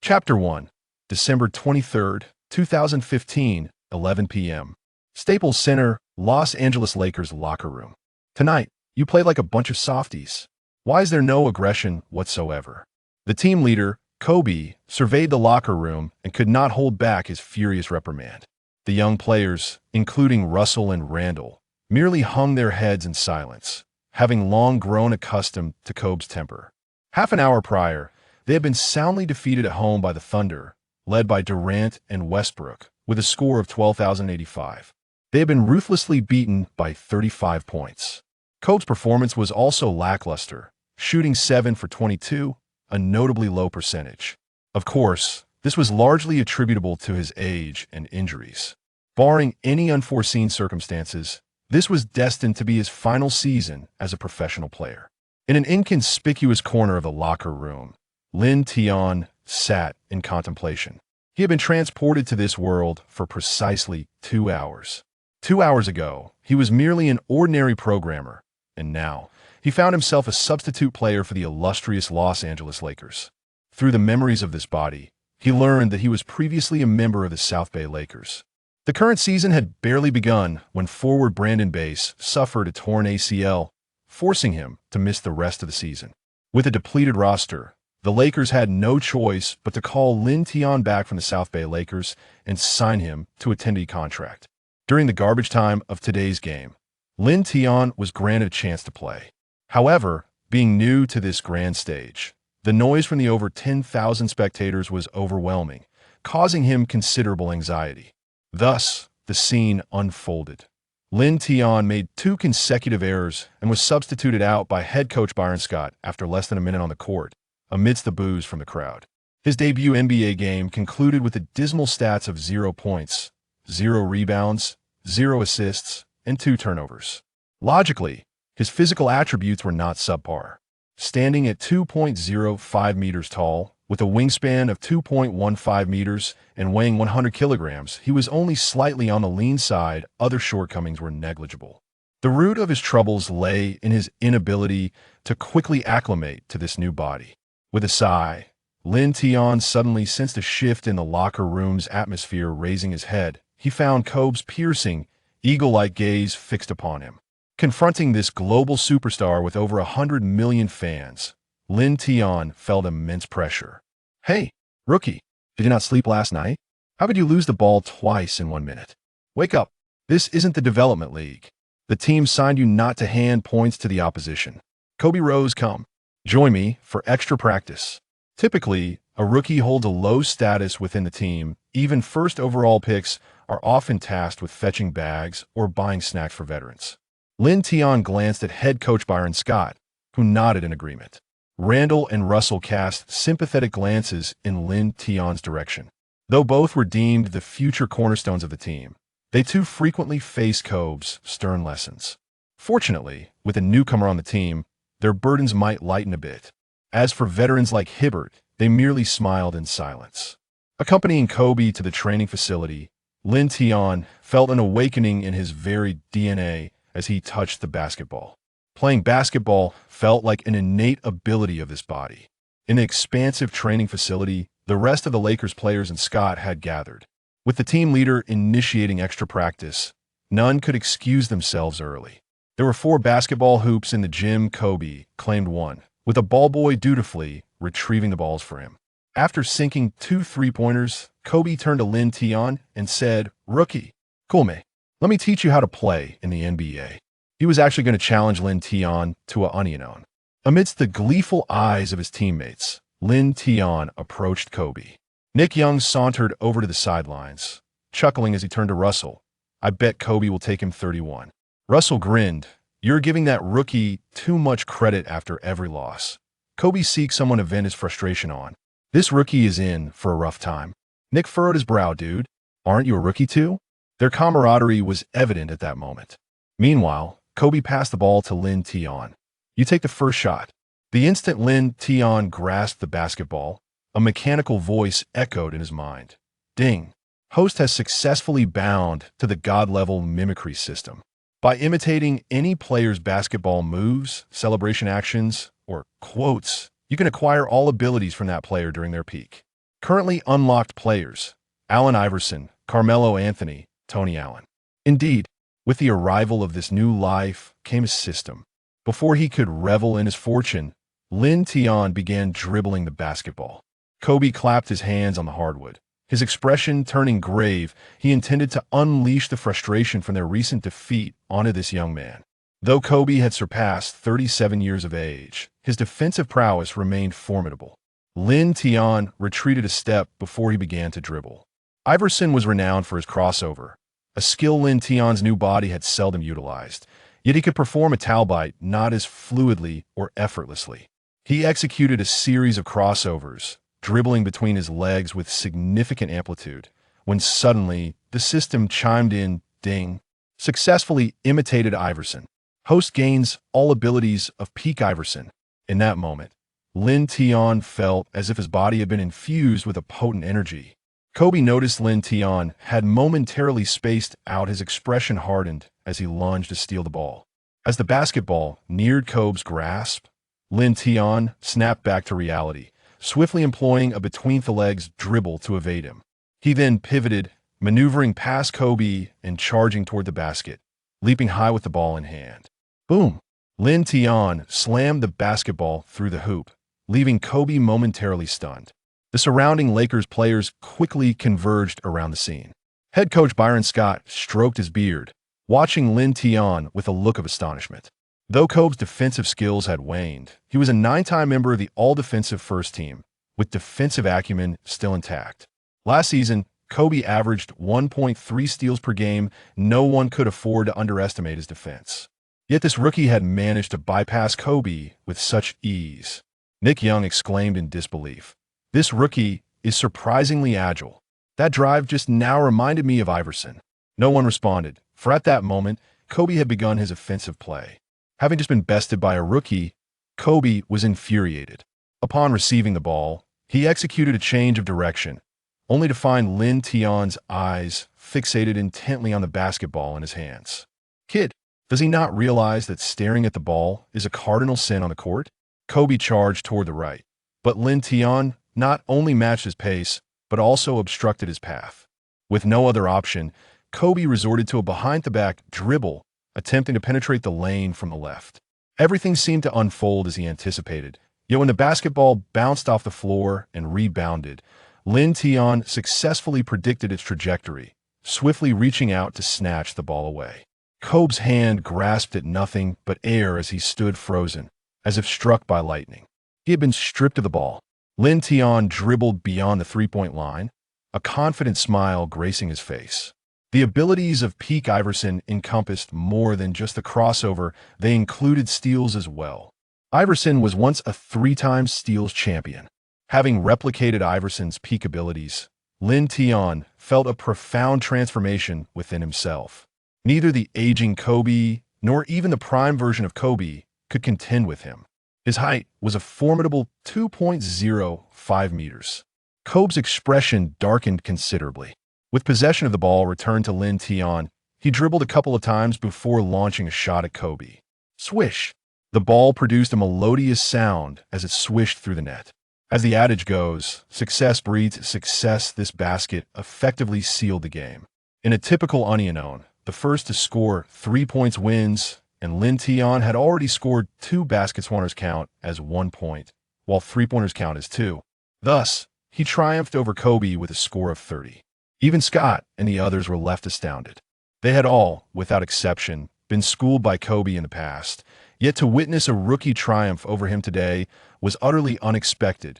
Chapter 1, December 23rd, 2015, 11 p.m. Staples Center, Los Angeles Lakers locker room. Tonight, you played like a bunch of softies. Why is there no aggression whatsoever? The team leader, Kobe, surveyed the locker room and could not hold back his furious reprimand. The young players, including Russell and Randall, merely hung their heads in silence, having long grown accustomed to Kobe's temper. Half an hour prior, they had been soundly defeated at home by the Thunder, led by Durant and Westbrook, with a score of 12,085. They had been ruthlessly beaten by 35 points. Kobe's performance was also lackluster, shooting 7 for 22, a notably low percentage. Of course, this was largely attributable to his age and injuries. Barring any unforeseen circumstances, this was destined to be his final season as a professional player. In an inconspicuous corner of the locker room, Lin Tian sat in contemplation. He had been transported to this world for precisely 2 hours. 2 hours ago, he was merely an ordinary programmer, and now he found himself a substitute player for the illustrious Los Angeles Lakers. Through the memories of this body, he learned that he was previously a member of the South Bay Lakers. The current season had barely begun when forward Brandon Bass suffered a torn ACL, forcing him to miss the rest of the season. With a depleted roster, the Lakers had no choice but to call Lin Tian back from the South Bay Lakers and sign him to a 10-day contract. During the garbage time of today's game, Lin Tian was granted a chance to play. However, being new to this grand stage, the noise from the over 10,000 spectators was overwhelming, causing him considerable anxiety. Thus, the scene unfolded. Lin Tian made 2 consecutive errors and was substituted out by head coach Byron Scott after less than a minute on the court, amidst the boos from the crowd. His debut NBA game concluded with the dismal stats of 0 points, 0 rebounds, 0 assists, and 2 turnovers. Logically, his physical attributes were not subpar. Standing at 2.05 meters tall, with a wingspan of 2.15 meters and weighing 100 kilograms, he was only slightly on the lean side. Other shortcomings were negligible. The root of his troubles lay in his inability to quickly acclimate to this new body. With a sigh, Lin Tian suddenly sensed a shift in the locker room's atmosphere. Raising his head, he found Kobe's piercing, eagle-like gaze fixed upon him. Confronting this global superstar with over 100 million fans, Lin Tian felt immense pressure. "Hey, rookie, did you not sleep last night? How could you lose the ball twice in 1 minute? Wake up. This isn't the development league. The team signed you not to hand points to the opposition." Kobe rose. "Come. Join me for extra practice." Typically, a rookie holds a low status within the team. Even first overall picks are often tasked with fetching bags or buying snacks for veterans. Lin Tian glanced at head coach Byron Scott, who nodded in agreement. Randall and Russell cast sympathetic glances in Lin Tian's direction. Though both were deemed the future cornerstones of the team, they too frequently faced Kobe's stern lessons. Fortunately, with a newcomer on the team, their burdens might lighten a bit. As for veterans like Hibbert, they merely smiled in silence. Accompanying Kobe to the training facility, Lin Tian felt an awakening in his very DNA as he touched the basketball. Playing basketball felt like an innate ability of this body. In the expansive training facility, the rest of the Lakers players and Scott had gathered. With the team leader initiating extra practice, none could excuse themselves early. There were 4 basketball hoops in the gym. Kobe claimed one, with a ball boy dutifully retrieving the balls for him. After sinking 2 3-pointers, Kobe turned to Lin Tian and said, "Rookie, cool me. Let me teach you how to play in the NBA." He was actually going to challenge Lin Tian to a onion. Amidst the gleeful eyes of his teammates, Lin Tian approached Kobe. Nick Young sauntered over to the sidelines, chuckling as he turned to Russell. "I bet Kobe will take him 31. Russell grinned. "You're giving that rookie too much credit after every loss." Kobe seeks someone to vent his frustration on. "This rookie is in for a rough time." Nick furrowed his brow. "Dude, aren't you a rookie too?" Their camaraderie was evident at that moment. Meanwhile, Kobe passed the ball to Lin Tian. "You take the first shot." The instant Lin Tian grasped the basketball, a mechanical voice echoed in his mind. "Ding. Host has successfully bound to the god-level mimicry system. By imitating any player's basketball moves, celebration actions, or quotes, you can acquire all abilities from that player during their peak." Currently unlocked players: Allen Iverson, Carmelo Anthony, Tony Allen. Indeed, with the arrival of this new life came a system. Before he could revel in his fortune, Lin Tian began dribbling the basketball. Kobe clapped his hands on the hardwood. His expression turning grave, he intended to unleash the frustration from their recent defeat onto this young man. Though Kobe had surpassed 37 years of age, his defensive prowess remained formidable. Lin Tian retreated a step before he began to dribble. Iverson was renowned for his crossover, a skill Lin Tian's new body had seldom utilized, yet he could perform a towel bite not as fluidly or effortlessly. He executed a series of crossovers, dribbling between his legs with significant amplitude, when suddenly the system chimed in, ding, successfully imitated Iverson. Host gains all abilities of peak Iverson. In that moment, Lin Tian felt as if his body had been infused with a potent energy. Kobe noticed Lin Tian had momentarily spaced out. His expression hardened as he lunged to steal the ball. As the basketball neared Kobe's grasp, Lin Tian snapped back to reality, swiftly employing a between-the-legs dribble to evade him. He then pivoted, maneuvering past Kobe and charging toward the basket, leaping high with the ball in hand. Boom! Lin Tian slammed the basketball through the hoop, leaving Kobe momentarily stunned. The surrounding Lakers players quickly converged around the scene. Head coach Byron Scott stroked his beard, watching Lin Tian with a look of astonishment. Though Kobe's defensive skills had waned, he was a 9-time member of the all-defensive first team, with defensive acumen still intact. Last season, Kobe averaged 1.3 steals per game. No one could afford to underestimate his defense. Yet this rookie had managed to bypass Kobe with such ease. Nick Young exclaimed in disbelief. This rookie is surprisingly agile. That drive just now reminded me of Iverson. No one responded, for at that moment, Kobe had begun his offensive play. Having just been bested by a rookie, Kobe was infuriated. Upon receiving the ball, he executed a change of direction, only to find Lin Tian's eyes fixated intently on the basketball in his hands. Kid, does he not realize that staring at the ball is a cardinal sin on the court? Kobe charged toward the right, but Lin Tian not only matched his pace, but also obstructed his path. With no other option, Kobe resorted to a behind-the-back dribble, attempting to penetrate the lane from the left. Everything seemed to unfold as he anticipated, yet when the basketball bounced off the floor and rebounded, Lin Tian successfully predicted its trajectory, swiftly reaching out to snatch the ball away. Kobe's hand grasped at nothing but air as he stood frozen, as if struck by lightning. He had been stripped of the ball. Lin Tian dribbled beyond the three-point line, a confident smile gracing his face. The abilities of peak Iverson encompassed more than just the crossover, they included steals as well. Iverson was once a 3-time steals champion. Having replicated Iverson's peak abilities, Lin Tian felt a profound transformation within himself. Neither the aging Kobe nor even the prime version of Kobe could contend with him. His height was a formidable 2.05 meters. Kobe's expression darkened considerably. With possession of the ball returned to Lin Tian, he dribbled a couple of times before launching a shot at Kobe. Swish! The ball produced a melodious sound as it swished through the net. As the adage goes, success breeds success. This basket effectively sealed the game. In a typical Onion, the first to score 3 points wins, and Lin Tian had already scored 2 baskets. Oneers count as 1 point, while 3-pointers count as 2. Thus, he triumphed over Kobe with a score of 30. Even Scott and the others were left astounded. They had all, without exception, been schooled by Kobe in the past, yet to witness a rookie triumph over him today was utterly unexpected.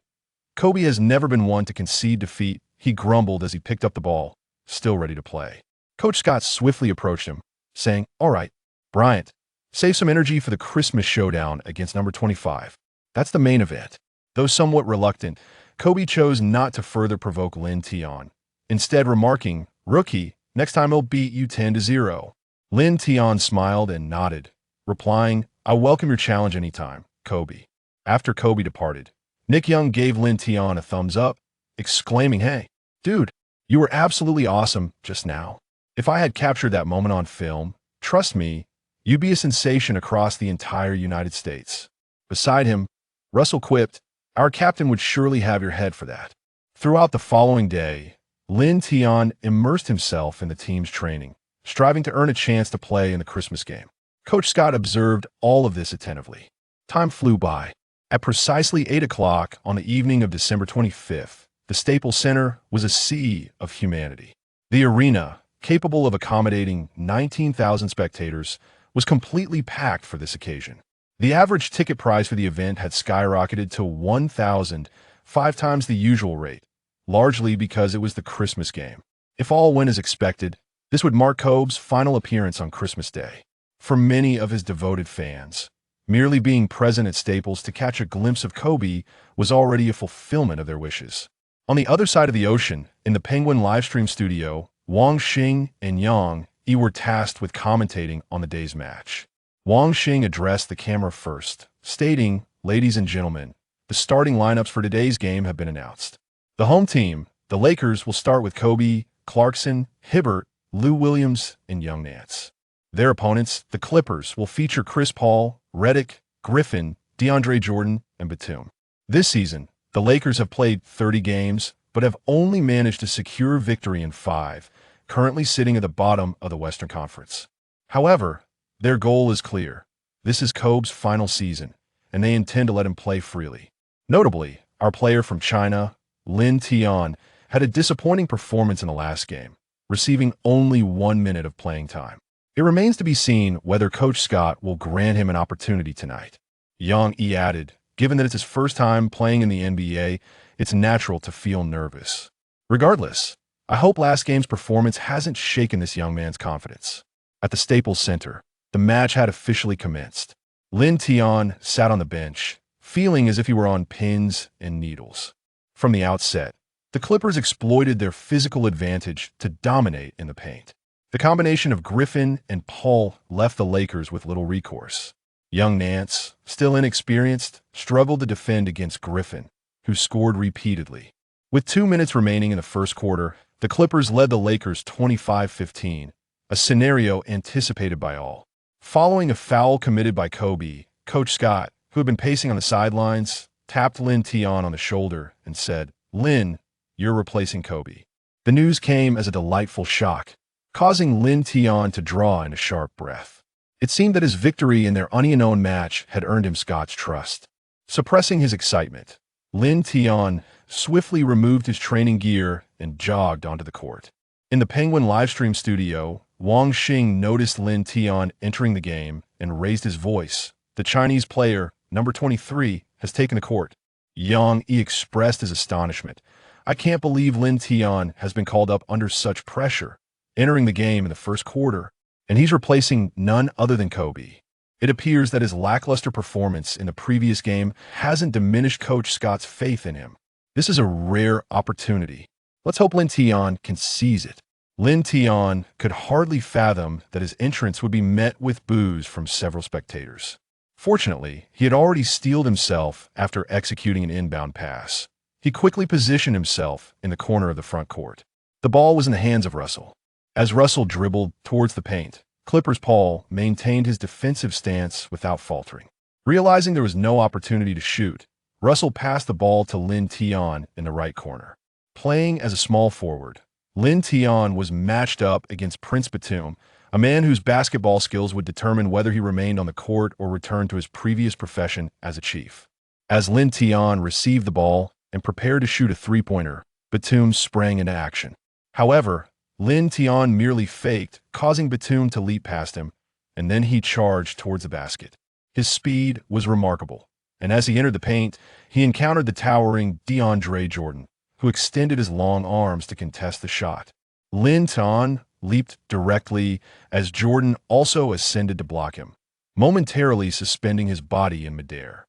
Kobe has never been one to concede defeat. He grumbled as he picked up the ball, still ready to play. Coach Scott swiftly approached him, saying, "All right, Bryant, save some energy for the Christmas showdown against number 25. That's the main event." Though somewhat reluctant, Kobe chose not to further provoke Lin Tian, instead remarking, "Rookie, next time he'll beat you 10-0. Lin Tian smiled and nodded, replying, "I welcome your challenge anytime, Kobe." After Kobe departed, Nick Young gave Lin Tian a thumbs up, exclaiming, "Hey, dude, you were absolutely awesome just now. If I had captured that moment on film, trust me, you'd be a sensation across the entire United States." Beside him, Russell quipped, "Our captain would surely have your head for that." Throughout the following day, Lin Tian immersed himself in the team's training, striving to earn a chance to play in the Christmas game. Coach Scott observed all of this attentively. Time flew by. At precisely 8 o'clock on the evening of December 25th, the Staples Center was a sea of humanity. The arena, capable of accommodating 19,000 spectators, was completely packed for this occasion. The average ticket price for the event had skyrocketed to $1,000, 5 times the usual rate, largely because it was the Christmas game. If all went as expected, this would mark Kobe's final appearance on Christmas Day. For many of his devoted fans, merely being present at Staples to catch a glimpse of Kobe was already a fulfillment of their wishes. On the other side of the ocean, in the Penguin livestream studio, Wang Xing and Yang Yi were tasked with commentating on the day's match. Wang Xing addressed the camera first, stating, "Ladies and gentlemen, the starting lineups for today's game have been announced. The home team, the Lakers, will start with Kobe, Clarkson, Hibbert, Lou Williams, and Young Nance. Their opponents, the Clippers, will feature Chris Paul, Redick, Griffin, DeAndre Jordan, and Batum. This season, the Lakers have played 30 games, but have only managed to secure victory in 5, currently sitting at the bottom of the Western Conference. However, their goal is clear. This is Kobe's final season, and they intend to let him play freely. Notably, our player from China, Lin Tian, had a disappointing performance in the last game, receiving only 1 minute of playing time. It remains to be seen whether Coach Scott will grant him an opportunity tonight." Yang Yi added, "Given that it's his first time playing in the NBA, it's natural to feel nervous. Regardless, I hope last game's performance hasn't shaken this young man's confidence." At the Staples Center, the match had officially commenced. Lin Tian sat on the bench, feeling as if he were on pins and needles. From the outset, the Clippers exploited their physical advantage to dominate in the paint. The combination of Griffin and Paul left the Lakers with little recourse. Young Nance, still inexperienced, struggled to defend against Griffin, who scored repeatedly. With 2 minutes remaining in the first quarter, the Clippers led the Lakers 25-15, a scenario anticipated by all. Following a foul committed by Kobe, Coach Scott, who had been pacing on the sidelines, tapped Lin Tian on the shoulder and said, "Lin, you're replacing Kobe." The news came as a delightful shock, causing Lin Tian to draw in a sharp breath. It seemed that his victory in their unknown match had earned him Scott's trust. Suppressing his excitement, Lin Tian swiftly removed his training gear and jogged onto the court. In the Penguin livestream studio, Wang Xing noticed Lin Tian entering the game and raised his voice. "The Chinese player, number 23, has taken the court." Yang Yi expressed his astonishment. "I can't believe Lin Tian has been called up under such pressure, entering the game in the first quarter, and he's replacing none other than Kobe." It appears that his lackluster performance in the previous game hasn't diminished Coach Scott's faith in him. This is a rare opportunity. Let's hope Lin Tian can seize it. Lin Tian could hardly fathom that his entrance would be met with boos from several spectators. Fortunately, he had already steeled himself after executing an inbound pass. He quickly positioned himself in the corner of the front court. The ball was in the hands of Russell. As Russell dribbled towards the paint, Clippers Paul maintained his defensive stance without faltering. Realizing there was no opportunity to shoot, Russell passed the ball to Lin Tian in the right corner. Playing as a small forward, Lin Tian was matched up against Prince Batum, a man whose basketball skills would determine whether he remained on the court or returned to his previous profession as a chief. As Lin Tian received the ball and prepared to shoot a three-pointer, Batum sprang into action. However, Lin Tian merely faked, causing Batum to leap past him, and then he charged towards the basket. His speed was remarkable, and as he entered the paint, he encountered the towering DeAndre Jordan, who extended his long arms to contest the shot. Lin Tian leaped directly as Jordan also ascended to block him, momentarily suspending his body in midair.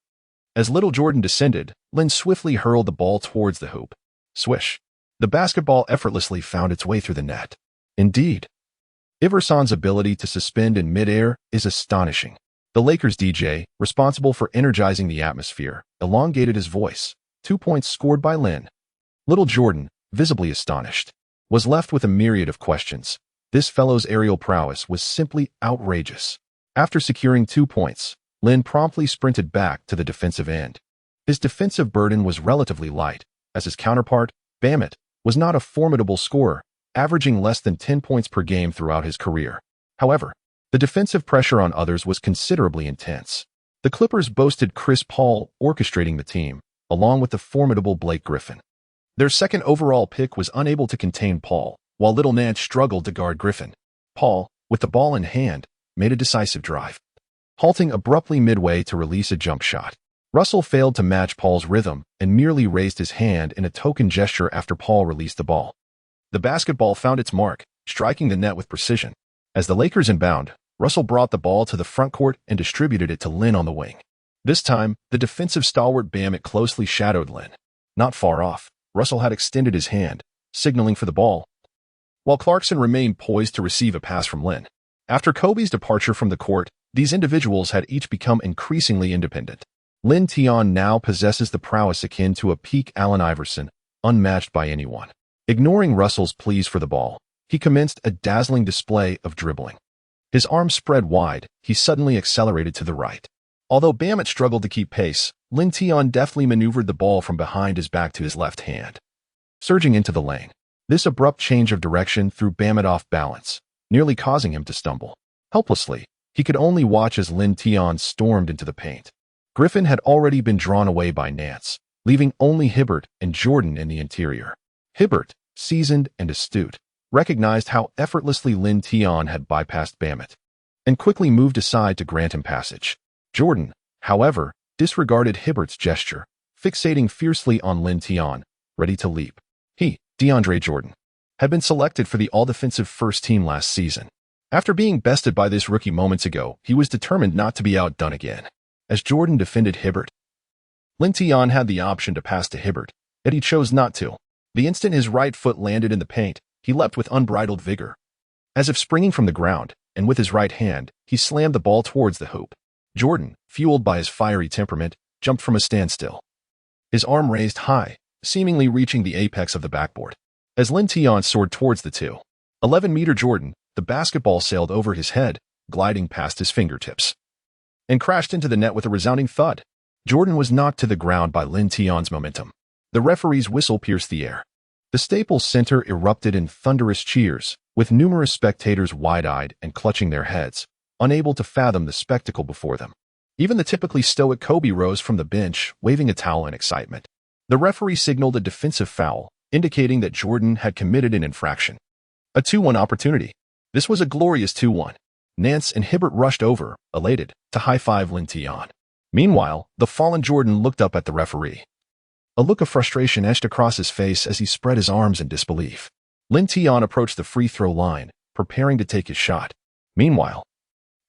As little Jordan descended, Lin swiftly hurled the ball towards the hoop. Swish! The basketball effortlessly found its way through the net. Indeed, Iverson's ability to suspend in midair is astonishing. The Lakers DJ, responsible for energizing the atmosphere, elongated his voice. 2 points scored by Lin. Little Jordan, visibly astonished, was left with a myriad of questions. This fellow's aerial prowess was simply outrageous. After securing 2 points, Lin promptly sprinted back to the defensive end. His defensive burden was relatively light, as his counterpart, Bamit was not a formidable scorer, averaging less than 10 points per game throughout his career. However, the defensive pressure on others was considerably intense. The Clippers boasted Chris Paul orchestrating the team, along with the formidable Blake Griffin. Their second overall pick was unable to contain Paul, while Little Nance struggled to guard Griffin. Paul, with the ball in hand, made a decisive drive, halting abruptly midway to release a jump shot. Russell failed to match Paul's rhythm and merely raised his hand in a token gesture after Paul released the ball. The basketball found its mark, striking the net with precision. As the Lakers inbound, Russell brought the ball to the front court and distributed it to Lin on the wing. This time, the defensive stalwart Bamit closely shadowed Lin. Not far off, Russell had extended his hand, signaling for the ball, while Clarkson remained poised to receive a pass from Lin. After Kobe's departure from the court, these individuals had each become increasingly independent. Lin Tian now possesses the prowess akin to a peak Allen Iverson, unmatched by anyone. Ignoring Russell's pleas for the ball, he commenced a dazzling display of dribbling. His arms spread wide, he suddenly accelerated to the right. Although Bamit struggled to keep pace, Lin Tian deftly maneuvered the ball from behind his back to his left hand, surging into the lane. This abrupt change of direction threw Bamit off balance, nearly causing him to stumble. Helplessly, he could only watch as Lin Tian stormed into the paint. Griffin had already been drawn away by Nance, leaving only Hibbert and Jordan in the interior. Hibbert, seasoned and astute, recognized how effortlessly Lin Tian had bypassed Bamit, and quickly moved aside to grant him passage. Jordan, however, disregarded Hibbert's gesture, fixating fiercely on Lin Tian, ready to leap. He, DeAndre Jordan, had been selected for the all-defensive first team last season. After being bested by this rookie moments ago, he was determined not to be outdone again. As Jordan defended Hibbert, Lin Tian had the option to pass to Hibbert, yet he chose not to. The instant his right foot landed in the paint, he leapt with unbridled vigor. As if springing from the ground, and with his right hand, he slammed the ball towards the hoop. Jordan, fueled by his fiery temperament, jumped from a standstill, his arm raised high, seemingly reaching the apex of the backboard. As Lin Tian soared towards the 2.11-meter Jordan, the basketball sailed over his head, gliding past his fingertips, and crashed into the net with a resounding thud. Jordan was knocked to the ground by Lin Tian's momentum. The referee's whistle pierced the air. The Staples Center erupted in thunderous cheers, with numerous spectators wide-eyed and clutching their heads, unable to fathom the spectacle before them. Even the typically stoic Kobe rose from the bench, waving a towel in excitement. The referee signaled a defensive foul, indicating that Jordan had committed an infraction. A 2-1 opportunity. This was a glorious 2-1. Nance and Hibbert rushed over, elated, to high-five Lin Tian. Meanwhile, the fallen Jordan looked up at the referee. A look of frustration etched across his face as he spread his arms in disbelief. Lin Tian approached the free-throw line, preparing to take his shot. Meanwhile,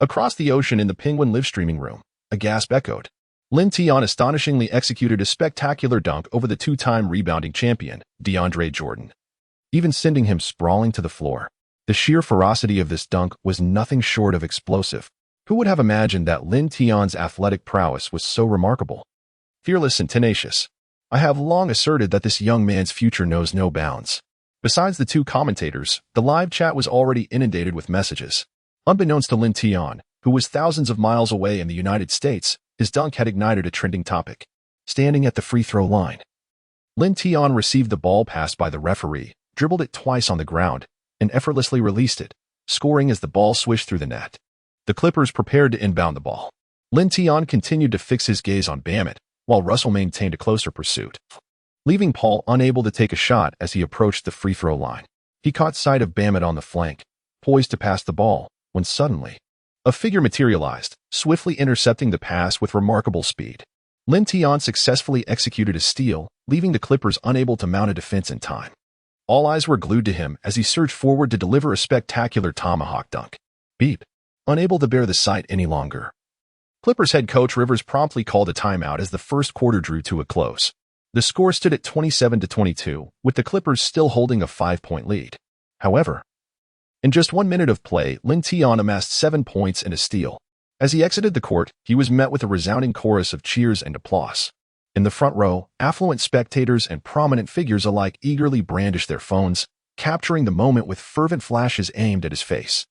across the ocean in the Penguin live-streaming room, a gasp echoed. Lin Tian astonishingly executed a spectacular dunk over the two-time rebounding champion, DeAndre Jordan, even sending him sprawling to the floor. The sheer ferocity of this dunk was nothing short of explosive. Who would have imagined that Lin Tian's athletic prowess was so remarkable? Fearless and tenacious, I have long asserted that this young man's future knows no bounds. Besides the two commentators, the live chat was already inundated with messages. Unbeknownst to Lin Tian, who was thousands of miles away in the United States, his dunk had ignited a trending topic. Standing at the free throw line, Lin Tian received the ball passed by the referee, dribbled it twice on the ground, and effortlessly released it, scoring as the ball swished through the net. The Clippers prepared to inbound the ball. Lin Tian continued to fix his gaze on Bamit, while Russell maintained a closer pursuit, leaving Paul unable to take a shot as he approached the free throw line. He caught sight of Bamit on the flank, poised to pass the ball, when suddenly, a figure materialized, swiftly intercepting the pass with remarkable speed. Lin Tian successfully executed a steal, leaving the Clippers unable to mount a defense in time. All eyes were glued to him as he surged forward to deliver a spectacular tomahawk dunk. Beep. Unable to bear the sight any longer, Clippers head coach Rivers promptly called a timeout as the first quarter drew to a close. The score stood at 27-22, with the Clippers still holding a 5-point lead. However, in just 1 minute of play, Lin Tian amassed 7 points and a steal. As he exited the court, he was met with a resounding chorus of cheers and applause. In the front row, affluent spectators and prominent figures alike eagerly brandished their phones, capturing the moment with fervent flashes aimed at his face.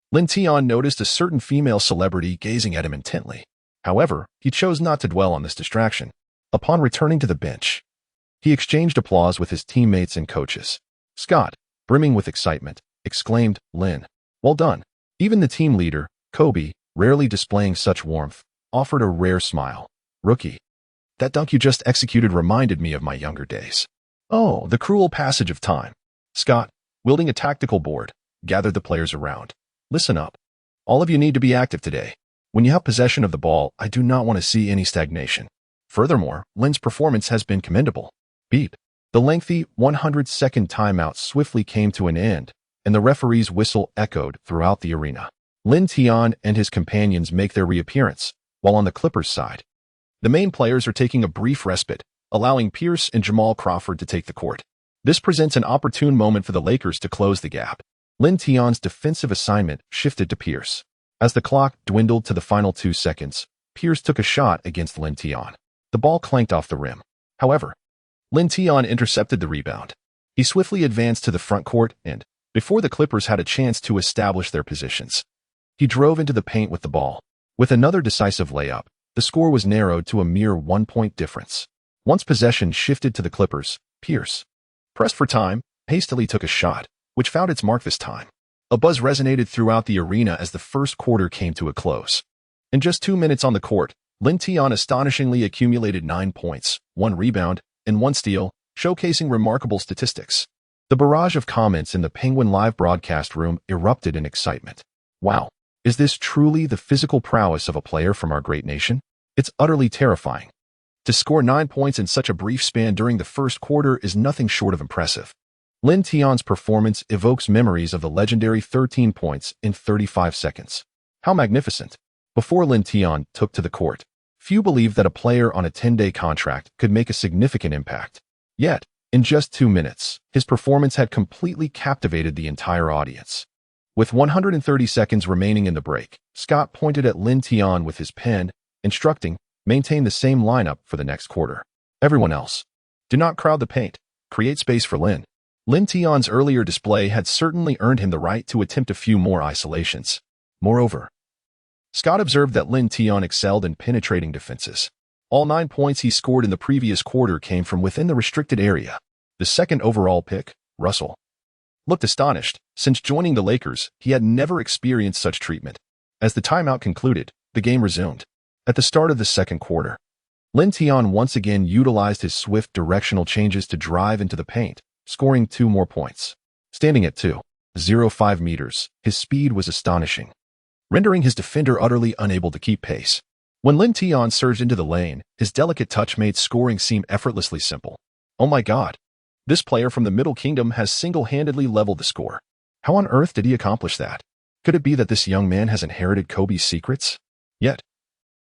Lin Tian noticed a certain female celebrity gazing at him intently. However, he chose not to dwell on this distraction. Upon returning to the bench, He exchanged applause with his teammates and coaches. Scott, brimming with excitement, exclaimed, "Lin, well done." Even the team leader, Kobe, rarely displaying such warmth, offered a rare smile. "Rookie, that dunk you just executed reminded me of my younger days." "Oh, the cruel passage of time." Scott, wielding a tactical board, gathered the players around. "Listen up. All of you need to be active today. When you have possession of the ball, I do not want to see any stagnation. Furthermore, Lin's performance has been commendable." Beep. The lengthy 100-second timeout swiftly came to an end, and the referee's whistle echoed throughout the arena. Lin Tian and his companions make their reappearance, while on the Clippers' side, the main players are taking a brief respite, allowing Pierce and Jamal Crawford to take the court. This presents an opportune moment for the Lakers to close the gap. Lin Tian's defensive assignment shifted to Pierce. As the clock dwindled to the final 2 seconds, Pierce took a shot against Lin Tian. The ball clanked off the rim. However, Lin Tian intercepted the rebound. He swiftly advanced to the front court and, before the Clippers had a chance to establish their positions, he drove into the paint with the ball. With another decisive layup, the score was narrowed to a mere 1-point difference. Once possession shifted to the Clippers, Pierce, pressed for time, hastily took a shot, which found its mark this time. A buzz resonated throughout the arena as the first quarter came to a close. In just 2 minutes on the court, Lin Tian astonishingly accumulated 9 points, 1 rebound, and 1 steal, showcasing remarkable statistics. The barrage of comments in the Penguin Live broadcast room erupted in excitement. "Wow, is this truly the physical prowess of a player from our great nation? It's utterly terrifying. To score 9 points in such a brief span during the first quarter is nothing short of impressive." Lin Tian's performance evokes memories of the legendary 13 points in 35 seconds. How magnificent! Before Lin Tian took to the court, few believed that a player on a 10-day contract could make a significant impact. Yet, in just 2 minutes, his performance had completely captivated the entire audience. With 130 seconds remaining in the break, Scott pointed at Lin Tian with his pen, instructing, "Maintain the same lineup for the next quarter. Everyone else, do not crowd the paint. Create space for Lin." Lin Tian's earlier display had certainly earned him the right to attempt a few more isolations. Moreover, Scott observed that Lin Tian excelled in penetrating defenses. All 9 points he scored in the previous quarter came from within the restricted area. The second overall pick, Russell, looked astonished. Since joining the Lakers, he had never experienced such treatment. As the timeout concluded, the game resumed. At the start of the second quarter, Lin Tian once again utilized his swift directional changes to drive into the paint, scoring 2 more points. Standing at 2.05 meters, his speed was astonishing, rendering his defender utterly unable to keep pace. When Lin Tian surged into the lane, his delicate touch made scoring seem effortlessly simple. "Oh my God, this player from the Middle Kingdom has single-handedly leveled the score. How on earth did he accomplish that? Could it be that this young man has inherited Kobe's secrets?" Yet,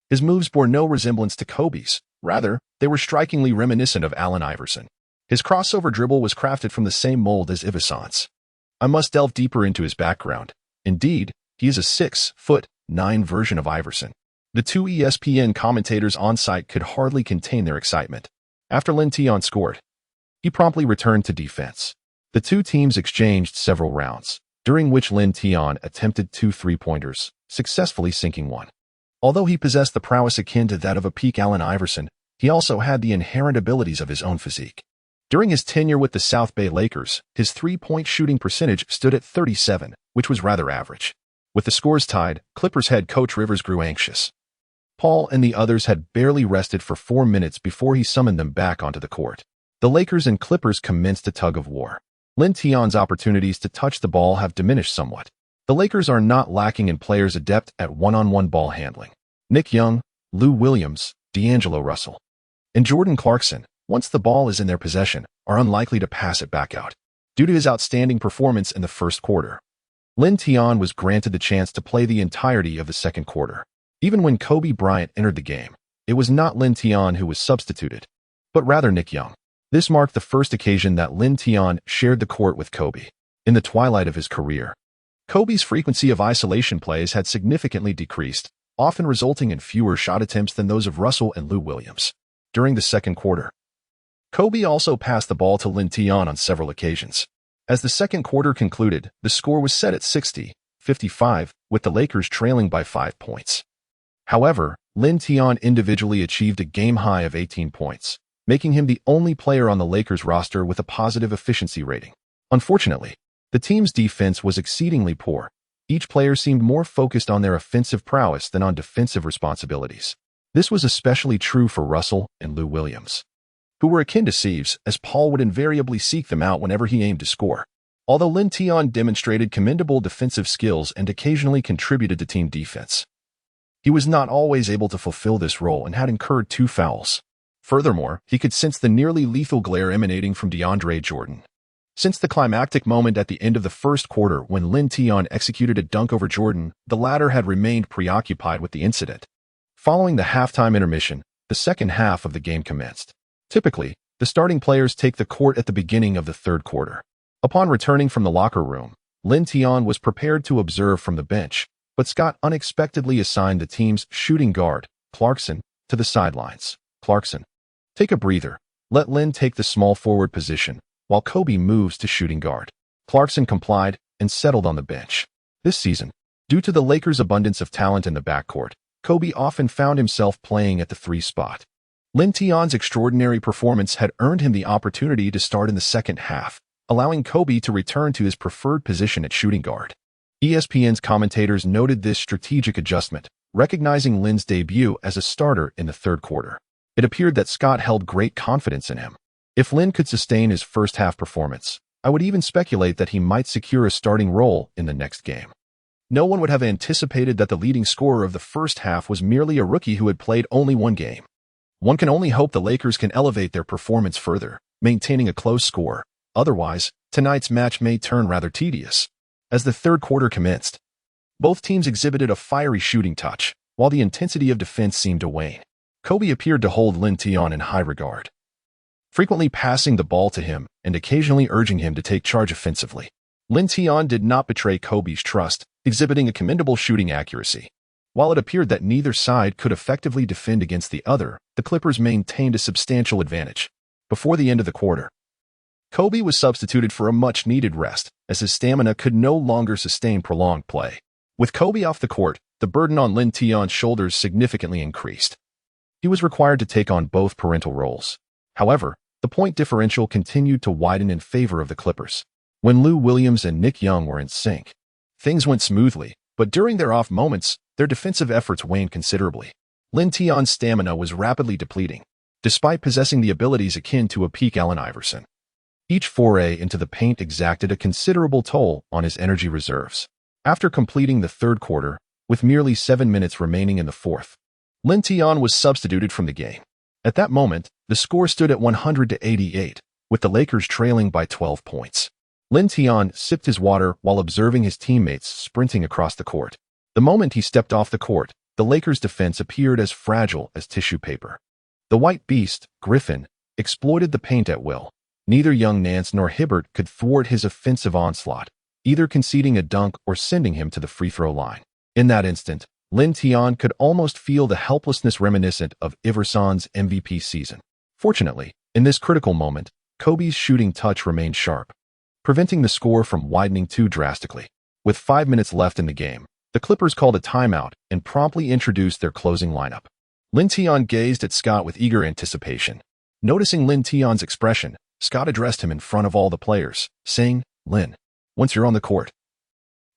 his moves bore no resemblance to Kobe's. Rather, they were strikingly reminiscent of Allen Iverson. His crossover dribble was crafted from the same mold as Iverson's. I must delve deeper into his background. Indeed, he is a 6'9" version of Iverson. The 2 ESPN commentators on site could hardly contain their excitement. After Lin Tian scored, he promptly returned to defense. The two teams exchanged several rounds, during which Lin Tian attempted 2 3-pointers, successfully sinking one. Although he possessed the prowess akin to that of a peak Allen Iverson, he also had the inherent abilities of his own physique. During his tenure with the South Bay Lakers, his 3-point shooting percentage stood at 37, which was rather average. With the scores tied, Clippers head coach Rivers grew anxious. Paul and the others had barely rested for 4 minutes before he summoned them back onto the court. The Lakers and Clippers commenced a tug-of-war. Lin Tian's opportunities to touch the ball have diminished somewhat. The Lakers are not lacking in players adept at one-on-one ball handling. Nick Young, Lou Williams, D'Angelo Russell, and Jordan Clarkson, once the ball is in their possession, are unlikely to pass it back out. Due to his outstanding performance in the first quarter, Lin Tian was granted the chance to play the entirety of the second quarter. Even when Kobe Bryant entered the game, it was not Lin Tian who was substituted, but rather Nick Young. This marked the first occasion that Lin Tian shared the court with Kobe. In the twilight of his career, Kobe's frequency of isolation plays had significantly decreased, often resulting in fewer shot attempts than those of Russell and Lou Williams. During the second quarter, Kobe also passed the ball to Lin Tian on several occasions. As the second quarter concluded, the score was set at 60-55, with the Lakers trailing by 5 points. However, Lin Tian individually achieved a game high of 18 points, making him the only player on the Lakers roster with a positive efficiency rating. Unfortunately, the team's defense was exceedingly poor. Each player seemed more focused on their offensive prowess than on defensive responsibilities. This was especially true for Russell and Lou Williams, who were akin to sieves, as Paul would invariably seek them out whenever he aimed to score. Although Lin Tian demonstrated commendable defensive skills and occasionally contributed to team defense, he was not always able to fulfill this role and had incurred 2 fouls. Furthermore, he could sense the nearly lethal glare emanating from DeAndre Jordan. Since the climactic moment at the end of the first quarter when Lin Tian executed a dunk over Jordan, the latter had remained preoccupied with the incident. Following the halftime intermission, the second half of the game commenced. Typically, the starting players take the court at the beginning of the third quarter. Upon returning from the locker room, Lin Tian was prepared to observe from the bench, but Scott unexpectedly assigned the team's shooting guard, Clarkson, to the sidelines. Clarkson, take a breather. Let Lin take the small forward position, while Kobe moves to shooting guard. Clarkson complied and settled on the bench. This season, due to the Lakers' abundance of talent in the backcourt, Kobe often found himself playing at the 3 spot. Lin Tian's extraordinary performance had earned him the opportunity to start in the second half, allowing Kobe to return to his preferred position at shooting guard. ESPN's commentators noted this strategic adjustment, recognizing Lin's debut as a starter in the third quarter. It appeared that Scott held great confidence in him. If Lin could sustain his first-half performance, I would even speculate that he might secure a starting role in the next game. No one would have anticipated that the leading scorer of the first half was merely a rookie who had played only 1 game. One can only hope the Lakers can elevate their performance further, maintaining a close score. Otherwise, tonight's match may turn rather tedious. As the third quarter commenced, both teams exhibited a fiery shooting touch, while the intensity of defense seemed to wane. Kobe appeared to hold Lin Tian in high regard, frequently passing the ball to him and occasionally urging him to take charge offensively. Lin Tian did not betray Kobe's trust, exhibiting a commendable shooting accuracy. While it appeared that neither side could effectively defend against the other, the Clippers maintained a substantial advantage. Before the end of the quarter, Kobe was substituted for a much-needed rest, as his stamina could no longer sustain prolonged play. With Kobe off the court, the burden on Lin Tian's shoulders significantly increased. He was required to take on both parental roles. However, the point differential continued to widen in favor of the Clippers. When Lou Williams and Nick Young were in sync, things went smoothly, but during their off moments, their defensive efforts waned considerably. Lin Tian's stamina was rapidly depleting, despite possessing the abilities akin to a peak Allen Iverson. Each foray into the paint exacted a considerable toll on his energy reserves. After completing the third quarter, with merely 7 minutes remaining in the fourth, Lin Tian was substituted from the game. At that moment, the score stood at 100-88, with the Lakers trailing by 12 points. Lin Tian sipped his water while observing his teammates sprinting across the court. The moment he stepped off the court, the Lakers' defense appeared as fragile as tissue paper. The white beast, Griffin, exploited the paint at will. Neither young Nance nor Hibbert could thwart his offensive onslaught, either conceding a dunk or sending him to the free throw line. In that instant, Lin Tian could almost feel the helplessness reminiscent of Iverson's MVP season. Fortunately, in this critical moment, Kobe's shooting touch remained sharp, preventing the score from widening too drastically. With 5 minutes left in the game, the Clippers called a timeout and promptly introduced their closing lineup. Lin Tian gazed at Scott with eager anticipation. Noticing Lin Tian's expression, Scott addressed him in front of all the players, saying, "Lin, once you're on the court,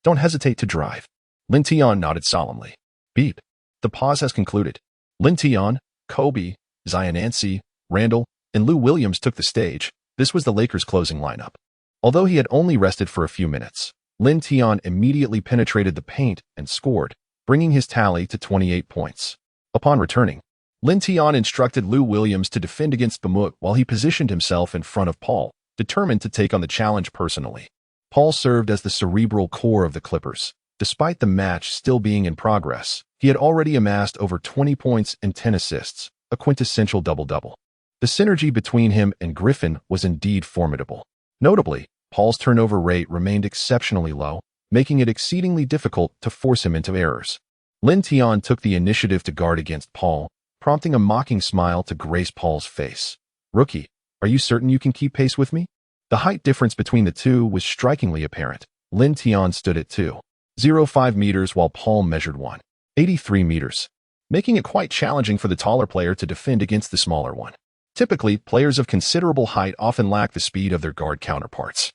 don't hesitate to drive." Lin Tian nodded solemnly. Beep. The pause has concluded. Lin Tian, Kobe, Zion Anseh, Randall, and Lou Williams took the stage. This was the Lakers' closing lineup. Although he had only rested for a few minutes, Lin Tian immediately penetrated the paint and scored, bringing his tally to 28 points. Upon returning, Lin Tian instructed Lou Williams to defend against Bamut while he positioned himself in front of Paul, determined to take on the challenge personally. Paul served as the cerebral core of the Clippers. Despite the match still being in progress, he had already amassed over 20 points and 10 assists, a quintessential double-double. The synergy between him and Griffin was indeed formidable. Notably, Paul's turnover rate remained exceptionally low, making it exceedingly difficult to force him into errors. Lin Tian took the initiative to guard against Paul, prompting a mocking smile to grace Paul's face. "Rookie, are you certain you can keep pace with me?" The height difference between the two was strikingly apparent. Lin Tian stood at 2.05 meters while Paul measured 1.83 meters, making it quite challenging for the taller player to defend against the smaller one. Typically, players of considerable height often lack the speed of their guard counterparts.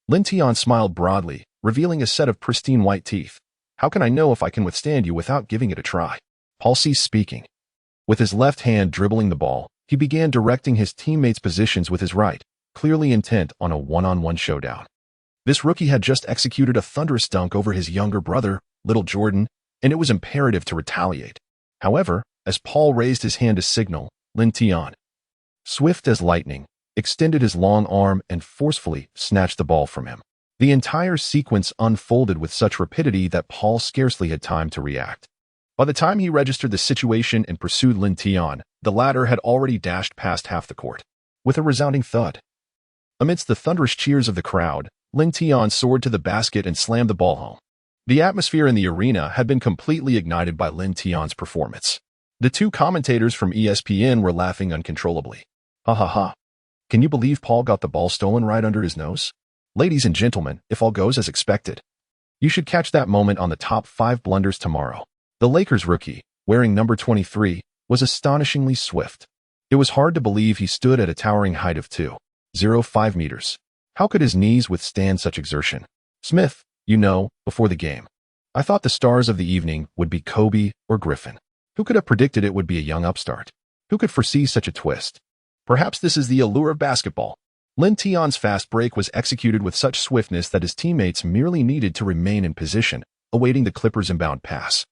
Lin Tian smiled broadly, revealing a set of pristine white teeth. How can I know if I can withstand you without giving it a try? Paul ceased speaking. With his left hand dribbling the ball, he began directing his teammates' positions with his right, clearly intent on a one-on-one showdown. This rookie had just executed a thunderous dunk over his younger brother, Little Jordan, and it was imperative to retaliate. However, as Paul raised his hand to signal, Lin Tian, swift as lightning, extended his long arm and forcefully snatched the ball from him. The entire sequence unfolded with such rapidity that Paul scarcely had time to react. By the time he registered the situation and pursued Lin Tian, the latter had already dashed past half the court. With a resounding thud. Amidst the thunderous cheers of the crowd, Lin Tian soared to the basket and slammed the ball home. The atmosphere in the arena had been completely ignited by Lin Tian's performance. The two commentators from ESPN were laughing uncontrollably. Ha ha ha. Can you believe Paul got the ball stolen right under his nose? Ladies and gentlemen, if all goes as expected, you should catch that moment on the top 5 blunders tomorrow. The Lakers rookie, wearing number 23, was astonishingly swift. It was hard to believe he stood at a towering height of 2.05 meters. How could his knees withstand such exertion? Smith, before the game, I thought the stars of the evening would be Kobe or Griffin. Who could have predicted it would be a young upstart? Who could foresee such a twist? Perhaps this is the allure of basketball. Lin Tian's fast break was executed with such swiftness that his teammates merely needed to remain in position, awaiting the Clippers' inbound pass.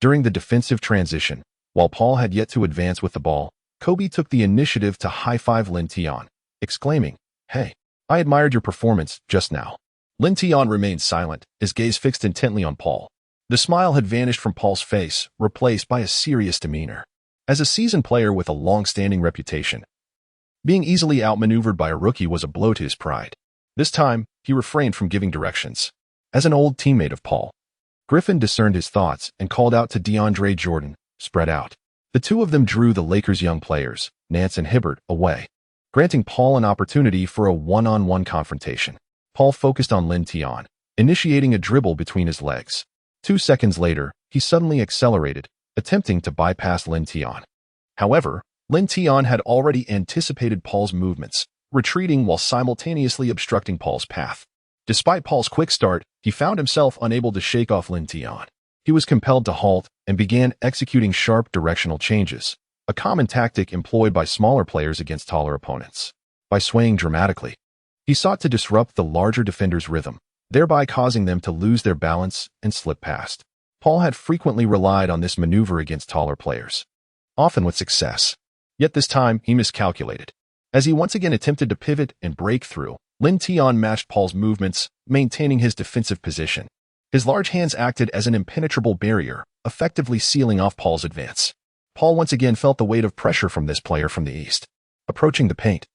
During the defensive transition, while Paul had yet to advance with the ball, Kobe took the initiative to high-five Lin Tian, exclaiming, "Hey, I admired your performance just now." Lin Tian remained silent, his gaze fixed intently on Paul. The smile had vanished from Paul's face, replaced by a serious demeanor. As a seasoned player with a long-standing reputation, being easily outmaneuvered by a rookie was a blow to his pride. This time, he refrained from giving directions. As an old teammate of Paul, Griffin discerned his thoughts and called out to DeAndre Jordan, "Spread out." The two of them drew the Lakers' young players, Nance and Hibbert, away, granting Paul an opportunity for a one-on-one confrontation. Paul focused on Lin Tian, initiating a dribble between his legs. 2 seconds later, he suddenly accelerated, attempting to bypass Lin Tian. However, Lin Tian had already anticipated Paul's movements, retreating while simultaneously obstructing Paul's path. Despite Paul's quick start, he found himself unable to shake off Lin Tian. He was compelled to halt and began executing sharp directional changes, a common tactic employed by smaller players against taller opponents. By swaying dramatically, he sought to disrupt the larger defender's rhythm, thereby causing them to lose their balance and slip past. Paul had frequently relied on this maneuver against taller players, often with success. Yet this time, he miscalculated. As he once again attempted to pivot and break through, Lin Tian matched Paul's movements, maintaining his defensive position. His large hands acted as an impenetrable barrier, effectively sealing off Paul's advance. Paul once again felt the weight of pressure from this player from the east. Approaching the paint,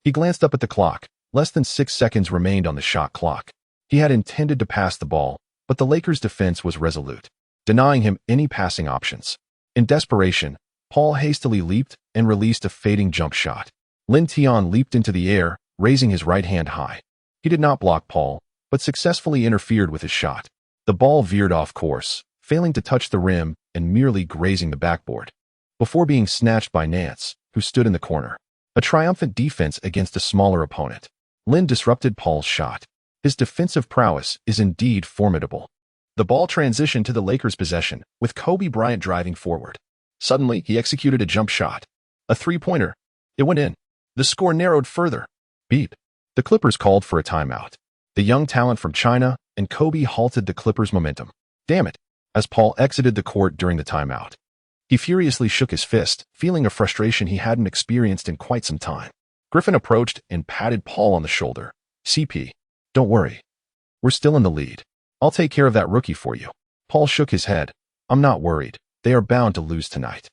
he glanced up at the clock. Less than 6 seconds remained on the shot clock. He had intended to pass the ball, but the Lakers' defense was resolute, denying him any passing options. In desperation, Paul hastily leaped and released a fading jump shot. Lin Tian leaped into the air, raising his right hand high. He did not block Paul, but successfully interfered with his shot. The ball veered off course, failing to touch the rim and merely grazing the backboard, before being snatched by Nance, who stood in the corner. A triumphant defense against a smaller opponent. Lin disrupted Paul's shot. His defensive prowess is indeed formidable. The ball transitioned to the Lakers' possession, with Kobe Bryant driving forward. Suddenly, he executed a jump shot. A three-pointer. It went in. The score narrowed further. Beep. The Clippers called for a timeout. The young talent from China and Kobe halted the Clippers' momentum. Damn it. As Paul exited the court during the timeout, he furiously shook his fist, feeling a frustration he hadn't experienced in quite some time. Griffin approached and patted Paul on the shoulder. "CP, don't worry. We're still in the lead. I'll take care of that rookie for you." Paul shook his head. "I'm not worried. They are bound to lose tonight."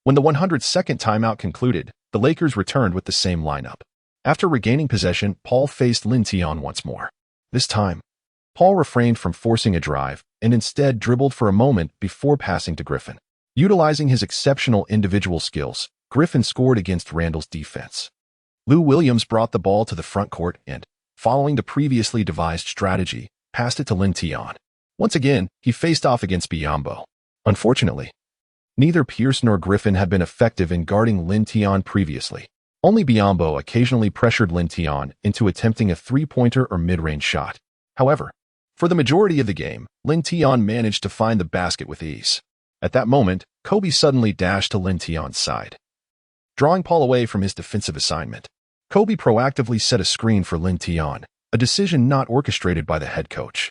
When the 102nd timeout concluded, the Lakers returned with the same lineup. After regaining possession, Paul faced Lin Tian once more. This time, Paul refrained from forcing a drive and instead dribbled for a moment before passing to Griffin. Utilizing his exceptional individual skills, Griffin scored against Randall's defense. Lou Williams brought the ball to the front court and, following the previously devised strategy, passed it to Lin Tian. Once again, he faced off against Biyombo. Unfortunately, neither Pierce nor Griffin had been effective in guarding Lin Tian previously. Only Biombo occasionally pressured Lin Tian into attempting a three-pointer or mid-range shot. However, for the majority of the game, Lin Tian managed to find the basket with ease. At that moment, Kobe suddenly dashed to Lin Tian's side. Drawing Paul away from his defensive assignment, Kobe proactively set a screen for Lin Tian, a decision not orchestrated by the head coach.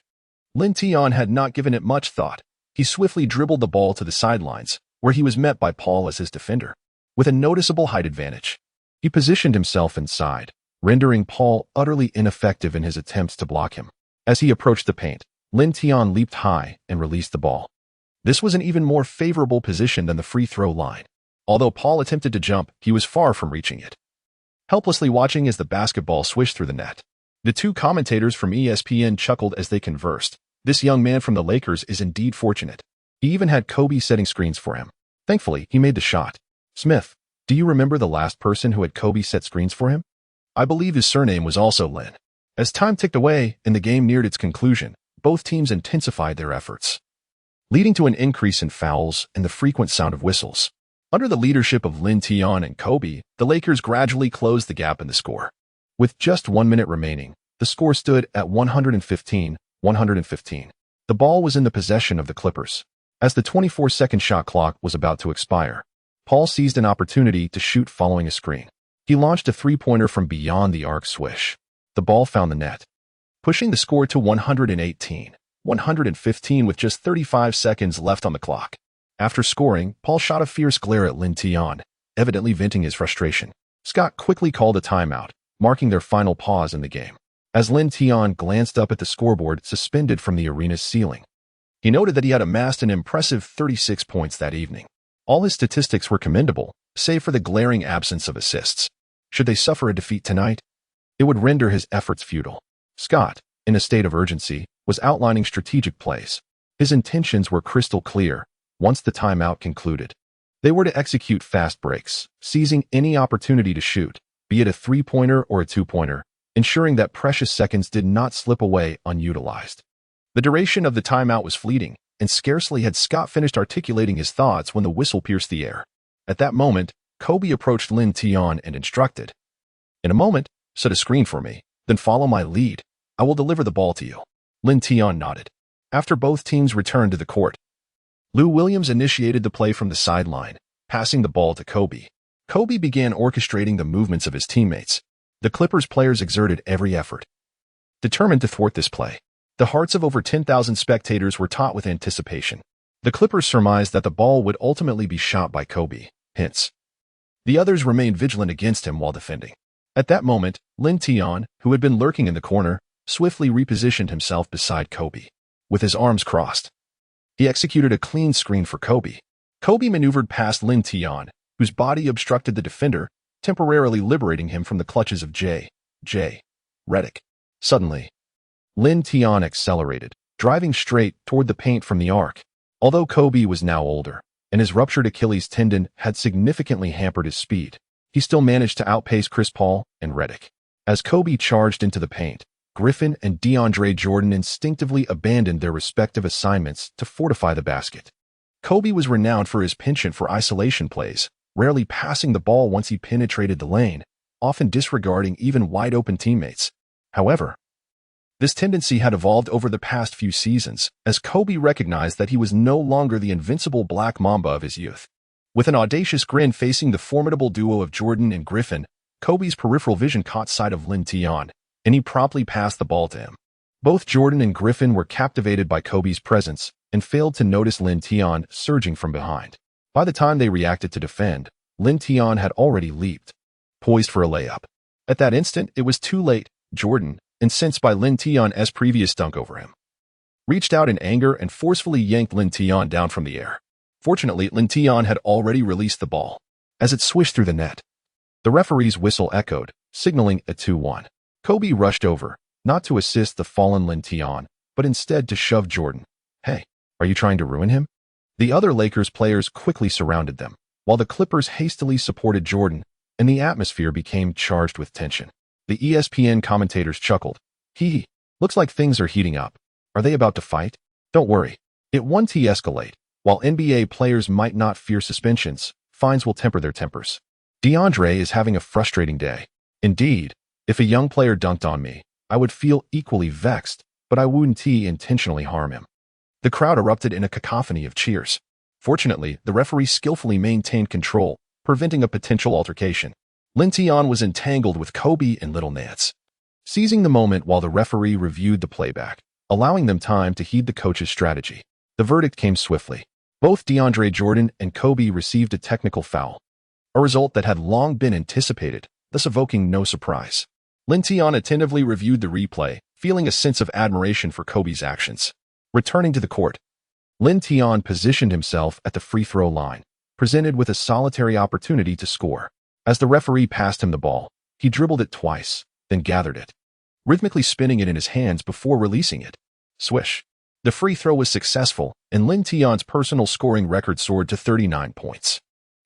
Lin Tian had not given it much thought. He swiftly dribbled the ball to the sidelines, where he was met by Paul as his defender. With a noticeable height advantage, he positioned himself inside, rendering Paul utterly ineffective in his attempts to block him. As he approached the paint, Lin Tian leaped high and released the ball. This was an even more favorable position than the free throw line. Although Paul attempted to jump, he was far from reaching it. Helplessly watching as the basketball swished through the net, the two commentators from ESPN chuckled as they conversed. This young man from the Lakers is indeed fortunate. He even had Kobe setting screens for him. Thankfully, he made the shot. Smith, do you remember the last person who had Kobe set screens for him? I believe his surname was also Lin. As time ticked away and the game neared its conclusion, both teams intensified their efforts, leading to an increase in fouls and the frequent sound of whistles. Under the leadership of Lin Tian and Kobe, the Lakers gradually closed the gap in the score. With just 1 minute remaining, the score stood at 115-115. The ball was in the possession of the Clippers. As the 24-second shot clock was about to expire, Paul seized an opportunity to shoot following a screen. He launched a three-pointer from beyond the arc swish. The ball found the net, pushing the score to 118-115 with just 35 seconds left on the clock. After scoring, Paul shot a fierce glare at Lin Tian, evidently venting his frustration. Scott quickly called a timeout, marking their final pause in the game. As Lin Tian glanced up at the scoreboard suspended from the arena's ceiling, he noted that he had amassed an impressive 36 points that evening. All his statistics were commendable, save for the glaring absence of assists. Should they suffer a defeat tonight, it would render his efforts futile. Scott, in a state of urgency, was outlining strategic plays. His intentions were crystal clear. Once the timeout concluded, they were to execute fast breaks, seizing any opportunity to shoot, be it a three-pointer or a two-pointer, ensuring that precious seconds did not slip away unutilized. The duration of the timeout was fleeting, and scarcely had Scott finished articulating his thoughts when the whistle pierced the air. At that moment, Kobe approached Lin Tian and instructed, "In a moment, set a screen for me, then follow my lead. I will deliver the ball to you." Lin Tian nodded. After both teams returned to the court, Lou Williams initiated the play from the sideline, passing the ball to Kobe. Kobe began orchestrating the movements of his teammates. The Clippers players exerted every effort, determined to thwart this play. The hearts of over 10,000 spectators were taut with anticipation. The Clippers surmised that the ball would ultimately be shot by Kobe, hence, the others remained vigilant against him while defending. At that moment, Lin Tian, who had been lurking in the corner, swiftly repositioned himself beside Kobe. With his arms crossed, he executed a clean screen for Kobe. Kobe maneuvered past Lin Tian, whose body obstructed the defender, temporarily liberating him from the clutches of J. Redick. Suddenly, Lin Tian accelerated, driving straight toward the paint from the arc. Although Kobe was now older, and his ruptured Achilles tendon had significantly hampered his speed, he still managed to outpace Chris Paul and Redick. As Kobe charged into the paint, Griffin and DeAndre Jordan instinctively abandoned their respective assignments to fortify the basket. Kobe was renowned for his penchant for isolation plays, rarely passing the ball once he penetrated the lane, often disregarding even wide-open teammates. However, this tendency had evolved over the past few seasons, as Kobe recognized that he was no longer the invincible Black Mamba of his youth. With an audacious grin facing the formidable duo of Jordan and Griffin, Kobe's peripheral vision caught sight of Lin Tian, and he promptly passed the ball to him. Both Jordan and Griffin were captivated by Kobe's presence and failed to notice Lin Tian surging from behind. By the time they reacted to defend, Lin Tian had already leaped, poised for a layup. At that instant, it was too late. Jordan, incensed by Lin Tian's previous dunk over him, reached out in anger and forcefully yanked Lin Tian down from the air. Fortunately, Lin Tian had already released the ball. As it swished through the net, the referee's whistle echoed, signaling a 2-1. Kobe rushed over, not to assist the fallen Lin Tian, but instead to shove Jordan. "Hey, are you trying to ruin him?" The other Lakers players quickly surrounded them, while the Clippers hastily supported Jordan, and the atmosphere became charged with tension. The ESPN commentators chuckled. Looks like things are heating up. Are they about to fight? Don't worry. It won't escalate. While NBA players might not fear suspensions, fines will temper their tempers. DeAndre is having a frustrating day. Indeed, if a young player dunked on me, I would feel equally vexed, but I wouldn't intentionally harm him. The crowd erupted in a cacophony of cheers. Fortunately, the referee skillfully maintained control, preventing a potential altercation. Lin Tian was entangled with Kobe and Little Nance, seizing the moment while the referee reviewed the playback, allowing them time to heed the coach's strategy. The verdict came swiftly. Both DeAndre Jordan and Kobe received a technical foul, a result that had long been anticipated, thus evoking no surprise. Lin Tian attentively reviewed the replay, feeling a sense of admiration for Kobe's actions. Returning to the court, Lin Tian positioned himself at the free throw line, presented with a solitary opportunity to score. As the referee passed him the ball, he dribbled it twice, then gathered it, rhythmically spinning it in his hands before releasing it. Swish. The free throw was successful, and Lin Tian's personal scoring record soared to 39 points.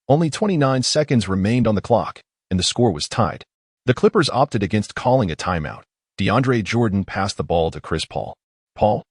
Only 29 seconds remained on the clock, and the score was tied. The Clippers opted against calling a timeout. DeAndre Jordan passed the ball to Chris Paul. Paul,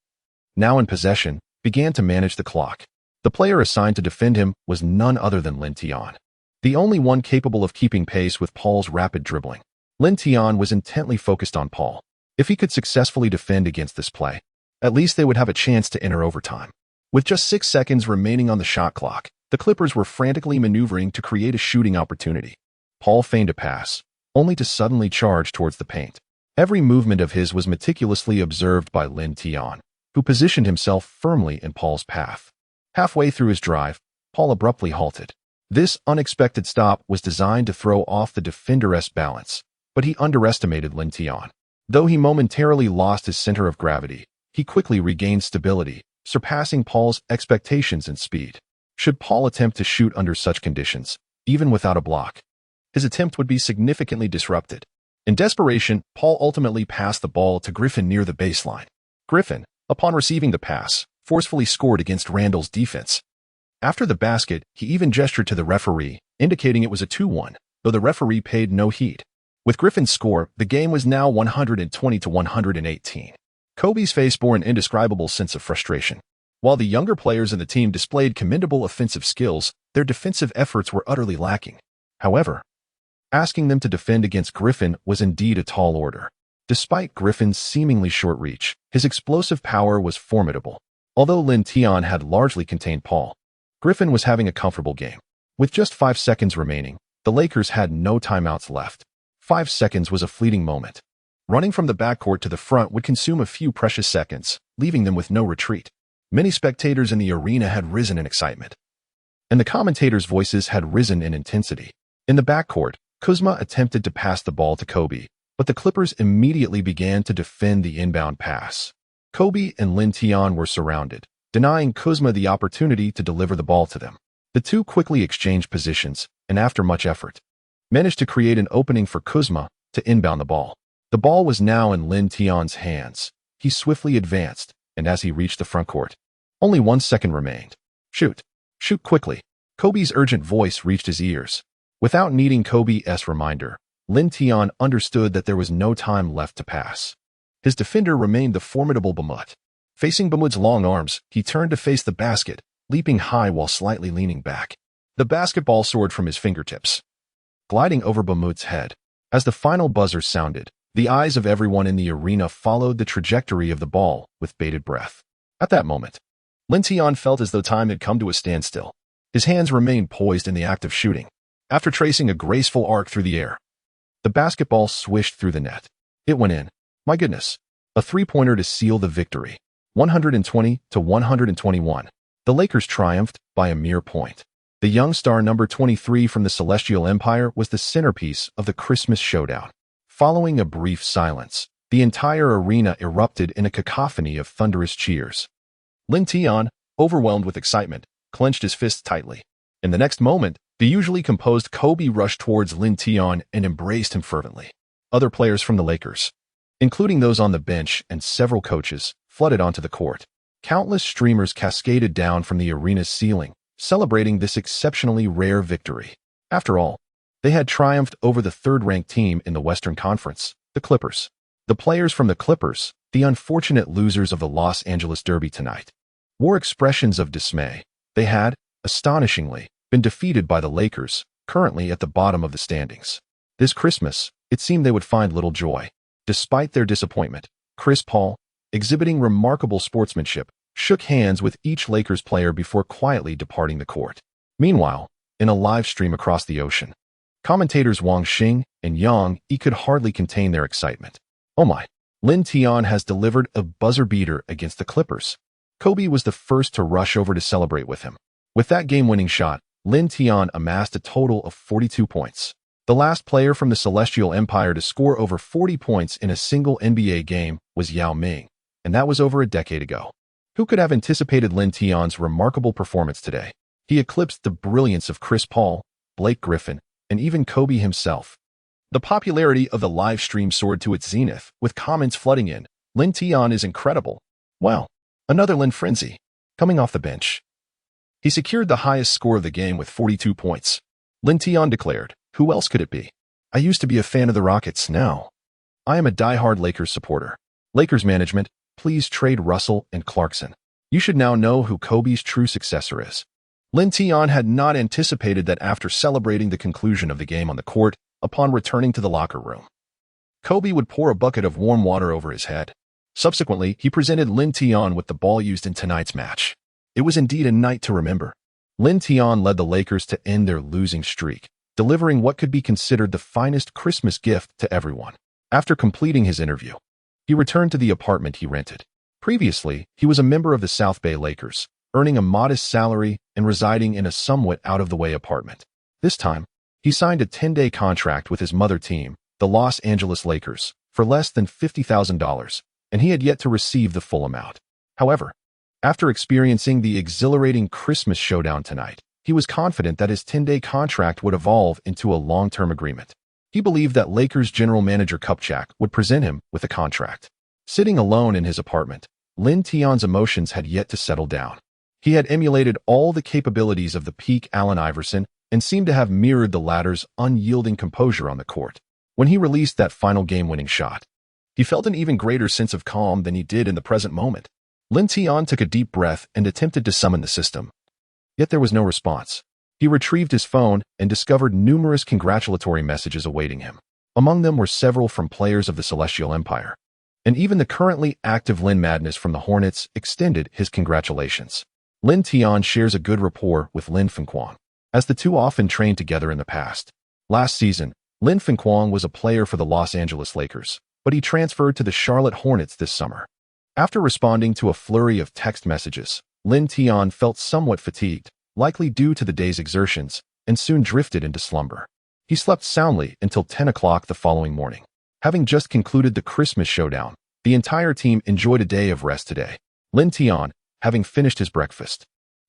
now in possession, began to manage the clock. The player assigned to defend him was none other than Lin Tian, the only one capable of keeping pace with Paul's rapid dribbling. Lin Tian was intently focused on Paul. If he could successfully defend against this play, at least they would have a chance to enter overtime. With just 6 seconds remaining on the shot clock, the Clippers were frantically maneuvering to create a shooting opportunity. Paul feigned a pass, only to suddenly charge towards the paint. Every movement of his was meticulously observed by Lin Tian, who positioned himself firmly in Paul's path. Halfway through his drive, Paul abruptly halted. This unexpected stop was designed to throw off the defender's balance, but he underestimated Lin Tian. Though he momentarily lost his center of gravity, he quickly regained stability, surpassing Paul's expectations in speed. Should Paul attempt to shoot under such conditions, even without a block, his attempt would be significantly disrupted. In desperation, Paul ultimately passed the ball to Griffin near the baseline. Griffin, upon receiving the pass, forcefully scored against Randall's defense. After the basket, he even gestured to the referee, indicating it was a 2-1, though the referee paid no heed. With Griffin's score, the game was now 120-118. Kobe's face bore an indescribable sense of frustration. While the younger players in the team displayed commendable offensive skills, their defensive efforts were utterly lacking. However, asking them to defend against Griffin was indeed a tall order. Despite Griffin's seemingly short reach, his explosive power was formidable. Although Lin Tian had largely contained Paul, Griffin was having a comfortable game. With just 5 seconds remaining, the Lakers had no timeouts left. 5 seconds was a fleeting moment. Running from the backcourt to the front would consume a few precious seconds, leaving them with no retreat. Many spectators in the arena had risen in excitement, and the commentators' voices had risen in intensity. In the backcourt, Kuzma attempted to pass the ball to Kobe, but the Clippers immediately began to defend the inbound pass. Kobe and Lin Tian were surrounded, denying Kuzma the opportunity to deliver the ball to them. The two quickly exchanged positions, and after much effort, managed to create an opening for Kuzma to inbound the ball. The ball was now in Lin Tian's hands. He swiftly advanced, and as he reached the front court, only 1 second remained. Shoot. Shoot quickly. Kobe's urgent voice reached his ears. Without needing Kobe's reminder, Lin Tian understood that there was no time left to pass. His defender remained the formidable Bamut. Facing Bamut's long arms, he turned to face the basket, leaping high while slightly leaning back. The basketball soared from his fingertips, gliding over Bamut's head. As the final buzzer sounded, the eyes of everyone in the arena followed the trajectory of the ball with bated breath. At that moment, Lin Tian felt as though time had come to a standstill. His hands remained poised in the act of shooting. After tracing a graceful arc through the air, the basketball swished through the net. It went in. My goodness. A three-pointer to seal the victory. 120-121. The Lakers triumphed by a mere point. The young star number 23 from the Celestial Empire was the centerpiece of the Christmas showdown. Following a brief silence, the entire arena erupted in a cacophony of thunderous cheers. Lin Tian, overwhelmed with excitement, clenched his fists tightly. In the next moment, the usually composed Kobe rushed towards Lin Tian and embraced him fervently. Other players from the Lakers, including those on the bench and several coaches, flooded onto the court. Countless streamers cascaded down from the arena's ceiling, celebrating this exceptionally rare victory. After all, they had triumphed over the third-ranked team in the Western Conference, the Clippers. The players from the Clippers, the unfortunate losers of the Los Angeles Derby tonight, wore expressions of dismay. They had, astonishingly, been defeated by the Lakers, currently at the bottom of the standings. This Christmas, it seemed they would find little joy. Despite their disappointment, Chris Paul, exhibiting remarkable sportsmanship, shook hands with each Lakers player before quietly departing the court. Meanwhile, in a live stream across the ocean, commentators Wang Xing and Yang Yi could hardly contain their excitement. Oh my, Lin Tian has delivered a buzzer beater against the Clippers. Kobe was the first to rush over to celebrate with him. With that game-winning shot, Lin Tian amassed a total of 42 points. The last player from the Celestial Empire to score over 40 points in a single NBA game was Yao Ming, and that was over a decade ago. Who could have anticipated Lin Tian's remarkable performance today? He eclipsed the brilliance of Chris Paul, Blake Griffin, and even Kobe himself. The popularity of the live stream soared to its zenith, with comments flooding in. Lin Tian is incredible. Wow, another Lin frenzy. Coming off the bench, he secured the highest score of the game with 42 points. Lin Tian declared, "Who else could it be? I used to be a fan of the Rockets. Now I am a die-hard Lakers supporter. Lakers management, please trade Russell and Clarkson. You should now know who Kobe's true successor is." Lin Tian had not anticipated that after celebrating the conclusion of the game on the court, upon returning to the locker room, Kobe would pour a bucket of warm water over his head. Subsequently, he presented Lin Tian with the ball used in tonight's match. It was indeed a night to remember. Lin Tian led the Lakers to end their losing streak, delivering what could be considered the finest Christmas gift to everyone. After completing his interview, he returned to the apartment he rented. Previously, he was a member of the South Bay Lakers, earning a modest salary and residing in a somewhat out-of-the-way apartment. This time, he signed a 10-day contract with his mother team, the Los Angeles Lakers, for less than $50,000, and he had yet to receive the full amount. However, after experiencing the exhilarating Christmas showdown tonight, he was confident that his 10-day contract would evolve into a long-term agreement. He believed that Lakers general manager Kupchak would present him with a contract. Sitting alone in his apartment, Lin Tian's emotions had yet to settle down. He had emulated all the capabilities of the peak Allen Iverson and seemed to have mirrored the latter's unyielding composure on the court. When he released that final game-winning shot, he felt an even greater sense of calm than he did in the present moment. Lin Tian took a deep breath and attempted to summon the system. Yet there was no response. He retrieved his phone and discovered numerous congratulatory messages awaiting him. Among them were several from players of the Celestial Empire. And even the currently active Lin Madness from the Hornets extended his congratulations. Lin Tian shares a good rapport with Lin Fengquan, as the two often trained together in the past. Last season, Lin Fengquan was a player for the Los Angeles Lakers, but he transferred to the Charlotte Hornets this summer. After responding to a flurry of text messages, Lin Tian felt somewhat fatigued, likely due to the day's exertions, and soon drifted into slumber. He slept soundly until 10 o'clock the following morning. Having just concluded the Christmas showdown, the entire team enjoyed a day of rest today. Lin Tian, having finished his breakfast,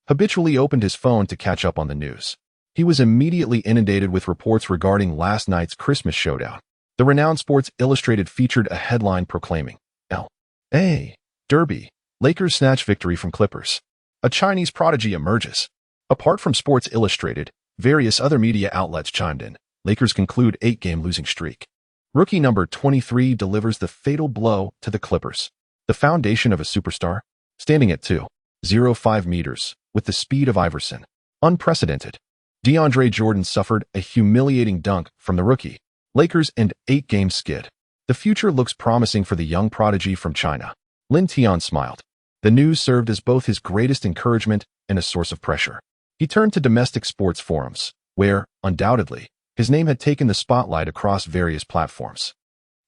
habitually opened his phone to catch up on the news. He was immediately inundated with reports regarding last night's Christmas showdown. The renowned Sports Illustrated featured a headline proclaiming, L.A. Derby, Lakers snatch victory from Clippers. A Chinese prodigy emerges. Apart from Sports Illustrated, various other media outlets chimed in. Lakers conclude 8-game losing streak. Rookie number 23 delivers the fatal blow to the Clippers. The foundation of a superstar, standing at 2.05 meters, with the speed of Iverson. Unprecedented. DeAndre Jordan suffered a humiliating dunk from the rookie. Lakers end 8-game skid. The future looks promising for the young prodigy from China. Lin Tian smiled. The news served as both his greatest encouragement and a source of pressure. He turned to domestic sports forums, where, undoubtedly, his name had taken the spotlight across various platforms.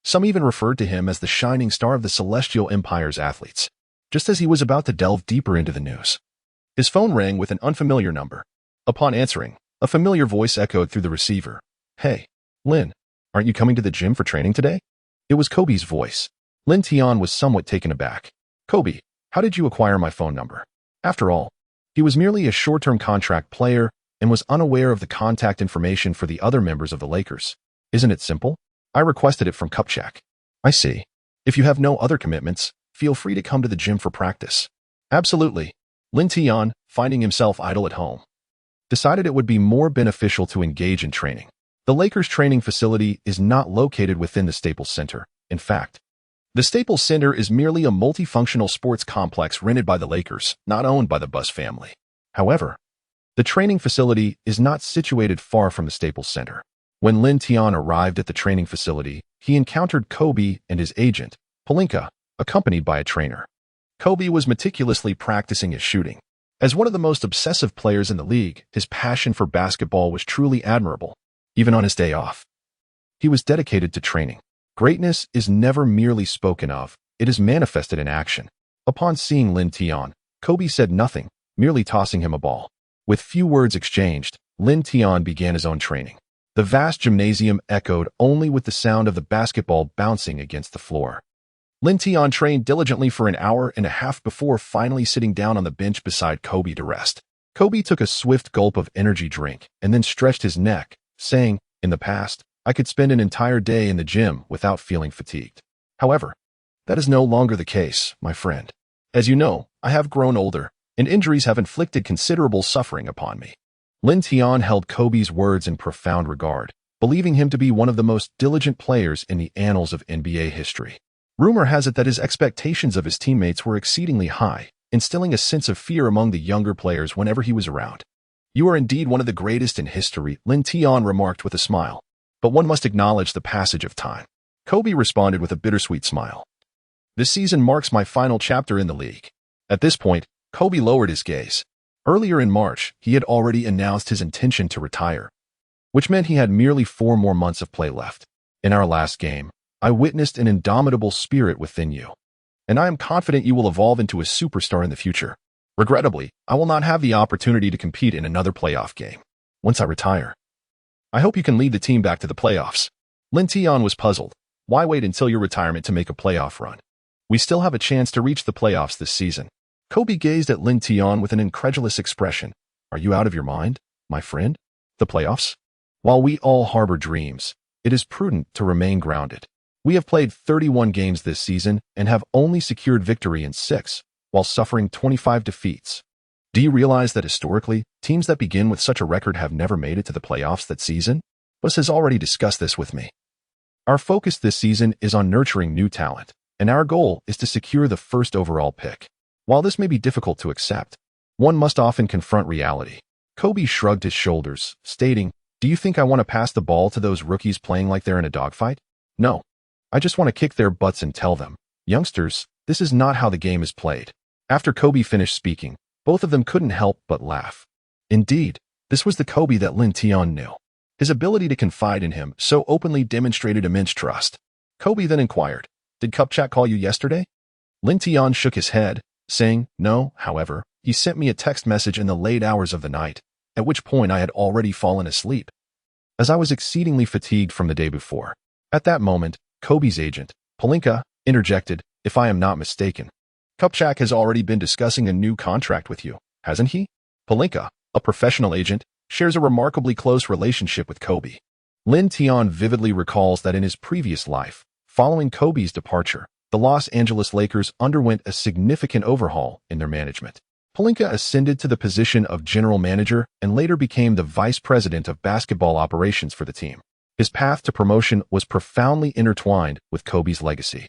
Some even referred to him as the shining star of the Celestial Empire's athletes. Just as he was about to delve deeper into the news, his phone rang with an unfamiliar number. Upon answering, a familiar voice echoed through the receiver. "Hey, Lin, aren't you coming to the gym for training today?" It was Kobe's voice. Lin Tian was somewhat taken aback. "Kobe, how did you acquire my phone number?" After all, he was merely a short-term contract player and was unaware of the contact information for the other members of the Lakers. "Isn't it simple? I requested it from Kupchak." "I see. If you have no other commitments, feel free to come to the gym for practice." "Absolutely." Lin Tian, finding himself idle at home, decided it would be more beneficial to engage in training. The Lakers training facility is not located within the Staples Center. In fact, the Staples Center is merely a multifunctional sports complex rented by the Lakers, not owned by the Buss family. However, The training facility is not situated far from the Staples Center. When Lin Tian arrived at the training facility, he encountered Kobe and his agent, Pelinka, accompanied by a trainer. Kobe was meticulously practicing his shooting. As one of the most obsessive players in the league, his passion for basketball was truly admirable, even on his day off. He was dedicated to training. Greatness is never merely spoken of, it is manifested in action. Upon seeing Lin Tian, Kobe said nothing, merely tossing him a ball. With few words exchanged, Lin Tian began his own training. The vast gymnasium echoed only with the sound of the basketball bouncing against the floor. Lin Tian trained diligently for an hour and a half before finally sitting down on the bench beside Kobe to rest. Kobe took a swift gulp of energy drink and then stretched his neck, saying, "In the past, I could spend an entire day in the gym without feeling fatigued. However, that is no longer the case, my friend. As you know, I have grown older, and injuries have inflicted considerable suffering upon me." Lin Tian held Kobe's words in profound regard, believing him to be one of the most diligent players in the annals of NBA history. Rumor has it that his expectations of his teammates were exceedingly high, instilling a sense of fear among the younger players whenever he was around. "You are indeed one of the greatest in history," Lin Tian remarked with a smile. "But one must acknowledge the passage of time." Kobe responded with a bittersweet smile. "This season marks my final chapter in the league." At this point, Kobe lowered his gaze. Earlier in March, he had already announced his intention to retire, which meant he had merely 4 more months of play left. "In our last game, I witnessed an indomitable spirit within you, and I am confident you will evolve into a superstar in the future. Regrettably, I will not have the opportunity to compete in another playoff game. Once I retire, I hope you can lead the team back to the playoffs." Lin Tian was puzzled. Why wait until your retirement to make a playoff run? We still have a chance to reach the playoffs this season. Kobe gazed at Lin Tian with an incredulous expression. "Are you out of your mind, my friend? The playoffs? While we all harbor dreams, it is prudent to remain grounded. We have played 31 games this season and have only secured victory in 6, while suffering 25 defeats. Do you realize that historically, teams that begin with such a record have never made it to the playoffs that season? Bus has already discussed this with me. Our focus this season is on nurturing new talent, and our goal is to secure the first overall pick. While this may be difficult to accept, one must often confront reality." Kobe shrugged his shoulders, stating, "Do you think I want to pass the ball to those rookies playing like they're in a dogfight? No. I just want to kick their butts and tell them, youngsters, this is not how the game is played." After Kobe finished speaking, both of them couldn't help but laugh. Indeed, this was the Kobe that Lin Tian knew. His ability to confide in him so openly demonstrated immense trust. Kobe then inquired, "Did Kupchak call you yesterday?" Lin Tian shook his head, saying, "No, however, he sent me a text message in the late hours of the night, at which point I had already fallen asleep, as I was exceedingly fatigued from the day before." At that moment, Kobe's agent, Pelinka, interjected, "If I am not mistaken, Kupchak has already been discussing a new contract with you, hasn't he?" Pelinka, a professional agent, shares a remarkably close relationship with Kobe. Lin Tian vividly recalls that in his previous life, following Kobe's departure, the Los Angeles Lakers underwent a significant overhaul in their management. Pelinka ascended to the position of general manager and later became the vice president of basketball operations for the team. His path to promotion was profoundly intertwined with Kobe's legacy.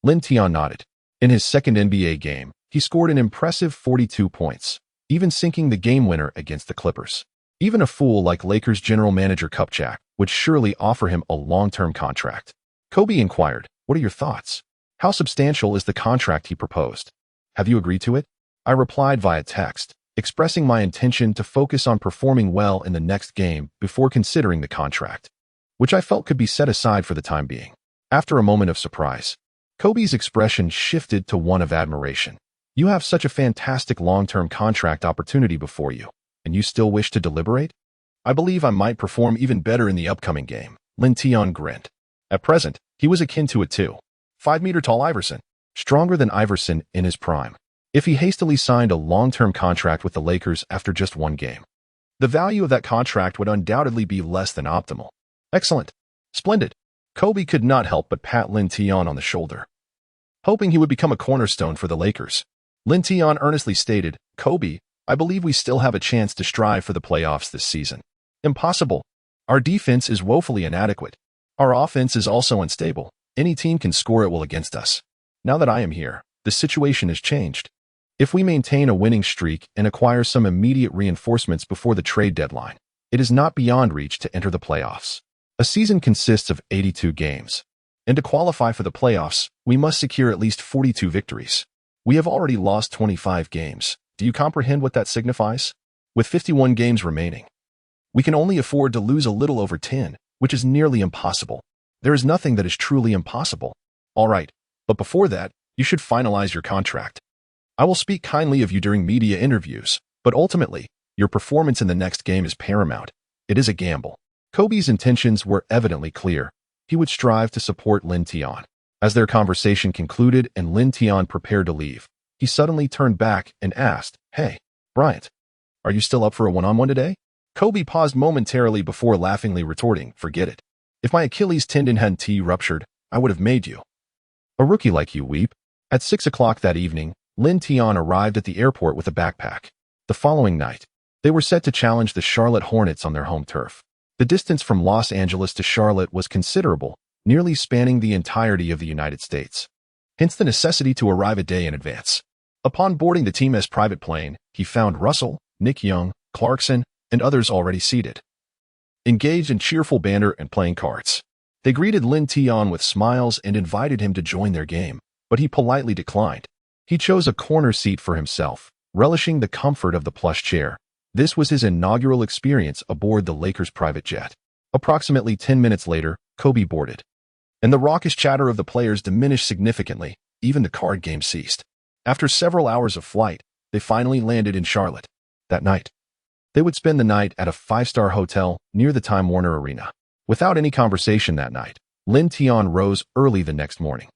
Lin Tian nodded. In his second NBA game, he scored an impressive 42 points, even sinking the game winner against the Clippers. Even a fool like Lakers general manager Kupchak would surely offer him a long-term contract. Kobe inquired, "What are your thoughts? How substantial is the contract he proposed? Have you agreed to it?" I replied via text, expressing my intention to focus on performing well in the next game before considering the contract, which I felt could be set aside for the time being. After a moment of surprise, Kobe's expression shifted to one of admiration. "You have such a fantastic long-term contract opportunity before you, and you still wish to deliberate? I believe I might perform even better in the upcoming game." Lin Tian grinned. At present, he was akin to a 2.5-meter-tall Iverson, stronger than Iverson in his prime. If he hastily signed a long-term contract with the Lakers after just one game, the value of that contract would undoubtedly be less than optimal. "Excellent. Splendid." Kobe could not help but pat Lin Tian on the shoulder, hoping he would become a cornerstone for the Lakers. Lin Tian earnestly stated, "Kobe, I believe we still have a chance to strive for the playoffs this season." "Impossible. Our defense is woefully inadequate. Our offense is also unstable. Any team can score at will against us. Now that I am here, the situation has changed. If we maintain a winning streak and acquire some immediate reinforcements before the trade deadline, it is not beyond reach to enter the playoffs. A season consists of 82 games, and to qualify for the playoffs, we must secure at least 42 victories. We have already lost 25 games. Do you comprehend what that signifies? With 51 games remaining, we can only afford to lose a little over 10, which is nearly impossible. There is nothing that is truly impossible. All right, but before that, you should finalize your contract. I will speak kindly of you during media interviews, but ultimately, your performance in the next game is paramount. It is a gamble. Kobe's intentions were evidently clear. He would strive to support Lin Tian. As their conversation concluded and Lin Tian prepared to leave, he suddenly turned back and asked, "Hey, Bryant, are you still up for a one-on-one today?" Kobe paused momentarily before laughingly retorting, "Forget it. If my Achilles tendon hadn't ruptured, I would have made you. A rookie like you weep." At 6 o'clock that evening, Lin Tian arrived at the airport with a backpack. The following night, they were set to challenge the Charlotte Hornets on their home turf. The distance from Los Angeles to Charlotte was considerable, nearly spanning the entirety of the United States. Hence the necessity to arrive a day in advance. Upon boarding the team's private plane, he found Russell, Nick Young, Clarkson, and others already seated, engaged in cheerful banter and playing cards. They greeted Lin Tian with smiles and invited him to join their game, but he politely declined. He chose a corner seat for himself, relishing the comfort of the plush chair. This was his inaugural experience aboard the Lakers' private jet. Approximately 10 minutes later, Kobe boarded, and the raucous chatter of the players diminished significantly. Even the card game ceased. After several hours of flight, they finally landed in Charlotte. That night, they would spend the night at a 5-star hotel near the Time Warner Arena. Without any conversation that night, Lin Tian rose early the next morning.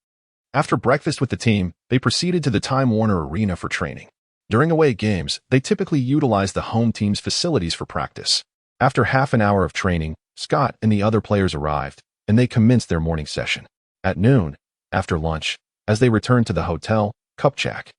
After breakfast with the team, they proceeded to the Time Warner Arena for training. During away games, they typically utilized the home team's facilities for practice. After half an hour of training, Scott and the other players arrived, and they commenced their morning session. At noon, after lunch, as they returned to the hotel, Kupchak,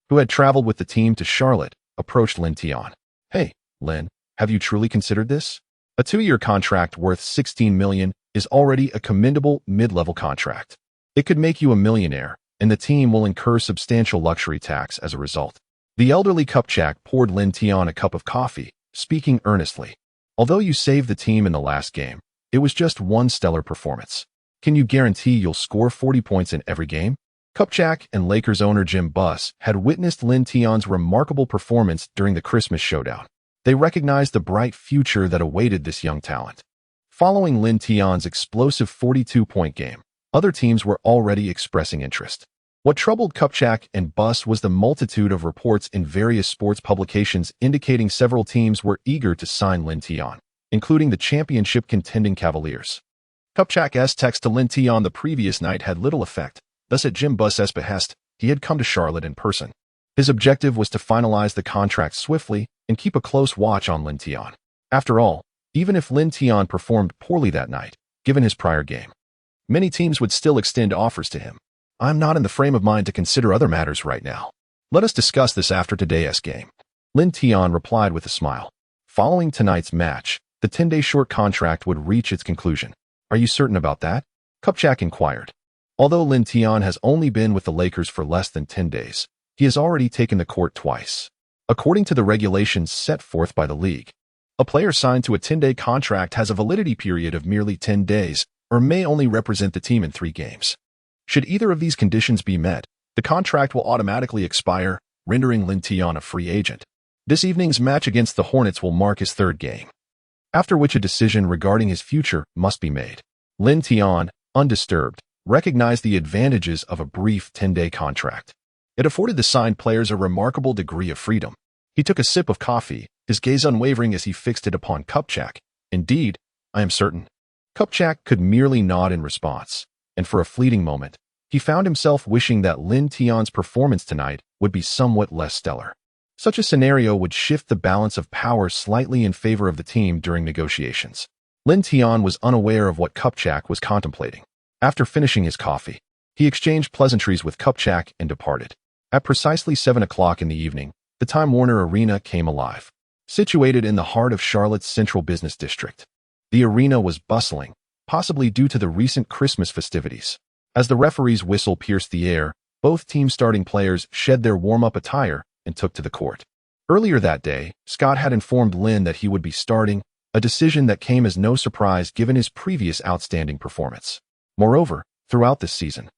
who had traveled with the team to Charlotte, approached Lin Tian. "Hey, Lin, have you truly considered this? A 2-year contract worth $16 million is already a commendable mid-level contract. It could make you a millionaire, and the team will incur substantial luxury tax as a result." The elderly Kupchak poured Lin Tian a cup of coffee, speaking earnestly. "Although you saved the team in the last game, it was just one stellar performance. Can you guarantee you'll score 40 points in every game?" Kupchak and Lakers owner Jim Buss had witnessed Lin Tian's remarkable performance during the Christmas showdown. They recognized the bright future that awaited this young talent. Following Lin Tian's explosive 42-point game, other teams were already expressing interest. What troubled Kupchak and Buss was the multitude of reports in various sports publications indicating several teams were eager to sign Lin Tian, including the championship-contending Cavaliers. Kupchak's text to Lin Tian the previous night had little effect. Thus, at Jim Buss's behest, he had come to Charlotte in person. His objective was to finalize the contract swiftly and keep a close watch on Lin Tian. After all, even if Lin Tian performed poorly that night, given his prior game, many teams would still extend offers to him. "I'm not in the frame of mind to consider other matters right now. Let us discuss this after today's game," Lin Tian replied with a smile. Following tonight's match, the 10-day short contract would reach its conclusion. "Are you certain about that?" Kupchak inquired. Although Lin Tian has only been with the Lakers for less than 10 days, he has already taken the court twice. According to the regulations set forth by the league, a player signed to a 10-day contract has a validity period of merely 10 days or may only represent the team in 3 games. Should either of these conditions be met, the contract will automatically expire, rendering Lin Tian a free agent. This evening's match against the Hornets will mark his 3rd game, after which a decision regarding his future must be made. Lin Tian, undisturbed, recognized the advantages of a brief 10-day contract. It afforded the signed players a remarkable degree of freedom. He took a sip of coffee, his gaze unwavering as he fixed it upon Kupchak. "Indeed, I am certain." Kupchak could merely nod in response, and for a fleeting moment, he found himself wishing that Lin Tian's performance tonight would be somewhat less stellar. Such a scenario would shift the balance of power slightly in favor of the team during negotiations. Lin Tian was unaware of what Kupchak was contemplating. After finishing his coffee, he exchanged pleasantries with Kupchak and departed. At precisely 7 o'clock in the evening, the Time Warner Arena came alive. Situated in the heart of Charlotte's central business district, the arena was bustling, possibly due to the recent Christmas festivities. As the referee's whistle pierced the air, both team starting players shed their warm-up attire and took to the court. Earlier that day, Scott had informed Lin that he would be starting, a decision that came as no surprise given his previous outstanding performance. Moreover, throughout this season,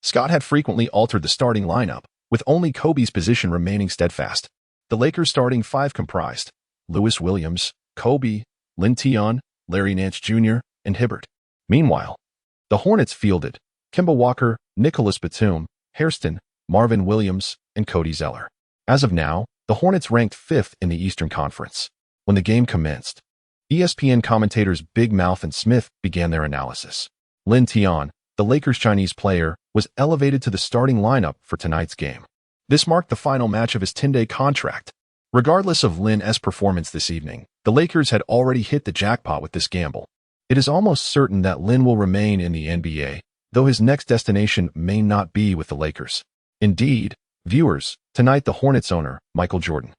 Scott had frequently altered the starting lineup, with only Kobe's position remaining steadfast. The Lakers' starting five comprised Lewis Williams, Kobe, Lin Tian, Larry Nance Jr., and Hibbert. Meanwhile, the Hornets fielded Kemba Walker, Nicholas Batum, Hairston, Marvin Williams, and Cody Zeller. As of now, the Hornets ranked 5th in the Eastern Conference. When the game commenced, ESPN commentators Big Mouth and Smith began their analysis. Lin Tian, the Lakers' Chinese player, was elevated to the starting lineup for tonight's game. This marked the final match of his 10-day contract. Regardless of Lin's performance this evening, the Lakers had already hit the jackpot with this gamble. It is almost certain that Lin will remain in the NBA, though his next destination may not be with the Lakers. Indeed, viewers, tonight the Hornets owner, Michael Jordan,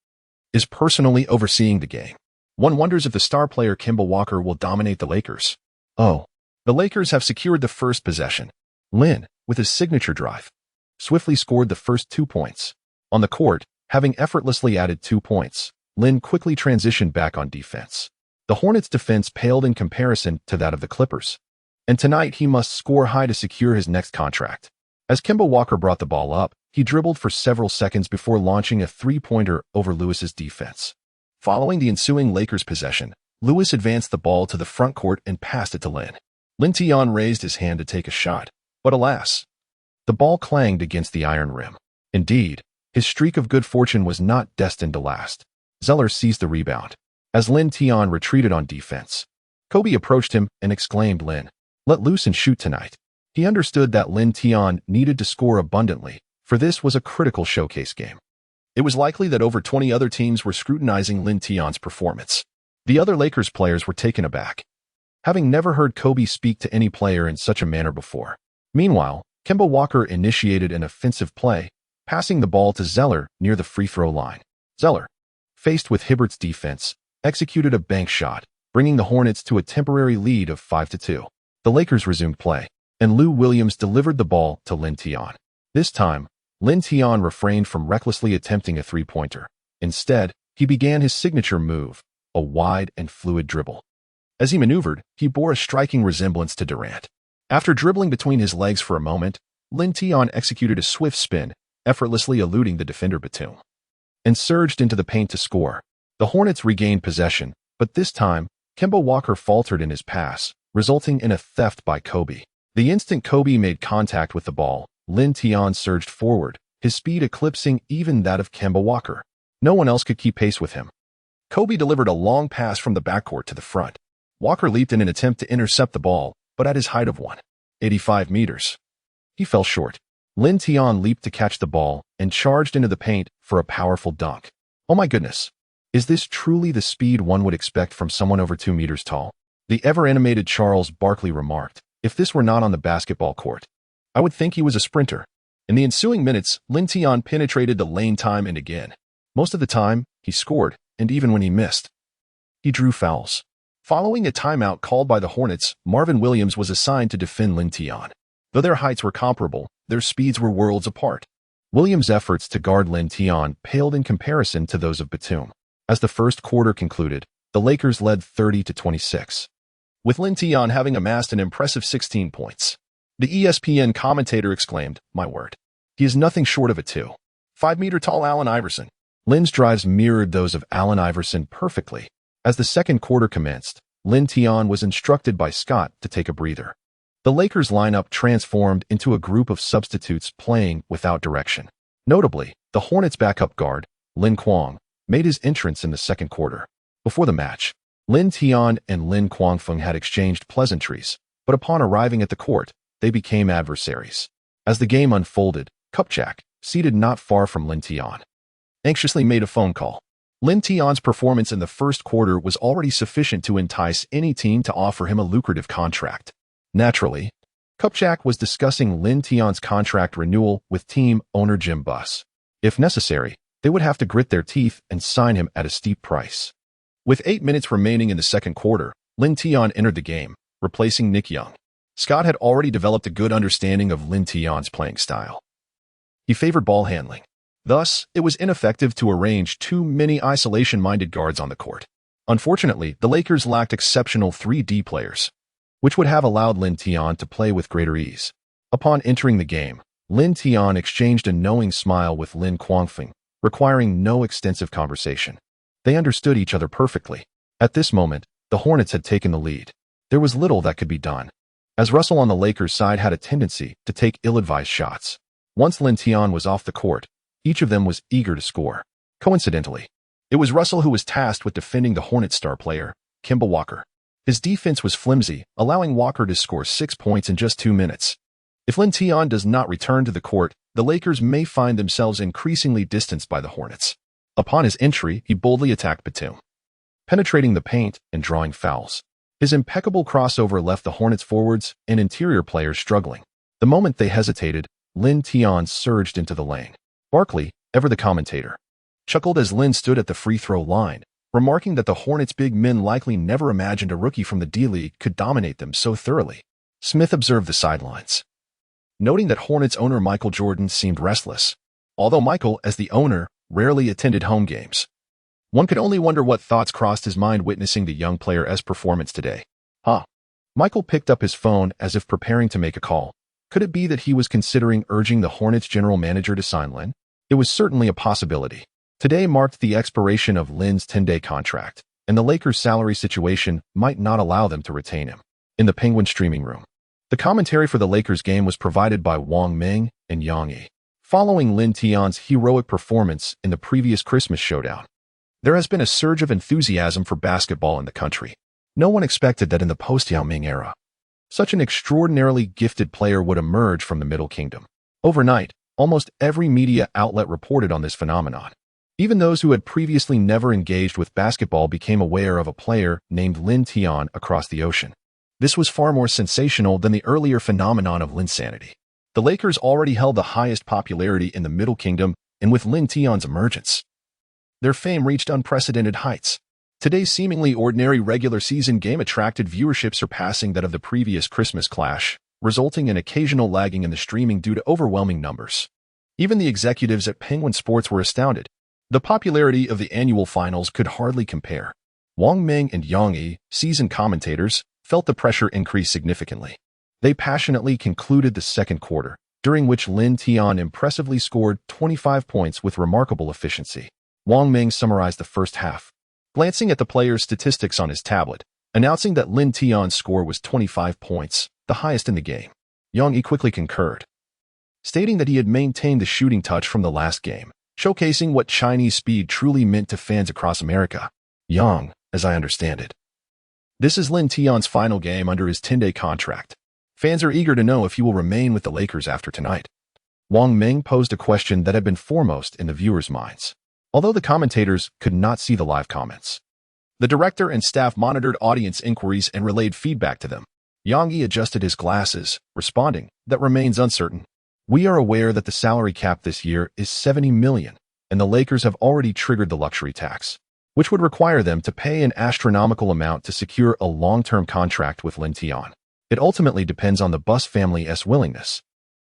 is personally overseeing the game. One wonders if the star player Kemba Walker will dominate the Lakers. Oh, the Lakers have secured the first possession. Lin, with his signature drive, swiftly scored the first 2 points. On the court, having effortlessly added 2 points, Lin quickly transitioned back on defense. The Hornets' defense paled in comparison to that of the Clippers, and tonight he must score high to secure his next contract. As Kemba Walker brought the ball up, he dribbled for several seconds before launching a three-pointer over Lewis's defense. Following the ensuing Lakers possession, Lewis advanced the ball to the front court and passed it to Lin. Lin Tian raised his hand to take a shot, but alas, the ball clanged against the iron rim. Indeed, his streak of good fortune was not destined to last. Zeller seized the rebound. As Lin Tian retreated on defense, Kobe approached him and exclaimed, "Lin, let loose and shoot tonight." He understood that Lin Tian needed to score abundantly, for this was a critical showcase game. It was likely that over 20 other teams were scrutinizing Lin Tian's performance. The other Lakers players were taken aback, having never heard Kobe speak to any player in such a manner before. Meanwhile, Kemba Walker initiated an offensive play, passing the ball to Zeller near the free throw line. Zeller, faced with Hibbert's defense, executed a bank shot, bringing the Hornets to a temporary lead of 5-2. The Lakers resumed play, and Lou Williams delivered the ball to Lin Tian. This time, Lin Tian refrained from recklessly attempting a three-pointer. Instead, he began his signature move, a wide and fluid dribble. As he maneuvered, he bore a striking resemblance to Durant. After dribbling between his legs for a moment, Lin Tian executed a swift spin, effortlessly eluding the defender Batum, and surged into the paint to score. The Hornets regained possession, but this time, Kemba Walker faltered in his pass, resulting in a theft by Kobe. The instant Kobe made contact with the ball, Lin Tian surged forward, his speed eclipsing even that of Kemba Walker. No one else could keep pace with him. Kobe delivered a long pass from the backcourt to the front. Walker leaped in an attempt to intercept the ball, but at his height of 185 meters, he fell short. Lin Tian leaped to catch the ball and charged into the paint for a powerful dunk. Oh my goodness. Is this truly the speed one would expect from someone over 2 meters tall? The ever-animated Charles Barkley remarked, "If this were not on the basketball court, I would think he was a sprinter." In the ensuing minutes, Lin Tian penetrated the lane time and again. Most of the time, he scored, and even when he missed, he drew fouls. Following a timeout called by the Hornets, Marvin Williams was assigned to defend Lin Tian. Though their heights were comparable, their speeds were worlds apart. Williams' efforts to guard Lin Tian paled in comparison to those of Batum. As the first quarter concluded, the Lakers led 30-26, with Lin Tian having amassed an impressive 16 points. The ESPN commentator exclaimed, "My word, he is nothing short of a 2.5-meter-tall Allen Iverson." Lin's drives mirrored those of Allen Iverson perfectly. As the second quarter commenced, Lin Tian was instructed by Scott to take a breather. The Lakers lineup transformed into a group of substitutes playing without direction. Notably, the Hornets' backup guard, Lin Kwang, made his entrance in the second quarter. Before the match, Lin Tian and Lin Kwangfeng had exchanged pleasantries, but upon arriving at the court, they became adversaries. As the game unfolded, Kupchak, seated not far from Lin Tian, anxiously made a phone call. Lin Tian's performance in the first quarter was already sufficient to entice any team to offer him a lucrative contract. Naturally, Kupchak was discussing Lin Tian's contract renewal with team owner Jim Buss. If necessary, they would have to grit their teeth and sign him at a steep price. With 8 minutes remaining in the second quarter, Lin Tian entered the game, replacing Nick Young. Scott had already developed a good understanding of Lin Tian's playing style. He favored ball handling. Thus, it was ineffective to arrange too many isolation-minded guards on the court. Unfortunately, the Lakers lacked exceptional 3D players, which would have allowed Lin Tian to play with greater ease. Upon entering the game, Lin Tian exchanged a knowing smile with Lin Quangfeng, requiring no extensive conversation. They understood each other perfectly. At this moment, the Hornets had taken the lead. There was little that could be done, as Russell on the Lakers' side had a tendency to take ill-advised shots. Once Lin Tian was off the court, each of them was eager to score. Coincidentally, it was Russell who was tasked with defending the Hornets' star player, Kemba Walker. His defense was flimsy, allowing Walker to score 6 points in just 2 minutes. If Lin Tian does not return to the court, the Lakers may find themselves increasingly distanced by the Hornets. Upon his entry, he boldly attacked Batum, penetrating the paint and drawing fouls. His impeccable crossover left the Hornets forwards and interior players struggling. The moment they hesitated, Lin Tian surged into the lane. Barkley, ever the commentator, chuckled as Lin stood at the free throw line, remarking that the Hornets' big men likely never imagined a rookie from the D-League could dominate them so thoroughly. Smith observed the sidelines, noting that Hornets owner Michael Jordan seemed restless, although Michael, as the owner, rarely attended home games. One could only wonder what thoughts crossed his mind witnessing the young player's performance today. Michael picked up his phone as if preparing to make a call. Could it be that he was considering urging the Hornets' general manager to sign Lin? It was certainly a possibility. Today marked the expiration of Lin's 10-day contract, and the Lakers' salary situation might not allow them to retain him. In the Penguin streaming room, the commentary for the Lakers game was provided by Wang Ming and Yang Yi. Following Lin Tian's heroic performance in the previous Christmas showdown, there has been a surge of enthusiasm for basketball in the country. No one expected that in the post-Yao Ming era, such an extraordinarily gifted player would emerge from the Middle Kingdom. Overnight, almost every media outlet reported on this phenomenon. Even those who had previously never engaged with basketball became aware of a player named Lin Tian across the ocean. This was far more sensational than the earlier phenomenon of Linsanity. The Lakers already held the highest popularity in the Middle Kingdom, and with Lin Tian's emergence, their fame reached unprecedented heights. Today's seemingly ordinary regular season game attracted viewership surpassing that of the previous Christmas clash, resulting in occasional lagging in the streaming due to overwhelming numbers. Even the executives at Penguin Sports were astounded. The popularity of the annual finals could hardly compare. Wang Ming and Yang Yi, seasoned commentators, felt the pressure increase significantly. They passionately concluded the second quarter, during which Lin Tian impressively scored 25 points with remarkable efficiency. Wang Ming summarized the first half, glancing at the player's statistics on his tablet, announcing that Lin Tian's score was 25 points, the highest in the game. Yang Yi quickly concurred, stating that he had maintained the shooting touch from the last game, showcasing what Chinese speed truly meant to fans across America. Yang, as I understand it, this is Lin Tian's final game under his 10-day contract. Fans are eager to know if he will remain with the Lakers after tonight. Wang Ming posed a question that had been foremost in the viewers' minds, although the commentators could not see the live comments. The director and staff monitored audience inquiries and relayed feedback to them. Yang Yi adjusted his glasses, responding, "That remains uncertain. We are aware that the salary cap this year is $70 million, and the Lakers have already triggered the luxury tax, which would require them to pay an astronomical amount to secure a long-term contract with Lin Tian. It ultimately depends on the Bus family's willingness.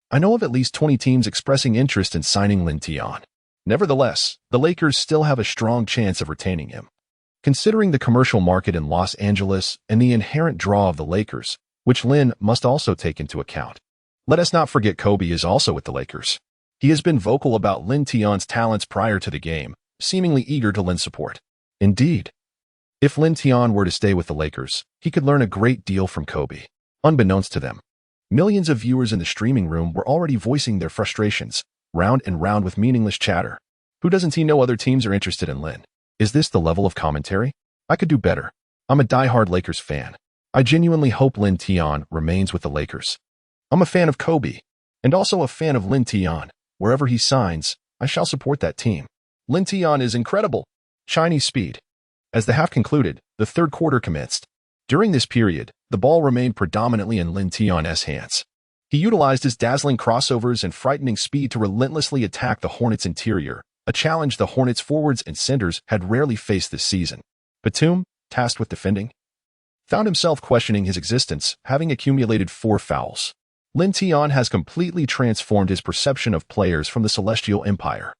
I know of at least 20 teams expressing interest in signing Lin Tian. Nevertheless, the Lakers still have a strong chance of retaining him. Considering the commercial market in Los Angeles and the inherent draw of the Lakers, which Lin must also take into account. Let us not forget Kobe is also with the Lakers. He has been vocal about Lin Tian's talents prior to the game, seemingly eager to lend support. Indeed, if Lin Tian were to stay with the Lakers, he could learn a great deal from Kobe. Unbeknownst to them, millions of viewers in the streaming room were already voicing their frustrations, round and round with meaningless chatter. Who doesn't he know other teams are interested in Lin? Is this the level of commentary? I could do better. I'm a die-hard Lakers fan. I genuinely hope Lin Tian remains with the Lakers. I'm a fan of Kobe, and also a fan of Lin Tian. Wherever he signs, I shall support that team. Lin Tian is incredible. Chinese speed. As the half concluded, the third quarter commenced. During this period, the ball remained predominantly in Lin Tian's hands. He utilized his dazzling crossovers and frightening speed to relentlessly attack the Hornets' interior, a challenge the Hornets' forwards and centers had rarely faced this season. Batum, tasked with defending, found himself questioning his existence, having accumulated 4 fouls. Lin Tian has completely transformed his perception of players from the Celestial Empire.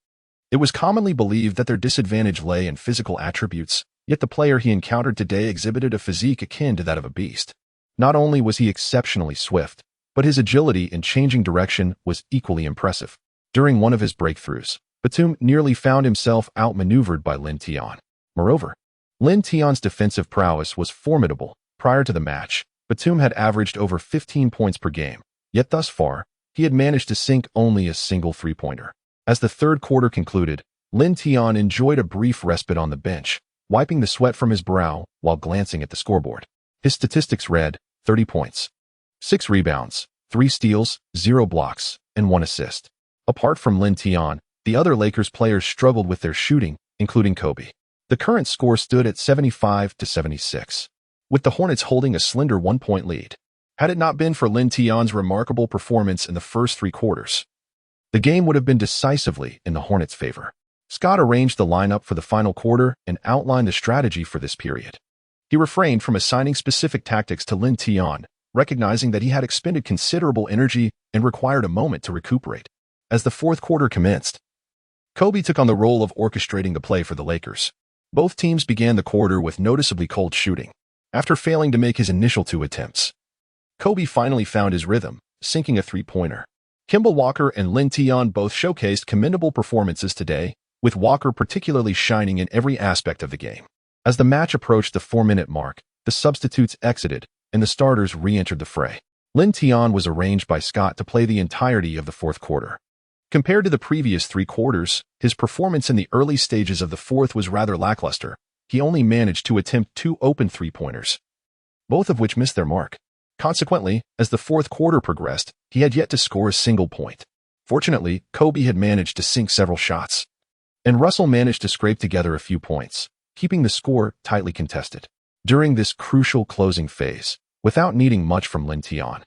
It was commonly believed that their disadvantage lay in physical attributes, yet the player he encountered today exhibited a physique akin to that of a beast. Not only was he exceptionally swift, but his agility in changing direction was equally impressive. During one of his breakthroughs, Batum nearly found himself outmaneuvered by Lin Tian. Moreover, Lin Tian's defensive prowess was formidable. Prior to the match, Batum had averaged over 15 points per game, yet thus far, he had managed to sink only a single three-pointer. As the third quarter concluded, Lin Tian enjoyed a brief respite on the bench, wiping the sweat from his brow while glancing at the scoreboard. His statistics read 30 points, 6 rebounds, 3 steals, 0 blocks, and 1 assist. Apart from Lin Tian, the other Lakers players struggled with their shooting, including Kobe. The current score stood at 75-76, with the Hornets holding a slender 1-point lead. Had it not been for Lin Tian's remarkable performance in the first 3 quarters, the game would have been decisively in the Hornets' favor. Scott arranged the lineup for the final quarter and outlined the strategy for this period. He refrained from assigning specific tactics to Lin Tian, recognizing that he had expended considerable energy and required a moment to recuperate. As the fourth quarter commenced, Kobe took on the role of orchestrating the play for the Lakers. Both teams began the quarter with noticeably cold shooting. After failing to make his initial 2 attempts, Kobe finally found his rhythm, sinking a three-pointer. Kemba Walker and Lin Tian both showcased commendable performances today, with Walker particularly shining in every aspect of the game. As the match approached the 4-minute mark, the substitutes exited, and the starters re-entered the fray. Lin Tian was arranged by Scott to play the entirety of the fourth quarter. Compared to the previous 3 quarters, his performance in the early stages of the fourth was rather lackluster. He only managed to attempt 2 open three-pointers, both of which missed their mark. Consequently, as the fourth quarter progressed, he had yet to score a single point. Fortunately, Kobe had managed to sink several shots, and Russell managed to scrape together a few points, keeping the score tightly contested. During this crucial closing phase, without needing much from Lin Tian,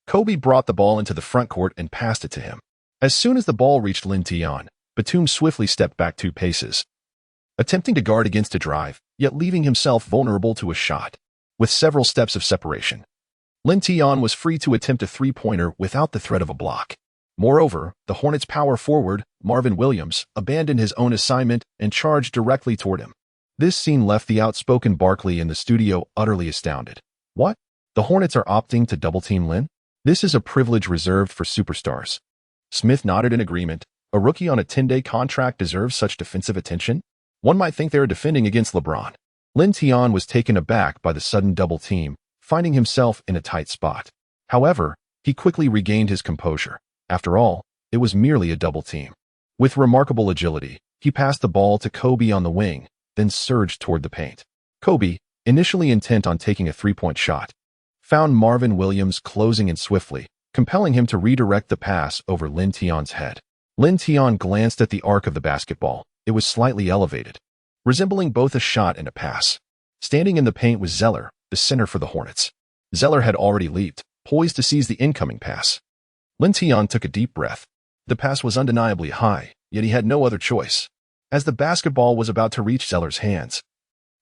Kobe brought the ball into the front court and passed it to him. As soon as the ball reached Lin Tian, Batum swiftly stepped back 2 paces, attempting to guard against a drive, yet leaving himself vulnerable to a shot. With several steps of separation, Lin Tian was free to attempt a three-pointer without the threat of a block. Moreover, the Hornets' power forward, Marvin Williams, abandoned his own assignment and charged directly toward him. This scene left the outspoken Barkley in the studio utterly astounded. What? The Hornets are opting to double-team Lin? This is a privilege reserved for superstars. Smith nodded in agreement. A rookie on a 10-day contract deserves such defensive attention? One might think they are defending against LeBron. Lin Tian was taken aback by the sudden double team, finding himself in a tight spot. However, he quickly regained his composure. After all, it was merely a double team. With remarkable agility, he passed the ball to Kobe on the wing, then surged toward the paint. Kobe, initially intent on taking a three-point shot, found Marvin Williams closing in swiftly, compelling him to redirect the pass over Lin Tian's head. Lin Tian glanced at the arc of the basketball. It was slightly elevated, resembling both a shot and a pass. Standing in the paint was Zeller, the center for the Hornets. Zeller had already leaped, poised to seize the incoming pass. Lin Tian took a deep breath. The pass was undeniably high, yet he had no other choice. As the basketball was about to reach Zeller's hands,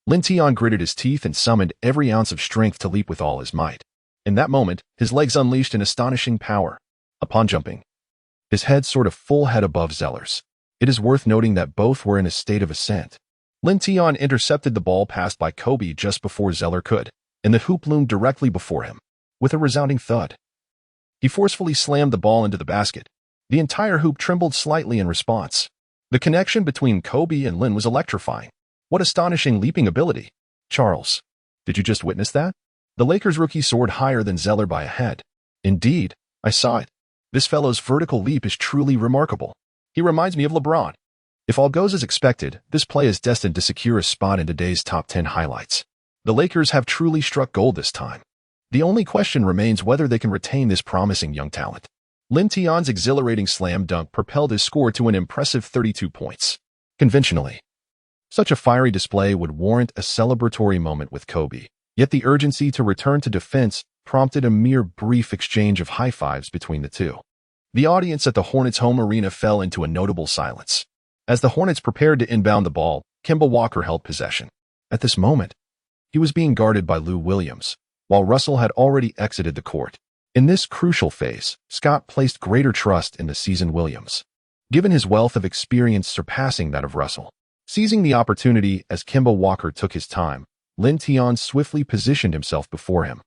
Lin Tian gritted his teeth and summoned every ounce of strength to leap with all his might. In that moment, his legs unleashed an astonishing power. Upon jumping, his head soared a full head above Zeller's. It is worth noting that both were in a state of ascent. Lin Tian intercepted the ball passed by Kobe just before Zeller could, and the hoop loomed directly before him. With a resounding thud, he forcefully slammed the ball into the basket. The entire hoop trembled slightly in response. The connection between Kobe and Lin was electrifying. What astonishing leaping ability. Charles, did you just witness that? The Lakers rookie soared higher than Zeller by a head. Indeed, I saw it. This fellow's vertical leap is truly remarkable. He reminds me of LeBron. If all goes as expected, this play is destined to secure a spot in today's top 10 highlights. The Lakers have truly struck gold this time. The only question remains whether they can retain this promising young talent. Lin Tian's exhilarating slam dunk propelled his score to an impressive 32 points. Conventionally, such a fiery display would warrant a celebratory moment with Kobe, yet the urgency to return to defense prompted a mere brief exchange of high fives between the two. The audience at the Hornets' home arena fell into a notable silence. As the Hornets prepared to inbound the ball, Kemba Walker held possession. At this moment, he was being guarded by Lou Williams, while Russell had already exited the court. In this crucial phase, Scott placed greater trust in the seasoned Williams. given his wealth of experience surpassing that of Russell. Seizing the opportunity as Kemba Walker took his time, Lin Tian swiftly positioned himself before him,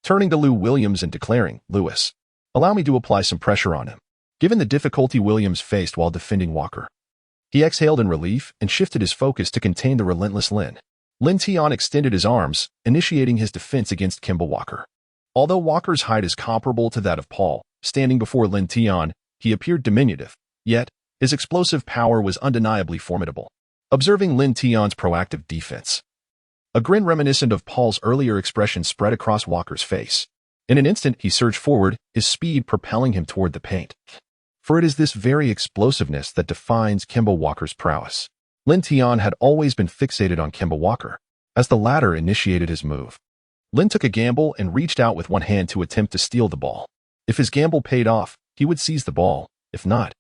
turning to Lou Williams and declaring, "Lewis, allow me to apply some pressure on him." Given the difficulty Williams faced while defending Walker, he exhaled in relief and shifted his focus to contain the relentless Lin. Lin Tian extended his arms, initiating his defense against Kemba Walker. Although Walker's height is comparable to that of Paul, standing before Lin Tian, he appeared diminutive, yet his explosive power was undeniably formidable. Observing Lin Tian's proactive defense, a grin reminiscent of Paul's earlier expression spread across Walker's face. In an instant, he surged forward, his speed propelling him toward the paint. For it is this very explosiveness that defines Kemba Walker's prowess. Lin Tian had always been fixated on Kemba Walker. As the latter initiated his move, Lin took a gamble and reached out with one hand to attempt to steal the ball. If his gamble paid off, he would seize the ball. If not,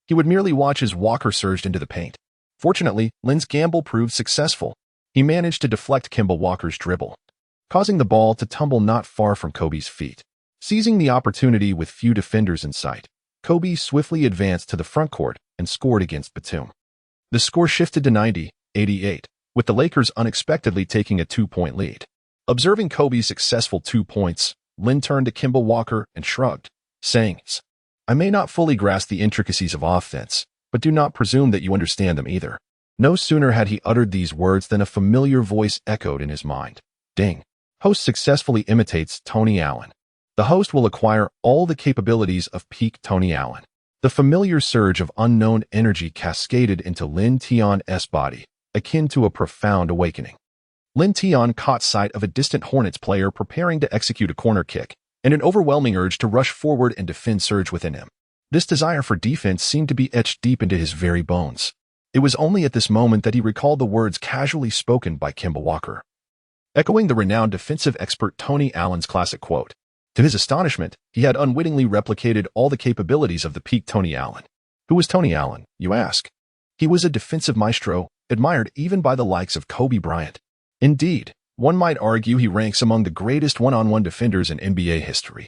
he would merely watch as Walker surged into the paint. Fortunately, Lin's gamble proved successful. He managed to deflect Kemba Walker's dribble, causing the ball to tumble not far from Kobe's feet. Seizing the opportunity with few defenders in sight, Kobe swiftly advanced to the front court and scored against Batum. The score shifted to 90-88, with the Lakers unexpectedly taking a 2-point lead. Observing Kobe's successful 2 points, Lin turned to Kemba Walker and shrugged, saying, "I may not fully grasp the intricacies of offense, but do not presume that you understand them either." No sooner had he uttered these words than a familiar voice echoed in his mind. Ding. Host successfully imitates Tony Allen. The host will acquire all the capabilities of peak Tony Allen. The familiar surge of unknown energy cascaded into Lin Tian's body, akin to a profound awakening. Lin Tian caught sight of a distant Hornets player preparing to execute a corner kick, and an overwhelming urge to rush forward and defend surged within him. This desire for defense seemed to be etched deep into his very bones. It was only at this moment that he recalled the words casually spoken by Kemba Walker, echoing the renowned defensive expert Tony Allen's classic quote. To his astonishment, he had unwittingly replicated all the capabilities of the peak Tony Allen. Who was Tony Allen, you ask? He was a defensive maestro, admired even by the likes of Kobe Bryant. Indeed, one might argue he ranks among the greatest one-on-one defenders in NBA history.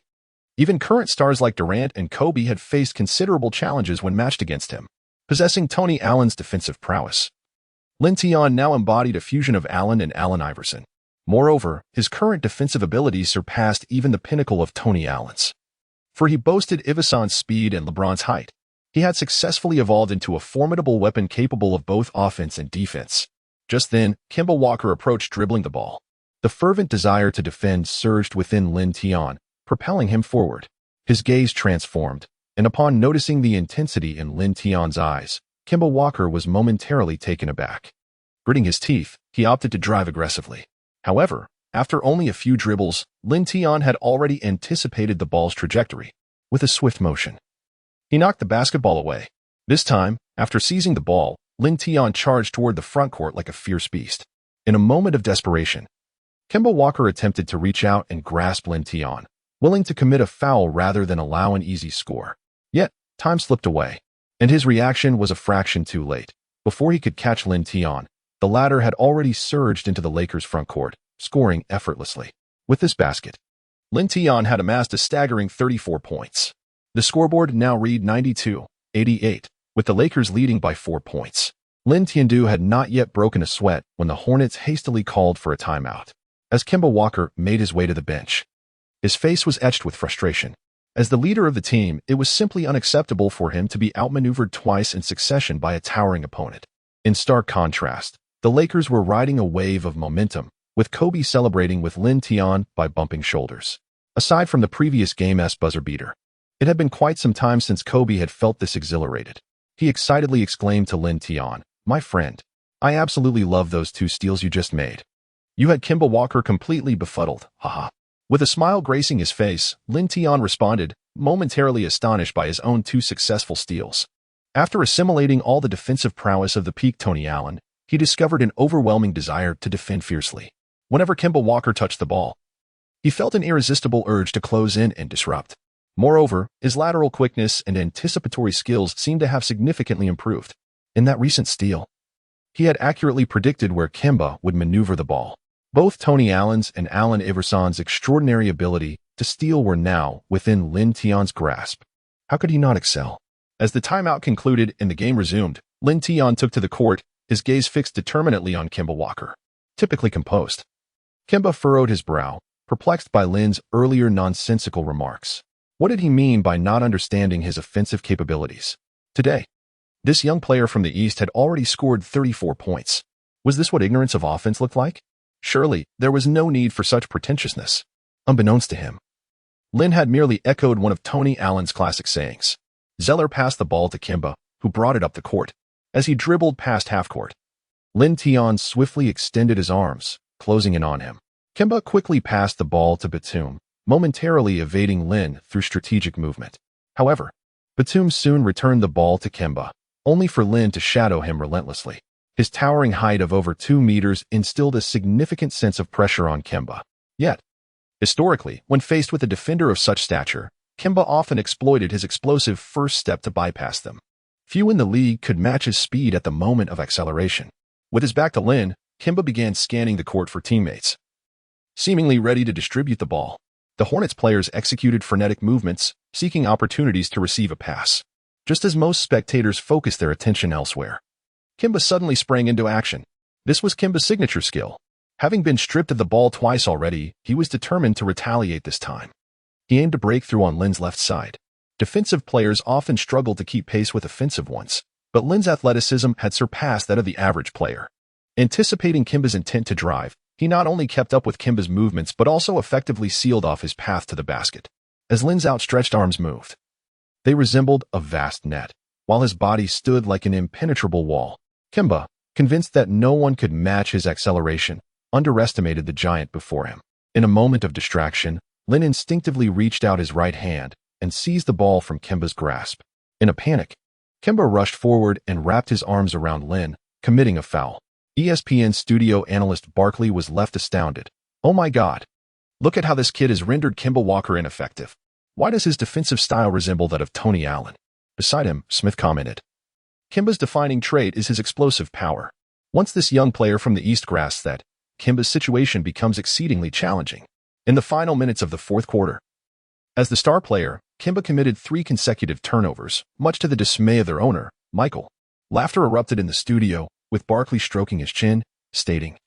Even current stars like Durant and Kobe had faced considerable challenges when matched against him. Possessing Tony Allen's defensive prowess, Lin Tian now embodied a fusion of Allen and Allen Iverson. Moreover, his current defensive abilities surpassed even the pinnacle of Tony Allen's. For he boasted Iverson's speed and LeBron's height. He had successfully evolved into a formidable weapon capable of both offense and defense. Just then, Kemba Walker approached dribbling the ball. The fervent desire to defend surged within Lin Tian, propelling him forward. His gaze transformed, and upon noticing the intensity in Lin Tian's eyes, Kemba Walker was momentarily taken aback. Gritting his teeth, he opted to drive aggressively. However, after only a few dribbles, Lin Tian had already anticipated the ball's trajectory. With a swift motion, he knocked the basketball away. This time, after seizing the ball, Lin Tian charged toward the front court like a fierce beast. In a moment of desperation, Kemba Walker attempted to reach out and grasp Lin Tian, willing to commit a foul rather than allow an easy score. Yet, time slipped away, and his reaction was a fraction too late. Before he could catch Lin Tian, the latter had already surged into the Lakers' front court, scoring effortlessly. With this basket, Lin Tian had amassed a staggering 34 points. The scoreboard now read 92-88, with the Lakers leading by 4 points. Lin Tian had not yet broken a sweat when the Hornets hastily called for a timeout. As Kemba Walker made his way to the bench, his face was etched with frustration. As the leader of the team, it was simply unacceptable for him to be outmaneuvered twice in succession by a towering opponent. In stark contrast, the Lakers were riding a wave of momentum, with Kobe celebrating with Lin Tian by bumping shoulders. Aside from the previous game's buzzer beater, it had been quite some time since Kobe had felt this exhilarated. He excitedly exclaimed to Lin Tian, "My friend, I absolutely love those 2 steals you just made." You had Kemba Walker completely befuddled, haha. With a smile gracing his face, Lin Tian responded, momentarily astonished by his own 2 successful steals. After assimilating all the defensive prowess of the peak Tony Allen, he discovered an overwhelming desire to defend fiercely. Whenever Kemba Walker touched the ball, he felt an irresistible urge to close in and disrupt. Moreover, his lateral quickness and anticipatory skills seemed to have significantly improved. In that recent steal, he had accurately predicted where Kemba would maneuver the ball. Both Tony Allen's and Allen Iverson's extraordinary ability to steal were now within Lin Tian's grasp. How could he not excel? As the timeout concluded and the game resumed, Lin Tian took to the court, his gaze fixed determinedly on Kemba Walker. Typically composed, Kemba furrowed his brow, perplexed by Lin's earlier nonsensical remarks. What did he mean by not understanding his offensive capabilities? Today, this young player from the East had already scored 34 points. Was this what ignorance of offense looked like? Surely, there was no need for such pretentiousness. Unbeknownst to him, Lin had merely echoed one of Tony Allen's classic sayings. Zeller passed the ball to Kemba, who brought it up the court. As he dribbled past half-court, Lin Tian swiftly extended his arms, closing in on him. Kemba quickly passed the ball to Batum, momentarily evading Lin through strategic movement. However, Batum soon returned the ball to Kemba, only for Lin to shadow him relentlessly. His towering height of over 2 meters instilled a significant sense of pressure on Kemba. Yet, historically, when faced with a defender of such stature, Kemba often exploited his explosive first step to bypass them. Few in the league could match his speed at the moment of acceleration. With his back to Lin, Kemba began scanning the court for teammates. Seemingly ready to distribute the ball, the Hornets players executed frenetic movements, seeking opportunities to receive a pass. Just as most spectators focused their attention elsewhere, Kemba suddenly sprang into action. This was Kemba's signature skill. Having been stripped of the ball twice already, he was determined to retaliate this time. He aimed to break through on Lin's left side. Defensive players often struggled to keep pace with offensive ones, but Lin's athleticism had surpassed that of the average player. Anticipating Kemba's intent to drive, he not only kept up with Kemba's movements but also effectively sealed off his path to the basket. As Lin's outstretched arms moved, they resembled a vast net, while his body stood like an impenetrable wall. Kemba, convinced that no one could match his acceleration, underestimated the giant before him. In a moment of distraction, Lin instinctively reached out his right hand and seized the ball from Kemba's grasp. In a panic, Kemba rushed forward and wrapped his arms around Lin, committing a foul. ESPN studio analyst Barkley was left astounded. "Oh my God. Look at how this kid has rendered Kemba Walker ineffective. Why does his defensive style resemble that of Tony Allen?" Beside him, Smith commented, "Kemba's defining trait is his explosive power." Once this young player from the East grasps that, Kemba's situation becomes exceedingly challenging. In the final minutes of the fourth quarter, as the star player, Kemba committed 3 consecutive turnovers, much to the dismay of their owner, Michael. Laughter erupted in the studio, with Barkley stroking his chin, stating,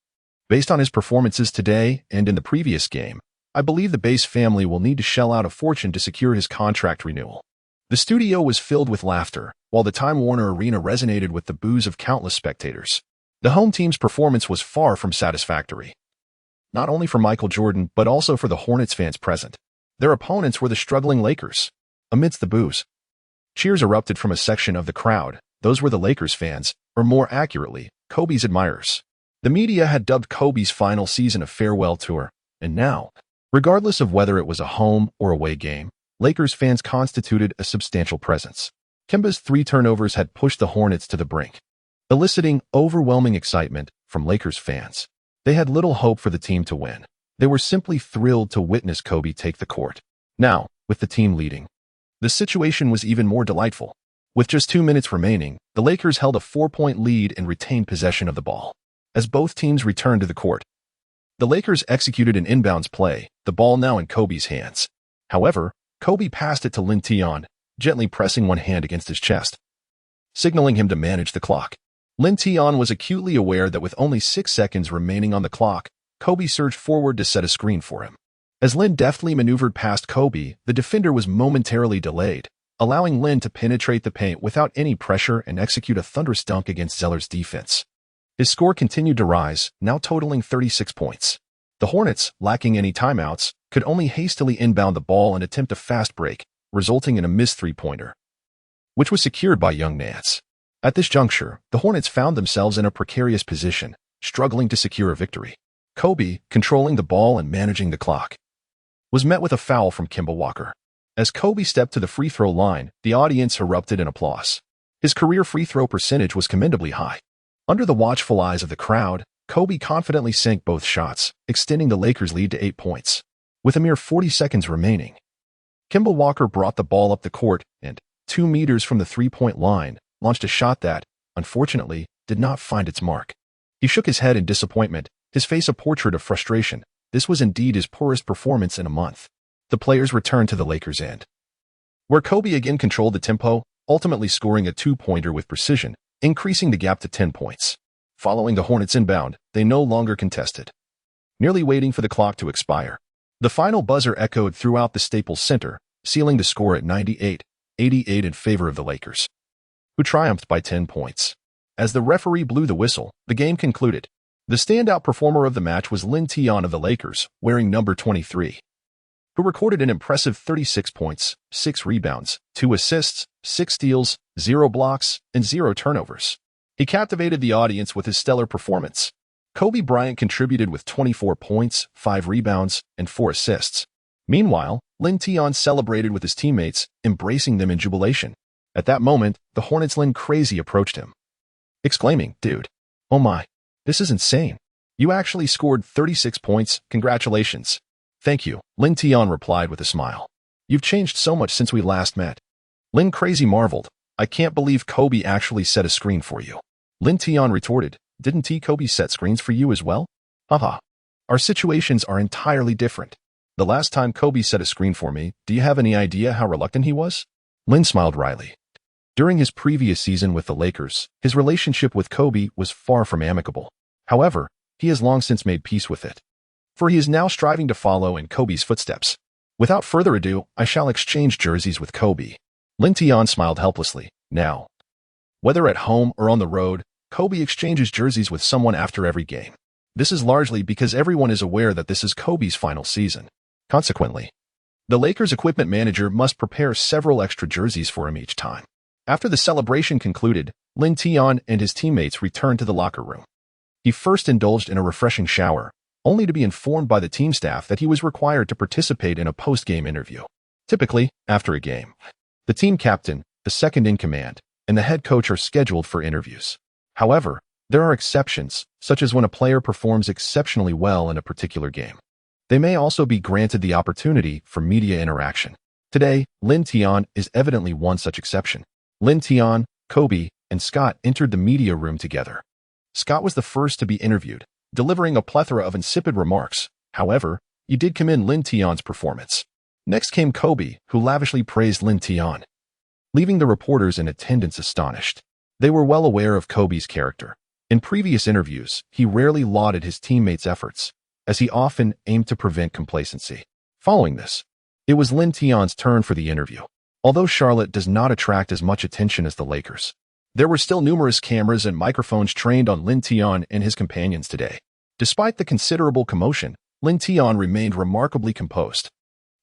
"Based on his performances today and in the previous game, I believe the Bass family will need to shell out a fortune to secure his contract renewal." The studio was filled with laughter, while the Time Warner Arena resonated with the boos of countless spectators. The home team's performance was far from satisfactory, not only for Michael Jordan but also for the Hornets fans present. Their opponents were the struggling Lakers. Amidst the boos, cheers erupted from a section of the crowd. Those were the Lakers fans, or more accurately, Kobe's admirers. The media had dubbed Kobe's final season a farewell tour, and now, regardless of whether it was a home or away game, Lakers fans constituted a substantial presence. Kemba's 3 turnovers had pushed the Hornets to the brink, eliciting overwhelming excitement from Lakers fans. They had little hope for the team to win. They were simply thrilled to witness Kobe take the court. Now, with the team leading, the situation was even more delightful. With just 2 minutes remaining, the Lakers held a 4-point lead and retained possession of the ball. As both teams returned to the court, the Lakers executed an inbounds play, the ball now in Kobe's hands. However, Kobe passed it to Lin Tian, gently pressing one hand against his chest, signaling him to manage the clock. Lin Tian was acutely aware that with only 6 seconds remaining on the clock, Kobe surged forward to set a screen for him. As Lin deftly maneuvered past Kobe, the defender was momentarily delayed, allowing Lin to penetrate the paint without any pressure and execute a thunderous dunk against Zeller's defense. His score continued to rise, now totaling 36 points. The Hornets, lacking any timeouts, could only hastily inbound the ball and attempt a fast break, resulting in a missed 3-pointer, which was secured by young Nance. At this juncture, the Hornets found themselves in a precarious position, struggling to secure a victory. Kobe, controlling the ball and managing the clock, was met with a foul from Kemba Walker. As Kobe stepped to the free throw line, the audience erupted in applause. His career free throw percentage was commendably high. Under the watchful eyes of the crowd, Kobe confidently sank both shots, extending the Lakers' lead to 8 points. With a mere 40 seconds remaining, Kemba Walker brought the ball up the court and, 2 meters from the 3-point line, launched a shot that, unfortunately, did not find its mark. He shook his head in disappointment, his face a portrait of frustration. This was indeed his poorest performance in a month. The players returned to the Lakers' end, where Kobe again controlled the tempo, ultimately scoring a two-pointer with precision, increasing the gap to 10 points. Following the Hornets inbound, they no longer contested, nearly waiting for the clock to expire. The final buzzer echoed throughout the Staples Center, sealing the score at 98-88 in favor of the Lakers, who triumphed by 10 points. As the referee blew the whistle, the game concluded. The standout performer of the match was Lin Tian of the Lakers, wearing number 23, who recorded an impressive 36 points, 6 rebounds, 2 assists, 6 steals, 0 blocks, and 0 turnovers. He captivated the audience with his stellar performance. Kobe Bryant contributed with 24 points, 5 rebounds, and 4 assists. Meanwhile, Lin Tian celebrated with his teammates, embracing them in jubilation. At that moment, the Hornets' Lin Crazy approached him, exclaiming, "Dude, oh my, this is insane. You actually scored 36 points, congratulations." "Thank you," Lin Tian replied with a smile. "You've changed so much since we last met." Lin Crazy marveled, "I can't believe Kobe actually set a screen for you." Lin Tian retorted, "Didn't Kobe set screens for you as well?" "Haha. Our situations are entirely different. The last time Kobe set a screen for me, do you have any idea how reluctant he was?" Lin smiled wryly. During his previous season with the Lakers, his relationship with Kobe was far from amicable. However, he has long since made peace with it, for he is now striving to follow in Kobe's footsteps. "Without further ado, I shall exchange jerseys with Kobe." Lin Tian smiled helplessly. Now, whether at home or on the road, Kobe exchanges jerseys with someone after every game. This is largely because everyone is aware that this is Kobe's final season. Consequently, the Lakers' equipment manager must prepare several extra jerseys for him each time. After the celebration concluded, Lin Tian and his teammates returned to the locker room. He first indulged in a refreshing shower, only to be informed by the team staff that he was required to participate in a post-game interview. Typically, after a game, the team captain, the second in command, and the head coach are scheduled for interviews. However, there are exceptions, such as when a player performs exceptionally well in a particular game. They may also be granted the opportunity for media interaction. Today, Lin Tian is evidently one such exception. Lin Tian, Kobe, and Scott entered the media room together. Scott was the first to be interviewed, delivering a plethora of insipid remarks. However, he did commend Lin Tian's performance. Next came Kobe, who lavishly praised Lin Tian, leaving the reporters in attendance astonished. They were well aware of Kobe's character. In previous interviews, he rarely lauded his teammates' efforts, as he often aimed to prevent complacency. Following this, it was Lin Tian's turn for the interview. Although Charlotte does not attract as much attention as the Lakers, there were still numerous cameras and microphones trained on Lin Tian and his companions today. Despite the considerable commotion, Lin Tian remained remarkably composed.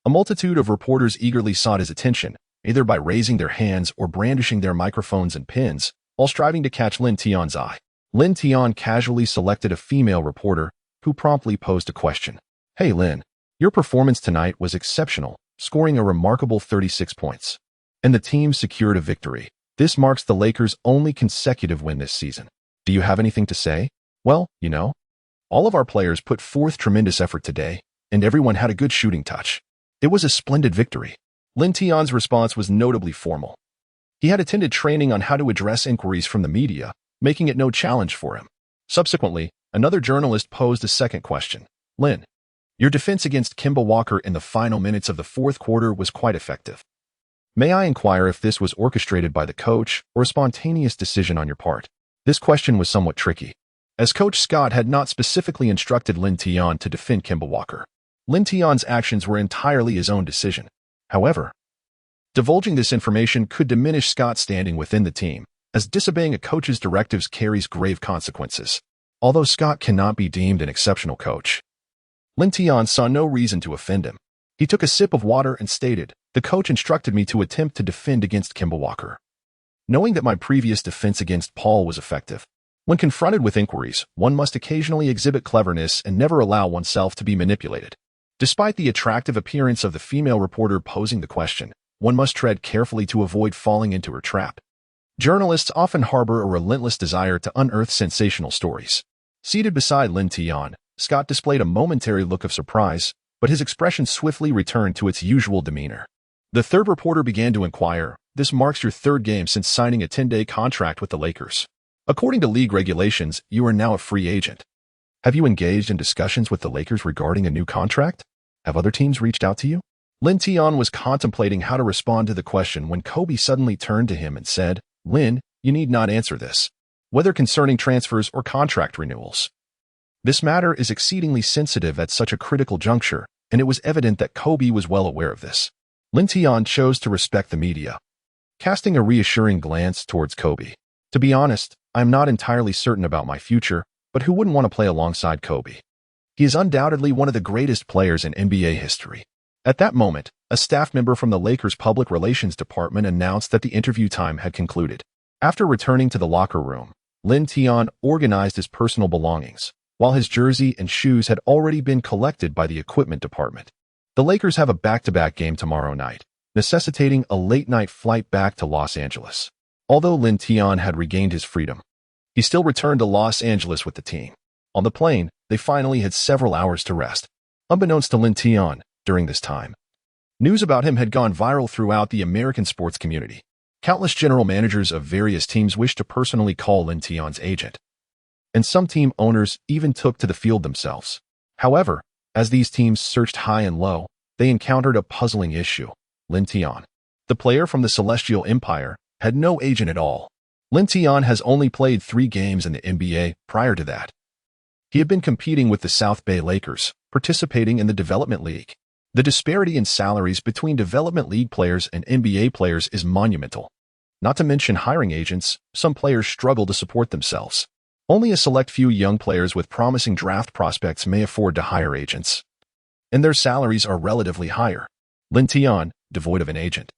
A multitude of reporters eagerly sought his attention, either by raising their hands or brandishing their microphones and pens, while striving to catch Lin Tian's eye. Lin Tian casually selected a female reporter, who promptly posed a question. "Hey Lin, your performance tonight was exceptional, scoring a remarkable 36 points. And the team secured a victory. This marks the Lakers' only consecutive win this season. Do you have anything to say?" "Well, all of our players put forth tremendous effort today, and everyone had a good shooting touch. It was a splendid victory." Lin Tian's response was notably formal. He had attended training on how to address inquiries from the media, making it no challenge for him. Subsequently, another journalist posed a second question. "Lin, your defense against Kemba Walker in the final minutes of the fourth quarter was quite effective. May I inquire if this was orchestrated by the coach or a spontaneous decision on your part?" This question was somewhat tricky, as Coach Scott had not specifically instructed Lin Tian to defend Kemba Walker. Lin Tian's actions were entirely his own decision. However, divulging this information could diminish Scott's standing within the team, as disobeying a coach's directives carries grave consequences. Although Scott cannot be deemed an exceptional coach, Lin Tian saw no reason to offend him. He took a sip of water and stated, "The coach instructed me to attempt to defend against Kemba Walker, knowing that my previous defense against Paul was effective. When confronted with inquiries, one must occasionally exhibit cleverness and never allow oneself to be manipulated." Despite the attractive appearance of the female reporter posing the question, one must tread carefully to avoid falling into her trap. Journalists often harbor a relentless desire to unearth sensational stories. Seated beside Lin Tian, Scott displayed a momentary look of surprise, but his expression swiftly returned to its usual demeanor. The third reporter began to inquire, "This marks your third game since signing a 10-day contract with the Lakers. According to league regulations, you are now a free agent. Have you engaged in discussions with the Lakers regarding a new contract? Have other teams reached out to you?" Lin Tian was contemplating how to respond to the question when Kobe suddenly turned to him and said, "Lin, you need not answer this, whether concerning transfers or contract renewals. This matter is exceedingly sensitive at such a critical juncture, and it was evident that Kobe was well aware of this." Lin Tian chose to respect the media, casting a reassuring glance towards Kobe. "To be honest, I am not entirely certain about my future, but who wouldn't want to play alongside Kobe? He is undoubtedly one of the greatest players in NBA history." At that moment, a staff member from the Lakers' public relations department announced that the interview time had concluded. After returning to the locker room, Lin Tian organized his personal belongings, while his jersey and shoes had already been collected by the equipment department. The Lakers have a back-to-back game tomorrow night, necessitating a late-night flight back to Los Angeles. Although Lin Tian had regained his freedom, he still returned to Los Angeles with the team. On the plane, they finally had several hours to rest. Unbeknownst to Lin Tian, during this time, news about him had gone viral throughout the American sports community. Countless general managers of various teams wished to personally call Lin Tian's agent, and some team owners even took to the field themselves. However, as these teams searched high and low, they encountered a puzzling issue. Lin Tian, the player from the Celestial Empire, had no agent at all. Lin Tian has only played 3 games in the NBA prior to that. He had been competing with the South Bay Lakers, participating in the Development League. The disparity in salaries between Development League players and NBA players is monumental. Not to mention hiring agents, some players struggle to support themselves. Only a select few young players with promising draft prospects may afford to hire agents, and their salaries are relatively higher. Lin Tian, devoid of an agent,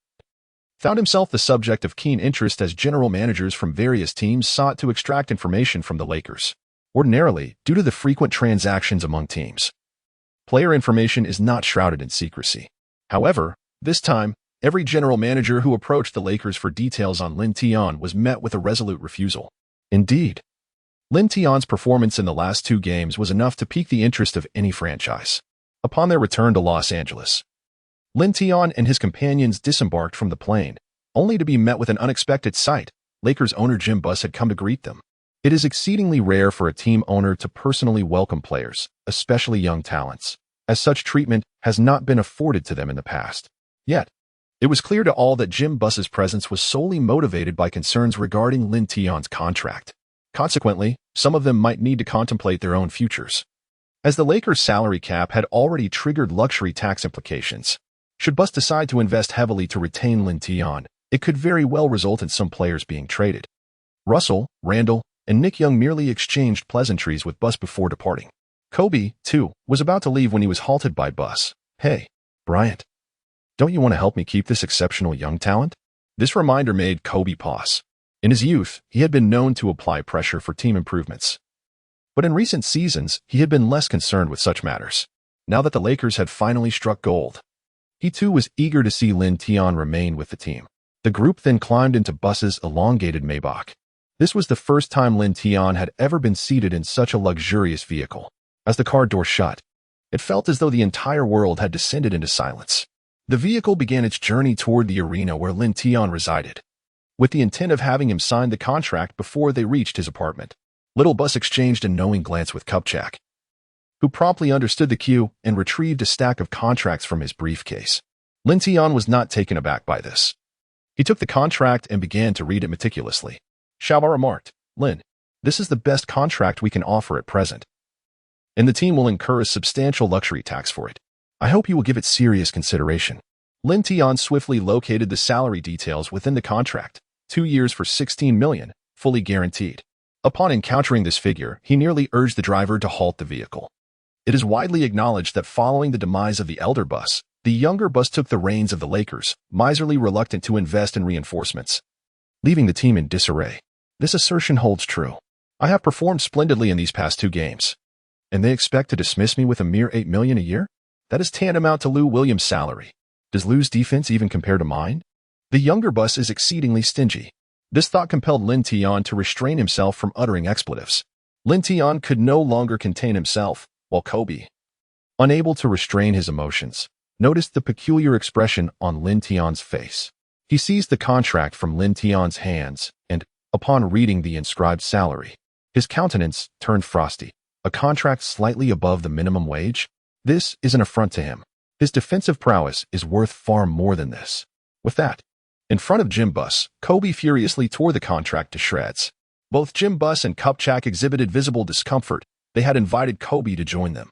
found himself the subject of keen interest as general managers from various teams sought to extract information from the Lakers. Ordinarily, due to the frequent transactions among teams, player information is not shrouded in secrecy. However, this time, every general manager who approached the Lakers for details on Lin Tian was met with a resolute refusal. Indeed, Lin Tian's performance in the last 2 games was enough to pique the interest of any franchise. Upon their return to Los Angeles, Lin Tian and his companions disembarked from the plane, only to be met with an unexpected sight. Lakers owner Jim Buss had come to greet them. It is exceedingly rare for a team owner to personally welcome players, especially young talents, as such treatment has not been afforded to them in the past. Yet, it was clear to all that Jim Buss's presence was solely motivated by concerns regarding Lin Tian's contract. Consequently, some of them might need to contemplate their own futures, as the Lakers' salary cap had already triggered luxury tax implications. Should Buss decide to invest heavily to retain Lin Tian, it could very well result in some players being traded. Russell, Randall, and Nick Young merely exchanged pleasantries with Buss before departing. Kobe, too, was about to leave when he was halted by Buss. "Hey, Bryant, don't you want to help me keep this exceptional young talent?" This reminder made Kobe pause. In his youth, he had been known to apply pressure for team improvements, but in recent seasons, he had been less concerned with such matters. Now that the Lakers had finally struck gold, he too was eager to see Lin Tian remain with the team. The group then climbed into Buss's elongated Maybach. This was the first time Lin Tian had ever been seated in such a luxurious vehicle. As the car door shut, it felt as though the entire world had descended into silence. The vehicle began its journey toward the arena where Lin Tian resided, with the intent of having him sign the contract before they reached his apartment. Little Buss exchanged a knowing glance with Kupchak, who promptly understood the cue and retrieved a stack of contracts from his briefcase. Lin Tian was not taken aback by this. He took the contract and began to read it meticulously. Shabba remarked, "Lin, this is the best contract we can offer at present, and the team will incur a substantial luxury tax for it. I hope you will give it serious consideration." Lin Tian swiftly located the salary details within the contract. 2 years for $16 million, fully guaranteed. Upon encountering this figure, he nearly urged the driver to halt the vehicle. It is widely acknowledged that following the demise of the elder Buss, the younger Buss took the reins of the Lakers, miserly reluctant to invest in reinforcements, leaving the team in disarray. This assertion holds true. I have performed splendidly in these past 2 games, and they expect to dismiss me with a mere $8 million a year? That is tantamount to Lou Williams' salary. Does Lou's defense even compare to mine? The younger Buss is exceedingly stingy. This thought compelled Lin Tian to restrain himself from uttering expletives. Lin Tian could no longer contain himself, while Kobe, unable to restrain his emotions, noticed the peculiar expression on Lin Tian's face. He seized the contract from Lin Tian's hands, and, upon reading the inscribed salary, his countenance turned frosty. A contract slightly above the minimum wage? This is an affront to him. His defensive prowess is worth far more than this. With that, in front of Jim Buss, Kobe furiously tore the contract to shreds. Both Jim Buss and Kupchak exhibited visible discomfort. They had invited Kobe to join them,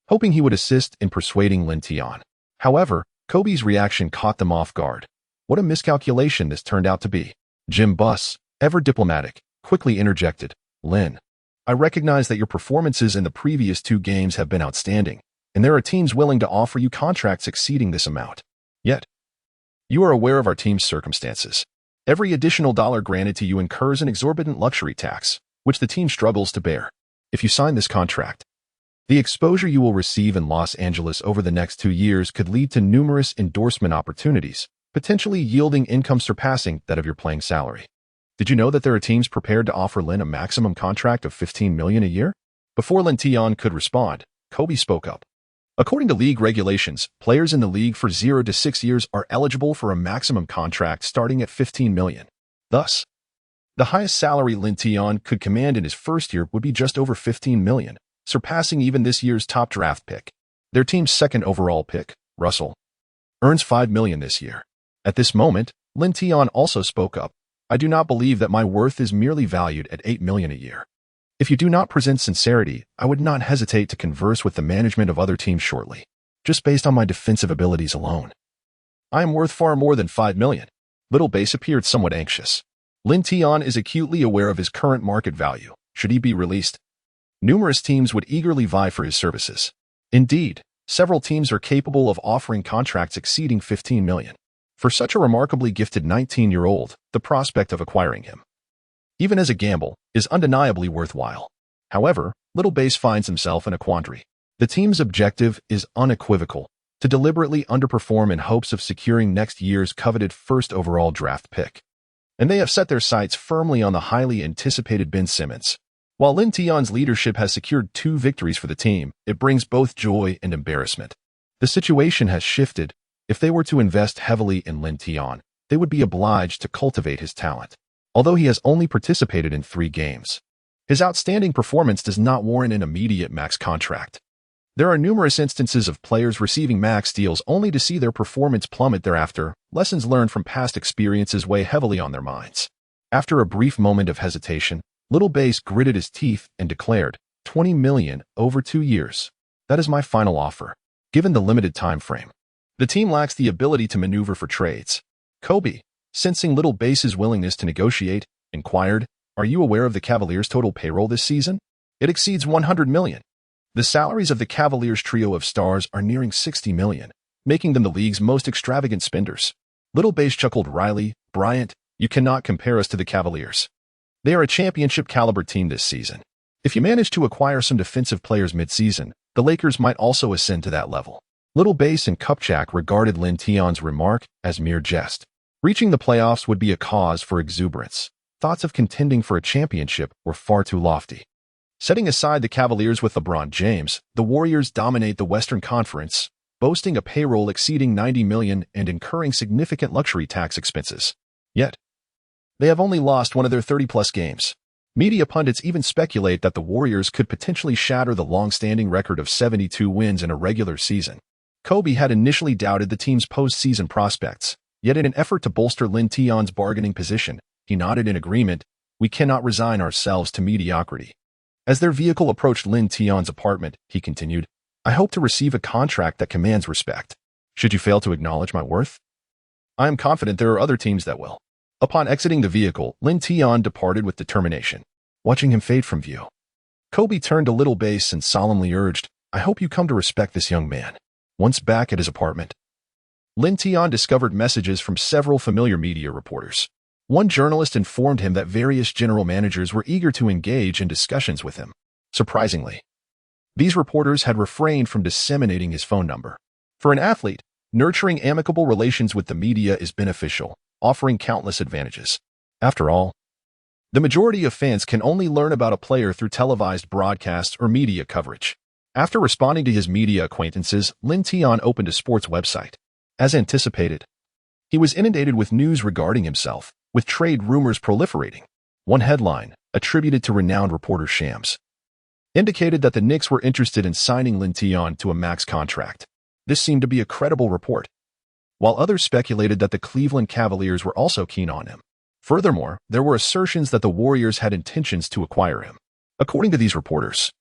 hoping he would assist in persuading Lin Tian. However, Kobe's reaction caught them off guard. What a miscalculation this turned out to be. Jim Buss, ever diplomatic, quickly interjected, "Lin, I recognize that your performances in the previous 2 games have been outstanding, and there are teams willing to offer you contracts exceeding this amount. Yet, you are aware of our team's circumstances. Every additional dollar granted to you incurs an exorbitant luxury tax, which the team struggles to bear. If you sign this contract, the exposure you will receive in Los Angeles over the next 2 years could lead to numerous endorsement opportunities, potentially yielding income surpassing that of your playing salary. Did you know that there are teams prepared to offer Lin a maximum contract of $15 million a year?" Before Lin Tian could respond, Kobe spoke up. According to league regulations, players in the league for 0 to 6 years are eligible for a maximum contract starting at $15 million. Thus, the highest salary Lin Tian could command in his first year would be just over $15 million, surpassing even this year's top draft pick. Their team's second overall pick, Russell, earns $5 million this year. At this moment, Lin Tian also spoke up. "I do not believe that my worth is merely valued at $8 million a year. If you do not present sincerity, I would not hesitate to converse with the management of other teams shortly, just based on my defensive abilities alone. I am worth far more than $5 million. Little Bass appeared somewhat anxious. Lin Tian is acutely aware of his current market value. Should he be released, numerous teams would eagerly vie for his services. Indeed, several teams are capable of offering contracts exceeding $15 million. For such a remarkably gifted 19-year-old, the prospect of acquiring him, even as a gamble, is undeniably worthwhile. However, Little Bass finds himself in a quandary. The team's objective is unequivocal: to deliberately underperform in hopes of securing next year's coveted first overall draft pick. And they have set their sights firmly on the highly anticipated Ben Simmons. While Lin Tian's leadership has secured 2 victories for the team, it brings both joy and embarrassment. The situation has shifted. If they were to invest heavily in Lin Tian, they would be obliged to cultivate his talent. Although he has only participated in 3 games, his outstanding performance does not warrant an immediate max contract. There are numerous instances of players receiving max deals only to see their performance plummet thereafter. Lessons learned from past experiences weigh heavily on their minds. After a brief moment of hesitation, Little Bass gritted his teeth and declared, $20 million over 2 years. That is my final offer, given the limited time frame. The team lacks the ability to maneuver for trades. Kobe, sensing Little Bass's willingness to negotiate, inquired, "Are you aware of the Cavaliers' total payroll this season? It exceeds $100 million. The salaries of the Cavaliers' trio of stars are nearing $60 million, making them the league's most extravagant spenders." Little Bass chuckled wryly. "Bryant, you cannot compare us to the Cavaliers. They are a championship-caliber team this season. If you manage to acquire some defensive players mid-season, the Lakers might also ascend to that level." Little Bass and Kupchak regarded Lin Tian's remark as mere jest. Reaching the playoffs would be a cause for exuberance. Thoughts of contending for a championship were far too lofty. Setting aside the Cavaliers with LeBron James, the Warriors dominate the Western Conference, boasting a payroll exceeding $90 million and incurring significant luxury tax expenses. Yet, they have only lost one of their 30-plus games. Media pundits even speculate that the Warriors could potentially shatter the long-standing record of 72 wins in a regular season. Kobe had initially doubted the team's postseason prospects, yet in an effort to bolster Lin Tian's bargaining position, he nodded in agreement. "We cannot resign ourselves to mediocrity." As their vehicle approached Lin Tian's apartment, he continued, "I hope to receive a contract that commands respect. Should you fail to acknowledge my worth, I am confident there are other teams that will." Upon exiting the vehicle, Lin Tian departed with determination. Watching him fade from view, Kobe turned to Little Bass and solemnly urged, "I hope you come to respect this young man." Once back at his apartment, Lin Tian discovered messages from several familiar media reporters. One journalist informed him that various general managers were eager to engage in discussions with him. Surprisingly, these reporters had refrained from disseminating his phone number. For an athlete, nurturing amicable relations with the media is beneficial, offering countless advantages. After all, the majority of fans can only learn about a player through televised broadcasts or media coverage. After responding to his media acquaintances, Lin Tian opened a sports website. As anticipated, he was inundated with news regarding himself, with trade rumors proliferating. One headline, attributed to renowned reporter Shams, indicated that the Knicks were interested in signing Lin Tian to a max contract. This seemed to be a credible report, while others speculated that the Cleveland Cavaliers were also keen on him. Furthermore, there were assertions that the Warriors had intentions to acquire him. According to these reporters,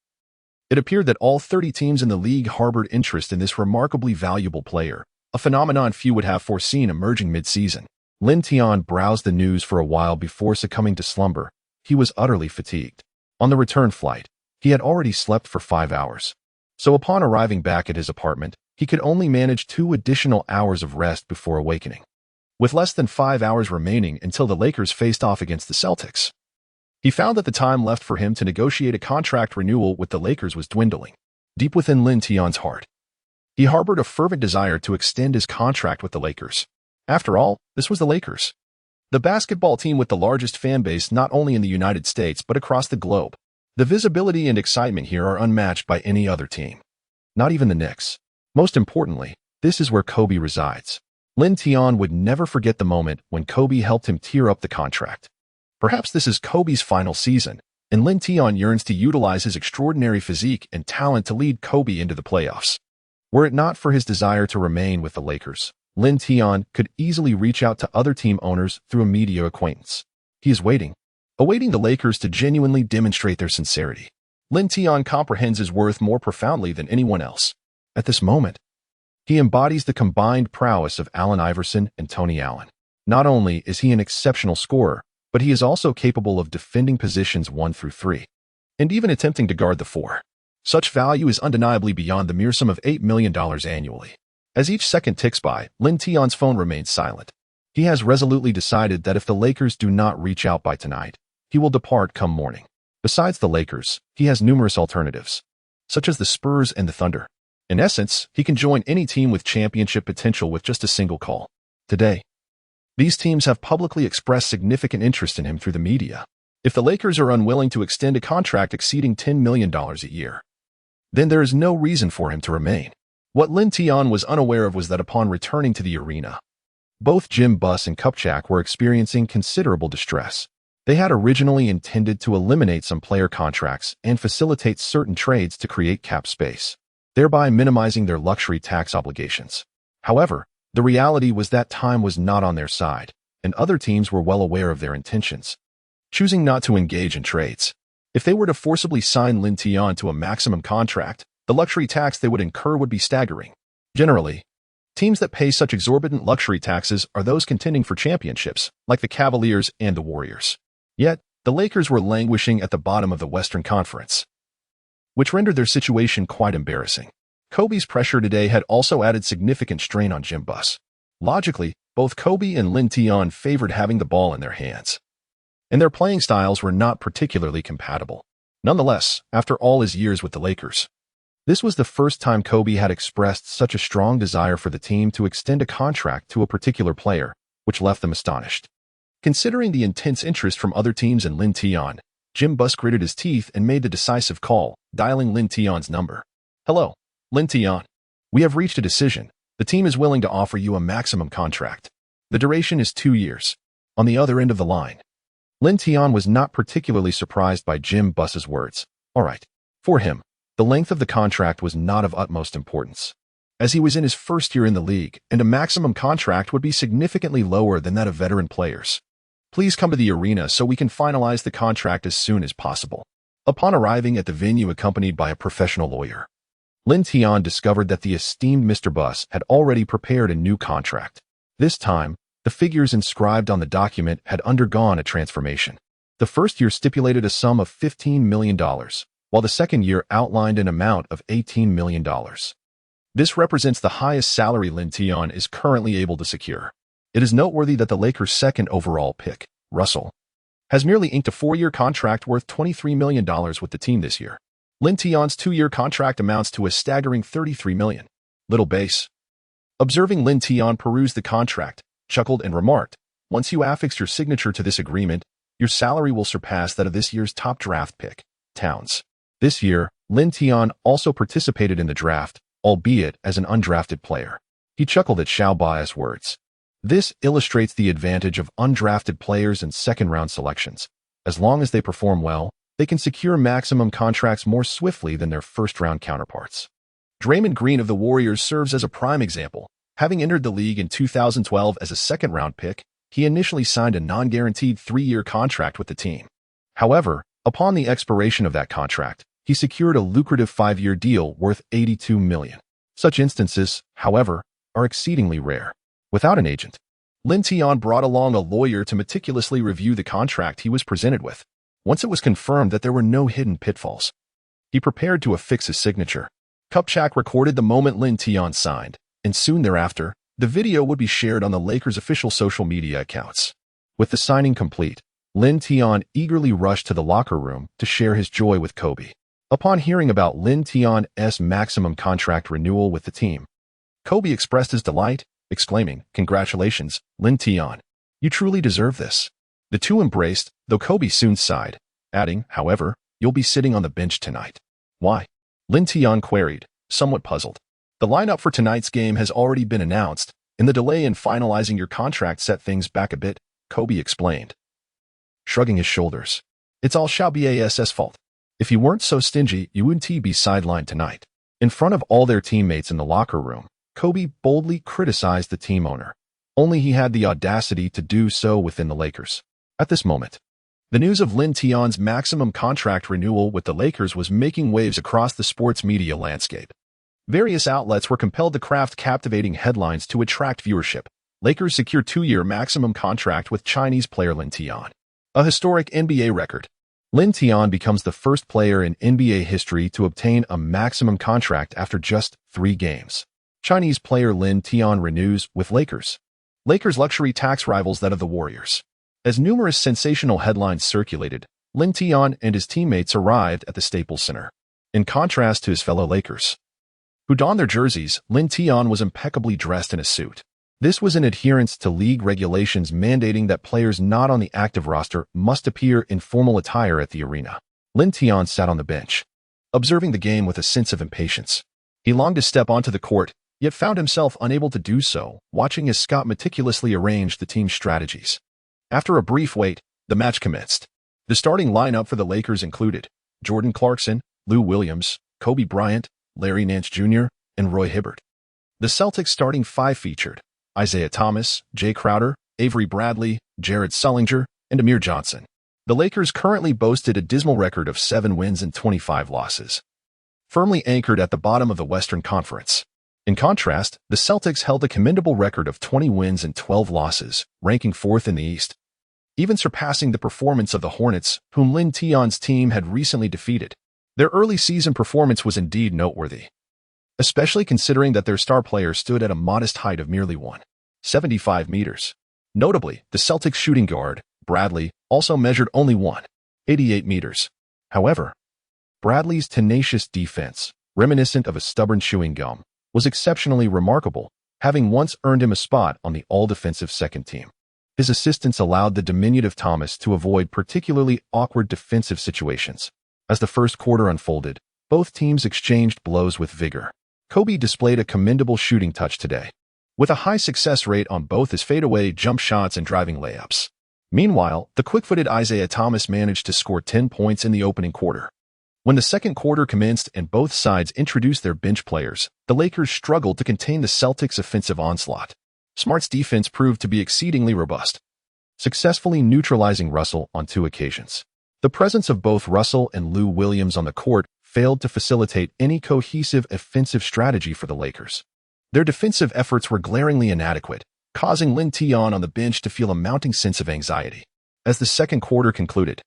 it appeared that all 30 teams in the league harbored interest in this remarkably valuable player, a phenomenon few would have foreseen emerging mid-season. Lin Tian browsed the news for a while before succumbing to slumber. He was utterly fatigued. On the return flight, he had already slept for 5 hours. So upon arriving back at his apartment, he could only manage 2 additional hours of rest before awakening. With less than 5 hours remaining until the Lakers faced off against the Celtics, he found that the time left for him to negotiate a contract renewal with the Lakers was dwindling. Deep within Lin Tian's heart, he harbored a fervent desire to extend his contract with the Lakers. After all, this was the Lakers, the basketball team with the largest fan base not only in the United States but across the globe. The visibility and excitement here are unmatched by any other team, not even the Knicks. Most importantly, this is where Kobe resides. Lin Tian would never forget the moment when Kobe helped him tear up the contract. Perhaps this is Kobe's final season, and Lin Tian yearns to utilize his extraordinary physique and talent to lead Kobe into the playoffs. Were it not for his desire to remain with the Lakers, Lin Tian could easily reach out to other team owners through a media acquaintance. He is awaiting the Lakers to genuinely demonstrate their sincerity. Lin Tian comprehends his worth more profoundly than anyone else. At this moment, he embodies the combined prowess of Allen Iverson and Tony Allen. Not only is he an exceptional scorer, but he is also capable of defending positions 1 through 3, and even attempting to guard the 4. Such value is undeniably beyond the mere sum of $8 million annually. As each second ticks by, Lin Tian's phone remains silent. He has resolutely decided that if the Lakers do not reach out by tonight, he will depart come morning. Besides the Lakers, he has numerous alternatives, such as the Spurs and the Thunder. In essence, he can join any team with championship potential with just a single call. Today, these teams have publicly expressed significant interest in him through the media. If the Lakers are unwilling to extend a contract exceeding $10 million a year, then there is no reason for him to remain. What Lin Tian was unaware of was that upon returning to the arena, both Jim Buss and Kupchak were experiencing considerable distress. They had originally intended to eliminate some player contracts and facilitate certain trades to create cap space, thereby minimizing their luxury tax obligations. However, the reality was that time was not on their side, and other teams were well aware of their intentions, choosing not to engage in trades. If they were to forcibly sign Lin Tian to a maximum contract, the luxury tax they would incur would be staggering. Generally, teams that pay such exorbitant luxury taxes are those contending for championships, like the Cavaliers and the Warriors. Yet, the Lakers were languishing at the bottom of the Western Conference, which rendered their situation quite embarrassing. Kobe's pressure today had also added significant strain on Jim Buss. Logically, both Kobe and Lin Tian favored having the ball in their hands, and their playing styles were not particularly compatible. Nonetheless, after all his years with the Lakers, this was the first time Kobe had expressed such a strong desire for the team to extend a contract to a particular player, which left them astonished. Considering the intense interest from other teams in Lin Tian, Jim Buss gritted his teeth and made the decisive call, dialing Lin Tian's number. "Hello, Lin Tian. We have reached a decision. The team is willing to offer you a maximum contract. The duration is 2 years." On the other end of the line, Lin Tian was not particularly surprised by Jim Buss's words. All right. For him, the length of the contract was not of utmost importance, as he was in his first year in the league, and a maximum contract would be significantly lower than that of veteran players. "Please come to the arena so we can finalize the contract as soon as possible." Upon arriving at the venue accompanied by a professional lawyer, Lin Tian discovered that the esteemed Mr. Buss had already prepared a new contract. This time, the figures inscribed on the document had undergone a transformation. The first year stipulated a sum of $15 million, while the second year outlined an amount of $18 million. This represents the highest salary Lin Tian is currently able to secure. It is noteworthy that the Lakers' second overall pick, Russell, has merely inked a 4-year contract worth $23 million with the team this year. Lin Tian's 2-year contract amounts to a staggering $33 million. Little base. Observing Lin Tian peruse the contract, chuckled and remarked, "Once you affix your signature to this agreement, your salary will surpass that of this year's top draft pick, Towns." This year, Lin Tian also participated in the draft, albeit as an undrafted player. He chuckled at Xiao Bai's words. This illustrates the advantage of undrafted players and second-round selections. As long as they perform well, they can secure maximum contracts more swiftly than their first-round counterparts. Draymond Green of the Warriors serves as a prime example. Having entered the league in 2012 as a second-round pick, he initially signed a non-guaranteed 3-year contract with the team. However, upon the expiration of that contract, he secured a lucrative 5-year deal worth $82 million. Such instances, however, are exceedingly rare. Without an agent, Lin Tian brought along a lawyer to meticulously review the contract he was presented with. Once it was confirmed that there were no hidden pitfalls, he prepared to affix his signature. Kupchak recorded the moment Lin Tian signed, and soon thereafter, the video would be shared on the Lakers' official social media accounts. With the signing complete, Lin Tian eagerly rushed to the locker room to share his joy with Kobe. Upon hearing about Lin Tian's maximum contract renewal with the team, Kobe expressed his delight, exclaiming, "Congratulations, Lin Tian. You truly deserve this." The two embraced, though Kobe soon sighed, adding, "However, you'll be sitting on the bench tonight." "Why?" Lin Tian queried, somewhat puzzled. "The lineup for tonight's game has already been announced, and the delay in finalizing your contract set things back a bit," Kobe explained. Shrugging his shoulders, "It's all Xiaobi's fault. If you weren't so stingy, you wouldn't be sidelined tonight." In front of all their teammates in the locker room, Kobe boldly criticized the team owner. Only he had the audacity to do so within the Lakers. At this moment, the news of Lin Tian's maximum contract renewal with the Lakers was making waves across the sports media landscape. Various outlets were compelled to craft captivating headlines to attract viewership. Lakers secure 2-year maximum contract with Chinese player Lin Tian. A historic NBA record. Lin Tian becomes the first player in NBA history to obtain a maximum contract after just 3 games. Chinese player Lin Tian renews with Lakers. Lakers' luxury tax rivals that of the Warriors. As numerous sensational headlines circulated, Lin Tian and his teammates arrived at the Staples Center. In contrast to his fellow Lakers, who donned their jerseys, Lin Tian was impeccably dressed in a suit. This was in adherence to league regulations mandating that players not on the active roster must appear in formal attire at the arena. Lin Tian sat on the bench, observing the game with a sense of impatience. He longed to step onto the court, yet found himself unable to do so, watching as Scott meticulously arranged the team's strategies. After a brief wait, the match commenced. The starting lineup for the Lakers included Jordan Clarkson, Lou Williams, Kobe Bryant, Larry Nance Jr., and Roy Hibbert. The Celtics' starting 5 featured Isaiah Thomas, Jay Crowder, Avery Bradley, Jared Sullinger, and Amir Johnson. The Lakers currently boasted a dismal record of 7 wins and 25 losses, firmly anchored at the bottom of the Western Conference. In contrast, the Celtics held a commendable record of 20 wins and 12 losses, ranking 4th in the East, even surpassing the performance of the Hornets, whom Lin Tian's team had recently defeated. Their early season performance was indeed noteworthy, especially considering that their star player stood at a modest height of merely 1.75 meters. Notably, the Celtics shooting guard, Bradley, also measured only 1.88 meters. However, Bradley's tenacious defense, reminiscent of a stubborn chewing gum, was exceptionally remarkable, having once earned him a spot on the all-defensive second team. His assistance allowed the diminutive Thomas to avoid particularly awkward defensive situations. As the first quarter unfolded, both teams exchanged blows with vigor. Kobe displayed a commendable shooting touch today, with a high success rate on both his fadeaway jump shots and driving layups. Meanwhile, the quick-footed Isaiah Thomas managed to score 10 points in the opening quarter. When the second quarter commenced and both sides introduced their bench players, the Lakers struggled to contain the Celtics' offensive onslaught. Smart's defense proved to be exceedingly robust, successfully neutralizing Russell on 2 occasions. The presence of both Russell and Lou Williams on the court failed to facilitate any cohesive offensive strategy for the Lakers. Their defensive efforts were glaringly inadequate, causing Lin Tian on the bench to feel a mounting sense of anxiety. As the second quarter concluded,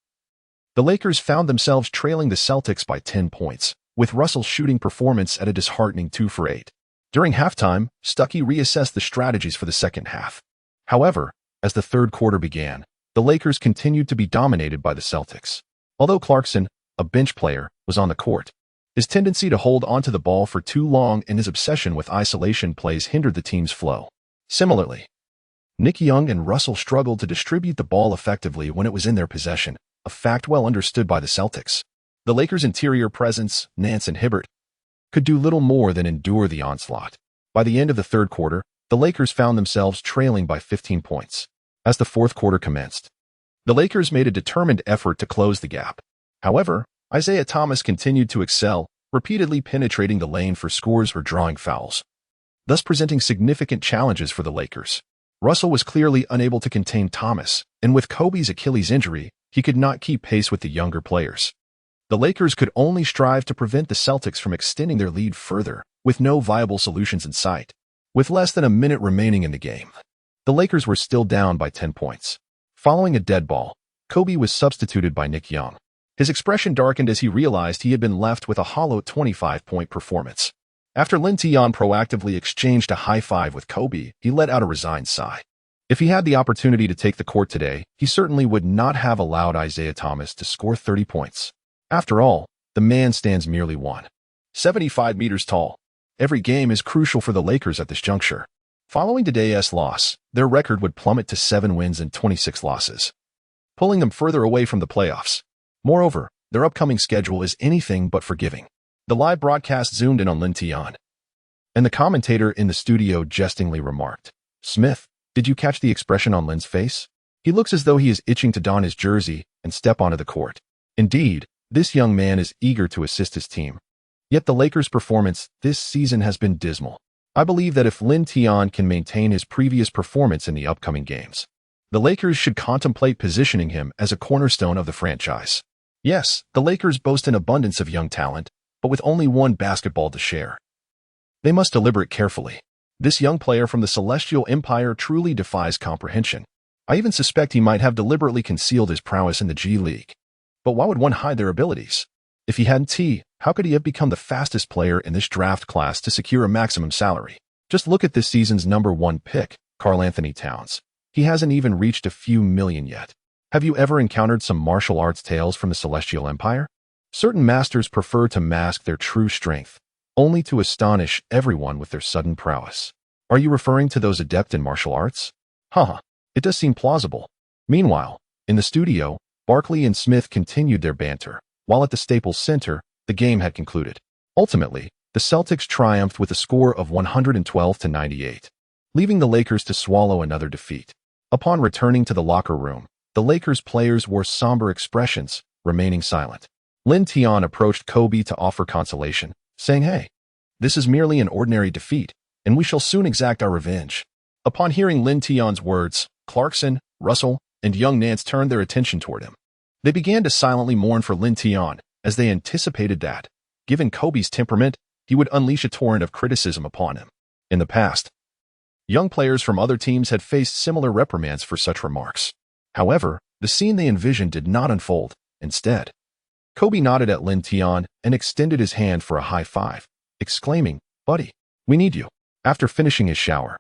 the Lakers found themselves trailing the Celtics by 10 points, with Russell's shooting performance at a disheartening 2 for 8. During halftime, Stuckey reassessed the strategies for the second half. However, as the third quarter began, the Lakers continued to be dominated by the Celtics. Although Clarkson, a bench player, was on the court, his tendency to hold onto the ball for too long and his obsession with isolation plays hindered the team's flow. Similarly, Nick Young and Russell struggled to distribute the ball effectively when it was in their possession, a fact well understood by the Celtics. The Lakers' interior presence, Nance and Hibbert, could do little more than endure the onslaught. By the end of the third quarter, the Lakers found themselves trailing by 15 points. As the fourth quarter commenced, the Lakers made a determined effort to close the gap. However, Isaiah Thomas continued to excel, repeatedly penetrating the lane for scores or drawing fouls, thus presenting significant challenges for the Lakers. Russell was clearly unable to contain Thomas, and with Kobe's Achilles injury, he could not keep pace with the younger players. The Lakers could only strive to prevent the Celtics from extending their lead further, with no viable solutions in sight. With less than a minute remaining in the game, the Lakers were still down by 10 points. Following a dead ball, Kobe was substituted by Nick Young. His expression darkened as he realized he had been left with a hollow 25-point performance. After Lin Tian proactively exchanged a high five with Kobe, he let out a resigned sigh. If he had the opportunity to take the court today, he certainly would not have allowed Isaiah Thomas to score 30 points. After all, the man stands merely 1.75 meters tall. Every game is crucial for the Lakers at this juncture. Following today's loss, their record would plummet to 7 wins and 26 losses, pulling them further away from the playoffs. Moreover, their upcoming schedule is anything but forgiving. The live broadcast zoomed in on Lin Tian, and the commentator in the studio jestingly remarked, "Smith, did you catch the expression on Lin's face? He looks as though he is itching to don his jersey and step onto the court." Indeed, this young man is eager to assist his team. Yet the Lakers' performance this season has been dismal. I believe that if Lin Tian can maintain his previous performance in the upcoming games, the Lakers should contemplate positioning him as a cornerstone of the franchise. Yes, the Lakers boast an abundance of young talent, but with only one basketball to share. They must deliberate carefully. This young player from the Celestial Empire truly defies comprehension. I even suspect he might have deliberately concealed his prowess in the G League. But why would one hide their abilities? If he hadn't, how could he have become the fastest player in this draft class to secure a maximum salary? Just look at this season's #1 pick, Karl-Anthony Towns. He hasn't even reached a few million yet. Have you ever encountered some martial arts tales from the Celestial Empire? Certain masters prefer to mask their true strength, only to astonish everyone with their sudden prowess. Are you referring to those adept in martial arts? It does seem plausible. Meanwhile, in the studio, Barkley and Smith continued their banter, while at the Staples Center, the game had concluded. Ultimately, the Celtics triumphed with a score of 112-98, leaving the Lakers to swallow another defeat. Upon returning to the locker room, the Lakers players wore somber expressions, remaining silent. Lin Tian approached Kobe to offer consolation, saying, "Hey, this is merely an ordinary defeat, and we shall soon exact our revenge." Upon hearing Lin Tian's words, Clarkson, Russell, and young Nance turned their attention toward him. They began to silently mourn for Lin Tian, as they anticipated that, given Kobe's temperament, he would unleash a torrent of criticism upon him. In the past, young players from other teams had faced similar reprimands for such remarks. However, the scene they envisioned did not unfold. Instead, Kobe nodded at Lin Tian and extended his hand for a high five, exclaiming, "Buddy, we need you." After finishing his shower,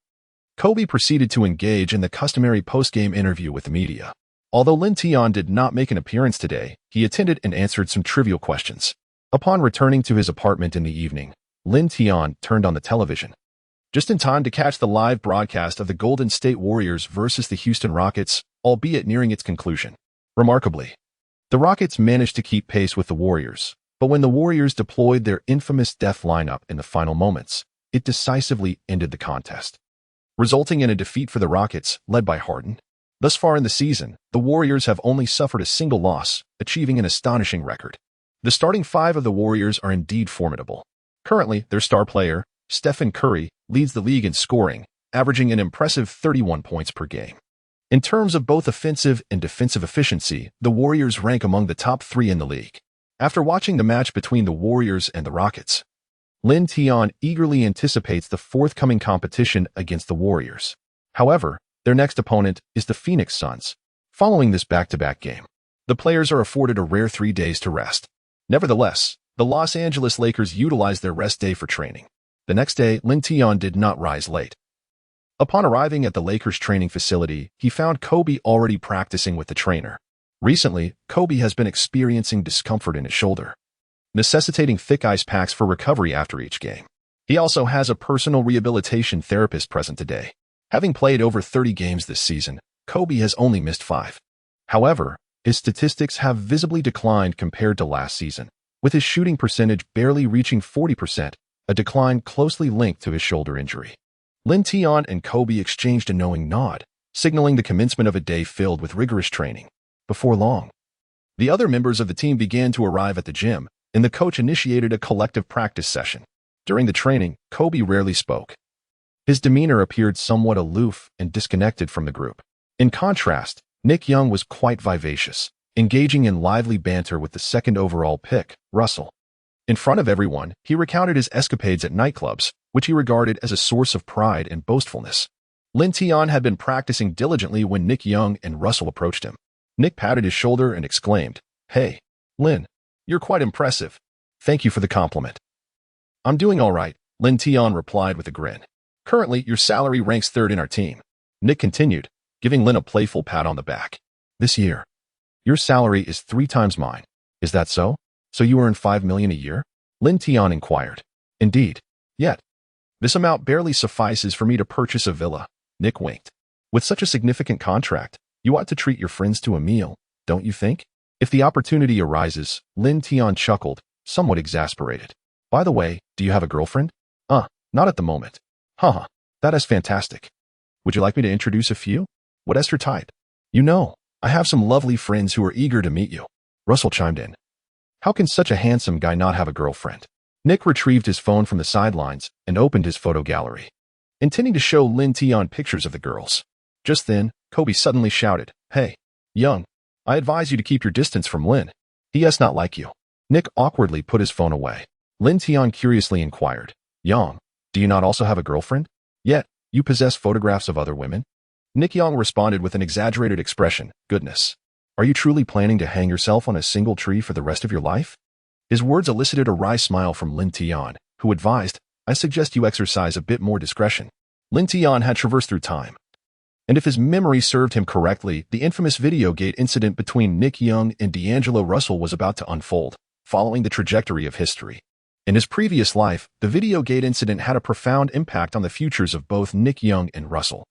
Kobe proceeded to engage in the customary post-game interview with the media. Although Lin Tian did not make an appearance today, he attended and answered some trivial questions. Upon returning to his apartment in the evening, Lin Tian turned on the television, just in time to catch the live broadcast of the Golden State Warriors versus the Houston Rockets, albeit nearing its conclusion. Remarkably, the Rockets managed to keep pace with the Warriors, but when the Warriors deployed their infamous death lineup in the final moments, it decisively ended the contest, resulting in a defeat for the Rockets, led by Harden. Thus far in the season, the Warriors have only suffered a single loss, achieving an astonishing record. The starting five of the Warriors are indeed formidable. Currently, their star player, Stephen Curry, leads the league in scoring, averaging an impressive 31 points per game. In terms of both offensive and defensive efficiency, the Warriors rank among the top 3 in the league. After watching the match between the Warriors and the Rockets, Lin Tian eagerly anticipates the forthcoming competition against the Warriors. However, their next opponent is the Phoenix Suns. Following this back-to-back game, the players are afforded a rare 3 days to rest. Nevertheless, the Los Angeles Lakers utilized their rest day for training. The next day, Lin Tian did not rise late. Upon arriving at the Lakers training facility, he found Kobe already practicing with the trainer. Recently, Kobe has been experiencing discomfort in his shoulder, necessitating thick ice packs for recovery after each game. He also has a personal rehabilitation therapist present today. Having played over 30 games this season, Kobe has only missed 5. However, his statistics have visibly declined compared to last season, with his shooting percentage barely reaching 40%, a decline closely linked to his shoulder injury. Lin Tian and Kobe exchanged a knowing nod, signaling the commencement of a day filled with rigorous training. Before long, the other members of the team began to arrive at the gym, and the coach initiated a collective practice session. During the training, Kobe rarely spoke. His demeanor appeared somewhat aloof and disconnected from the group. In contrast, Nick Young was quite vivacious, engaging in lively banter with the second overall pick, Russell. In front of everyone, he recounted his escapades at nightclubs, which he regarded as a source of pride and boastfulness. Lin Tian had been practicing diligently when Nick Young and Russell approached him. Nick patted his shoulder and exclaimed, "Hey, Lin, you're quite impressive. Thank you for the compliment." "I'm doing all right," Lin Tian replied with a grin. "Currently, your salary ranks third in our team." Nick continued, giving Lin a playful pat on the back. "This year, your salary is 3 times mine. Is that so? So you earn $5 million a year?" Lin Tian inquired. "Indeed. Yet, this amount barely suffices for me to purchase a villa." Nick winked. "With such a significant contract, you ought to treat your friends to a meal, don't you think?" "If the opportunity arises," Lin Tian chuckled, somewhat exasperated. "By the way, do you have a girlfriend?" Not at the moment." "Haha, that is fantastic. Would you like me to introduce a few? What is your type?" "You know, I have some lovely friends who are eager to meet you." Russell chimed in. "How can such a handsome guy not have a girlfriend?" Nick retrieved his phone from the sidelines and opened his photo gallery, intending to show Lin Tian pictures of the girls. Just then, Kobe suddenly shouted, "Hey, Young, I advise you to keep your distance from Lin. He does not like you." Nick awkwardly put his phone away. Lin Tian curiously inquired, "Young, do you not also have a girlfriend? Yet, you possess photographs of other women?" Nick Young responded with an exaggerated expression, "Goodness. Are you truly planning to hang yourself on a single tree for the rest of your life?" His words elicited a wry smile from Lin Tian, who advised, "I suggest you exercise a bit more discretion." Lin Tian had traversed through time, and if his memory served him correctly, the infamous Videogate incident between Nick Young and D'Angelo Russell was about to unfold, following the trajectory of history. In his previous life, the Videogate incident had a profound impact on the futures of both Nick Young and Russell.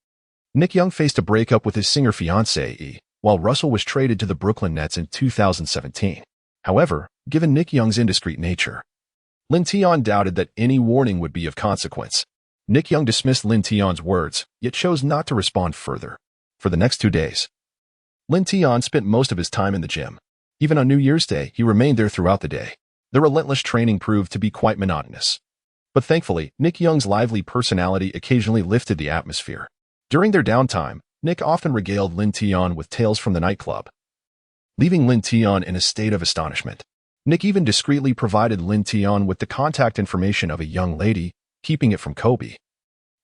Nick Young faced a breakup with his singer fiancée, while Russell was traded to the Brooklyn Nets in 2017. However, given Nick Young's indiscreet nature, Lin Tian doubted that any warning would be of consequence. Nick Young dismissed Lin Tian's words, yet chose not to respond further. For the next 2 days, Lin Tian spent most of his time in the gym. Even on New Year's Day, he remained there throughout the day. The relentless training proved to be quite monotonous. But thankfully, Nick Young's lively personality occasionally lifted the atmosphere. During their downtime, Nick often regaled Lin Tian with tales from the nightclub, leaving Lin Tian in a state of astonishment. Nick even discreetly provided Lin Tian with the contact information of a young lady, keeping it from Kobe.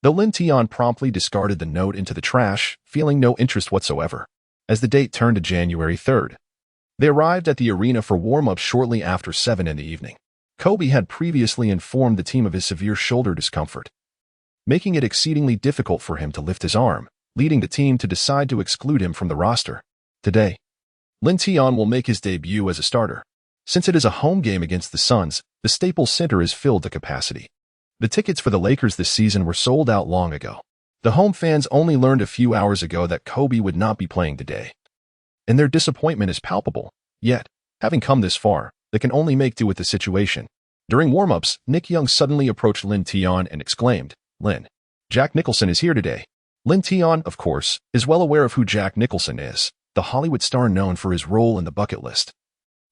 Though Lin Tian promptly discarded the note into the trash, feeling no interest whatsoever. As the date turned to January 3rd, they arrived at the arena for warm-up shortly after 7 in the evening. Kobe had previously informed the team of his severe shoulder discomfort, making it exceedingly difficult for him to lift his arm, leading the team to decide to exclude him from the roster. Today, Lin Tian will make his debut as a starter. Since it is a home game against the Suns, the Staples Center is filled to capacity. The tickets for the Lakers this season were sold out long ago. The home fans only learned a few hours ago that Kobe would not be playing today, and their disappointment is palpable. Yet, having come this far, they can only make do with the situation. During warm-ups, Nick Young suddenly approached Lin Tian and exclaimed, "Lin, Jack Nicholson is here today." Lin Tian, of course, is well aware of who Jack Nicholson is, the Hollywood star known for his role in the bucket list.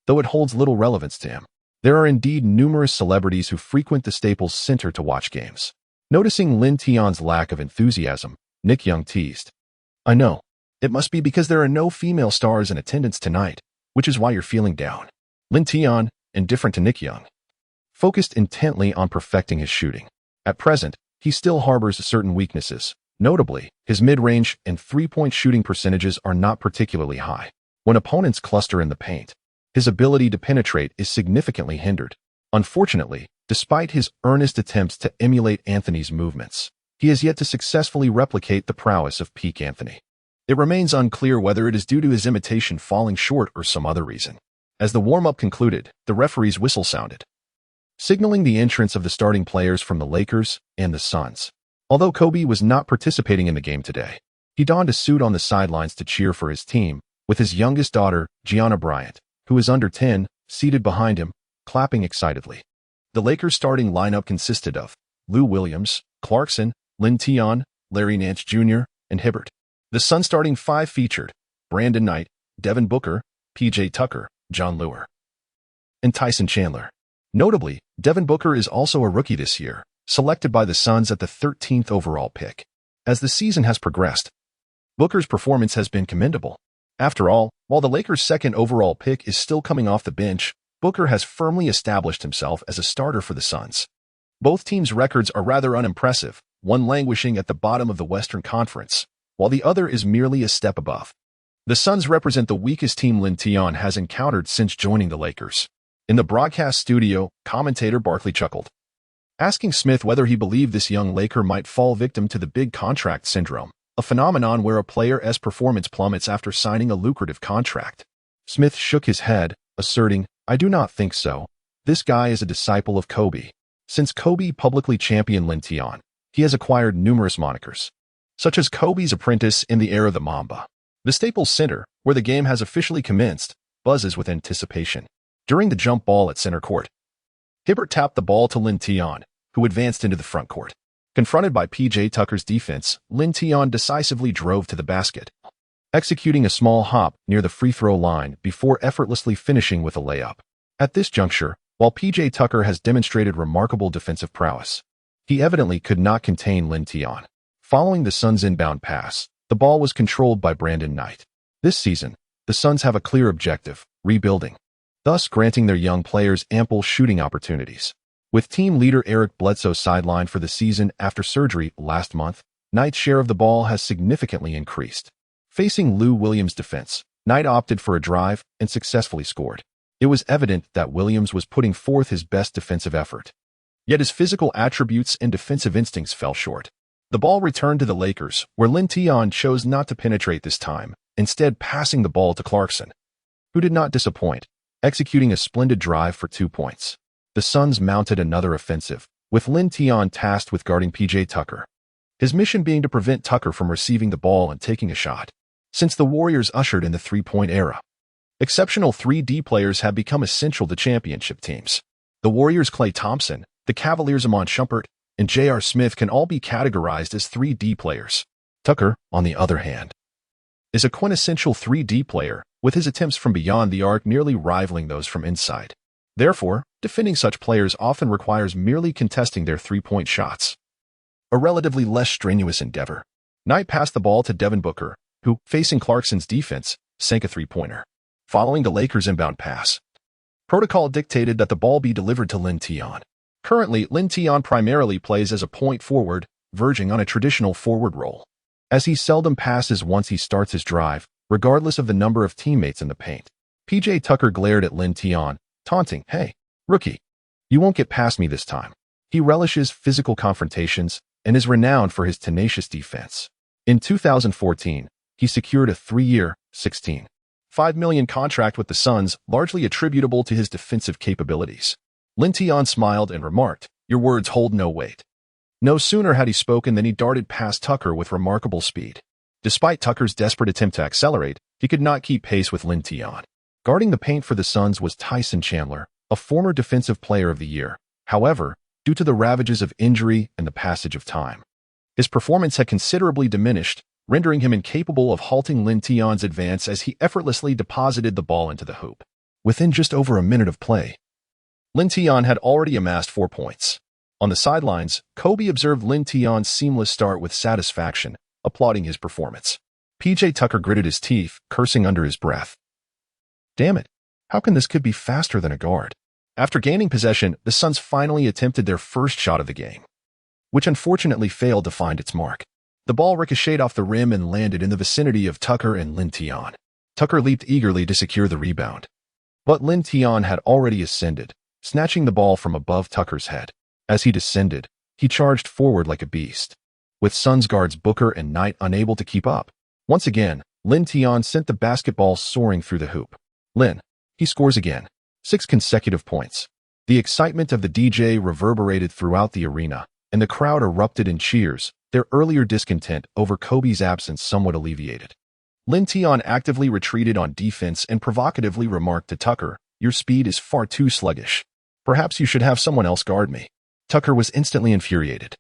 Though it holds little relevance to him, there are indeed numerous celebrities who frequent the Staples Center to watch games. Noticing Lin Tian's lack of enthusiasm, Nick Young teased, "I know. It must be because there are no female stars in attendance tonight, which is why you're feeling down." Lin Tian, indifferent to Nick Young, focused intently on perfecting his shooting. At present, he still harbors certain weaknesses. Notably, his mid-range and three-point shooting percentages are not particularly high. When opponents cluster in the paint, his ability to penetrate is significantly hindered. Unfortunately, despite his earnest attempts to emulate Anthony's movements, he has yet to successfully replicate the prowess of peak Anthony. It remains unclear whether it is due to his imitation falling short or some other reason. As the warm-up concluded, the referee's whistle sounded, signaling the entrance of the starting players from the Lakers and the Suns. Although Kobe was not participating in the game today, he donned a suit on the sidelines to cheer for his team, with his youngest daughter, Gianna Bryant, who is under 10, seated behind him, clapping excitedly. The Lakers' starting lineup consisted of Lou Williams, Clarkson, Lin Tian, Larry Nance Jr., and Hibbert. The Suns' starting 5 featured Brandon Knight, Devin Booker, P.J. Tucker, John Leuer, and Tyson Chandler. Notably, Devin Booker is also a rookie this year, selected by the Suns at the 13th overall pick. As the season has progressed, Booker's performance has been commendable. After all, while the Lakers' second overall pick is still coming off the bench, Booker has firmly established himself as a starter for the Suns. Both teams' records are rather unimpressive, one languishing at the bottom of the Western Conference, while the other is merely a step above. The Suns represent the weakest team Lin Tian has encountered since joining the Lakers. In the broadcast studio, commentator Barkley chuckled, asking Smith whether he believed this young Laker might fall victim to the big contract syndrome, a phenomenon where a player's performance plummets after signing a lucrative contract. Smith shook his head, asserting, "I do not think so. This guy is a disciple of Kobe. Since Kobe publicly championed Lin Tian, he has acquired numerous monikers, such as Kobe's apprentice in the era of the Mamba." The Staples Center, where the game has officially commenced, buzzes with anticipation. During the jump ball at center court, Hibbert tapped the ball to Lin Tian, who advanced into the front court. Confronted by P.J. Tucker's defense, Lin Tian decisively drove to the basket, executing a small hop near the free throw line before effortlessly finishing with a layup. At this juncture, while P.J. Tucker has demonstrated remarkable defensive prowess, he evidently could not contain Lin Tian. Following the Suns' inbound pass, the ball was controlled by Brandon Knight. This season, the Suns have a clear objective: rebuilding, thus granting their young players ample shooting opportunities. With team leader Eric Bledsoe sidelined for the season after surgery last month, Knight's share of the ball has significantly increased. Facing Lou Williams' defense, Knight opted for a drive and successfully scored. It was evident that Williams was putting forth his best defensive effort. Yet his physical attributes and defensive instincts fell short. The ball returned to the Lakers, where Lin Tian chose not to penetrate this time, instead passing the ball to Clarkson, who did not disappoint, executing a splendid drive for 2 points. The Suns mounted another offensive, with Lin Tian tasked with guarding P.J. Tucker, his mission being to prevent Tucker from receiving the ball and taking a shot. Since the Warriors ushered in the three-point era, exceptional 3D players have become essential to championship teams. The Warriors' Klay Thompson, the Cavaliers' Iman Shumpert, and J.R. Smith can all be categorized as 3D players. Tucker, on the other hand, is a quintessential 3D player, with his attempts from beyond the arc nearly rivaling those from inside. Therefore, defending such players often requires merely contesting their three-point shots, a relatively less strenuous endeavor. Knight passed the ball to Devin Booker, who, facing Clarkson's defense, sank a three-pointer. Following the Lakers' inbound pass, protocol dictated that the ball be delivered to Lin Tian. Currently, Lin Tian primarily plays as a point forward, verging on a traditional forward role, as he seldom passes once he starts his drive, regardless of the number of teammates in the paint. P.J. Tucker glared at Lin Tian, taunting, "Hey, rookie, you won't get past me this time." He relishes physical confrontations and is renowned for his tenacious defense. In 2014, he secured a 3-year, $16.5 million contract with the Suns, largely attributable to his defensive capabilities. Lin Tian smiled and remarked, "Your words hold no weight." No sooner had he spoken than he darted past Tucker with remarkable speed. Despite Tucker's desperate attempt to accelerate, he could not keep pace with Lin Tian. Guarding the paint for the Suns was Tyson Chandler, a former Defensive Player of the Year. However, due to the ravages of injury and the passage of time, his performance had considerably diminished, rendering him incapable of halting Lin Tian's advance as he effortlessly deposited the ball into the hoop. Within just over a minute of play, Lin Tian had already amassed 4 points. On the sidelines, Kobe observed Lin Tian's seamless start with satisfaction, applauding his performance. P.J. Tucker gritted his teeth, cursing under his breath. "Damn it, how can this kid be faster than a guard?" After gaining possession, the Suns finally attempted their first shot of the game, which unfortunately failed to find its mark. The ball ricocheted off the rim and landed in the vicinity of Tucker and Lin Tian. Tucker leaped eagerly to secure the rebound, but Lin Tian had already ascended, snatching the ball from above Tucker's head. As he descended, he charged forward like a beast, with Suns guards Booker and Knight unable to keep up. Once again, Lin Tian sent the basketball soaring through the hoop. Lin, he scores again. 6 consecutive points. The excitement of the DJ reverberated throughout the arena, and the crowd erupted in cheers, their earlier discontent over Kobe's absence somewhat alleviated. Lin Tian actively retreated on defense and provocatively remarked to Tucker, "Your speed is far too sluggish. Perhaps you should have someone else guard me." Tucker was instantly infuriated.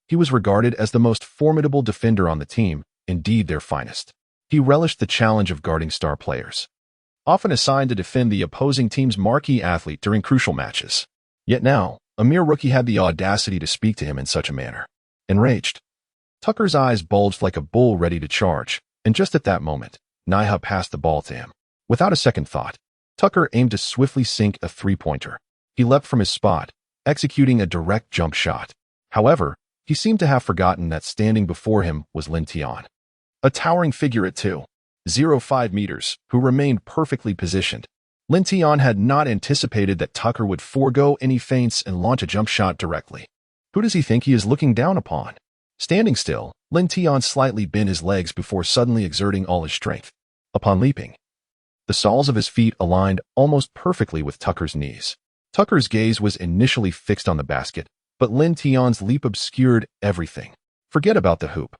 He was regarded as the most formidable defender on the team, indeed their finest. He relished the challenge of guarding star players, often assigned to defend the opposing team's marquee athlete during crucial matches. Yet now, a mere rookie had the audacity to speak to him in such a manner. Enraged, Tucker's eyes bulged like a bull ready to charge, and just at that moment, Naiha passed the ball to him. Without a second thought, Tucker aimed to swiftly sink a three-pointer. He leapt from his spot, executing a direct jump shot. However, he seemed to have forgotten that standing before him was Lin Tian, a towering figure at 2.05 meters, who remained perfectly positioned. Lin Tian had not anticipated that Tucker would forego any feints and launch a jump shot directly. Who does he think he is looking down upon? Standing still, Lin Tian slightly bent his legs before suddenly exerting all his strength. Upon leaping, the soles of his feet aligned almost perfectly with Tucker's knees. Tucker's gaze was initially fixed on the basket, but Lin Tian's leap obscured everything. Forget about the hoop.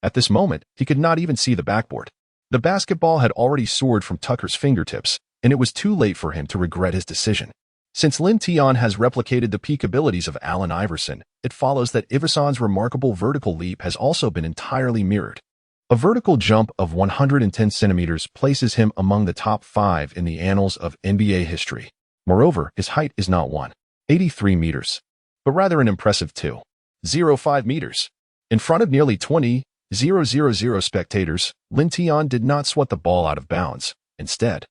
At this moment, he could not even see the backboard. The basketball had already soared from Tucker's fingertips, and it was too late for him to regret his decision. Since Lin Tian has replicated the peak abilities of Allen Iverson, it follows that Iverson's remarkable vertical leap has also been entirely mirrored. A vertical jump of 110 centimeters places him among the top 5 in the annals of NBA history. Moreover, his height is not 1.83 meters, but rather an impressive 2.05 meters. In front of nearly 20,000 spectators, Lin Tian did not swat the ball out of bounds. Instead,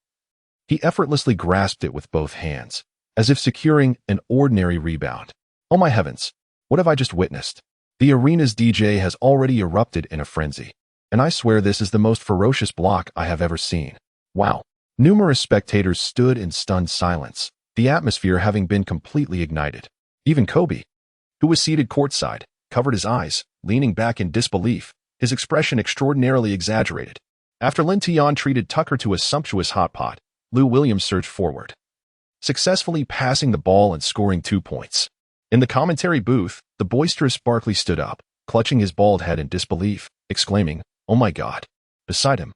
he effortlessly grasped it with both hands, as if securing an ordinary rebound. Oh my heavens, what have I just witnessed? The arena's DJ has already erupted in a frenzy, and I swear this is the most ferocious block I have ever seen. Wow. Numerous spectators stood in stunned silence, the atmosphere having been completely ignited. Even Kobe, who was seated courtside, covered his eyes, leaning back in disbelief, his expression extraordinarily exaggerated. After Lin Tian treated Tucker to a sumptuous hot pot, Lou Williams surged forward, successfully passing the ball and scoring 2 points. In the commentary booth, the boisterous Barkley stood up, clutching his bald head in disbelief, exclaiming, "Oh my God!" Beside him,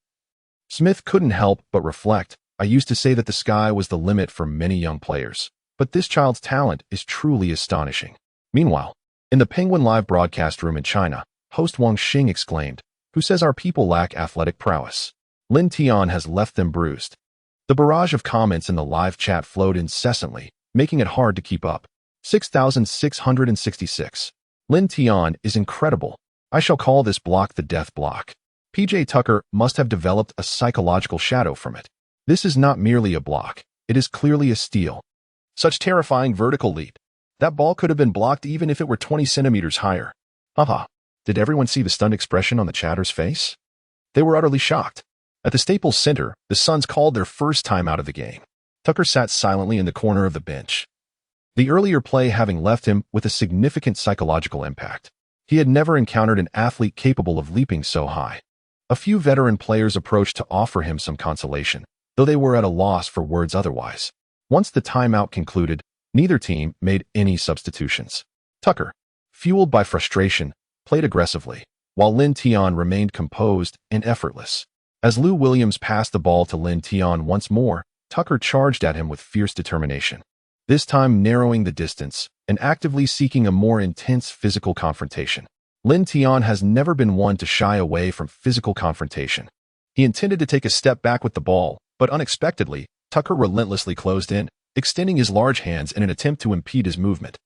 Smith couldn't help but reflect, "I used to say that the sky was the limit for many young players, but this child's talent is truly astonishing." Meanwhile, in the Penguin Live broadcast room in China, host Wang Xing exclaimed, "Who says our people lack athletic prowess? Lin Tian has left them bruised." The barrage of comments in the live chat flowed incessantly, making it hard to keep up. 6,666. Lin Tian is incredible. I shall call this block the death block. PJ Tucker must have developed a psychological shadow from it. This is not merely a block. It is clearly a steal. Such terrifying vertical leap. That ball could have been blocked even if it were 20 centimeters higher. Haha. Did everyone see the stunned expression on the chatter's face? They were utterly shocked. At the Staples Center, the Suns called their first time out of the game. Tucker sat silently in the corner of the bench, the earlier play having left him with a significant psychological impact. He had never encountered an athlete capable of leaping so high. A few veteran players approached to offer him some consolation, though they were at a loss for words otherwise. Once the timeout concluded, neither team made any substitutions. Tucker, fueled by frustration, played aggressively, while Lin Tian remained composed and effortless. As Lou Williams passed the ball to Lin Tian once more, Tucker charged at him with fierce determination, this time narrowing the distance and actively seeking a more intense physical confrontation. Lin Tian has never been one to shy away from physical confrontation. He intended to take a step back with the ball, but unexpectedly, Tucker relentlessly closed in, extending his large hands in an attempt to impede his movement.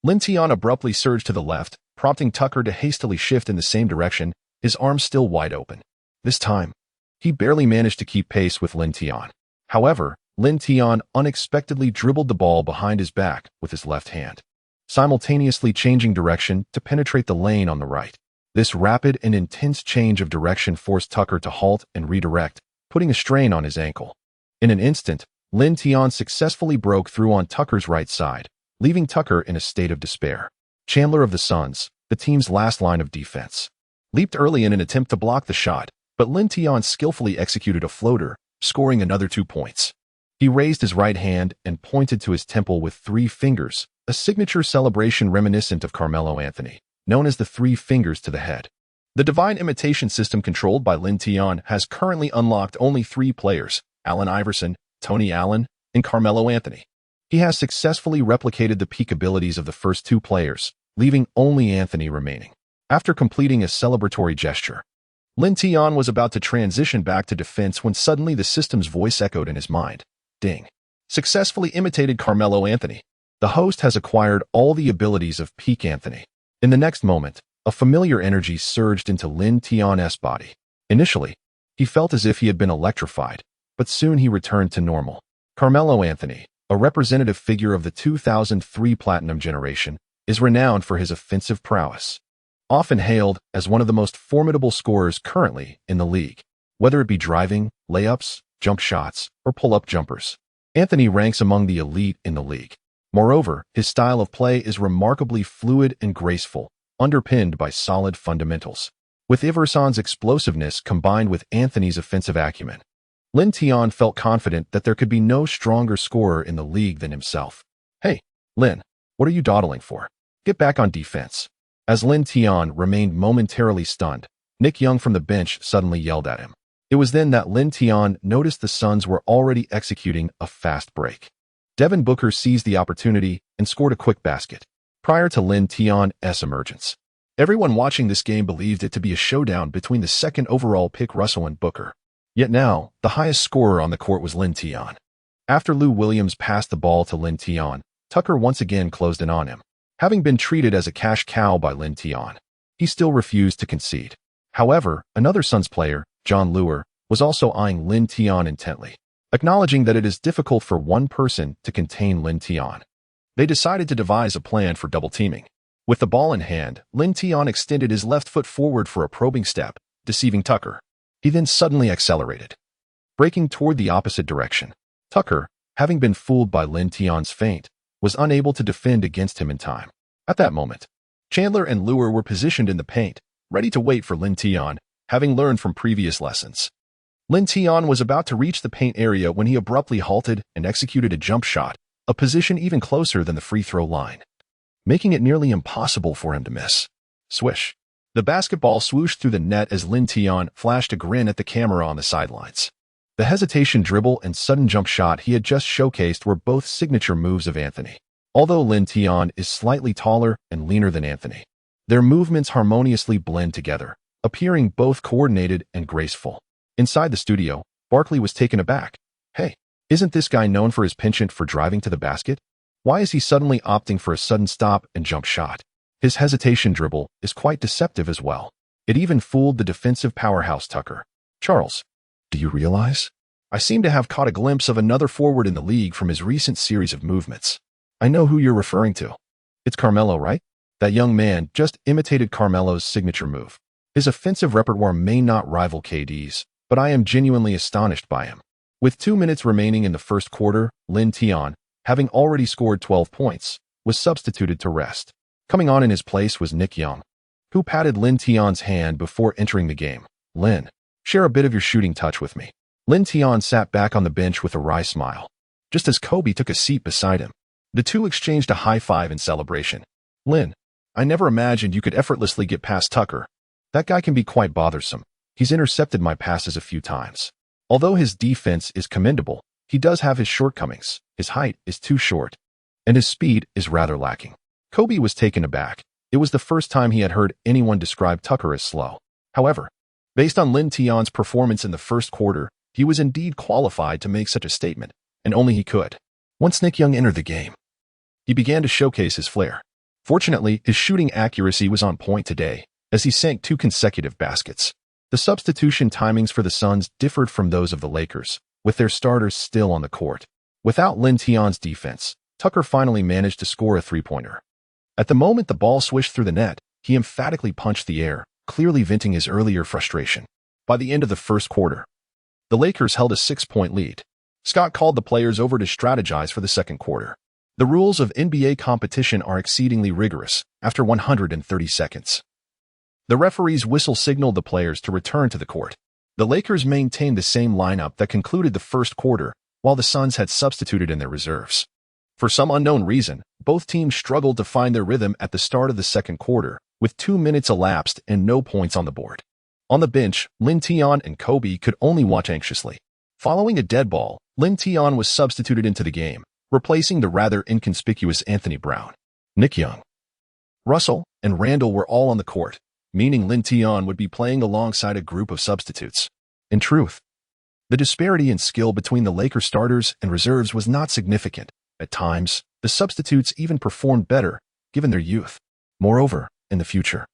Lin Tian abruptly surged to the left, prompting Tucker to hastily shift in the same direction, his arms still wide open. This time, he barely managed to keep pace with Lin Tian. However, Lin Tian unexpectedly dribbled the ball behind his back with his left hand, simultaneously changing direction to penetrate the lane on the right. This rapid and intense change of direction forced Tucker to halt and redirect, putting a strain on his ankle. In an instant, Lin Tian successfully broke through on Tucker's right side, leaving Tucker in a state of despair. Chandler of the Suns, the team's last line of defense, leaped early in an attempt to block the shot, but Lin Tian skillfully executed a floater, scoring another 2 points. He raised his right hand and pointed to his temple with 3 fingers, a signature celebration reminiscent of Carmelo Anthony, known as the 3 fingers to the head. The divine imitation system controlled by Lin Tian has currently unlocked only 3 players, Allen Iverson, Tony Allen, and Carmelo Anthony. He has successfully replicated the peak abilities of the first 2 players, leaving only Anthony remaining. After completing a celebratory gesture, Lin Tian was about to transition back to defense when suddenly the system's voice echoed in his mind. Ding. Successfully imitated Carmelo Anthony. The host has acquired all the abilities of peak Anthony. In the next moment, a familiar energy surged into Lin Tian's body. Initially, he felt as if he had been electrified, but soon he returned to normal. Carmelo Anthony, a representative figure of the 2003 Platinum generation, is renowned for his offensive prowess. Often hailed as one of the most formidable scorers currently in the league. Whether it be driving, layups, jump shots, or pull-up jumpers, Anthony ranks among the elite in the league. Moreover, his style of play is remarkably fluid and graceful, underpinned by solid fundamentals. With Iverson's explosiveness combined with Anthony's offensive acumen, Lin Tian felt confident that there could be no stronger scorer in the league than himself. "Hey, Lin, what are you dawdling for? Get back on defense." As Lin Tian remained momentarily stunned, Nick Young from the bench suddenly yelled at him. It was then that Lin Tian noticed the Suns were already executing a fast break. Devin Booker seized the opportunity and scored a quick basket. Prior to Lin Tian's emergence, everyone watching this game believed it to be a showdown between the second overall pick Russell and Booker. Yet now, the highest scorer on the court was Lin Tian. After Lou Williams passed the ball to Lin Tian, Tucker once again closed in on him. Having been treated as a cash cow by Lin Tian, he still refused to concede. However, another Suns player, John Leuer, was also eyeing Lin Tian intently, acknowledging that it is difficult for one person to contain Lin Tian. They decided to devise a plan for double teaming. With the ball in hand, Lin Tian extended his left foot forward for a probing step, deceiving Tucker. He then suddenly accelerated, breaking toward the opposite direction. Tucker, having been fooled by Lin Tian's feint, was unable to defend against him in time. At that moment, Chandler and Leuer were positioned in the paint, ready to wait for Lin Tian, having learned from previous lessons. Lin Tian was about to reach the paint area when he abruptly halted and executed a jump shot, a position even closer than the free throw line, making it nearly impossible for him to miss. Swish. The basketball swooshed through the net as Lin Tian flashed a grin at the camera on the sidelines. The hesitation dribble and sudden jump shot he had just showcased were both signature moves of Anthony. Although Lin Tian is slightly taller and leaner than Anthony, their movements harmoniously blend together, appearing both coordinated and graceful. Inside the studio, Barkley was taken aback. "Hey, isn't this guy known for his penchant for driving to the basket? Why is he suddenly opting for a sudden stop and jump shot? His hesitation dribble is quite deceptive as well. It even fooled the defensive powerhouse Tucker." "Charles, do you realize? I seem to have caught a glimpse of another forward in the league from his recent series of movements. I know who you're referring to. It's Carmelo, right?" That young man just imitated Carmelo's signature move. His offensive repertoire may not rival KD's, but I am genuinely astonished by him. With 2 minutes remaining in the first quarter, Lin Tian, having already scored 12 points, was substituted to rest. Coming on in his place was Nick Young, who patted Lin Tian's hand before entering the game. "Lin, share a bit of your shooting touch with me." Lin Tian sat back on the bench with a wry smile, just as Kobe took a seat beside him. The two exchanged a high five in celebration. "Lin, I never imagined you could effortlessly get past Tucker. That guy can be quite bothersome. He's intercepted my passes a few times. Although his defense is commendable, he does have his shortcomings. His height is too short, and his speed is rather lacking." Kobe was taken aback. It was the first time he had heard anyone describe Tucker as slow. However, based on Lin Tian's performance in the first quarter, he was indeed qualified to make such a statement, and only he could. Once Nick Young entered the game, he began to showcase his flair. Fortunately, his shooting accuracy was on point today, as he sank 2 consecutive baskets. The substitution timings for the Suns differed from those of the Lakers, with their starters still on the court. Without Lin Tian's defense, Tucker finally managed to score a three-pointer. At the moment the ball swished through the net, he emphatically punched the air, clearly venting his earlier frustration. By the end of the first quarter, the Lakers held a 6-point lead. Scott called the players over to strategize for the second quarter. The rules of NBA competition are exceedingly rigorous. After 130 seconds, the referee's whistle signaled the players to return to the court. The Lakers maintained the same lineup that concluded the first quarter, while the Suns had substituted in their reserves. For some unknown reason, both teams struggled to find their rhythm at the start of the second quarter, with 2 minutes elapsed and no points on the board. On the bench, Lin Tian and Kobe could only watch anxiously. Following a dead ball, Lin Tian was substituted into the game, replacing the rather inconspicuous Anthony Brown. Nick Young, Russell, and Randall were all on the court, meaning Lin Tian would be playing alongside a group of substitutes. In truth, the disparity in skill between the Lakers starters and reserves was not significant. At times, The substitutes even performed better, given their youth. Moreover, in the future,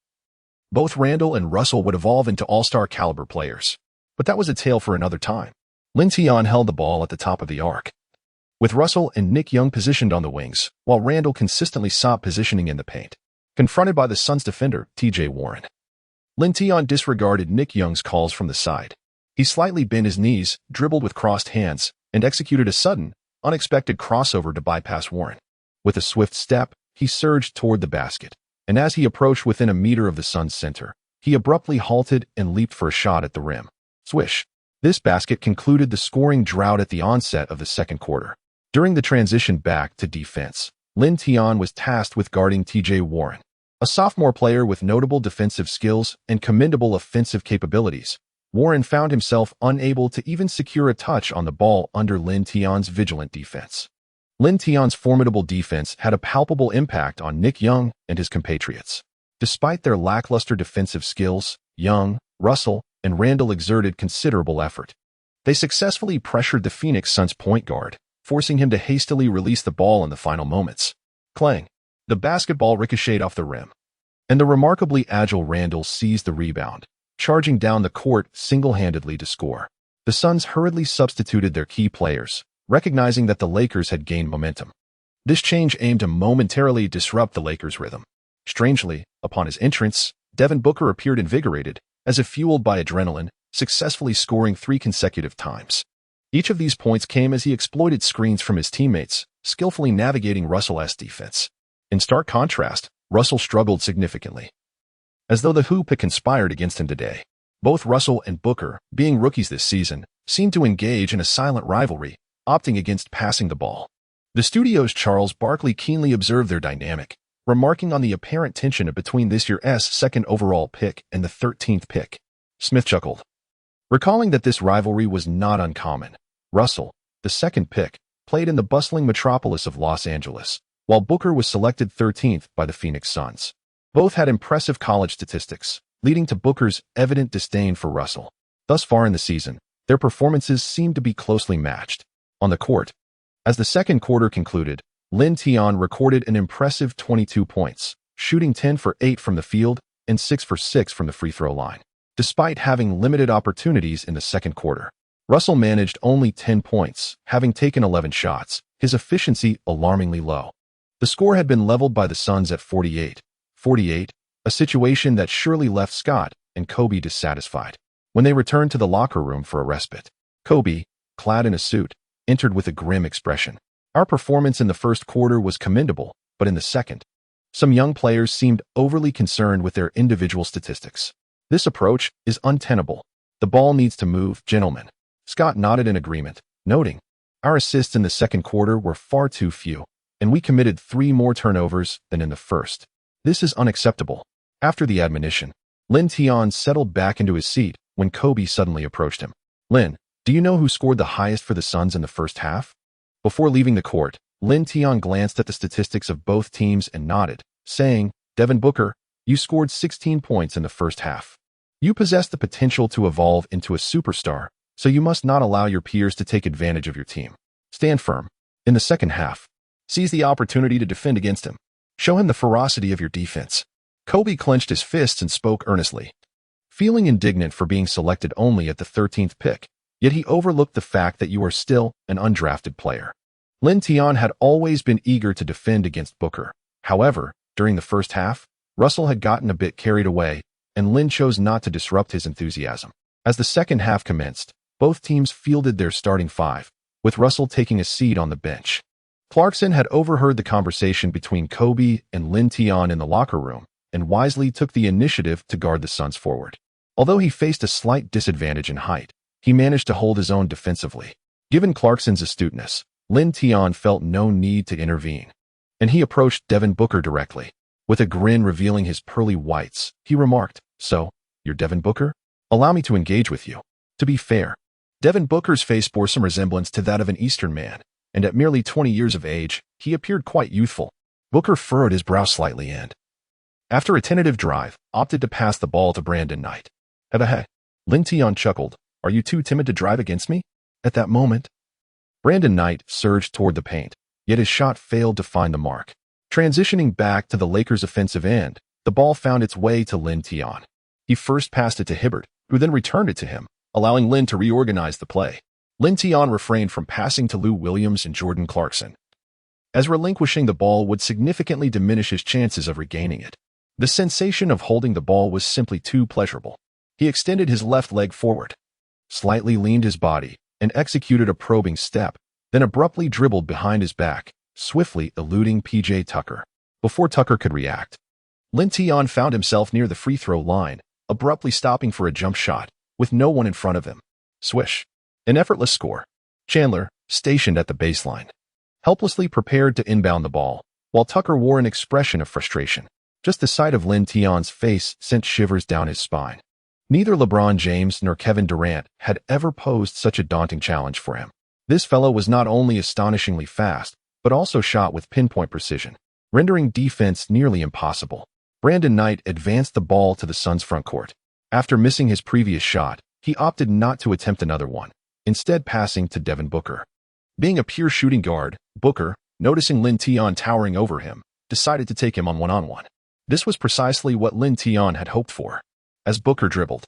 both Randall and Russell would evolve into all-star caliber players. But that was a tale for another time. Lin Tian held the ball at the top of the arc, with Russell and Nick Young positioned on the wings, while Randall consistently sought positioning in the paint. Confronted by the Suns defender, T.J. Warren, Lin Tian disregarded Nick Young's calls from the side. He slightly bent his knees, dribbled with crossed hands, and executed a sudden, unexpected crossover to bypass Warren. With a swift step, he surged toward the basket, and as he approached within a meter of the Suns' center, he abruptly halted and leaped for a shot at the rim. Swish. This basket concluded the scoring drought at the onset of the second quarter. During the transition back to defense, Lin Tian was tasked with guarding T.J. Warren, a sophomore player with notable defensive skills and commendable offensive capabilities. Warren found himself unable to even secure a touch on the ball under Lin Tian's vigilant defense. Lin Tian's formidable defense had a palpable impact on Nick Young and his compatriots. Despite their lackluster defensive skills, Young, Russell, and Randall exerted considerable effort. They successfully pressured the Phoenix Suns point guard, forcing him to hastily release the ball in the final moments. Clang! The basketball ricocheted off the rim, and the remarkably agile Randall seized the rebound, charging down the court single-handedly to score. The Suns hurriedly substituted their key players, recognizing that the Lakers had gained momentum. This change aimed to momentarily disrupt the Lakers' rhythm. Strangely, upon his entrance, Devin Booker appeared invigorated, as if fueled by adrenaline, successfully scoring 3 consecutive times. Each of these points came as he exploited screens from his teammates, skillfully navigating Russell's defense. In stark contrast, Russell struggled significantly, as though the hoop had conspired against him today. Both Russell and Booker, being rookies this season, seemed to engage in a silent rivalry, opting against passing the ball. The studio's Charles Barkley keenly observed their dynamic, remarking on the apparent tension between this year's second overall pick and the 13th pick. Smith chuckled, recalling that this rivalry was not uncommon. Russell, the second pick, played in the bustling metropolis of Los Angeles, while Booker was selected 13th by the Phoenix Suns. Both had impressive college statistics, leading to Booker's evident disdain for Russell. Thus far in the season, their performances seemed to be closely matched. On the court, as the second quarter concluded, Lin Tian recorded an impressive 22 points, shooting 10 for 8 from the field and 6 for 6 from the free throw line. Despite having limited opportunities in the second quarter, Russell managed only 10 points, having taken 11 shots, his efficiency alarmingly low. The score had been leveled by the Suns at 48-48, a situation that surely left Scott and Kobe dissatisfied. When they returned to the locker room for a respite, Kobe, clad in a suit, entered with a grim expression. Our performance in the first quarter was commendable, but in the second, some young players seemed overly concerned with their individual statistics. This approach is untenable. The ball needs to move, gentlemen. Scott nodded in agreement, noting, our assists in the second quarter were far too few, and we committed 3 more turnovers than in the first. This is unacceptable. After the admonition, Lin Tian settled back into his seat when Kobe suddenly approached him. Lin, do you know who scored the highest for the Suns in the first half? Before leaving the court, Lin Tian glanced at the statistics of both teams and nodded, saying, Devin Booker, you scored 16 points in the first half. You possess the potential to evolve into a superstar, so you must not allow your peers to take advantage of your team. Stand firm. In the second half, seize the opportunity to defend against him. Show him the ferocity of your defense. Kobe clenched his fists and spoke earnestly, feeling indignant for being selected only at the 13th pick. Yet he overlooked the fact that you are still an undrafted player. Lin Tian had always been eager to defend against Booker. However, during the first half, Russell had gotten a bit carried away, and Lin chose not to disrupt his enthusiasm. As the second half commenced, both teams fielded their starting 5, with Russell taking a seat on the bench. Clarkson had overheard the conversation between Kobe and Lin Tian in the locker room, and wisely took the initiative to guard the Suns forward. Although he faced a slight disadvantage in height, he managed to hold his own defensively. Given Clarkson's astuteness, Lin Tian felt no need to intervene, and he approached Devin Booker directly. With a grin revealing his pearly whites, he remarked, So, you're Devin Booker? Allow me to engage with you. To be fair, Devin Booker's face bore some resemblance to that of an Eastern man, and at merely 20 years of age, he appeared quite youthful. Booker furrowed his brow slightly and, after a tentative drive, opted to pass the ball to Brandon Knight. Hey, Lin Tian chuckled. Are you too timid to drive against me? At that moment, Brandon Knight surged toward the paint, yet his shot failed to find the mark. Transitioning back to the Lakers' offensive end, the ball found its way to Lin Tian. He first passed it to Hibbert, who then returned it to him, allowing Lin to reorganize the play. Lin Tian refrained from passing to Lou Williams and Jordan Clarkson, as relinquishing the ball would significantly diminish his chances of regaining it. The sensation of holding the ball was simply too pleasurable. He extended his left leg forward, slightly leaned his body, and executed a probing step, then abruptly dribbled behind his back, swiftly eluding P.J. Tucker. Before Tucker could react, Lin Tian found himself near the free throw line, abruptly stopping for a jump shot, with no one in front of him. Swish. An effortless score. Chandler, stationed at the baseline, helplessly prepared to inbound the ball, while Tucker wore an expression of frustration. Just the sight of Lin Tian's face sent shivers down his spine. Neither LeBron James nor Kevin Durant had ever posed such a daunting challenge for him. This fellow was not only astonishingly fast, but also shot with pinpoint precision, rendering defense nearly impossible. Brandon Knight advanced the ball to the Suns' front court. After missing his previous shot, he opted not to attempt another one, instead passing to Devin Booker. Being a pure shooting guard, Booker, noticing Lin Tian towering over him, decided to take him on one-on-one. This was precisely what Lin Tian had hoped for. As Booker dribbled,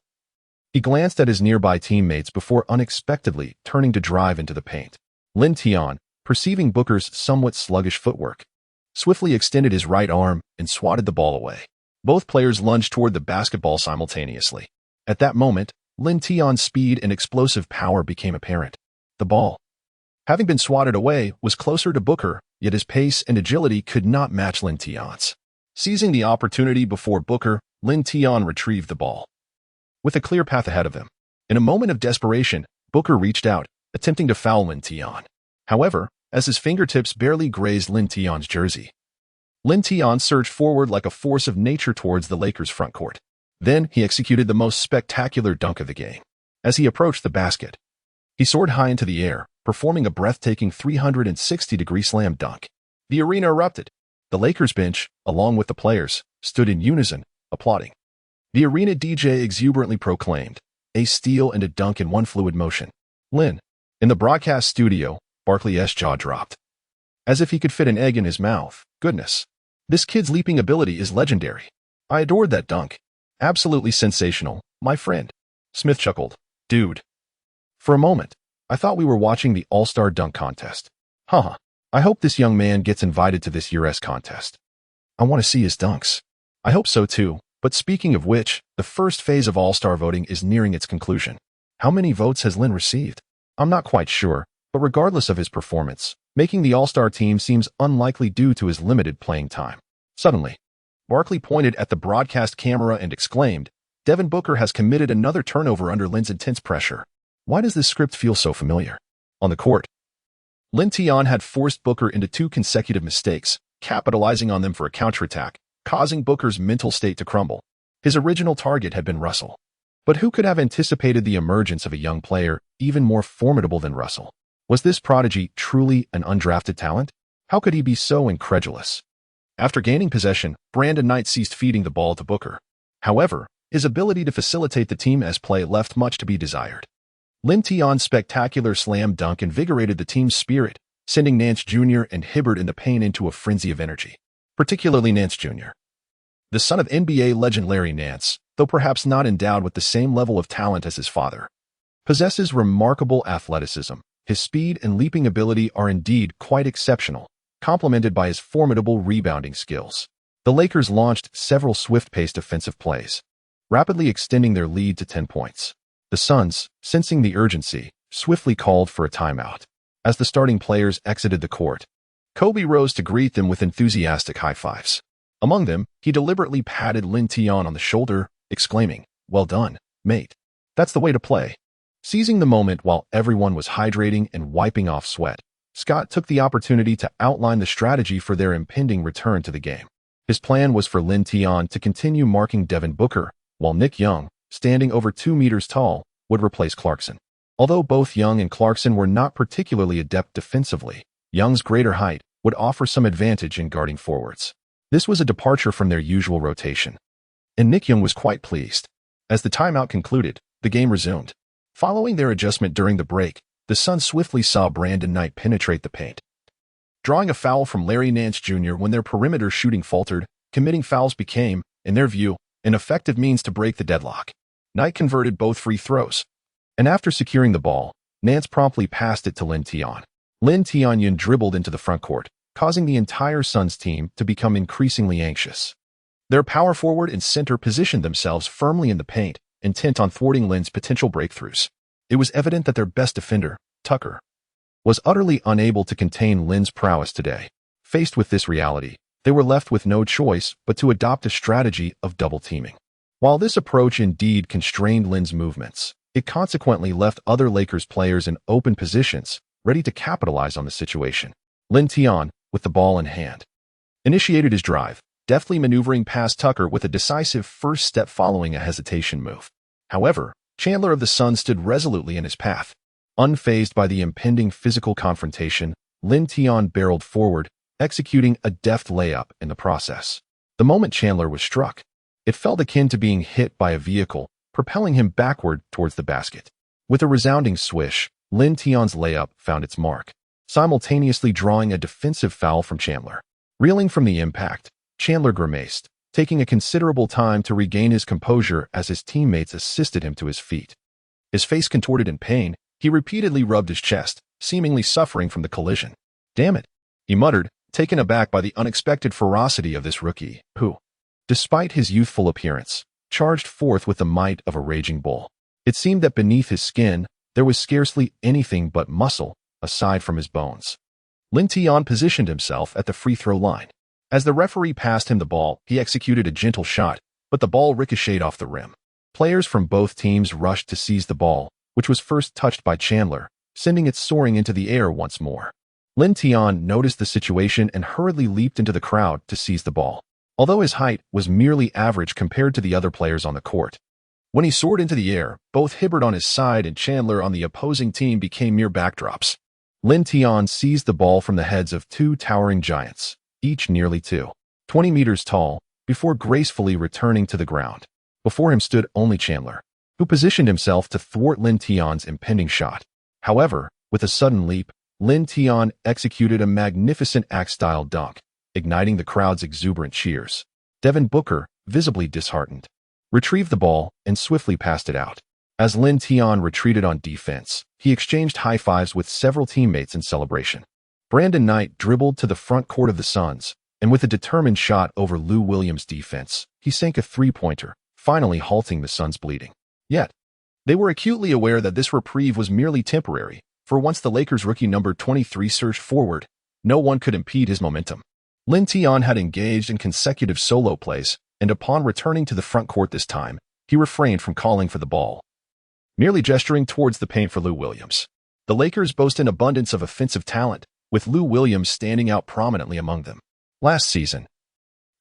he glanced at his nearby teammates before unexpectedly turning to drive into the paint. Lin Tian, perceiving Booker's somewhat sluggish footwork, swiftly extended his right arm and swatted the ball away. Both players lunged toward the basketball simultaneously. At that moment, Lin Tian's speed and explosive power became apparent. The ball, having been swatted away, was closer to Booker, yet his pace and agility could not match Lin Tian's. Seizing the opportunity before Booker, Lin Tian retrieved the ball, with a clear path ahead of him. In a moment of desperation, Booker reached out, attempting to foul Lin Tian. However, as his fingertips barely grazed Lin Tian's jersey, Lin Tian surged forward like a force of nature towards the Lakers' front court. Then he executed the most spectacular dunk of the game. As he approached the basket, he soared high into the air, performing a breathtaking 360-degree slam dunk. The arena erupted. The Lakers bench, along with the players, stood in unison, applauding. The arena DJ exuberantly proclaimed, "A steal and a dunk in one fluid motion." Lin. In the broadcast studio, Barkley's jaw dropped, as if he could fit an egg in his mouth. Goodness. This kid's leaping ability is legendary. I adored that dunk. Absolutely sensational, my friend. Smith chuckled. Dude. For a moment, I thought we were watching the All-Star Dunk Contest. Haha. I hope this young man gets invited to this year's contest. I want to see his dunks. I hope so too, but speaking of which, the first phase of All-Star voting is nearing its conclusion. How many votes has Lin received? I'm not quite sure, but regardless of his performance, making the All-Star team seems unlikely due to his limited playing time. Suddenly, Barkley pointed at the broadcast camera and exclaimed, Devin Booker has committed another turnover under Lin's intense pressure. Why does this script feel so familiar? On the court, Lin Tian had forced Booker into 2 consecutive mistakes, capitalizing on them for a counterattack, causing Booker's mental state to crumble. His original target had been Russell. But who could have anticipated the emergence of a young player even more formidable than Russell? Was this prodigy truly an undrafted talent? How could he be so incredulous? After gaining possession, Brandon Knight ceased feeding the ball to Booker. However, his ability to facilitate the team's play left much to be desired. Lin Tian's spectacular slam dunk invigorated the team's spirit, sending Nance Jr. and Hibbert in the paint into a frenzy of energy. Particularly Nance Jr. The son of NBA legend Larry Nance, though perhaps not endowed with the same level of talent as his father, possesses remarkable athleticism. His speed and leaping ability are indeed quite exceptional, complemented by his formidable rebounding skills. The Lakers launched several swift-paced offensive plays, rapidly extending their lead to 10 points. The Suns, sensing the urgency, swiftly called for a timeout. As the starting players exited the court, Kobe rose to greet them with enthusiastic high fives. Among them, he deliberately patted Lin Tian on the shoulder, exclaiming, "Well done, mate. That's the way to play." Seizing the moment while everyone was hydrating and wiping off sweat, Scott took the opportunity to outline the strategy for their impending return to the game. His plan was for Lin Tian to continue marking Devin Booker, while Nick Young, standing over 2 meters tall, would replace Clarkson. Although both Young and Clarkson were not particularly adept defensively, Young's greater height would offer some advantage in guarding forwards. This was a departure from their usual rotation, and Nick Young was quite pleased. As the timeout concluded, the game resumed. Following their adjustment during the break, the Suns swiftly saw Brandon Knight penetrate the paint, drawing a foul from Larry Nance Jr. when their perimeter shooting faltered. Committing fouls became, in their view, an effective means to break the deadlock. Knight converted both free throws, and after securing the ball, Nance promptly passed it to Lin Tian. Lin Tian dribbled into the front court, causing the entire Suns team to become increasingly anxious. Their power forward and center positioned themselves firmly in the paint, intent on thwarting Lin's potential breakthroughs. It was evident that their best defender, Tucker, was utterly unable to contain Lin's prowess today. Faced with this reality, they were left with no choice but to adopt a strategy of double teaming. While this approach indeed constrained Lin's movements, it consequently left other Lakers players in open positions, ready to capitalize on the situation. Lin Tian, with the ball in hand, initiated his drive, deftly maneuvering past Tucker with a decisive first step following a hesitation move. However, Chandler of the Suns stood resolutely in his path. Unfazed by the impending physical confrontation, Lin Tian barreled forward, executing a deft layup in the process. The moment Chandler was struck, it felt akin to being hit by a vehicle, propelling him backward towards the basket. With a resounding swish, Lin Tian's layup found its mark, simultaneously drawing a defensive foul from Chandler. Reeling from the impact, Chandler grimaced, taking a considerable time to regain his composure as his teammates assisted him to his feet. His face contorted in pain, he repeatedly rubbed his chest, seemingly suffering from the collision. "Damn it," he muttered, taken aback by the unexpected ferocity of this rookie, who, despite his youthful appearance, charged forth with the might of a raging bull. It seemed that beneath his skin, there was scarcely anything but muscle, aside from his bones. Lin Tian positioned himself at the free throw line. As the referee passed him the ball, he executed a gentle shot, but the ball ricocheted off the rim. Players from both teams rushed to seize the ball, which was first touched by Chandler, sending it soaring into the air once more. Lin Tian noticed the situation and hurriedly leaped into the crowd to seize the ball, although his height was merely average compared to the other players on the court. When he soared into the air, both Hibbert on his side and Chandler on the opposing team became mere backdrops. Lin Tian seized the ball from the heads of two towering giants, each nearly 20 meters tall, before gracefully returning to the ground. Before him stood only Chandler, who positioned himself to thwart Lin Tian's impending shot. However, with a sudden leap, Lin Tian executed a magnificent axe-style dunk, igniting the crowd's exuberant cheers. Devin Booker, visibly disheartened, retrieved the ball and swiftly passed it out. As Lin Tian retreated on defense, he exchanged high fives with several teammates in celebration. Brandon Knight dribbled to the front court of the Suns, and with a determined shot over Lou Williams' defense, he sank a three-pointer, finally halting the Suns' bleeding. Yet, they were acutely aware that this reprieve was merely temporary, for once the Lakers' rookie number 23 surged forward, no one could impede his momentum. Lin Tian had engaged in consecutive solo plays, and upon returning to the front court this time, he refrained from calling for the ball, merely gesturing towards the paint for Lou Williams. The Lakers boast an abundance of offensive talent, with Lou Williams standing out prominently among them. Last season,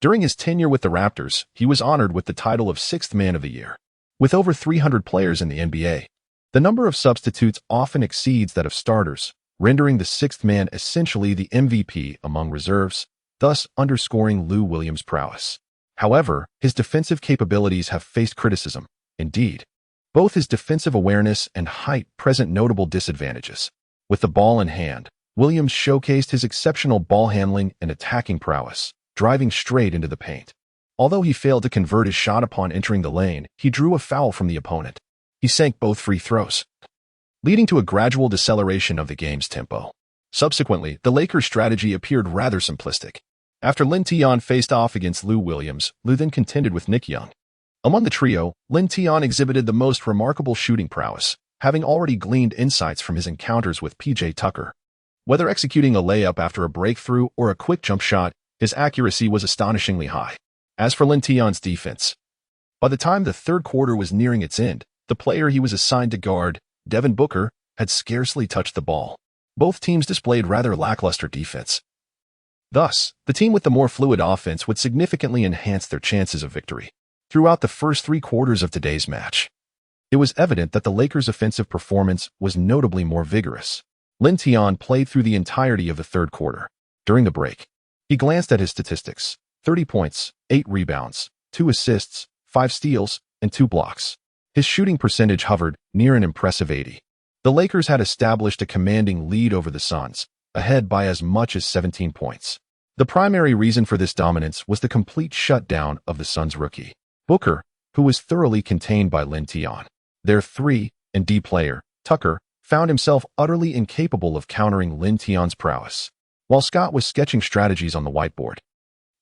during his tenure with the Raptors, he was honored with the title of Sixth Man of the Year. With over 300 players in the NBA, the number of substitutes often exceeds that of starters, rendering the sixth man essentially the MVP among reserves, thus underscoring Lou Williams' prowess. However, his defensive capabilities have faced criticism. Indeed, both his defensive awareness and height present notable disadvantages. With the ball in hand, Williams showcased his exceptional ball handling and attacking prowess, driving straight into the paint. Although he failed to convert his shot upon entering the lane, he drew a foul from the opponent. He sank both free throws, leading to a gradual deceleration of the game's tempo. Subsequently, the Lakers' strategy appeared rather simplistic. After Lin Tian faced off against Lou Williams, Lou then contended with Nick Young. Among the trio, Lin Tian exhibited the most remarkable shooting prowess, having already gleaned insights from his encounters with PJ Tucker. Whether executing a layup after a breakthrough or a quick jump shot, his accuracy was astonishingly high. As for Lin Tian's defense, by the time the third quarter was nearing its end, the player he was assigned to guard, Devin Booker, had scarcely touched the ball. Both teams displayed rather lackluster defense. Thus, the team with the more fluid offense would significantly enhance their chances of victory. Throughout the first 3 quarters of today's match, it was evident that the Lakers' offensive performance was notably more vigorous. Lin Tian played through the entirety of the third quarter. During the break, he glanced at his statistics: 30 points, 8 rebounds, 2 assists, 5 steals, and 2 blocks. His shooting percentage hovered near an impressive 80. The Lakers had established a commanding lead over the Suns, ahead by as much as 17 points. The primary reason for this dominance was the complete shutdown of the Suns' rookie, Booker, who was thoroughly contained by Lin Tian. Their 3-and-D player, Tucker, found himself utterly incapable of countering Lin Tian's prowess. While Scott was sketching strategies on the whiteboard,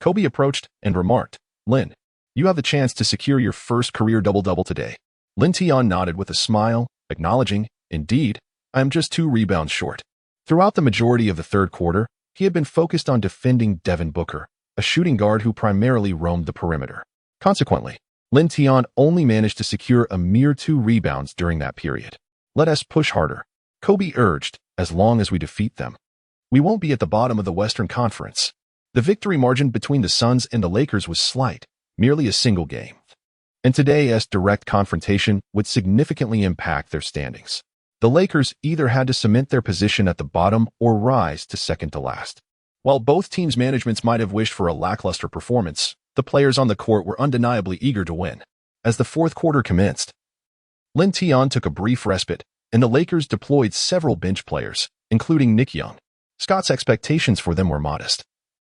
Kobe approached and remarked, "Lin, you have the chance to secure your first career double-double today." Lin Tian nodded with a smile, acknowledging, "Indeed, I am just 2 rebounds short." Throughout the majority of the third quarter, he had been focused on defending Devin Booker, a shooting guard who primarily roamed the perimeter. Consequently, Lin Tian only managed to secure a mere 2 rebounds during that period. "Let us push harder," Kobe urged, "as long as we defeat them. We won't be at the bottom of the Western Conference." The victory margin between the Suns and the Lakers was slight, merely a single game. And today's direct confrontation would significantly impact their standings. The Lakers either had to cement their position at the bottom or rise to second to last. While both teams' managements might have wished for a lackluster performance, the players on the court were undeniably eager to win. As the fourth quarter commenced, Lin Tian took a brief respite, and the Lakers deployed several bench players, including Nick Young. Scott's expectations for them were modest.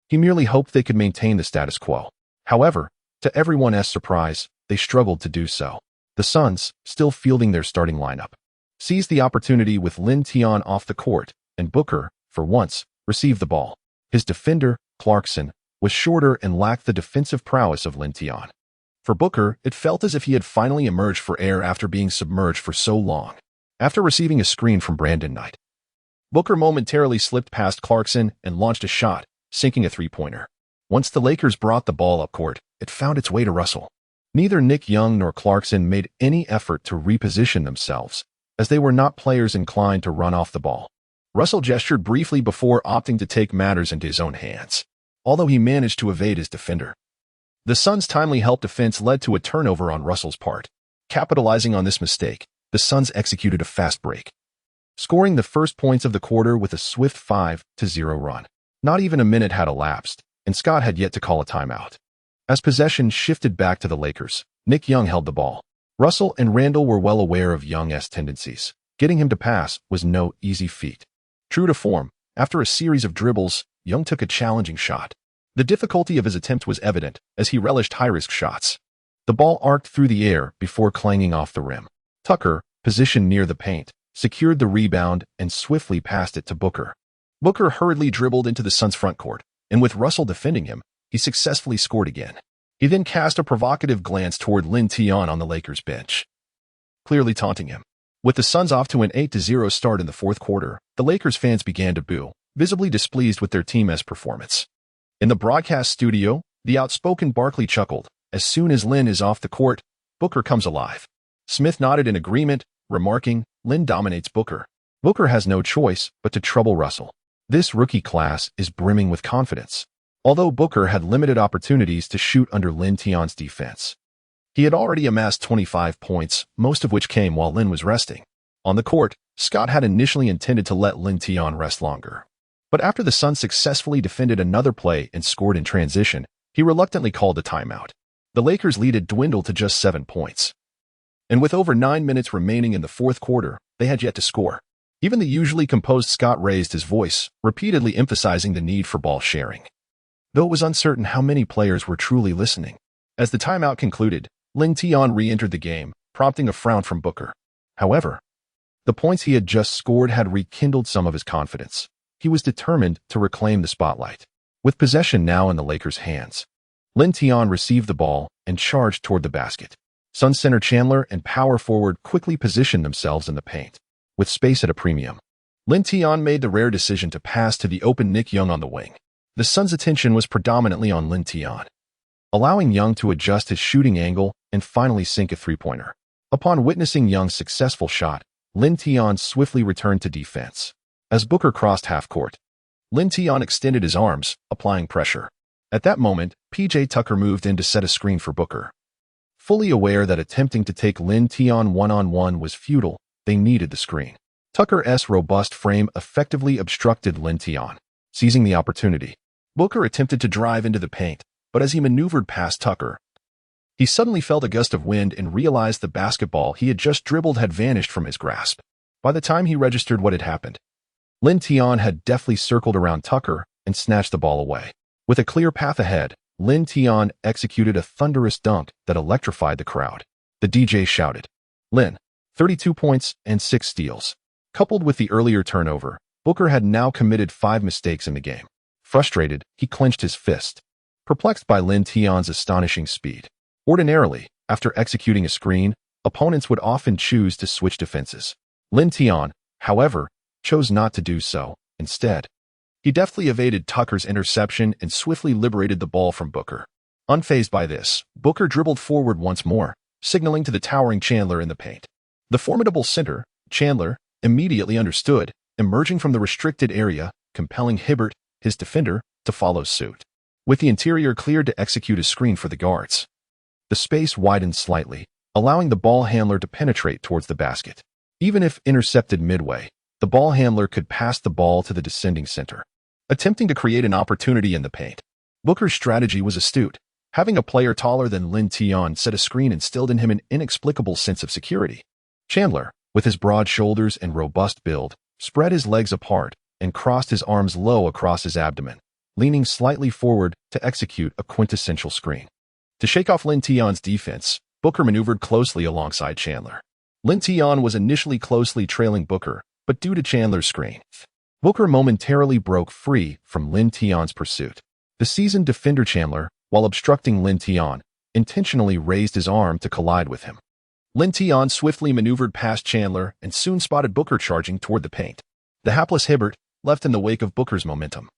He merely hoped they could maintain the status quo. However, to everyone's surprise, they struggled to do so. The Suns, still fielding their starting lineup, seized the opportunity with Lin Tian off the court, and Booker, for once, received the ball. His defender, Clarkson, was shorter and lacked the defensive prowess of Lin Tian. For Booker, it felt as if he had finally emerged for air after being submerged for so long. After receiving a screen from Brandon Knight, Booker momentarily slipped past Clarkson and launched a shot, sinking a 3-pointer. Once the Lakers brought the ball up court, it found its way to Russell. Neither Nick Young nor Clarkson made any effort to reposition themselves, as they were not players inclined to run off the ball. Russell gestured briefly before opting to take matters into his own hands, although he managed to evade his defender. The Suns' timely help defense led to a turnover on Russell's part. Capitalizing on this mistake, the Suns executed a fast break, scoring the first points of the quarter with a swift 5-0 run. Not even a minute had elapsed, and Scott had yet to call a timeout. As possession shifted back to the Lakers, Nick Young held the ball. Russell and Randall were well aware of Young's tendencies. Getting him to pass was no easy feat. True to form, after a series of dribbles, Young took a challenging shot. The difficulty of his attempt was evident, as he relished high-risk shots. The ball arced through the air before clanging off the rim. Tucker, positioned near the paint, secured the rebound and swiftly passed it to Booker. Booker hurriedly dribbled into the Suns' front court, and with Russell defending him, he successfully scored again. He then cast a provocative glance toward Lin Tian on the Lakers' bench, clearly taunting him. With the Suns off to an 8-0 start in the fourth quarter, the Lakers fans began to boo, visibly displeased with their team's performance. In the broadcast studio, the outspoken Barkley chuckled, "As soon as Lin is off the court, Booker comes alive." Smith nodded in agreement, remarking, "Lin dominates Booker. Booker has no choice but to trouble Russell." This rookie class is brimming with confidence. Although Booker had limited opportunities to shoot under Lin Tian's defense, he had already amassed 25 points, most of which came while Lin was resting. On the court, Scott had initially intended to let Lin Tian rest longer. But after the Suns successfully defended another play and scored in transition, he reluctantly called a timeout. The Lakers' lead dwindled to just 7 points. And with over 9 minutes remaining in the fourth quarter, they had yet to score. Even the usually composed Scott raised his voice, repeatedly emphasizing the need for ball sharing, though it was uncertain how many players were truly listening. As the timeout concluded, Lin Tian re-entered the game, prompting a frown from Booker. However, the points he had just scored had rekindled some of his confidence. He was determined to reclaim the spotlight. With possession now in the Lakers' hands, Lin Tian received the ball and charged toward the basket. Suns center Chandler and power forward quickly positioned themselves in the paint, with space at a premium. Lin Tian made the rare decision to pass to the open Nick Young on the wing. The Suns' attention was predominantly on Lin Tian, allowing Young to adjust his shooting angle and finally sink a 3-pointer. Upon witnessing Young's successful shot, Lin Tian swiftly returned to defense. As Booker crossed half-court, Lin Tian extended his arms, applying pressure. At that moment, P.J. Tucker moved in to set a screen for Booker. Fully aware that attempting to take Lin Tian one-on-one was futile, they needed the screen. Tucker's robust frame effectively obstructed Lin Tian. Seizing the opportunity, Booker attempted to drive into the paint, but as he maneuvered past Tucker, he suddenly felt a gust of wind and realized the basketball he had just dribbled had vanished from his grasp. By the time he registered what had happened, Lin Tian had deftly circled around Tucker and snatched the ball away. With a clear path ahead, Lin Tian executed a thunderous dunk that electrified the crowd. The DJ shouted, "Lin, 32 points and 6 steals." Coupled with the earlier turnover, Booker had now committed 5 mistakes in the game. Frustrated, he clenched his fist, perplexed by Lin Tian's astonishing speed. Ordinarily, after executing a screen, opponents would often choose to switch defenses. Lin Tian, however, chose not to do so. Instead, he deftly evaded Tucker's interception and swiftly liberated the ball from Booker. Unfazed by this, Booker dribbled forward once more, signaling to the towering Chandler in the paint. The formidable center, Chandler, immediately understood, emerging from the restricted area, compelling Hibbert, his defender, to follow suit. With the interior cleared to execute a screen for the guards, the space widened slightly, allowing the ball handler to penetrate towards the basket. Even if intercepted midway, the ball handler could pass the ball to the descending center, attempting to create an opportunity in the paint. Booker's strategy was astute. Having a player taller than Lin Tian set a screen instilled in him an inexplicable sense of security. Chandler, with his broad shoulders and robust build, spread his legs apart and crossed his arms low across his abdomen, leaning slightly forward to execute a quintessential screen. To shake off Lin Tian's defense, Booker maneuvered closely alongside Chandler. Lin Tian was initially closely trailing Booker, but due to Chandler's screen, Booker momentarily broke free from Lin Tian's pursuit. The seasoned defender Chandler, while obstructing Lin Tian, intentionally raised his arm to collide with him. Lin Tian swiftly maneuvered past Chandler and soon spotted Booker charging toward the paint. The hapless Hibbert, left in the wake of Booker's momentum,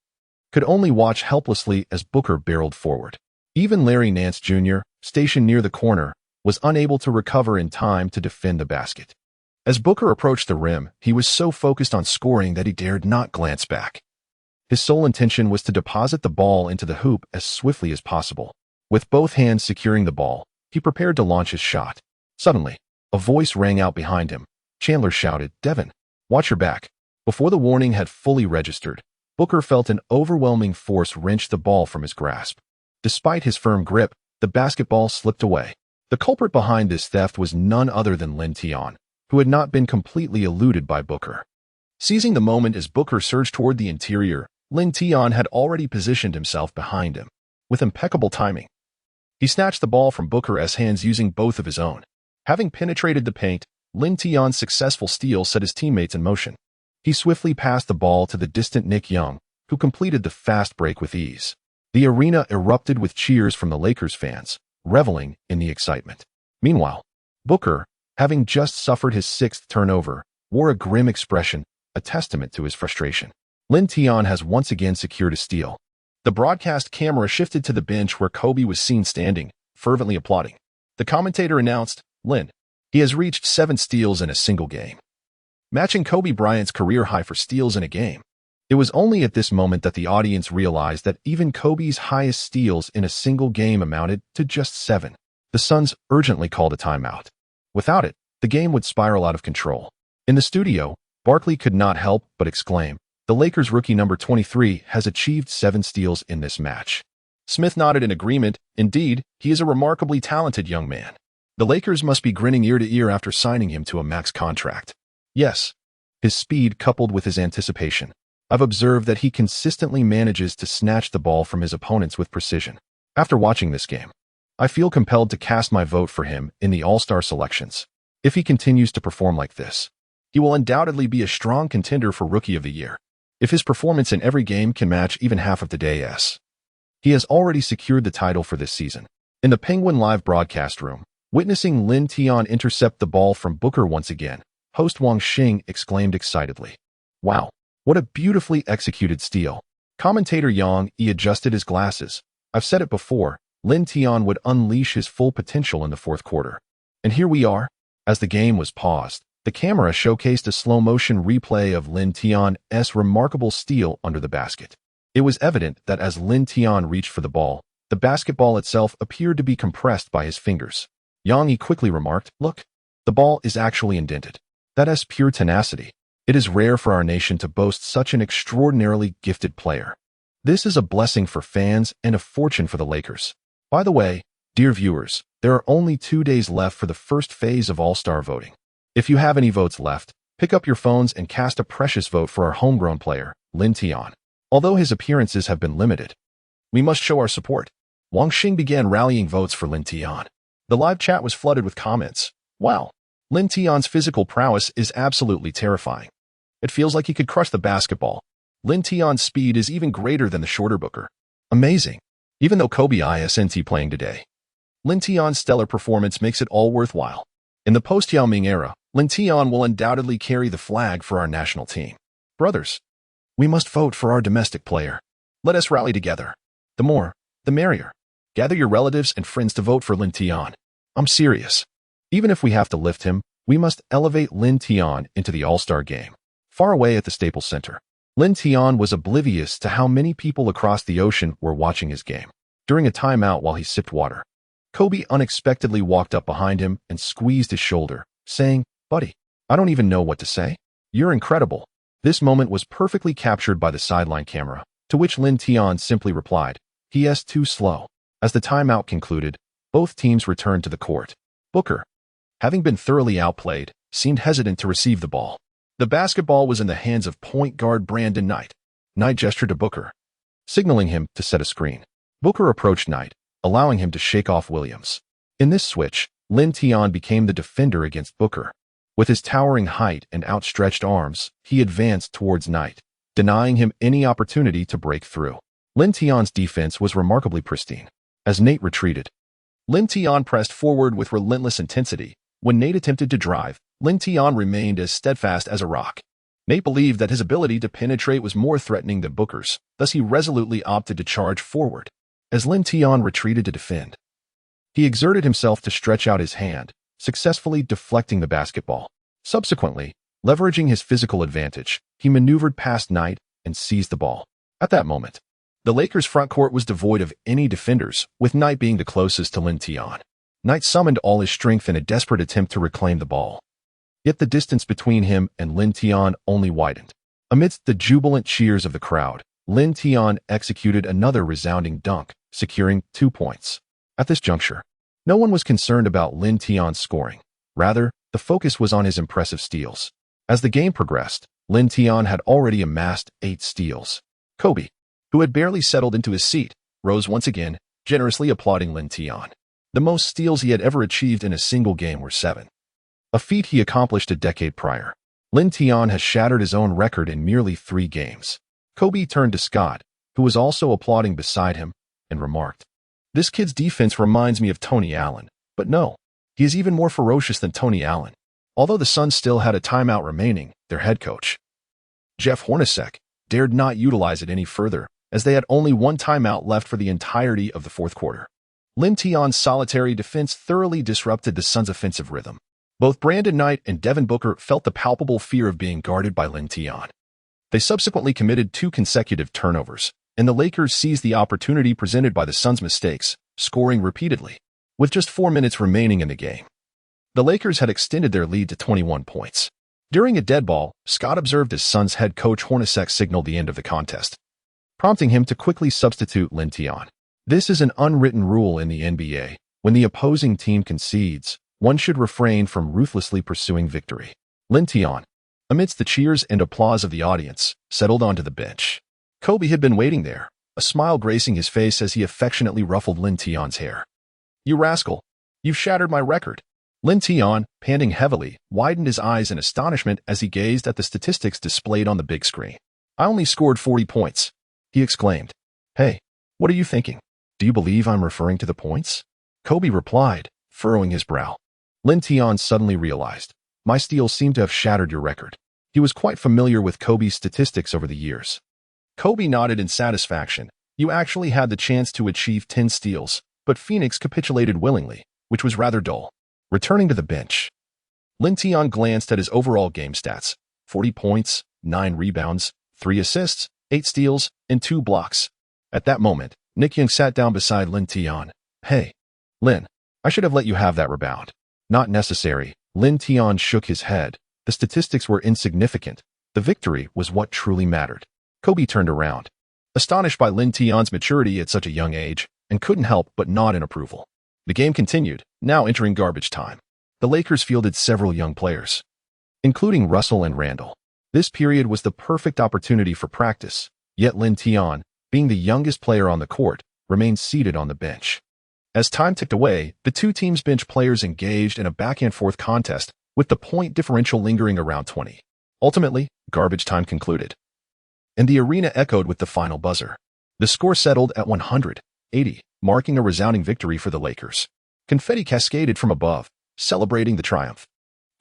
could only watch helplessly as Booker barreled forward. Even Larry Nance Jr., stationed near the corner, was unable to recover in time to defend the basket. As Booker approached the rim, he was so focused on scoring that he dared not glance back. His sole intention was to deposit the ball into the hoop as swiftly as possible. With both hands securing the ball, he prepared to launch his shot. Suddenly, a voice rang out behind him. Chandler shouted, "Devin, watch your back." Before the warning had fully registered, Booker felt an overwhelming force wrench the ball from his grasp. Despite his firm grip, the basketball slipped away. The culprit behind this theft was none other than Lin Tian, who had not been completely eluded by Booker. Seizing the moment as Booker surged toward the interior, Lin Tian had already positioned himself behind him. With impeccable timing, he snatched the ball from Booker as hands using both of his own. Having penetrated the paint, Lin Tian's successful steal set his teammates in motion. He swiftly passed the ball to the distant Nick Young, who completed the fast break with ease. The arena erupted with cheers from the Lakers fans, reveling in the excitement. Meanwhile, Booker, having just suffered his 6th turnover, wore a grim expression, a testament to his frustration. Lin Tian has once again secured a steal. The broadcast camera shifted to the bench where Kobe was seen standing, fervently applauding. The commentator announced, "Lin, he has reached 7 steals in a single game, matching Kobe Bryant's career high for steals in a game." It was only at this moment that the audience realized that even Kobe's highest steals in a single game amounted to just 7. The Suns urgently called a timeout. Without it, the game would spiral out of control. In the studio, Barkley could not help but exclaim, "The Lakers rookie number 23 has achieved 7 steals in this match." Smith nodded in agreement. Indeed, he is a remarkably talented young man. The Lakers must be grinning ear to ear after signing him to a max contract. Yes, his speed coupled with his anticipation. I've observed that he consistently manages to snatch the ball from his opponents with precision. After watching this game, I feel compelled to cast my vote for him in the All-Star selections. If he continues to perform like this, he will undoubtedly be a strong contender for Rookie of the Year. If his performance in every game can match even half of today's, he has already secured the title for this season. In the Penguin Live broadcast room, witnessing Lin Tian intercept the ball from Booker once again, host Wang Xing exclaimed excitedly, "Wow, what a beautifully executed steal." Commentator Yang Yi adjusted his glasses. I've said it before, Lin Tian would unleash his full potential in the 4th quarter. And here we are. As the game was paused, the camera showcased a slow-motion replay of Lin Tian's remarkable steal under the basket. It was evident that as Lin Tian reached for the ball, the basketball itself appeared to be compressed by his fingers. Yang Yi quickly remarked, "Look, the ball is actually indented. That is pure tenacity. It is rare for our nation to boast such an extraordinarily gifted player. This is a blessing for fans and a fortune for the Lakers." By the way, dear viewers, there are only 2 days left for the first phase of All-Star voting. If you have any votes left, Pick up your phones and cast a precious vote for our homegrown player, Lin Tian. Although his appearances have been limited, we must show our support. Wang Xing began rallying votes for Lin Tian. The live chat was flooded with comments. Wow, Lin Tian's physical prowess is absolutely terrifying. It feels like he could crush the basketball. Lin Tian's speed is even greater than the shorter Booker. Amazing. Even though Kobe isn't playing today, Lin Tian's stellar performance makes it all worthwhile. In the post-Yao Ming era, Lin Tian will undoubtedly carry the flag for our national team. Brothers, we must vote for our domestic player. Let us rally together. The more, the merrier. Gather your relatives and friends to vote for Lin Tian. I'm serious. Even if we have to lift him, we must elevate Lin Tian into the All-Star game. Far away at the Staples Center, Lin Tian was oblivious to how many people across the ocean were watching his game. During a timeout while he sipped water, Kobe unexpectedly walked up behind him and squeezed his shoulder, saying, "Buddy, I don't even know what to say. You're incredible." This moment was perfectly captured by the sideline camera, to which Lin Tian simply replied, "P.S. too slow." As the timeout concluded, both teams returned to the court. Booker, having been thoroughly outplayed, seemed hesitant to receive the ball. The basketball was in the hands of point guard Brandon Knight. Knight gestured to Booker, signaling him to set a screen. Booker approached Knight, allowing him to shake off Williams. In this switch, Lin Tian became the defender against Booker. With his towering height and outstretched arms, he advanced towards Knight, denying him any opportunity to break through. Lin Tian's defense was remarkably pristine. As Nate retreated, Lin Tian pressed forward with relentless intensity. When Nate attempted to drive, Lin Tian remained as steadfast as a rock. Nate believed that his ability to penetrate was more threatening than Booker's, thus he resolutely opted to charge forward. As Lin Tian retreated to defend, he exerted himself to stretch out his hand, successfully deflecting the basketball. Subsequently, leveraging his physical advantage, he maneuvered past Knight and seized the ball. At that moment, the Lakers' front court was devoid of any defenders, with Knight being the closest to Lin Tian. Knight summoned all his strength in a desperate attempt to reclaim the ball. Yet the distance between him and Lin Tian only widened. Amidst the jubilant cheers of the crowd, Lin Tian executed another resounding dunk, securing 2 points. At this juncture, no one was concerned about Lin Tian's scoring. Rather, the focus was on his impressive steals. As the game progressed, Lin Tian had already amassed 8 steals. Kobe, who had barely settled into his seat, rose once again, generously applauding Lin Tian. The most steals he had ever achieved in a single game were 7. A feat he accomplished a decade prior. Lin Tian has shattered his own record in merely 3 games. Kobe turned to Scott, who was also applauding beside him, and remarked, "This kid's defense reminds me of Tony Allen, but no, he is even more ferocious than Tony Allen." Although the Suns still had a timeout remaining, their head coach, Jeff Hornacek, dared not utilize it any further, as they had only 1 timeout left for the entirety of the fourth quarter. Lin Tian's solitary defense thoroughly disrupted the Suns' offensive rhythm. Both Brandon Knight and Devin Booker felt the palpable fear of being guarded by Lin Tian. They subsequently committed 2 consecutive turnovers, and the Lakers seized the opportunity presented by the Suns' mistakes, scoring repeatedly. With just 4 minutes remaining in the game, the Lakers had extended their lead to 21 points. During a dead ball, Scott observed as Suns head coach Hornacek signaled the end of the contest, prompting him to quickly substitute Lin Tian. This is an unwritten rule in the NBA. When the opposing team concedes, one should refrain from ruthlessly pursuing victory. Lin Tian, amidst the cheers and applause of the audience, settled onto the bench. Kobe had been waiting there, a smile gracing his face as he affectionately ruffled Lin Tian's hair. "You rascal, you've shattered my record." Lin Tian, panting heavily, widened his eyes in astonishment as he gazed at the statistics displayed on the big screen. "I only scored 40 points, he exclaimed. "Hey, what are you thinking? Do you believe I'm referring to the points?" Kobe replied, furrowing his brow. Lin Tian suddenly realized, "My steals seem to have shattered your record." He was quite familiar with Kobe's statistics over the years. Kobe nodded in satisfaction. "You actually had the chance to achieve 10 steals, but Phoenix capitulated willingly, which was rather dull." Returning to the bench, Lin Tian glanced at his overall game stats: 40 points, 9 rebounds, 3 assists, 8 steals, and 2 blocks. At that moment, Nick Young sat down beside Lin Tian. "Hey, Lin, I should have let you have that rebound." "Not necessary." Lin Tian shook his head. The statistics were insignificant. The victory was what truly mattered. Kobe turned around, astonished by Lin Tian's maturity at such a young age, and couldn't help but nod in approval. The game continued, now entering garbage time. The Lakers fielded several young players. including Russell and Randall. This period was the perfect opportunity for practice, yet Lin Tian, being the youngest player on the court, remained seated on the bench. As time ticked away, the two teams' bench players engaged in a back-and-forth contest, with the point differential lingering around 20. Ultimately, garbage time concluded, and the arena echoed with the final buzzer. The score settled at 180, marking a resounding victory for the Lakers. Confetti cascaded from above, celebrating the triumph.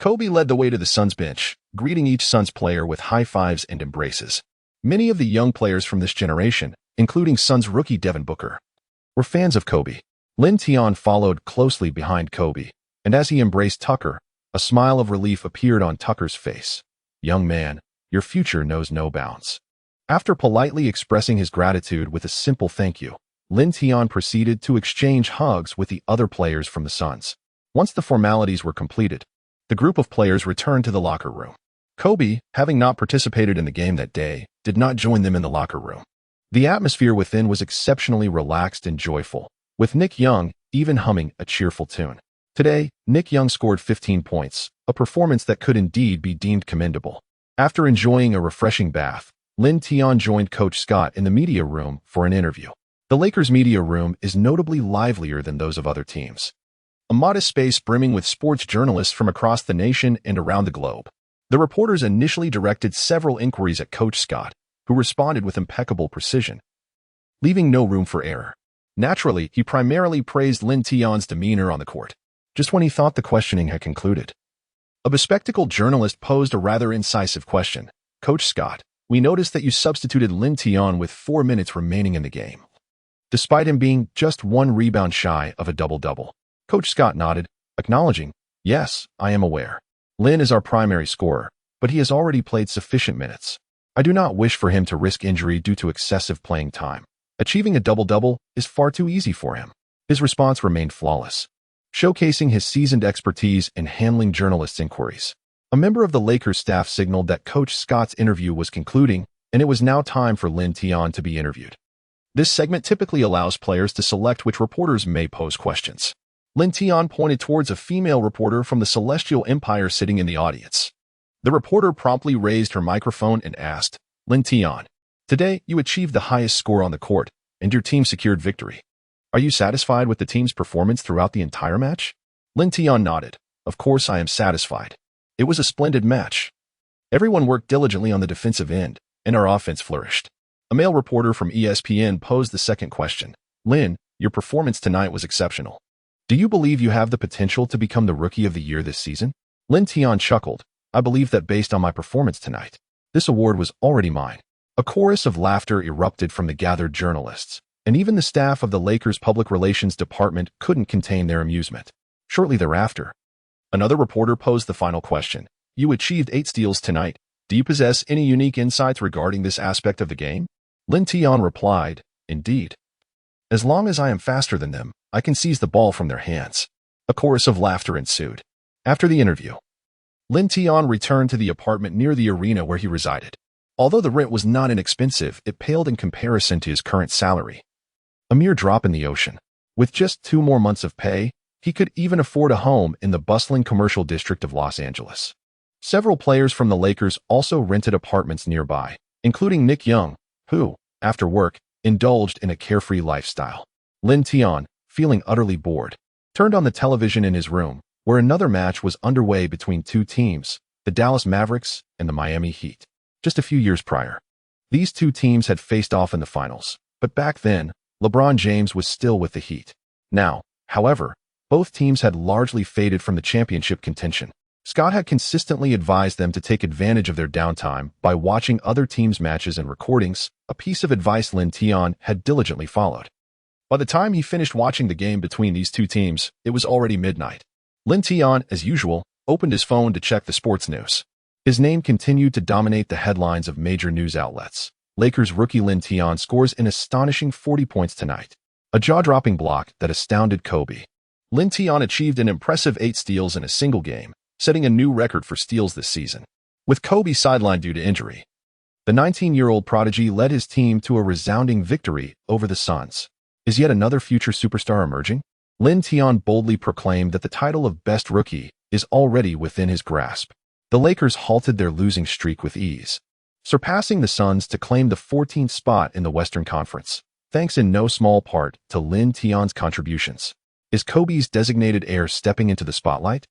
Kobe led the way to the Suns bench, greeting each Suns player with high fives and embraces. Many of the young players from this generation, including Suns rookie Devin Booker, were fans of Kobe. Lin Tian followed closely behind Kobe, and as he embraced Tucker, a smile of relief appeared on Tucker's face. "Young man, your future knows no bounds." After politely expressing his gratitude with a simple thank you, Lin Tian proceeded to exchange hugs with the other players from the Suns. Once the formalities were completed, the group of players returned to the locker room. Kobe, having not participated in the game that day, did not join them in the locker room. The atmosphere within was exceptionally relaxed and joyful, with Nick Young even humming a cheerful tune. Today, Nick Young scored 15 points, a performance that could indeed be deemed commendable. After enjoying a refreshing bath, Lin Tian joined Coach Scott in the media room for an interview. The Lakers' media room is notably livelier than those of other teams. A modest space brimming with sports journalists from across the nation and around the globe. The reporters initially directed several inquiries at Coach Scott, who responded with impeccable precision, leaving no room for error. Naturally, he primarily praised Lin Tian's demeanor on the court. Just when he thought the questioning had concluded, a bespectacled journalist posed a rather incisive question. "Coach Scott, we noticed that you substituted Lin Tian with 4 minutes remaining in the game, despite him being just 1 rebound shy of a double-double." Coach Scott nodded, acknowledging, "Yes, I am aware. Lin is our primary scorer, but he has already played sufficient minutes. I do not wish for him to risk injury due to excessive playing time. Achieving a double-double is far too easy for him." His response remained flawless, showcasing his seasoned expertise in handling journalists' inquiries. A member of the Lakers staff signaled that Coach Scott's interview was concluding, and it was now time for Lin Tian to be interviewed. This segment typically allows players to select which reporters may pose questions. Lin Tian pointed towards a female reporter from the Celestial Empire sitting in the audience. The reporter promptly raised her microphone and asked, "Lin Tian, today you achieved the highest score on the court, and your team secured victory. Are you satisfied with the team's performance throughout the entire match?" Lin Tian nodded. "Of course I am satisfied. It was a splendid match. Everyone worked diligently on the defensive end, and our offense flourished." A male reporter from ESPN posed the second question. "Lin, your performance tonight was exceptional. Do you believe you have the potential to become the Rookie of the Year this season?" Lin Tian chuckled. "I believe that based on my performance tonight, this award was already mine." A chorus of laughter erupted from the gathered journalists, and even the staff of the Lakers' public relations department couldn't contain their amusement. Shortly thereafter, another reporter posed the final question. "You achieved 8 steals tonight. Do you possess any unique insights regarding this aspect of the game?" Lin Tian replied, "Indeed. As long as I am faster than them, I can seize the ball from their hands." A chorus of laughter ensued. After the interview, Lin Tian returned to the apartment near the arena where he resided. Although the rent was not inexpensive, it paled in comparison to his current salary. A mere drop in the ocean. With just 2 more months of pay, he could even afford a home in the bustling commercial district of Los Angeles. Several players from the Lakers also rented apartments nearby, including Nick Young, who, after work, indulged in a carefree lifestyle. Lin Tian, feeling utterly bored, turned on the television in his room, where another match was underway between 2 teams, the Dallas Mavericks and the Miami Heat. Just a few years prior, these 2 teams had faced off in the finals, but back then, LeBron James was still with the Heat. Now, however, both teams had largely faded from the championship contention. Scott had consistently advised them to take advantage of their downtime by watching other teams' matches and recordings, a piece of advice Lin Tian had diligently followed. By the time he finished watching the game between these 2 teams, it was already midnight. Lin Tian, as usual, opened his phone to check the sports news. His name continued to dominate the headlines of major news outlets. Lakers rookie Lin Tian scores an astonishing 40 points tonight, a jaw-dropping block that astounded Kobe. Lin Tian achieved an impressive 8 steals in a single game, setting a new record for steals this season. With Kobe sidelined due to injury, the 19-year-old prodigy led his team to a resounding victory over the Suns. Is yet another future superstar emerging? Lin Tian boldly proclaimed that the title of Best Rookie is already within his grasp. The Lakers halted their losing streak with ease, surpassing the Suns to claim the 14th spot in the Western Conference, thanks in no small part to Lin Tian's contributions. Is Kobe's designated heir stepping into the spotlight?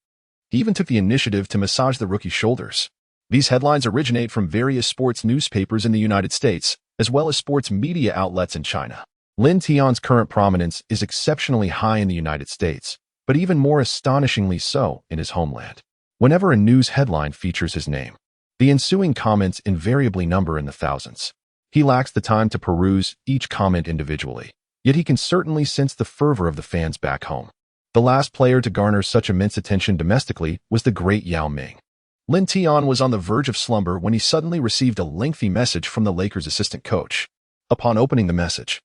He even took the initiative to massage the rookie's shoulders. These headlines originate from various sports newspapers in the United States, as well as sports media outlets in China. Lin Tian's current prominence is exceptionally high in the United States, but even more astonishingly so in his homeland. Whenever a news headline features his name, the ensuing comments invariably number in the thousands. He lacks the time to peruse each comment individually, yet he can certainly sense the fervor of the fans back home. The last player to garner such immense attention domestically was the great Yao Ming. Lin Tian was on the verge of slumber when he suddenly received a lengthy message from the Lakers' assistant coach. Upon opening the message,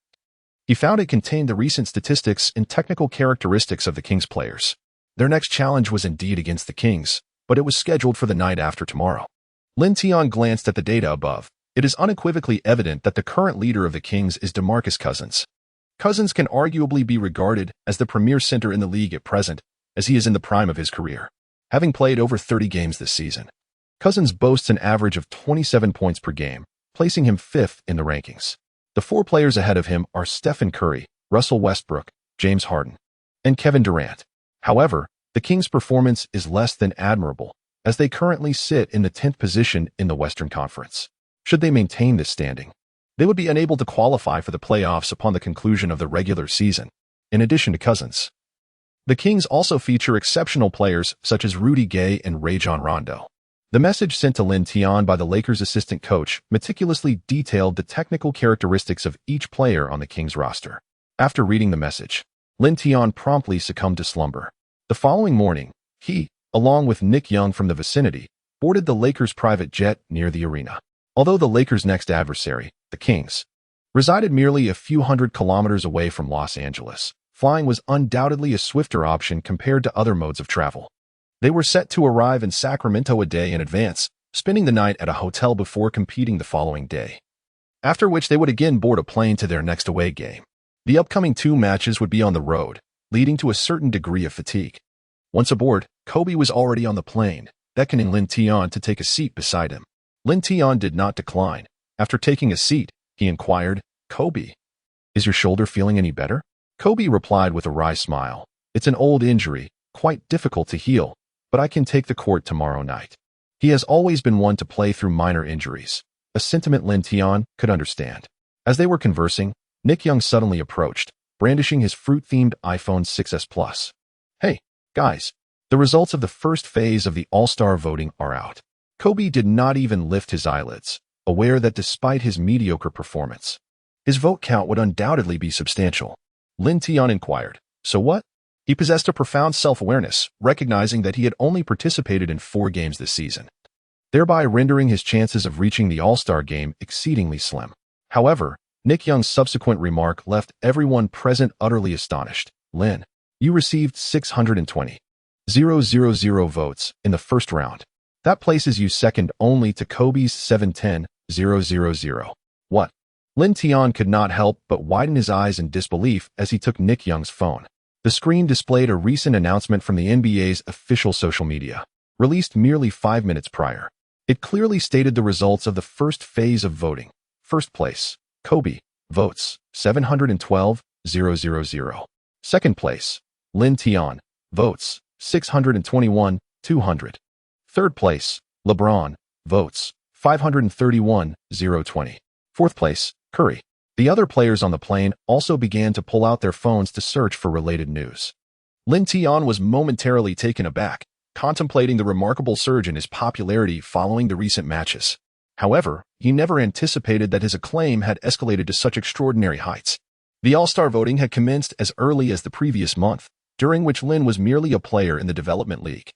he found it contained the recent statistics and technical characteristics of the Kings players. Their next challenge was indeed against the Kings, but it was scheduled for the night after tomorrow. Lin Tian glanced at the data above. It is unequivocally evident that the current leader of the Kings is DeMarcus Cousins. Cousins can arguably be regarded as the premier center in the league at present, as he is in the prime of his career, having played over 30 games this season. Cousins boasts an average of 27 points per game, placing him 5th in the rankings. The 4 players ahead of him are Stephen Curry, Russell Westbrook, James Harden, and Kevin Durant. However, the Kings' performance is less than admirable, as they currently sit in the 10th position in the Western Conference. Should they maintain this standing, they would be unable to qualify for the playoffs upon the conclusion of the regular season. In addition to Cousins, the Kings also feature exceptional players such as Rudy Gay and Rajon Rondo. The message sent to Lin Tian by the Lakers' assistant coach meticulously detailed the technical characteristics of each player on the Kings roster. After reading the message, Lin Tian promptly succumbed to slumber. The following morning, he, along with Nick Young from the vicinity, boarded the Lakers' private jet near the arena. Although the Lakers' next adversary, the Kings, resided merely a few hundred kilometers away from Los Angeles, flying was undoubtedly a swifter option compared to other modes of travel. They were set to arrive in Sacramento a day in advance, spending the night at a hotel before competing the following day, after which they would again board a plane to their next away game. The upcoming 2 matches would be on the road, leading to a certain degree of fatigue. Once aboard, Kobe was already on the plane, beckoning Lin Tian to take a seat beside him. Lin Tian did not decline. After taking a seat, he inquired, "Kobe, is your shoulder feeling any better?" Kobe replied with a wry smile, "It's an old injury, quite difficult to heal, but I can take the court tomorrow night." He has always been one to play through minor injuries, a sentiment Lin Tian could understand. As they were conversing, Nick Young suddenly approached, brandishing his fruit-themed iPhone 6s Plus. "Hey, guys, the results of the first phase of the All-Star voting are out." Kobe did not even lift his eyelids, aware that despite his mediocre performance, his vote count would undoubtedly be substantial. Lin Tian inquired, "So what?" He possessed a profound self-awareness, recognizing that he had only participated in 4 games this season, thereby rendering his chances of reaching the All-Star game exceedingly slim. However, Nick Young's subsequent remark left everyone present utterly astonished. "Lin, you received 620,000 votes in the first round. That places you second only to Kobe's 710,000. What?" Lin Tian could not help but widen his eyes in disbelief as he took Nick Young's phone. The screen displayed a recent announcement from the NBA's official social media, released merely 5 minutes prior. It clearly stated the results of the first phase of voting. First place, Kobe, votes 712,000. Second place, Lin Tian, votes 621,200. Third place, LeBron, votes 531,020. Fourth place, Curry. The other players on the plane also began to pull out their phones to search for related news. Lin Tian was momentarily taken aback, contemplating the remarkable surge in his popularity following the recent matches. However, he never anticipated that his acclaim had escalated to such extraordinary heights. The All-Star voting had commenced as early as the previous month, during which Lin was merely a player in the Development League.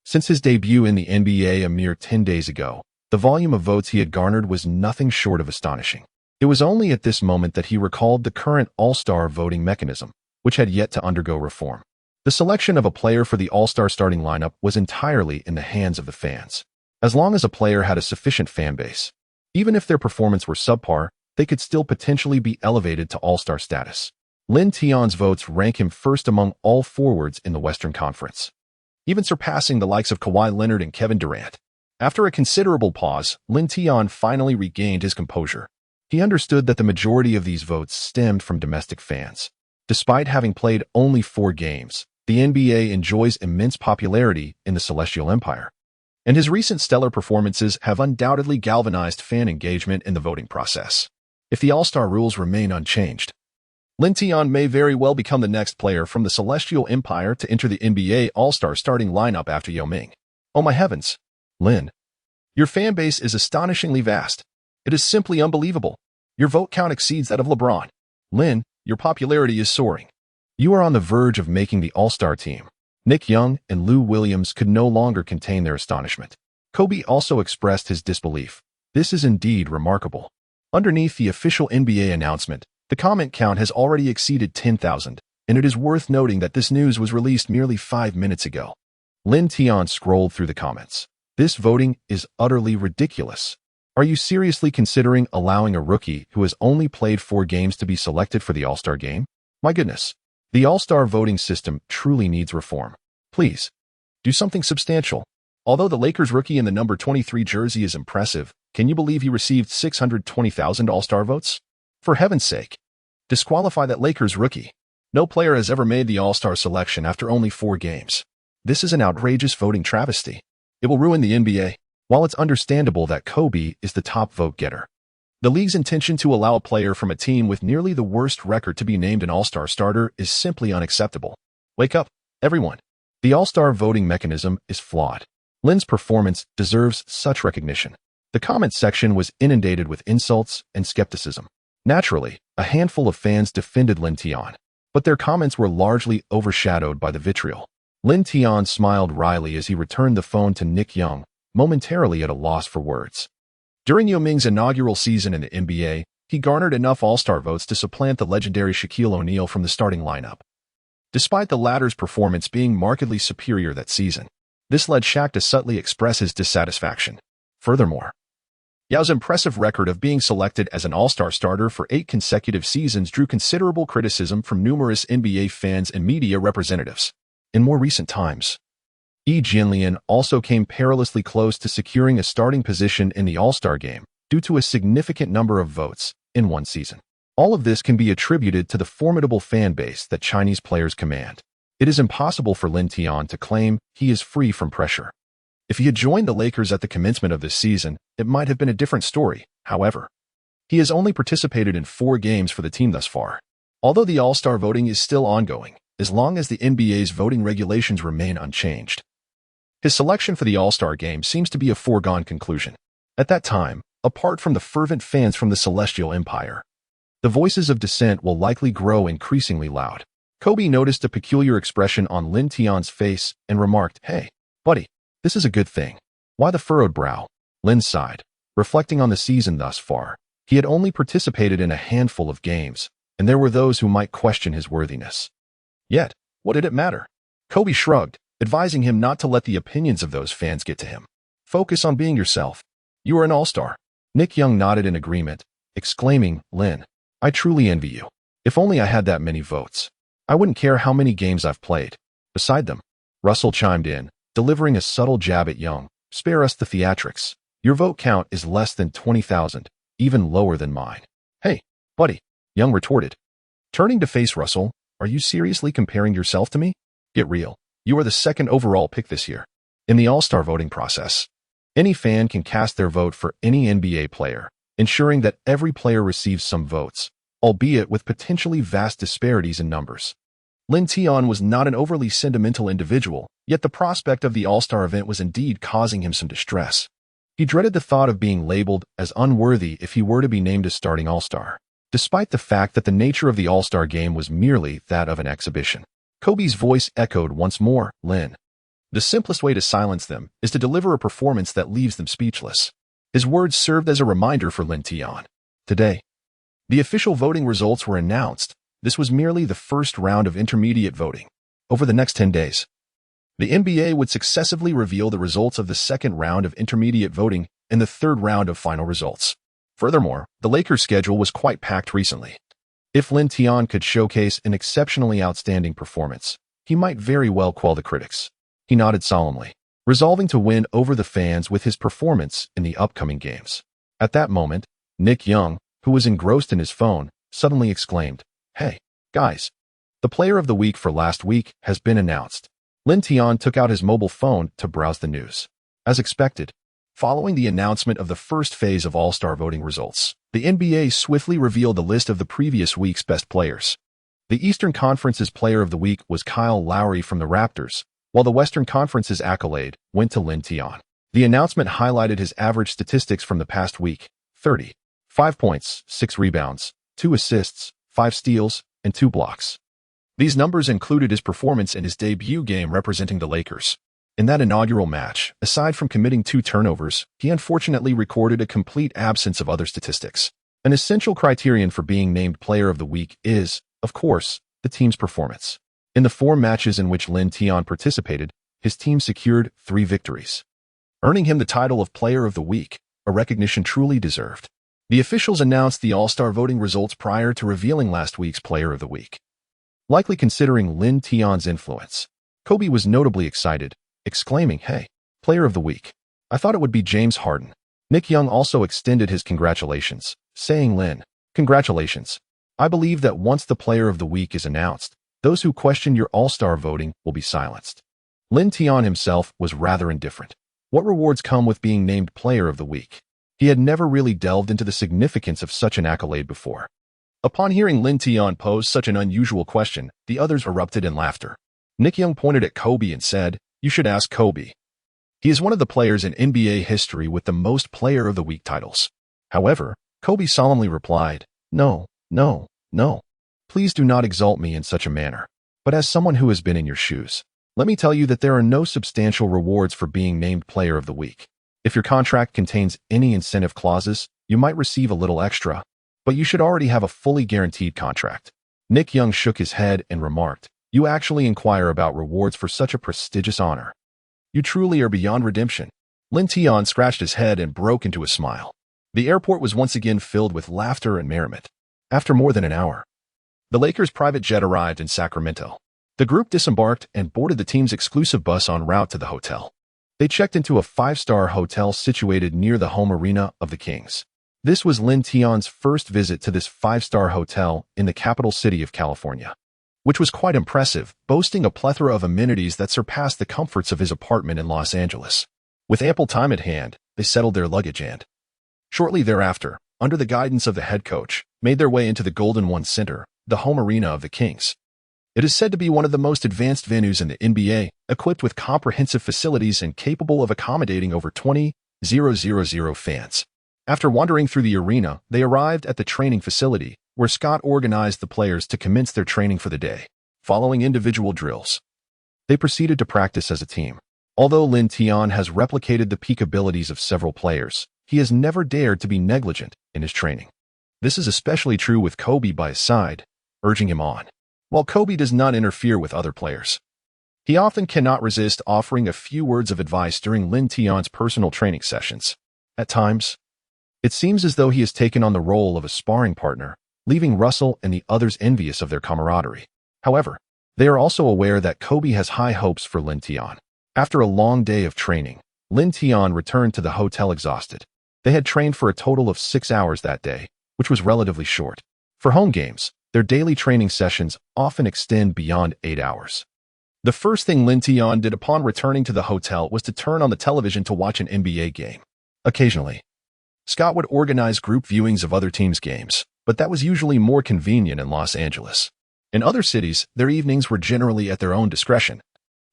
Since his debut in the NBA a mere 10 days ago, the volume of votes he had garnered was nothing short of astonishing. It was only at this moment that he recalled the current All-Star voting mechanism, which had yet to undergo reform. The selection of a player for the All-Star starting lineup was entirely in the hands of the fans. As long as a player had a sufficient fan base, even if their performance were subpar, they could still potentially be elevated to All-Star status. Lin Tian's votes rank him first among all forwards in the Western Conference, even surpassing the likes of Kawhi Leonard and Kevin Durant. After a considerable pause, Lin Tian finally regained his composure. He understood that the majority of these votes stemmed from domestic fans. Despite having played only 4 games, the NBA enjoys immense popularity in the Celestial Empire, and his recent stellar performances have undoubtedly galvanized fan engagement in the voting process. If the All-Star rules remain unchanged, Lin Tian may very well become the next player from the Celestial Empire to enter the NBA All-Star starting lineup after Yao Ming. Oh my heavens! Lin, your fan base is astonishingly vast. It is simply unbelievable. Your vote count exceeds that of LeBron. Lin, your popularity is soaring. You are on the verge of making the All-Star team. Nick Young and Lou Williams could no longer contain their astonishment. Kobe also expressed his disbelief. This is indeed remarkable. Underneath the official NBA announcement, the comment count has already exceeded 10,000, and it is worth noting that this news was released merely 5 minutes ago. Lin Tian scrolled through the comments. This voting is utterly ridiculous. Are you seriously considering allowing a rookie who has only played 4 games to be selected for the All-Star game? My goodness. The All-Star voting system truly needs reform. Please, do something substantial. Although the Lakers rookie in the number 23 jersey is impressive, can you believe he received 620,000 All-Star votes? For heaven's sake, disqualify that Lakers rookie. No player has ever made the All-Star selection after only 4 games. This is an outrageous voting travesty. It will ruin the NBA. While it's understandable that Kobe is the top vote getter, the league's intention to allow a player from a team with nearly the worst record to be named an All-Star starter is simply unacceptable. Wake up, everyone. The All-Star voting mechanism is flawed. Lin's performance deserves such recognition. The comments section was inundated with insults and skepticism. Naturally, a handful of fans defended Lin Tian, but their comments were largely overshadowed by the vitriol. Lin Tian smiled wryly as he returned the phone to Nick Young, momentarily at a loss for words. During Yao Ming's inaugural season in the NBA, he garnered enough All-Star votes to supplant the legendary Shaquille O'Neal from the starting lineup. Despite the latter's performance being markedly superior that season, this led Shaq to subtly express his dissatisfaction. Furthermore, Yao's impressive record of being selected as an All-Star starter for 8 consecutive seasons drew considerable criticism from numerous NBA fans and media representatives. In more recent times, Lin also came perilously close to securing a starting position in the All-Star game due to a significant number of votes in one season. All of this can be attributed to the formidable fan base that Chinese players command. It is impossible for Lin Tian to claim he is free from pressure. If he had joined the Lakers at the commencement of this season, it might have been a different story. However, he has only participated in 4 games for the team thus far. Although the All-Star voting is still ongoing, as long as the NBA's voting regulations remain unchanged, his selection for the All-Star game seems to be a foregone conclusion. At that time, apart from the fervent fans from the Celestial Empire, the voices of dissent will likely grow increasingly loud. Kobe noticed a peculiar expression on Lin Tian's face and remarked, "Hey, buddy, this is a good thing." Why the furrowed brow? Lin sighed, reflecting on the season thus far. He had only participated in a handful of games, and there were those who might question his worthiness. Yet, what did it matter? Kobe shrugged, advising him not to let the opinions of those fans get to him. Focus on being yourself. You are an all-star. Nick Young nodded in agreement, exclaiming, "Lin, I truly envy you. If only I had that many votes. I wouldn't care how many games I've played." Beside them, Russell chimed in, delivering a subtle jab at Young. "Spare us the theatrics. Your vote count is less than 20,000, even lower than mine." "Hey, buddy," Young retorted. Turning to face Russell, "Are you seriously comparing yourself to me? Get real. You are the 2nd overall pick this year. In the All-Star voting process, any fan can cast their vote for any NBA player, ensuring that every player receives some votes, albeit with potentially vast disparities in numbers. Lin Tian was not an overly sentimental individual, yet the prospect of the All-Star event was indeed causing him some distress. He dreaded the thought of being labeled as unworthy if he were to be named a starting All-Star, despite the fact that the nature of the All-Star game was merely that of an exhibition. Kobe's voice echoed once more, "Lin. The simplest way to silence them is to deliver a performance that leaves them speechless." His words served as a reminder for Lin Tian. Today, the official voting results were announced. This was merely the first round of intermediate voting. Over the next 10 days, the NBA would successively reveal the results of the 2nd round of intermediate voting and the 3rd round of final results. Furthermore, the Lakers' schedule was quite packed recently. If Lin Tian could showcase an exceptionally outstanding performance, he might very well quell the critics. He nodded solemnly. resolving to win over the fans with his performance in the upcoming games. At that moment, Nick Young, who was engrossed in his phone, suddenly exclaimed, "Hey, guys, the player of the week for last week has been announced." Lin Tian took out his mobile phone to browse the news. As expected, following the announcement of the first phase of All-Star voting results, the NBA swiftly revealed the list of the previous week's best players. The Eastern Conference's Player of the Week was Kyle Lowry from the Raptors, while the Western Conference's accolade went to Lin Tian. The announcement highlighted his average statistics from the past week: 30, 5 points, 6 rebounds, 2 assists, 5 steals, and 2 blocks. These numbers included his performance in his debut game representing the Lakers. In that inaugural match, aside from committing 2 turnovers, he unfortunately recorded a complete absence of other statistics. An essential criterion for being named Player of the Week is, of course, the team's performance. In the 4 matches in which Lin Tian participated, his team secured 3 victories, earning him the title of Player of the Week, a recognition truly deserved. The officials announced the All-Star voting results prior to revealing last week's Player of the Week. Likely considering Lin Tian's influence, Kobe was notably excited, exclaiming, "Hey, Player of the Week. I thought it would be James Harden." Nick Young also extended his congratulations, saying, "Lin, congratulations. I believe that once the Player of the Week is announced, those who question your All-Star voting will be silenced." Lin Tian himself was rather indifferent. What rewards come with being named Player of the Week? He had never really delved into the significance of such an accolade before. Upon hearing Lin Tian pose such an unusual question, the others erupted in laughter. Nick Young pointed at Kobe and said, "You should ask Kobe. He is one of the players in NBA history with the most Player of the Week titles." However, Kobe solemnly replied, "No, no, no. Please do not exalt me in such a manner. But as someone who has been in your shoes, let me tell you that there are no substantial rewards for being named Player of the Week. If your contract contains any incentive clauses, you might receive a little extra, but you should already have a fully guaranteed contract." Nick Young shook his head and remarked, "You actually inquire about rewards for such a prestigious honor. You truly are beyond redemption." Lin Tian scratched his head and broke into a smile. The airport was once again filled with laughter and merriment. After more than an hour, the Lakers' private jet arrived in Sacramento. The group disembarked and boarded the team's exclusive bus en route to the hotel. They checked into a 5-star hotel situated near the home arena of the Kings. This was Lin Tian's first visit to this 5-star hotel in the capital city of California, which was quite impressive, boasting a plethora of amenities that surpassed the comforts of his apartment in Los Angeles. With ample time at hand, they settled their luggage and, shortly thereafter, under the guidance of the head coach, made their way into the Golden One Center, the home arena of the Kings. It is said to be one of the most advanced venues in the NBA, equipped with comprehensive facilities and capable of accommodating over 20,000 fans. After wandering through the arena, they arrived at the training facility, where Scott organized the players to commence their training for the day. Following individual drills, they proceeded to practice as a team. Although Lin Tian has replicated the peak abilities of several players, he has never dared to be negligent in his training. This is especially true with Kobe by his side, urging him on. While Kobe does not interfere with other players, he often cannot resist offering a few words of advice during Lin Tian's personal training sessions. At times, it seems as though he has taken on the role of a sparring partner, leaving Russell and the others envious of their camaraderie. However, they are also aware that Kobe has high hopes for Lin Tian. After a long day of training, Lin Tian returned to the hotel exhausted. They had trained for a total of 6 hours that day, which was relatively short. For home games, their daily training sessions often extend beyond 8 hours. The first thing Lin Tian did upon returning to the hotel was to turn on the television to watch an NBA game. Occasionally, Scott would organize group viewings of other teams' games, but that was usually more convenient in Los Angeles. In other cities, their evenings were generally at their own discretion,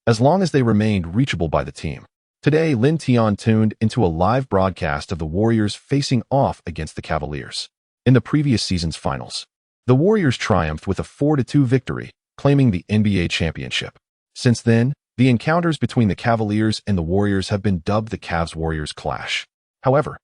as long as they remained reachable by the team. Today, Lin Tian tuned into a live broadcast of the Warriors facing off against the Cavaliers. In the previous season's finals, the Warriors triumphed with a 4-2 victory, claiming the NBA championship. Since then, the encounters between the Cavaliers and the Warriors have been dubbed the Cavs-Warriors clash. However,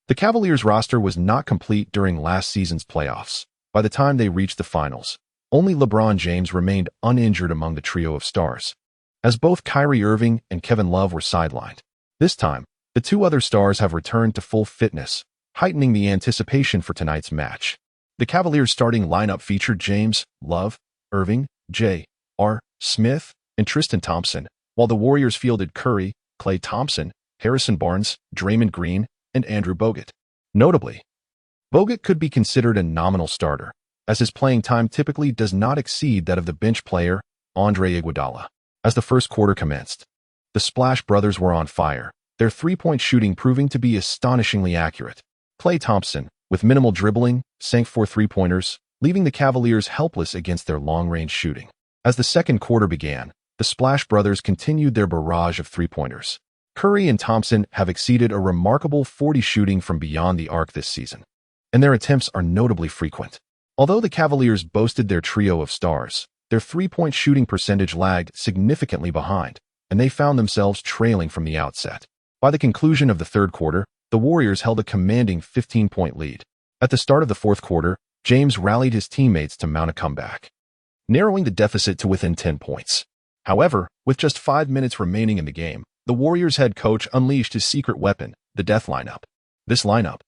the Cavaliers roster was not complete during last season's playoffs. By the time they reached the finals, only LeBron James remained uninjured among the trio of stars, as both Kyrie Irving and Kevin Love were sidelined. This time, the 2 other stars have returned to full fitness, heightening the anticipation for tonight's match. The Cavaliers' starting lineup featured James, Love, Irving, J.R. Smith, and Tristan Thompson, while the Warriors fielded Curry, Klay Thompson, Harrison Barnes, Draymond Green, and Andrew Bogut. Notably, Bogut could be considered a nominal starter, as his playing time typically does not exceed that of the bench player, Andre Iguodala. As the first quarter commenced, the Splash Brothers were on fire, their three-point shooting proving to be astonishingly accurate. Klay Thompson, with minimal dribbling, sank 4 three-pointers, leaving the Cavaliers helpless against their long-range shooting. As the second quarter began, the Splash Brothers continued their barrage of three-pointers. Curry and Thompson have exceeded a remarkable 40 shooting from beyond the arc this season, and their attempts are notably frequent. Although the Cavaliers boasted their trio of stars, their three-point shooting percentage lagged significantly behind, and they found themselves trailing from the outset. By the conclusion of the third quarter, the Warriors held a commanding 15-point lead. At the start of the fourth quarter, James rallied his teammates to mount a comeback, narrowing the deficit to within 10 points. However, with just 5 minutes remaining in the game, the Warriors head coach unleashed his secret weapon, the death lineup. This lineup,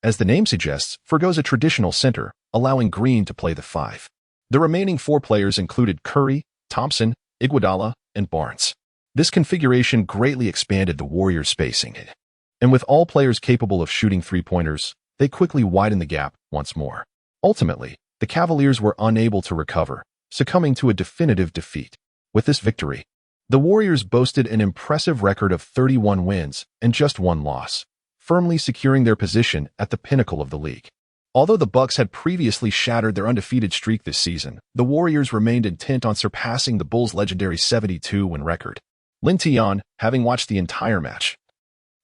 as the name suggests, forgoes a traditional center, allowing Green to play the 5. The remaining 4 players included Curry, Thompson, Iguodala, and Barnes. This configuration greatly expanded the Warriors' spacing, and with all players capable of shooting three-pointers, they quickly widened the gap once more. Ultimately, the Cavaliers were unable to recover, succumbing to a definitive defeat. With this victory, the Warriors boasted an impressive record of 31 wins and just 1 loss, firmly securing their position at the pinnacle of the league. Although the Bucks had previously shattered their undefeated streak this season, the Warriors remained intent on surpassing the Bulls' legendary 72-win record. Lin Tian, having watched the entire match,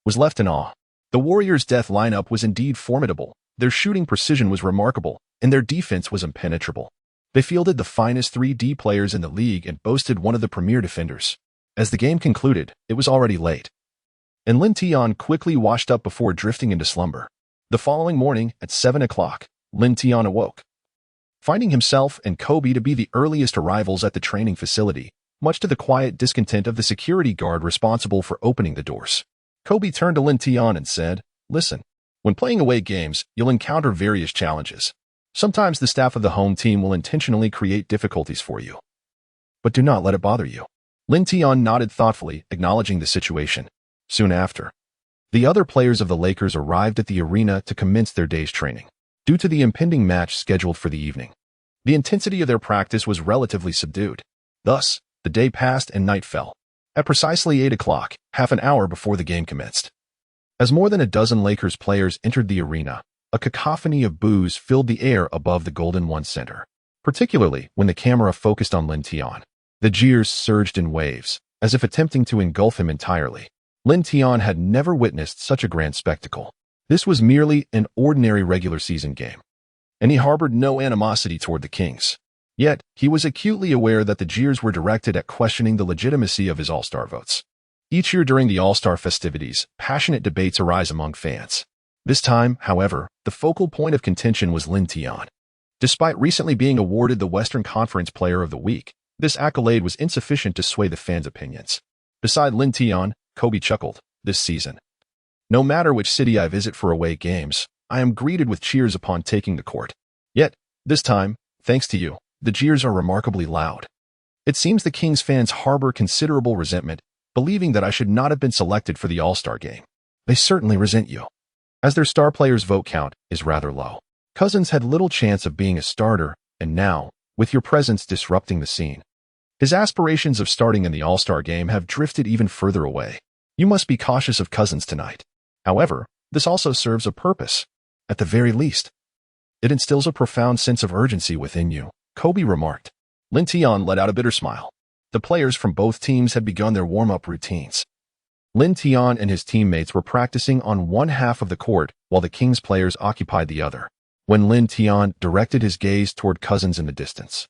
was left in awe. The Warriors' death lineup was indeed formidable, their shooting precision was remarkable, and their defense was impenetrable. They fielded the finest 3D players in the league and boasted one of the premier defenders. As the game concluded, it was already late, and Lin Tian quickly washed up before drifting into slumber. The following morning, at 7 o'clock, Lin Tian awoke, finding himself and Kobe to be the earliest arrivals at the training facility, much to the quiet discontent of the security guard responsible for opening the doors. Kobe turned to Lin Tian and said, "Listen, when playing away games, you'll encounter various challenges. Sometimes the staff of the home team will intentionally create difficulties for you, but do not let it bother you." Lin Tian nodded thoughtfully, acknowledging the situation. Soon after, the other players of the Lakers arrived at the arena to commence their day's training. Due to the impending match scheduled for the evening, the intensity of their practice was relatively subdued. Thus, the day passed and night fell. At precisely 8 o'clock, half an hour before the game commenced, as more than a dozen Lakers players entered the arena, a cacophony of boos filled the air above the Golden One Center. Particularly when the camera focused on Lin Tian, the jeers surged in waves, as if attempting to engulf him entirely. Lin Tian had never witnessed such a grand spectacle. This was merely an ordinary regular season game, and he harbored no animosity toward the Kings. Yet, he was acutely aware that the jeers were directed at questioning the legitimacy of his All-Star votes. Each year during the All-Star festivities, passionate debates arise among fans. This time, however, the focal point of contention was Lin Tian. Despite recently being awarded the Western Conference Player of the Week, this accolade was insufficient to sway the fans' opinions. Beside Lin Tian, Kobe chuckled, "This season, no matter which city I visit for away games, I am greeted with cheers upon taking the court. Yet, this time, thanks to you, the jeers are remarkably loud. It seems the Kings fans harbor considerable resentment, believing that I should not have been selected for the All-Star game. They certainly resent you, as their star players' vote count is rather low. Cousins had little chance of being a starter, and now, with your presence disrupting the scene, his aspirations of starting in the All-Star game have drifted even further away. You must be cautious of Cousins tonight. However, this also serves a purpose. At the very least, it instills a profound sense of urgency within you," Kobe remarked. Lin Tian let out a bitter smile. The players from both teams had begun their warm-up routines. Lin Tian and his teammates were practicing on one half of the court while the Kings players occupied the other. When Lin Tian directed his gaze toward Cousins in the distance,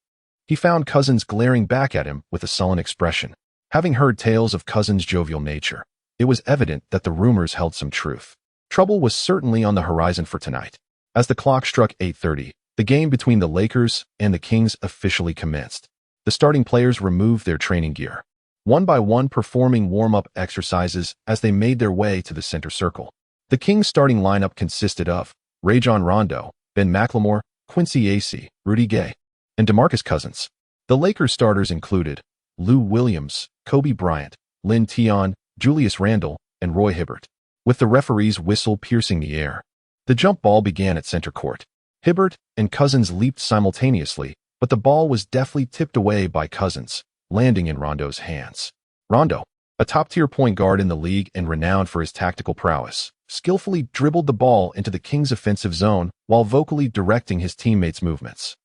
he found Cousins glaring back at him with a sullen expression. Having heard tales of Cousins' jovial nature, it was evident that the rumors held some truth. Trouble was certainly on the horizon for tonight. As the clock struck 8:30, the game between the Lakers and the Kings officially commenced. The starting players removed their training gear, one by one performing warm-up exercises as they made their way to the center circle. The Kings' starting lineup consisted of Rajon Rondo, Ben McLemore, Quincy Acy, Rudy Gay, and DeMarcus Cousins. The Lakers starters included Lou Williams, Kobe Bryant, Lin Tian, Julius Randle, and Roy Hibbert, with the referee's whistle piercing the air. The jump ball began at center court. Hibbert and Cousins leaped simultaneously, but the ball was deftly tipped away by Cousins, landing in Rondo's hands. Rondo, a top-tier point guard in the league and renowned for his tactical prowess, skillfully dribbled the ball into the Kings' offensive zone while vocally directing his teammates' movements.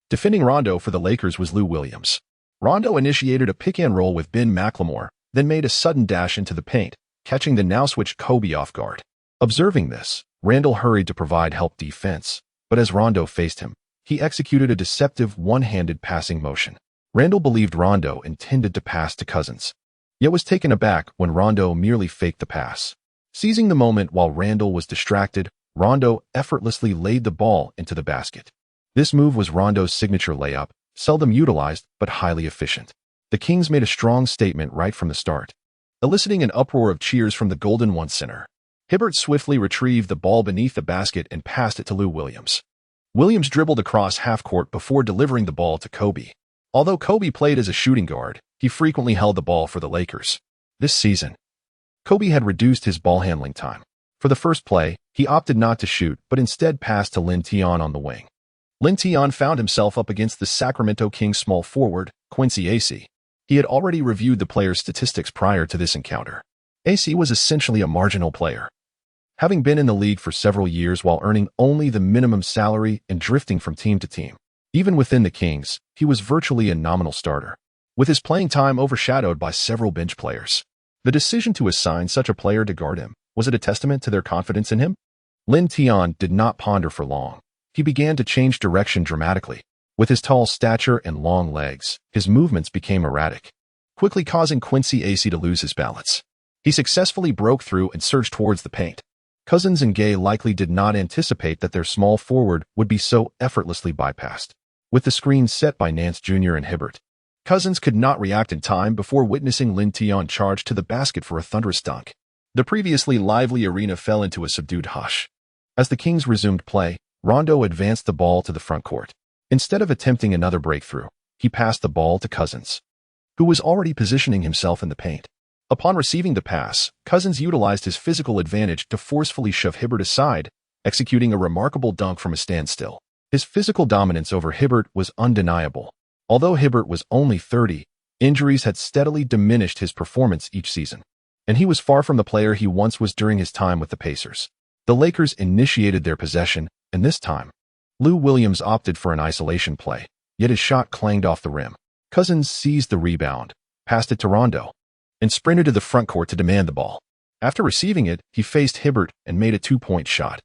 Defending Rondo for the Lakers was Lou Williams. Rondo initiated a pick-and-roll with Ben McLemore, then made a sudden dash into the paint, catching the now-switched Kobe off guard. Observing this, Randle hurried to provide help defense, but as Rondo faced him, he executed a deceptive one-handed passing motion. Randle believed Rondo intended to pass to Cousins, yet was taken aback when Rondo merely faked the pass. Seizing the moment while Randle was distracted, Rondo effortlessly laid the ball into the basket. This move was Rondo's signature layup, seldom utilized but highly efficient. The Kings made a strong statement right from the start, eliciting an uproar of cheers from the Golden One Center. Hibbert swiftly retrieved the ball beneath the basket and passed it to Lou Williams. Williams dribbled across half-court before delivering the ball to Kobe. Although Kobe played as a shooting guard, he frequently held the ball for the Lakers. This season, Kobe had reduced his ball handling time. For the first play, he opted not to shoot but instead passed to Lin Tian on the wing. Lin Tian found himself up against the Sacramento Kings small forward, Quincy AC. He had already reviewed the player's statistics prior to this encounter. AC was essentially a marginal player, having been in the league for several years while earning only the minimum salary and drifting from team to team. Even within the Kings, he was virtually a nominal starter, with his playing time overshadowed by several bench players. The decision to assign such a player to guard him, was it a testament to their confidence in him? Lin Tian did not ponder for long. He began to change direction dramatically. With his tall stature and long legs, his movements became erratic, quickly causing Quincy AC to lose his balance. He successfully broke through and surged towards the paint. Cousins and Gay likely did not anticipate that their small forward would be so effortlessly bypassed. With the screen set by Nance Jr. and Hibbert, Cousins could not react in time before witnessing Lin Tian charge to the basket for a thunderous dunk. The previously lively arena fell into a subdued hush. As the Kings resumed play, Rondo advanced the ball to the front court. Instead of attempting another breakthrough, he passed the ball to Cousins, who was already positioning himself in the paint. Upon receiving the pass, Cousins utilized his physical advantage to forcefully shove Hibbert aside, executing a remarkable dunk from a standstill. His physical dominance over Hibbert was undeniable. Although Hibbert was only 30, injuries had steadily diminished his performance each season, and he was far from the player he once was during his time with the Pacers. The Lakers initiated their possession, and this time, Lou Williams opted for an isolation play, yet his shot clanged off the rim. Cousins seized the rebound, passed it to Rondo, and sprinted to the front court to demand the ball. After receiving it, he faced Hibbert and made a two-point shot,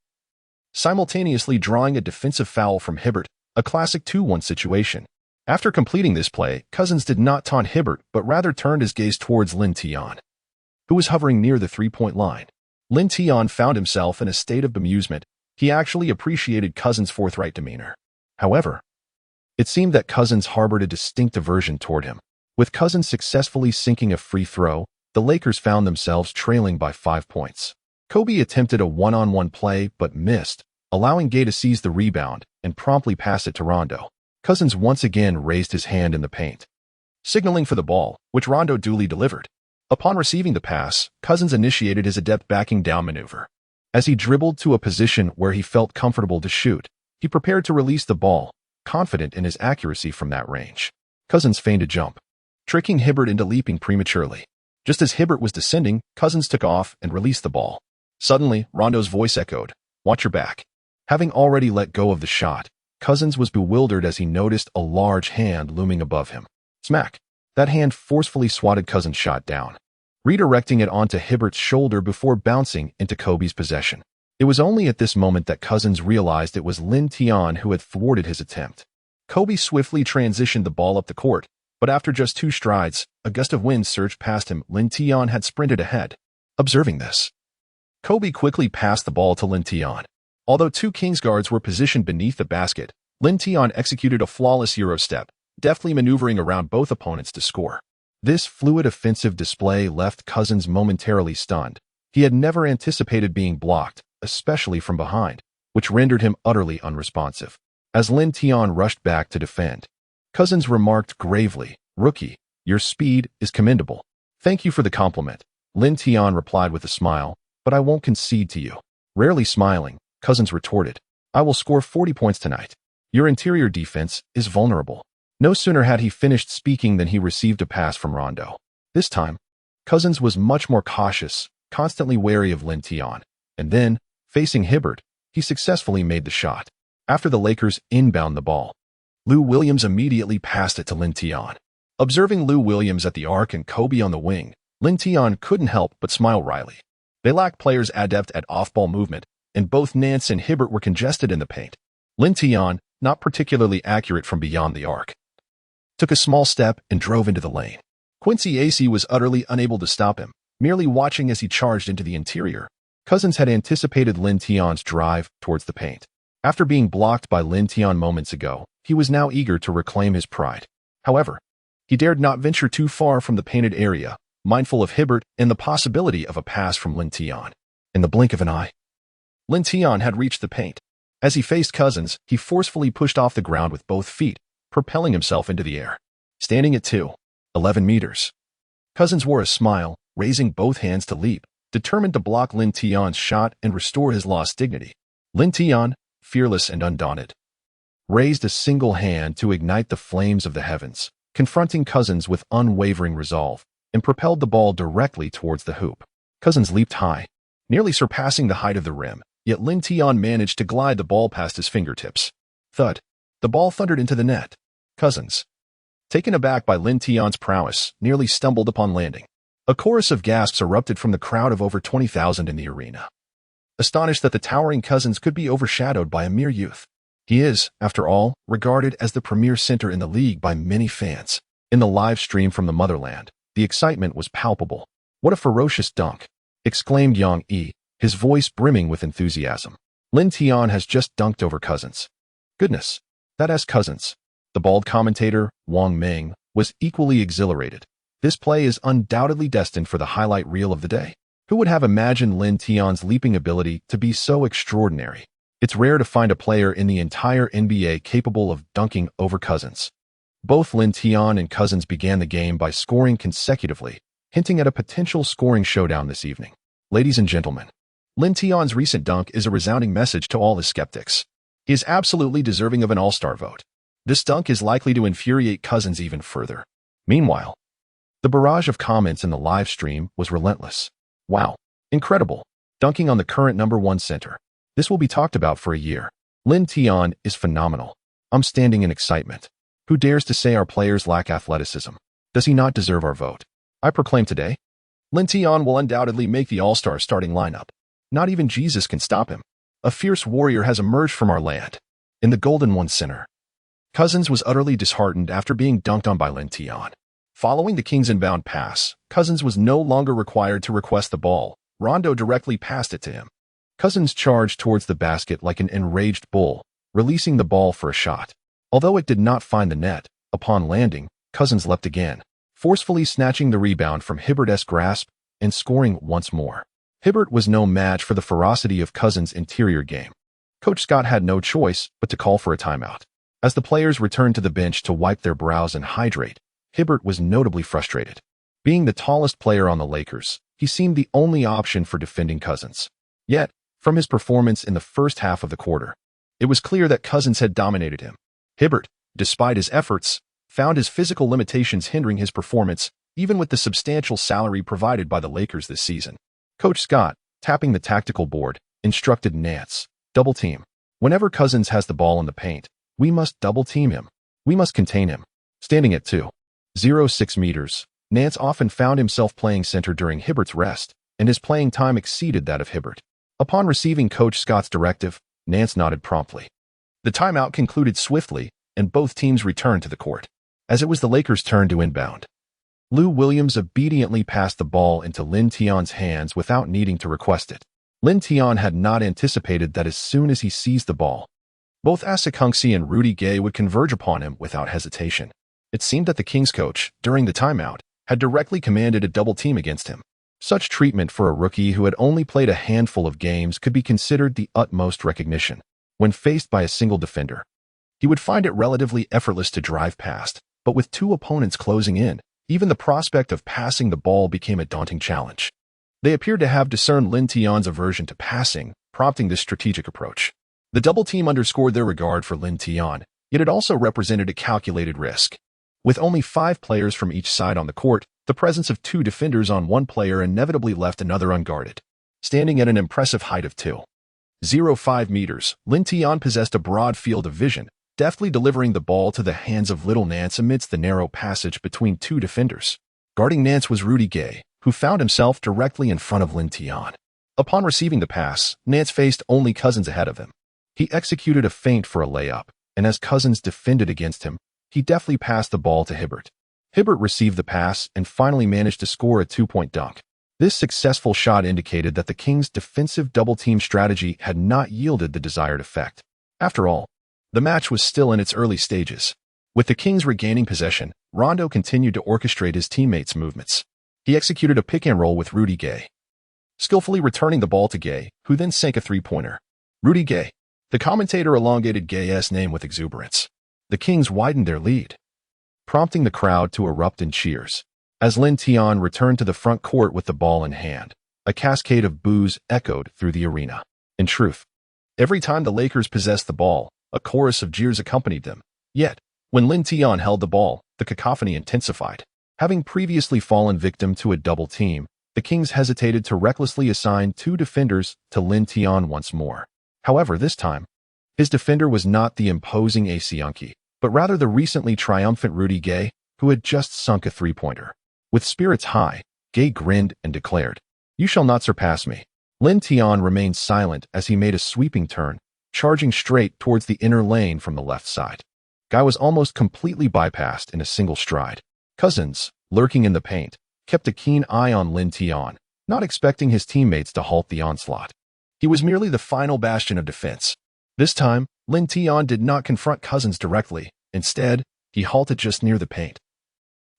simultaneously drawing a defensive foul from Hibbert, a classic 2-1 situation. After completing this play, Cousins did not taunt Hibbert but rather turned his gaze towards Lin Tian, who was hovering near the three-point line. Lin Tian found himself in a state of bemusement. He actually appreciated Cousins' forthright demeanor. However, it seemed that Cousins harbored a distinct aversion toward him. With Cousins successfully sinking a free throw, the Lakers found themselves trailing by 5 points. Kobe attempted a one-on-one play but missed, allowing Gay to seize the rebound and promptly pass it to Rondo. Cousins once again raised his hand in the paint, signaling for the ball, which Rondo duly delivered. Upon receiving the pass, Cousins initiated his adept backing down maneuver. As he dribbled to a position where he felt comfortable to shoot, he prepared to release the ball, confident in his accuracy from that range. Cousins feigned a jump, tricking Hibbert into leaping prematurely. Just as Hibbert was descending, Cousins took off and released the ball. Suddenly, Rondo's voice echoed, "Watch your back." Having already let go of the shot, Cousins was bewildered as he noticed a large hand looming above him. Smack! That hand forcefully swatted Cousins' shot down, redirecting it onto Hibbert's shoulder before bouncing into Kobe's possession. It was only at this moment that Cousins realized it was Lin Tian who had thwarted his attempt. Kobe swiftly transitioned the ball up the court, but after just 2 strides, a gust of wind surged past him. Lin Tian had sprinted ahead. Observing this, Kobe quickly passed the ball to Lin Tian. Although 2 Kings guards were positioned beneath the basket, Lin Tian executed a flawless Euro step, deftly maneuvering around both opponents to score. This fluid offensive display left Cousins momentarily stunned. He had never anticipated being blocked, especially from behind, which rendered him utterly unresponsive. As Lin Tian rushed back to defend, Cousins remarked gravely, "Rookie, your speed is commendable." "Thank you for the compliment." Lin Tian replied with a smile, but I won't concede to you. Rarely smiling, Cousins retorted, I will score 40 points tonight. Your interior defense is vulnerable. No sooner had he finished speaking than he received a pass from Rondo. This time, Cousins was much more cautious, constantly wary of Lin Tian, and then, facing Hibbert, he successfully made the shot. After the Lakers inbound the ball, Lou Williams immediately passed it to Lin Tian. Observing Lou Williams at the arc and Kobe on the wing, Lin Tian couldn't help but smile wryly. They lacked players adept at off-ball movement, and both Nance and Hibbert were congested in the paint. Lin Tian, not particularly accurate from beyond the arc, took a small step and drove into the lane. Quincy Acey was utterly unable to stop him, merely watching as he charged into the interior. Cousins had anticipated Lin Tian's drive towards the paint. After being blocked by Lin Tian moments ago, he was now eager to reclaim his pride. However, he dared not venture too far from the painted area, mindful of Hibbert and the possibility of a pass from Lin Tian. In the blink of an eye, Lin Tian had reached the paint. As he faced Cousins, he forcefully pushed off the ground with both feet, propelling himself into the air. Standing at 11 meters. Cousins wore a smile, raising both hands to leap, determined to block Lin Tian's shot and restore his lost dignity. Lin Tian, fearless and undaunted, raised a single hand to ignite the flames of the heavens, confronting Cousins with unwavering resolve, and propelled the ball directly towards the hoop. Cousins leaped high, nearly surpassing the height of the rim, yet Lin Tian managed to glide the ball past his fingertips. Thud. The ball thundered into the net. Cousins, taken aback by Lin Tian's prowess, nearly stumbled upon landing. A chorus of gasps erupted from the crowd of over 20,000 in the arena, astonished that the towering Cousins could be overshadowed by a mere youth. He is, after all, regarded as the premier center in the league by many fans. In the live stream from the motherland, the excitement was palpable. What a ferocious dunk, exclaimed Yang Yi, his voice brimming with enthusiasm. Lin Tian has just dunked over Cousins. Goodness, that's Cousins. The bald commentator, Wang Ming, was equally exhilarated. This play is undoubtedly destined for the highlight reel of the day. Who would have imagined Lin Tian's leaping ability to be so extraordinary? It's rare to find a player in the entire NBA capable of dunking over Cousins. Both Lin Tian and Cousins began the game by scoring consecutively, hinting at a potential scoring showdown this evening. Ladies and gentlemen, Lin Tian's recent dunk is a resounding message to all his skeptics. He is absolutely deserving of an all-star vote. This dunk is likely to infuriate Cousins even further. Meanwhile, the barrage of comments in the live stream was relentless. Wow, incredible, dunking on the current #1 center. This will be talked about for a year. Lin Tian is phenomenal. I'm standing in excitement. Who dares to say our players lack athleticism? Does he not deserve our vote? I proclaim today, Lin Tian will undoubtedly make the all-star starting lineup. Not even Jesus can stop him. A fierce warrior has emerged from our land. In the Golden One Center, Cousins was utterly disheartened after being dunked on by Lin Tian. Following the Kings' inbound pass, Cousins was no longer required to request the ball. Rondo directly passed it to him. Cousins charged towards the basket like an enraged bull, releasing the ball for a shot. Although it did not find the net, upon landing, Cousins leapt again, forcefully snatching the rebound from Hibbert's grasp and scoring once more. Hibbert was no match for the ferocity of Cousins' interior game. Coach Scott had no choice but to call for a timeout. As the players returned to the bench to wipe their brows and hydrate, Hibbert was notably frustrated. Being the tallest player on the Lakers, he seemed the only option for defending Cousins. Yet, from his performance in the first half of the quarter, it was clear that Cousins had dominated him. Hibbert, despite his efforts, found his physical limitations hindering his performance, even with the substantial salary provided by the Lakers this season. Coach Scott, tapping the tactical board, instructed Nance, double team. Whenever Cousins has the ball in the paint, we must double team him. We must contain him. Standing at 2.06 meters, Nance often found himself playing center during Hibbert's rest, and his playing time exceeded that of Hibbert. Upon receiving Coach Scott's directive, Nance nodded promptly. The timeout concluded swiftly, and both teams returned to the court. As it was the Lakers' turn to inbound, Lou Williams obediently passed the ball into Lin Tian's hands without needing to request it. Lin Tian had not anticipated that as soon as he seized the ball, both Asikungsi and Rudy Gay would converge upon him without hesitation. It seemed that the Kings coach, during the timeout, had directly commanded a double team against him. Such treatment for a rookie who had only played a handful of games could be considered the utmost recognition. When faced by a single defender, he would find it relatively effortless to drive past, but with two opponents closing in, even the prospect of passing the ball became a daunting challenge. They appeared to have discerned Lin Tian's aversion to passing, prompting this strategic approach. The double team underscored their regard for Lin Tian, yet it also represented a calculated risk. With only 5 players from each side on the court, the presence of 2 defenders on one player inevitably left another unguarded. Standing at an impressive height of 2.05 meters, Lin Tian possessed a broad field of vision, deftly delivering the ball to the hands of Little Nance amidst the narrow passage between 2 defenders. Guarding Nance was Rudy Gay, who found himself directly in front of Lin Tian. Upon receiving the pass, Nance faced only Cousins ahead of him. He executed a feint for a layup, and as Cousins defended against him, he deftly passed the ball to Hibbert. Hibbert received the pass and finally managed to score a 2-point dunk. This successful shot indicated that the Kings' defensive double-team strategy had not yielded the desired effect. After all, the match was still in its early stages. With the Kings regaining possession, Rondo continued to orchestrate his teammates' movements. He executed a pick-and-roll with Rudy Gay, skillfully returning the ball to Gay, who then sank a 3-pointer. Rudy Gay. The commentator elongated Gay's name with exuberance. The Kings widened their lead, prompting the crowd to erupt in cheers. As Lin Tian returned to the front court with the ball in hand, a cascade of boos echoed through the arena. In truth, every time the Lakers possessed the ball, a chorus of jeers accompanied them. Yet, when Lin Tian held the ball, the cacophony intensified. Having previously fallen victim to a double team, the Kings hesitated to recklessly assign 2 defenders to Lin Tian once more. However, this time, his defender was not the imposing Asianki, but rather the recently triumphant Rudy Gay, who had just sunk a 3-pointer. With spirits high, Gay grinned and declared, "You shall not surpass me." Lin Tian remained silent as he made a sweeping turn, charging straight towards the inner lane from the left side. Guy was almost completely bypassed in a single stride. Cousins, lurking in the paint, kept a keen eye on Lin Tian, not expecting his teammates to halt the onslaught. He was merely the final bastion of defense. This time, Lin Tian did not confront Cousins directly. Instead, he halted just near the paint,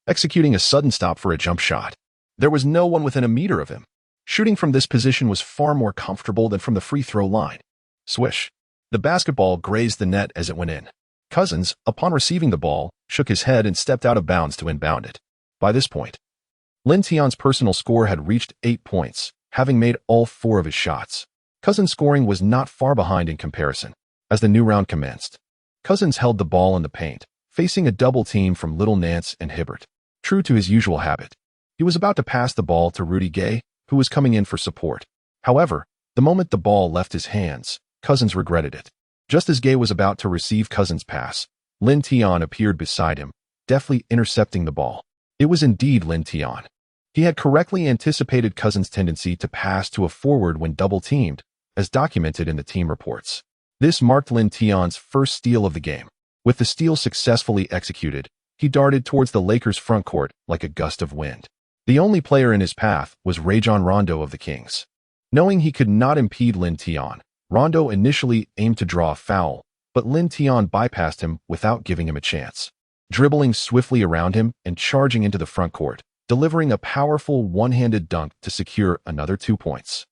executing a sudden stop for a jump shot. There was no one within a meter of him. Shooting from this position was far more comfortable than from the free throw line. Swish. The basketball grazed the net as it went in. Cousins, upon receiving the ball, shook his head and stepped out of bounds to inbound it. By this point, Lin Tian's personal score had reached 8 points, having made all 4 of his shots. Cousins' scoring was not far behind in comparison. As the new round commenced, Cousins held the ball in the paint, facing a double team from Little Nance and Hibbert. True to his usual habit, he was about to pass the ball to Rudy Gay, who was coming in for support. However, the moment the ball left his hands, Cousins regretted it. Just as Gay was about to receive Cousins' pass, Lin Tian appeared beside him, deftly intercepting the ball. It was indeed Lin Tian. He had correctly anticipated Cousins' tendency to pass to a forward when double-teamed, as documented in the team reports. This marked Lin Tian's first steal of the game. With the steal successfully executed, he darted towards the Lakers' front court like a gust of wind. The only player in his path was Rajon Rondo of the Kings. Knowing he could not impede Lin Tian, Rondo initially aimed to draw a foul, but Lin Tian bypassed him without giving him a chance. Dribbling swiftly around him and charging into the front court, delivering a powerful one-handed dunk to secure another 2 points.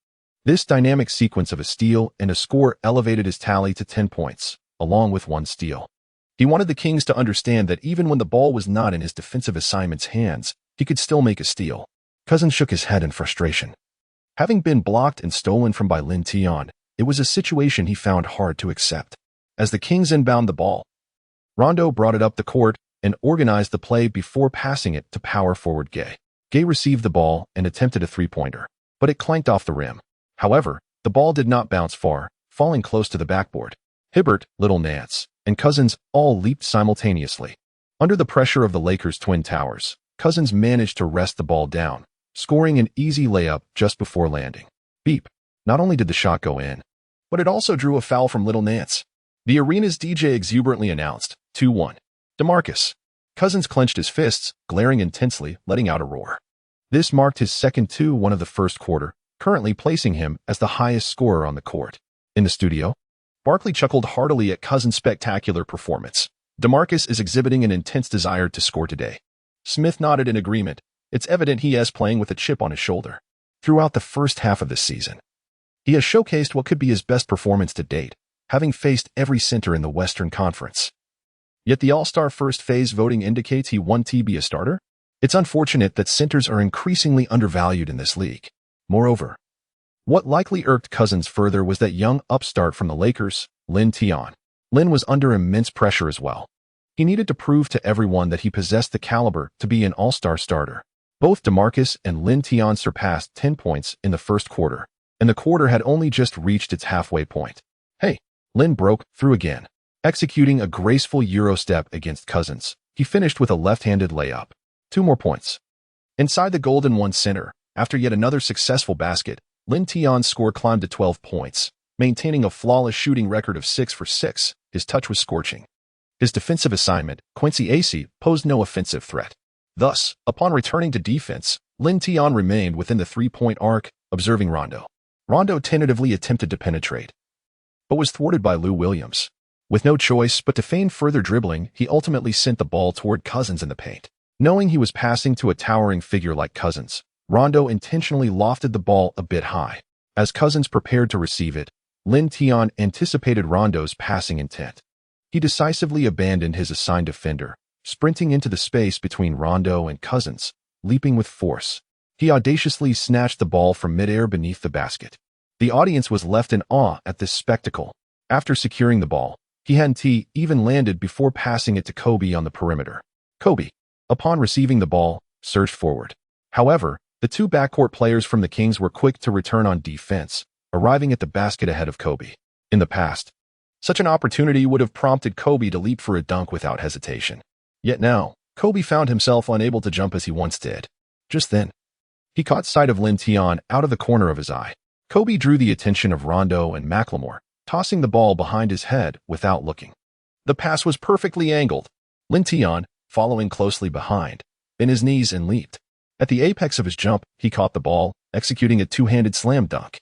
This dynamic sequence of a steal and a score elevated his tally to 10 points, along with 1 steal. He wanted the Kings to understand that even when the ball was not in his defensive assignment's hands, he could still make a steal. Cousins shook his head in frustration. Having been blocked and stolen from by Lin Tian, it was a situation he found hard to accept. As the Kings inbound the ball, Rondo brought it up the court and organized the play before passing it to power forward Gay. Gay received the ball and attempted a 3-pointer, but it clanked off the rim. However, the ball did not bounce far, falling close to the backboard. Hibbert, Little Nance, and Cousins all leaped simultaneously. Under the pressure of the Lakers' twin towers, Cousins managed to wrest the ball down, scoring an easy layup just before landing. Beep. Not only did the shot go in, but it also drew a foul from Little Nance. The arena's DJ exuberantly announced, 2-1. DeMarcus. Cousins clenched his fists, glaring intensely, letting out a roar. This marked his second 2-1 of the first quarter, currently placing him as the highest scorer on the court. In the studio, Barkley chuckled heartily at Cousins' spectacular performance. DeMarcus is exhibiting an intense desire to score today. Smith nodded in agreement. It's evident he is playing with a chip on his shoulder. Throughout the first half of this season, he has showcased what could be his best performance to date, having faced every center in the Western Conference. Yet the All-Star first phase voting indicates he won to be a starter. It's unfortunate that centers are increasingly undervalued in this league. Moreover, what likely irked Cousins further was that young upstart from the Lakers, Lin Tian. Lin was under immense pressure as well. He needed to prove to everyone that he possessed the caliber to be an all-star starter. Both DeMarcus and Lin Tian surpassed 10 points in the first quarter, and the quarter had only just reached its halfway point. Hey, Lin broke through again. Executing a graceful Euro step against Cousins, he finished with a left-handed layup. 2 more points. Inside the Golden One center, after yet another successful basket, Lin Tian's score climbed to 12 points. Maintaining a flawless shooting record of 6 for 6, his touch was scorching. His defensive assignment, Coincidentally, posed no offensive threat. Thus, upon returning to defense, Lin Tian remained within the three-point arc, observing Rondo. Rondo tentatively attempted to penetrate, but was thwarted by Lou Williams. With no choice but to feign further dribbling, he ultimately sent the ball toward Cousins in the paint. Knowing he was passing to a towering figure like Cousins, Rondo intentionally lofted the ball a bit high. As Cousins prepared to receive it, Lin Tian anticipated Rondo's passing intent. He decisively abandoned his assigned defender, sprinting into the space between Rondo and Cousins, leaping with force. He audaciously snatched the ball from midair beneath the basket. The audience was left in awe at this spectacle. After securing the ball, he hadn't even landed before passing it to Kobe on the perimeter. Kobe, upon receiving the ball, surged forward. However, the two backcourt players from the Kings were quick to return on defense, arriving at the basket ahead of Kobe. In the past, such an opportunity would have prompted Kobe to leap for a dunk without hesitation. Yet now, Kobe found himself unable to jump as he once did. Just then, he caught sight of Lin Tian out of the corner of his eye. Kobe drew the attention of Rondo and McLemore, tossing the ball behind his head without looking. The pass was perfectly angled. Lin Tian, following closely behind, bent his knees and leaped. At the apex of his jump, he caught the ball, executing a two-handed slam dunk.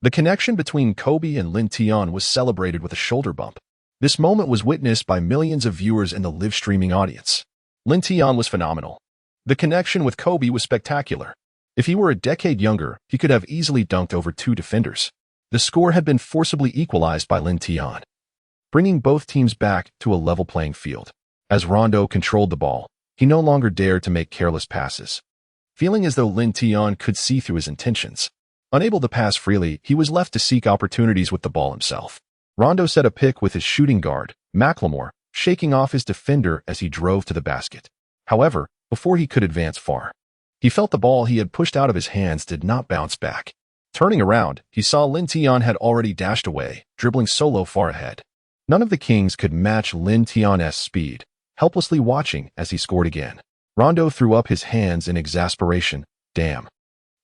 The connection between Kobe and Lin Tian was celebrated with a shoulder bump. This moment was witnessed by millions of viewers in the live streaming audience. Lin Tian was phenomenal. The connection with Kobe was spectacular. If he were a decade younger, he could have easily dunked over 2 defenders. The score had been forcibly equalized by Lin Tian, bringing both teams back to a level playing field. As Rondo controlled the ball, he no longer dared to make careless passes. Feeling as though Lin Tian could see through his intentions, unable to pass freely, he was left to seek opportunities with the ball himself. Rondo set a pick with his shooting guard, McLemore, shaking off his defender as he drove to the basket. However, before he could advance far, he felt the ball he had pushed out of his hands did not bounce back. Turning around, he saw Lin Tian had already dashed away, dribbling solo far ahead. None of the Kings could match Lin Tian's speed, helplessly watching as he scored again. Rondo threw up his hands in exasperation. Damn.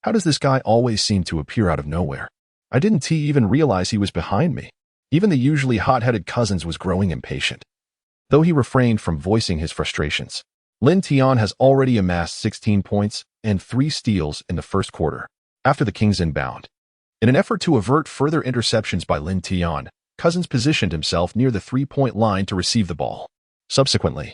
How does this guy always seem to appear out of nowhere? I didn't even realize he was behind me. Even the usually hot-headed Cousins was growing impatient. Though he refrained from voicing his frustrations, Lin Tian has already amassed 16 points and 3 steals in the first quarter, after the Kings inbound. In an effort to avert further interceptions by Lin Tian, Cousins positioned himself near the three-point line to receive the ball. Subsequently,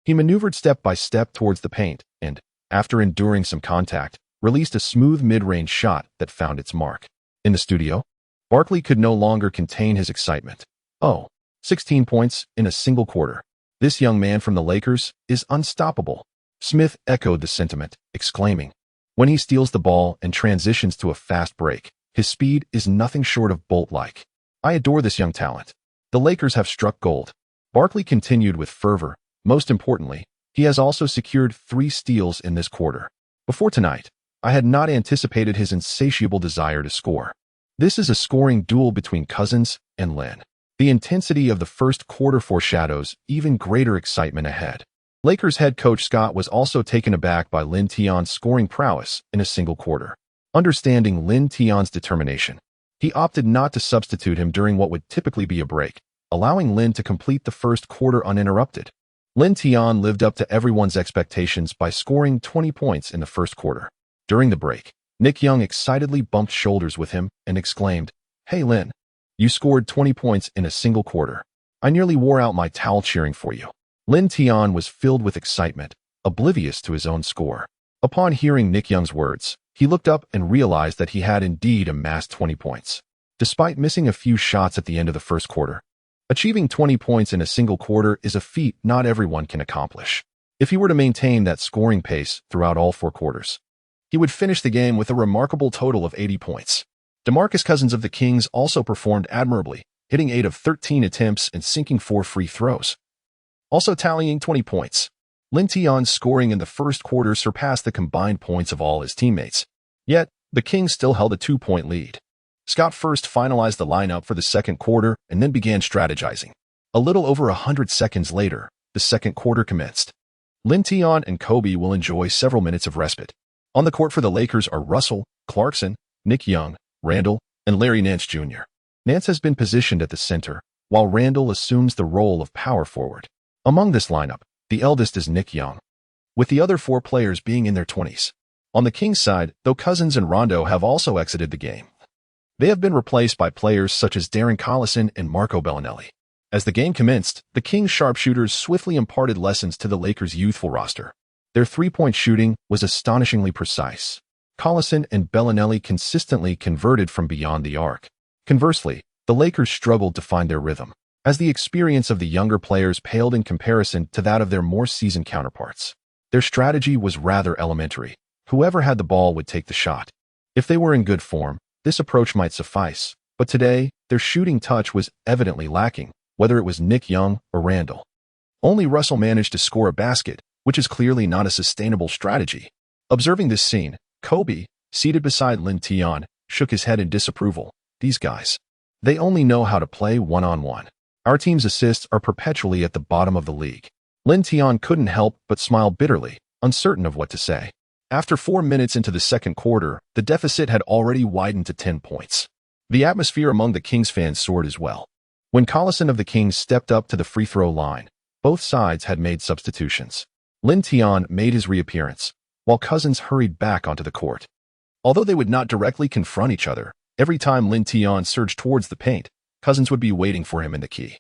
he maneuvered step by step towards the paint and, after enduring some contact, released a smooth mid-range shot that found its mark. In the studio, Barkley could no longer contain his excitement. Oh, 16 points in a single quarter. This young man from the Lakers is unstoppable. Smith echoed the sentiment, exclaiming, when he steals the ball and transitions to a fast break, his speed is nothing short of bolt-like. I adore this young talent. The Lakers have struck gold. Barkley continued with fervor. Most importantly, he has also secured 3 steals in this quarter. Before tonight, I had not anticipated his insatiable desire to score. This is a scoring duel between Cousins and Lin. The intensity of the first quarter foreshadows even greater excitement ahead. Lakers head coach Scott was also taken aback by Lin Tian's scoring prowess in a single quarter. Understanding Lin Tian's determination, he opted not to substitute him during what would typically be a break, allowing Lin to complete the first quarter uninterrupted. Lin Tian lived up to everyone's expectations by scoring 20 points in the first quarter. During the break, Nick Young excitedly bumped shoulders with him and exclaimed, "Hey Lin, you scored 20 points in a single quarter. I nearly wore out my towel cheering for you." Lin Tian was filled with excitement, oblivious to his own score. Upon hearing Nick Young's words, he looked up and realized that he had indeed amassed 20 points. Despite missing a few shots at the end of the first quarter, achieving 20 points in a single quarter is a feat not everyone can accomplish. If he were to maintain that scoring pace throughout all 4 quarters, He would finish the game with a remarkable total of 80 points. DeMarcus Cousins of the Kings also performed admirably, hitting 8 of 13 attempts and sinking 4 free throws, also tallying 20 points. Lin Tian's scoring in the first quarter surpassed the combined points of all his teammates. Yet, the Kings still held a 2-point lead. Scott first finalized the lineup for the second quarter and then began strategizing. A little over 100 seconds later, the second quarter commenced. Lin Tian and Kobe will enjoy several minutes of respite. On the court for the Lakers are Russell, Clarkson, Nick Young, Randall, and Larry Nance Jr. Nance has been positioned at the center, while Randall assumes the role of power forward. Among this lineup, the eldest is Nick Young, with the other 4 players being in their 20s. On the Kings side, though Cousins and Rondo have also exited the game, they have been replaced by players such as Darren Collison and Marco Bellinelli. As the game commenced, the Kings sharpshooters swiftly imparted lessons to the Lakers' youthful roster. Their three-point shooting was astonishingly precise. Collison and Bellinelli consistently converted from beyond the arc. Conversely, the Lakers struggled to find their rhythm, as the experience of the younger players paled in comparison to that of their more seasoned counterparts. Their strategy was rather elementary. Whoever had the ball would take the shot. If they were in good form, this approach might suffice, but today, their shooting touch was evidently lacking, whether it was Nick Young or Randall. Only Russell managed to score a basket, which is clearly not a sustainable strategy. Observing this scene, Kobe, seated beside Lin Tian, shook his head in disapproval. These guys, they only know how to play one-on-one. Our team's assists are perpetually at the bottom of the league. Lin Tian couldn't help but smile bitterly, uncertain of what to say. After 4 minutes into the second quarter, the deficit had already widened to 10 points. The atmosphere among the Kings fans soared as well. When Collison of the Kings stepped up to the free throw line, both sides had made substitutions. Lin Tian made his reappearance, while Cousins hurried back onto the court. Although they would not directly confront each other, every time Lin Tian surged towards the paint, Cousins would be waiting for him in the key.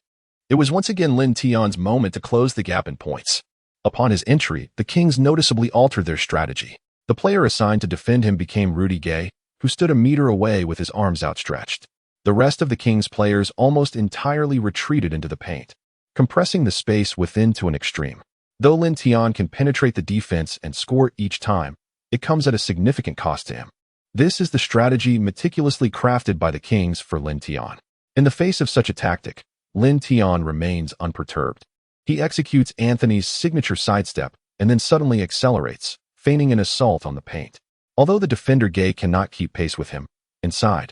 It was once again Lin Tian's moment to close the gap in points. Upon his entry, the Kings noticeably altered their strategy. The player assigned to defend him became Rudy Gay, who stood a meter away with his arms outstretched. The rest of the Kings players almost entirely retreated into the paint, compressing the space within to an extreme. Though Lin Tian can penetrate the defense and score each time, it comes at a significant cost to him. This is the strategy meticulously crafted by the Kings for Lin Tian. In the face of such a tactic, Lin Tian remains unperturbed. He executes Anthony's signature sidestep and then suddenly accelerates, feigning an assault on the paint. Although the defender Gay cannot keep pace with him, inside,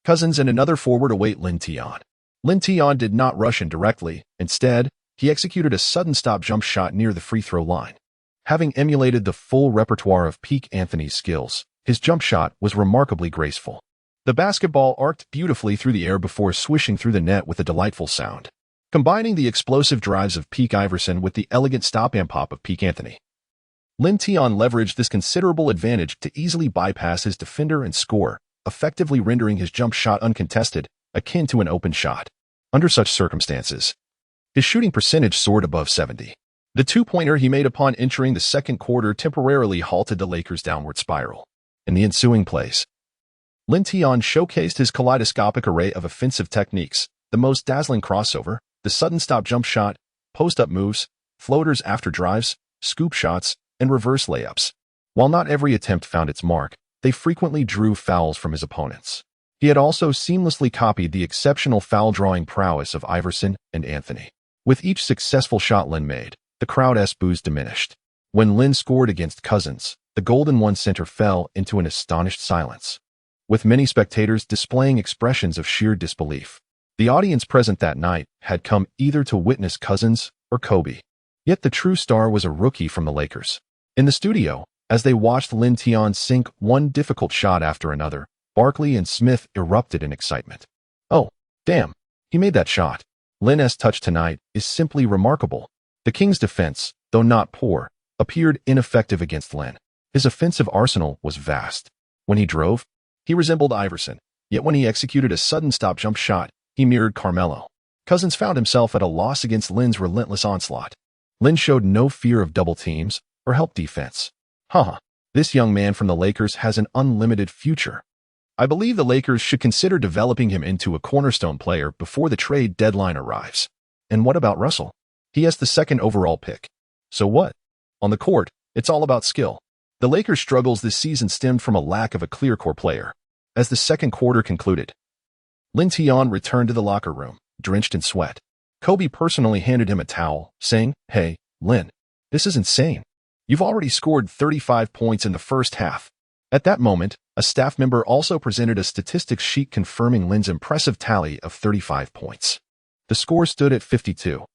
Cousins and another forward await Lin Tian. Lin Tian did not rush in directly. Instead, he executed a sudden stop jump shot near the free throw line. Having emulated the full repertoire of peak Anthony's skills, his jump shot was remarkably graceful. The basketball arced beautifully through the air before swishing through the net with a delightful sound, combining the explosive drives of peak Iverson with the elegant stop and pop of peak Anthony. Lin Tian leveraged this considerable advantage to easily bypass his defender and score, effectively rendering his jump shot uncontested, akin to an open shot. Under such circumstances, his shooting percentage soared above 70. The two-pointer he made upon entering the second quarter temporarily halted the Lakers' downward spiral. In the ensuing plays, Lin Tian showcased his kaleidoscopic array of offensive techniques, the most dazzling crossover, the sudden stop jump shot, post-up moves, floaters after drives, scoop shots, and reverse layups. While not every attempt found its mark, they frequently drew fouls from his opponents. He had also seamlessly copied the exceptional foul-drawing prowess of Iverson and Anthony. With each successful shot Lin made, the crowd's boos diminished. When Lin scored against Cousins, the Golden One center fell into an astonished silence, with many spectators displaying expressions of sheer disbelief. The audience present that night had come either to witness Cousins or Kobe. Yet the true star was a rookie from the Lakers. In the studio, as they watched Lin Tian sink one difficult shot after another, Barkley and Smith erupted in excitement. "Oh, damn, he made that shot. Lin's touch tonight is simply remarkable." The Kings' defense, though not poor, appeared ineffective against Lin. His offensive arsenal was vast. When he drove, he resembled Iverson, yet when he executed a sudden stop jump shot, he mirrored Carmelo. Cousins found himself at a loss against Lin's relentless onslaught. Lin showed no fear of double teams or help defense. This young man from the Lakers has an unlimited future. I believe the Lakers should consider developing him into a cornerstone player before the trade deadline arrives. And what about Russell? He has the second overall pick. So what? On the court, it's all about skill. The Lakers' struggles this season stemmed from a lack of a clear core player. As the second quarter concluded, Lin Tian returned to the locker room, drenched in sweat. Kobe personally handed him a towel, saying, "Hey, Lin, this is insane. You've already scored 35 points in the first half." At that moment, a staff member also presented a statistics sheet confirming Lin's impressive tally of 35 points. The score stood at 52,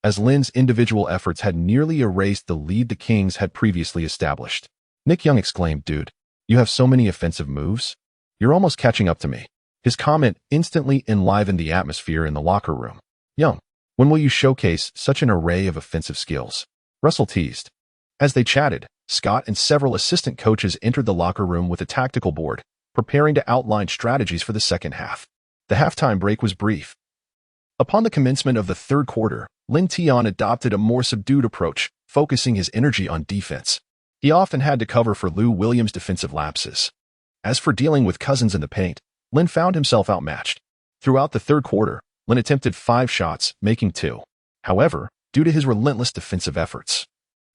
as Lin's individual efforts had nearly erased the lead the Kings had previously established. Nick Young exclaimed, "Dude, you have so many offensive moves. You're almost catching up to me." His comment instantly enlivened the atmosphere in the locker room. "Young, when will you showcase such an array of offensive skills?" Russell teased. As they chatted, Scott and several assistant coaches entered the locker room with a tactical board, preparing to outline strategies for the second half. The halftime break was brief. Upon the commencement of the third quarter, Lin Tian adopted a more subdued approach, focusing his energy on defense. He often had to cover for Lou Williams' defensive lapses. As for dealing with Cousins in the paint, Lin found himself outmatched. Throughout the third quarter, Lin attempted 5 shots, making 2. However, due to his relentless defensive efforts,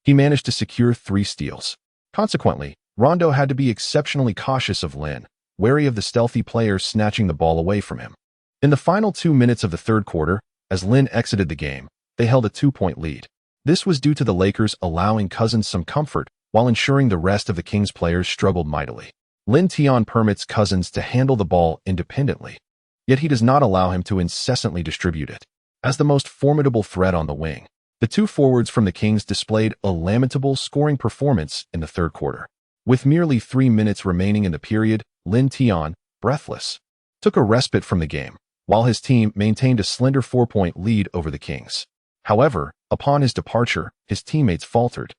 he managed to secure 3 steals. Consequently, Rondo had to be exceptionally cautious of Lin, wary of the stealthy player snatching the ball away from him. In the final 2 minutes of the third quarter, as Lin exited the game, they held a 2-point lead. This was due to the Lakers allowing Cousins some comfort while ensuring the rest of the Kings players struggled mightily. Lin Tian permits Cousins to handle the ball independently, yet he does not allow him to incessantly distribute it. As the most formidable threat on the wing, the 2 forwards from the Kings displayed a lamentable scoring performance in the third quarter. With merely 3 minutes remaining in the period, Lin Tian, breathless, took a respite from the game, while his team maintained a slender 4-point lead over the Kings. However, upon his departure, his teammates faltered,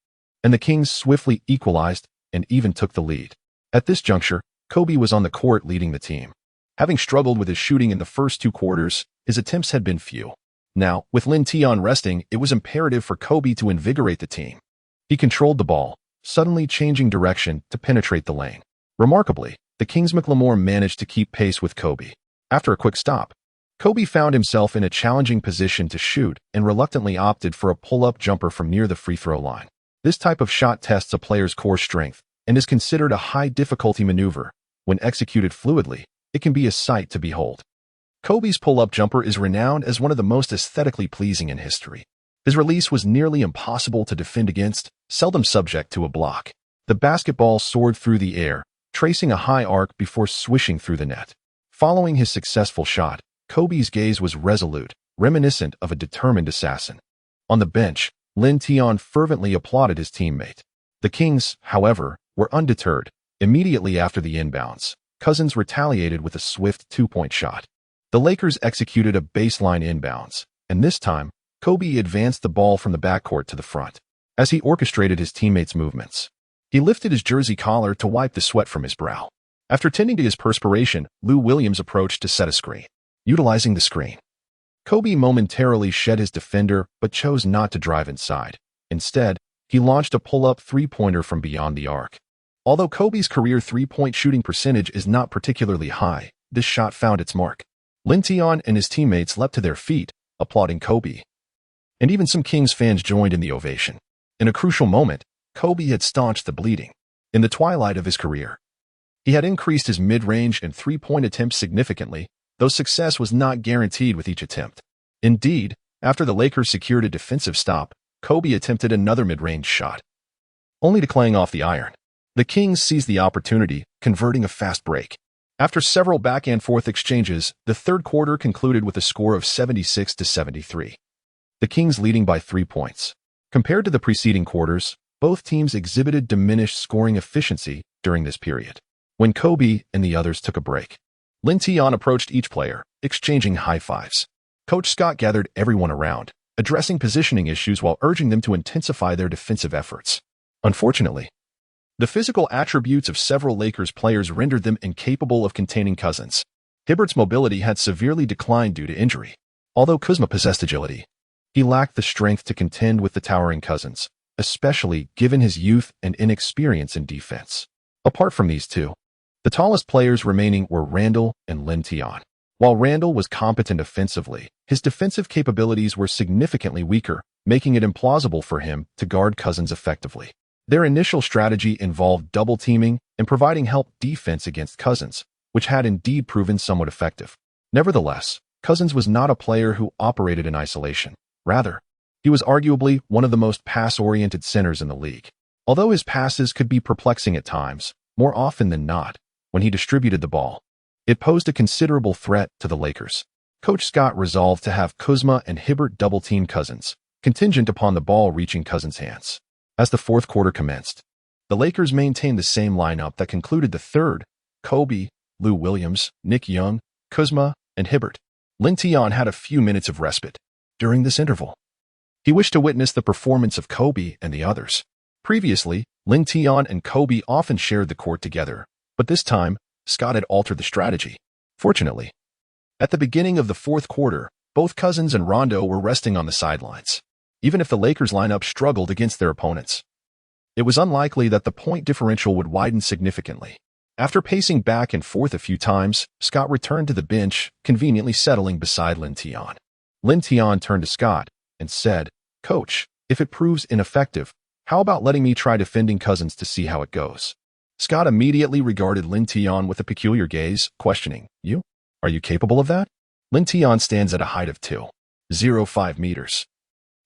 and the Kings swiftly equalized and even took the lead. At this juncture, Kobe was on the court leading the team. Having struggled with his shooting in the first 2 quarters, his attempts had been few. Now, with Lin Tian resting, it was imperative for Kobe to invigorate the team. He controlled the ball, suddenly changing direction to penetrate the lane. Remarkably, the Kings' McLemore managed to keep pace with Kobe. After a quick stop, Kobe found himself in a challenging position to shoot and reluctantly opted for a pull-up jumper from near the free throw line. This type of shot tests a player's core strength and is considered a high-difficulty maneuver. When executed fluidly, it can be a sight to behold. Kobe's pull-up jumper is renowned as one of the most aesthetically pleasing in history. His release was nearly impossible to defend against, seldom subject to a block. The basketball soared through the air, tracing a high arc before swishing through the net. Following his successful shot, Kobe's gaze was resolute, reminiscent of a determined assassin. On the bench, Lin Tian fervently applauded his teammate. The Kings, however, were undeterred. Immediately after the inbounds, Cousins retaliated with a swift 2-point shot. The Lakers executed a baseline inbounds, and this time, Kobe advanced the ball from the backcourt to the front. As he orchestrated his teammates' movements, he lifted his jersey collar to wipe the sweat from his brow. After tending to his perspiration, Lou Williams approached to set a screen. Utilizing the screen, Kobe momentarily shed his defender but chose not to drive inside. Instead, he launched a pull-up 3-pointer from beyond the arc. Although Kobe's career 3-point shooting percentage is not particularly high, this shot found its mark. Lin Tian and his teammates leapt to their feet, applauding Kobe. And even some Kings fans joined in the ovation. In a crucial moment, Kobe had staunched the bleeding. In the twilight of his career, he had increased his mid-range and 3-point attempts significantly, though success was not guaranteed with each attempt. Indeed, after the Lakers secured a defensive stop, Kobe attempted another mid-range shot, only to clang off the iron. The Kings seized the opportunity, converting a fast break. After several back-and-forth exchanges, the third quarter concluded with a score of 76-73. The Kings leading by 3 points. Compared to the preceding quarters, both teams exhibited diminished scoring efficiency during this period. When Kobe and the others took a break, Lin Tian approached each player, exchanging high fives. Coach Scott gathered everyone around, addressing positioning issues while urging them to intensify their defensive efforts. Unfortunately, the physical attributes of several Lakers players rendered them incapable of containing Cousins. Hibbert's mobility had severely declined due to injury. Although Kuzma possessed agility, he lacked the strength to contend with the towering Cousins, especially given his youth and inexperience in defense. Apart from these two, the tallest players remaining were Randall and Lin Tian. While Randall was competent offensively, his defensive capabilities were significantly weaker, making it implausible for him to guard Cousins effectively. Their initial strategy involved double-teaming and providing help defense against Cousins, which had indeed proven somewhat effective. Nevertheless, Cousins was not a player who operated in isolation. Rather, he was arguably one of the most pass-oriented centers in the league. Although his passes could be perplexing at times, more often than not, when he distributed the ball, it posed a considerable threat to the Lakers. Coach Scott resolved to have Kuzma and Hibbert double-team Cousins, contingent upon the ball reaching Cousins' hands. As the fourth quarter commenced, the Lakers maintained the same lineup that concluded the third: Kobe, Lou Williams, Nick Young, Kuzma, and Hibbert. Lin Tian had a few minutes of respite during this interval. He wished to witness the performance of Kobe and the others. Previously, Lin Tian and Kobe often shared the court together, but this time, Scott had altered the strategy. Fortunately, at the beginning of the fourth quarter, both Cousins and Rondo were resting on the sidelines. Even if the Lakers lineup struggled against their opponents, it was unlikely that the point differential would widen significantly. After pacing back and forth a few times, Scott returned to the bench, conveniently settling beside Lin Tian. Lin Tian turned to Scott and said, "Coach, if it proves ineffective, how about letting me try defending Cousins to see how it goes?" Scott immediately regarded Lin Tian with a peculiar gaze, questioning, "You? Are you capable of that?" Lin Tian stands at a height of 2.05 meters,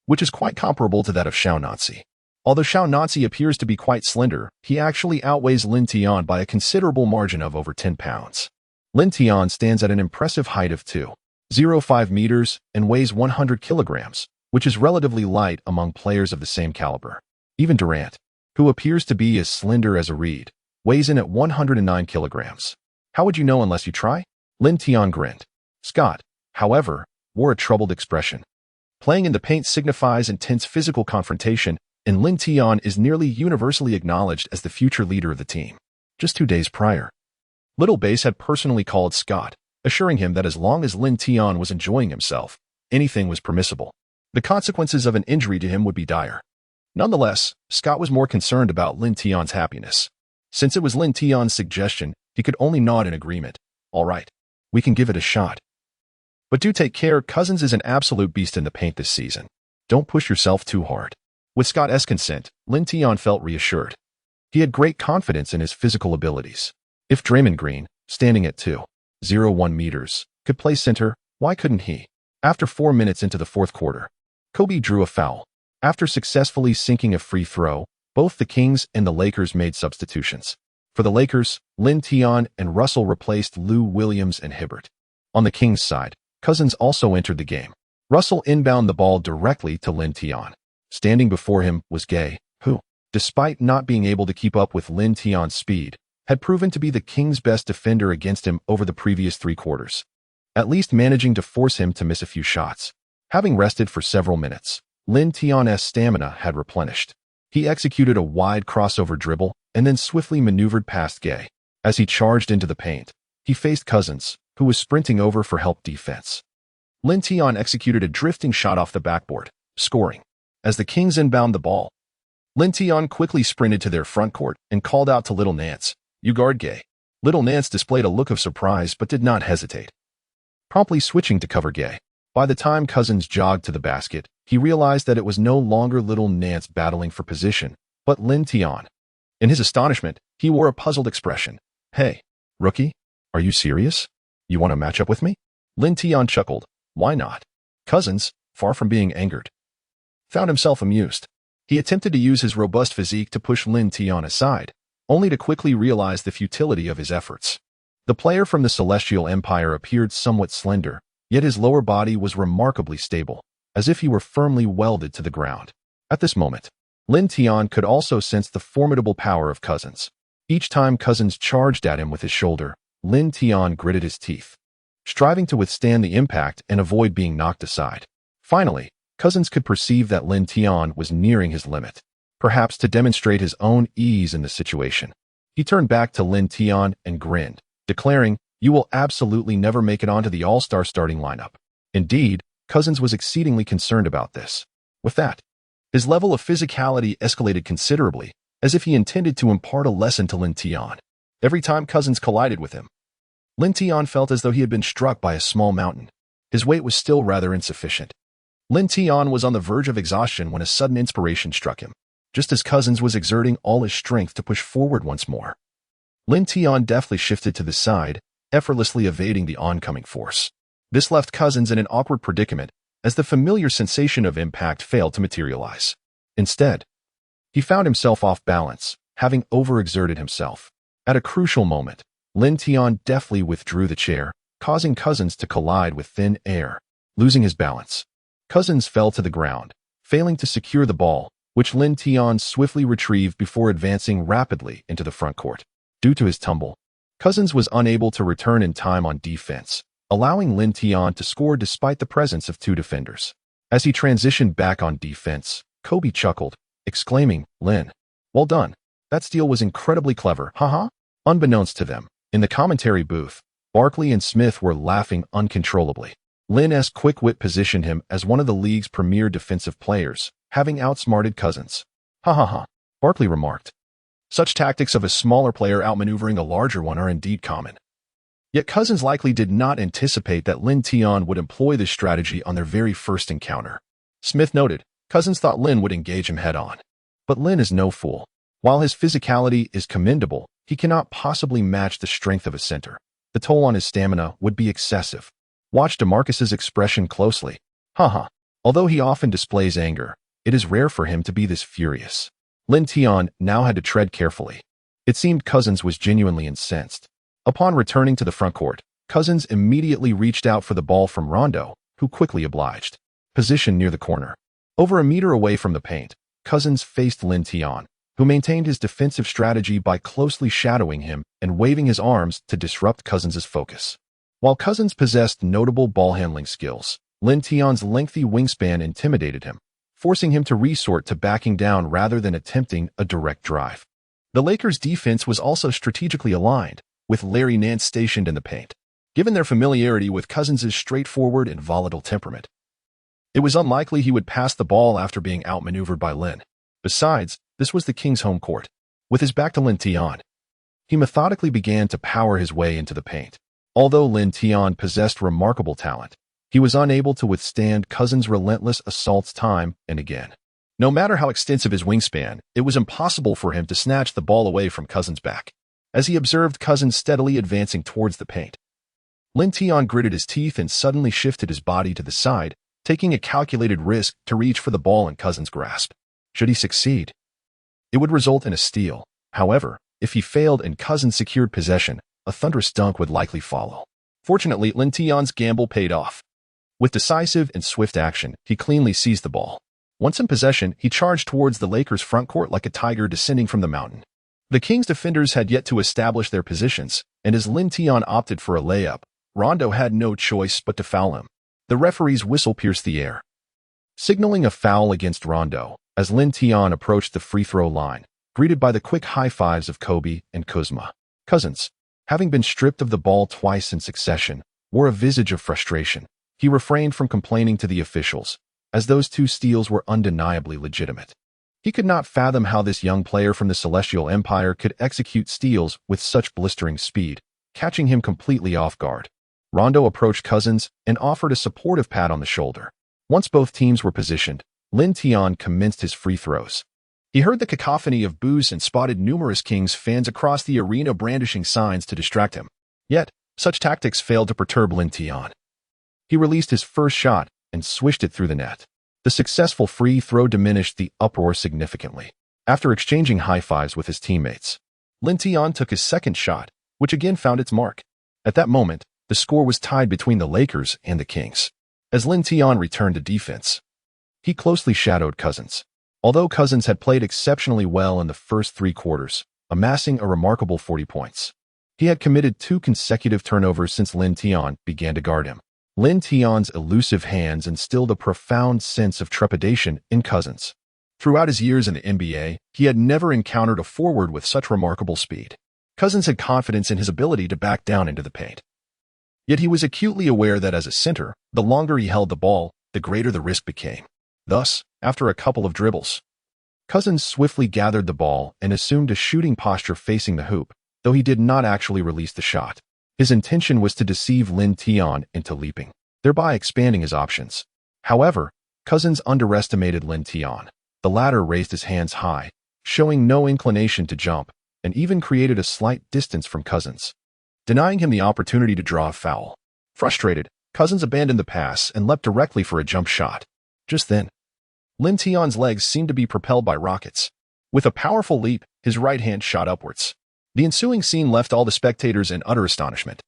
which is quite comparable to that of Xiao. Although Xiao appears to be quite slender, he actually outweighs Lin Tian by a considerable margin of over 10 pounds. Lin Tian stands at an impressive height of 2.05 meters and weighs 100 kilograms, which is relatively light among players of the same caliber. Even Durant, who appears to be as slender as a reed, weighs in at 109 kilograms. "How would you know unless you try?" Lin Tian grinned. Scott, however, wore a troubled expression. Playing in the paint signifies intense physical confrontation, and Lin Tian is nearly universally acknowledged as the future leader of the team. Just 2 days prior, Little Bass had personally called Scott, assuring him that as long as Lin Tian was enjoying himself, anything was permissible. The consequences of an injury to him would be dire. Nonetheless, Scott was more concerned about Lin Tian's happiness. Since it was Lin Tian's suggestion, he could only nod in agreement. "All right, we can give it a shot. But do take care, Cousins is an absolute beast in the paint this season. Don't push yourself too hard." With Scott's consent, Lin Tian felt reassured. He had great confidence in his physical abilities. If Draymond Green, standing at 2.01 meters, could play center, why couldn't he? After 4 minutes into the fourth quarter, Kobe drew a foul. After successfully sinking a free throw, both the Kings and the Lakers made substitutions. For the Lakers, Lin Tian and Russell replaced Lou Williams and Hibbert. On the Kings' side, Cousins also entered the game. Russell inbounded the ball directly to Lin Tian. Standing before him was Gay, who, despite not being able to keep up with Lin Tian's speed, had proven to be the Kings' best defender against him over the previous 3 quarters, at least managing to force him to miss a few shots. Having rested for several minutes, Lin Tian's stamina had replenished. He executed a wide crossover dribble and then swiftly maneuvered past Gay. As he charged into the paint, he faced Cousins, who was sprinting over for help defense. Lin Tian executed a drifting shot off the backboard, scoring. As the Kings inbound the ball, Lin Tian quickly sprinted to their front court and called out to Little Nance, "You guard Gay." Little Nance displayed a look of surprise but did not hesitate, promptly switching to cover Gay. By the time Cousins jogged to the basket, he realized that it was no longer Little Nance battling for position, but Lin Tian. In his astonishment, he wore a puzzled expression. "Hey, rookie, are you serious? You want to match up with me?" Lin Tian chuckled. "Why not?" Cousins, far from being angered, found himself amused. He attempted to use his robust physique to push Lin Tian aside, only to quickly realize the futility of his efforts. The player from the Celestial Empire appeared somewhat slender, yet his lower body was remarkably stable, as if he were firmly welded to the ground. At this moment, Lin Tian could also sense the formidable power of Cousins. Each time Cousins charged at him with his shoulder, Lin Tian gritted his teeth, striving to withstand the impact and avoid being knocked aside. Finally, Cousins could perceive that Lin Tian was nearing his limit. Perhaps to demonstrate his own ease in the situation, he turned back to Lin Tian and grinned, declaring, "You will absolutely never make it onto the All-Star starting lineup." Indeed, Cousins was exceedingly concerned about this. With that, his level of physicality escalated considerably, as if he intended to impart a lesson to Lin Tian. Every time Cousins collided with him, Lin Tian felt as though he had been struck by a small mountain. His weight was still rather insufficient. Lin Tian was on the verge of exhaustion when a sudden inspiration struck him. just as Cousins was exerting all his strength to push forward once more. Lin Tian deftly shifted to the side, effortlessly evading the oncoming force. This left Cousins in an awkward predicament, as the familiar sensation of impact failed to materialize. Instead, he found himself off balance, having overexerted himself. At a crucial moment, Lin Tian deftly withdrew the chair, causing Cousins to collide with thin air. Losing his balance, Cousins fell to the ground, failing to secure the ball, which Lin Tian swiftly retrieved before advancing rapidly into the front court. Due to his tumble, Cousins was unable to return in time on defense, allowing Lin Tian to score despite the presence of two defenders. As he transitioned back on defense, Kobe chuckled, exclaiming, "Lin, well done. That steal was incredibly clever, haha." Unbeknownst to them, in the commentary booth, Barkley and Smith were laughing uncontrollably. Lin's quick wit positioned him as one of the league's premier defensive players, having outsmarted Cousins. "Ha ha ha," Barkley remarked. Such tactics of a smaller player outmaneuvering a larger one are indeed common. Yet Cousins likely did not anticipate that Lin Tian would employ this strategy on their very first encounter. Smith noted, Cousins thought Lin would engage him head-on. But Lin is no fool. While his physicality is commendable, he cannot possibly match the strength of a center. The toll on his stamina would be excessive. Watch DeMarcus's expression closely. Haha. Although he often displays anger, it is rare for him to be this furious. Lin Tian now had to tread carefully. It seemed Cousins was genuinely incensed. Upon returning to the front court, Cousins immediately reached out for the ball from Rondo, who quickly obliged. Positioned near the corner. Over a meter away from the paint, Cousins faced Lin Tian, who maintained his defensive strategy by closely shadowing him and waving his arms to disrupt Cousins' focus. While Cousins possessed notable ball-handling skills, Lin Tian's lengthy wingspan intimidated him, forcing him to resort to backing down rather than attempting a direct drive. The Lakers' defense was also strategically aligned, with Larry Nance stationed in the paint. Given their familiarity with Cousins' straightforward and volatile temperament, it was unlikely he would pass the ball after being outmaneuvered by Lin. Besides, this was the Kings' home court. With his back to Lin Tian, he methodically began to power his way into the paint. Although Lin Tian possessed remarkable talent, he was unable to withstand Cousins' relentless assaults time and again. No matter how extensive his wingspan, it was impossible for him to snatch the ball away from Cousins' back. As he observed Cousins steadily advancing towards the paint, Lin Tian gritted his teeth and suddenly shifted his body to the side, taking a calculated risk to reach for the ball in Cousins' grasp. Should he succeed, it would result in a steal. However, if he failed and Cousins secured possession, a thunderous dunk would likely follow. Fortunately, Lin Tian's gamble paid off. With decisive and swift action, he cleanly seized the ball. Once in possession, he charged towards the Lakers' front court like a tiger descending from the mountain. The Kings' defenders had yet to establish their positions, and as Lin Tian opted for a layup, Rondo had no choice but to foul him. The referee's whistle pierced the air, signaling a foul against Rondo, as Lin Tian approached the free throw line, greeted by the quick high-fives of Kobe and Kuzma. Cousins, having been stripped of the ball twice in succession, wore a visage of frustration. He refrained from complaining to the officials, as those two steals were undeniably legitimate. He could not fathom how this young player from the Celestial Empire could execute steals with such blistering speed, catching him completely off guard. Rondo approached Cousins and offered a supportive pat on the shoulder. Once both teams were positioned, Lin Tian commenced his free throws. He heard the cacophony of boos and spotted numerous Kings fans across the arena brandishing signs to distract him. Yet, such tactics failed to perturb Lin Tian. He released his first shot and swished it through the net. The successful free throw diminished the uproar significantly. After exchanging high-fives with his teammates, Lin Tian took his second shot, which again found its mark. At that moment, the score was tied between the Lakers and the Kings. As Lin Tian returned to defense, he closely shadowed Cousins. Although Cousins had played exceptionally well in the first 3 quarters, amassing a remarkable 40 points, he had committed 2 consecutive turnovers since Lin Tian began to guard him. Lin Tian's elusive hands instilled a profound sense of trepidation in Cousins. Throughout his years in the NBA, he had never encountered a forward with such remarkable speed. Cousins had confidence in his ability to back down into the paint. Yet he was acutely aware that as a center, the longer he held the ball, the greater the risk became. Thus, after a couple of dribbles, Cousins swiftly gathered the ball and assumed a shooting posture facing the hoop, though he did not actually release the shot. His intention was to deceive Lin Tian into leaping, thereby expanding his options. However, Cousins underestimated Lin Tian. The latter raised his hands high, showing no inclination to jump, and even created a slight distance from Cousins, denying him the opportunity to draw a foul. Frustrated, Cousins abandoned the pass and leapt directly for a jump shot. Just then, Lin Tian's legs seemed to be propelled by rockets. With a powerful leap, his right hand shot upwards. The ensuing scene left all the spectators in utter astonishment.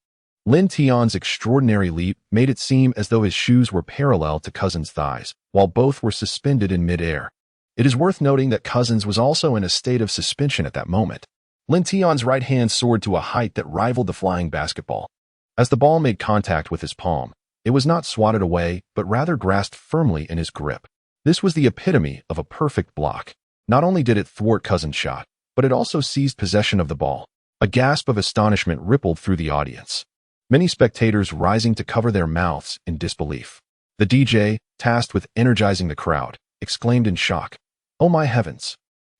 Lin Tian's extraordinary leap made it seem as though his shoes were parallel to Cousins' thighs, while both were suspended in mid-air. It is worth noting that Cousins was also in a state of suspension at that moment. Lin Tian's right hand soared to a height that rivaled the flying basketball. As the ball made contact with his palm, it was not swatted away, but rather grasped firmly in his grip. This was the epitome of a perfect block. Not only did it thwart Cousins' shot, but it also seized possession of the ball. A gasp of astonishment rippled through the audience, many spectators rising to cover their mouths in disbelief. The DJ, tasked with energizing the crowd, exclaimed in shock, "Oh my heavens!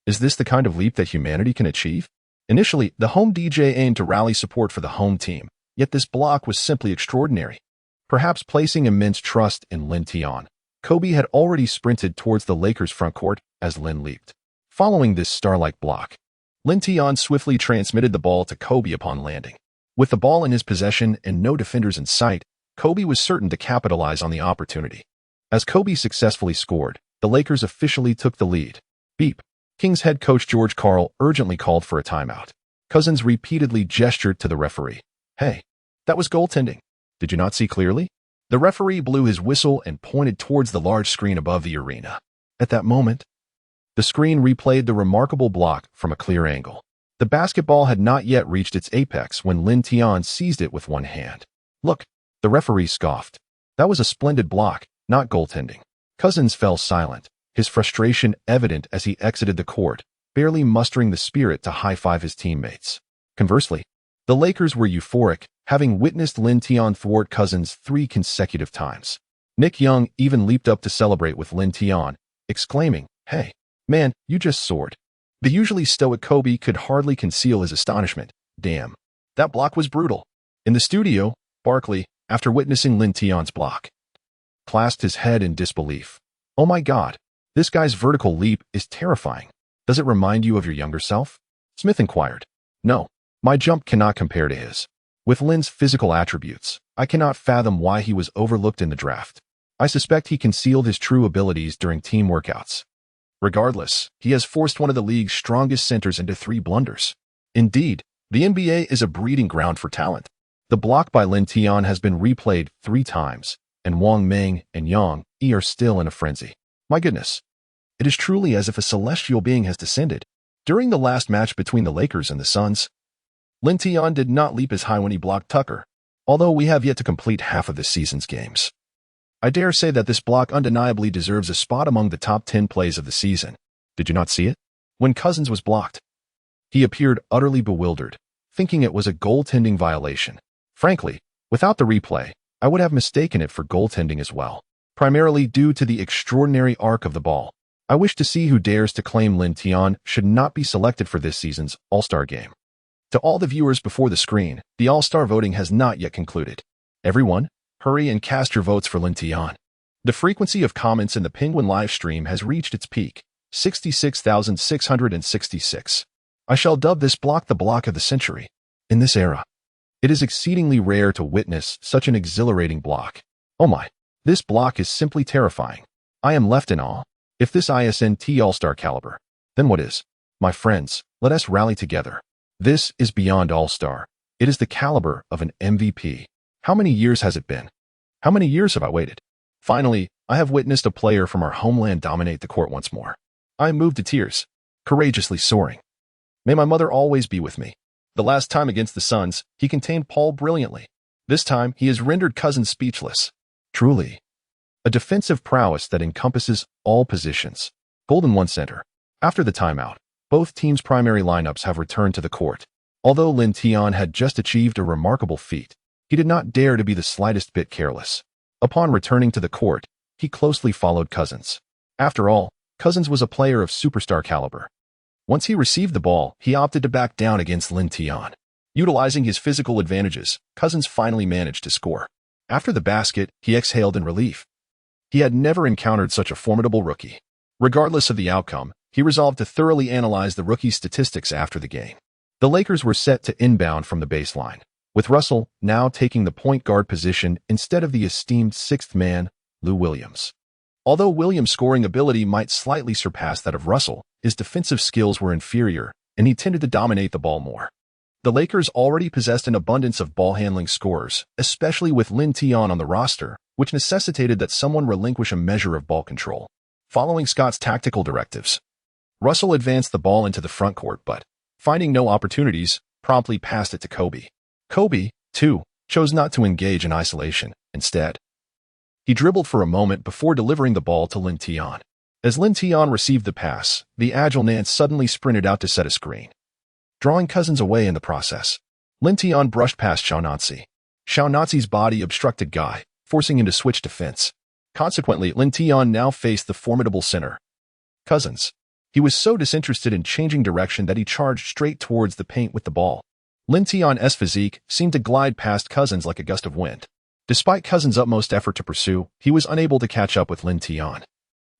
Is this the kind of leap that humanity can achieve?" Initially, the home DJ aimed to rally support for the home team, yet this block was simply extraordinary. Perhaps placing immense trust in Lin Tian, Kobe had already sprinted towards the Lakers' front court as Lin leaped. Following this star-like block, Lin Tian swiftly transmitted the ball to Kobe upon landing. With the ball in his possession and no defenders in sight, Kobe was certain to capitalize on the opportunity. As Kobe successfully scored, the Lakers officially took the lead. Beep. Kings head coach George Karl urgently called for a timeout. Cousins repeatedly gestured to the referee. "Hey, that was goaltending. Did you not see clearly?" The referee blew his whistle and pointed towards the large screen above the arena. At that moment, the screen replayed the remarkable block from a clear angle. The basketball had not yet reached its apex when Lin Tian seized it with one hand. "Look," the referee scoffed. "That was a splendid block, not goaltending." Cousins fell silent, his frustration evident as he exited the court, barely mustering the spirit to high-five his teammates. Conversely, the Lakers were euphoric, having witnessed Lin Tian thwart Cousins 3 consecutive times. Nick Young even leaped up to celebrate with Lin Tian, exclaiming, "Hey, man, you just soared." The usually stoic Kobe could hardly conceal his astonishment. "Damn, that block was brutal." In the studio, Barkley, after witnessing Lin Tian's block, clasped his head in disbelief. "Oh my God, this guy's vertical leap is terrifying. Does it remind you of your younger self?" Smith inquired. "No, my jump cannot compare to his. With Lin's physical attributes, I cannot fathom why he was overlooked in the draft. I suspect he concealed his true abilities during team workouts. Regardless, he has forced one of the league's strongest centers into 3 blunders. Indeed, the NBA is a breeding ground for talent." The block by Lin Tian has been replayed 3 times, and Wang Meng and Yang Yi are still in a frenzy. My goodness. It is truly as if a celestial being has descended. During the last match between the Lakers and the Suns, Lin Tian did not leap as high when he blocked Tucker, although we have yet to complete half of this season's games. I dare say that this block undeniably deserves a spot among the top 10 plays of the season. Did you not see it? When Cousins was blocked, he appeared utterly bewildered, thinking it was a goaltending violation. Frankly, without the replay, I would have mistaken it for goaltending as well, primarily due to the extraordinary arc of the ball. I wish to see who dares to claim Lin Tian should not be selected for this season's All-Star game. To all the viewers before the screen, the All-Star voting has not yet concluded. Everyone, hurry and cast your votes for Lin Tian. The frequency of comments in the Penguin live stream has reached its peak, 66,666. I shall dub this block the block of the century. In this era, it is exceedingly rare to witness such an exhilarating block. Oh my, this block is simply terrifying. I am left in awe. If this isn't All-Star caliber, then what is? My friends, let us rally together. This is beyond All-Star. It is the caliber of an MVP. How many years has it been? How many years have I waited? Finally, I have witnessed a player from our homeland dominate the court once more. I am moved to tears, courageously soaring. May my mother always be with me. The last time against the Suns, he contained Paul brilliantly. This time, he has rendered Cousins speechless. Truly, a defensive prowess that encompasses all positions. Golden 1 center. After the timeout, both teams' primary lineups have returned to the court. Although Lin Tian had just achieved a remarkable feat, he did not dare to be the slightest bit careless. Upon returning to the court, he closely followed Cousins. After all, Cousins was a player of superstar caliber. Once he received the ball, he opted to back down against Lin Tian. Utilizing his physical advantages, Cousins finally managed to score. After the basket, he exhaled in relief. He had never encountered such a formidable rookie. Regardless of the outcome, he resolved to thoroughly analyze the rookie's statistics after the game. The Lakers were set to inbound from the baseline, with Russell now taking the point guard position instead of the esteemed sixth man, Lou Williams. Although Williams' scoring ability might slightly surpass that of Russell, his defensive skills were inferior, and he tended to dominate the ball more. The Lakers already possessed an abundance of ball-handling scorers, especially with Lin Tian on the roster, which necessitated that someone relinquish a measure of ball control. Following Scott's tactical directives, Russell advanced the ball into the front court but, finding no opportunities, promptly passed it to Kobe. Kobe, too, chose not to engage in isolation. Instead, he dribbled for a moment before delivering the ball to Lin Tian. As Lin Tian received the pass, the agile Nance suddenly sprinted out to set a screen, drawing Cousins away in the process. Lin Tian brushed past Xiaonazi. Xiaonazi's body obstructed Guy, forcing him to switch defense. Consequently, Lin Tian now faced the formidable center, Cousins. He was so disinterested in changing direction that he charged straight towards the paint with the ball. Lin Tian's physique seemed to glide past Cousins like a gust of wind. Despite Cousins' utmost effort to pursue, he was unable to catch up with Lin Tian,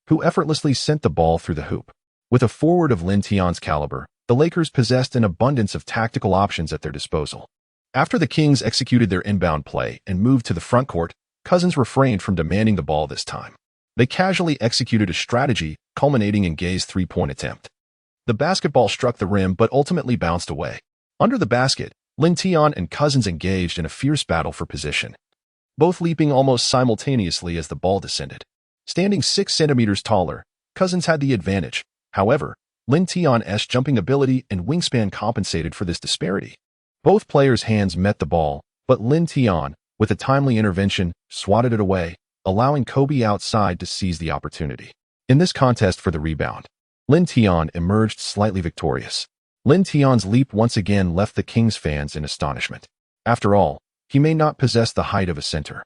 who effortlessly sent the ball through the hoop. With a forward of Lin Tian's caliber, the Lakers possessed an abundance of tactical options at their disposal. After the Kings executed their inbound play and moved to the front court, Cousins refrained from demanding the ball this time. They casually executed a strategy, culminating in Gay's three-point attempt. The basketball struck the rim but ultimately bounced away. Under the basket, Lin Tian and Cousins engaged in a fierce battle for position, both leaping almost simultaneously as the ball descended. Standing 6 centimeters taller, Cousins had the advantage. However, Lin Tian's jumping ability and wingspan compensated for this disparity. Both players' hands met the ball, but Lin Tian, with a timely intervention, swatted it away, allowing Kobe outside to seize the opportunity. In this contest for the rebound, Lin Tian emerged slightly victorious. Lin Tian's leap once again left the Kings fans in astonishment. After all, he may not possess the height of a center,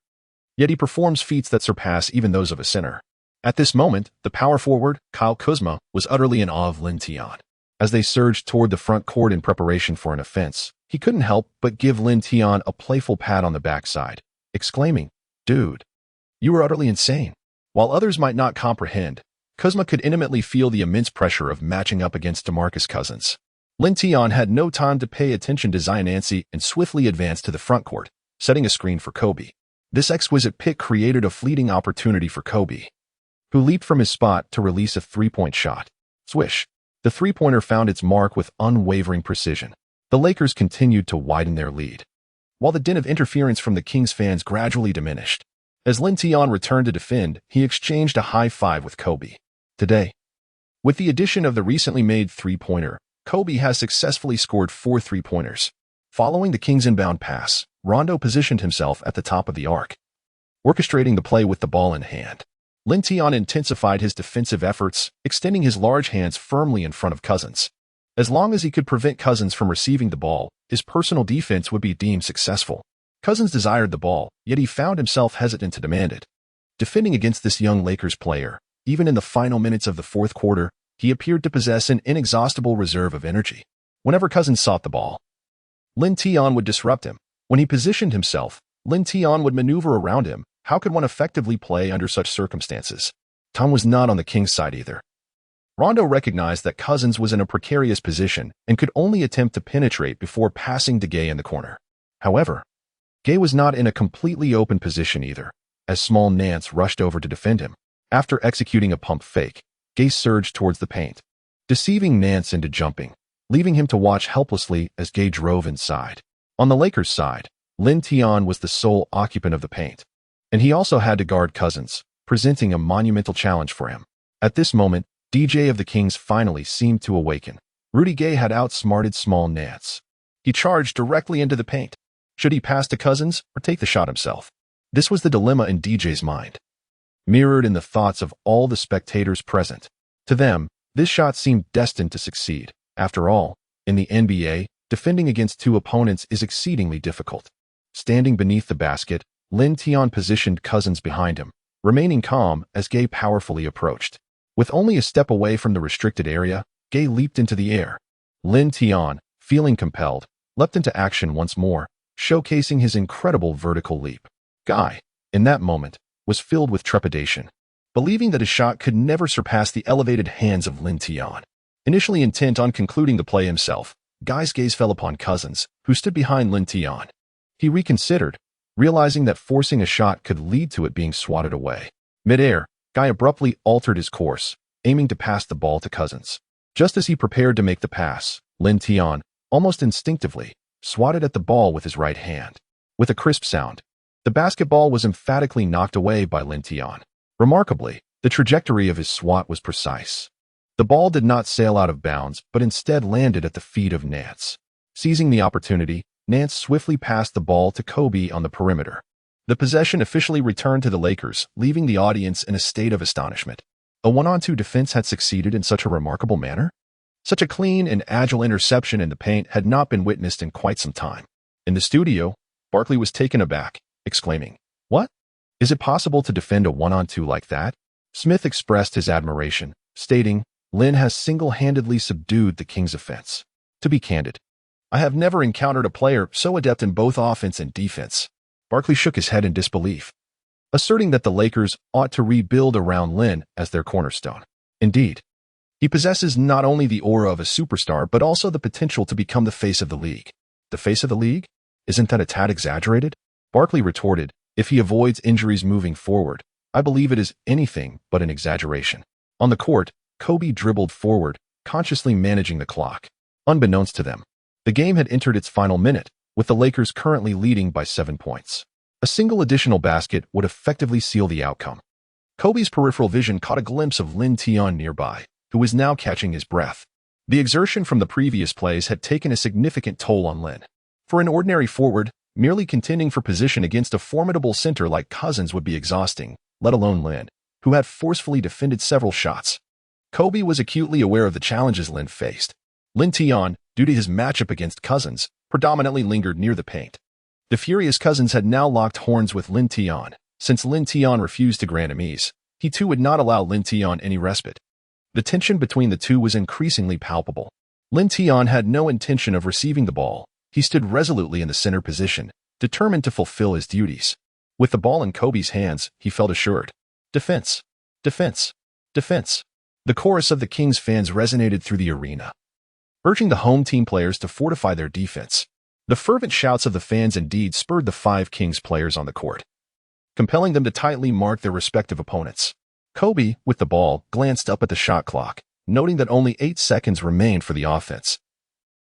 yet he performs feats that surpass even those of a center. At this moment, the power forward, Kyle Kuzma, was utterly in awe of Lin Tian. As they surged toward the front court in preparation for an offense, he couldn't help but give Lin Tian a playful pat on the backside, exclaiming, "Dude, you were utterly insane." While others might not comprehend, Kuzma could intimately feel the immense pressure of matching up against DeMarcus Cousins. Lin Tian had no time to pay attention to Xiaonazi and swiftly advanced to the front court, setting a screen for Kobe. This exquisite pick created a fleeting opportunity for Kobe, who leaped from his spot to release a three-point shot. Swish! The three-pointer found its mark with unwavering precision. The Lakers continued to widen their lead, while the din of interference from the Kings fans gradually diminished. As Lin Tian returned to defend, he exchanged a high five with Kobe. Today, with the addition of the recently made three-pointer, Kobe has successfully scored 4 three-pointers. Following the Kings' inbound pass, Rondo positioned himself at the top of the arc, orchestrating the play with the ball in hand. Lin Tian intensified his defensive efforts, extending his large hands firmly in front of Cousins. As long as he could prevent Cousins from receiving the ball, his personal defense would be deemed successful. Cousins desired the ball, yet he found himself hesitant to demand it. Defending against this young Lakers player, even in the final minutes of the fourth quarter, he appeared to possess an inexhaustible reserve of energy. Whenever Cousins sought the ball, Lin Tian would disrupt him. When he positioned himself, Lin Tian would maneuver around him. How could one effectively play under such circumstances? Tom was not on the Kings' side either. Rondo recognized that Cousins was in a precarious position and could only attempt to penetrate before passing to Gay in the corner. However, Gay was not in a completely open position either, as small Nance rushed over to defend him. After executing a pump fake, Gay surged towards the paint, deceiving Nance into jumping, leaving him to watch helplessly as Gay drove inside. On the Lakers' side, Lin Tian was the sole occupant of the paint, and he also had to guard Cousins, presenting a monumental challenge for him. At this moment, DJ of the Kings finally seemed to awaken. Rudy Gay had outsmarted small Nance. He charged directly into the paint. Should he pass to Cousins or take the shot himself? This was the dilemma in DJ's mind, mirrored in the thoughts of all the spectators present. To them, this shot seemed destined to succeed. After all, in the NBA, defending against 2 opponents is exceedingly difficult. Standing beneath the basket, Lin Tian positioned Cousins behind him, remaining calm as Gay powerfully approached. With only a step away from the restricted area, Gay leaped into the air. Lin Tian, feeling compelled, leapt into action once more, showcasing his incredible vertical leap. Guy, in that moment, was filled with trepidation. believing that his shot could never surpass the elevated hands of Lin Tian. Initially intent on concluding the play himself, Guy's gaze fell upon Cousins, who stood behind Lin Tian. He reconsidered, realizing that forcing a shot could lead to it being swatted away. Mid-air, Guy abruptly altered his course, aiming to pass the ball to Cousins. Just as he prepared to make the pass, Lin Tian, almost instinctively, swatted at the ball with his right hand. With a crisp sound, the basketball was emphatically knocked away by Lin Tian. Remarkably, the trajectory of his swat was precise. The ball did not sail out of bounds, but instead landed at the feet of Nance. Seizing the opportunity, Nance swiftly passed the ball to Kobe on the perimeter. The possession officially returned to the Lakers, leaving the audience in a state of astonishment. A 1-on-2 defense had succeeded in such a remarkable manner? Such a clean and agile interception in the paint had not been witnessed in quite some time. In the studio, Barkley was taken aback, exclaiming, "What? Is it possible to defend a 1-on-2 like that?" Smith expressed his admiration, stating, "Lin has single-handedly subdued the Kings' offense. To be candid, I have never encountered a player so adept in both offense and defense." Barkley shook his head in disbelief, asserting that the Lakers ought to rebuild around Lin as their cornerstone. Indeed, he possesses not only the aura of a superstar, but also the potential to become the face of the league. The face of the league? Isn't that a tad exaggerated? Barkley retorted, "If he avoids injuries moving forward, I believe it is anything but an exaggeration." On the court, Kobe dribbled forward, consciously managing the clock. Unbeknownst to them, the game had entered its final minute, with the Lakers currently leading by 7 points. A single additional basket would effectively seal the outcome. Kobe's peripheral vision caught a glimpse of Lin Tian nearby, who was now catching his breath. The exertion from the previous plays had taken a significant toll on Lin. For an ordinary forward, merely contending for position against a formidable center like Cousins would be exhausting, let alone Lin, who had forcefully defended several shots. Kobe was acutely aware of the challenges Lin faced. Lin Tian, due to his matchup against Cousins, predominantly lingered near the paint. The furious Cousins had now locked horns with Lin Tian. Since Lin Tian refused to grant him ease, he too would not allow Lin Tian any respite. The tension between the two was increasingly palpable. Lin Tian had no intention of receiving the ball. He stood resolutely in the center position, determined to fulfill his duties. With the ball in Kobe's hands, he felt assured. Defense, defense, defense. The chorus of the Kings fans resonated through the arena, urging the home team players to fortify their defense. The fervent shouts of the fans indeed spurred the 5 Kings players on the court, compelling them to tightly mark their respective opponents. Kobe, with the ball, glanced up at the shot clock, noting that only 8 seconds remained for the offense.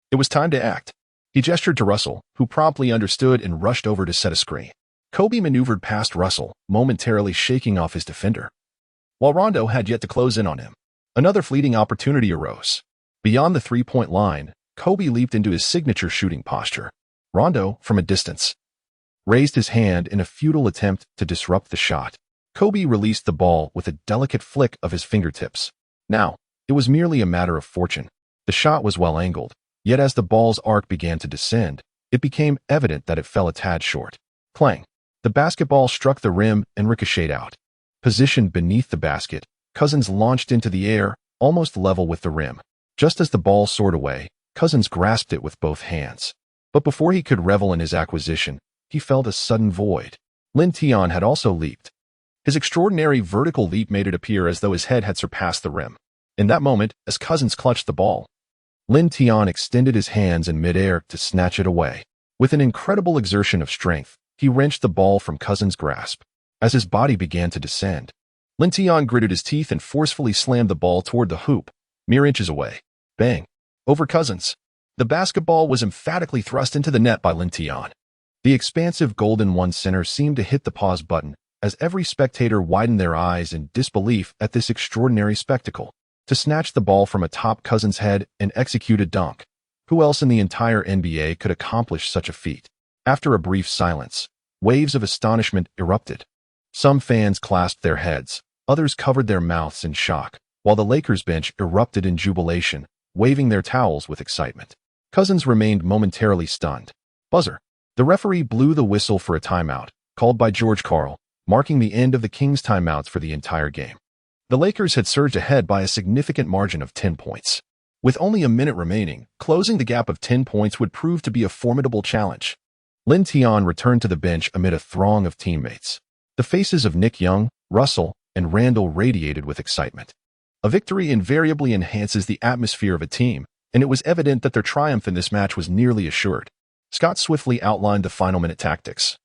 It was time to act. He gestured to Russell, who promptly understood and rushed over to set a screen. Kobe maneuvered past Russell, momentarily shaking off his defender, while Rondo had yet to close in on him. Another fleeting opportunity arose. Beyond the 3-point line, Kobe leaped into his signature shooting posture. Rondo, from a distance, raised his hand in a futile attempt to disrupt the shot. Kobe released the ball with a delicate flick of his fingertips. Now, it was merely a matter of fortune. The shot was well angled, yet as the ball's arc began to descend, it became evident that it fell a tad short. Clang! The basketball struck the rim and ricocheted out. Positioned beneath the basket, Cousins launched into the air, almost level with the rim. Just as the ball soared away, Cousins grasped it with both hands. But before he could revel in his acquisition, he felt a sudden void. Lin Tian had also leaped. His extraordinary vertical leap made it appear as though his head had surpassed the rim. In that moment, as Cousins clutched the ball, Lin Tian extended his hands in midair to snatch it away. With an incredible exertion of strength, he wrenched the ball from Cousins' grasp. As his body began to descend, Lin Tian gritted his teeth and forcefully slammed the ball toward the hoop, mere inches away. Bang! Over Cousins. The basketball was emphatically thrust into the net by Lin Tian. The expansive Golden One center seemed to hit the pause button as every spectator widened their eyes in disbelief at this extraordinary spectacle. To snatch the ball from atop Cousins' head and execute a dunk. Who else in the entire NBA could accomplish such a feat? After a brief silence, waves of astonishment erupted. Some fans clasped their heads, others covered their mouths in shock, while the Lakers bench erupted in jubilation, waving their towels with excitement. Cousins remained momentarily stunned. Buzzer. The referee blew the whistle for a timeout, called by George Karl, marking the end of the Kings' timeouts for the entire game. The Lakers had surged ahead by a significant margin of 10 points. With only a minute remaining, closing the gap of 10 points would prove to be a formidable challenge. Lin Tian returned to the bench amid a throng of teammates. The faces of Nick Young, Russell, and Randall radiated with excitement. A victory invariably enhances the atmosphere of a team, and it was evident that their triumph in this match was nearly assured. Scott swiftly outlined the final minute tactics,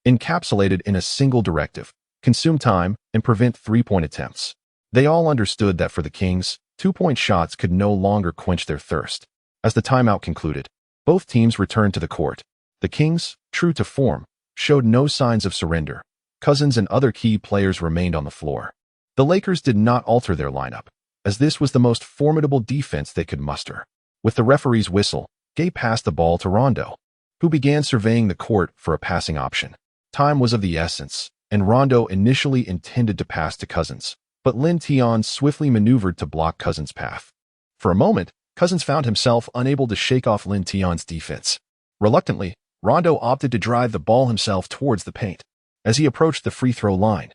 encapsulated in a single directive: consume time and prevent three-point attempts. They all understood that for the Kings, two-point shots could no longer quench their thirst. As the timeout concluded, both teams returned to the court. The Kings, true to form, showed no signs of surrender. Cousins and other key players remained on the floor. The Lakers did not alter their lineup, as this was the most formidable defense they could muster. With the referee's whistle, Gay passed the ball to Rondo, who began surveying the court for a passing option. Time was of the essence, and Rondo initially intended to pass to Cousins, but Lin Tian swiftly maneuvered to block Cousins' path. For a moment, Cousins found himself unable to shake off Lin Tian's defense. Reluctantly, Rondo opted to drive the ball himself towards the paint. As he approached the free throw line,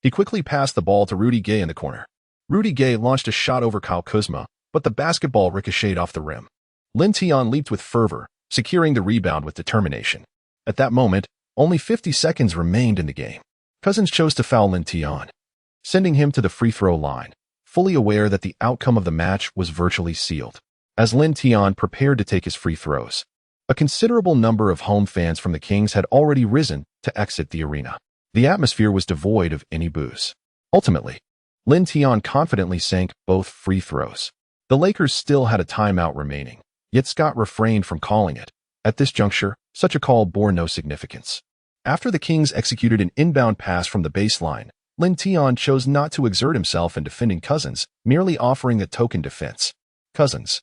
he quickly passed the ball to Rudy Gay in the corner. Rudy Gay launched a shot over Kyle Kuzma, but the basketball ricocheted off the rim. Lin Tian leaped with fervor, securing the rebound with determination. At that moment, only 50 seconds remained in the game. Cousins chose to foul Lin Tian, sending him to the free throw line, fully aware that the outcome of the match was virtually sealed. As Lin Tian prepared to take his free throws, a considerable number of home fans from the Kings had already risen to exit the arena. The atmosphere was devoid of any boos. Ultimately, Lin Tian confidently sank both free throws. The Lakers still had a timeout remaining, yet Scott refrained from calling it. At this juncture, such a call bore no significance. After the Kings executed an inbound pass from the baseline, Lin Tian chose not to exert himself in defending Cousins, merely offering a token defense. Cousins,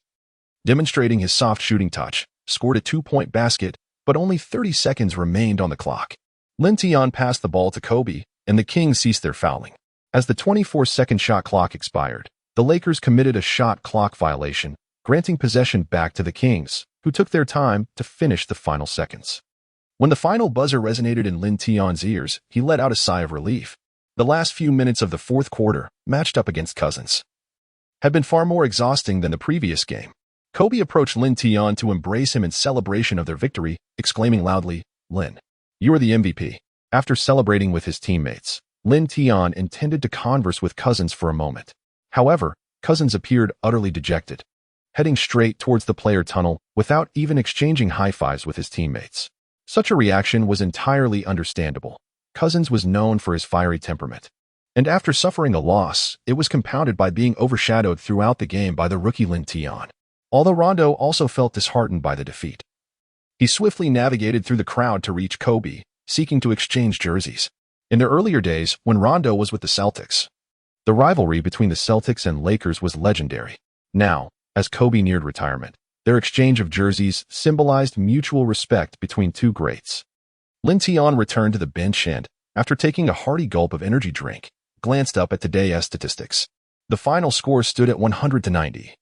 demonstrating his soft shooting touch, scored a two-point basket, but only 30 seconds remained on the clock. Lin Tian passed the ball to Kobe, and the Kings ceased their fouling. As the 24-second shot clock expired, the Lakers committed a shot clock violation, granting possession back to the Kings, who took their time to finish the final seconds. When the final buzzer resonated in Lin Tian's ears, he let out a sigh of relief. The last few minutes of the fourth quarter, matched up against Cousins, had been far more exhausting than the previous game. Kobe approached Lin Tian to embrace him in celebration of their victory, exclaiming loudly, "Lin, you are the MVP." After celebrating with his teammates, Lin Tian intended to converse with Cousins for a moment. However, Cousins appeared utterly dejected, heading straight towards the player tunnel without even exchanging high-fives with his teammates. Such a reaction was entirely understandable. Cousins was known for his fiery temperament, and after suffering a loss, it was compounded by being overshadowed throughout the game by the rookie Lin Tian. Although Rondo also felt disheartened by the defeat, he swiftly navigated through the crowd to reach Kobe, seeking to exchange jerseys. In the earlier days, when Rondo was with the Celtics, the rivalry between the Celtics and Lakers was legendary. Now, as Kobe neared retirement, their exchange of jerseys symbolized mutual respect between two greats. Lin Tian returned to the bench and, after taking a hearty gulp of energy drink, glanced up at today's statistics. The final score stood at 100-90,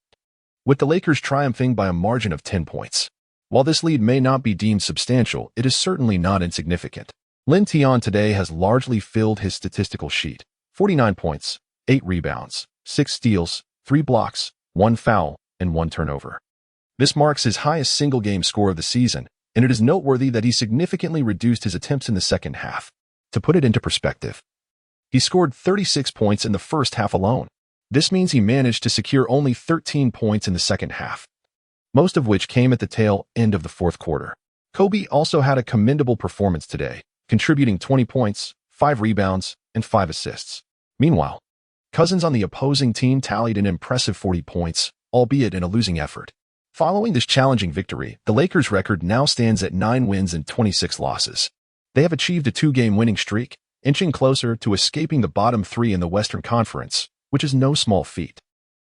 with the Lakers triumphing by a margin of 10 points. While this lead may not be deemed substantial, it is certainly not insignificant. Lin Tian today has largely filled his statistical sheet: 49 points, 8 rebounds, 6 steals, 3 blocks, 1 foul, and 1 turnover. This marks his highest single-game score of the season, and it is noteworthy that he significantly reduced his attempts in the second half. To put it into perspective, he scored 36 points in the first half alone. This means he managed to secure only 13 points in the second half, most of which came at the tail end of the fourth quarter. Kobe also had a commendable performance today, contributing 20 points, 5 rebounds, and 5 assists. Meanwhile, Cousins on the opposing team tallied an impressive 40 points, albeit in a losing effort. Following this challenging victory, the Lakers' record now stands at 9 wins and 26 losses. They have achieved a 2-game winning streak, inching closer to escaping the bottom 3 in the Western Conference, which is no small feat.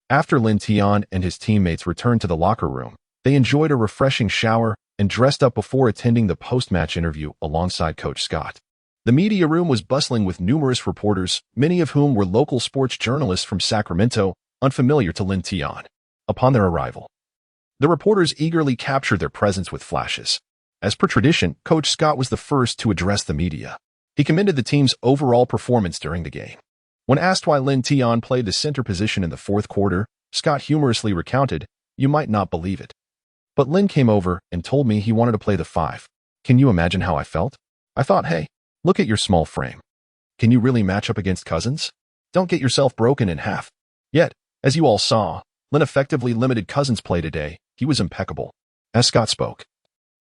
After Lin Tian and his teammates returned to the locker room, they enjoyed a refreshing shower and dressed up before attending the post-match interview alongside Coach Scott. The media room was bustling with numerous reporters, many of whom were local sports journalists from Sacramento, unfamiliar to Lin Tian. Upon their arrival, the reporters eagerly captured their presence with flashes. As per tradition, Coach Scott was the first to address the media. He commended the team's overall performance during the game. When asked why Lin Tian played the center position in the fourth quarter, Scott humorously recounted, "You might not believe it, but Lin came over and told me he wanted to play the 5. Can you imagine how I felt? I thought, hey, look at your small frame. Can you really match up against Cousins?" Don't get yourself broken in half. Yet, as you all saw, Lin effectively limited Cousins' play today. He was impeccable. As Scott spoke,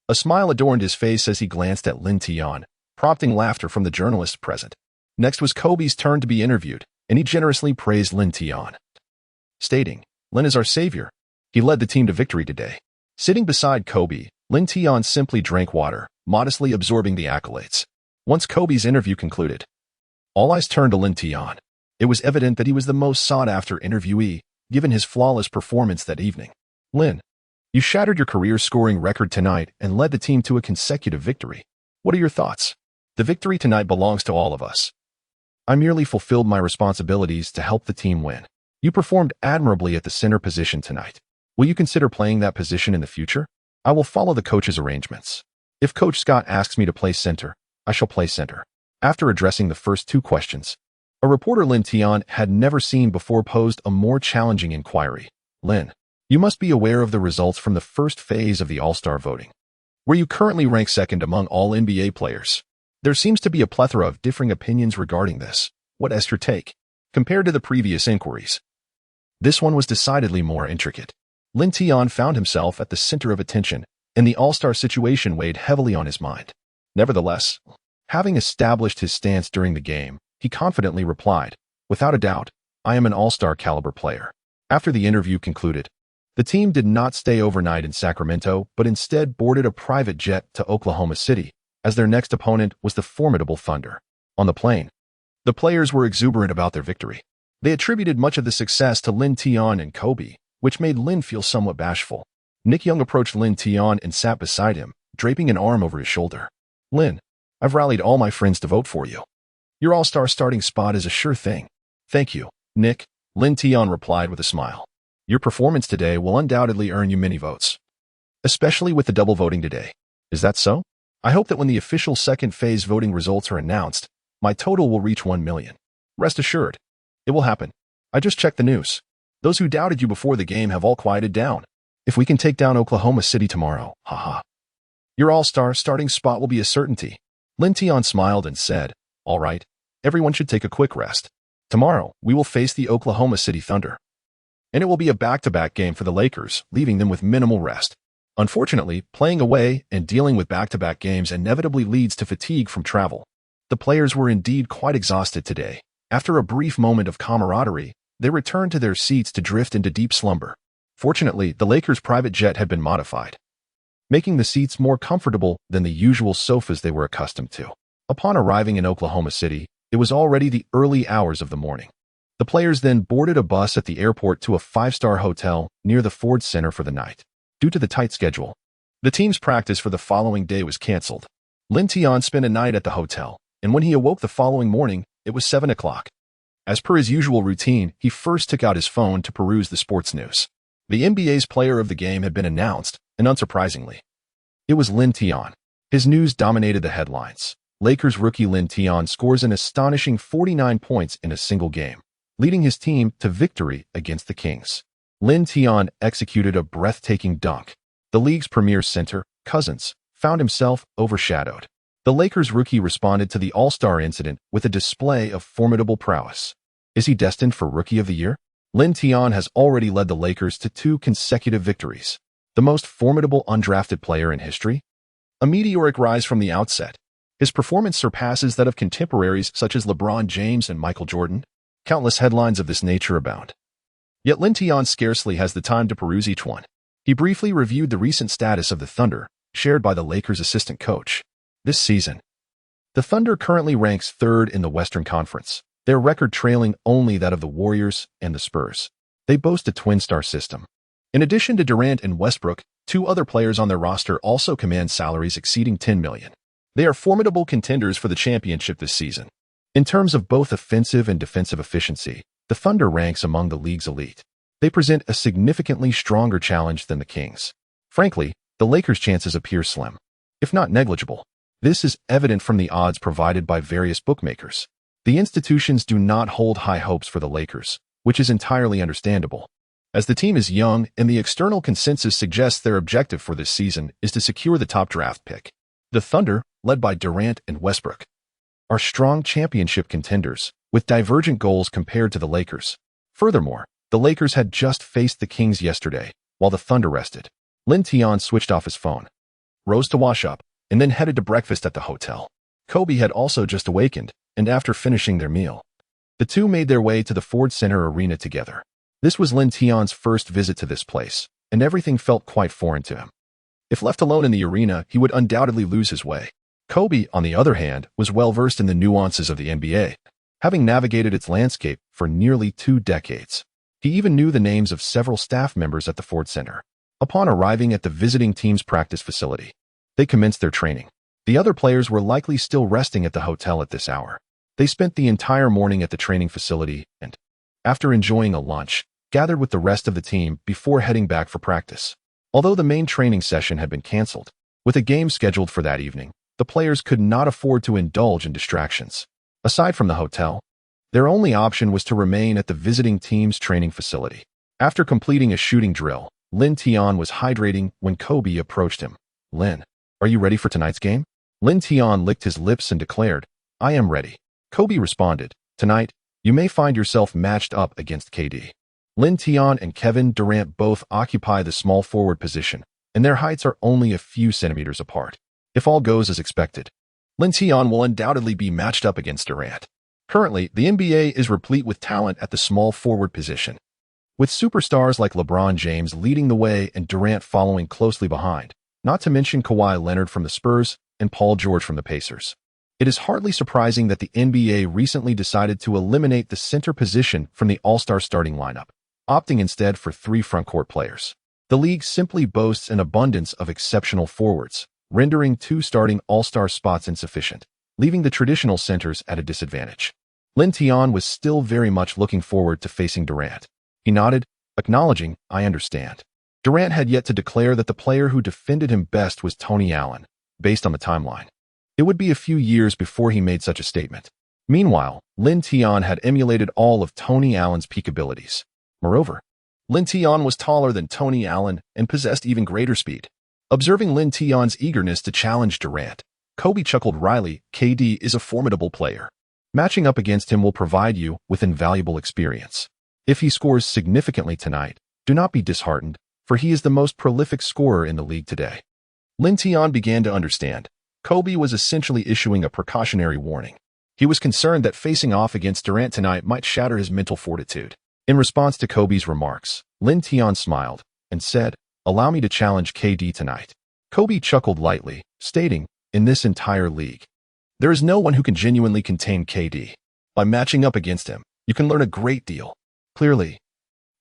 a smile adorned his face as he glanced at Lin Tian, prompting laughter from the journalists present. Next was Kobe's turn to be interviewed, and he generously praised Lin Tian, stating, "Lin is our savior. He led the team to victory today." Sitting beside Kobe, Lin Tian simply drank water, modestly absorbing the accolades. Once Kobe's interview concluded, all eyes turned to Lin Tian. It was evident that he was the most sought-after interviewee, given his flawless performance that evening. "Lin, you shattered your career-scoring record tonight and led the team to a consecutive victory. What are your thoughts? The victory tonight belongs to all of us. I merely fulfilled my responsibilities to help the team win. You performed admirably at the center position tonight. Will you consider playing that position in the future? I will follow the coach's arrangements. If Coach Scott asks me to play center, I shall play center." After addressing the first two questions, a reporter Lin Tian had never seen before posed a more challenging inquiry. "Lin, you must be aware of the results from the first phase of the All-Star voting, where you currently rank second among all NBA players. There seems to be a plethora of differing opinions regarding this. What is your take? Compared to the previous inquiries, this one was decidedly more intricate." Lin Tian found himself at the center of attention, and the All-Star situation weighed heavily on his mind. Nevertheless, having established his stance during the game, he confidently replied, "Without a doubt, I am an All-Star caliber player." After the interview concluded, the team did not stay overnight in Sacramento, but instead boarded a private jet to Oklahoma City, as their next opponent was the formidable Thunder. On the plane, the players were exuberant about their victory. They attributed much of the success to Lin Tian and Kobe, which made Lin feel somewhat bashful. Nick Young approached Lin Tian and sat beside him, draping an arm over his shoulder. "Lin, I've rallied all my friends to vote for you. Your All-Star starting spot is a sure thing." "Thank you, Nick," Lin Tian replied with a smile. "Your performance today will undoubtedly earn you many votes, especially with the double voting today. Is that so? I hope that when the official second phase voting results are announced, my total will reach 1 million. Rest assured, it will happen. I just checked the news. Those who doubted you before the game have all quieted down. If we can take down Oklahoma City tomorrow, haha, your All-Star starting spot will be a certainty." Lin Tian smiled and said, "All right, everyone should take a quick rest. Tomorrow, we will face the Oklahoma City Thunder, and it will be a back-to-back game for the Lakers, leaving them with minimal rest. Unfortunately, playing away and dealing with back-to-back games inevitably leads to fatigue from travel." The players were indeed quite exhausted today. After a brief moment of camaraderie, they returned to their seats to drift into deep slumber. Fortunately, the Lakers' private jet had been modified, making the seats more comfortable than the usual sofas they were accustomed to. Upon arriving in Oklahoma City, it was already the early hours of the morning. The players then boarded a bus at the airport to a 5-star hotel near the Ford Center for the night. Due to the tight schedule, the team's practice for the following day was canceled. Lin Tian spent a night at the hotel, and when he awoke the following morning, it was 7 o'clock. As per his usual routine, he first took out his phone to peruse the sports news. The NBA's player of the game had been announced, and unsurprisingly, it was Lin Tian. His news dominated the headlines. Lakers rookie Lin Tian scores an astonishing 49 points in a single game, leading his team to victory against the Kings. Lin Tian executed a breathtaking dunk. The league's premier center, Cousins, found himself overshadowed. The Lakers rookie responded to the All-Star incident with a display of formidable prowess. Is he destined for Rookie of the Year? Lin Tian has already led the Lakers to 2 consecutive victories. The most formidable undrafted player in history? A meteoric rise from the outset. His performance surpasses that of contemporaries such as LeBron James and Michael Jordan. Countless headlines of this nature abound. Yet Lin Tian scarcely has the time to peruse each one. He briefly reviewed the recent status of the Thunder, shared by the Lakers' assistant coach. This season, the Thunder currently ranks 3rd in the Western Conference, their record trailing only that of the Warriors and the Spurs. They boast a twin-star system. In addition to Durant and Westbrook, 2 other players on their roster also command salaries exceeding $10 million. They are formidable contenders for the championship this season. In terms of both offensive and defensive efficiency, the Thunder ranks among the league's elite. They present a significantly stronger challenge than the Kings. Frankly, the Lakers' chances appear slim, if not negligible. This is evident from the odds provided by various bookmakers. The institutions do not hold high hopes for the Lakers, which is entirely understandable, as the team is young and the external consensus suggests their objective for this season is to secure the top draft pick. The Thunder, led by Durant and Westbrook, are strong championship contenders, with divergent goals compared to the Lakers. Furthermore, the Lakers had just faced the Kings yesterday, while the Thunder rested. Lin Tian switched off his phone, rose to wash up, and then headed to breakfast at the hotel. Kobe had also just awakened, and after finishing their meal, the two made their way to the Ford Center Arena together. This was Lin Tian's first visit to this place, and everything felt quite foreign to him. If left alone in the arena, he would undoubtedly lose his way. Kobe, on the other hand, was well-versed in the nuances of the NBA, having navigated its landscape for nearly 2 decades. He even knew the names of several staff members at the Ford Center. Upon arriving at the visiting team's practice facility, they commenced their training. The other players were likely still resting at the hotel at this hour. They spent the entire morning at the training facility and, after enjoying a lunch, gathered with the rest of the team before heading back for practice. Although the main training session had been canceled, with a game scheduled for that evening, the players could not afford to indulge in distractions. Aside from the hotel, their only option was to remain at the visiting team's training facility. After completing a shooting drill, Lin Tian was hydrating when Kobe approached him. "Lin, are you ready for tonight's game?" Lin Tian licked his lips and declared, "I am ready." Kobe responded, "Tonight, you may find yourself matched up against KD. Lin Tian and Kevin Durant both occupy the small forward position, and their heights are only a few centimeters apart. If all goes as expected, Lin Tian will undoubtedly be matched up against Durant. Currently, the NBA is replete with talent at the small forward position, with superstars like LeBron James leading the way and Durant following closely behind, not to mention Kawhi Leonard from the Spurs and Paul George from the Pacers. It is hardly surprising that the NBA recently decided to eliminate the center position from the All-Star starting lineup, opting instead for 3 frontcourt players. The league simply boasts an abundance of exceptional forwards, rendering 2 starting All-Star spots insufficient, leaving the traditional centers at a disadvantage. Lin Tian was still very much looking forward to facing Durant. He nodded, acknowledging, "I understand." Durant had yet to declare that the player who defended him best was Tony Allen, based on the timeline. It would be a few years before he made such a statement. Meanwhile, Lin Tian had emulated all of Tony Allen's peak abilities. Moreover, Lin Tian was taller than Tony Allen and possessed even greater speed. Observing Lin Tian's eagerness to challenge Durant, Kobe chuckled wryly, "KD is a formidable player. Matching up against him will provide you with invaluable experience. If he scores significantly tonight, do not be disheartened, for he is the most prolific scorer in the league today." Lin Tian began to understand. Kobe was essentially issuing a precautionary warning. He was concerned that facing off against Durant tonight might shatter his mental fortitude. In response to Kobe's remarks, Lin Tian smiled and said, "Allow me to challenge KD tonight." Kobe chuckled lightly, stating, "In this entire league, there is no one who can genuinely contain KD. By matching up against him, you can learn a great deal." Clearly,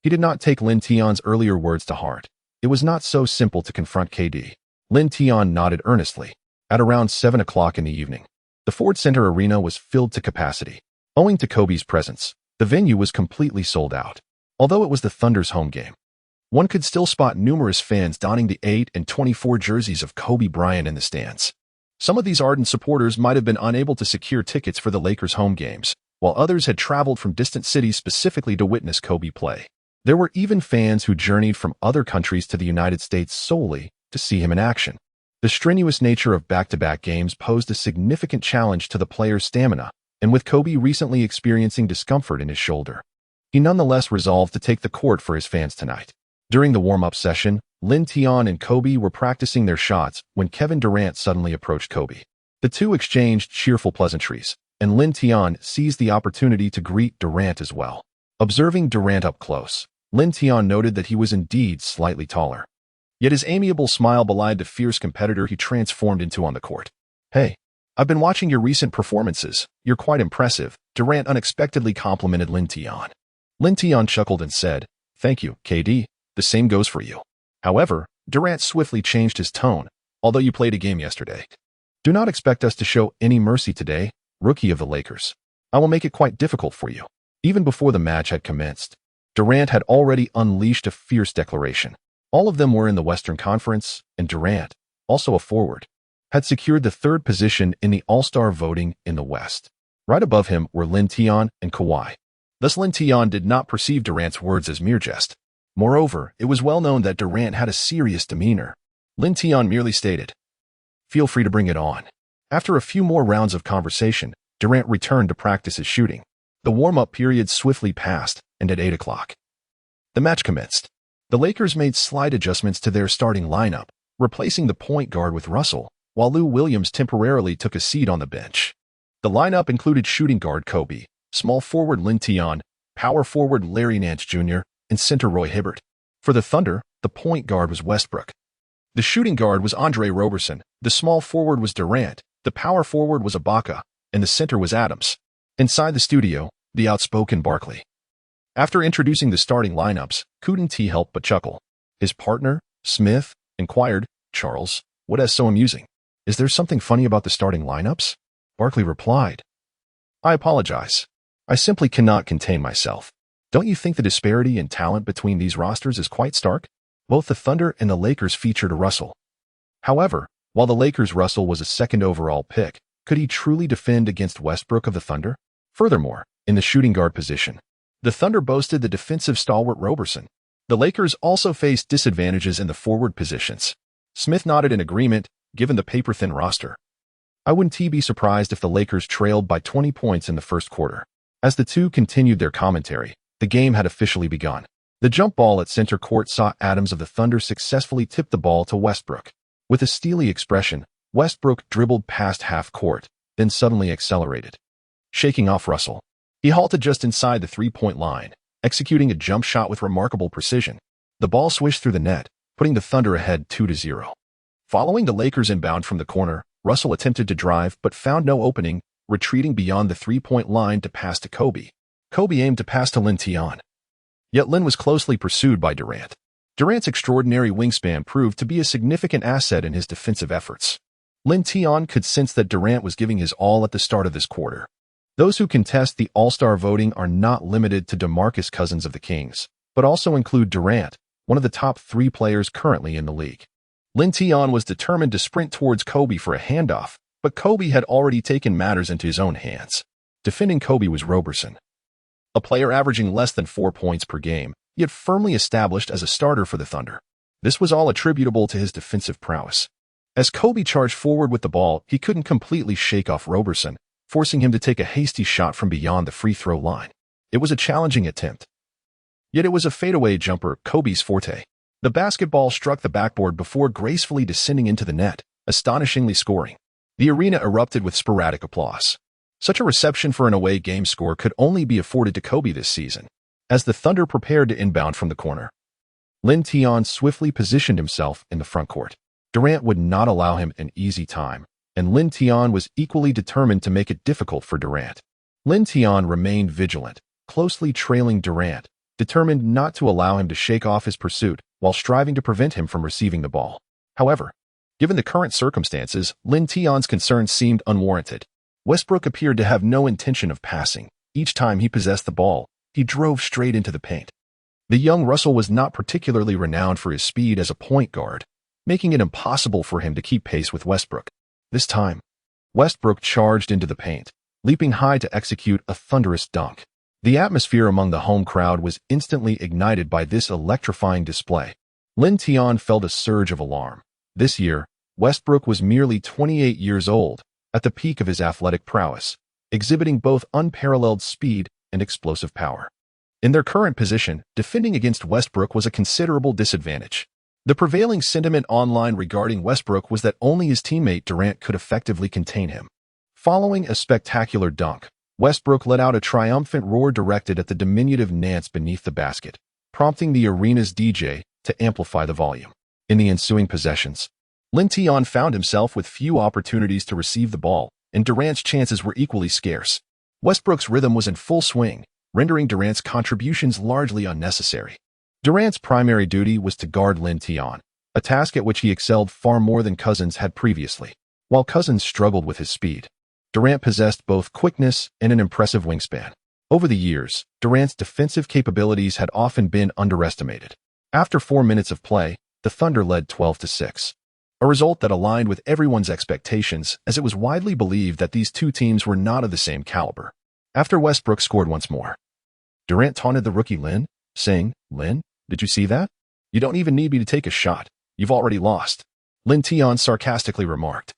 he did not take Lin Tian's earlier words to heart. It was not so simple to confront KD. Lin Tian nodded earnestly. At around 7 o'clock in the evening, the Ford Center Arena was filled to capacity. Owing to Kobe's presence, the venue was completely sold out. Although it was the Thunder's home game, one could still spot numerous fans donning the 8 and 24 jerseys of Kobe Bryant in the stands. Some of these ardent supporters might have been unable to secure tickets for the Lakers' home games, while others had traveled from distant cities specifically to witness Kobe play. There were even fans who journeyed from other countries to the United States solely to see him in action. The strenuous nature of back-to-back games posed a significant challenge to the player's stamina, and with Kobe recently experiencing discomfort in his shoulder, he nonetheless resolved to take the court for his fans tonight. During the warm-up session, Lin Tian and Kobe were practicing their shots when Kevin Durant suddenly approached Kobe. The two exchanged cheerful pleasantries, and Lin Tian seized the opportunity to greet Durant as well. Observing Durant up close, Lin Tian noted that he was indeed slightly taller. Yet his amiable smile belied the fierce competitor he transformed into on the court. "Hey, I've been watching your recent performances. You're quite impressive," Durant unexpectedly complimented Lin Tian. Lin Tian chuckled and said, "Thank you, KD. The same goes for you." However, Durant swiftly changed his tone. "Although you played a game yesterday, do not expect us to show any mercy today, rookie of the Lakers. I will make it quite difficult for you." Even before the match had commenced, Durant had already unleashed a fierce declaration. All of them were in the Western Conference, and Durant, also a forward, had secured the 3rd position in the All-Star voting in the West. Right above him were Lin Tian and Kawhi. Thus Lin Tian did not perceive Durant's words as mere jest. Moreover, it was well known that Durant had a serious demeanor. Lin Tian merely stated, "Feel free to bring it on." After a few more rounds of conversation, Durant returned to practice his shooting. The warm-up period swiftly passed, and at 8 o'clock, the match commenced. The Lakers made slight adjustments to their starting lineup, replacing the point guard with Russell, while Lou Williams temporarily took a seat on the bench. The lineup included shooting guard Kobe, small forward Lin Tian, power forward Larry Nance Jr., and center Roy Hibbert. For the Thunder, the point guard was Westbrook. The shooting guard was Andre Roberson, the small forward was Durant, the power forward was Ibaka, and the center was Adams. Inside the studio, the outspoken Barkley. After introducing the starting lineups, couldn't he help but chuckle. His partner, Smith, inquired, "Charles, what is so amusing? Is there something funny about the starting lineups?" Barkley replied, "I apologize. I simply cannot contain myself. Don't you think the disparity in talent between these rosters is quite stark? Both the Thunder and the Lakers featured a Russell. However, while the Lakers' Russell was a second overall pick, could he truly defend against Westbrook of the Thunder? Furthermore, in the shooting guard position, the Thunder boasted the defensive stalwart Roberson. The Lakers also faced disadvantages in the forward positions." Smith nodded in agreement, given the paper-thin roster. "I wouldn't be surprised if the Lakers trailed by 20 points in the first quarter." As the two continued their commentary, the game had officially begun. The jump ball at center court saw Adams of the Thunder successfully tip the ball to Westbrook. With a steely expression, Westbrook dribbled past half court, then suddenly accelerated, shaking off Russell. He halted just inside the three-point line, executing a jump shot with remarkable precision. The ball swished through the net, putting the Thunder ahead 2-0. Following the Lakers inbound from the corner, Russell attempted to drive but found no opening, retreating beyond the three-point line to pass to Kobe. Kobe aimed to pass to Lin Tian. Yet Lin was closely pursued by Durant. Durant's extraordinary wingspan proved to be a significant asset in his defensive efforts. Lin Tian could sense that Durant was giving his all at the start of this quarter. Those who contest the All-Star voting are not limited to DeMarcus Cousins of the Kings, but also include Durant, one of the top 3 players currently in the league. Lin Tian was determined to sprint towards Kobe for a handoff, but Kobe had already taken matters into his own hands. Defending Kobe was Roberson, a player averaging less than 4 points per game, yet firmly established as a starter for the Thunder. This was all attributable to his defensive prowess. As Kobe charged forward with the ball, he couldn't completely shake off Roberson, forcing him to take a hasty shot from beyond the free throw line. It was a challenging attempt. Yet it was a fadeaway jumper, Kobe's forte. The basketball struck the backboard before gracefully descending into the net, astonishingly scoring. The arena erupted with sporadic applause. Such a reception for an away game score could only be afforded to Kobe this season. As the Thunder prepared to inbound from the corner, Lin Tian swiftly positioned himself in the front court. Durant would not allow him an easy time, and Lin Tian was equally determined to make it difficult for Durant. Lin Tian remained vigilant, closely trailing Durant, determined not to allow him to shake off his pursuit while striving to prevent him from receiving the ball. However, given the current circumstances, Lin Tian's concerns seemed unwarranted. Westbrook appeared to have no intention of passing. Each time he possessed the ball, he drove straight into the paint. The young Russell was not particularly renowned for his speed as a point guard, making it impossible for him to keep pace with Westbrook. This time, Westbrook charged into the paint, leaping high to execute a thunderous dunk. The atmosphere among the home crowd was instantly ignited by this electrifying display. Lin Tian felt a surge of alarm. This year, Westbrook was merely 28 years old, at the peak of his athletic prowess, exhibiting both unparalleled speed and explosive power. In their current position, defending against Westbrook was a considerable disadvantage. The prevailing sentiment online regarding Westbrook was that only his teammate Durant could effectively contain him. Following a spectacular dunk, Westbrook let out a triumphant roar directed at the diminutive Nance beneath the basket, prompting the arena's DJ to amplify the volume. In the ensuing possessions, Lin Tian found himself with few opportunities to receive the ball, and Durant's chances were equally scarce. Westbrook's rhythm was in full swing, rendering Durant's contributions largely unnecessary. Durant's primary duty was to guard Lin Tian, a task at which he excelled far more than Cousins had previously. While Cousins struggled with his speed, Durant possessed both quickness and an impressive wingspan. Over the years, Durant's defensive capabilities had often been underestimated. After 4 minutes of play, the Thunder led 12-6. A result that aligned with everyone's expectations, as it was widely believed that these two teams were not of the same caliber. After Westbrook scored once more, Durant taunted the rookie Lin, saying, "Lin, did you see that? You don't even need me to take a shot. You've already lost." Lin Tian sarcastically remarked,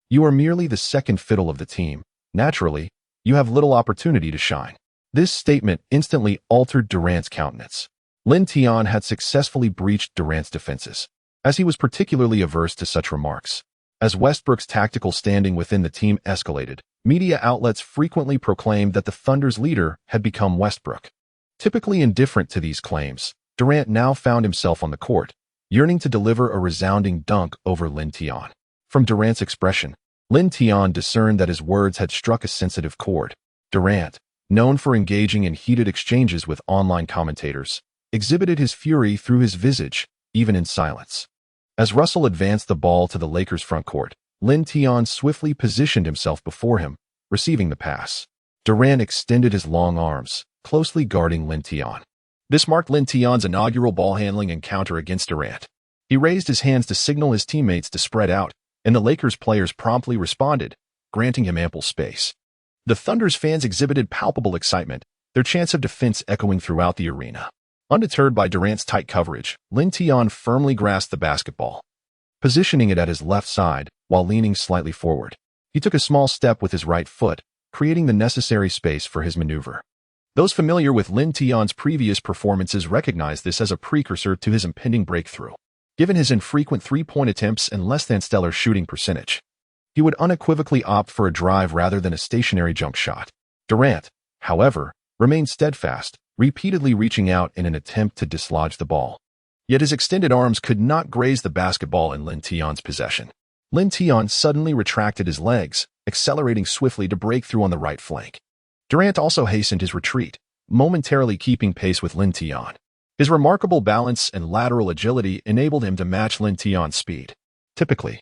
"You are merely the second fiddle of the team. Naturally, you have little opportunity to shine. This statement instantly altered Durant's countenance. Lin Tian had successfully breached Durant's defenses, as he was particularly averse to such remarks. As Westbrook's tactical standing within the team escalated, media outlets frequently proclaimed that the Thunder's leader had become Westbrook. Typically indifferent to these claims, Durant now found himself on the court, yearning to deliver a resounding dunk over Lin Tian. From Durant's expression, Lin Tian discerned that his words had struck a sensitive chord. Durant, known for engaging in heated exchanges with online commentators, exhibited his fury through his visage, even in silence. As Russell advanced the ball to the Lakers' front court, Lin Tian swiftly positioned himself before him, receiving the pass. Durant extended his long arms, closely guarding Lin Tian. This marked Lin Tian's inaugural ball-handling encounter against Durant. He raised his hands to signal his teammates to spread out, and the Lakers players promptly responded, granting him ample space. The Thunder's fans exhibited palpable excitement, their chants of defense echoing throughout the arena. Undeterred by Durant's tight coverage, Lin Tian firmly grasped the basketball, positioning it at his left side while leaning slightly forward. He took a small step with his right foot, creating the necessary space for his maneuver. Those familiar with Lin Tian's previous performances recognize this as a precursor to his impending breakthrough. Given his infrequent three-point attempts and less than stellar shooting percentage, he would unequivocally opt for a drive rather than a stationary jump shot. Durant, however, remained steadfast, repeatedly reaching out in an attempt to dislodge the ball. Yet his extended arms could not graze the basketball in Lin Tian's possession. Lin Tian suddenly retracted his legs, accelerating swiftly to break through on the right flank. Durant also hastened his retreat, momentarily keeping pace with Lin Tian. His remarkable balance and lateral agility enabled him to match Lin Tian's speed. Typically,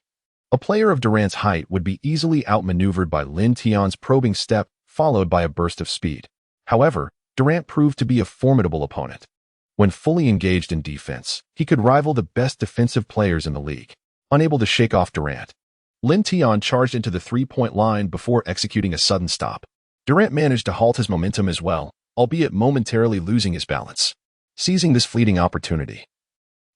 a player of Durant's height would be easily outmaneuvered by Lin Tian's probing step, followed by a burst of speed. However, Durant proved to be a formidable opponent. When fully engaged in defense, he could rival the best defensive players in the league. Unable to shake off Durant, Lin Tian charged into the three-point line before executing a sudden stop. Durant managed to halt his momentum as well, albeit momentarily losing his balance. Seizing this fleeting opportunity,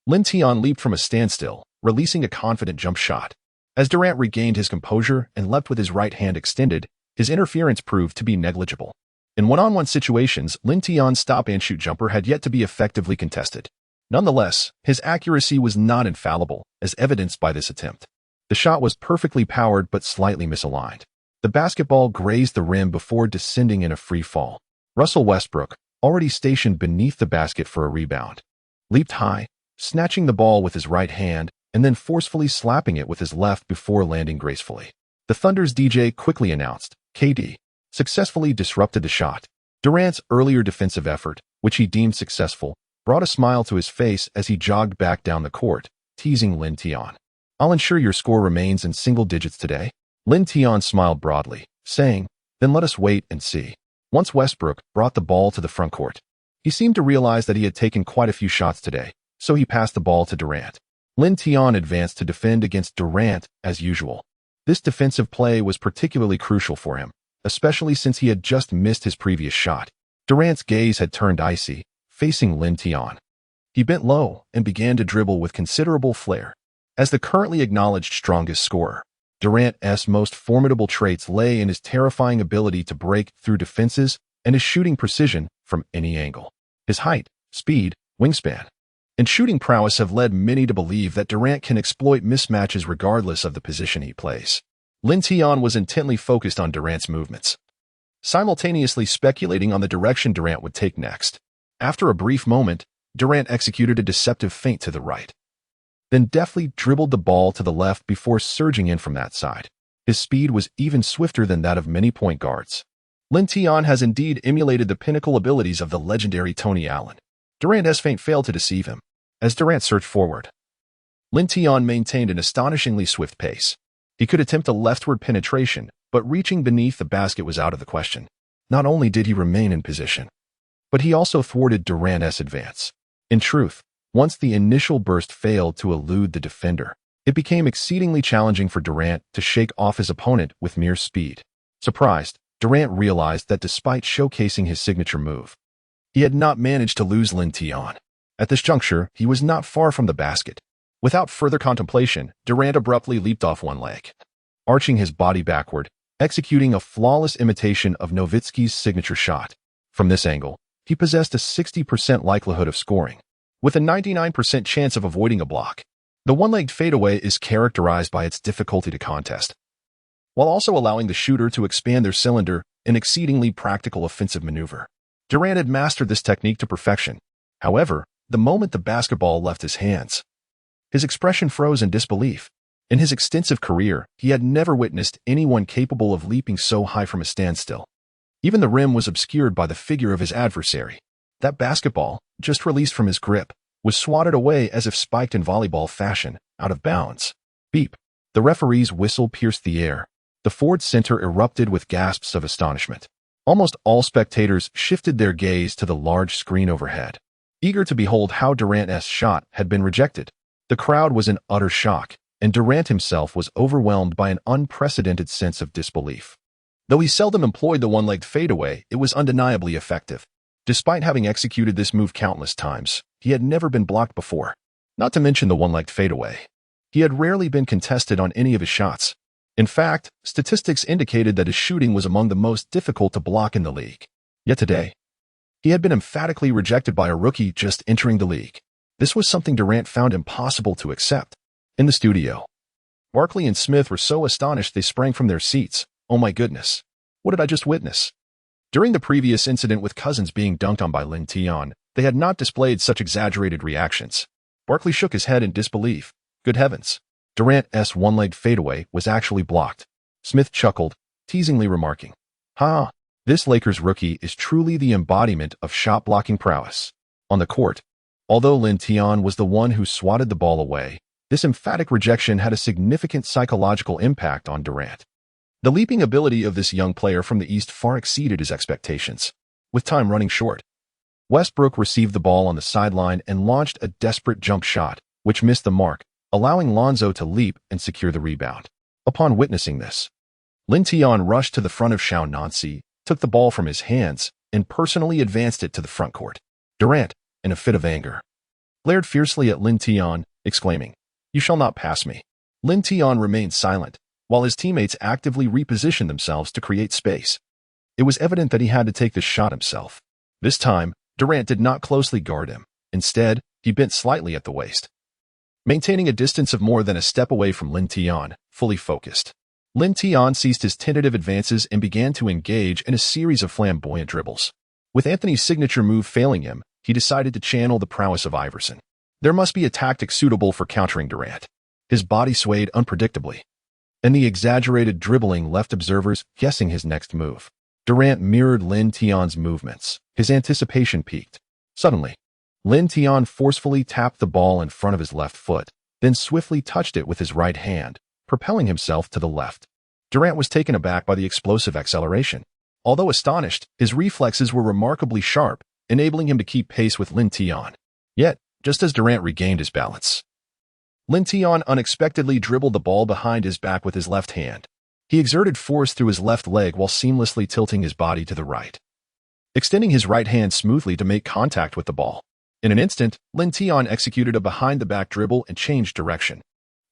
Lin Tian leaped from a standstill, releasing a confident jump shot. As Durant regained his composure and leapt with his right hand extended, his interference proved to be negligible. In one-on-one situations, Lin Tian's stop-and-shoot jumper had yet to be effectively contested. Nonetheless, his accuracy was not infallible, as evidenced by this attempt. The shot was perfectly powered but slightly misaligned. The basketball grazed the rim before descending in a free fall. Russell Westbrook, already stationed beneath the basket for a rebound, leaped high, snatching the ball with his right hand and then forcefully slapping it with his left before landing gracefully. The Thunder's DJ quickly announced, "KD." Successfully disrupted the shot. Durant's earlier defensive effort, which he deemed successful, brought a smile to his face as he jogged back down the court, teasing Lin Tian. "I'll ensure your score remains in single digits today." Lin Tian smiled broadly, saying, "Then let us wait and see." Once Westbrook brought the ball to the front court, he seemed to realize that he had taken quite a few shots today, so he passed the ball to Durant. Lin Tian advanced to defend against Durant as usual. This defensive play was particularly crucial for him, especially since he had just missed his previous shot. Durant's gaze had turned icy, facing Lin Tian. He bent low and began to dribble with considerable flair. As the currently acknowledged strongest scorer, Durant's most formidable traits lay in his terrifying ability to break through defenses and his shooting precision from any angle. His height, speed, wingspan, and shooting prowess have led many to believe that Durant can exploit mismatches regardless of the position he plays. Lin Tian was intently focused on Durant's movements, simultaneously speculating on the direction Durant would take next. After a brief moment, Durant executed a deceptive feint to the right, then deftly dribbled the ball to the left before surging in from that side. His speed was even swifter than that of many point guards. Lin Tian has indeed emulated the pinnacle abilities of the legendary Tony Allen. Durant's feint failed to deceive him. As Durant surged forward, Lin Tian maintained an astonishingly swift pace. He could attempt a leftward penetration, but reaching beneath the basket was out of the question. Not only did he remain in position, but he also thwarted Durant's advance. In truth, once the initial burst failed to elude the defender, it became exceedingly challenging for Durant to shake off his opponent with mere speed. Surprised, Durant realized that despite showcasing his signature move, he had not managed to lose Lin Tian. At this juncture, he was not far from the basket. Without further contemplation, Durant abruptly leaped off one leg, arching his body backward, executing a flawless imitation of Nowitzki's signature shot. From this angle, he possessed a 60% likelihood of scoring, with a 99% chance of avoiding a block. The one-legged fadeaway is characterized by its difficulty to contest, while also allowing the shooter to expand their cylinder, an exceedingly practical offensive maneuver. Durant had mastered this technique to perfection. However, the moment the basketball left his hands, his expression froze in disbelief. In his extensive career, he had never witnessed anyone capable of leaping so high from a standstill. Even the rim was obscured by the figure of his adversary. That basketball, just released from his grip, was swatted away as if spiked in volleyball fashion, out of bounds. Beep. The referee's whistle pierced the air. The Ford Center erupted with gasps of astonishment. Almost all spectators shifted their gaze to the large screen overhead, eager to behold how Durant's shot had been rejected. The crowd was in utter shock, and Durant himself was overwhelmed by an unprecedented sense of disbelief. Though he seldom employed the one-legged fadeaway, it was undeniably effective. Despite having executed this move countless times, he had never been blocked before. Not to mention the one-legged fadeaway. He had rarely been contested on any of his shots. In fact, statistics indicated that his shooting was among the most difficult to block in the league. Yet today, he had been emphatically rejected by a rookie just entering the league. This was something Durant found impossible to accept. In the studio, Barkley and Smith were so astonished they sprang from their seats. Oh my goodness, what did I just witness? During the previous incident with Cousins being dunked on by Lin Tian, they had not displayed such exaggerated reactions. Barkley shook his head in disbelief. Good heavens. Durant's one-legged fadeaway was actually blocked. Smith chuckled, teasingly remarking, "Ha, this Lakers rookie is truly the embodiment of shot-blocking prowess." On the court, although Lin Tian was the one who swatted the ball away, this emphatic rejection had a significant psychological impact on Durant. The leaping ability of this young player from the East far exceeded his expectations. With time running short, Westbrook received the ball on the sideline and launched a desperate jump shot, which missed the mark, allowing Lonzo to leap and secure the rebound. Upon witnessing this, Lin Tian rushed to the front of Shao Nancy, took the ball from his hands, and personally advanced it to the front court. Durant, in a fit of anger, glared fiercely at Lin Tian, exclaiming, "You shall not pass me." Lin Tian remained silent, while his teammates actively repositioned themselves to create space. It was evident that he had to take the shot himself. This time, Durant did not closely guard him. Instead, he bent slightly at the waist, maintaining a distance of more than a step away from Lin Tian, fully focused. Lin Tian ceased his tentative advances and began to engage in a series of flamboyant dribbles. With Anthony's signature move failing him, he decided to channel the prowess of Iverson. There must be a tactic suitable for countering Durant. His body swayed unpredictably, and the exaggerated dribbling left observers guessing his next move. Durant mirrored Lin Tian's movements. His anticipation peaked. Suddenly, Lin Tian forcefully tapped the ball in front of his left foot, then swiftly touched it with his right hand, propelling himself to the left. Durant was taken aback by the explosive acceleration. Although astonished, his reflexes were remarkably sharp, enabling him to keep pace with Lin Tian. Yet, just as Durant regained his balance, Lin Tian unexpectedly dribbled the ball behind his back with his left hand. He exerted force through his left leg while seamlessly tilting his body to the right, extending his right hand smoothly to make contact with the ball. In an instant, Lin Tian executed a behind-the-back dribble and changed direction.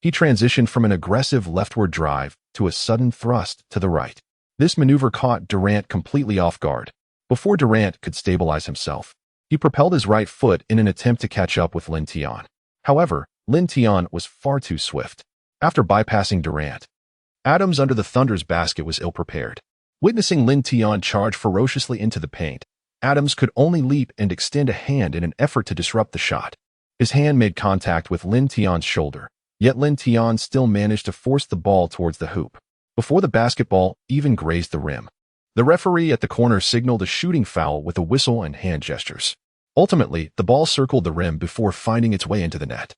He transitioned from an aggressive leftward drive to a sudden thrust to the right. This maneuver caught Durant completely off guard. Before Durant could stabilize himself, he propelled his right foot in an attempt to catch up with Lin Tian. However, Lin Tian was far too swift. After bypassing Durant, Adams under the Thunder's basket was ill-prepared. Witnessing Lin Tian charge ferociously into the paint, Adams could only leap and extend a hand in an effort to disrupt the shot. His hand made contact with Lin Tian's shoulder, yet Lin Tian still managed to force the ball towards the hoop, before the basketball even grazed the rim. The referee at the corner signaled a shooting foul with a whistle and hand gestures. Ultimately, the ball circled the rim before finding its way into the net.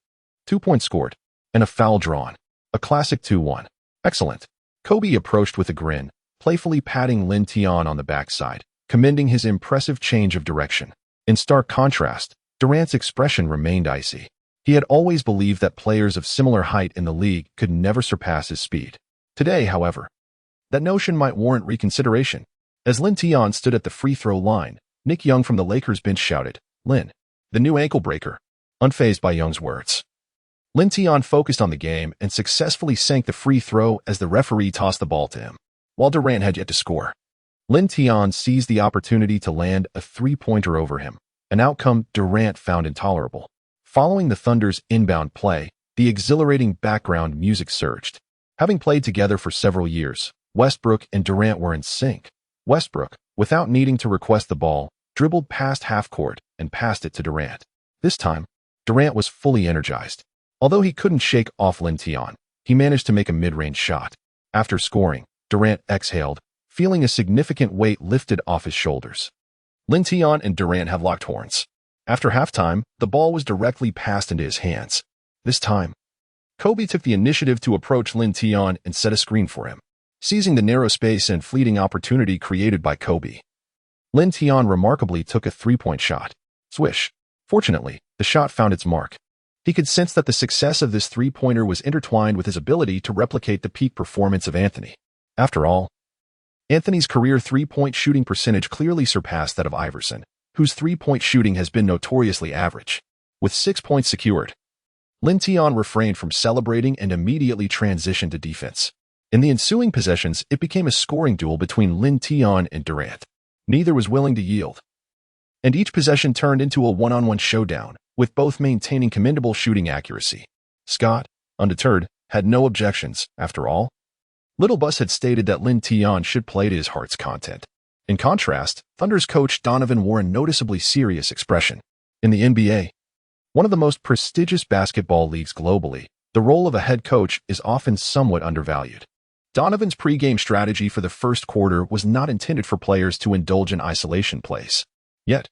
2 points scored, and a foul drawn. A classic 2-1. Excellent. Kobe approached with a grin, playfully patting Lin Tian on the backside, commending his impressive change of direction. In stark contrast, Durant's expression remained icy. He had always believed that players of similar height in the league could never surpass his speed. Today, however, that notion might warrant reconsideration. As Lin Tian stood at the free throw line, Nick Young from the Lakers bench shouted, "Lin, the new ankle breaker." Unfazed by Young's words, Lin Tian focused on the game and successfully sank the free throw as the referee tossed the ball to him. while Durant had yet to score. Lin Tian seized the opportunity to land a three-pointer over him, an outcome Durant found intolerable. Following the Thunder's inbound play, the exhilarating background music surged. Having played together for several years, Westbrook and Durant were in sync. Westbrook, without needing to request the ball, dribbled past half-court and passed it to Durant. This time, Durant was fully energized. Although he couldn't shake off Lin Tian, he managed to make a mid-range shot. After scoring, Durant exhaled, feeling a significant weight lifted off his shoulders. Lin Tian and Durant have locked horns. After halftime, the ball was directly passed into his hands. This time, Kobe took the initiative to approach Lin Tian and set a screen for him. Seizing the narrow space and fleeting opportunity created by Kobe, Lin Tian remarkably took a three-point shot. Swish. Fortunately, the shot found its mark. He could sense that the success of this three-pointer was intertwined with his ability to replicate the peak performance of Anthony. After all, Anthony's career three-point shooting percentage clearly surpassed that of Iverson, whose three-point shooting has been notoriously average. With 6 points secured, Lin Tian refrained from celebrating and immediately transitioned to defense. In the ensuing possessions, it became a scoring duel between Lin Tian and Durant. Neither was willing to yield, and each possession turned into a one-on-one showdown, with both maintaining commendable shooting accuracy. Scott, undeterred, had no objections. After all, Little Bus had stated that Lin Tian should play to his heart's content. In contrast, Thunder's coach Donovan wore a noticeably serious expression. In the NBA, one of the most prestigious basketball leagues globally, the role of a head coach is often somewhat undervalued. Donovan's pregame strategy for the first quarter was not intended for players to indulge in isolation plays. Yet,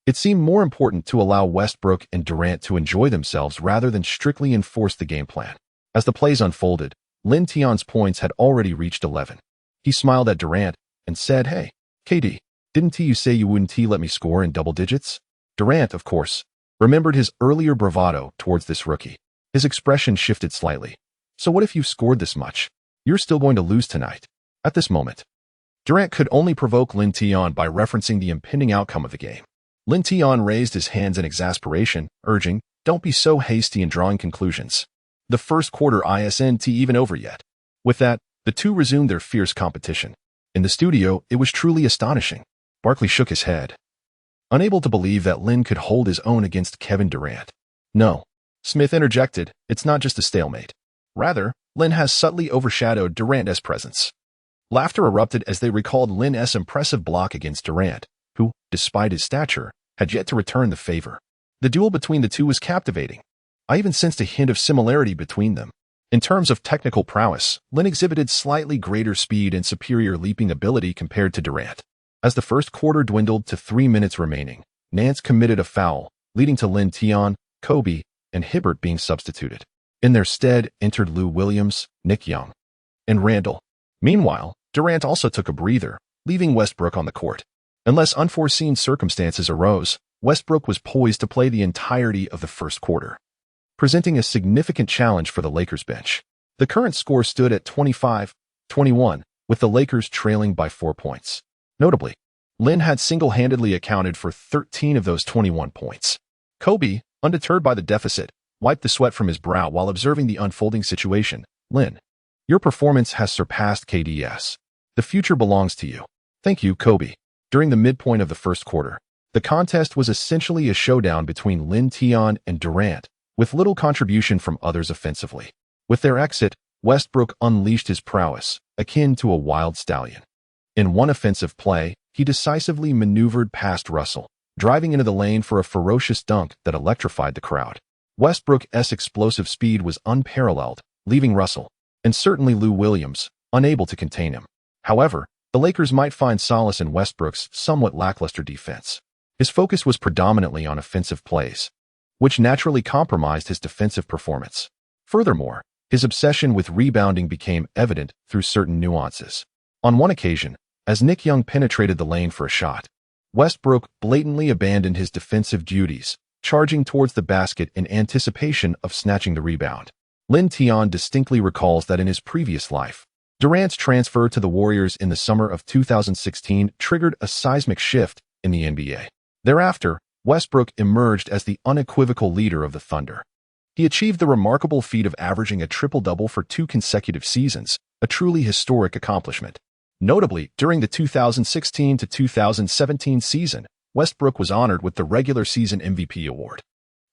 it seemed more important to allow Westbrook and Durant to enjoy themselves rather than strictly enforce the game plan. As the plays unfolded, Lin Tian's points had already reached 11. He smiled at Durant and said, "Hey, KD, didn't you say you wouldn't let me score in double digits?" Durant, of course, remembered his earlier bravado towards this rookie. His expression shifted slightly. "So what if you've scored this much? You're still going to lose tonight." At this moment, Durant could only provoke Lin Tian by referencing the impending outcome of the game. Lin Tian raised his hands in exasperation, urging, "Don't be so hasty in drawing conclusions. The first quarter isn't even over yet." With that, the two resumed their fierce competition. In the studio, it was truly astonishing. Barkley shook his head, unable to believe that Lin could hold his own against Kevin Durant. "No," Smith interjected, "it's not just a stalemate. Rather, Lin has subtly overshadowed Durant's presence." Laughter erupted as they recalled Lin's impressive block against Durant, who, despite his stature, had yet to return the favor. The duel between the two was captivating. I even sensed a hint of similarity between them. In terms of technical prowess, Lin exhibited slightly greater speed and superior leaping ability compared to Durant. As the first quarter dwindled to 3 minutes remaining, Nance committed a foul, leading to Lin Tian, Kobe, and Hibbert being substituted. In their stead entered Lou Williams, Nick Young, and Randall. Meanwhile, Durant also took a breather, leaving Westbrook on the court. Unless unforeseen circumstances arose, Westbrook was poised to play the entirety of the first quarter, presenting a significant challenge for the Lakers bench. The current score stood at 25-21, with the Lakers trailing by 4 points. Notably, Lin had single-handedly accounted for 13 of those 21 points. Kobe, undeterred by the deficit, wiped the sweat from his brow while observing the unfolding situation. "Lin, your performance has surpassed KD's. The future belongs to you." "Thank you, Kobe." During the midpoint of the first quarter, the contest was essentially a showdown between Lin Tian and Durant, with little contribution from others offensively. With their exit, Westbrook unleashed his prowess, akin to a wild stallion. In one offensive play, he decisively maneuvered past Russell, driving into the lane for a ferocious dunk that electrified the crowd. Westbrook's explosive speed was unparalleled, leaving Russell, and certainly Lou Williams, unable to contain him. However, the Lakers might find solace in Westbrook's somewhat lackluster defense. His focus was predominantly on offensive plays, which naturally compromised his defensive performance. Furthermore, his obsession with rebounding became evident through certain nuances. On one occasion, as Nick Young penetrated the lane for a shot, Westbrook blatantly abandoned his defensive duties, charging towards the basket in anticipation of snatching the rebound. Lin Tian distinctly recalls that in his previous life, Durant's transfer to the Warriors in the summer of 2016 triggered a seismic shift in the NBA. Thereafter, Westbrook emerged as the unequivocal leader of the Thunder. He achieved the remarkable feat of averaging a triple-double for 2 consecutive seasons, a truly historic accomplishment. Notably, during the 2016 to 2017 season, Westbrook was honored with the regular season MVP award.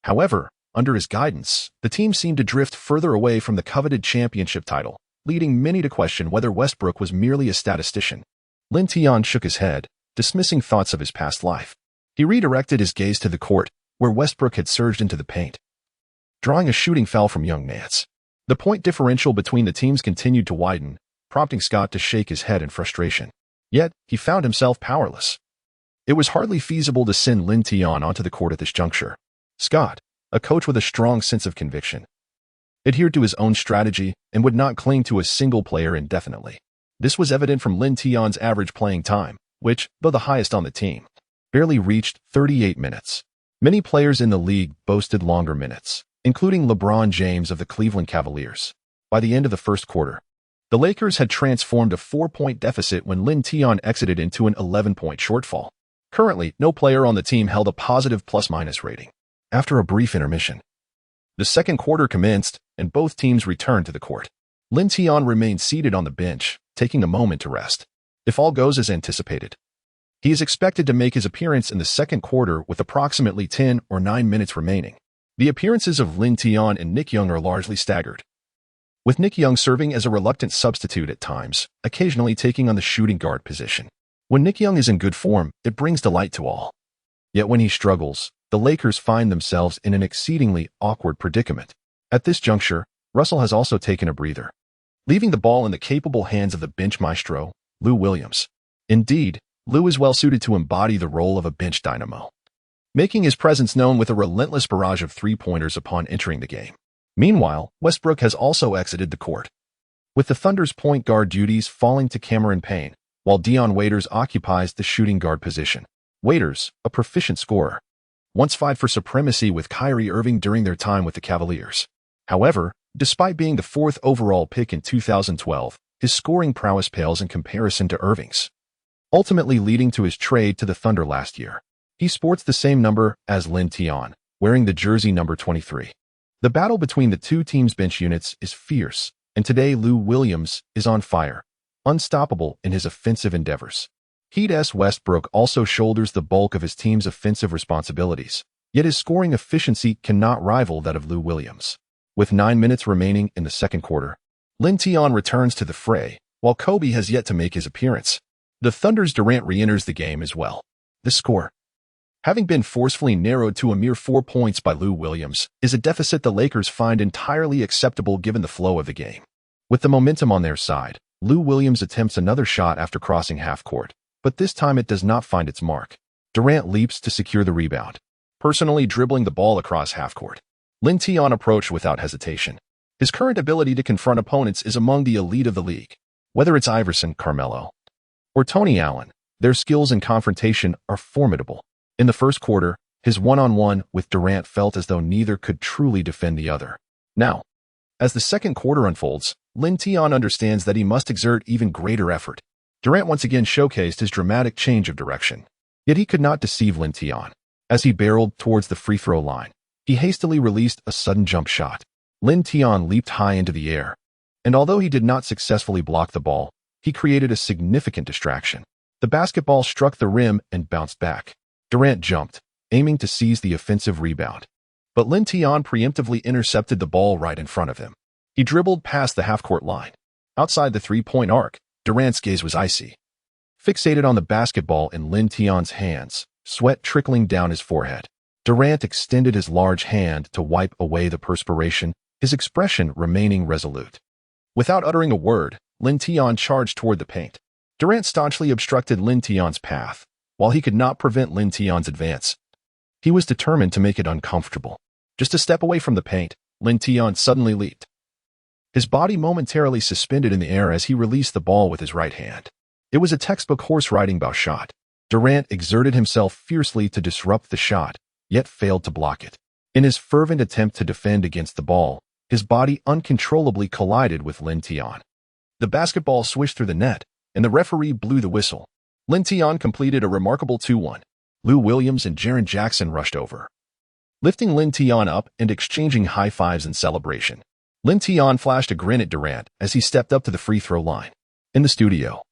However, under his guidance, the team seemed to drift further away from the coveted championship title, leading many to question whether Westbrook was merely a statistician. Lin Tian shook his head, dismissing thoughts of his past life. He redirected his gaze to the court, where Westbrook had surged into the paint, drawing a shooting foul from young Nance. The point differential between the teams continued to widen, prompting Scott to shake his head in frustration. Yet, he found himself powerless. It was hardly feasible to send Lin Tian onto the court at this juncture. Scott, a coach with a strong sense of conviction, adhered to his own strategy and would not cling to a single player indefinitely. This was evident from Lin Tian's average playing time, which, though the highest on the team, barely reached 38 minutes. Many players in the league boasted longer minutes, including LeBron James of the Cleveland Cavaliers. By the end of the first quarter, the Lakers had transformed a 4-point deficit when Lin Tian exited into an 11-point shortfall. Currently, no player on the team held a positive plus-minus rating. After a brief intermission, the second quarter commenced, and both teams returned to the court. Lin Tian remained seated on the bench, taking a moment to rest. If all goes as anticipated, he is expected to make his appearance in the second quarter with approximately 10 or 9 minutes remaining. The appearances of Lin Tian and Nick Young are largely staggered, with Nick Young serving as a reluctant substitute at times, occasionally taking on the shooting guard position. When Nick Young is in good form, it brings delight to all. Yet when he struggles, the Lakers find themselves in an exceedingly awkward predicament. At this juncture, Russell has also taken a breather, leaving the ball in the capable hands of the bench maestro, Lou Williams. Indeed, Lou is well suited to embody the role of a bench dynamo, making his presence known with a relentless barrage of three-pointers upon entering the game. Meanwhile, Westbrook has also exited the court, with the Thunder's point guard duties falling to Cameron Payne, while Dion Waiters occupies the shooting guard position. Waiters, a proficient scorer, once vied for supremacy with Kyrie Irving during their time with the Cavaliers. However, despite being the 4th overall pick in 2012, his scoring prowess pales in comparison to Irving's, ultimately leading to his trade to the Thunder last year. He sports the same number as Lin Tian, wearing the jersey number 23. The battle between the two teams' bench units is fierce, and today Lou Williams is on fire, unstoppable in his offensive endeavors. Heat-S Westbrook also shoulders the bulk of his team's offensive responsibilities, yet his scoring efficiency cannot rival that of Lou Williams. With 9 minutes remaining in the second quarter, Lin Tian returns to the fray, while Kobe has yet to make his appearance. The Thunder's Durant re-enters the game as well. The score, having been forcefully narrowed to a mere 4 points by Lou Williams, is a deficit the Lakers find entirely acceptable given the flow of the game. With the momentum on their side, Lou Williams attempts another shot after crossing half-court, but this time it does not find its mark. Durant leaps to secure the rebound, personally dribbling the ball across half-court. Lin Tian approached without hesitation. His current ability to confront opponents is among the elite of the league. Whether it's Iverson, Carmelo, or Tony Allen, their skills in confrontation are formidable. In the first quarter, his one-on-one with Durant felt as though neither could truly defend the other. Now, as the second quarter unfolds, Lin Tian understands that he must exert even greater effort. Durant once again showcased his dramatic change of direction. Yet he could not deceive Lin Tian. As he barreled towards the free throw line, he hastily released a sudden jump shot. Lin Tian leaped high into the air, and although he did not successfully block the ball, he created a significant distraction. The basketball struck the rim and bounced back. Durant jumped, aiming to seize the offensive rebound, but Lin Tian preemptively intercepted the ball right in front of him. He dribbled past the half-court line. Outside the three-point arc, Durant's gaze was icy, fixated on the basketball in Lin Tian's hands, sweat trickling down his forehead. Durant extended his large hand to wipe away the perspiration, his expression remaining resolute. Without uttering a word, Lin Tian charged toward the paint. Durant staunchly obstructed Lin Tian's path. While he could not prevent Lin Tian's advance, he was determined to make it uncomfortable. Just a step away from the paint, Lin Tian suddenly leaped, his body momentarily suspended in the air as he released the ball with his right hand. It was a textbook horse-riding bout shot. Durant exerted himself fiercely to disrupt the shot, yet failed to block it. In his fervent attempt to defend against the ball, his body uncontrollably collided with Lin Tian. The basketball swished through the net, and the referee blew the whistle. Lin Tian completed a remarkable 2-1. Lou Williams and Jaren Jackson rushed over, lifting Lin Tian up and exchanging high fives in celebration. Lin Tian flashed a grin at Durant as he stepped up to the free throw line. In the studio,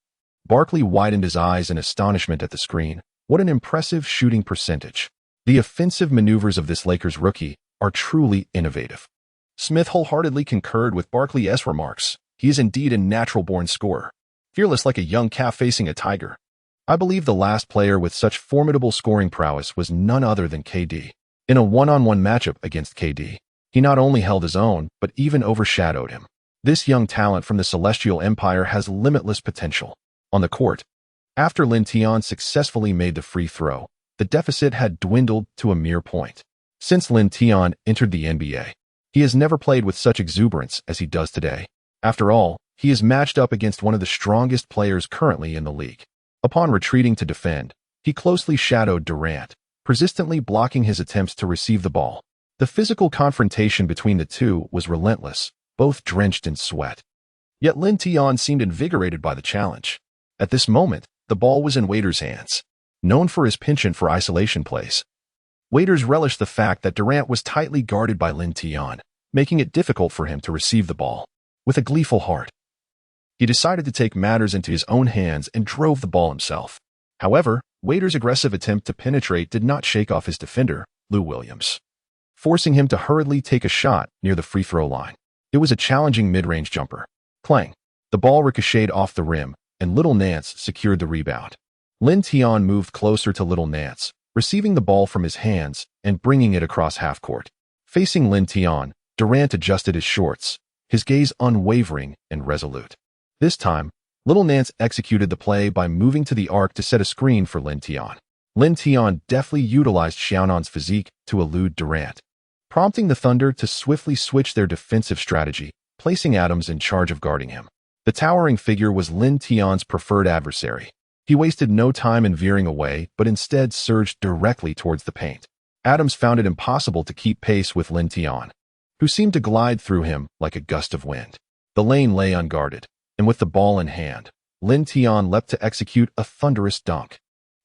Barkley widened his eyes in astonishment at the screen. What an impressive shooting percentage. The offensive maneuvers of this Lakers rookie are truly innovative. Smith wholeheartedly concurred with Barkley's remarks. He is indeed a natural-born scorer, fearless like a young calf facing a tiger. I believe the last player with such formidable scoring prowess was none other than KD. In a one-on-one matchup against KD, he not only held his own, but even overshadowed him. This young talent from the Celestial Empire has limitless potential. On the court, after Lin Tian successfully made the free throw, the deficit had dwindled to a mere point. Since Lin Tian entered the NBA, he has never played with such exuberance as he does today. After all, he is matched up against one of the strongest players currently in the league. Upon retreating to defend, he closely shadowed Durant, persistently blocking his attempts to receive the ball. The physical confrontation between the two was relentless, both drenched in sweat. Yet Lin Tian seemed invigorated by the challenge. At this moment, the ball was in Waiter's hands. Known for his penchant for isolation plays, Waiters relished the fact that Durant was tightly guarded by Lin Tian, making it difficult for him to receive the ball. With a gleeful heart, he decided to take matters into his own hands and drove the ball himself. However, Waiter's aggressive attempt to penetrate did not shake off his defender, Lou Williams, forcing him to hurriedly take a shot near the free throw line. It was a challenging mid-range jumper. Clang! The ball ricocheted off the rim, and Little Nance secured the rebound. Lin Tian moved closer to Little Nance, receiving the ball from his hands and bringing it across half-court. Facing Lin Tian, Durant adjusted his shorts, his gaze unwavering and resolute. This time, Little Nance executed the play by moving to the arc to set a screen for Lin Tian. Lin Tian deftly utilized Xiaonan's physique to elude Durant, prompting the Thunder to swiftly switch their defensive strategy, placing Adams in charge of guarding him. The towering figure was Lin Tian's preferred adversary. He wasted no time in veering away, but instead surged directly towards the paint. Adams found it impossible to keep pace with Lin Tian, who seemed to glide through him like a gust of wind. The lane lay unguarded, and with the ball in hand, Lin Tian leapt to execute a thunderous dunk.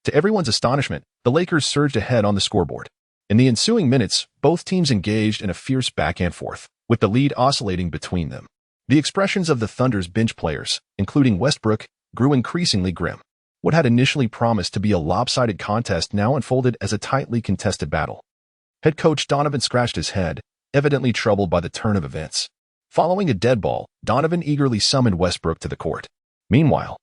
To everyone's astonishment, the Lakers surged ahead on the scoreboard. In the ensuing minutes, both teams engaged in a fierce back-and-forth, with the lead oscillating between them. The expressions of the Thunder's bench players, including Westbrook, grew increasingly grim. What had initially promised to be a lopsided contest now unfolded as a tightly contested battle. Head coach Donovan scratched his head, evidently troubled by the turn of events. Following a dead ball, Donovan eagerly summoned Westbrook to the court. Meanwhile,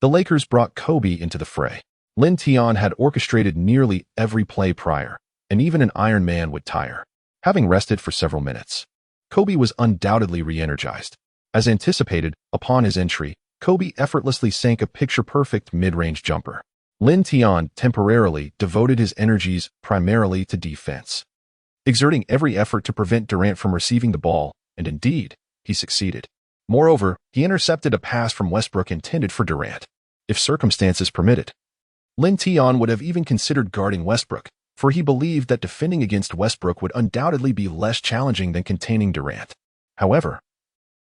the Lakers brought Kobe into the fray. Lin Tian had orchestrated nearly every play prior, and even an Iron Man would tire. Having rested for several minutes, Kobe was undoubtedly re-energized. As anticipated, upon his entry, Kobe effortlessly sank a picture-perfect mid-range jumper. Lin Tian temporarily devoted his energies primarily to defense, exerting every effort to prevent Durant from receiving the ball, and indeed, he succeeded. Moreover, he intercepted a pass from Westbrook intended for Durant. If circumstances permitted, Lin Tian would have even considered guarding Westbrook, for he believed that defending against Westbrook would undoubtedly be less challenging than containing Durant. However,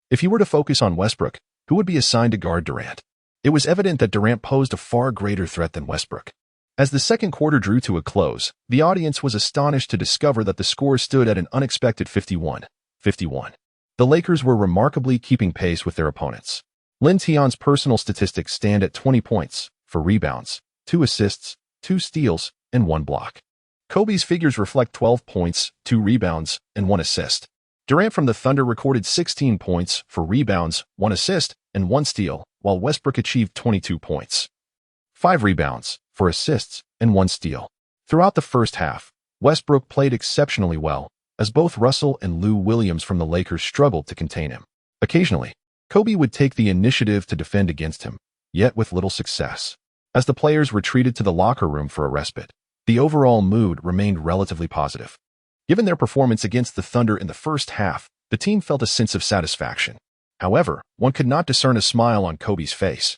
if he were to focus on Westbrook, who would be assigned to guard Durant? It was evident that Durant posed a far greater threat than Westbrook. As the second quarter drew to a close, the audience was astonished to discover that the score stood at an unexpected 51-51. The Lakers were remarkably keeping pace with their opponents. Lin Tian's personal statistics stand at 20 points, 4 rebounds, 2 assists, 2 steals, and 1 block. Kobe's figures reflect 12 points, 2 rebounds, and 1 assist. Durant from the Thunder recorded 16 points, 4 rebounds, 1 assist, and 1 steal, while Westbrook achieved 22 points, 5 rebounds, 4 assists, and 1 steal. Throughout the first half, Westbrook played exceptionally well, as both Russell and Lou Williams from the Lakers struggled to contain him. Occasionally, Kobe would take the initiative to defend against him, yet with little success. As the players retreated to the locker room for a respite, the overall mood remained relatively positive. Given their performance against the Thunder in the first half, the team felt a sense of satisfaction. However, one could not discern a smile on Kobe's face.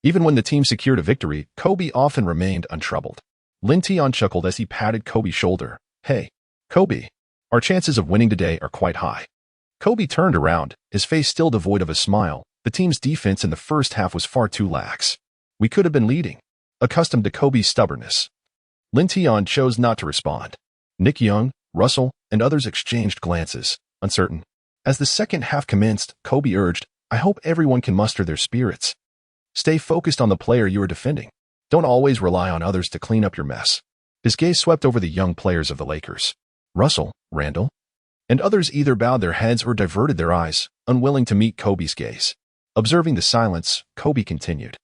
Even when the team secured a victory, Kobe often remained untroubled. Lin Tian chuckled as he patted Kobe's shoulder. "Hey, Kobe, our chances of winning today are quite high." Kobe turned around, his face still devoid of a smile. The team's defense in the first half was far too lax. "We could have been leading." Accustomed to Kobe's stubbornness, Lin Tian chose not to respond. Nick Young, Russell, and others exchanged glances, uncertain. As the second half commenced, Kobe urged, "I hope everyone can muster their spirits. Stay focused on the player you are defending. Don't always rely on others to clean up your mess. His gaze swept over the young players of the Lakers. Russell, Randall, and others either bowed their heads or diverted their eyes, unwilling to meet Kobe's gaze. Observing the silence, Kobe continued.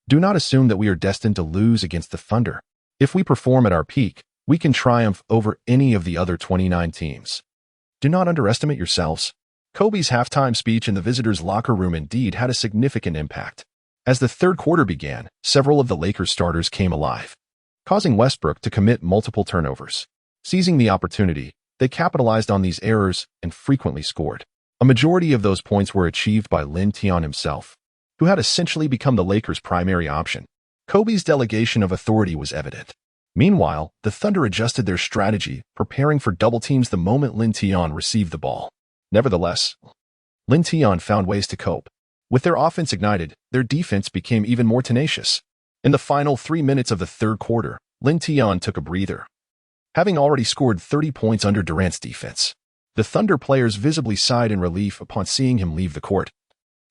Do not assume that we are destined to lose against the Thunder. If we perform at our peak, we can triumph over any of the other 29 teams. Do not underestimate yourselves. Kobe's halftime speech in the visitors' locker room indeed had a significant impact. As the third quarter began, several of the Lakers starters came alive, causing Westbrook to commit multiple turnovers. Seizing the opportunity, they capitalized on these errors and frequently scored. A majority of those points were achieved by Lin Tian himself, who had essentially become the Lakers' primary option. Kobe's delegation of authority was evident. Meanwhile, the Thunder adjusted their strategy, preparing for double teams the moment Lin Tian received the ball. Nevertheless, Lin Tian found ways to cope. With their offense ignited, their defense became even more tenacious. In the final 3 minutes of the third quarter, Lin Tian took a breather. Having already scored 30 points under Durant's defense, the Thunder players visibly sighed in relief upon seeing him leave the court.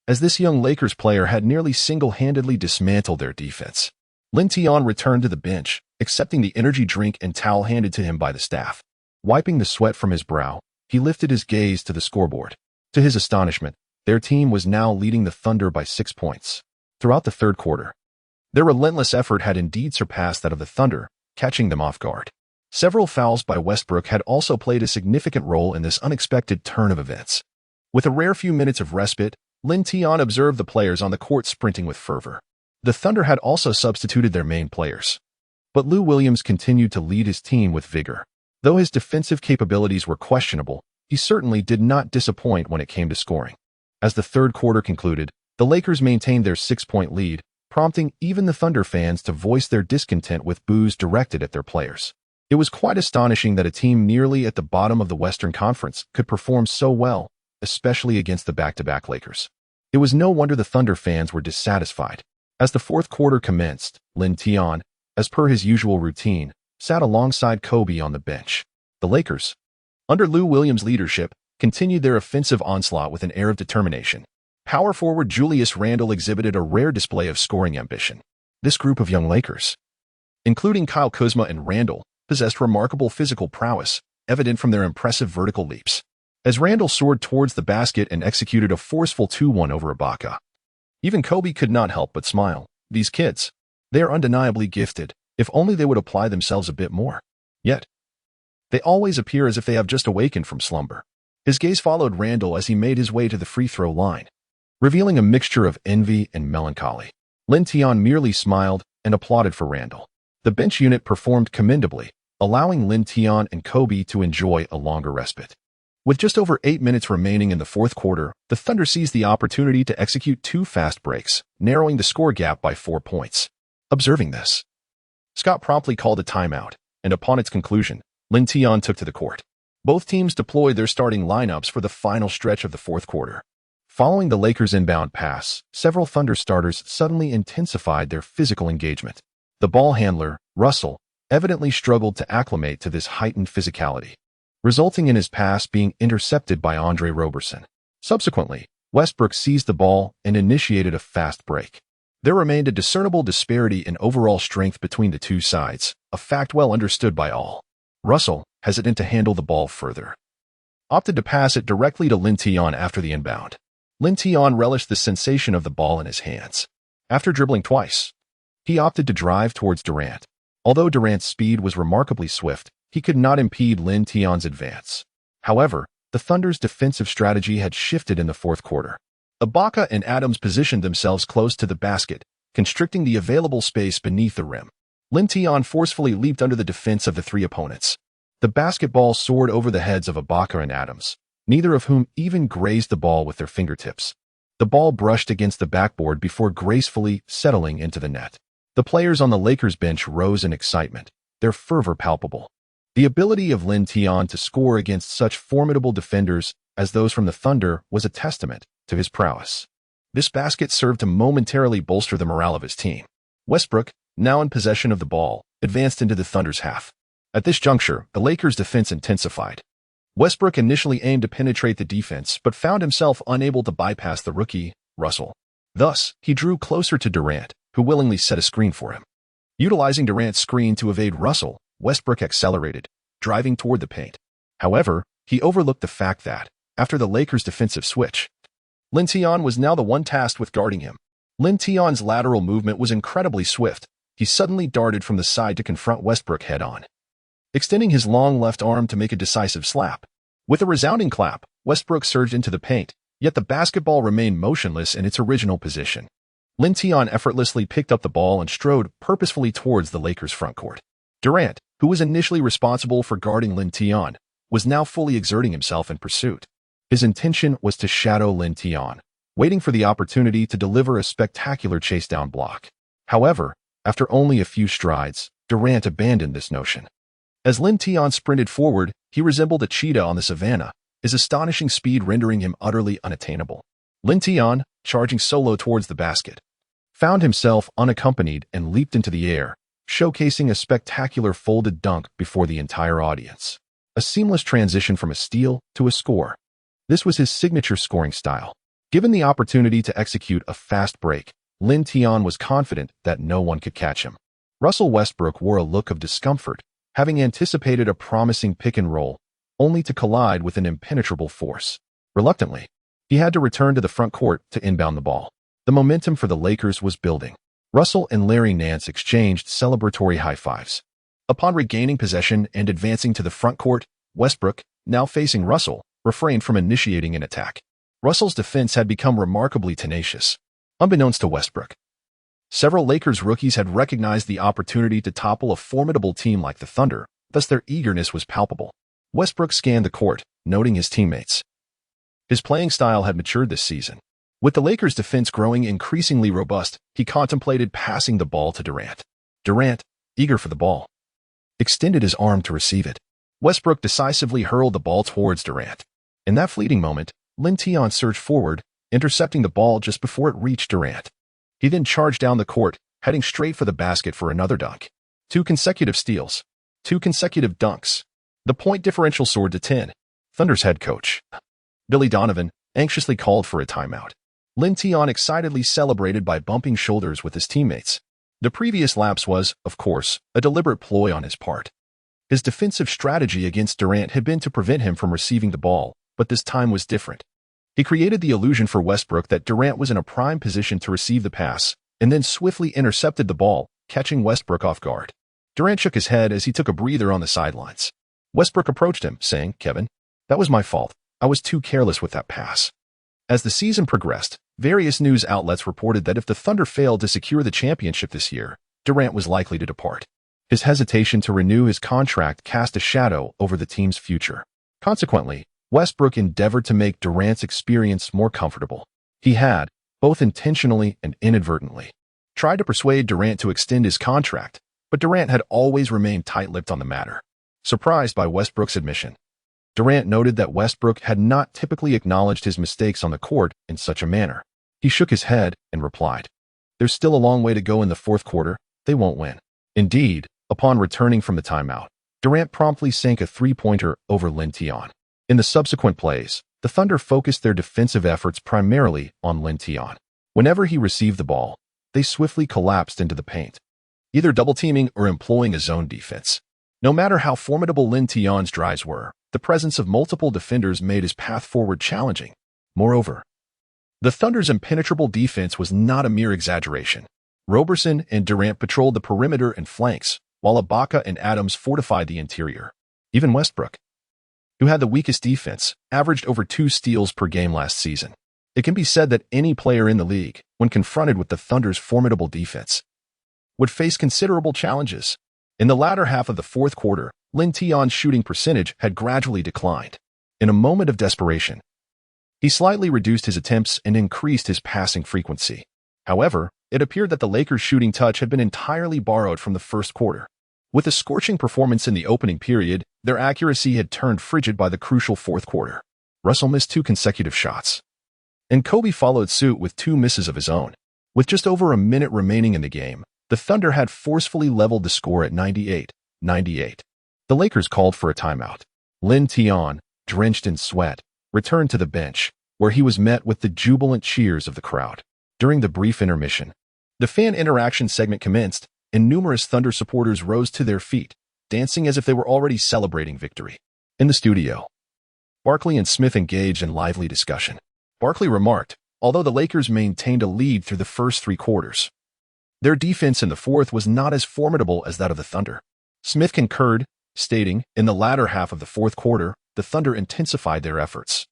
As this young Lakers player had nearly single-handedly dismantled their defense, Lin Tian returned to the bench, accepting the energy drink and towel handed to him by the staff. Wiping the sweat from his brow, he lifted his gaze to the scoreboard. To his astonishment, their team was now leading the Thunder by 6 points. Throughout the third quarter, their relentless effort had indeed surpassed that of the Thunder, catching them off guard. Several fouls by Westbrook had also played a significant role in this unexpected turn of events. With a rare few minutes of respite, Lin Tian observed the players on the court sprinting with fervor. The Thunder had also substituted their main players, but Lou Williams continued to lead his team with vigor. Though his defensive capabilities were questionable, he certainly did not disappoint when it came to scoring. As the third quarter concluded, the Lakers maintained their 6-point lead, prompting even the Thunder fans to voice their discontent with boos directed at their players. It was quite astonishing that a team nearly at the bottom of the Western Conference could perform so well, especially against the back-to-back Lakers. It was no wonder the Thunder fans were dissatisfied. As the fourth quarter commenced, Lin Tian, as per his usual routine, sat alongside Kobe on the bench. The Lakers, under Lou Williams' leadership, continued their offensive onslaught with an air of determination. Power forward Julius Randle exhibited a rare display of scoring ambition. This group of young Lakers, including Kyle Kuzma and Randle, possessed remarkable physical prowess, evident from their impressive vertical leaps. As Randle soared towards the basket and executed a forceful 2-1 over Ibaka, even Kobe could not help but smile. These kids, they are undeniably gifted, if only they would apply themselves a bit more. Yet, they always appear as if they have just awakened from slumber. His gaze followed Randle as he made his way to the free throw line, revealing a mixture of envy and melancholy. Lin Tian merely smiled and applauded for Randle. The bench unit performed commendably, allowing Lin Tian and Kobe to enjoy a longer respite. With just over 8 minutes remaining in the fourth quarter, the Thunder seized the opportunity to execute 2 fast breaks, narrowing the score gap by 4 points. Observing this, Scott promptly called a timeout, and upon its conclusion, Lin Tian took to the court. Both teams deployed their starting lineups for the final stretch of the fourth quarter. Following the Lakers' inbound pass, several Thunder starters suddenly intensified their physical engagement. The ball handler, Russell, evidently struggled to acclimate to this heightened physicality, resulting in his pass being intercepted by Andre Roberson. Subsequently, Westbrook seized the ball and initiated a fast break. There remained a discernible disparity in overall strength between the two sides, a fact well understood by all. Russell, hesitant to handle the ball further, opted to pass it directly to Lin Tian after the inbound. Lin Tian relished the sensation of the ball in his hands. After dribbling twice, he opted to drive towards Durant. Although Durant's speed was remarkably swift, he could not impede Lin Tian's advance. However, the Thunder's defensive strategy had shifted in the fourth quarter. Ibaka and Adams positioned themselves close to the basket, constricting the available space beneath the rim. Lin Tian forcefully leaped under the defense of the 3 opponents. The basketball soared over the heads of Ibaka and Adams, neither of whom even grazed the ball with their fingertips. The ball brushed against the backboard before gracefully settling into the net. The players on the Lakers bench rose in excitement, their fervor palpable. The ability of Lin Tian to score against such formidable defenders as those from the Thunder was a testament to his prowess. This basket served to momentarily bolster the morale of his team. Westbrook, now in possession of the ball, advanced into the Thunder's half. At this juncture, the Lakers' defense intensified. Westbrook initially aimed to penetrate the defense, but found himself unable to bypass the rookie, Russell. Thus, he drew closer to Durant, who willingly set a screen for him. Utilizing Durant's screen to evade Russell, Westbrook accelerated, driving toward the paint. However, he overlooked the fact that, after the Lakers' defensive switch, Lin Tian was now the one tasked with guarding him. Lin Tian's lateral movement was incredibly swift. He suddenly darted from the side to confront Westbrook head-on, extending his long left arm to make a decisive slap. With a resounding clap, Westbrook surged into the paint, yet the basketball remained motionless in its original position. Lin Tian effortlessly picked up the ball and strode purposefully towards the Lakers' front court. Durant, who was initially responsible for guarding Lin Tian, was now fully exerting himself in pursuit. His intention was to shadow Lin Tian, waiting for the opportunity to deliver a spectacular chase-down block. However, after only a few strides, Durant abandoned this notion. As Lin Tian sprinted forward, he resembled a cheetah on the savannah, his astonishing speed rendering him utterly unattainable. Lin Tian, charging solo towards the basket, found himself unaccompanied and leaped into the air, showcasing a spectacular folded dunk before the entire audience. A seamless transition from a steal to a score. This was his signature scoring style. Given the opportunity to execute a fast break, Lin Tian was confident that no one could catch him. Russell Westbrook wore a look of discomfort, having anticipated a promising pick and roll, only to collide with an impenetrable force. Reluctantly, he had to return to the front court to inbound the ball. The momentum for the Lakers was building. Russell and Larry Nance exchanged celebratory high fives. Upon regaining possession and advancing to the front court, Westbrook, now facing Russell, refrained from initiating an attack. Russell's defense had become remarkably tenacious. Unbeknownst to Westbrook, several Lakers rookies had recognized the opportunity to topple a formidable team like the Thunder, thus their eagerness was palpable. Westbrook scanned the court, noting his teammates. His playing style had matured this season. With the Lakers' defense growing increasingly robust, he contemplated passing the ball to Durant. Durant, eager for the ball, extended his arm to receive it. Westbrook decisively hurled the ball towards Durant. In that fleeting moment, Lin Tian surged forward, intercepting the ball just before it reached Durant. He then charged down the court, heading straight for the basket for another dunk. 2 consecutive steals. 2 consecutive dunks. The point differential soared to 10. Thunder's head coach, Billy Donovan, anxiously called for a timeout. Lin Tian excitedly celebrated by bumping shoulders with his teammates. The previous lapse was, of course, a deliberate ploy on his part. His defensive strategy against Durant had been to prevent him from receiving the ball, but this time was different. He created the illusion for Westbrook that Durant was in a prime position to receive the pass, and then swiftly intercepted the ball, catching Westbrook off guard. Durant shook his head as he took a breather on the sidelines. Westbrook approached him, saying, "Kevin, that was my fault. I was too careless with that pass." As the season progressed, various news outlets reported that if the Thunder failed to secure the championship this year, Durant was likely to depart. His hesitation to renew his contract cast a shadow over the team's future. Consequently, Westbrook endeavored to make Durant's experience more comfortable. He had, both intentionally and inadvertently, tried to persuade Durant to extend his contract, but Durant had always remained tight-lipped on the matter. Surprised by Westbrook's admission, Durant noted that Westbrook had not typically acknowledged his mistakes on the court in such a manner. He shook his head and replied, "There's still a long way to go in the fourth quarter. They won't win." Indeed, upon returning from the timeout, Durant promptly sank a three-pointer over Lin Tian. In the subsequent plays, the Thunder focused their defensive efforts primarily on Lin Tian. Whenever he received the ball, they swiftly collapsed into the paint, either double-teaming or employing a zone defense. No matter how formidable Lin Tian's drives were, the presence of multiple defenders made his path forward challenging. Moreover, the Thunder's impenetrable defense was not a mere exaggeration. Roberson and Durant patrolled the perimeter and flanks, while Ibaka and Adams fortified the interior. Even Westbrook, who had the weakest defense, averaged over 2 steals per game last season. It can be said that any player in the league, when confronted with the Thunder's formidable defense, would face considerable challenges. In the latter half of the fourth quarter, Lin Tian's shooting percentage had gradually declined. In a moment of desperation, he slightly reduced his attempts and increased his passing frequency. However, it appeared that the Lakers' shooting touch had been entirely borrowed from the first quarter. With a scorching performance in the opening period, their accuracy had turned frigid by the crucial fourth quarter. Russell missed 2 consecutive shots, and Kobe followed suit with 2 misses of his own. With just over a minute remaining in the game, the Thunder had forcefully leveled the score at 98-98. The Lakers called for a timeout. Lin Tian, drenched in sweat, returned to the bench, where he was met with the jubilant cheers of the crowd. During the brief intermission, the fan interaction segment commenced, and numerous Thunder supporters rose to their feet, dancing as if they were already celebrating victory. In the studio, Barkley and Smith engaged in lively discussion. Barkley remarked, although the Lakers maintained a lead through the first 3 quarters, their defense in the fourth was not as formidable as that of the Thunder. Smith concurred, stating, in the latter half of the fourth quarter, the Thunder intensified their efforts,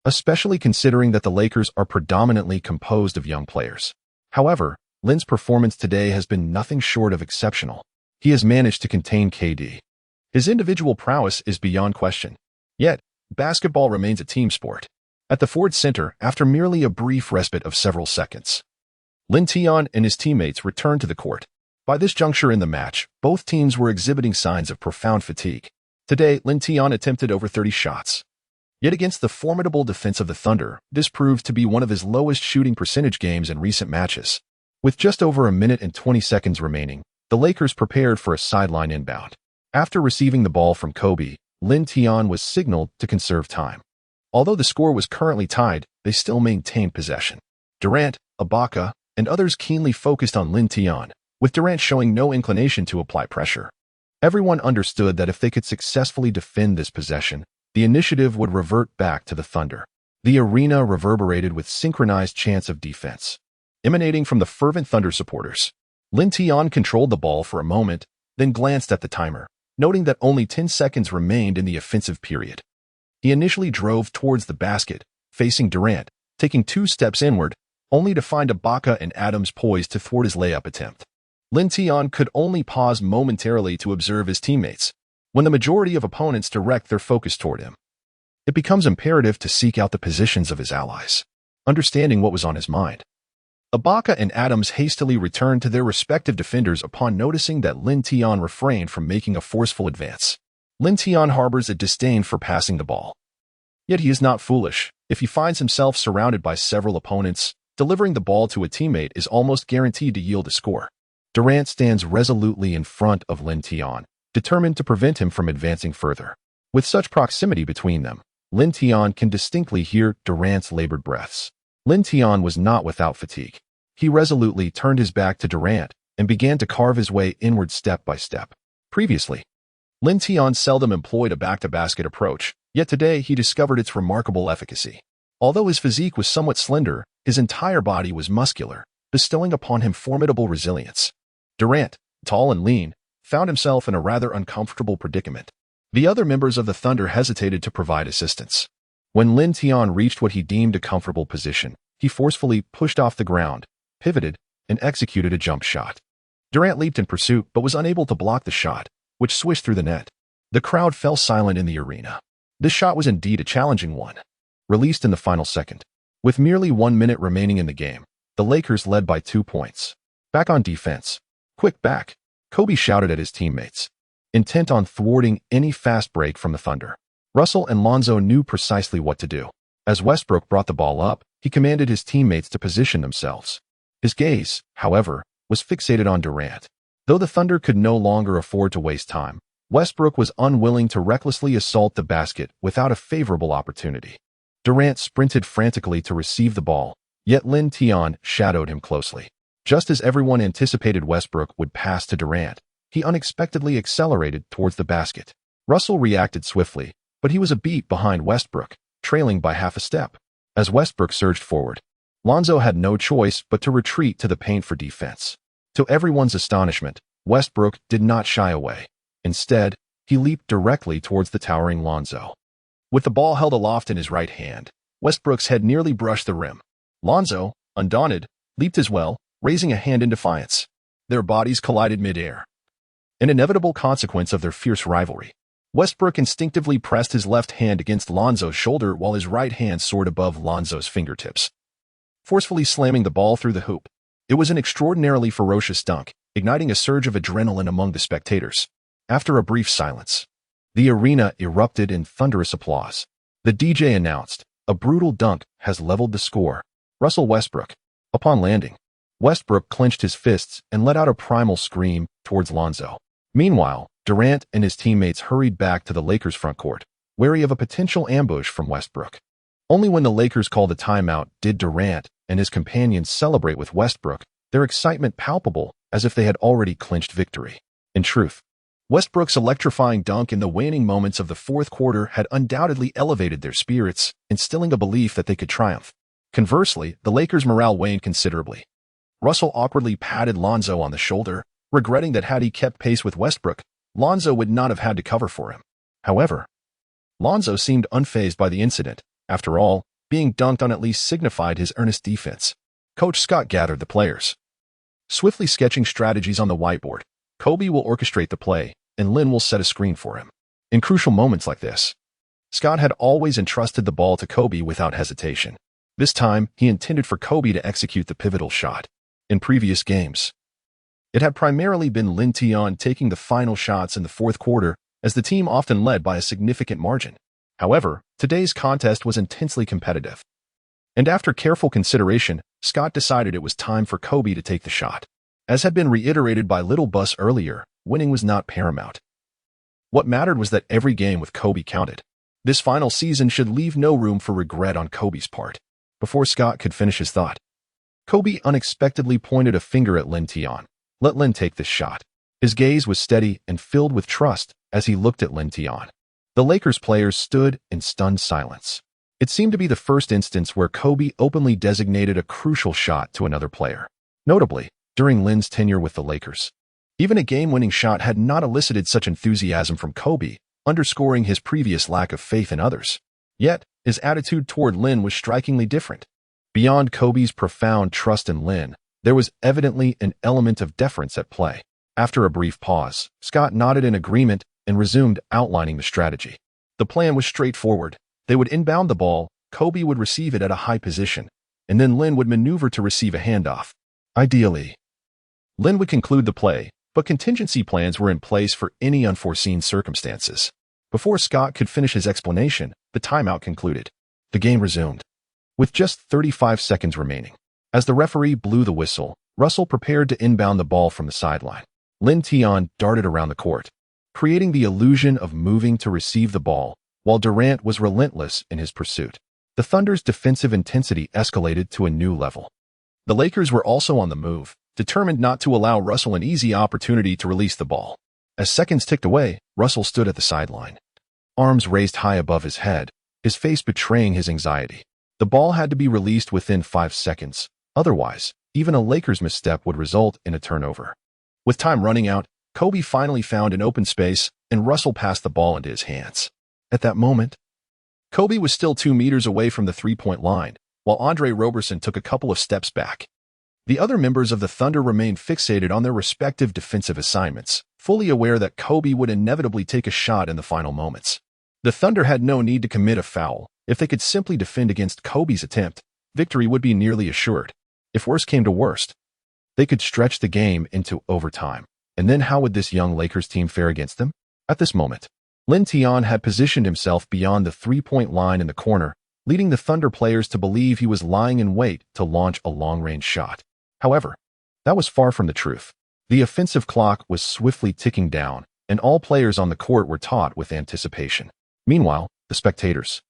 especially considering that the Lakers are predominantly composed of young players. However, Lin's performance today has been nothing short of exceptional. He has managed to contain KD. His individual prowess is beyond question. Yet, basketball remains a team sport. At the Ford Center, after merely a brief respite of several seconds, Lin Tian and his teammates returned to the court. By this juncture in the match, both teams were exhibiting signs of profound fatigue. Today, Lin Tian attempted over 30 shots. Yet against the formidable defense of the Thunder, this proved to be one of his lowest shooting percentage games in recent matches. With just over a minute and 20 seconds remaining, the Lakers prepared for a sideline inbound. After receiving the ball from Kobe, Lin Tian was signaled to conserve time. Although the score was currently tied, they still maintained possession. Durant, Ibaka, and others keenly focused on Lin Tian, with Durant showing no inclination to apply pressure. Everyone understood that if they could successfully defend this possession, the initiative would revert back to the Thunder. The arena reverberated with synchronized chants of defense, emanating from the fervent Thunder supporters. Lin Tian controlled the ball for a moment, then glanced at the timer, noting that only 10 seconds remained in the offensive period. He initially drove towards the basket, facing Durant, taking 2 steps inward, only to find Ibaka and Adams poised to thwart his layup attempt. Lin Tian could only pause momentarily to observe his teammates. When the majority of opponents direct their focus toward him, it becomes imperative to seek out the positions of his allies, understanding what was on his mind. Ibaka and Adams hastily returned to their respective defenders upon noticing that Lin Tian refrained from making a forceful advance. Lin Tian harbors a disdain for passing the ball. Yet he is not foolish. If he finds himself surrounded by several opponents, delivering the ball to a teammate is almost guaranteed to yield a score. Durant stands resolutely in front of Lin Tian, determined to prevent him from advancing further. With such proximity between them, Lin Tian can distinctly hear Durant's labored breaths. Lin Tian was not without fatigue. He resolutely turned his back to Durant and began to carve his way inward step by step. Previously, Lin Tian seldom employed a back-to-basket approach, yet today he discovered its remarkable efficacy. Although his physique was somewhat slender, his entire body was muscular, bestowing upon him formidable resilience. Durant, tall and lean, found himself in a rather uncomfortable predicament. The other members of the Thunder hesitated to provide assistance. When Lin Tian reached what he deemed a comfortable position, he forcefully pushed off the ground, pivoted, and executed a jump shot. Durant leaped in pursuit but was unable to block the shot, which swished through the net. The crowd fell silent in the arena. This shot was indeed a challenging one. Released in the final second. With merely 1 minute remaining in the game, the Lakers led by 2 points. Back on defense. Quick back, Kobe shouted at his teammates, intent on thwarting any fast break from the Thunder. Russell and Lonzo knew precisely what to do. As Westbrook brought the ball up, he commanded his teammates to position themselves. His gaze, however, was fixated on Durant. Though the Thunder could no longer afford to waste time, Westbrook was unwilling to recklessly assault the basket without a favorable opportunity. Durant sprinted frantically to receive the ball, yet Lin Tian shadowed him closely. Just as everyone anticipated Westbrook would pass to Durant, he unexpectedly accelerated towards the basket. Russell reacted swiftly, but he was a beat behind Westbrook, trailing by half a step. As Westbrook surged forward, Lonzo had no choice but to retreat to the paint for defense. To everyone's astonishment, Westbrook did not shy away. Instead, he leaped directly towards the towering Lonzo. With the ball held aloft in his right hand, Westbrook's head nearly brushed the rim. Lonzo, undaunted, leaped as well, raising a hand in defiance. Their bodies collided mid-air, an inevitable consequence of their fierce rivalry. Westbrook instinctively pressed his left hand against Lonzo's shoulder while his right hand soared above Lonzo's fingertips, forcefully slamming the ball through the hoop. It was an extraordinarily ferocious dunk, igniting a surge of adrenaline among the spectators. After a brief silence, the arena erupted in thunderous applause. The DJ announced, "A brutal dunk has leveled the score. Russell Westbrook." Upon landing, Westbrook clenched his fists and let out a primal scream towards Lonzo. Meanwhile, Durant and his teammates hurried back to the Lakers' front court, wary of a potential ambush from Westbrook. Only when the Lakers called a timeout did Durant, and his companions celebrate with Westbrook, their excitement palpable as if they had already clinched victory. In truth, Westbrook's electrifying dunk in the waning moments of the fourth quarter had undoubtedly elevated their spirits, instilling a belief that they could triumph. Conversely, the Lakers' morale waned considerably. Russell awkwardly patted Lonzo on the shoulder, regretting that had he kept pace with Westbrook, Lonzo would not have had to cover for him. However, Lonzo seemed unfazed by the incident. After all, being dunked on at least signified his earnest defense. Coach Scott gathered the players. Swiftly sketching strategies on the whiteboard, Kobe will orchestrate the play, and Lin will set a screen for him. In crucial moments like this, Scott had always entrusted the ball to Kobe without hesitation. This time, he intended for Kobe to execute the pivotal shot. In previous games, it had primarily been Lin Tian taking the final shots in the fourth quarter, as the team often led by a significant margin. However, today's contest was intensely competitive. And after careful consideration, Scott decided it was time for Kobe to take the shot. As had been reiterated by Little Bus earlier, winning was not paramount. What mattered was that every game with Kobe counted. This final season should leave no room for regret on Kobe's part. Before Scott could finish his thought, Kobe unexpectedly pointed a finger at Lin Tian. Let Lin take this shot. His gaze was steady and filled with trust as he looked at Lin Tian. The Lakers players stood in stunned silence. It seemed to be the first instance where Kobe openly designated a crucial shot to another player. Notably, during Lin's tenure with the Lakers, even a game-winning shot had not elicited such enthusiasm from Kobe, underscoring his previous lack of faith in others. Yet, his attitude toward Lin was strikingly different. Beyond Kobe's profound trust in Lin, there was evidently an element of deference at play. After a brief pause, Scott nodded in agreement and resumed outlining the strategy. The plan was straightforward. They would inbound the ball, Kobe would receive it at a high position, and then Lin would maneuver to receive a handoff. Ideally, Lin would conclude the play, but contingency plans were in place for any unforeseen circumstances. Before Scott could finish his explanation, the timeout concluded. The game resumed, with just 35 seconds remaining. As the referee blew the whistle, Russell prepared to inbound the ball from the sideline. Lin Tian darted around the court, creating the illusion of moving to receive the ball, while Durant was relentless in his pursuit. The Thunder's defensive intensity escalated to a new level. The Lakers were also on the move, determined not to allow Russell an easy opportunity to release the ball. As seconds ticked away, Russell stood at the sideline, arms raised high above his head, his face betraying his anxiety. The ball had to be released within 5 seconds. Otherwise, even a Lakers misstep would result in a turnover. With time running out, Kobe finally found an open space, and Russell passed the ball into his hands. At that moment, Kobe was still 2 meters away from the three-point line, while Andre Roberson took a couple of steps back. The other members of the Thunder remained fixated on their respective defensive assignments, fully aware that Kobe would inevitably take a shot in the final moments. The Thunder had no need to commit a foul. If they could simply defend against Kobe's attempt, victory would be nearly assured. If worse came to worst, they could stretch the game into overtime. And then how would this young Lakers team fare against them? At this moment, Lin Tian had positioned himself beyond the three-point line in the corner, leading the Thunder players to believe he was lying in wait to launch a long-range shot. However, that was far from the truth. The offensive clock was swiftly ticking down, and all players on the court were taut with anticipation. Meanwhile, the spectators,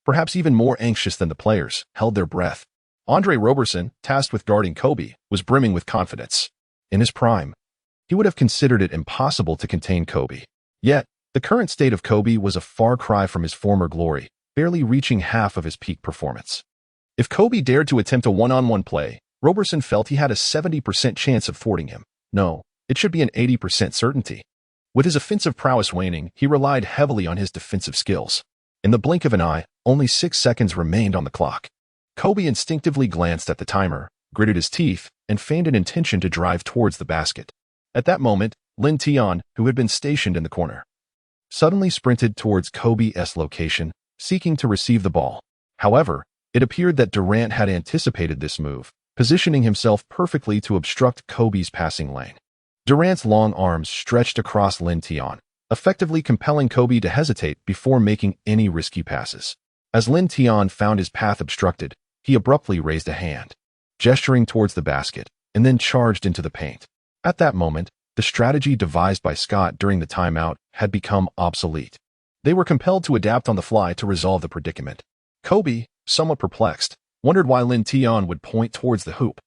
perhaps even more anxious than the players, held their breath. Andre Roberson, tasked with guarding Kobe, was brimming with confidence. In his prime, he would have considered it impossible to contain Kobe. Yet, the current state of Kobe was a far cry from his former glory, barely reaching half of his peak performance. If Kobe dared to attempt a one-on-one play, Roberson felt he had a 70% chance of thwarting him. No, it should be an 80% certainty. With his offensive prowess waning, he relied heavily on his defensive skills. In the blink of an eye, only 6 seconds remained on the clock. Kobe instinctively glanced at the timer, gritted his teeth, and feigned an intention to drive towards the basket. At that moment, Lin Tian, who had been stationed in the corner, suddenly sprinted towards Kobe's location, seeking to receive the ball. However, it appeared that Durant had anticipated this move, positioning himself perfectly to obstruct Kobe's passing lane. Durant's long arms stretched across Lin Tian, effectively compelling Kobe to hesitate before making any risky passes. As Lin Tian found his path obstructed, he abruptly raised a hand, gesturing towards the basket, and then charged into the paint. At that moment, the strategy devised by Scott during the timeout had become obsolete. They were compelled to adapt on the fly to resolve the predicament. Kobe, somewhat perplexed, wondered why Lin Tian would point towards the hoop,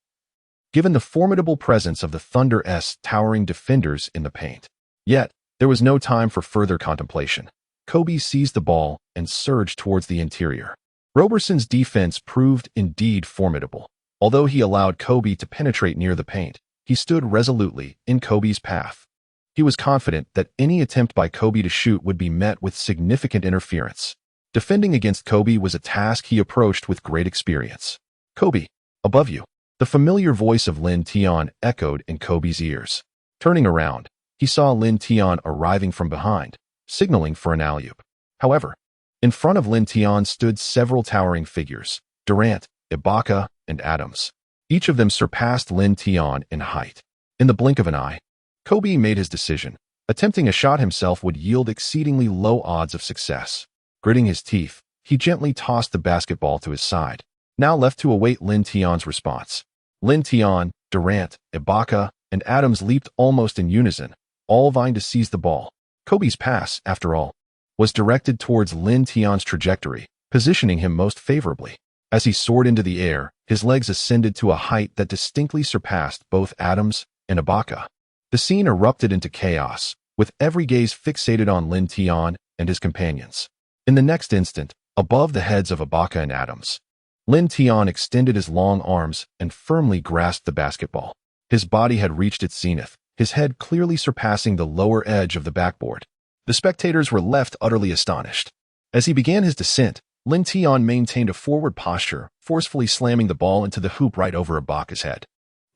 given the formidable presence of the Thunder's towering defenders in the paint. Yet, there was no time for further contemplation. Kobe seized the ball and surged towards the interior. Roberson's defense proved indeed formidable. Although he allowed Kobe to penetrate near the paint, he stood resolutely in Kobe's path. He was confident that any attempt by Kobe to shoot would be met with significant interference. Defending against Kobe was a task he approached with great experience. "Kobe, above you." The familiar voice of Lin Tian echoed in Kobe's ears. Turning around, he saw Lin Tian arriving from behind, signaling for an alley-oop. However, in front of Lin Tian stood several towering figures: Durant, Ibaka, and Adams. Each of them surpassed Lin Tian in height. In the blink of an eye, Kobe made his decision. Attempting a shot himself would yield exceedingly low odds of success. Gritting his teeth, he gently tossed the basketball to his side, now left to await Lin Tian's response. Lin Tian, Durant, Ibaka, and Adams leaped almost in unison, all vying to seize the ball. Kobe's pass, after all, was directed towards Lin Tian's trajectory, positioning him most favorably. As he soared into the air, his legs ascended to a height that distinctly surpassed both Adams and Ibaka. The scene erupted into chaos, with every gaze fixated on Lin Tian and his companions. In the next instant, above the heads of Ibaka and Adams, Lin Tian extended his long arms and firmly grasped the basketball. His body had reached its zenith, his head clearly surpassing the lower edge of the backboard. The spectators were left utterly astonished. As he began his descent, Lin Tian maintained a forward posture, forcefully slamming the ball into the hoop right over Ibaka's head.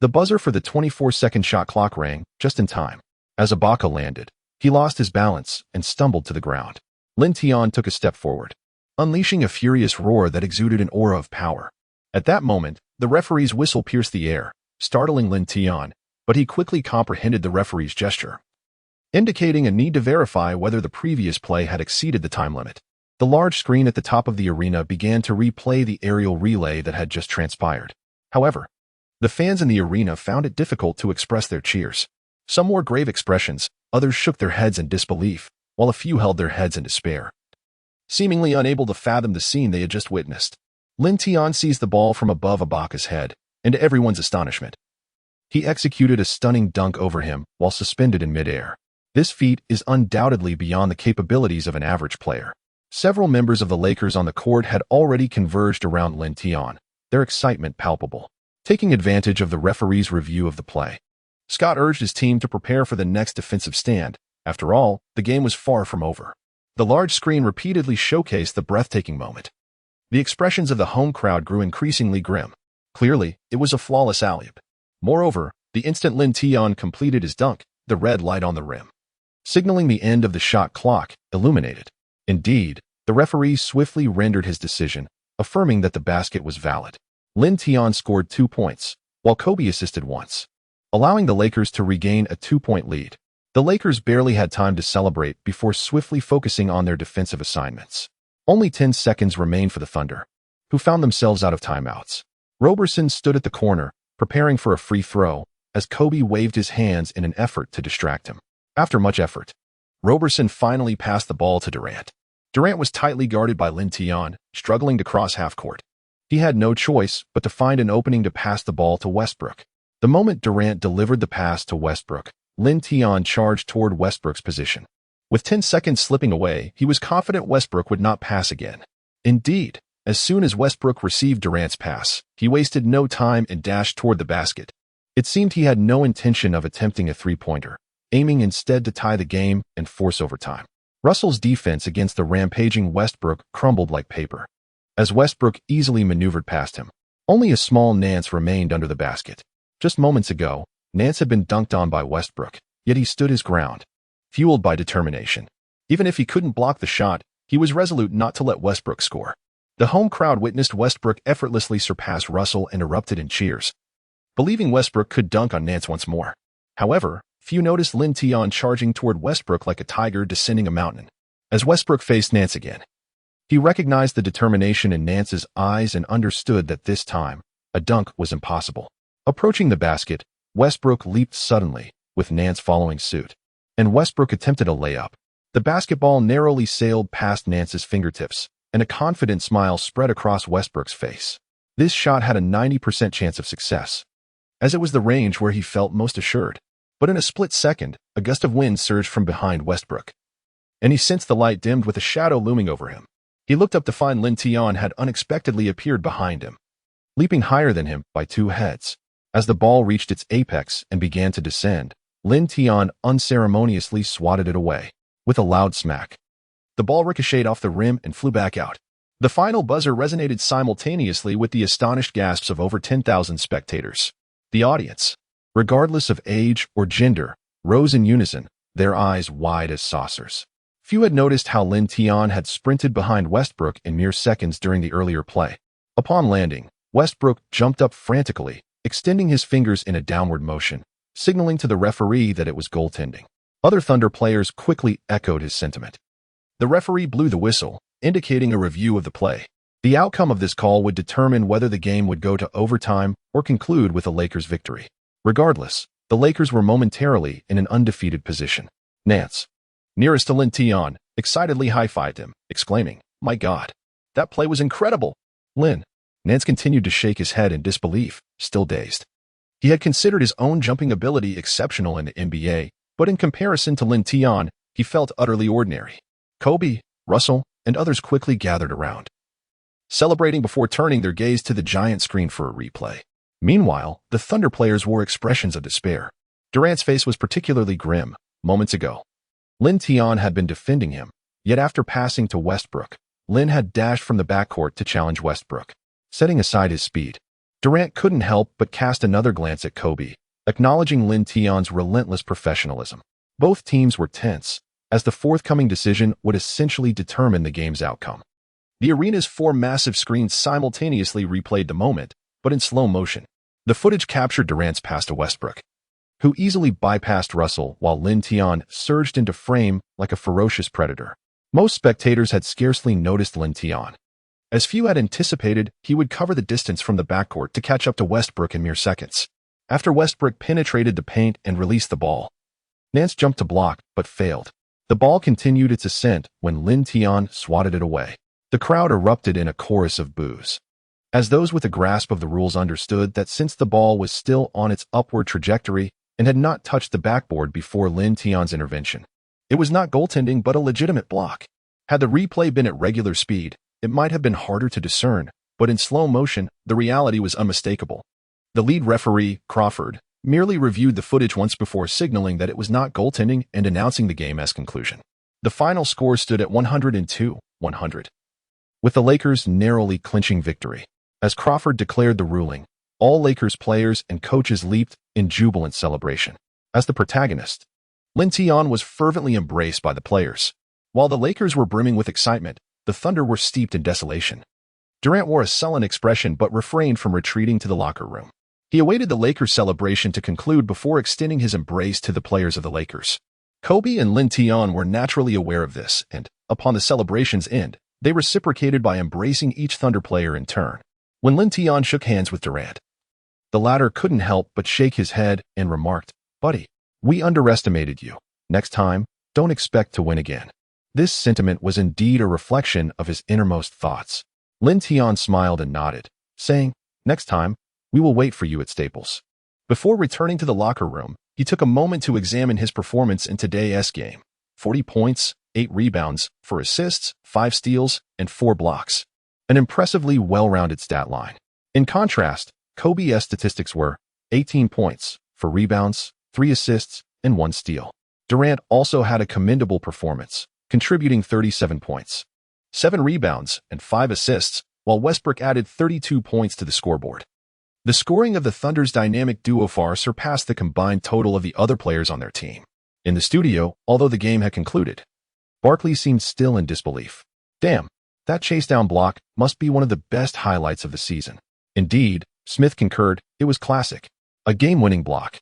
The buzzer for the 24-second shot clock rang, just in time. As Ibaka landed, he lost his balance and stumbled to the ground. Lin Tian took a step forward, unleashing a furious roar that exuded an aura of power. At that moment, the referee's whistle pierced the air, startling Lin Tian, but he quickly comprehended the referee's gesture, indicating a need to verify whether the previous play had exceeded the time limit. The large screen at the top of the arena began to replay the aerial relay that had just transpired. However, the fans in the arena found it difficult to express their cheers. Some wore grave expressions, others shook their heads in disbelief, while a few held their heads in despair, seemingly unable to fathom the scene they had just witnessed. Lin Tian seized the ball from above Ibaka's head, and to everyone's astonishment, he executed a stunning dunk over him while suspended in midair. This feat is undoubtedly beyond the capabilities of an average player. Several members of the Lakers on the court had already converged around Lin Tian, their excitement palpable. Taking advantage of the referee's review of the play, Scott urged his team to prepare for the next defensive stand. After all, the game was far from over. The large screen repeatedly showcased the breathtaking moment. The expressions of the home crowd grew increasingly grim. Clearly, it was a flawless alley-oop. Moreover, the instant Lin Tian completed his dunk, the red light on the rim, signaling the end of the shot clock, illuminated. Indeed, the referee swiftly rendered his decision, affirming that the basket was valid. Lin Tian scored 2 points, while Kobe assisted once, allowing the Lakers to regain a 2-point lead. The Lakers barely had time to celebrate before swiftly focusing on their defensive assignments. Only 10 seconds remained for the Thunder, who found themselves out of timeouts. Roberson stood at the corner, preparing for a free throw, as Kobe waved his hands in an effort to distract him. After much effort, Roberson finally passed the ball to Durant. Durant was tightly guarded by Lin Tian, struggling to cross half-court. He had no choice but to find an opening to pass the ball to Westbrook. The moment Durant delivered the pass to Westbrook, Lin Tian charged toward Westbrook's position. With 10 seconds slipping away, he was confident Westbrook would not pass again. Indeed, as soon as Westbrook received Durant's pass, he wasted no time and dashed toward the basket. It seemed he had no intention of attempting a three-pointer, aiming instead to tie the game and force overtime. Russell's defense against the rampaging Westbrook crumbled like paper, as Westbrook easily maneuvered past him. Only a small Nance remained under the basket. Just moments ago, Nance had been dunked on by Westbrook, yet he stood his ground, fueled by determination. Even if he couldn't block the shot, he was resolute not to let Westbrook score. The home crowd witnessed Westbrook effortlessly surpass Russell and erupted in cheers, believing Westbrook could dunk on Nance once more. However, few noticed Lin Tian charging toward Westbrook like a tiger descending a mountain. As Westbrook faced Nance again, he recognized the determination in Nance's eyes and understood that this time, a dunk was impossible. Approaching the basket, Westbrook leaped suddenly, with Nance following suit, and Westbrook attempted a layup. The basketball narrowly sailed past Nance's fingertips, and a confident smile spread across Westbrook's face. This shot had a 90% chance of success, as it was the range where he felt most assured. But in a split second, a gust of wind surged from behind Westbrook, and he sensed the light dimmed with a shadow looming over him. He looked up to find Lin Tian had unexpectedly appeared behind him, leaping higher than him by 2 heads. As the ball reached its apex and began to descend, Lin Tian unceremoniously swatted it away. With a loud smack, the ball ricocheted off the rim and flew back out. The final buzzer resonated simultaneously with the astonished gasps of over 10,000 spectators. The audience, regardless of age or gender, rose in unison, their eyes wide as saucers. Few had noticed how Lin Tian had sprinted behind Westbrook in mere seconds during the earlier play. Upon landing, Westbrook jumped up frantically, extending his fingers in a downward motion, signaling to the referee that it was goaltending. Other Thunder players quickly echoed his sentiment. The referee blew the whistle, indicating a review of the play. The outcome of this call would determine whether the game would go to overtime or conclude with a Lakers victory. Regardless, the Lakers were momentarily in an undefeated position. Nance, nearest to Lin Tian, excitedly high-fived him, exclaiming, "My God, that play was incredible!" Nance continued to shake his head in disbelief, still dazed. He had considered his own jumping ability exceptional in the NBA, but in comparison to Lin Tian, he felt utterly ordinary. Kobe, Russell, and others quickly gathered around, celebrating before turning their gaze to the giant screen for a replay. Meanwhile, the Thunder players wore expressions of despair. Durant's face was particularly grim. Moments ago, Lin Tian had been defending him, yet after passing to Westbrook, Lin had dashed from the backcourt to challenge Westbrook. Setting aside his speed, Durant couldn't help but cast another glance at Kobe, acknowledging Lin Tian's relentless professionalism. Both teams were tense, as the forthcoming decision would essentially determine the game's outcome. The arena's 4 massive screens simultaneously replayed the moment, but in slow motion. The footage captured Durant's pass to Westbrook, who easily bypassed Russell while Lin Tian surged into frame like a ferocious predator. Most spectators had scarcely noticed Lin Tian, as few had anticipated he would cover the distance from the backcourt to catch up to Westbrook in mere seconds. After Westbrook penetrated the paint and released the ball, Nance jumped to block but failed. The ball continued its ascent when Lin Tian swatted it away. The crowd erupted in a chorus of boos, as those with a grasp of the rules understood that since the ball was still on its upward trajectory and had not touched the backboard before Lin Tian's intervention, it was not goaltending but a legitimate block. Had the replay been at regular speed, it might have been harder to discern, but in slow motion, the reality was unmistakable. The lead referee, Crawford, merely reviewed the footage once before signaling that it was not goaltending and announcing the game as conclusion. The final score stood at 102-100, with the Lakers narrowly clinching victory. As Crawford declared the ruling, all Lakers players and coaches leaped in jubilant celebration. As the protagonist, Lin Tian was fervently embraced by the players. While the Lakers were brimming with excitement, the Thunder were steeped in desolation. Durant wore a sullen expression but refrained from retreating to the locker room. He awaited the Lakers' celebration to conclude before extending his embrace to the players of the Lakers. Kobe and Lin Tian were naturally aware of this, and, upon the celebration's end, they reciprocated by embracing each Thunder player in turn. When Lin Tian shook hands with Durant, the latter couldn't help but shake his head and remarked, "Buddy, we underestimated you. Next time, don't expect to win again." This sentiment was indeed a reflection of his innermost thoughts. Lin Tian smiled and nodded, saying, "Next time, we will wait for you at Staples." Before returning to the locker room, he took a moment to examine his performance in today's game. 40 points, 8 rebounds, 4 assists, 5 steals, and 4 blocks. An impressively well-rounded stat line. In contrast, Kobe's statistics were 18 points, 4 rebounds, 3 assists, and 1 steal. Durant also had a commendable performance, contributing 37 points, 7 rebounds, and 5 assists, while Westbrook added 32 points to the scoreboard. The scoring of the Thunder's dynamic duo far surpassed the combined total of the other players on their team. In the studio, although the game had concluded, Barkley seemed still in disbelief. "Damn, that chase-down block must be one of the best highlights of the season." Indeed, Smith concurred, it was classic. A game-winning block.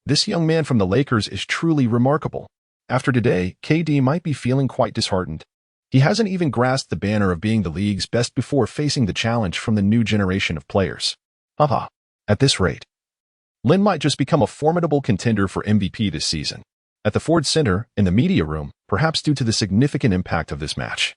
This young man from the Lakers is truly remarkable. After today, KD might be feeling quite disheartened. He hasn't even grasped the banner of being the league's best before facing the challenge from the new generation of players. Haha. At this rate, Lin might just become a formidable contender for MVP this season. At the Ford Center, in the media room, perhaps due to the significant impact of this match,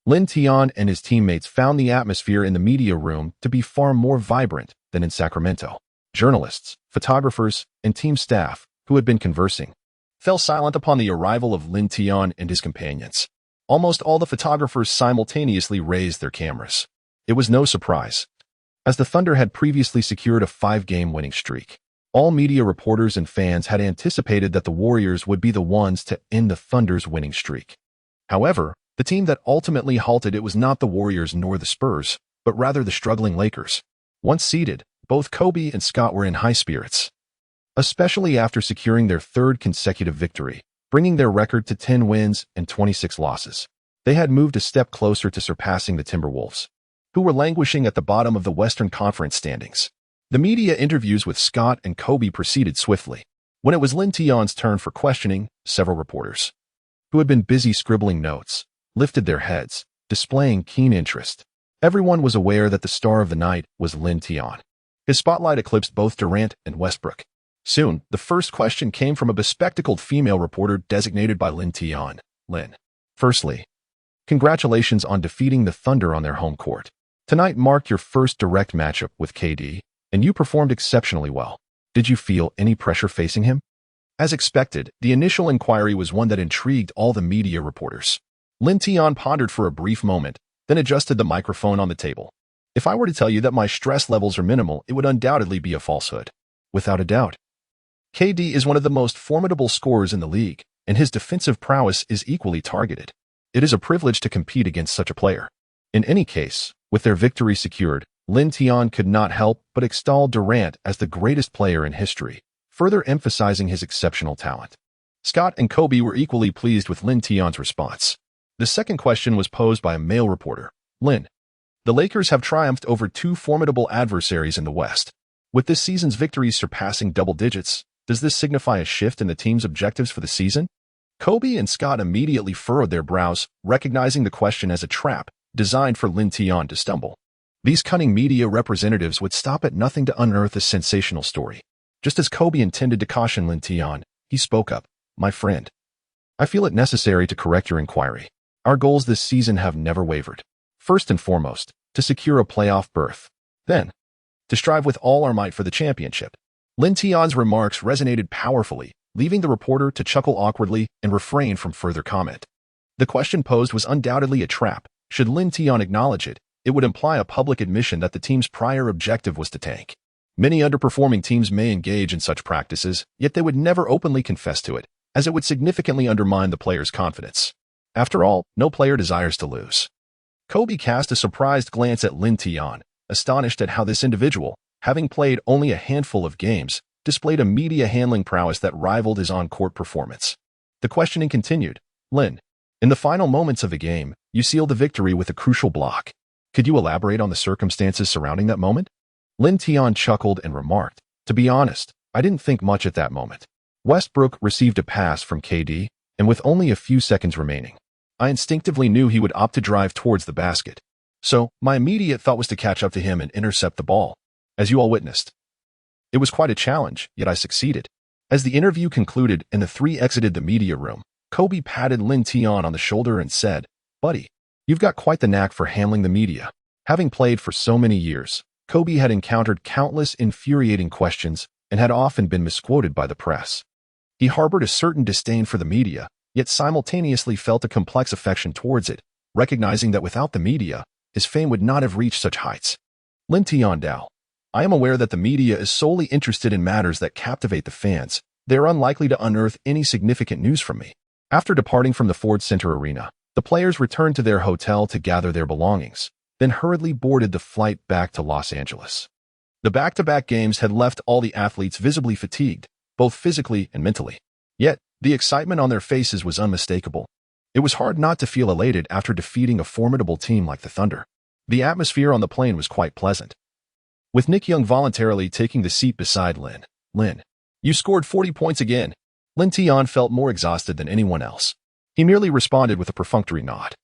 Lin Tian and his teammates found the atmosphere in the media room to be far more vibrant than in Sacramento. Journalists, photographers, and team staff, who had been conversing, fell silent upon the arrival of Lin Tian and his companions. Almost all the photographers simultaneously raised their cameras. It was no surprise, as the Thunder had previously secured a 5-game winning streak. All media reporters and fans had anticipated that the Warriors would be the ones to end the Thunder's winning streak. However, the team that ultimately halted it was not the Warriors nor the Spurs, but rather the struggling Lakers. Once seeded, both Kobe and Scott were in high spirits, especially after securing their 3rd consecutive victory, bringing their record to 10 wins and 26 losses. They had moved a step closer to surpassing the Timberwolves, who were languishing at the bottom of the Western Conference standings. The media interviews with Scott and Kobe proceeded swiftly. When it was Lin Tian's turn for questioning, several reporters, who had been busy scribbling notes, lifted their heads, displaying keen interest. Everyone was aware that the star of the night was Lin Tian. His spotlight eclipsed both Durant and Westbrook. Soon, the first question came from a bespectacled female reporter designated by Lin Tian. Lin. Firstly, congratulations on defeating the Thunder on their home court. Tonight marked your first direct matchup with KD, and you performed exceptionally well. Did you feel any pressure facing him? As expected, the initial inquiry was one that intrigued all the media reporters. Lin Tian pondered for a brief moment, then adjusted the microphone on the table. If I were to tell you that my stress levels are minimal, it would undoubtedly be a falsehood. Without a doubt. KD is one of the most formidable scorers in the league, and his defensive prowess is equally targeted. It is a privilege to compete against such a player. In any case, with their victory secured, Lin Tian could not help but extol Durant as the greatest player in history, further emphasizing his exceptional talent. Scott and Kobe were equally pleased with Lin Tian's response. The second question was posed by a male reporter. Lin. The Lakers have triumphed over 2 formidable adversaries in the West. With this season's victories surpassing double digits, does this signify a shift in the team's objectives for the season? Kobe and Scott immediately furrowed their brows, recognizing the question as a trap designed for Lin Tian to stumble. These cunning media representatives would stop at nothing to unearth a sensational story. Just as Kobe intended to caution Lin Tian, he spoke up. My friend, I feel it necessary to correct your inquiry. Our goals this season have never wavered. First and foremost, to secure a playoff berth. Then, to strive with all our might for the championship. Lin Tian's remarks resonated powerfully, leaving the reporter to chuckle awkwardly and refrain from further comment. The question posed was undoubtedly a trap. Should Lin Tian acknowledge it, it would imply a public admission that the team's prior objective was to tank. Many underperforming teams may engage in such practices, yet they would never openly confess to it, as it would significantly undermine the player's confidence. After all, no player desires to lose. Kobe cast a surprised glance at Lin Tian, astonished at how this individual, having played only a handful of games, displayed a media handling prowess that rivaled his on-court performance. The questioning continued. Lin, in the final moments of the game, you sealed the victory with a crucial block. Could you elaborate on the circumstances surrounding that moment? Lin Tian chuckled and remarked, to be honest, I didn't think much at that moment. Westbrook received a pass from KD, and with only a few seconds remaining, I instinctively knew he would opt to drive towards the basket. So, my immediate thought was to catch up to him and intercept the ball. As you all witnessed, it was quite a challenge, yet I succeeded. As the interview concluded and the three exited the media room, Kobe patted Lin Tian on the shoulder and said, Buddy, you've got quite the knack for handling the media. Having played for so many years, Kobe had encountered countless infuriating questions and had often been misquoted by the press. He harbored a certain disdain for the media, yet simultaneously felt a complex affection towards it, recognizing that without the media, his fame would not have reached such heights. Lin Tian Dao. I am aware that the media is solely interested in matters that captivate the fans. They are unlikely to unearth any significant news from me. After departing from the Ford Center Arena, the players returned to their hotel to gather their belongings, then hurriedly boarded the flight back to Los Angeles. The back-to-back games had left all the athletes visibly fatigued, both physically and mentally. Yet, the excitement on their faces was unmistakable. It was hard not to feel elated after defeating a formidable team like the Thunder. The atmosphere on the plane was quite pleasant, with Nick Young voluntarily taking the seat beside Lin. Lin, you scored 40 points again. Lin Tian felt more exhausted than anyone else. He merely responded with a perfunctory nod.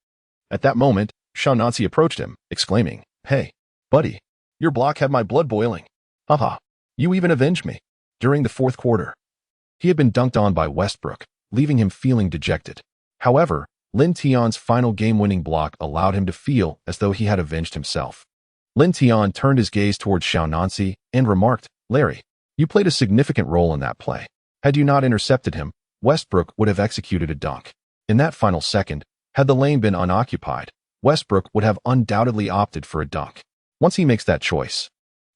At that moment, Shaughnessy approached him, exclaiming, Hey, buddy, your block had my blood boiling. Haha, you even avenged me. During the fourth quarter, he had been dunked on by Westbrook, leaving him feeling dejected. However, Lin Tian's final game-winning block allowed him to feel as though he had avenged himself. Lin Tian turned his gaze towards Nanwan and remarked, "Larry, you played a significant role in that play. Had you not intercepted him, Westbrook would have executed a dunk. In that final second, had the lane been unoccupied, Westbrook would have undoubtedly opted for a dunk. Once he makes that choice,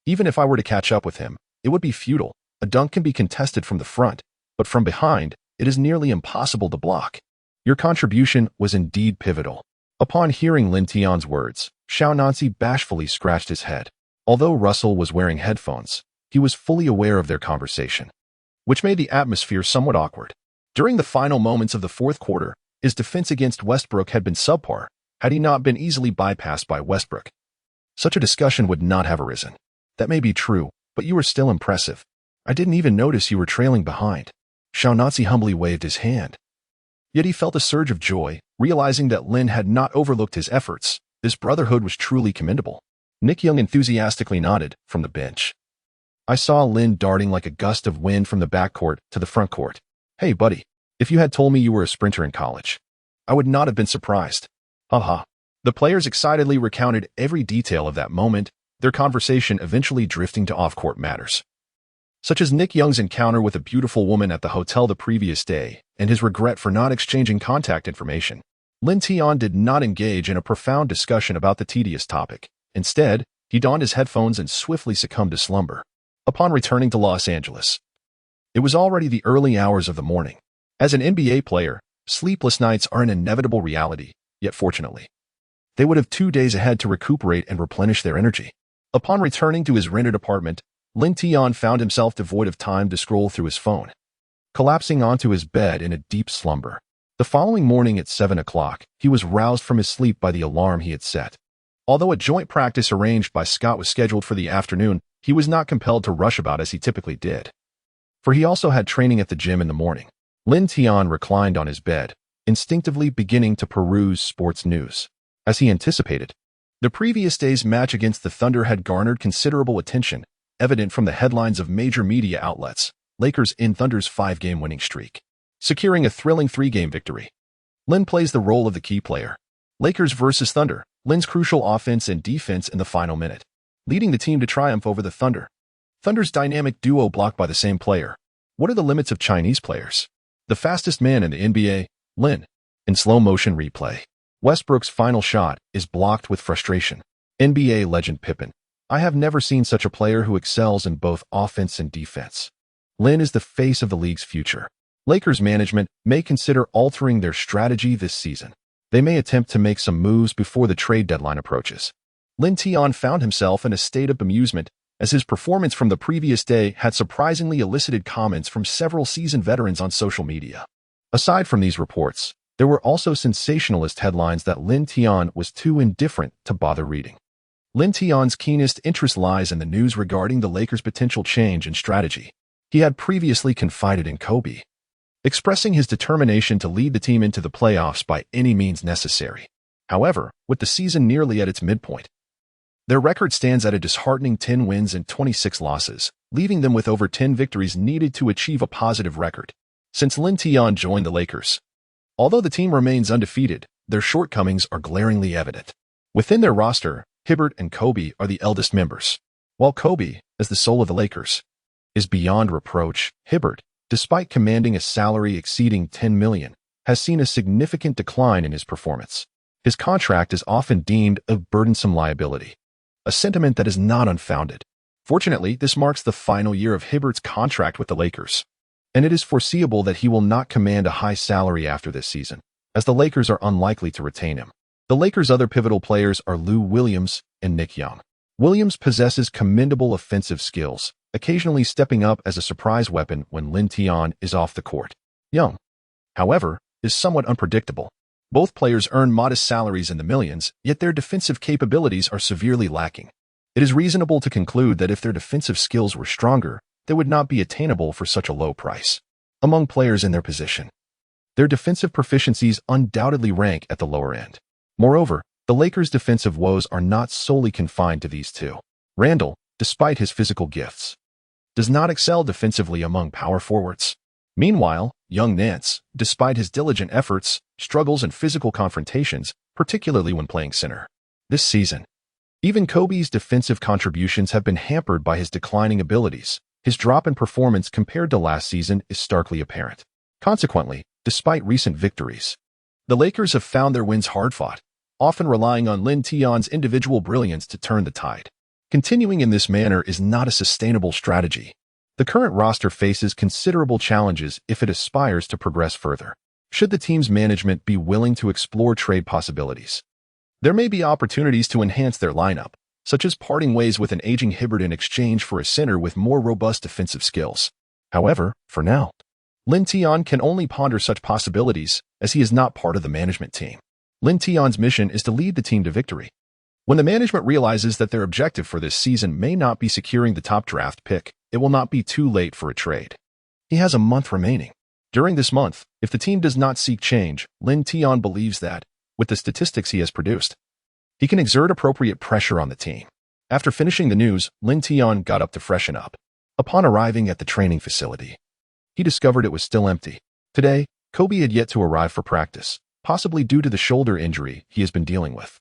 even if I were to catch up with him, it would be futile. A dunk can be contested from the front, but from behind, it is nearly impossible to block. Your contribution was indeed pivotal." Upon hearing Lin Tian's words, Nanwan bashfully scratched his head. Although Russell was wearing headphones, he was fully aware of their conversation, which made the atmosphere somewhat awkward. During the final moments of the fourth quarter, his defense against Westbrook had been subpar, had he not been easily bypassed by Westbrook. Such a discussion would not have arisen. "That may be true, but you were still impressive. I didn't even notice you were trailing behind." Nanwan humbly waved his hand. Yet he felt a surge of joy, realizing that Lin had not overlooked his efforts. This brotherhood was truly commendable. Nick Young enthusiastically nodded from the bench. "I saw Lin darting like a gust of wind from the backcourt to the front court. Hey, buddy, if you had told me you were a sprinter in college, I would not have been surprised." Haha. The players excitedly recounted every detail of that moment, their conversation eventually drifting to off-court matters, such as Nick Young's encounter with a beautiful woman at the hotel the previous day and his regret for not exchanging contact information. Lin Tian did not engage in a profound discussion about the tedious topic. Instead, he donned his headphones and swiftly succumbed to slumber. Upon returning to Los Angeles, it was already the early hours of the morning. As an NBA player, sleepless nights are an inevitable reality, yet fortunately, they would have 2 days ahead to recuperate and replenish their energy. Upon returning to his rented apartment, Lin Tian found himself devoid of time to scroll through his phone, collapsing onto his bed in a deep slumber. The following morning at 7 o'clock, he was roused from his sleep by the alarm he had set. Although a joint practice arranged by Scott was scheduled for the afternoon, he was not compelled to rush about as he typically did, for he also had training at the gym in the morning. Lin Tian reclined on his bed, instinctively beginning to peruse sports news. As he anticipated, the previous day's match against the Thunder had garnered considerable attention, evident from the headlines of major media outlets. Lakers in Thunder's 5-game winning streak, securing a thrilling 3-game victory. Lin plays the role of the key player. Lakers versus Thunder, Lin's crucial offense and defense in the final minute, leading the team to triumph over the Thunder. Thunder's dynamic duo blocked by the same player. What are the limits of Chinese players? The fastest man in the NBA, Lin. In slow-motion replay, Westbrook's final shot is blocked with frustration. NBA legend Pippen. I have never seen such a player who excels in both offense and defense. Lin is the face of the league's future. Lakers management may consider altering their strategy this season. They may attempt to make some moves before the trade deadline approaches. Lin Tian found himself in a state of bemusement as his performance from the previous day had surprisingly elicited comments from several seasoned veterans on social media. Aside from these reports, there were also sensationalist headlines that Lin Tian was too indifferent to bother reading. Lin Tian's keenest interest lies in the news regarding the Lakers' potential change in strategy. He had previously confided in Kobe, expressing his determination to lead the team into the playoffs by any means necessary. However, with the season nearly at its midpoint, their record stands at a disheartening 10 wins and 26 losses, leaving them with over 10 victories needed to achieve a positive record. Since Lin Tian joined the Lakers, although the team remains undefeated, their shortcomings are glaringly evident. Within their roster, Hibbert and Kobe are the eldest members. While Kobe, as the soul of the Lakers, is beyond reproach, Hibbert, despite commanding a salary exceeding $10 million, has seen a significant decline in his performance. His contract is often deemed a burdensome liability, a sentiment that is not unfounded. Fortunately, this marks the final year of Hibbert's contract with the Lakers, and it is foreseeable that he will not command a high salary after this season, as the Lakers are unlikely to retain him. The Lakers' other pivotal players are Lou Williams and Nick Young. Williams possesses commendable offensive skills, occasionally stepping up as a surprise weapon when Lin Tian is off the court. Young, however, is somewhat unpredictable. Both players earn modest salaries in the millions, yet their defensive capabilities are severely lacking. It is reasonable to conclude that if their defensive skills were stronger, they would not be attainable for such a low price. Among players in their position, their defensive proficiencies undoubtedly rank at the lower end. Moreover, the Lakers' defensive woes are not solely confined to these two. Randall, despite his physical gifts, does not excel defensively among power forwards. Meanwhile, young Nance, despite his diligent efforts, struggles in physical confrontations, particularly when playing center. This season, even Kobe's defensive contributions have been hampered by his declining abilities. His drop in performance compared to last season is starkly apparent. Consequently, despite recent victories, the Lakers have found their wins hard-fought, often relying on Lin Tian's individual brilliance to turn the tide. Continuing in this manner is not a sustainable strategy. The current roster faces considerable challenges if it aspires to progress further. Should the team's management be willing to explore trade possibilities, there may be opportunities to enhance their lineup, such as parting ways with an aging Hibbert in exchange for a center with more robust defensive skills. However, for now, Lin Tian can only ponder such possibilities as he is not part of the management team. Lin Tian's mission is to lead the team to victory. When the management realizes that their objective for this season may not be securing the top draft pick, it will not be too late for a trade. He has a month remaining. During this month, if the team does not seek change, Lin Tian believes that, with the statistics he has produced, he can exert appropriate pressure on the team. After finishing the news, Lin Tian got up to freshen up. Upon arriving at the training facility, he discovered it was still empty. Today, Kobe had yet to arrive for practice, possibly due to the shoulder injury he has been dealing with.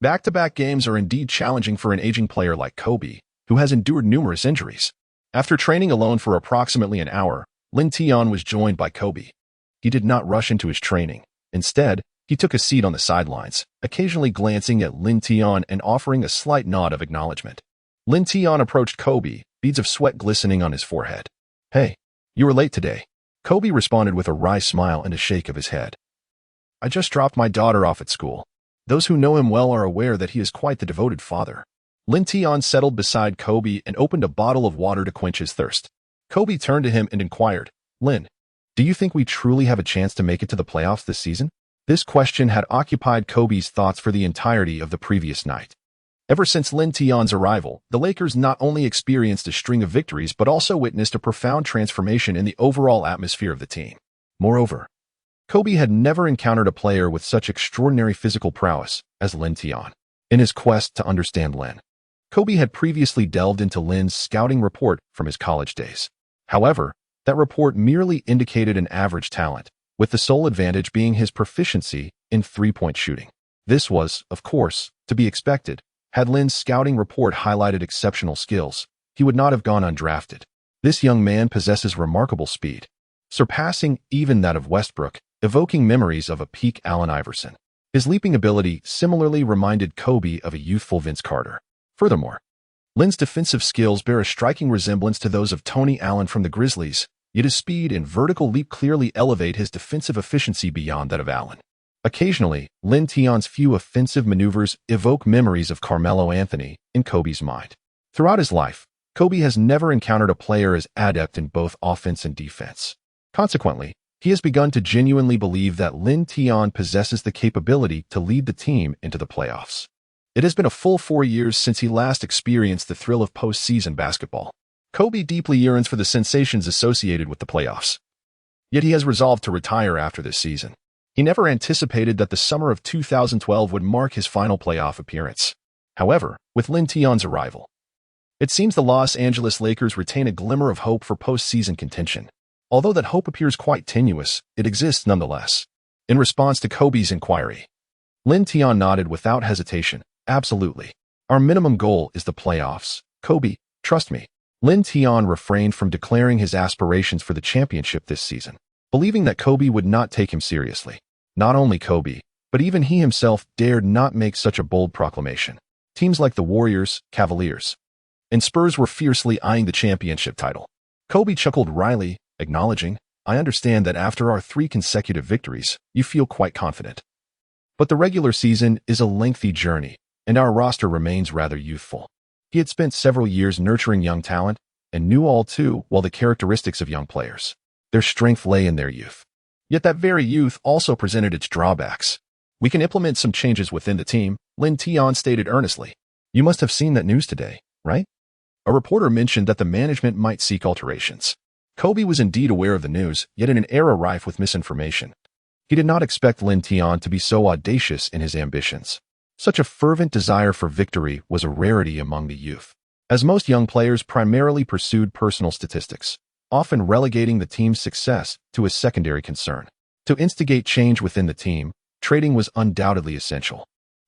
Back-to-back games are indeed challenging for an aging player like Kobe, who has endured numerous injuries. After training alone for approximately an hour, Lin Tian was joined by Kobe. He did not rush into his training. Instead, he took a seat on the sidelines, occasionally glancing at Lin Tian and offering a slight nod of acknowledgement. Lin Tian approached Kobe, beads of sweat glistening on his forehead. "Hey, you were late today." Kobe responded with a wry smile and a shake of his head. "I just dropped my daughter off at school." Those who know him well are aware that he is quite the devoted father. Lin Tian settled beside Kobe and opened a bottle of water to quench his thirst. Kobe turned to him and inquired, "Lin, do you think we truly have a chance to make it to the playoffs this season?" This question had occupied Kobe's thoughts for the entirety of the previous night. Ever since Lin Tian's arrival, the Lakers not only experienced a string of victories but also witnessed a profound transformation in the overall atmosphere of the team. Moreover, Kobe had never encountered a player with such extraordinary physical prowess as Lin Tian. In his quest to understand Lin, Kobe had previously delved into Lin's scouting report from his college days. However, that report merely indicated an average talent, with the sole advantage being his proficiency in three-point shooting. This was, of course, to be expected. Had Lin's scouting report highlighted exceptional skills, he would not have gone undrafted. This young man possesses remarkable speed, surpassing even that of Westbrook, evoking memories of a peak Allen Iverson. His leaping ability similarly reminded Kobe of a youthful Vince Carter. Furthermore, Lin's defensive skills bear a striking resemblance to those of Tony Allen from the Grizzlies, yet his speed and vertical leap clearly elevate his defensive efficiency beyond that of Allen. Occasionally, Lin Tian's few offensive maneuvers evoke memories of Carmelo Anthony in Kobe's mind. Throughout his life, Kobe has never encountered a player as adept in both offense and defense. Consequently, he has begun to genuinely believe that Lin Tian possesses the capability to lead the team into the playoffs. It has been a full 4 years since he last experienced the thrill of postseason basketball. Kobe deeply yearns for the sensations associated with the playoffs. Yet he has resolved to retire after this season. He never anticipated that the summer of 2012 would mark his final playoff appearance. However, with Lin Tian's arrival, it seems the Los Angeles Lakers retain a glimmer of hope for postseason contention. Although that hope appears quite tenuous, it exists nonetheless. In response to Kobe's inquiry, Lin Tian nodded without hesitation. "Absolutely. Our minimum goal is the playoffs. Kobe, trust me." Lin Tian refrained from declaring his aspirations for the championship this season, believing that Kobe would not take him seriously. Not only Kobe, but even he himself dared not make such a bold proclamation. Teams like the Warriors, Cavaliers, and Spurs were fiercely eyeing the championship title. Kobe chuckled wryly, acknowledging, "I understand that after our 3 consecutive victories, you feel quite confident. But the regular season is a lengthy journey, and our roster remains rather youthful." He had spent several years nurturing young talent and knew all too well the characteristics of young players. Their strength lay in their youth. Yet that very youth also presented its drawbacks. "We can implement some changes within the team," Lin Tian stated earnestly. "You must have seen that news today, right?" A reporter mentioned that the management might seek alterations. Kobe was indeed aware of the news, yet in an era rife with misinformation. He did not expect Lin Tian to be so audacious in his ambitions. Such a fervent desire for victory was a rarity among the youth, as most young players primarily pursued personal statistics. often relegating the team's success to a secondary concern. To instigate change within the team, trading was undoubtedly essential.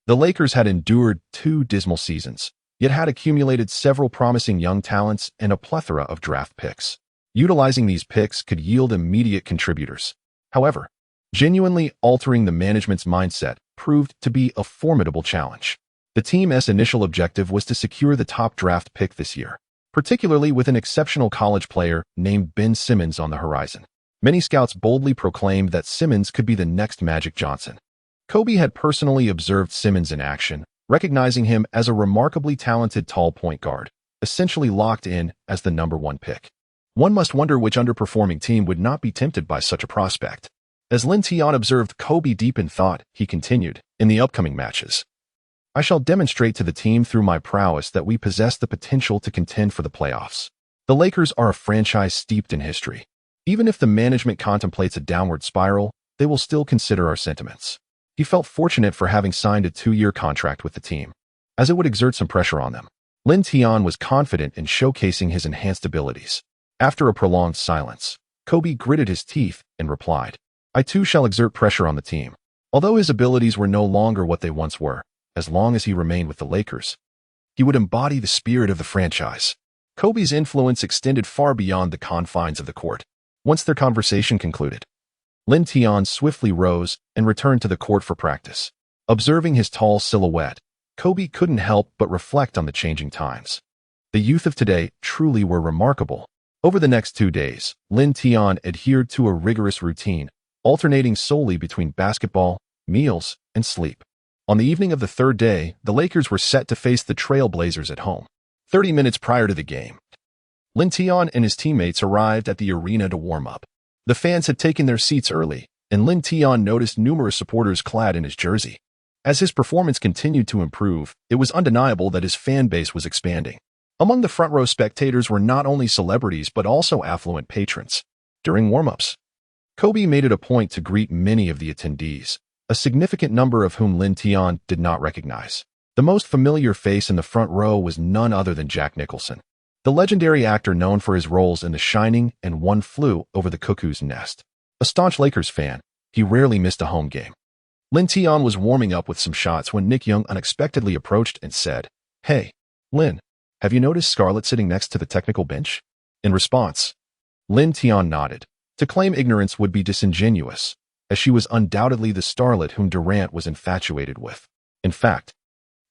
The Lakers had endured 2 dismal seasons, yet had accumulated several promising young talents and a plethora of draft picks. Utilizing these picks could yield immediate contributors. However, genuinely altering the management's mindset proved to be a formidable challenge. The team's initial objective was to secure the top draft pick this year, particularly with an exceptional college player named Ben Simmons on the horizon. Many scouts boldly proclaimed that Simmons could be the next Magic Johnson. Kobe had personally observed Simmons in action, recognizing him as a remarkably talented tall point guard, essentially locked in as the #1 pick. One must wonder which underperforming team would not be tempted by such a prospect. As Lin Tian observed Kobe deep in thought, he continued, "In the upcoming matches, I shall demonstrate to the team through my prowess that we possess the potential to contend for the playoffs. The Lakers are a franchise steeped in history. Even if the management contemplates a downward spiral, they will still consider our sentiments." He felt fortunate for having signed a 2-year contract with the team, as it would exert some pressure on them. Lin Tian was confident in showcasing his enhanced abilities. After a prolonged silence, Kobe gritted his teeth and replied, "I too shall exert pressure on the team." Although his abilities were no longer what they once were, as long as he remained with the Lakers, he would embody the spirit of the franchise. Kobe's influence extended far beyond the confines of the court. Once their conversation concluded, Lin Tian swiftly rose and returned to the court for practice. Observing his tall silhouette, Kobe couldn't help but reflect on the changing times. The youth of today truly were remarkable. Over the next 2 days, Lin Tian adhered to a rigorous routine, alternating solely between basketball, meals, and sleep. On the evening of the 3rd day, the Lakers were set to face the Trail Blazers at home. 30 minutes prior to the game, Lin Tian and his teammates arrived at the arena to warm up. The fans had taken their seats early, and Lin Tian noticed numerous supporters clad in his jersey. As his performance continued to improve, it was undeniable that his fan base was expanding. Among the front-row spectators were not only celebrities but also affluent patrons. During warm-ups, Kobe made it a point to greet many of the attendees, a significant number of whom Lin Tian did not recognize. The most familiar face in the front row was none other than Jack Nicholson, the legendary actor known for his roles in The Shining and One Flew Over the Cuckoo's Nest. A staunch Lakers fan, he rarely missed a home game. Lin Tian was warming up with some shots when Nick Young unexpectedly approached and said, "Hey, Lin, have you noticed Scarlett sitting next to the technical bench?" In response, Lin Tian nodded. To claim ignorance would be disingenuous, as she was undoubtedly the starlet whom Durant was infatuated with. In fact,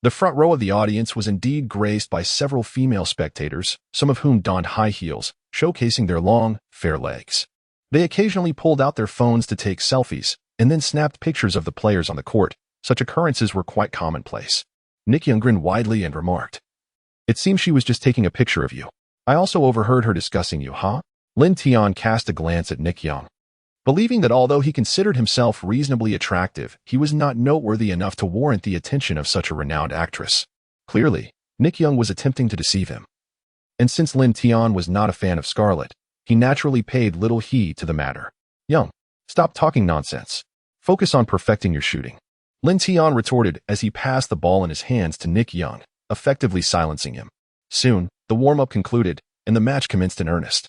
the front row of the audience was indeed graced by several female spectators, some of whom donned high heels, showcasing their long, fair legs. They occasionally pulled out their phones to take selfies, and then snapped pictures of the players on the court. Such occurrences were quite commonplace. Nick Young grinned widely and remarked, "It seems she was just taking a picture of you. I also overheard her discussing you, huh?" Lin Tian cast a glance at Nick Young, believing that although he considered himself reasonably attractive, he was not noteworthy enough to warrant the attention of such a renowned actress. Clearly, Nick Young was attempting to deceive him. And since Lin Tian was not a fan of Scarlett, he naturally paid little heed to the matter. "Young, stop talking nonsense. Focus on perfecting your shooting," Lin Tian retorted as he passed the ball in his hands to Nick Young, effectively silencing him. Soon, the warm-up concluded, and the match commenced in earnest.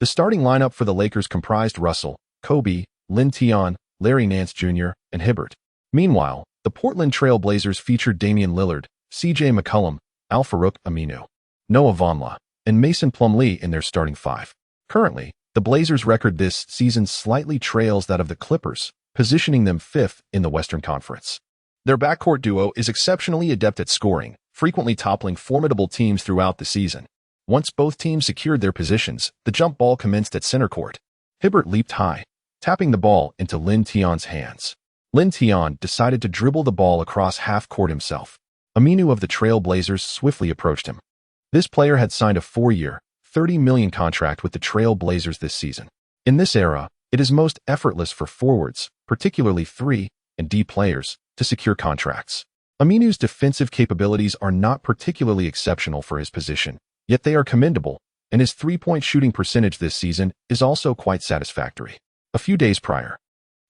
The starting lineup for the Lakers comprised Russell, Kobe, Lin Tian, Larry Nance Jr., and Hibbert. Meanwhile, the Portland Trail Blazers featured Damian Lillard, C.J. McCollum, Al-Farouq Aminu, Noah Vonleh, and Mason Plumlee in their starting 5. Currently, the Blazers' record this season slightly trails that of the Clippers, positioning them 5th in the Western Conference. Their backcourt duo is exceptionally adept at scoring, frequently toppling formidable teams throughout the season. Once both teams secured their positions, the jump ball commenced at center court. Hibbert leaped high, tapping the ball into Lin Tian's hands. Lin Tian decided to dribble the ball across half court himself. Aminu of the Trail Blazers swiftly approached him. This player had signed a 4-year, $30 million contract with the Trail Blazers this season. In this era, it is most effortless for forwards, particularly 3 and D players, to secure contracts. Aminu's defensive capabilities are not particularly exceptional for his position, yet they are commendable, and his 3-point shooting percentage this season is also quite satisfactory. A few days prior,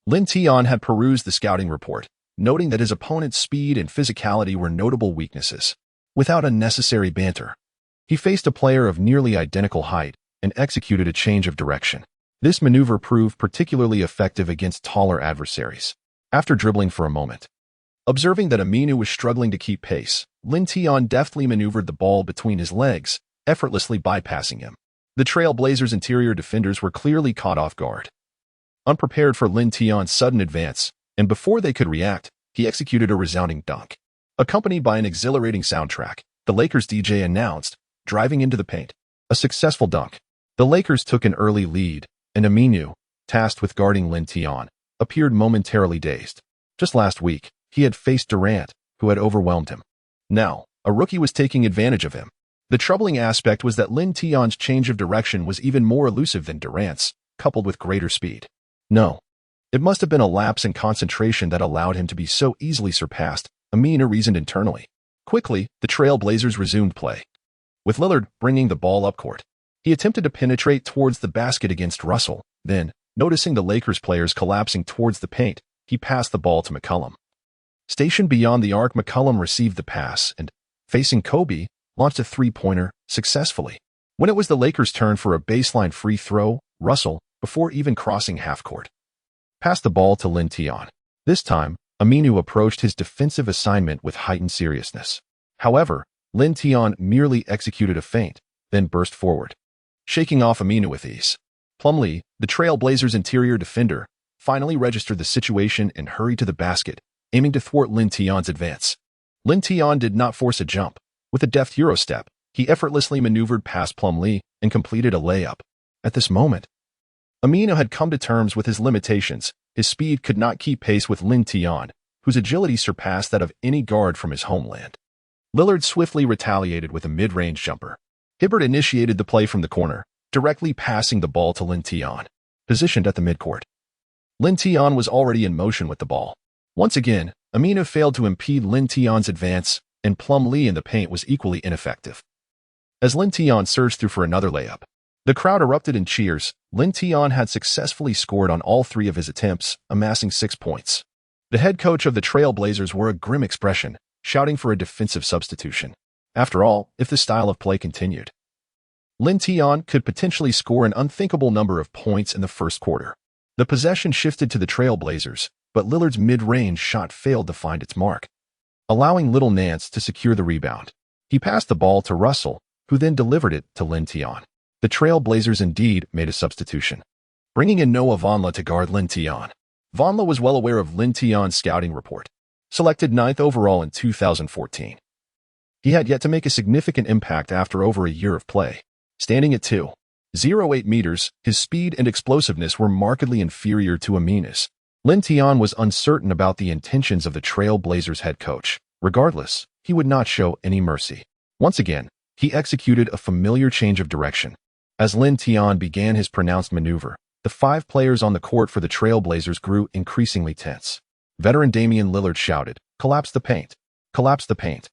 Lin Tian had perused the scouting report, noting that his opponent's speed and physicality were notable weaknesses. Without unnecessary banter, he faced a player of nearly identical height and executed a change of direction. This maneuver proved particularly effective against taller adversaries. After dribbling for a moment, observing that Aminu was struggling to keep pace, Lin Tian deftly maneuvered the ball between his legs, effortlessly bypassing him. The Trailblazers' interior defenders were clearly caught off guard, unprepared for Lin Tian's sudden advance, and before they could react, he executed a resounding dunk. Accompanied by an exhilarating soundtrack, the Lakers DJ announced, driving into the paint. A successful dunk. The Lakers took an early lead, and Aminu, tasked with guarding Lin Tian, appeared momentarily dazed. Just last week, he had faced Durant, who had overwhelmed him. Now, a rookie was taking advantage of him. The troubling aspect was that Lin Tian's change of direction was even more elusive than Durant's, coupled with greater speed. No. It must have been a lapse in concentration that allowed him to be so easily surpassed, Aminu reasoned internally. Quickly, the Trailblazers resumed play, with Lillard bringing the ball up court. He attempted to penetrate towards the basket against Russell. Then, noticing the Lakers players collapsing towards the paint, he passed the ball to McCollum. Stationed beyond the arc, McCollum received the pass and, facing Kobe, launched a three-pointer successfully. When it was the Lakers' turn for a baseline free throw, Russell, before even crossing half-court, passed the ball to Lin Tian. This time, Aminu approached his defensive assignment with heightened seriousness. However, Lin Tian merely executed a feint, then burst forward, shaking off Aminu with ease. Plumlee, the Trailblazers' interior defender, finally registered the situation and hurried to the basket, aiming to thwart Lin Tian's advance. Lin Tian did not force a jump. With a deft Euro step, he effortlessly maneuvered past Plumlee and completed a layup. At this moment, Aminu had come to terms with his limitations. His speed could not keep pace with Lin Tian, whose agility surpassed that of any guard from his homeland. Lillard swiftly retaliated with a mid-range jumper. Hibbert initiated the play from the corner, directly passing the ball to Lin Tian, positioned at the midcourt. Lin Tian was already in motion with the ball. Once again, Aminu failed to impede Lin Tian's advance, and Plumlee in the paint was equally ineffective. As Lin Tian surged through for another layup, the crowd erupted in cheers. Lin Tian had successfully scored on all three of his attempts, amassing 6 points. The head coach of the Trailblazers wore a grim expression, shouting for a defensive substitution. After all, if this style of play continued, Lin Tian could potentially score an unthinkable number of points in the first quarter. The possession shifted to the Trailblazers, but Lillard's mid-range shot failed to find its mark, allowing Little Nance to secure the rebound. He passed the ball to Russell, who then delivered it to Lin Tian. The Trailblazers indeed made a substitution, bringing in Noah Vonleh to guard Lin Tian. Vonleh was well aware of Lin Tian's scouting report, selected 9th overall in 2014. He had yet to make a significant impact after over a year of play. Standing at 2.08 meters, his speed and explosiveness were markedly inferior to Aminu's. Lin Tian was uncertain about the intentions of the Trailblazers head coach. Regardless, he would not show any mercy. Once again, he executed a familiar change of direction. As Lin Tian began his pronounced maneuver, the 5 players on the court for the Trailblazers grew increasingly tense. Veteran Damian Lillard shouted, "Collapse the paint! Collapse the paint!"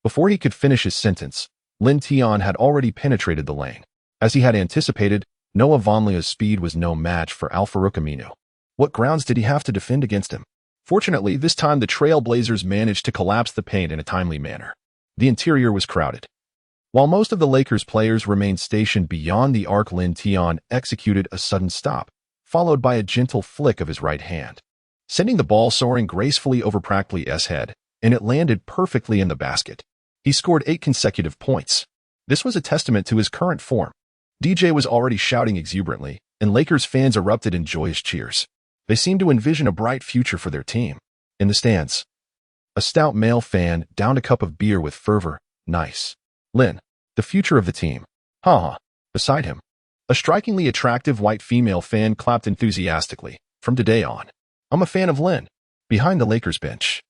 Before he could finish his sentence, Lin Tian had already penetrated the lane. As he had anticipated, Noah Vonleh's speed was no match for Al-Farouq Aminu. What grounds did he have to defend against him? Fortunately, this time the Trailblazers managed to collapse the paint in a timely manner. The interior was crowded. While most of the Lakers players remained stationed beyond the arc, Lin Tian executed a sudden stop, followed by a gentle flick of his right hand, sending the ball soaring gracefully over Prackley's head, and it landed perfectly in the basket. He scored 8 consecutive points. This was a testament to his current form. DJ was already shouting exuberantly, and Lakers fans erupted in joyous cheers. They seemed to envision a bright future for their team. In the stands, a stout male fan downed a cup of beer with fervor. "Nice. Lin, the future of the team. Ha." Beside him, a strikingly attractive white female fan clapped enthusiastically. "From today on, I'm a fan of Lin." Behind the Lakers bench,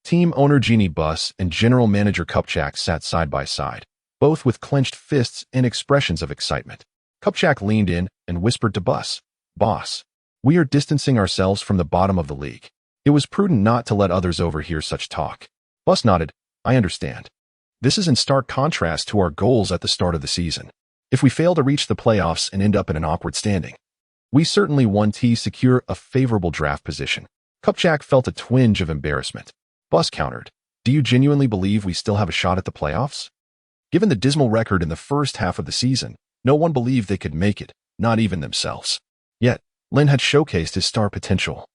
team owner Jeannie Buss and general manager Kupchak sat side by side, both with clenched fists and expressions of excitement. Kupchak leaned in and whispered to Buss, "Boss, we are distancing ourselves from the bottom of the league. It was prudent not to let others overhear such talk." Buss nodded, "I understand. This is in stark contrast to our goals at the start of the season. If we fail to reach the playoffs and end up in an awkward standing, we certainly want to secure a favorable draft position." Kupchak felt a twinge of embarrassment. Buss countered, "Do you genuinely believe we still have a shot at the playoffs? Given the dismal record in the first half of the season, No one believed they could make it, not even themselves. Yet, Lin had showcased his star potential.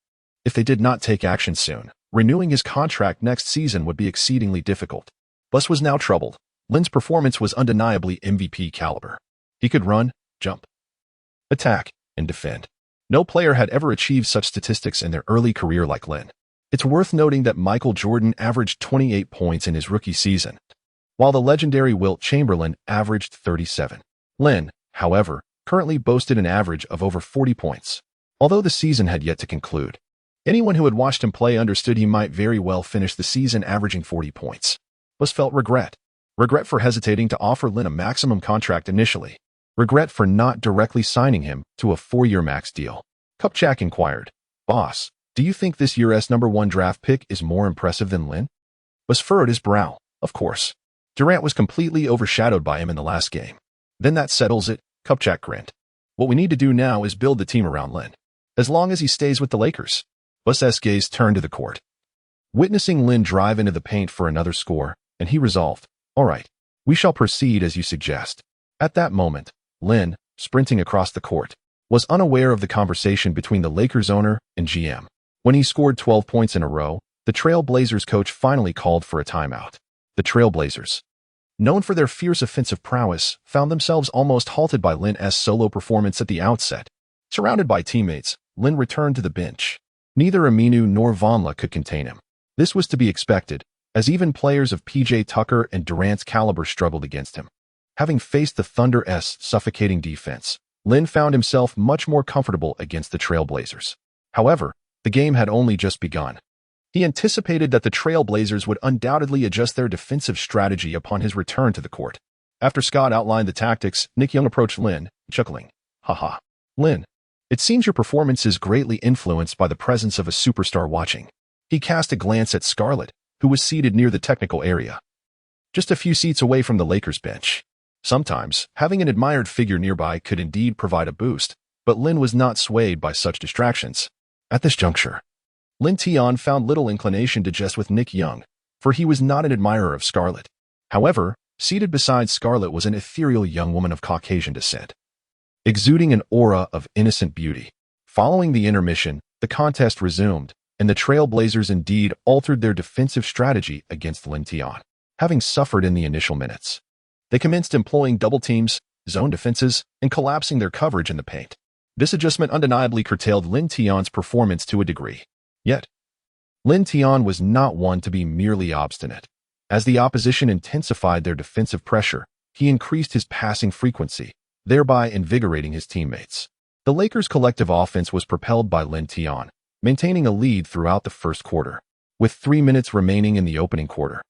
If they did not take action soon, renewing his contract next season would be exceedingly difficult. Bus was now troubled. Lin's performance was undeniably MVP caliber. He could run, jump, attack, and defend. No player had ever achieved such statistics in their early career like Lin. It's worth noting that Michael Jordan averaged 28 points in his rookie season, while the legendary Wilt Chamberlain averaged 37. Lin, however, currently boasted an average of over 40 points. Although the season had yet to conclude, anyone who had watched him play understood he might very well finish the season averaging 40 points. Bus felt regret. Regret for hesitating to offer Lin a maximum contract initially. Regret for not directly signing him to a 4-year max deal. Kupchak inquired, "Boss, do you think this year's #1 draft pick is more impressive than Lin?" Bus furrowed his brow. Of course. Durant was completely overshadowed by him in the last game. Then that settles it, Kupchak grinned. What we need to do now is build the team around Lin. As long as he stays with the Lakers. Bus's gaze turned to the court. Witnessing Lin drive into the paint for another score, and he resolved, "All right, we shall proceed as you suggest." At that moment, Lin, sprinting across the court, was unaware of the conversation between the Lakers owner and GM. When he scored 12 points in a row, the Trail Blazers coach finally called for a timeout. The Trail Blazers, known for their fierce offensive prowess, found themselves almost halted by Lin's solo performance at the outset. Surrounded by teammates, Lin returned to the bench. Neither Aminu nor Vonleh could contain him. This was to be expected, as even players of PJ Tucker and Durant's caliber struggled against him. Having faced the Thunder's suffocating defense, Lin found himself much more comfortable against the Trail Blazers. However, the game had only just begun. He anticipated that the Trail Blazers would undoubtedly adjust their defensive strategy upon his return to the court. After Scott outlined the tactics, Nick Young approached Lin, chuckling, "Haha. Lin, it seems your performance is greatly influenced by the presence of a superstar watching." He cast a glance at Scarlett, who was seated near the technical area, just a few seats away from the Lakers bench. Sometimes, having an admired figure nearby could indeed provide a boost, but Lin was not swayed by such distractions. At this juncture, Lin Tian found little inclination to jest with Nick Young, for he was not an admirer of Scarlett. However, seated beside Scarlett was an ethereal young woman of Caucasian descent, exuding an aura of innocent beauty. Following the intermission, the contest resumed, and the Trail Blazers indeed altered their defensive strategy against Lin Tian. Having suffered in the initial minutes, they commenced employing double teams, zone defenses, and collapsing their coverage in the paint. This adjustment undeniably curtailed Lin Tian's performance to a degree. Yet, Lin Tian was not one to be merely obstinate. As the opposition intensified their defensive pressure, he increased his passing frequency, thereby invigorating his teammates. The Lakers' collective offense was propelled by Lin Tian, maintaining a lead throughout the first quarter. With 3 minutes remaining in the opening quarter,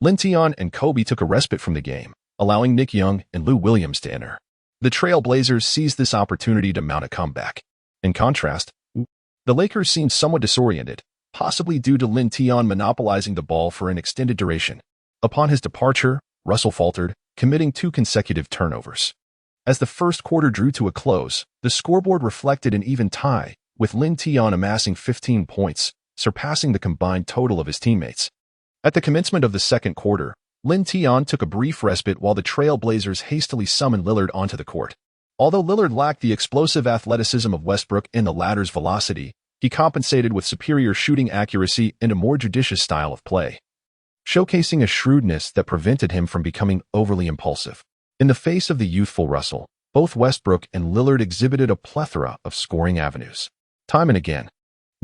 Lin Tian and Kobe took a respite from the game, allowing Nick Young and Lou Williams to enter. The Trail Blazers seized this opportunity to mount a comeback. In contrast, the Lakers seemed somewhat disoriented, possibly due to Lin Tian monopolizing the ball for an extended duration. Upon his departure, Russell faltered, committing 2 consecutive turnovers. As the first quarter drew to a close, the scoreboard reflected an even tie, with Lin Tian amassing 15 points, surpassing the combined total of his teammates. At the commencement of the second quarter, Lin Tian took a brief respite while the Trail Blazers hastily summoned Lillard onto the court. Although Lillard lacked the explosive athleticism of Westbrook and the latter's velocity, he compensated with superior shooting accuracy and a more judicious style of play, showcasing a shrewdness that prevented him from becoming overly impulsive. In the face of the youthful Russell, both Westbrook and Lillard exhibited a plethora of scoring avenues. Time and again,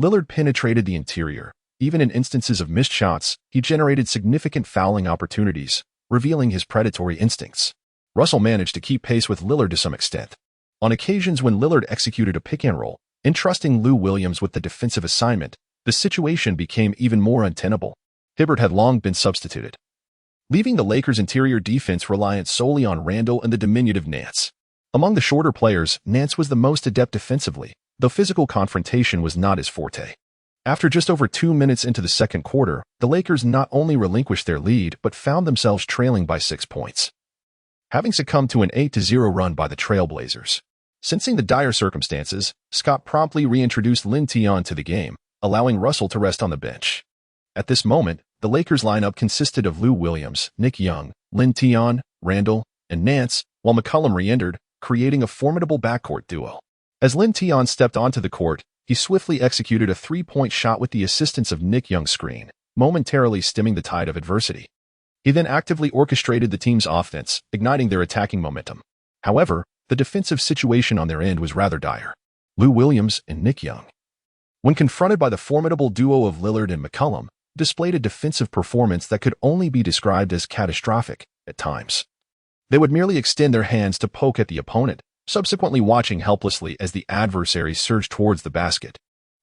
Lillard penetrated the interior. Even in instances of missed shots, he generated significant fouling opportunities, revealing his predatory instincts. Russell managed to keep pace with Lillard to some extent. On occasions when Lillard executed a pick-and-roll, entrusting Lou Williams with the defensive assignment, the situation became even more untenable. Hibbert had long been substituted, leaving the Lakers' interior defense reliant solely on Randall and the diminutive Nance. Among the shorter players, Nance was the most adept defensively, though physical confrontation was not his forte. After just over 2 minutes into the second quarter, the Lakers not only relinquished their lead but found themselves trailing by 6 points, having succumbed to an 8-0 run by the Trail Blazers. Sensing the dire circumstances, Scott promptly reintroduced Lin Tian to the game, allowing Russell to rest on the bench. At this moment, the Lakers lineup consisted of Lou Williams, Nick Young, Lin Tian, Randall, and Nance, while McCollum re-entered, creating a formidable backcourt duo. As Lin Tian stepped onto the court, he swiftly executed a three-point shot with the assistance of Nick Young's screen, momentarily stemming the tide of adversity. He then actively orchestrated the team's offense, igniting their attacking momentum. However, the defensive situation on their end was rather dire. Lou Williams and Nick Young, when confronted by the formidable duo of Lillard and McCollum, displayed a defensive performance that could only be described as catastrophic at times. They would merely extend their hands to poke at the opponent, subsequently watching helplessly as the adversary surged towards the basket.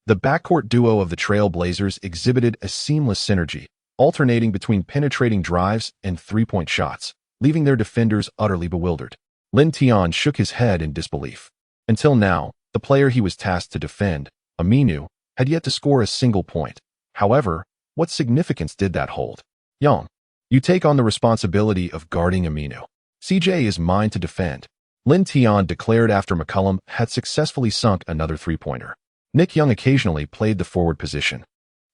The backcourt duo of the Trail Blazers exhibited a seamless synergy, alternating between penetrating drives and three-point shots, leaving their defenders utterly bewildered. Lin Tian shook his head in disbelief. Until now, the player he was tasked to defend, Aminu, had yet to score a single point. However, what significance did that hold? Young, you take on the responsibility of guarding Aminu. CJ is mine to defend, Lin Tian declared after McCollum had successfully sunk another three-pointer. Nick Young occasionally played the forward position,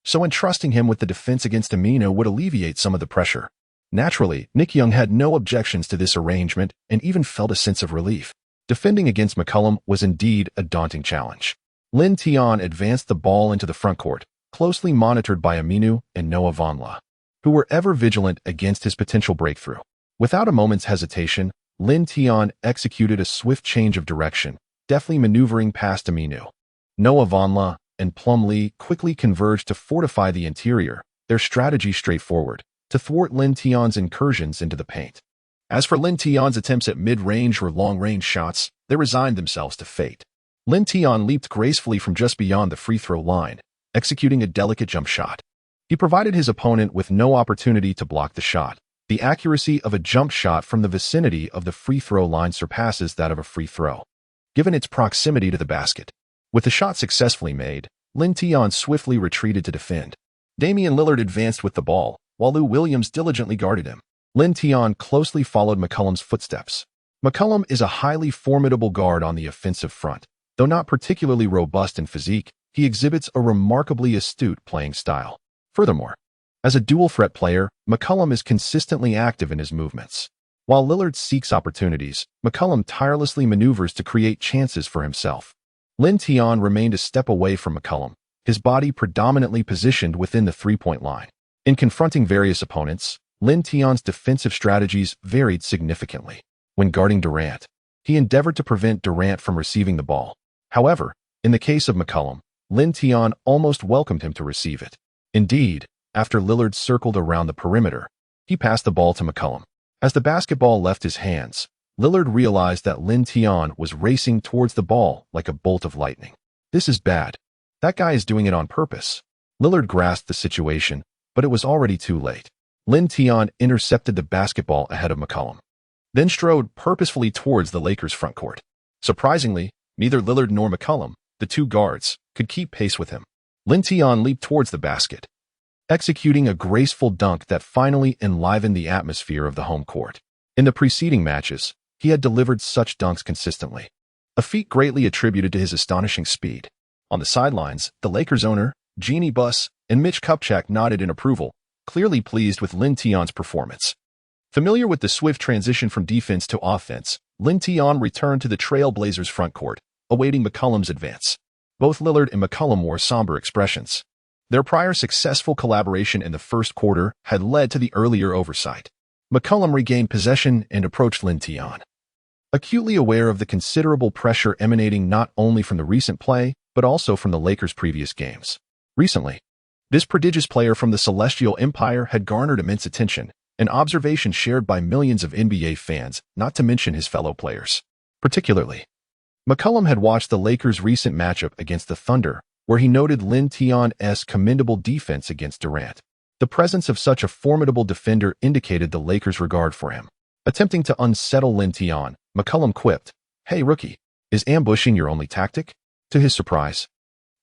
so entrusting him with the defense against Aminu would alleviate some of the pressure. Naturally, Nick Young had no objections to this arrangement and even felt a sense of relief. Defending against McCollum was indeed a daunting challenge. Lin Tian advanced the ball into the frontcourt, closely monitored by Aminu and Noah Vonleh, who were ever vigilant against his potential breakthrough. Without a moment's hesitation, Lin Tian executed a swift change of direction, deftly maneuvering past Aminu. Noah Vonleh and Plum Lee quickly converged to fortify the interior, their strategy straightforward, to thwart Lin Tian's incursions into the paint. As for Lin Tian's attempts at mid-range or long-range shots, they resigned themselves to fate. Lin Tian leaped gracefully from just beyond the free-throw line, executing a delicate jump shot. He provided his opponent with no opportunity to block the shot. The accuracy of a jump shot from the vicinity of the free-throw line surpasses that of a free throw, given its proximity to the basket. With the shot successfully made, Lin Tian swiftly retreated to defend. Damian Lillard advanced with the ball, while Lou Williams diligently guarded him. Lin Tian closely followed McCollum's footsteps. McCollum is a highly formidable guard on the offensive front. Though not particularly robust in physique, he exhibits a remarkably astute playing style. Furthermore, as a dual-threat player, McCollum is consistently active in his movements. While Lillard seeks opportunities, McCollum tirelessly maneuvers to create chances for himself. Lin Tian remained a step away from McCollum, his body predominantly positioned within the three-point line. In confronting various opponents, Lin Tian's defensive strategies varied significantly. When guarding Durant, he endeavored to prevent Durant from receiving the ball. However, in the case of McCollum, Lin Tian almost welcomed him to receive it. Indeed, after Lillard circled around the perimeter, he passed the ball to McCollum. As the basketball left his hands, Lillard realized that Lin Tian was racing towards the ball like a bolt of lightning. This is bad. That guy is doing it on purpose. Lillard grasped the situation, but it was already too late. Lin Tian intercepted the basketball ahead of McCollum, then strode purposefully towards the Lakers' frontcourt. Surprisingly, neither Lillard nor McCollum, the two guards, could keep pace with him. Lin Tian leaped towards the basket, executing a graceful dunk that finally enlivened the atmosphere of the home court. In the preceding matches, he had delivered such dunks consistently, a feat greatly attributed to his astonishing speed. On the sidelines, the Lakers owner, Jeannie Buss, and Mitch Kupchak nodded in approval, clearly pleased with Lin Tian's performance. Familiar with the swift transition from defense to offense, Lin Tian returned to the Trail Blazers' frontcourt, awaiting McCollum's advance. Both Lillard and McCollum wore somber expressions. Their prior successful collaboration in the first quarter had led to the earlier oversight. McCollum regained possession and approached Lin Tian, acutely aware of the considerable pressure emanating not only from the recent play, but also from the Lakers' previous games. Recently, this prodigious player from the Celestial Empire had garnered immense attention, an observation shared by millions of NBA fans, not to mention his fellow players. Particularly, McCollum had watched the Lakers' recent matchup against the Thunder, where he noted Lin Tian's commendable defense against Durant. The presence of such a formidable defender indicated the Lakers' regard for him. Attempting to unsettle Lin Tian, McCollum quipped, "Hey rookie, is ambushing your only tactic?" To his surprise,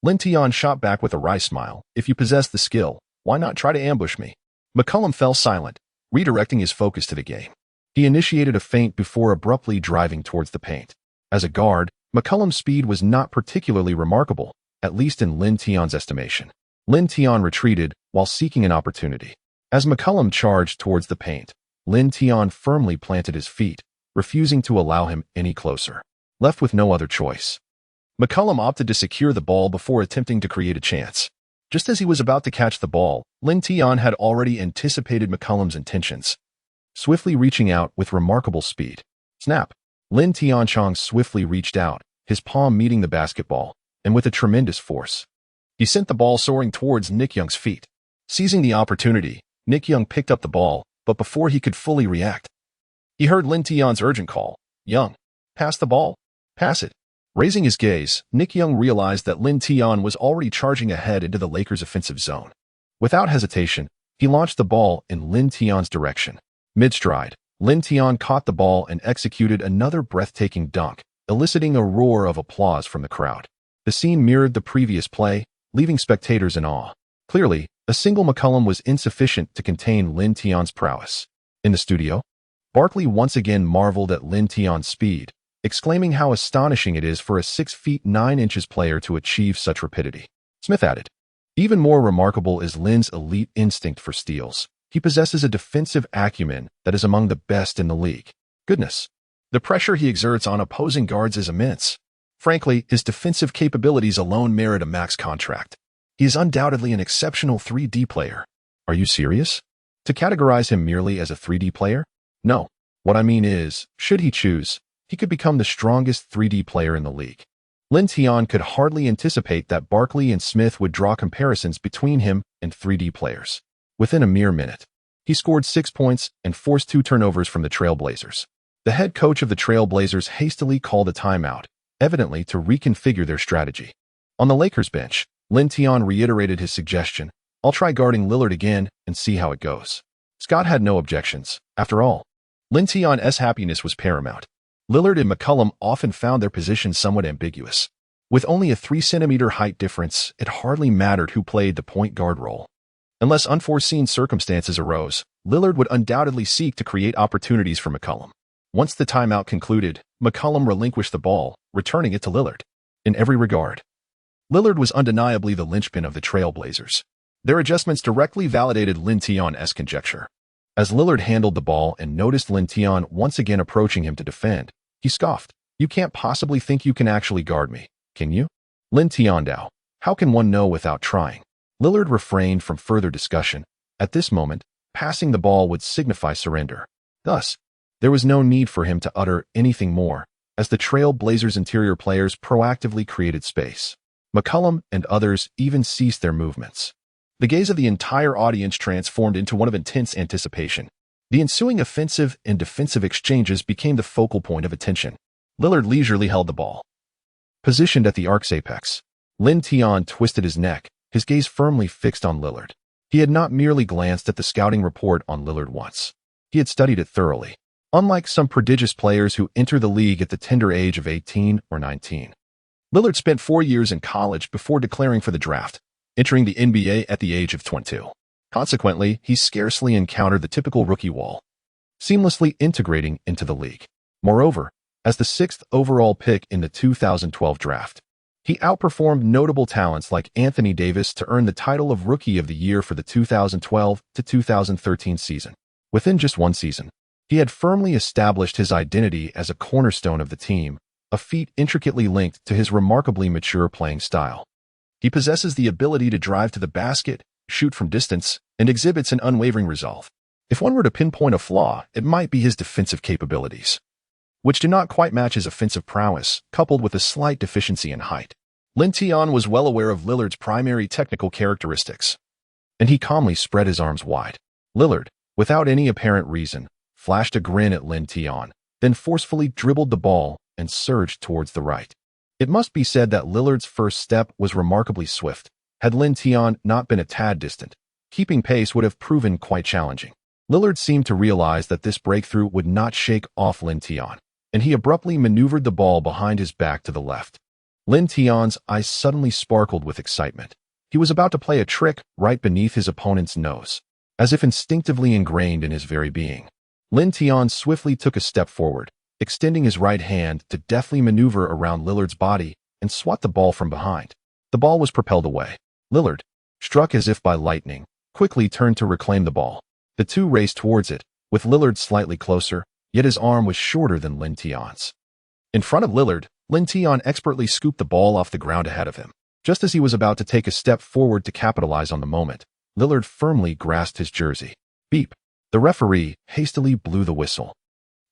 Lin Tian shot back with a wry smile, "If you possess the skill, why not try to ambush me?" McCollum fell silent, redirecting his focus to the game. He initiated a feint before abruptly driving towards the paint. As a guard, McCollum's speed was not particularly remarkable, at least in Lin Tian's estimation. Lin Tian retreated while seeking an opportunity. As McCollum charged towards the paint, Lin Tian firmly planted his feet, refusing to allow him any closer. Left with no other choice, McCollum opted to secure the ball before attempting to create a chance. Just as he was about to catch the ball, Lin Tian had already anticipated McCollum's intentions, swiftly reaching out with remarkable speed. Snap! Lin Tianchong swiftly reached out, his palm meeting the basketball, and with a tremendous force, he sent the ball soaring towards Nick Young's feet. Seizing the opportunity, Nick Young picked up the ball, but before he could fully react, he heard Lin Tian's urgent call, "Young, pass the ball. Pass it." Raising his gaze, Nick Young realized that Lin Tian was already charging ahead into the Lakers' offensive zone. Without hesitation, he launched the ball in Lin Tian's direction. Mid-stride, Lin Tian caught the ball and executed another breathtaking dunk, eliciting a roar of applause from the crowd. The scene mirrored the previous play, leaving spectators in awe. Clearly, a single McCollum was insufficient to contain Lin Tian's prowess. In the studio, Barkley once again marveled at Lin Tian's speed, exclaiming how astonishing it is for a 6 feet 9 inches player to achieve such rapidity. Smith added, "Even more remarkable is Lin's elite instinct for steals. He possesses a defensive acumen that is among the best in the league. Goodness, the pressure he exerts on opposing guards is immense. Frankly, his defensive capabilities alone merit a max contract. He is undoubtedly an exceptional 3D player." Are you serious? To categorize him merely as a 3D player? No. What I mean is, should he choose, he could become the strongest 3D player in the league. Lin Tian could hardly anticipate that Barkley and Smith would draw comparisons between him and 3D players. Within a mere minute, he scored 6 points and forced 2 turnovers from the Trailblazers. The head coach of the Trailblazers hastily called a timeout, evidently to reconfigure their strategy. On the Lakers bench, Lin Tian reiterated his suggestion, "I'll try guarding Lillard again and see how it goes." Scott had no objections. After all, Lin Tian's happiness was paramount. Lillard and McCollum often found their positions somewhat ambiguous. With only a 3-centimeter height difference, it hardly mattered who played the point guard role. Unless unforeseen circumstances arose, Lillard would undoubtedly seek to create opportunities for McCollum. Once the timeout concluded, McCollum relinquished the ball, returning it to Lillard. In every regard, Lillard was undeniably the linchpin of the Trailblazers. Their adjustments directly validated Lin Tian's conjecture. As Lillard handled the ball and noticed Lin Tian once again approaching him to defend, he scoffed, "You can't possibly think you can actually guard me, can you? Lin Tiandao, how can one know without trying?" Lillard refrained from further discussion. At this moment, passing the ball would signify surrender. Thus, there was no need for him to utter anything more, as the Trailblazers' interior players proactively created space. McCollum and others even ceased their movements. The gaze of the entire audience transformed into one of intense anticipation. The ensuing offensive and defensive exchanges became the focal point of attention. Lillard leisurely held the ball. Positioned at the arc's apex, Lin Tian twisted his neck, his gaze firmly fixed on Lillard. He had not merely glanced at the scouting report on Lillard once. He had studied it thoroughly. Unlike some prodigious players who enter the league at the tender age of 18 or 19, Lillard spent 4 years in college before declaring for the draft, entering the NBA at the age of 22. Consequently, he scarcely encountered the typical rookie wall, seamlessly integrating into the league. Moreover, as the 6th overall pick in the 2012 draft, he outperformed notable talents like Anthony Davis to earn the title of Rookie of the Year for the 2012 to 2013 season. Within just 1 season, he had firmly established his identity as a cornerstone of the team, a feat intricately linked to his remarkably mature playing style. He possesses the ability to drive to the basket, shoot from distance, and exhibits an unwavering resolve. If one were to pinpoint a flaw, it might be his defensive capabilities, which do not quite match his offensive prowess, coupled with a slight deficiency in height. Lin Tian was well aware of Lillard's primary technical characteristics, and he calmly spread his arms wide. Lillard, without any apparent reason, flashed a grin at Lin Tian, then forcefully dribbled the ball and surged towards the right. It must be said that Lillard's first step was remarkably swift. Had Lin Tian not been a tad distant, keeping pace would have proven quite challenging. Lillard seemed to realize that this breakthrough would not shake off Lin Tian, and he abruptly maneuvered the ball behind his back to the left. Lin Tian's eyes suddenly sparkled with excitement. He was about to play a trick right beneath his opponent's nose, as if instinctively ingrained in his very being. Lin Tian swiftly took a step forward, extending his right hand to deftly maneuver around Lillard's body and swat the ball from behind. The ball was propelled away. Lillard, struck as if by lightning, quickly turned to reclaim the ball. The two raced towards it, with Lillard slightly closer, yet his arm was shorter than Lin Tian's. In front of Lillard, Lin Tian expertly scooped the ball off the ground ahead of him. Just as he was about to take a step forward to capitalize on the moment, Lillard firmly grasped his jersey. Beep. The referee hastily blew the whistle,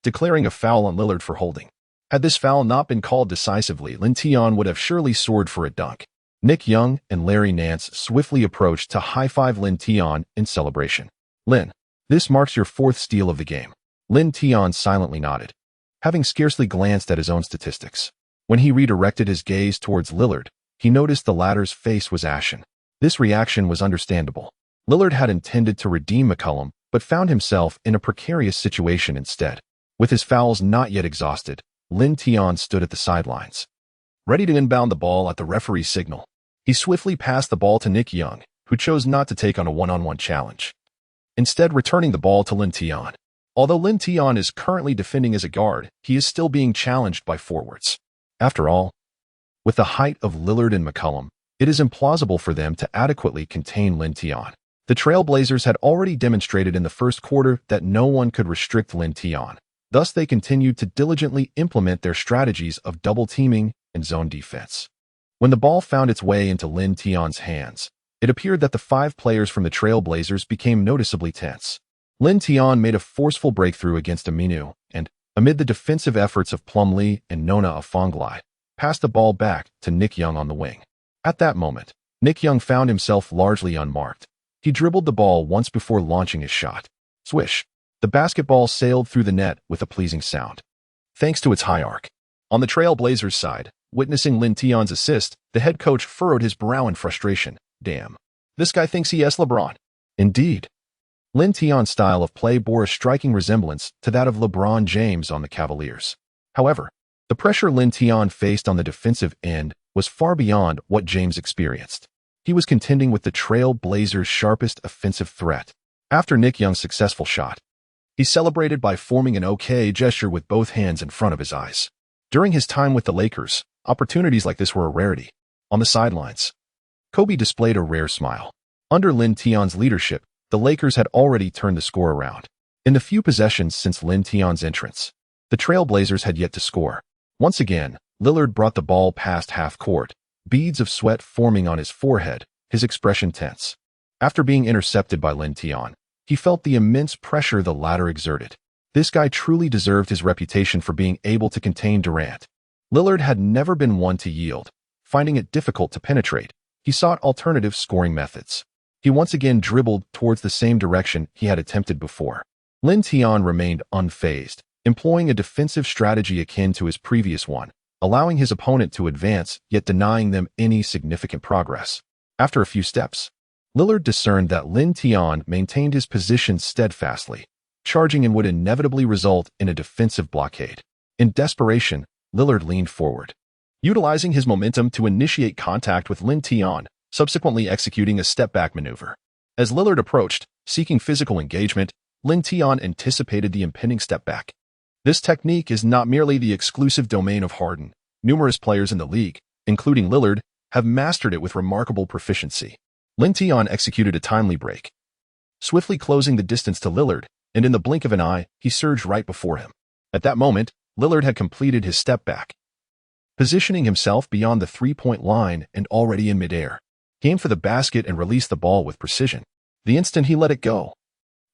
declaring a foul on Lillard for holding. Had this foul not been called decisively, Lin Tian would have surely soared for a dunk. Nick Young and Larry Nance swiftly approached to high-five Lin Tian in celebration. Lin, this marks your 4th steal of the game. Lin Tian silently nodded, having scarcely glanced at his own statistics. When he redirected his gaze towards Lillard, he noticed the latter's face was ashen. This reaction was understandable. Lillard had intended to redeem McCollum, but found himself in a precarious situation instead. With his fouls not yet exhausted, Lin Tian stood at the sidelines, ready to inbound the ball at the referee's signal. He swiftly passed the ball to Nick Young, who chose not to take on a one-on-one challenge, instead returning the ball to Lin Tian. Although Lin Tian is currently defending as a guard, he is still being challenged by forwards. After all, with the height of Lillard and McCollum, it is implausible for them to adequately contain Lin Tian. The Trailblazers had already demonstrated in the first quarter that no one could restrict Lin Tian. Thus, they continued to diligently implement their strategies of double teaming and zone defense. When the ball found its way into Lin Tian's hands, it appeared that the 5 players from the Trailblazers became noticeably tense. Lin Tian made a forceful breakthrough against Aminu and, amid the defensive efforts of Plumlee and Nona Afonglai, passed the ball back to Nick Young on the wing. At that moment, Nick Young found himself largely unmarked. He dribbled the ball once before launching his shot. Swish. The basketball sailed through the net with a pleasing sound, thanks to its high arc. On the Trailblazers' side, witnessing Lin Tian's assist, the head coach furrowed his brow in frustration. Damn. This guy thinks he is LeBron. Indeed. Lin Tian's style of play bore a striking resemblance to that of LeBron James on the Cavaliers. However, the pressure Lin Tian faced on the defensive end was far beyond what James experienced. He was contending with the Trailblazers' sharpest offensive threat. After Nick Young's successful shot, he celebrated by forming an OK gesture with both hands in front of his eyes. During his time with the Lakers, opportunities like this were a rarity. On the sidelines, Kobe displayed a rare smile. Under Lin Tian's leadership, the Lakers had already turned the score around. In the few possessions since Lin Tian's entrance, the Trailblazers had yet to score. Once again, Lillard brought the ball past half court, beads of sweat forming on his forehead, his expression tense. After being intercepted by Lin Tian, he felt the immense pressure the latter exerted. This guy truly deserved his reputation for being able to contain Durant. Lillard had never been one to yield. Finding it difficult to penetrate, he sought alternative scoring methods. He once again dribbled towards the same direction he had attempted before. Lin Tian remained unfazed, employing a defensive strategy akin to his previous one, allowing his opponent to advance, yet denying them any significant progress. After a few steps, Lillard discerned that Lin Tian maintained his position steadfastly, charging and would inevitably result in a defensive blockade. In desperation, Lillard leaned forward, utilizing his momentum to initiate contact with Lin Tian, subsequently executing a step-back maneuver. As Lillard approached, seeking physical engagement, Lin Tian anticipated the impending step-back. This technique is not merely the exclusive domain of Harden. Numerous players in the league, including Lillard, have mastered it with remarkable proficiency. Lin Tian executed a timely break, swiftly closing the distance to Lillard, and in the blink of an eye, he surged right before him. At that moment, Lillard had completed his step back, positioning himself beyond the three-point line and already in midair. He aimed for the basket and released the ball with precision. The instant he let it go,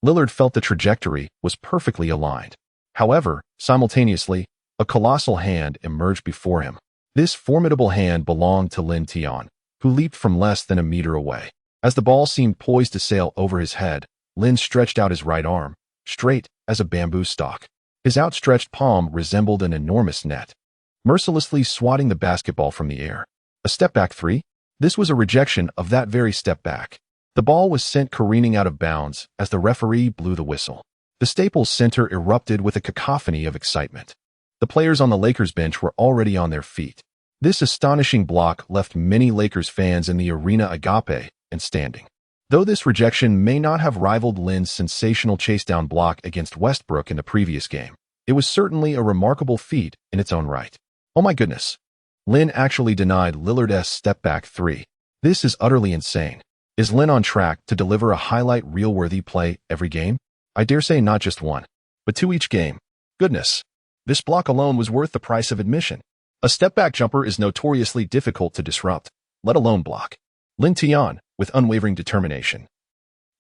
Lillard felt the trajectory was perfectly aligned. However, simultaneously, a colossal hand emerged before him. This formidable hand belonged to Lin Tian, who leaped from less than a meter away. As the ball seemed poised to sail over his head, Lin stretched out his right arm, straight as a bamboo stalk. His outstretched palm resembled an enormous net, mercilessly swatting the basketball from the air. A step-back three? This was a rejection of that very step-back. The ball was sent careening out of bounds as the referee blew the whistle. The Staples Center erupted with a cacophony of excitement. The players on the Lakers bench were already on their feet. This astonishing block left many Lakers fans in the arena agape and standing. Though this rejection may not have rivaled Lin's sensational chase-down block against Westbrook in the previous game, it was certainly a remarkable feat in its own right. Oh my goodness. Lin actually denied Lillard's step-back three. This is utterly insane. Is Lin on track to deliver a highlight reel-worthy play every game? I dare say not just one, but two each game. Goodness. This block alone was worth the price of admission. A step-back jumper is notoriously difficult to disrupt, let alone block. Lin Tian, with unwavering determination,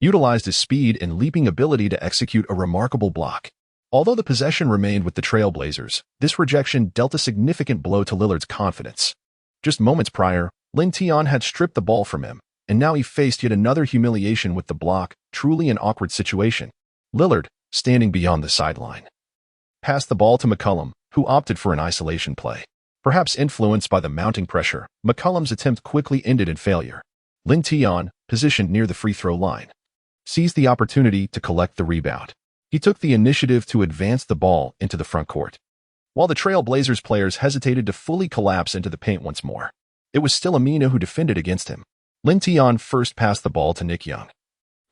utilized his speed and leaping ability to execute a remarkable block. Although the possession remained with the Trailblazers, this rejection dealt a significant blow to Lillard's confidence. Just moments prior, Lin Tian had stripped the ball from him, and now he faced yet another humiliation with the block, truly an awkward situation. Lillard, standing beyond the sideline, passed the ball to McCollum, who opted for an isolation play. Perhaps influenced by the mounting pressure, McCollum's attempt quickly ended in failure. Lin Tian, positioned near the free throw line, seized the opportunity to collect the rebound. He took the initiative to advance the ball into the front court. While the Trailblazers players hesitated to fully collapse into the paint once more, it was still Aminu who defended against him. Lin Tian first passed the ball to Nick Young,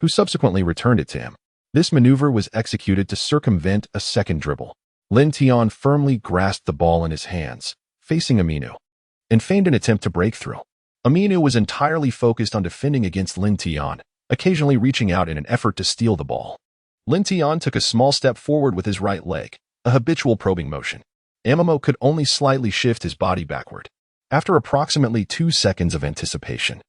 who subsequently returned it to him. This maneuver was executed to circumvent a second dribble. Lin Tian firmly grasped the ball in his hands, facing Aminu, and feigned an attempt to break through. Aminu was entirely focused on defending against Lin Tian, occasionally reaching out in an effort to steal the ball. Lin Tian took a small step forward with his right leg, a habitual probing motion. Aminu could only slightly shift his body backward. After approximately 2 seconds of anticipation,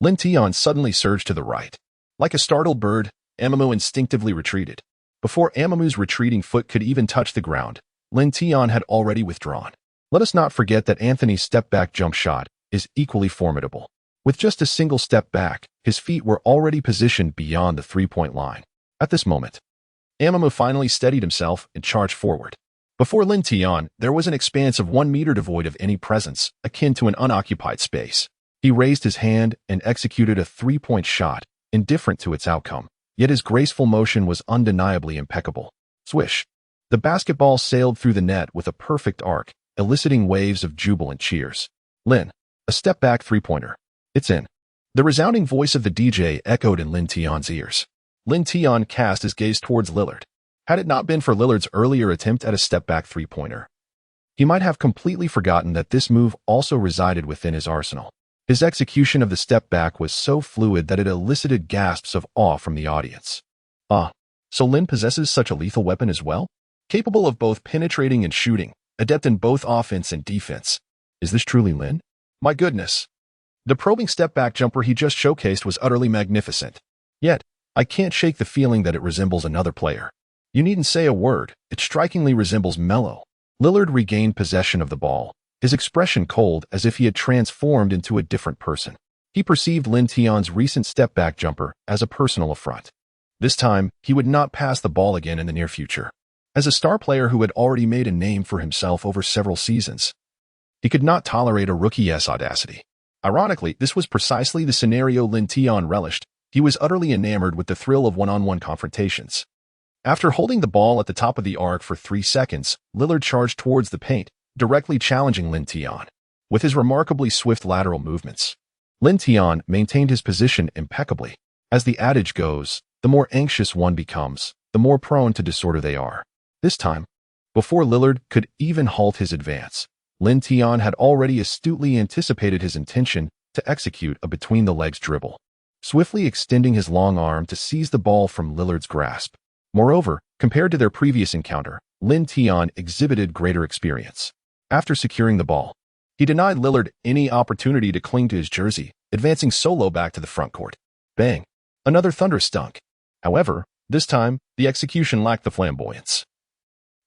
Lin Tian suddenly surged to the right. Like a startled bird, Aminu instinctively retreated. Before Aminu's retreating foot could even touch the ground, Lin Tian had already withdrawn. Let us not forget that Anthony's step-back jump shot is equally formidable. With just a single step back, his feet were already positioned beyond the three-point line. At this moment, Aminu finally steadied himself and charged forward. Before Lin Tian, there was an expanse of 1 meter devoid of any presence, akin to an unoccupied space. He raised his hand and executed a three-point shot, indifferent to its outcome, yet his graceful motion was undeniably impeccable. Swish! The basketball sailed through the net with a perfect arc, eliciting waves of jubilant cheers. Lin, a step-back three-pointer. It's in. The resounding voice of the DJ echoed in Lin Tian's ears. Lin Tian cast his gaze towards Lillard. Had it not been for Lillard's earlier attempt at a step-back three-pointer, he might have completely forgotten that this move also resided within his arsenal. His execution of the step-back was so fluid that it elicited gasps of awe from the audience. Ah, so Lin possesses such a lethal weapon as well? Capable of both penetrating and shooting, adept in both offense and defense. Is this truly Lin? My goodness. The probing step-back jumper he just showcased was utterly magnificent. Yet, I can't shake the feeling that it resembles another player. You needn't say a word, it strikingly resembles Melo. Lillard regained possession of the ball, his expression cold as if he had transformed into a different person. He perceived Lin Tian's recent step-back jumper as a personal affront. This time, he would not pass the ball again in the near future. As a star player who had already made a name for himself over several seasons, he could not tolerate a rookie's audacity. Ironically, this was precisely the scenario Lin Tian relished. He was utterly enamored with the thrill of one-on-one confrontations. After holding the ball at the top of the arc for 3 seconds, Lillard charged towards the paint, directly challenging Lin Tian. With his remarkably swift lateral movements, Lin Tian maintained his position impeccably. As the adage goes, the more anxious one becomes, the more prone to disorder they are. This time, before Lillard could even halt his advance, Lin Tian had already astutely anticipated his intention to execute a between-the-legs dribble, swiftly extending his long arm to seize the ball from Lillard's grasp. Moreover, compared to their previous encounter, Lin Tian exhibited greater experience. After securing the ball, he denied Lillard any opportunity to cling to his jersey, advancing solo back to the front court. Bang! Another thunderous dunk. However, this time, the execution lacked the flamboyance.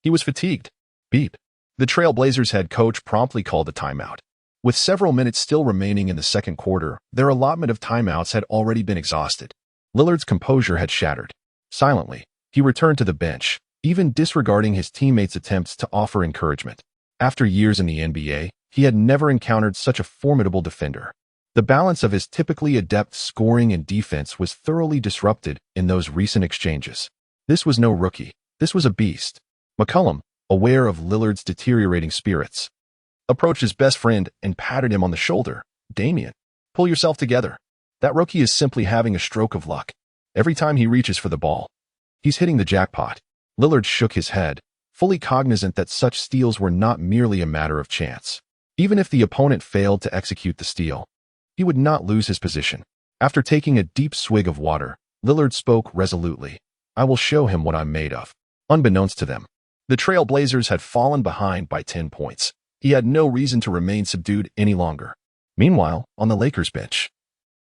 He was fatigued. Beep. The Trailblazers head coach promptly called a timeout. With several minutes still remaining in the second quarter, their allotment of timeouts had already been exhausted. Lillard's composure had shattered. Silently, he returned to the bench, even disregarding his teammates' attempts to offer encouragement. After years in the NBA, he had never encountered such a formidable defender. The balance of his typically adept scoring and defense was thoroughly disrupted in those recent exchanges. This was no rookie. This was a beast. McCollum, aware of Lillard's deteriorating spirits, approached his best friend and patted him on the shoulder. Damian, pull yourself together. That rookie is simply having a stroke of luck. Every time he reaches for the ball, he's hitting the jackpot. Lillard shook his head, fully cognizant that such steals were not merely a matter of chance. Even if the opponent failed to execute the steal, he would not lose his position. After taking a deep swig of water, Lillard spoke resolutely. I will show him what I'm made of. Unbeknownst to them, The Trail Blazers had fallen behind by 10 points. He had no reason to remain subdued any longer. Meanwhile, on the Lakers bench,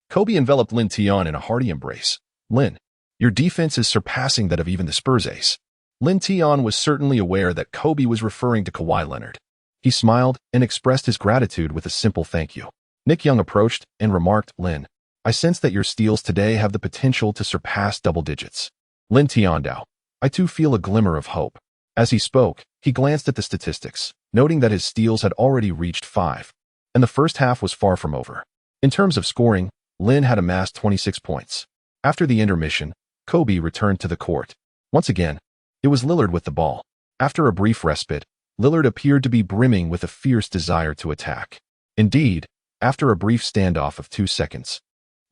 Kobe enveloped Lin Tian in a hearty embrace. "Lin, your defense is surpassing that of even the Spurs ace." Lin Tian was certainly aware that Kobe was referring to Kawhi Leonard. He smiled and expressed his gratitude with a simple thank you. Nick Young approached and remarked, "Lin, I sense that your steals today have the potential to surpass double digits." Lin Tian Dao, "I too feel a glimmer of hope." As he spoke, he glanced at the statistics, noting that his steals had already reached 5, and the first half was far from over. In terms of scoring, Lin had amassed 26 points. After the intermission, Kobe returned to the court. Once again, it was Lillard with the ball. After a brief respite, Lillard appeared to be brimming with a fierce desire to attack. Indeed, after a brief standoff of 2 seconds,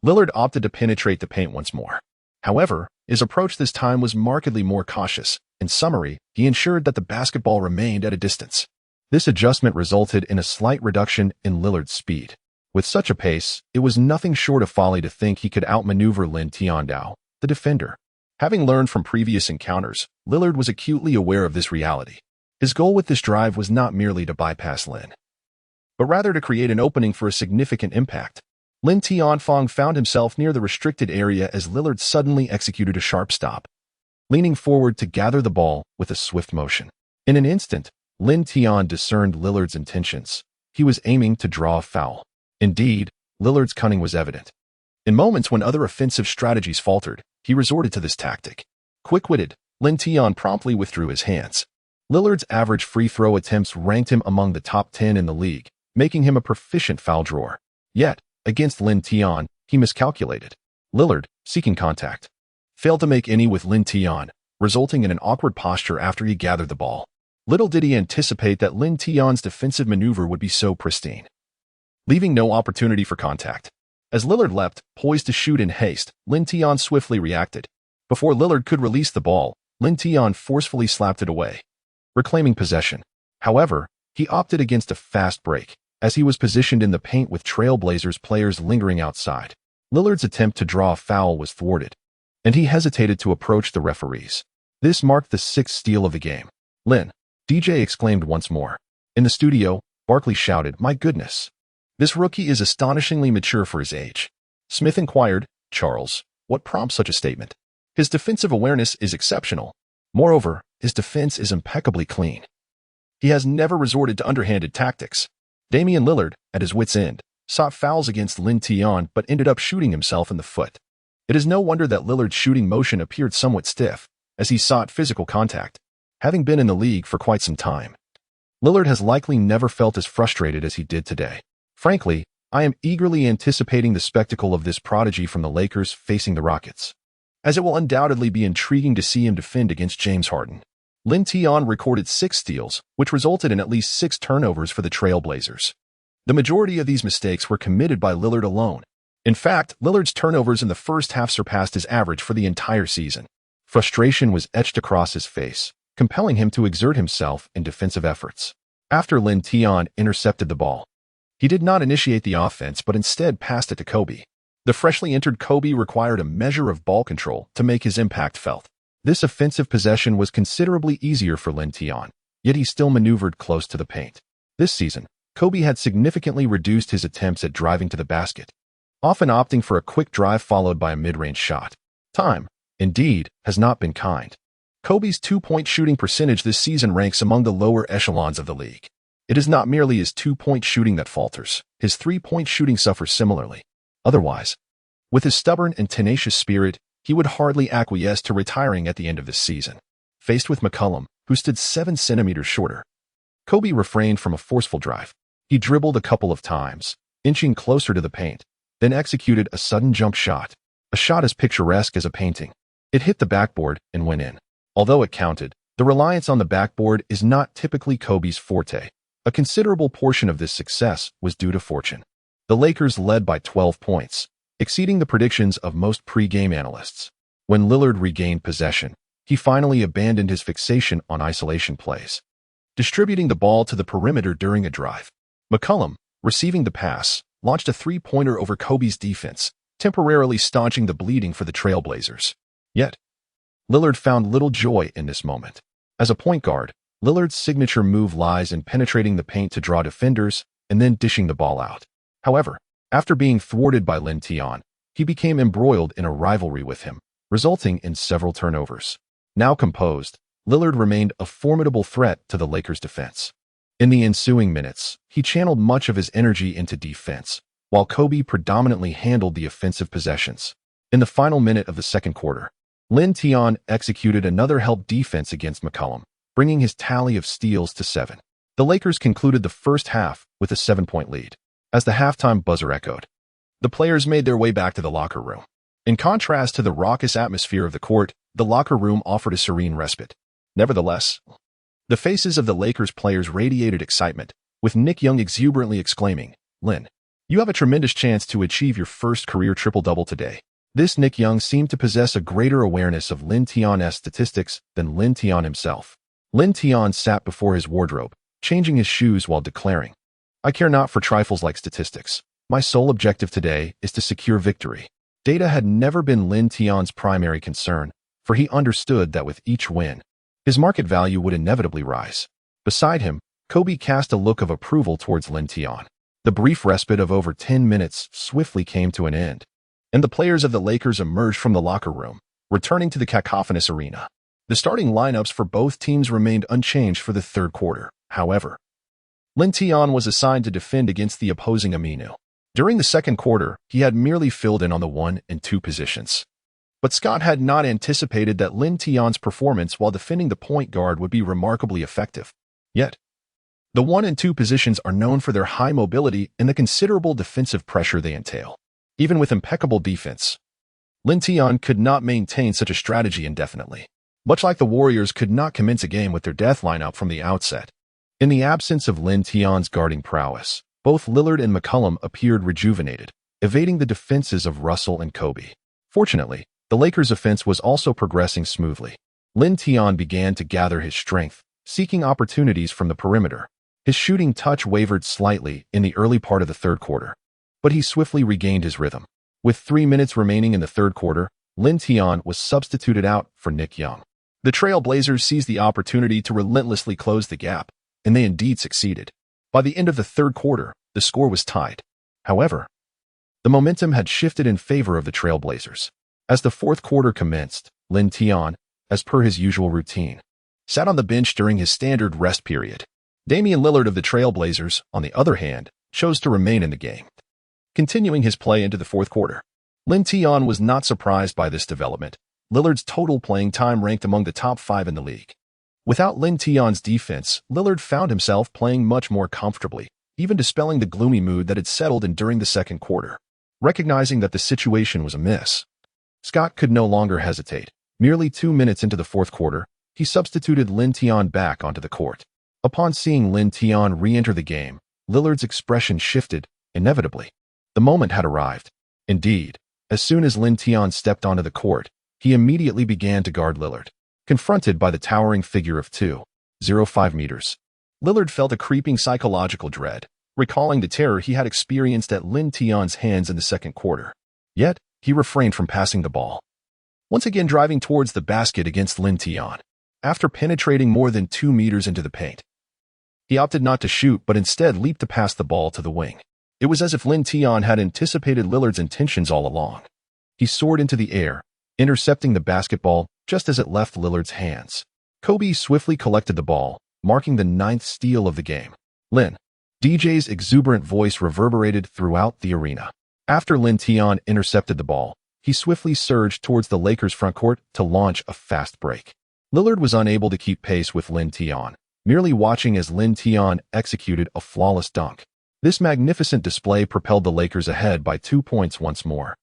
Lillard opted to penetrate the paint once more. However, his approach this time was markedly more cautious. In summary, he ensured that the basketball remained at a distance. This adjustment resulted in a slight reduction in Lillard's speed. With such a pace, it was nothing short of folly to think he could outmaneuver Lin Tian Dao, the defender. Having learned from previous encounters, Lillard was acutely aware of this reality. His goal with this drive was not merely to bypass Lin, but rather to create an opening for a significant impact. Lin Tianfong found himself near the restricted area as Lillard suddenly executed a sharp stop, leaning forward to gather the ball with a swift motion. In an instant, Lin Tian discerned Lillard's intentions. He was aiming to draw a foul. Indeed, Lillard's cunning was evident. In moments when other offensive strategies faltered, he resorted to this tactic. Quick-witted, Lin Tian promptly withdrew his hands. Lillard's average free throw attempts ranked him among the top 10 in the league, making him a proficient foul drawer. Yet, against Lin Tian, he miscalculated. Lillard, seeking contact, failed to make any with Lin Tian, resulting in an awkward posture after he gathered the ball. Little did he anticipate that Lin Tian's defensive maneuver would be so pristine, leaving no opportunity for contact. As Lillard leapt, poised to shoot in haste, Lin Tian swiftly reacted. Before Lillard could release the ball, Lin Tian forcefully slapped it away, reclaiming possession. However, he opted against a fast break, as he was positioned in the paint with Trail Blazers players lingering outside. Lillard's attempt to draw a foul was thwarted, and he hesitated to approach the referees. This marked the 6th steal of the game. "Lin," DJ exclaimed once more. In the studio, Barkley shouted, "My goodness. This rookie is astonishingly mature for his age." Smith inquired, "Charles, what prompts such a statement?" "His defensive awareness is exceptional. Moreover, his defense is impeccably clean. He has never resorted to underhanded tactics." Damian Lillard, at his wit's end, sought fouls against Lin Tian but ended up shooting himself in the foot. It is no wonder that Lillard's shooting motion appeared somewhat stiff, as he sought physical contact. Having been in the league for quite some time, Lillard has likely never felt as frustrated as he did today. Frankly, I am eagerly anticipating the spectacle of this prodigy from the Lakers facing the Rockets, as it will undoubtedly be intriguing to see him defend against James Harden. Lin Tian recorded 6 steals, which resulted in at least 6 turnovers for the Trail Blazers. The majority of these mistakes were committed by Lillard alone. In fact, Lillard's turnovers in the first half surpassed his average for the entire season. Frustration was etched across his face, compelling him to exert himself in defensive efforts. After Lin Tian intercepted the ball, he did not initiate the offense but instead passed it to Kobe. The freshly entered Kobe required a measure of ball control to make his impact felt. This offensive possession was considerably easier for Lin Tian, yet he still maneuvered close to the paint. This season, Kobe had significantly reduced his attempts at driving to the basket, often opting for a quick drive followed by a mid-range shot. Time, indeed, has not been kind. Kobe's 2-point shooting percentage this season ranks among the lower echelons of the league. It is not merely his 2-point shooting that falters, his 3-point shooting suffers similarly. Otherwise, with his stubborn and tenacious spirit, he would hardly acquiesce to retiring at the end of this season. Faced with McCollum, who stood 7 centimeters shorter, Kobe refrained from a forceful drive. He dribbled a couple of times, inching closer to the paint, then executed a sudden jump shot. A shot as picturesque as a painting. It hit the backboard and went in. Although it counted, the reliance on the backboard is not typically Kobe's forte. A considerable portion of this success was due to fortune. The Lakers led by 12 points, exceeding the predictions of most pre-game analysts. When Lillard regained possession, he finally abandoned his fixation on isolation plays, distributing the ball to the perimeter during a drive. McCollum, receiving the pass, launched a 3-pointer over Kobe's defense, temporarily staunching the bleeding for the Trail Blazers. Yet, Lillard found little joy in this moment. As a point guard, Lillard's signature move lies in penetrating the paint to draw defenders and then dishing the ball out. However, after being thwarted by Lin Tian, he became embroiled in a rivalry with him, resulting in several turnovers. Now composed, Lillard remained a formidable threat to the Lakers' defense. In the ensuing minutes, he channeled much of his energy into defense, while Kobe predominantly handled the offensive possessions. In the final minute of the second quarter, Lin Tian executed another help defense against McCollum, bringing his tally of steals to 7. The Lakers concluded the first half with a 7-point lead. As the halftime buzzer echoed, the players made their way back to the locker room. In contrast to the raucous atmosphere of the court, the locker room offered a serene respite. Nevertheless, the faces of the Lakers players radiated excitement, with Nick Young exuberantly exclaiming, "Lin, you have a tremendous chance to achieve your first career triple-double today." This Nick Young seemed to possess a greater awareness of Lin Tian's statistics than Lin Tian himself. Lin Tian sat before his wardrobe, changing his shoes while declaring, "I care not for trifles like statistics. My sole objective today is to secure victory." Data had never been Lin Tian's primary concern, for he understood that with each win, his market value would inevitably rise. Beside him, Kobe cast a look of approval towards Lin Tian. The brief respite of over 10 minutes swiftly came to an end, and the players of the Lakers emerged from the locker room, returning to the cacophonous arena. The starting lineups for both teams remained unchanged for the third quarter. However, Lin Tian was assigned to defend against the opposing Aminu. During the second quarter, he had merely filled in on the 1 and 2 positions. But Scott had not anticipated that Lin Tian's performance while defending the point guard would be remarkably effective. Yet, the 1 and 2 positions are known for their high mobility and the considerable defensive pressure they entail. Even with impeccable defense, Lin Tian could not maintain such a strategy indefinitely. Much like the Warriors could not commence a game with their death lineup from the outset. In the absence of Lin Tian's guarding prowess, both Lillard and McCollum appeared rejuvenated, evading the defenses of Russell and Kobe. Fortunately, the Lakers' offense was also progressing smoothly. Lin Tian began to gather his strength, seeking opportunities from the perimeter. His shooting touch wavered slightly in the early part of the third quarter, but he swiftly regained his rhythm. With 3 minutes remaining in the third quarter, Lin Tian was substituted out for Nick Young. The Trail Blazers seized the opportunity to relentlessly close the gap, and they indeed succeeded. By the end of the third quarter, the score was tied. However, the momentum had shifted in favor of the Trail Blazers. As the fourth quarter commenced, Lin Tian, as per his usual routine, sat on the bench during his standard rest period. Damian Lillard of the Trail Blazers, on the other hand, chose to remain in the game, continuing his play into the fourth quarter. Lin Tian was not surprised by this development. Lillard's total playing time ranked among the top 5 in the league. Without Lin Tian's defense, Lillard found himself playing much more comfortably, even dispelling the gloomy mood that had settled in during the second quarter. Recognizing that the situation was amiss, Scott could no longer hesitate. Merely 2 minutes into the fourth quarter, he substituted Lin Tian back onto the court. Upon seeing Lin Tian re-enter the game, Lillard's expression shifted, inevitably. The moment had arrived. Indeed, as soon as Lin Tian stepped onto the court, he immediately began to guard Lillard. Confronted by the towering figure of 2.05 meters, Lillard felt a creeping psychological dread, recalling the terror he had experienced at Lin Tian's hands in the second quarter. Yet, he refrained from passing the ball, once again driving towards the basket against Lin Tian. After penetrating more than 2 meters into the paint, he opted not to shoot but instead leaped to pass the ball to the wing. It was as if Lin Tian had anticipated Lillard's intentions all along. He soared into the air, intercepting the basketball just as it left Lillard's hands. Kobe swiftly collected the ball, marking the 9th steal of the game. Lin. DJ's exuberant voice reverberated throughout the arena. After Lin Tian intercepted the ball, he swiftly surged towards the Lakers' frontcourt to launch a fast break. Lillard was unable to keep pace with Lin Tian, merely watching as Lin Tian executed a flawless dunk. This magnificent display propelled the Lakers ahead by 2 points once more,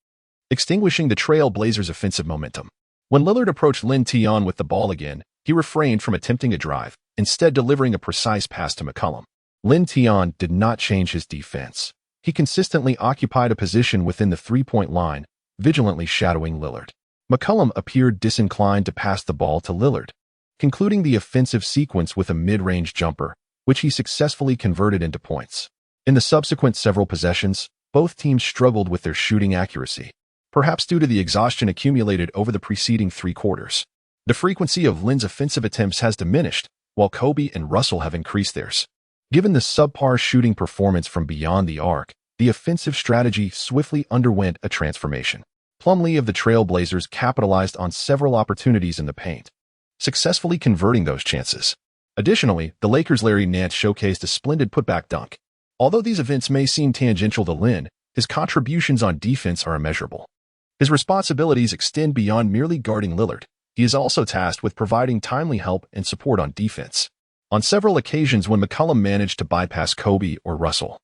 extinguishing the Trail Blazers' offensive momentum. When Lillard approached Lin Tian with the ball again, he refrained from attempting a drive, instead delivering a precise pass to McCollum. Lin Tian did not change his defense. He consistently occupied a position within the three-point line, vigilantly shadowing Lillard. McCollum appeared disinclined to pass the ball to Lillard, concluding the offensive sequence with a mid-range jumper, which he successfully converted into points. In the subsequent several possessions, both teams struggled with their shooting accuracy, perhaps due to the exhaustion accumulated over the preceding 3 quarters. The frequency of Lin's offensive attempts has diminished, while Kobe and Russell have increased theirs. Given the subpar shooting performance from beyond the arc, the offensive strategy swiftly underwent a transformation. Plumlee of the Trail Blazers capitalized on several opportunities in the paint, successfully converting those chances. Additionally, the Lakers' Larry Nance showcased a splendid putback dunk. Although these events may seem tangential to Lin, his contributions on defense are immeasurable. His responsibilities extend beyond merely guarding Lillard. He is also tasked with providing timely help and support on defense. On several occasions when McCollum managed to bypass Kobe or Russell,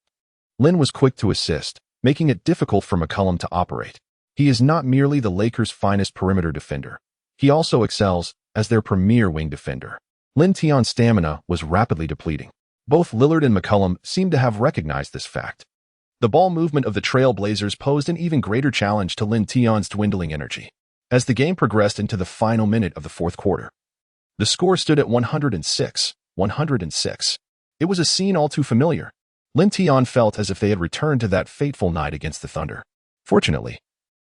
Lin was quick to assist, making it difficult for McCollum to operate. He is not merely the Lakers' finest perimeter defender. He also excels as their premier wing defender. Lin Tian's stamina was rapidly depleting. Both Lillard and McCollum seemed to have recognized this fact. The ball movement of the Trail Blazers posed an even greater challenge to Lin Tian's dwindling energy. As the game progressed into the final minute of the fourth quarter, the score stood at 106. It was a scene all too familiar. Lin Tian felt as if they had returned to that fateful night against the Thunder. Fortunately,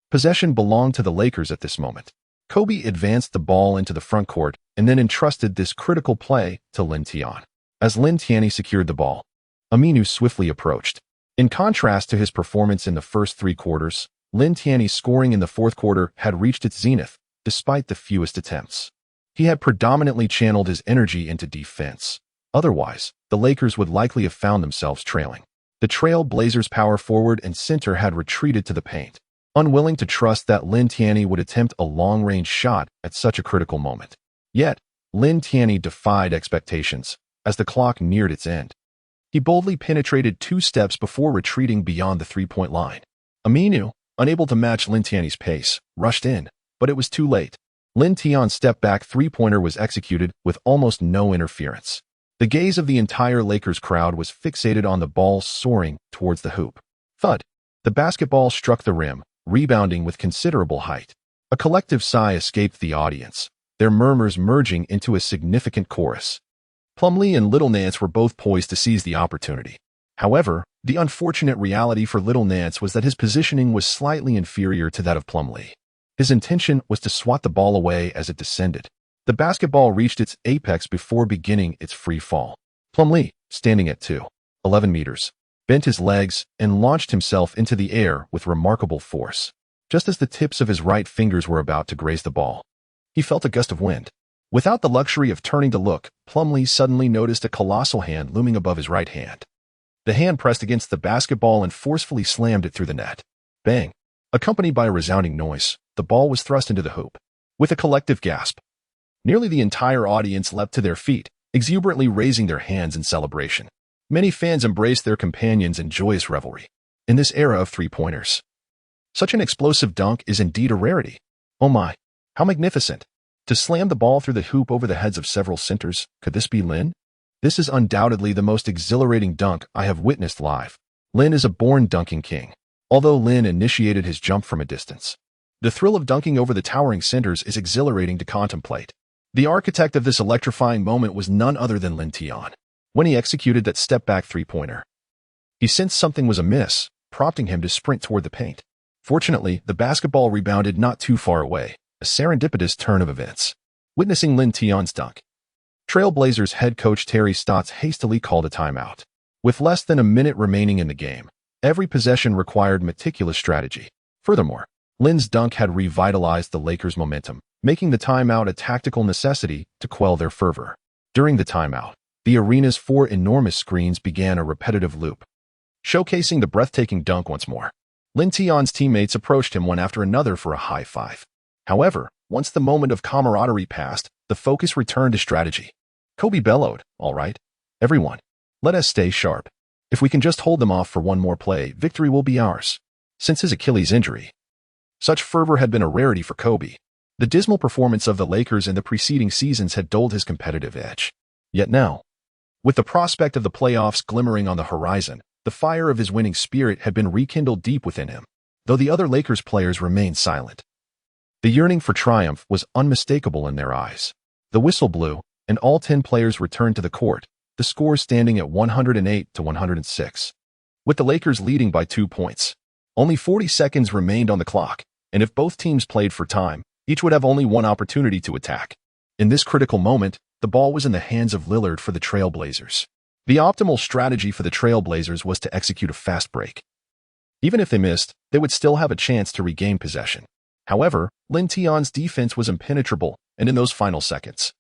possession belonged to the Lakers at this moment. Kobe advanced the ball into the front court and then entrusted this critical play to Lin Tian. As Lin Tian secured the ball, Aminu swiftly approached. In contrast to his performance in the first three quarters, Lin Tian's scoring in the fourth quarter had reached its zenith, despite the fewest attempts. He had predominantly channeled his energy into defense. Otherwise, the Lakers would likely have found themselves trailing. The Trail Blazers' power forward and center had retreated to the paint, unwilling to trust that Lin Tian would attempt a long-range shot at such a critical moment. Yet, Lin Tian defied expectations as the clock neared its end. He boldly penetrated 2 steps before retreating beyond the three-point line. Aminu, unable to match Lin Tian's pace, rushed in, but it was too late. Lin Tian's step-back three-pointer was executed with almost no interference. The gaze of the entire Lakers crowd was fixated on the ball soaring towards the hoop. Thud! The basketball struck the rim, rebounding with considerable height. A collective sigh escaped the audience, their murmurs merging into a significant chorus. Plumlee and Little Nance were both poised to seize the opportunity. However, the unfortunate reality for Little Nance was that his positioning was slightly inferior to that of Plumlee. His intention was to swat the ball away as it descended. The basketball reached its apex before beginning its free fall. Plumlee, standing at 2.11 meters, bent his legs and launched himself into the air with remarkable force. Just as the tips of his right fingers were about to graze the ball, he felt a gust of wind. Without the luxury of turning to look, Plumlee suddenly noticed a colossal hand looming above his right hand. The hand pressed against the basketball and forcefully slammed it through the net. Bang! Accompanied by a resounding noise, the ball was thrust into the hoop. With a collective gasp, nearly the entire audience leapt to their feet, exuberantly raising their hands in celebration. Many fans embraced their companions in joyous revelry. In this era of three-pointers, such an explosive dunk is indeed a rarity. Oh my, how magnificent! To slam the ball through the hoop over the heads of several centers, could this be Lin? This is undoubtedly the most exhilarating dunk I have witnessed live. Lin is a born dunking king. Although Lin initiated his jump from a distance, the thrill of dunking over the towering centers is exhilarating to contemplate. The architect of this electrifying moment was none other than Lin Tian. When he executed that step-back three-pointer, he sensed something was amiss, prompting him to sprint toward the paint. Fortunately, the basketball rebounded not too far away, a serendipitous turn of events. Witnessing Lin Tian's dunk, Trail Blazers head coach Terry Stotts hastily called a timeout. With less than a minute remaining in the game, every possession required meticulous strategy. Furthermore, Lin's dunk had revitalized the Lakers' momentum, making the timeout a tactical necessity to quell their fervor. During the timeout, the arena's 4 enormous screens began a repetitive loop, showcasing the breathtaking dunk once more. Lin Tian's teammates approached him one after another for a high five. However, once the moment of camaraderie passed, the focus returned to strategy. Kobe bellowed, "All right, everyone, let us stay sharp. If we can just hold them off for one more play, victory will be ours." Since his Achilles injury, such fervor had been a rarity for Kobe. The dismal performance of the Lakers in the preceding seasons had dulled his competitive edge. Yet now, with the prospect of the playoffs glimmering on the horizon, the fire of his winning spirit had been rekindled deep within him, though the other Lakers players remained silent. The yearning for triumph was unmistakable in their eyes. The whistle blew, and all 10 players returned to the court, the score standing at 108-106. With the Lakers leading by 2 points, only 40 seconds remained on the clock, and if both teams played for time, Each would have only one opportunity to attack. In this critical moment, the ball was in the hands of Lillard for the Trailblazers. The optimal strategy for the Trailblazers was to execute a fast break. Even if they missed, they would still have a chance to regain possession. However, Lin Tian's defense was impenetrable, and in those final seconds,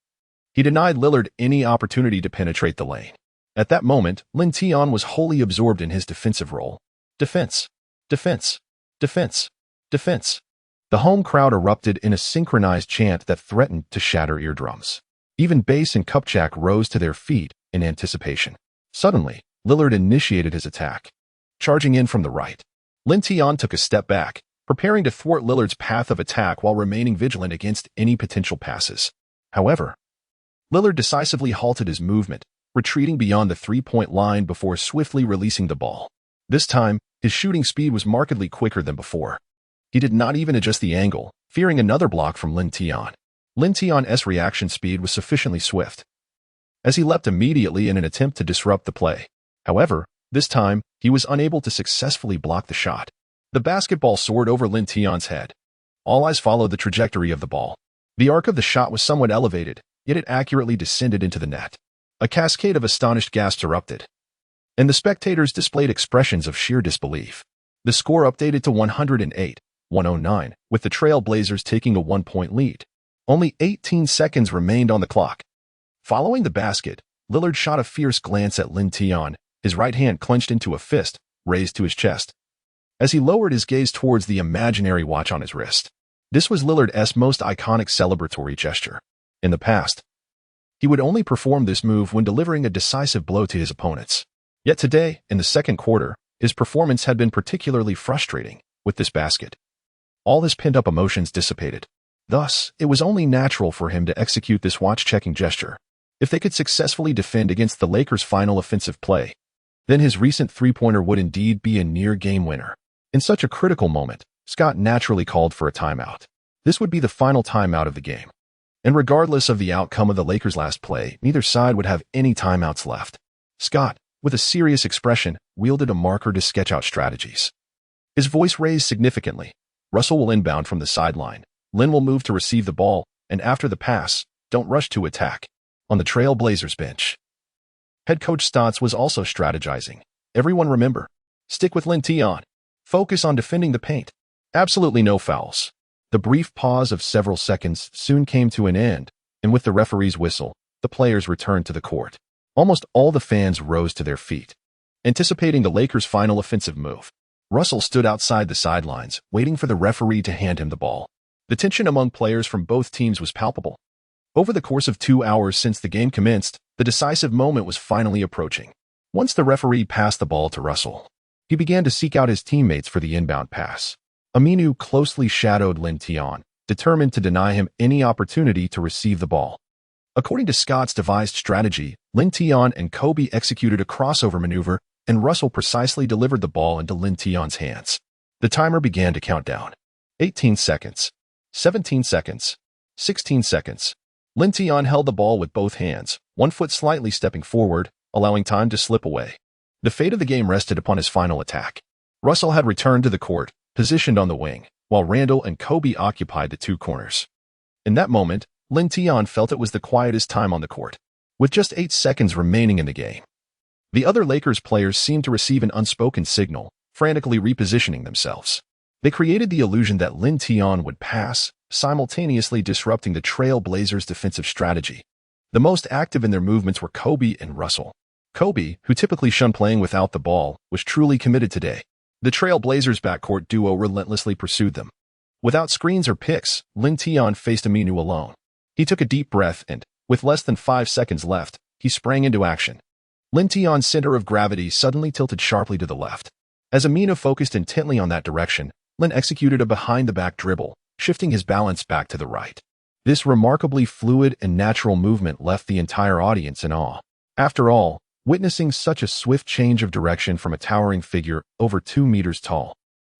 he denied Lillard any opportunity to penetrate the lane. At that moment, Lin Tian was wholly absorbed in his defensive role. Defense, defense, defense, defense. The home crowd erupted in a synchronized chant that threatened to shatter eardrums. Even Bass and Kupchak rose to their feet in anticipation. Suddenly, Lillard initiated his attack. Charging in from the right, Lin Tian took a step back, preparing to thwart Lillard's path of attack while remaining vigilant against any potential passes. However, Lillard decisively halted his movement, retreating beyond the three-point line before swiftly releasing the ball. This time, his shooting speed was markedly quicker than before. He did not even adjust the angle, fearing another block from Lin Tian. Lin Tian's reaction speed was sufficiently swift, as he leapt immediately in an attempt to disrupt the play. However, this time, he was unable to successfully block the shot. The basketball soared over Lin Tian's head. All eyes followed the trajectory of the ball. The arc of the shot was somewhat elevated, yet it accurately descended into the net. A cascade of astonished gasps erupted, and the spectators displayed expressions of sheer disbelief. The score updated to 108-109, with the Trailblazers taking a 1-point lead. Only 18 seconds remained on the clock. Following the basket, Lillard shot a fierce glance at Lin Tian, his right hand clenched into a fist, raised to his chest, as he lowered his gaze towards the imaginary watch on his wrist. This was Lillard's most iconic celebratory gesture. In the past, he would only perform this move when delivering a decisive blow to his opponents. Yet today, in the second quarter, his performance had been particularly frustrating. With this basket, all his pent-up emotions dissipated. Thus, it was only natural for him to execute this watch-checking gesture. If they could successfully defend against the Lakers' final offensive play, then his recent three-pointer would indeed be a near-game winner. In such a critical moment, Scott naturally called for a timeout. This would be the final timeout of the game. And regardless of the outcome of the Lakers' last play, neither side would have any timeouts left. Scott, with a serious expression, wielded a marker to sketch out strategies. His voice raised significantly. Russell will inbound from the sideline. Lin will move to receive the ball, and after the pass, don't rush to attack. On the Trailblazers bench, head coach Stotts was also strategizing. Everyone remember, stick with Lin Tian. Focus on defending the paint. Absolutely no fouls. The brief pause of several seconds soon came to an end, and with the referee's whistle, the players returned to the court. Almost all the fans rose to their feet, anticipating the Lakers' final offensive move. Russell stood outside the sidelines, waiting for the referee to hand him the ball. The tension among players from both teams was palpable. Over the course of 2 hours since the game commenced, the decisive moment was finally approaching. Once the referee passed the ball to Russell, he began to seek out his teammates for the inbound pass. Aminu closely shadowed Lin Tian, determined to deny him any opportunity to receive the ball. According to Scott's devised strategy, Lin Tian and Kobe executed a crossover maneuver, and Russell precisely delivered the ball into Lin Tian's hands. The timer began to count down. 18 seconds. 17 seconds. 16 seconds. Lin Tian held the ball with both hands, one foot slightly stepping forward, allowing time to slip away. The fate of the game rested upon his final attack. Russell had returned to the court, positioned on the wing, while Randall and Kobe occupied the two corners. In that moment, Lin Tian felt it was the quietest time on the court, with just 8 seconds remaining in the game. The other Lakers players seemed to receive an unspoken signal, frantically repositioning themselves. They created the illusion that Lin Tian would pass, simultaneously disrupting the Trailblazers' defensive strategy. The most active in their movements were Kobe and Russell. Kobe, who typically shunned playing without the ball, was truly committed today. The Trailblazers' backcourt duo relentlessly pursued them. Without screens or picks, Lin Tian faced Aminu alone. He took a deep breath and, with less than 5 seconds left, he sprang into action. Lin Tian's center of gravity suddenly tilted sharply to the left. As Aminu focused intently on that direction, Lin executed a behind-the-back dribble, shifting his balance back to the right. This remarkably fluid and natural movement left the entire audience in awe. After all, witnessing such a swift change of direction from a towering figure over 2 meters tall,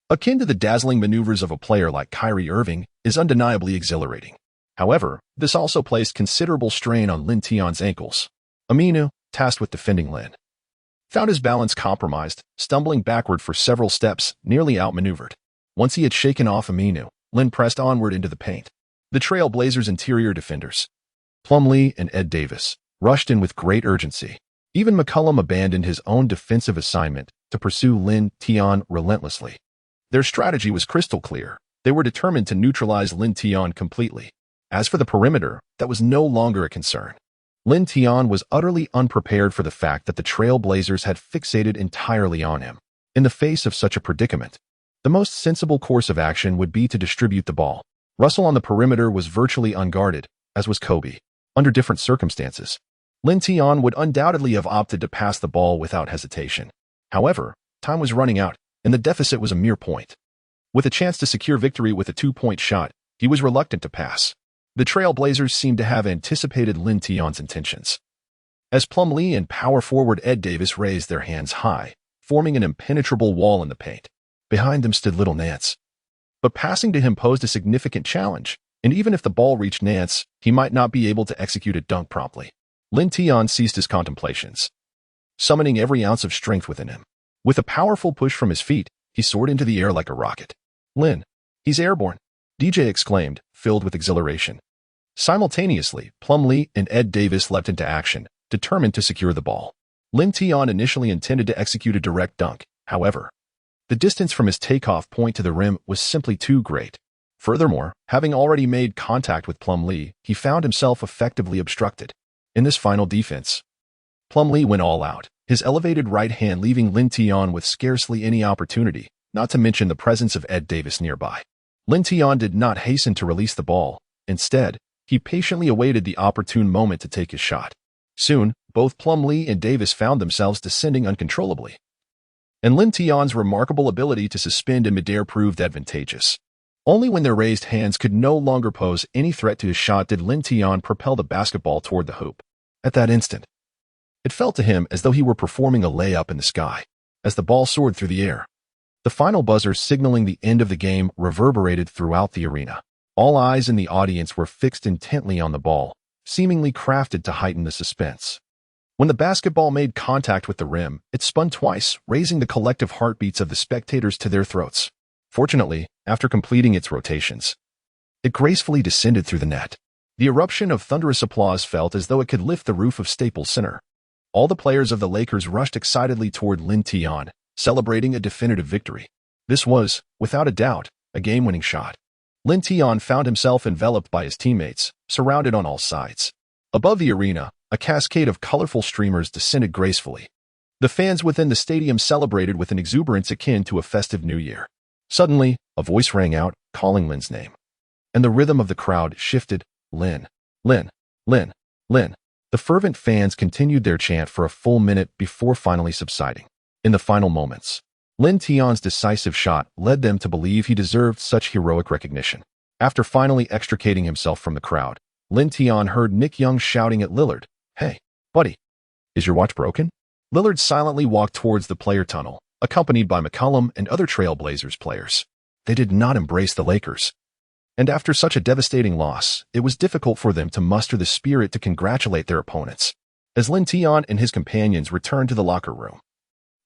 akin to the dazzling maneuvers of a player like Kyrie Irving, is undeniably exhilarating. However, this also placed considerable strain on Lin Tian's ankles. Aminu, tasked with defending Lin, found his balance compromised, stumbling backward for several steps, nearly outmaneuvered. Once he had shaken off Aminu, Lin pressed onward into the paint. The Trail Blazers' interior defenders, Plumlee and Ed Davis, rushed in with great urgency. Even McCollum abandoned his own defensive assignment to pursue Lin Tian relentlessly. Their strategy was crystal clear. They were determined to neutralize Lin Tian completely. As for the perimeter, that was no longer a concern. Lin Tian was utterly unprepared for the fact that the Trail Blazers had fixated entirely on him. In the face of such a predicament, the most sensible course of action would be to distribute the ball. Russell on the perimeter was virtually unguarded, as was Kobe. Under different circumstances, Lin Tian would undoubtedly have opted to pass the ball without hesitation. However, time was running out, and the deficit was a mere point. With a chance to secure victory with a two-point shot, he was reluctant to pass. The Trail Blazers seemed to have anticipated Lin Tian's intentions. As Plumlee and power forward Ed Davis raised their hands high, forming an impenetrable wall in the paint, behind them stood little Nance. But passing to him posed a significant challenge, and even if the ball reached Nance, he might not be able to execute a dunk promptly. Lin Tian ceased his contemplations, summoning every ounce of strength within him. With a powerful push from his feet, he soared into the air like a rocket. "Lin, he's airborne," DJ exclaimed, filled with exhilaration. Simultaneously, Plumlee and Ed Davis leapt into action, determined to secure the ball. Lin Tian initially intended to execute a direct dunk. However, the distance from his takeoff point to the rim was simply too great. Furthermore, having already made contact with Plumlee, he found himself effectively obstructed. In this final defense, Plumlee went all out, his elevated right hand leaving Lin Tian with scarcely any opportunity, not to mention the presence of Ed Davis nearby. Lin Tian did not hasten to release the ball. Instead, he patiently awaited the opportune moment to take his shot. Soon, both Plumlee and Davis found themselves descending uncontrollably, and Lin Tian's remarkable ability to suspend in midair proved advantageous. Only when their raised hands could no longer pose any threat to his shot did Lin Tian propel the basketball toward the hoop. At that instant, it felt to him as though he were performing a layup in the sky. As the ball soared through the air, the final buzzer signaling the end of the game reverberated throughout the arena. All eyes in the audience were fixed intently on the ball, seemingly crafted to heighten the suspense. When the basketball made contact with the rim, it spun twice, raising the collective heartbeats of the spectators to their throats. Fortunately, after completing its rotations, it gracefully descended through the net. The eruption of thunderous applause felt as though it could lift the roof of Staples Center. All the players of the Lakers rushed excitedly toward Lin Tian, celebrating a definitive victory. This was, without a doubt, a game-winning shot. Lin Tian found himself enveloped by his teammates, surrounded on all sides. Above the arena, a cascade of colorful streamers descended gracefully. The fans within the stadium celebrated with an exuberance akin to a festive New Year. Suddenly, a voice rang out, calling Lin's name. And the rhythm of the crowd shifted. "Lin, Lin, Lin, Lin." The fervent fans continued their chant for a full minute before finally subsiding. In the final moments, Lin Tian's decisive shot led them to believe he deserved such heroic recognition. After finally extricating himself from the crowd, Lin Tian heard Nick Young shouting at Lillard, "Hey, buddy, is your watch broken?" Lillard silently walked towards the player tunnel, accompanied by McCollum and other Trail Blazers players. They did not embrace the Lakers, and after such a devastating loss, it was difficult for them to muster the spirit to congratulate their opponents. As Lin Tian and his companions returned to the locker room,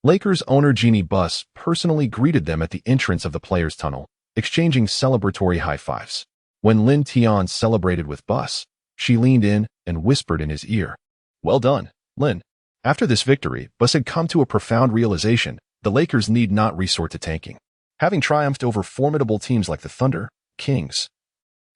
Lakers owner Jeannie Buss personally greeted them at the entrance of the players' tunnel, exchanging celebratory high fives. When Lin Tian celebrated with Buss, she leaned in and whispered in his ear, "Well done, Lin." After this victory, Buss had come to a profound realization: the Lakers need not resort to tanking. Having triumphed over formidable teams like the Thunder, Kings,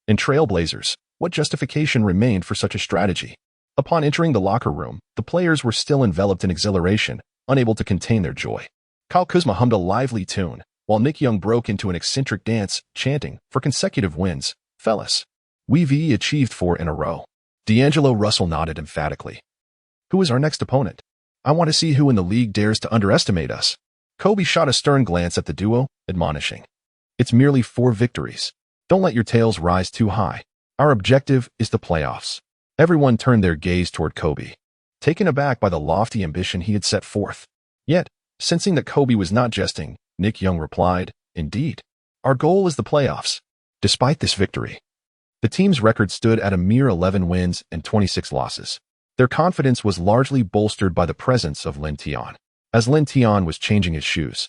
and Trail Blazers, what justification remained for such a strategy? Upon entering the locker room, the players were still enveloped in exhilaration, unable to contain their joy. Kyle Kuzma hummed a lively tune, while Nick Young broke into an eccentric dance, chanting, "For consecutive wins, fellas, we've achieved 4 in a row." D'Angelo Russell nodded emphatically. "Who is our next opponent? I want to see who in the league dares to underestimate us." Kobe shot a stern glance at the duo, admonishing, "It's merely 4 victories. Don't let your tails rise too high. Our objective is the playoffs." Everyone turned their gaze toward Kobe, taken aback by the lofty ambition he had set forth. Yet, sensing that Kobe was not jesting, Nick Young replied, "Indeed, our goal is the playoffs." Despite this victory, the team's record stood at a mere 11 wins and 26 losses. Their confidence was largely bolstered by the presence of Lin Tian. As Lin Tian was changing his shoes,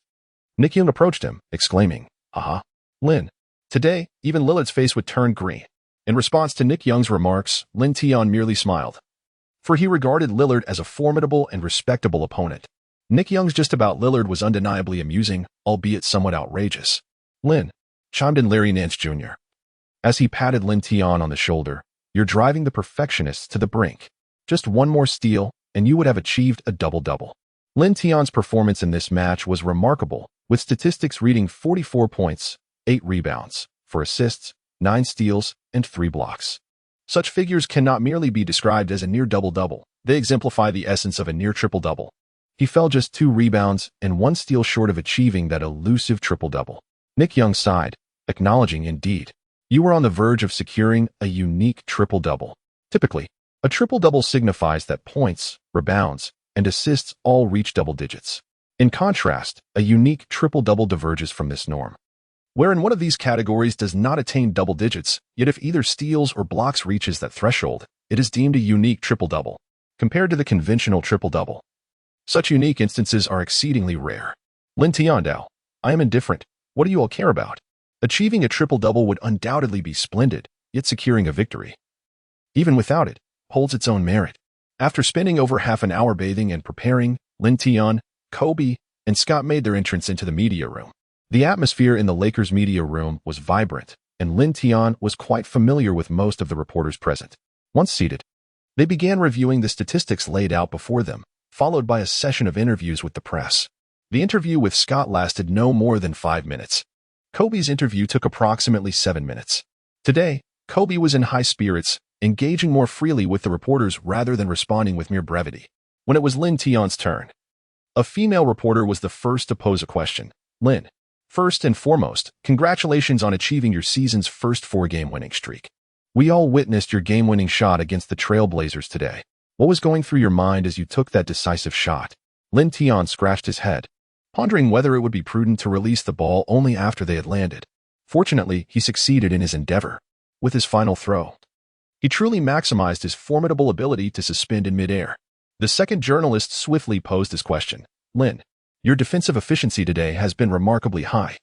Nick Young approached him, exclaiming, "Haha, Lin." Today, even Lillard's face would turn green. In response to Nick Young's remarks, Lin Tian merely smiled, for he regarded Lillard as a formidable and respectable opponent. Nick Young's just about Lillard was undeniably amusing, albeit somewhat outrageous. Lin, chimed in Larry Nance Jr. as he patted Lin Tian on the shoulder, you're driving the perfectionists to the brink. Just one more steal, and you would have achieved a double-double. Lin Tian's performance in this match was remarkable, with statistics reading 44 points, 8 rebounds, 4 assists, 9 steals, and 3 blocks. Such figures cannot merely be described as a near double-double. They exemplify the essence of a near triple-double. He fell just 2 rebounds and 1 steal short of achieving that elusive triple-double. Nick Young sighed, acknowledging, indeed, you were on the verge of securing a unique triple-double. Typically, a triple-double signifies that points, rebounds, and assists all reach double digits. In contrast, a unique triple-double diverges from this norm, wherein one of these categories does not attain double digits, yet if either steals or blocks reaches that threshold, it is deemed a unique triple-double, compared to the conventional triple-double. Such unique instances are exceedingly rare. Lin Tian, I am indifferent. What do you all care about? Achieving a triple-double would undoubtedly be splendid, yet securing a victory, even without it, holds its own merit. After spending over half an hour bathing and preparing, Lin Tian, Kobe, and Scott made their entrance into the media room. The atmosphere in the Lakers media room was vibrant, and Lin Tian was quite familiar with most of the reporters present. Once seated, they began reviewing the statistics laid out before them, followed by a session of interviews with the press. The interview with Scott lasted no more than 5 minutes. Kobe's interview took approximately 7 minutes. Today, Kobe was in high spirits, engaging more freely with the reporters rather than responding with mere brevity. When it was Lin Tian's turn, a female reporter was the first to pose a question. Lin, first and foremost, congratulations on achieving your season's first 4-game winning streak. We all witnessed your game-winning shot against the Trailblazers today. What was going through your mind as you took that decisive shot? Lin Tian scratched his head, pondering whether it would be prudent to release the ball only after they had landed. Fortunately, he succeeded in his endeavor. With his final throw, he truly maximized his formidable ability to suspend in midair. The second journalist swiftly posed his question. Lin, your defensive efficiency today has been remarkably high.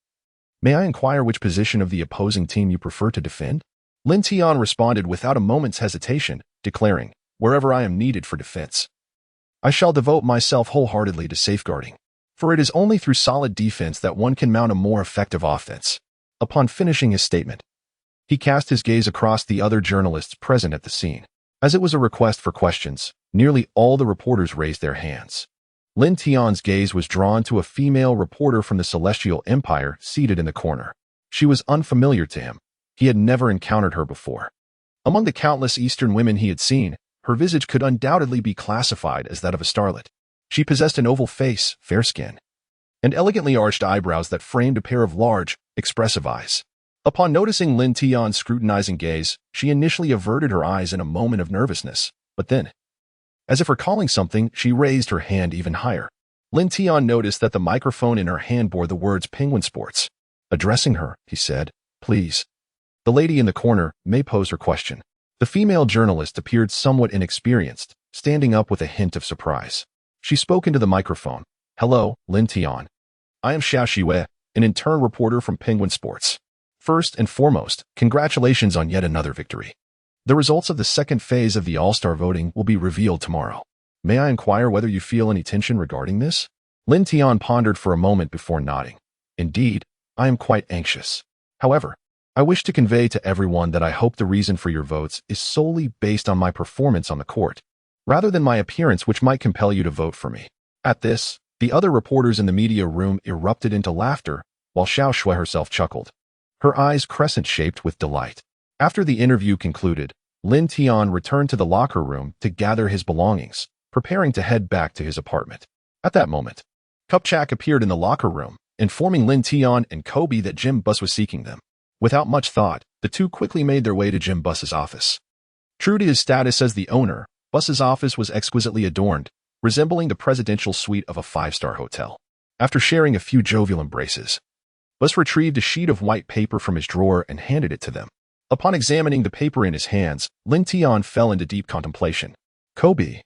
May I inquire which position of the opposing team you prefer to defend? Lin Tian responded without a moment's hesitation, declaring, wherever I am needed for defense, I shall devote myself wholeheartedly to safeguarding. For it is only through solid defense that one can mount a more effective offense. Upon finishing his statement, he cast his gaze across the other journalists present at the scene. As it was a request for questions, nearly all the reporters raised their hands. Lin Tian's gaze was drawn to a female reporter from the Celestial Empire seated in the corner. She was unfamiliar to him. He had never encountered her before. Among the countless Eastern women he had seen, her visage could undoubtedly be classified as that of a starlet. She possessed an oval face, fair skin, and elegantly arched eyebrows that framed a pair of large, expressive eyes. Upon noticing Lin Tian's scrutinizing gaze, she initially averted her eyes in a moment of nervousness, but then, as if recalling something, she raised her hand even higher. Lin Tian noticed that the microphone in her hand bore the words Penguin Sports. Addressing her, he said, please. The lady in the corner may pose her question. The female journalist appeared somewhat inexperienced, standing up with a hint of surprise. She spoke into the microphone. Hello, Lin Tian. I am Xiao Shiwei, an intern reporter from Penguin Sports. First and foremost, congratulations on yet another victory. The results of the second phase of the All-Star voting will be revealed tomorrow. May I inquire whether you feel any tension regarding this? Lin Tian pondered for a moment before nodding. Indeed, I am quite anxious. However, I wish to convey to everyone that I hope the reason for your votes is solely based on my performance on the court, rather than my appearance, which might compel you to vote for me. At this, the other reporters in the media room erupted into laughter, while Xiao Shui herself chuckled, her eyes crescent-shaped with delight. After the interview concluded, Lin Tian returned to the locker room to gather his belongings, preparing to head back to his apartment. At that moment, Kupchak appeared in the locker room, informing Lin Tian and Kobe that Jim Buss was seeking them. Without much thought, the two quickly made their way to Jim Buss's office. True to his status as the owner, Buss's office was exquisitely adorned, resembling the presidential suite of a 5-star hotel. After sharing a few jovial embraces, Buss retrieved a sheet of white paper from his drawer and handed it to them. Upon examining the paper in his hands, Lin Tian fell into deep contemplation. Kobe,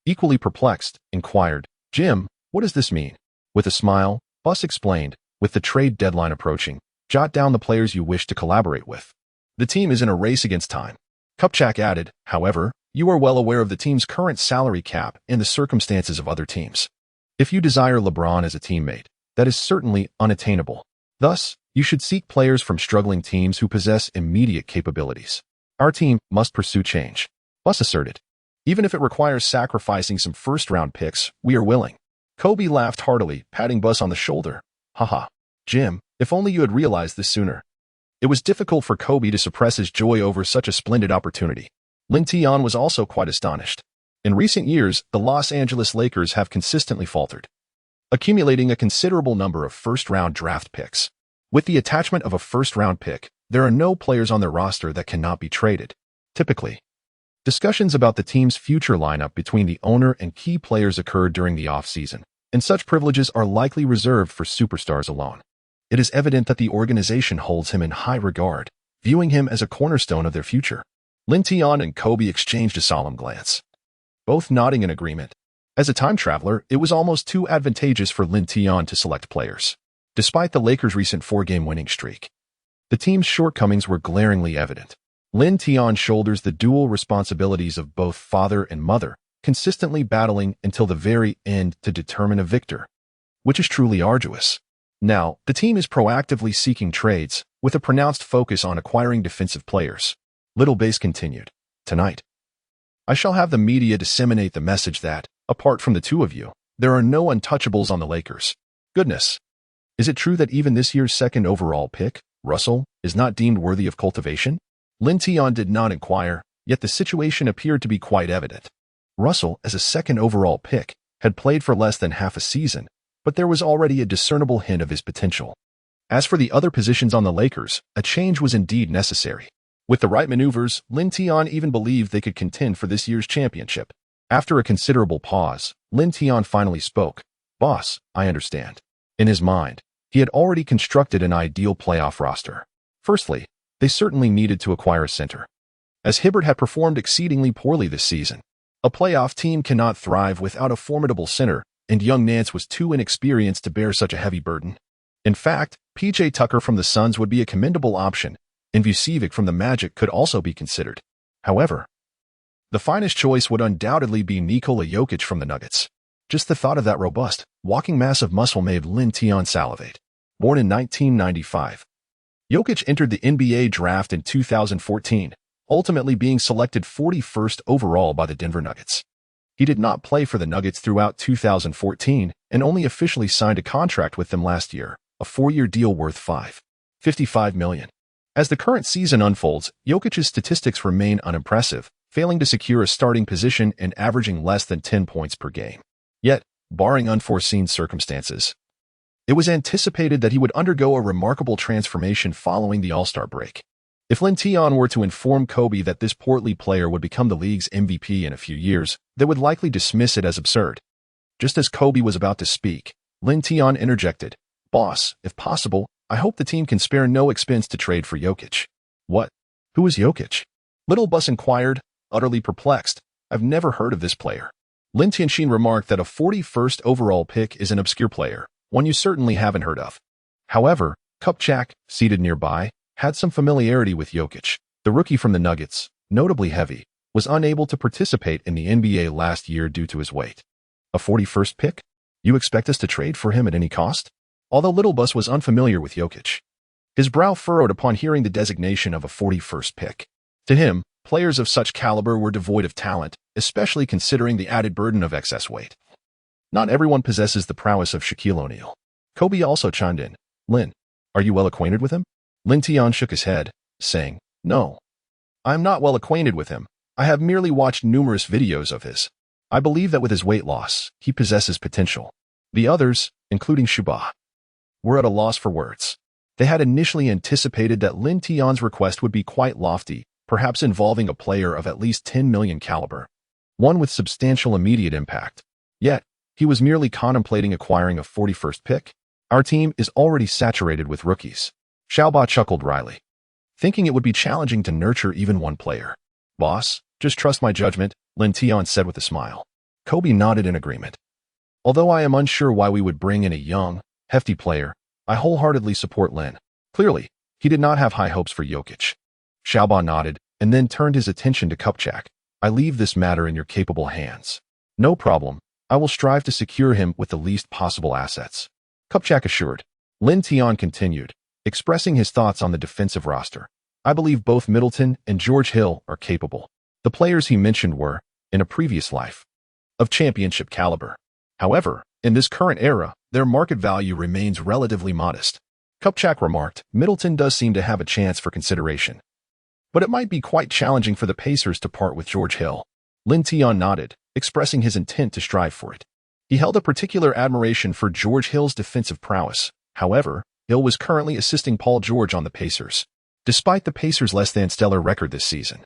equally perplexed, inquired, Jim, what does this mean? With a smile, Buss explained, with the trade deadline approaching, jot down the players you wish to collaborate with. The team is in a race against time. Kupchak added, however, you are well aware of the team's current salary cap and the circumstances of other teams. If you desire LeBron as a teammate, that is certainly unattainable. Thus, you should seek players from struggling teams who possess immediate capabilities. Our team must pursue change. Buss asserted. Even if it requires sacrificing some first-round picks, we are willing. Kobe laughed heartily, patting Buss on the shoulder. Haha. Jim, if only you had realized this sooner. It was difficult for Kobe to suppress his joy over such a splendid opportunity. Lin Tian was also quite astonished. In recent years, the Los Angeles Lakers have consistently faltered, accumulating a considerable number of first-round draft picks. With the attachment of a first-round pick, there are no players on their roster that cannot be traded. Typically, discussions about the team's future lineup between the owner and key players occurred during the off-season, and such privileges are likely reserved for superstars alone. It is evident that the organization holds him in high regard, viewing him as a cornerstone of their future. Lin Tian and Kobe exchanged a solemn glance, both nodding in agreement. As a time traveler, it was almost too advantageous for Lin Tian to select players. Despite the Lakers' recent 4-game winning streak, the team's shortcomings were glaringly evident. Lin Tian shoulders the dual responsibilities of both father and mother, consistently battling until the very end to determine a victor, which is truly arduous. Now, the team is proactively seeking trades, with a pronounced focus on acquiring defensive players. Little Bass continued. Tonight, I shall have the media disseminate the message that, apart from the two of you, there are no untouchables on the Lakers. Goodness. Is it true that even this year's second overall pick, Russell, is not deemed worthy of cultivation? Lin Tian did not inquire, yet the situation appeared to be quite evident. Russell, as a second overall pick, had played for less than half a season, but there was already a discernible hint of his potential. As for the other positions on the Lakers, a change was indeed necessary. With the right maneuvers, Lin Tian even believed they could contend for this year's championship. After a considerable pause, Lin Tian finally spoke. Boss, I understand. In his mind, he had already constructed an ideal playoff roster. Firstly, they certainly needed to acquire a center, as Hibbert had performed exceedingly poorly this season. A playoff team cannot thrive without a formidable center, and young Nance was too inexperienced to bear such a heavy burden. In fact, P.J. Tucker from the Suns would be a commendable option, and Vucevic from the Magic could also be considered. However, the finest choice would undoubtedly be Nikola Jokic from the Nuggets. Just the thought of that robust, walking mass of muscle made Lin Tian salivate. Born in 1995, Jokic entered the NBA draft in 2014, ultimately being selected 41st overall by the Denver Nuggets. He did not play for the Nuggets throughout 2014 and only officially signed a contract with them last year, a 4-year deal worth $55 million. As the current season unfolds, Jokic's statistics remain unimpressive, failing to secure a starting position and averaging less than 10 points per game. Yet, barring unforeseen circumstances, it was anticipated that he would undergo a remarkable transformation following the All-Star break. If Lin Tian were to inform Kobe that this portly player would become the league's MVP in a few years, they would likely dismiss it as absurd. Just as Kobe was about to speak, Lin Tian interjected, Boss, if possible, I hope the team can spare no expense to trade for Jokic. What? Who is Jokic? Little Buss inquired, utterly perplexed. I've never heard of this player. Lin Tian remarked that a 41st overall pick is an obscure player, one you certainly haven't heard of. However, Kupchak, seated nearby, had some familiarity with Jokic. The rookie from the Nuggets, notably heavy, was unable to participate in the NBA last year due to his weight. A 41st pick? You expect us to trade for him at any cost? Although Little Buss was unfamiliar with Jokic, his brow furrowed upon hearing the designation of a 41st pick. To him, players of such caliber were devoid of talent, especially considering the added burden of excess weight. Not everyone possesses the prowess of Shaquille O'Neal. Kobe also chimed in. Lin, are you well acquainted with him? Lin Tian shook his head, saying, No. I am not well acquainted with him. I have merely watched numerous videos of his. I believe that with his weight loss, he possesses potential. The others, including Shuba, were at a loss for words. They had initially anticipated that Lin Tian's request would be quite lofty, perhaps involving a player of at least 10 million caliber, one with substantial immediate impact. Yet, he was merely contemplating acquiring a 41st pick. Our team is already saturated with rookies. Xiaoba chuckled wryly, thinking it would be challenging to nurture even one player. Boss, just trust my judgment, Lin Tian said with a smile. Kobe nodded in agreement. Although I am unsure why we would bring in a young, hefty player, I wholeheartedly support Lin. Clearly, he did not have high hopes for Jokic. Xiaoba nodded and then turned his attention to Kupchak. I leave this matter in your capable hands. No problem. I will strive to secure him with the least possible assets. Kupchak assured. Lin Tian continued, expressing his thoughts on the defensive roster. I believe both Middleton and George Hill are capable. The players he mentioned were, in a previous life, of championship caliber. However, in this current era, their market value remains relatively modest. Kupchak remarked, Middleton does seem to have a chance for consideration. But it might be quite challenging for the Pacers to part with George Hill. Lin Tian nodded, expressing his intent to strive for it. He held a particular admiration for George Hill's defensive prowess. However, Hill was currently assisting Paul George on the Pacers. Despite the Pacers' less-than-stellar record this season,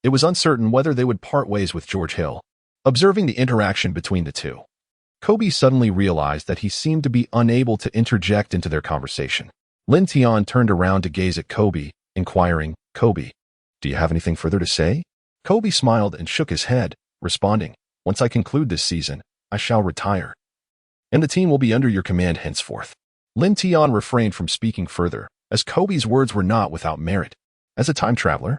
it was uncertain whether they would part ways with George Hill. Observing the interaction between the two, Kobe suddenly realized that he seemed to be unable to interject into their conversation. Lin Tian turned around to gaze at Kobe, inquiring, Kobe, do you have anything further to say? Kobe smiled and shook his head, responding, once I conclude this season, I shall retire. And the team will be under your command henceforth. Lin Tian refrained from speaking further, as Kobe's words were not without merit. As a time traveler,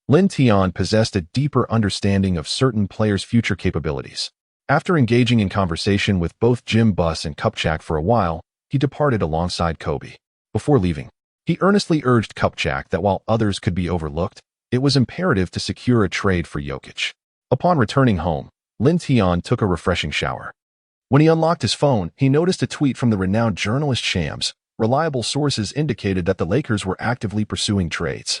Lin Tian possessed a deeper understanding of certain players' future capabilities. After engaging in conversation with both Jim Buss and Kupchak for a while, he departed alongside Kobe. Before leaving, he earnestly urged Kupchak that while others could be overlooked, it was imperative to secure a trade for Jokic. Upon returning home, Lin Tian took a refreshing shower. When he unlocked his phone, he noticed a tweet from the renowned journalist Shams. Reliable sources indicated that the Lakers were actively pursuing trades,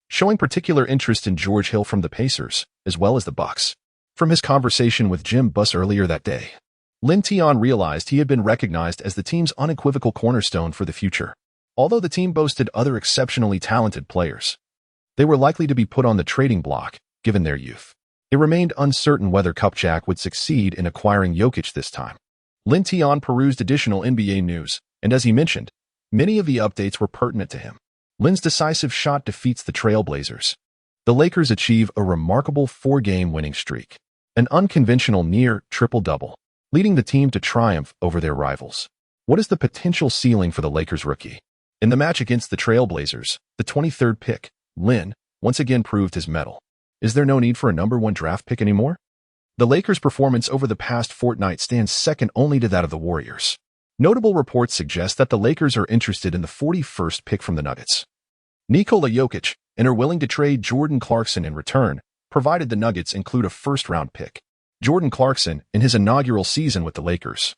showing particular interest in George Hill from the Pacers, as well as the Bucks. From his conversation with Jim Buss earlier that day, Lin Tian realized he had been recognized as the team's unequivocal cornerstone for the future. Although the team boasted other exceptionally talented players, they were likely to be put on the trading block, given their youth. It remained uncertain whether Kupchak would succeed in acquiring Jokic this time. Lin Tian perused additional NBA news, and as he mentioned, many of the updates were pertinent to him. Lin's decisive shot defeats the Trailblazers. The Lakers achieve a remarkable 4-game winning streak, an unconventional near triple-double, leading the team to triumph over their rivals. What is the potential ceiling for the Lakers rookie? In the match against the Trailblazers, the 23rd pick, Lin, once again proved his mettle. Is there no need for a number 1 draft pick anymore? The Lakers' performance over the past fortnight stands second only to that of the Warriors. Notable reports suggest that the Lakers are interested in the 41st pick from the Nuggets, Nikola Jokic, and are willing to trade Jordan Clarkson in return, provided the Nuggets include a first-round pick. Jordan Clarkson, in his inaugural season with the Lakers,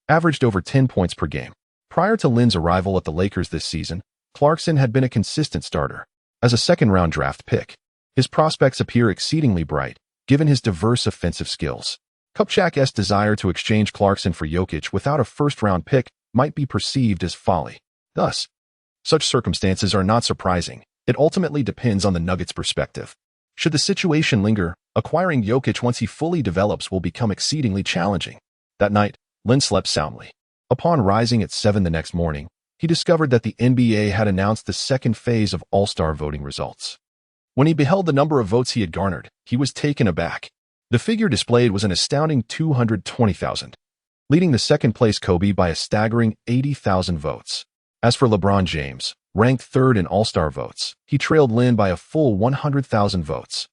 averaged over 10 points per game. Prior to Lin's arrival at the Lakers this season, Clarkson had been a consistent starter. As a second-round draft pick, his prospects appear exceedingly bright, given his diverse offensive skills. Kupchak's desire to exchange Clarkson for Jokic without a first-round pick might be perceived as folly. Thus, such circumstances are not surprising. It ultimately depends on the Nuggets' perspective. Should the situation linger, acquiring Jokic once he fully develops will become exceedingly challenging. That night, Lin slept soundly. Upon rising at 7 the next morning, he discovered that the NBA had announced the second phase of All-Star voting results. When he beheld the number of votes he had garnered, he was taken aback. The figure displayed was an astounding 220,000, leading the second-place Kobe by a staggering 80,000 votes. As for LeBron James, ranked third in All-Star votes, he trailed Lin by a full 100,000 votes.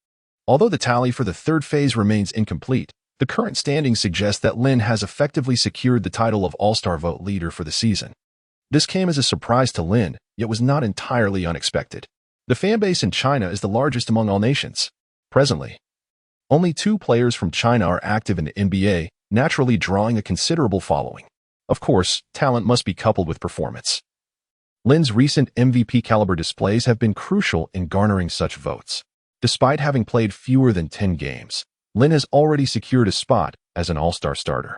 Although the tally for the third phase remains incomplete, the current standings suggest that Lin has effectively secured the title of All-Star vote leader for the season. This came as a surprise to Lin, yet was not entirely unexpected. The fanbase in China is the largest among all nations. Presently, only 2 players from China are active in the NBA, naturally drawing a considerable following. Of course, talent must be coupled with performance. Lin's recent MVP-caliber displays have been crucial in garnering such votes. Despite having played fewer than 10 games, Lin has already secured a spot as an All-Star starter.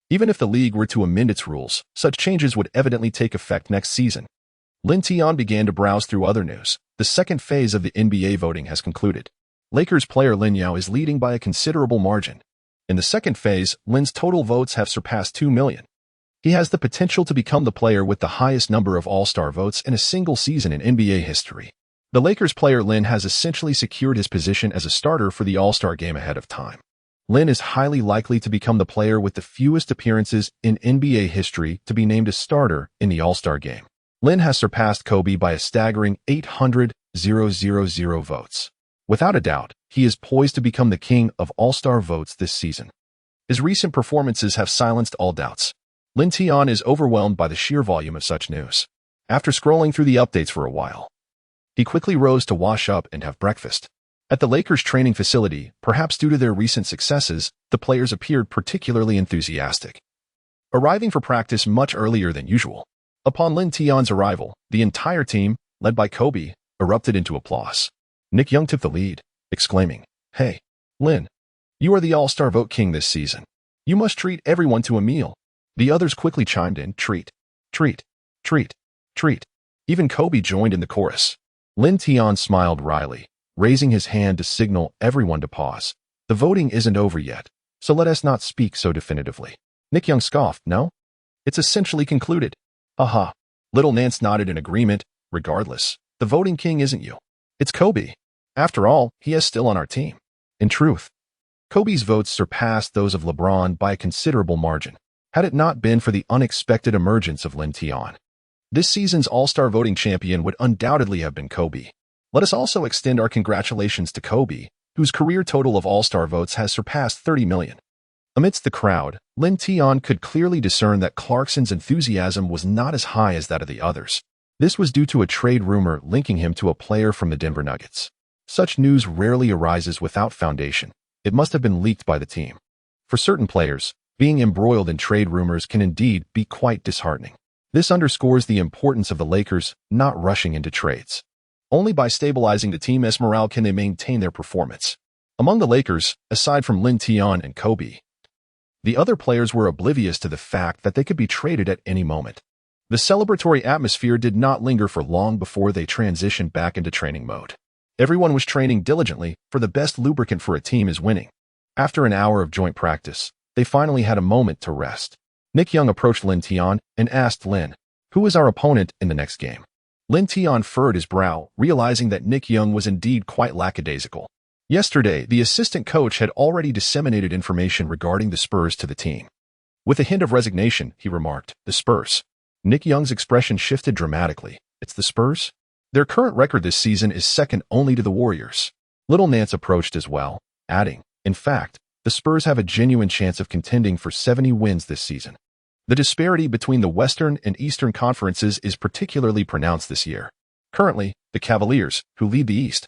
Even if the league were to amend its rules, such changes would evidently take effect next season. Lin Tian began to browse through other news. The second phase of the NBA voting has concluded. Lakers player Lin Yao is leading by a considerable margin. In the second phase, Lin's total votes have surpassed 2 million. He has the potential to become the player with the highest number of All-Star votes in a single season in NBA history. The Lakers player Lin has essentially secured his position as a starter for the All-Star game ahead of time. Lin is highly likely to become the player with the fewest appearances in NBA history to be named a starter in the All-Star game. Lin has surpassed Kobe by a staggering 0.000 votes. Without a doubt, he is poised to become the king of all-star votes this season. His recent performances have silenced all doubts. Lin Tian is overwhelmed by the sheer volume of such news. After scrolling through the updates for a while, he quickly rose to wash up and have breakfast. At the Lakers training facility, perhaps due to their recent successes, the players appeared particularly enthusiastic, arriving for practice much earlier than usual. Upon Lin Tian's arrival, the entire team, led by Kobe, erupted into applause. Nick Young took the lead, exclaiming, "Hey, Lin, you are the all-star vote king this season. You must treat everyone to a meal." The others quickly chimed in, "Treat, treat, treat, treat." Even Kobe joined in the chorus. Lin Tian smiled wryly, raising his hand to signal everyone to pause. "The voting isn't over yet, so let us not speak so definitively." Nick Young scoffed, "No? It's essentially concluded." "Aha." Little Nance nodded in agreement. "Regardless, the voting king isn't you. It's Kobe. After all, he is still on our team." In truth, Kobe's votes surpassed those of LeBron by a considerable margin, had it not been for the unexpected emergence of Lin Tian. This season's all-star voting champion would undoubtedly have been Kobe. Let us also extend our congratulations to Kobe, whose career total of all-star votes has surpassed 30 million. Amidst the crowd, Lin Tian could clearly discern that Clarkson's enthusiasm was not as high as that of the others. This was due to a trade rumor linking him to a player from the Denver Nuggets. Such news rarely arises without foundation. It must have been leaked by the team. For certain players, being embroiled in trade rumors can indeed be quite disheartening. This underscores the importance of the Lakers not rushing into trades. Only by stabilizing the team's morale can they maintain their performance. Among the Lakers, aside from Lin Tian and Kobe, the other players were oblivious to the fact that they could be traded at any moment. The celebratory atmosphere did not linger for long before they transitioned back into training mode. Everyone was training diligently, for the best lubricant for a team is winning. After an hour of joint practice, they finally had a moment to rest. Nick Young approached Lin Tian and asked Lin, "Who is our opponent in the next game?" Lin Tian furrowed his brow, realizing that Nick Young was indeed quite lackadaisical. Yesterday, the assistant coach had already disseminated information regarding the Spurs to the team. With a hint of resignation, he remarked, "The Spurs." Nick Young's expression shifted dramatically. "It's the Spurs?" Their current record this season is second only to the Warriors. Little Nance approached as well, adding, "In fact, the Spurs have a genuine chance of contending for 70 wins this season." The disparity between the Western and Eastern conferences is particularly pronounced this year. Currently, the Cavaliers, who lead the East,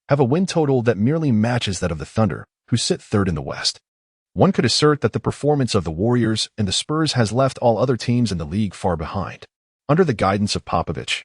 have a win total that merely matches that of the Thunder, who sit third in the West. One could assert that the performance of the Warriors and the Spurs has left all other teams in the league far behind. Under the guidance of Popovich,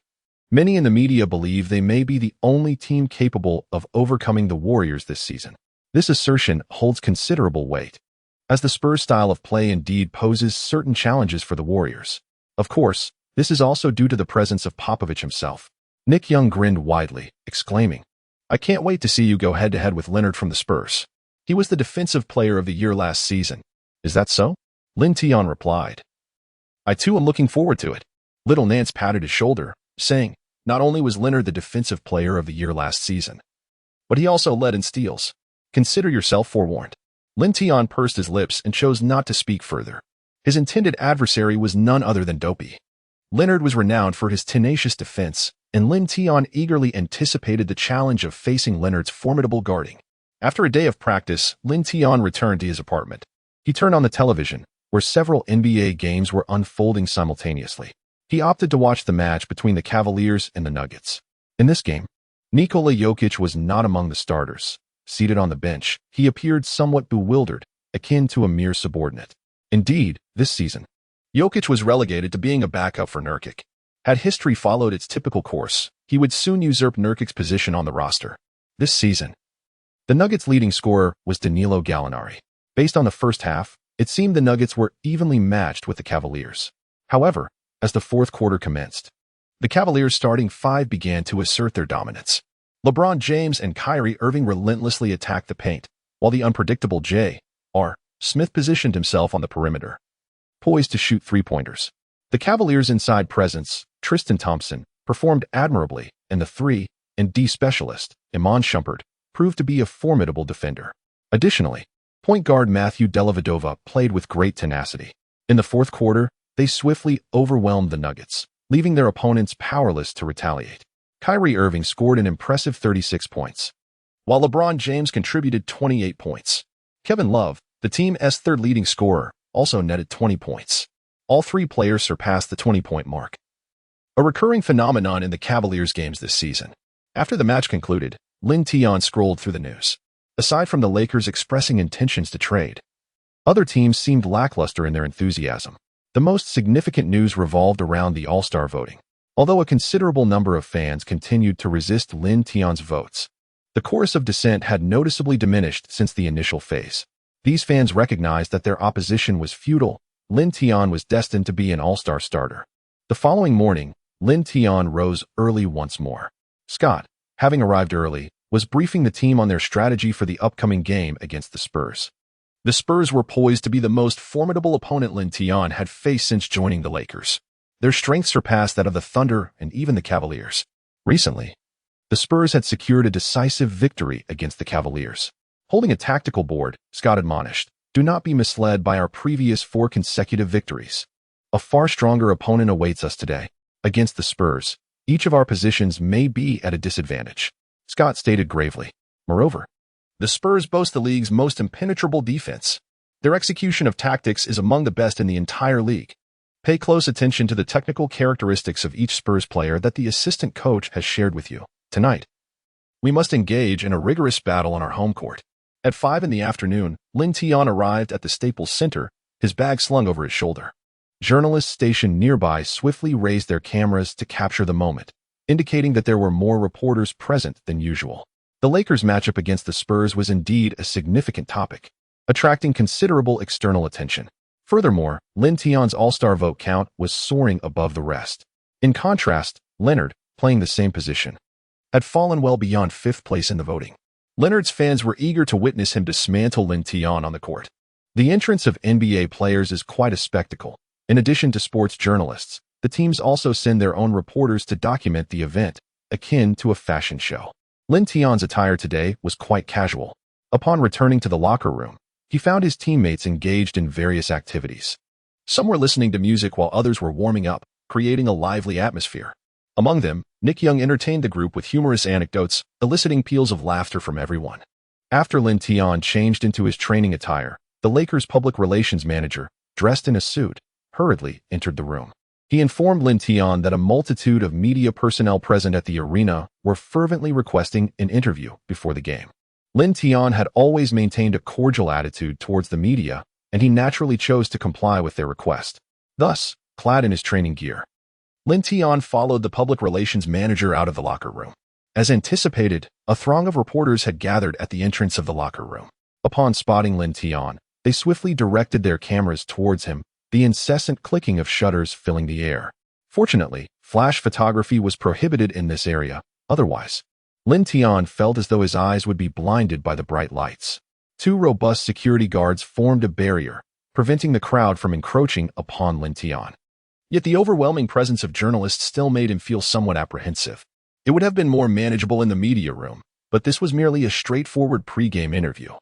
many in the media believe they may be the only team capable of overcoming the Warriors this season. This assertion holds considerable weight, as the Spurs' style of play indeed poses certain challenges for the Warriors. Of course, this is also due to the presence of Popovich himself. Nick Young grinned widely, exclaiming, "I can't wait to see you go head-to-head with Leonard from the Spurs. He was the defensive player of the year last season." "Is that so?" Lin Tian replied. "I too am looking forward to it." Little Nance patted his shoulder, saying, "Not only was Leonard the defensive player of the year last season, but he also led in steals. Consider yourself forewarned." Lin Tian pursed his lips and chose not to speak further. His intended adversary was none other than Dopey. Leonard was renowned for his tenacious defense, and Lin Tian eagerly anticipated the challenge of facing Leonard's formidable guarding. After a day of practice, Lin Tian returned to his apartment. He turned on the television, where several NBA games were unfolding simultaneously. He opted to watch the match between the Cavaliers and the Nuggets. In this game, Nikola Jokic was not among the starters. Seated on the bench, he appeared somewhat bewildered, akin to a mere subordinate. Indeed, this season, Jokic was relegated to being a backup for Nurkic. Had history followed its typical course, he would soon usurp Nurkic's position on the roster. This season, the Nuggets' leading scorer was Danilo Gallinari. Based on the first half, it seemed the Nuggets were evenly matched with the Cavaliers. However, as the fourth quarter commenced, the Cavaliers' starting five began to assert their dominance. LeBron James and Kyrie Irving relentlessly attacked the paint, while the unpredictable J.R. Smith positioned himself on the perimeter, poised to shoot three-pointers. The Cavaliers' inside presence, Tristan Thompson, performed admirably, and the 3-and-D specialist, Iman Shumpert, proved to be a formidable defender. Additionally, point guard Matthew Dellavedova played with great tenacity. In the fourth quarter, they swiftly overwhelmed the Nuggets, leaving their opponents powerless to retaliate. Kyrie Irving scored an impressive 36 points, while LeBron James contributed 28 points. Kevin Love, the team's third leading scorer, also netted 20 points. All three players surpassed the 20-point mark, a recurring phenomenon in the Cavaliers games this season. After the match concluded, Lin Tian scrolled through the news. Aside from the Lakers expressing intentions to trade, other teams seemed lackluster in their enthusiasm. The most significant news revolved around the All-Star voting. Although a considerable number of fans continued to resist Lin Tian's votes, the chorus of dissent had noticeably diminished since the initial phase. These fans recognized that their opposition was futile. Lin Tian was destined to be an All-Star starter. The following morning, Lin Tian rose early once more. Scott, having arrived early, was briefing the team on their strategy for the upcoming game against the Spurs. The Spurs were poised to be the most formidable opponent Lin Tian had faced since joining the Lakers. Their strength surpassed that of the Thunder and even the Cavaliers. Recently, the Spurs had secured a decisive victory against the Cavaliers. Holding a tactical board, Scott admonished, "Do not be misled by our previous 4 consecutive victories. A far stronger opponent awaits us today. Against the Spurs, each of our positions may be at a disadvantage," Scott stated gravely. Moreover, the Spurs boast the league's most impenetrable defense. Their execution of tactics is among the best in the entire league. Pay close attention to the technical characteristics of each Spurs player that the assistant coach has shared with you. Tonight, we must engage in a rigorous battle on our home court. At 5 in the afternoon, Lin Tian arrived at the Staples Center, his bag slung over his shoulder. Journalists stationed nearby swiftly raised their cameras to capture the moment, indicating that there were more reporters present than usual. The Lakers' matchup against the Spurs was indeed a significant topic, attracting considerable external attention. Furthermore, Lin Tian's All-Star vote count was soaring above the rest. In contrast, Leonard, playing the same position, had fallen well beyond 5th place in the voting. Leonard's fans were eager to witness him dismantle Lin Tian on the court. The entrance of NBA players is quite a spectacle. In addition to sports journalists, the teams also send their own reporters to document the event, akin to a fashion show. Lin Tian's attire today was quite casual. Upon returning to the locker room, he found his teammates engaged in various activities. Some were listening to music while others were warming up, creating a lively atmosphere. Among them, Nick Young entertained the group with humorous anecdotes, eliciting peals of laughter from everyone. After Lin Tian changed into his training attire, the Lakers' public relations manager, dressed in a suit, hurriedly entered the room. He informed Lin Tian that a multitude of media personnel present at the arena were fervently requesting an interview before the game. Lin Tian had always maintained a cordial attitude towards the media, and he naturally chose to comply with their request. Thus, clad in his training gear, Lin Tian followed the public relations manager out of the locker room. As anticipated, a throng of reporters had gathered at the entrance of the locker room. Upon spotting Lin Tian, they swiftly directed their cameras towards him, the incessant clicking of shutters filling the air. Fortunately, flash photography was prohibited in this area. Otherwise, Lin Tian felt as though his eyes would be blinded by the bright lights. 2 robust security guards formed a barrier, preventing the crowd from encroaching upon Lin Tian. Yet the overwhelming presence of journalists still made him feel somewhat apprehensive. It would have been more manageable in the media room, but this was merely a straightforward pre-game interview,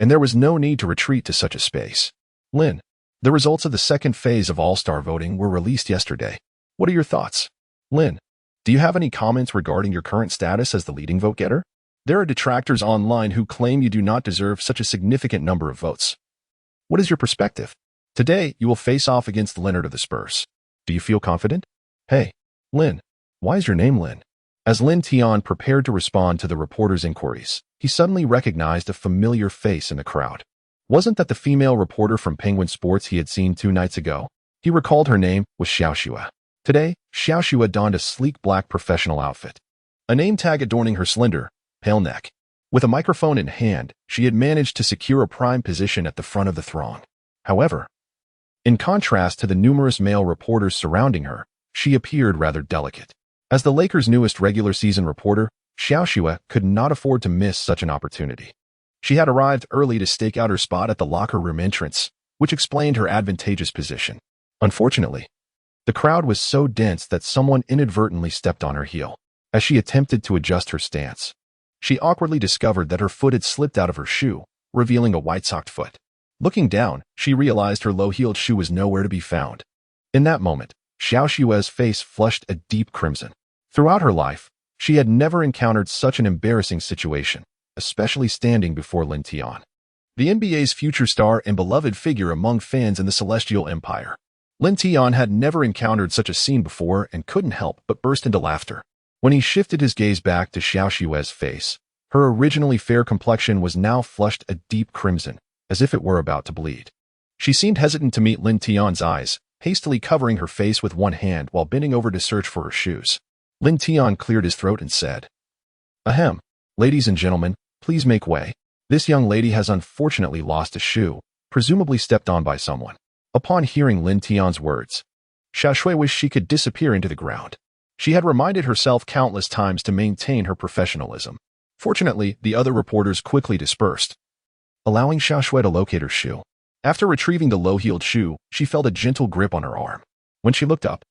and there was no need to retreat to such a space. Lin, the results of the second phase of All-Star voting were released yesterday. What are your thoughts? Lin, do you have any comments regarding your current status as the leading vote-getter? There are detractors online who claim you do not deserve such a significant number of votes. What is your perspective? Today, you will face off against Leonard of the Spurs. Do you feel confident? Hey, Lin, why is your name Lin? As Lin Tian prepared to respond to the reporter's inquiries, he suddenly recognized a familiar face in the crowd. Wasn't that the female reporter from Penguin Sports he had seen 2 nights ago? He recalled her name was Xiaoxue. Today, Xiaoxue donned a sleek black professional outfit, a name tag adorning her slender, pale neck. With a microphone in hand, she had managed to secure a prime position at the front of the throng. However, in contrast to the numerous male reporters surrounding her, she appeared rather delicate. As the Lakers' newest regular season reporter, Xiaoxue could not afford to miss such an opportunity. She had arrived early to stake out her spot at the locker room entrance, which explained her advantageous position. Unfortunately, the crowd was so dense that someone inadvertently stepped on her heel. As she attempted to adjust her stance, she awkwardly discovered that her foot had slipped out of her shoe, revealing a white-socked foot. Looking down, she realized her low-heeled shoe was nowhere to be found. In that moment, Xiaoxue's face flushed a deep crimson. Throughout her life, She had never encountered such an embarrassing situation, especially standing before Lin Tian, the NBA's future star and beloved figure among fans in the Celestial Empire. Lin Tian had never encountered such a scene before and couldn't help but burst into laughter. When he shifted his gaze back to Xiao Xue's face, her originally fair complexion was now flushed a deep crimson, as if it were about to bleed. She seemed hesitant to meet Lin Tian's eyes, hastily covering her face with one hand while bending over to search for her shoes. Lin Tian cleared his throat and said, "Ahem. Ladies and gentlemen, please make way. This young lady has unfortunately lost a shoe, presumably stepped on by someone." Upon hearing Lin Tian's words, Xiao Shui wished she could disappear into the ground. She had reminded herself countless times to maintain her professionalism. Fortunately, the other reporters quickly dispersed, allowing Xiao Shui to locate her shoe. After retrieving the low-heeled shoe, she felt a gentle grip on her arm. When she looked up,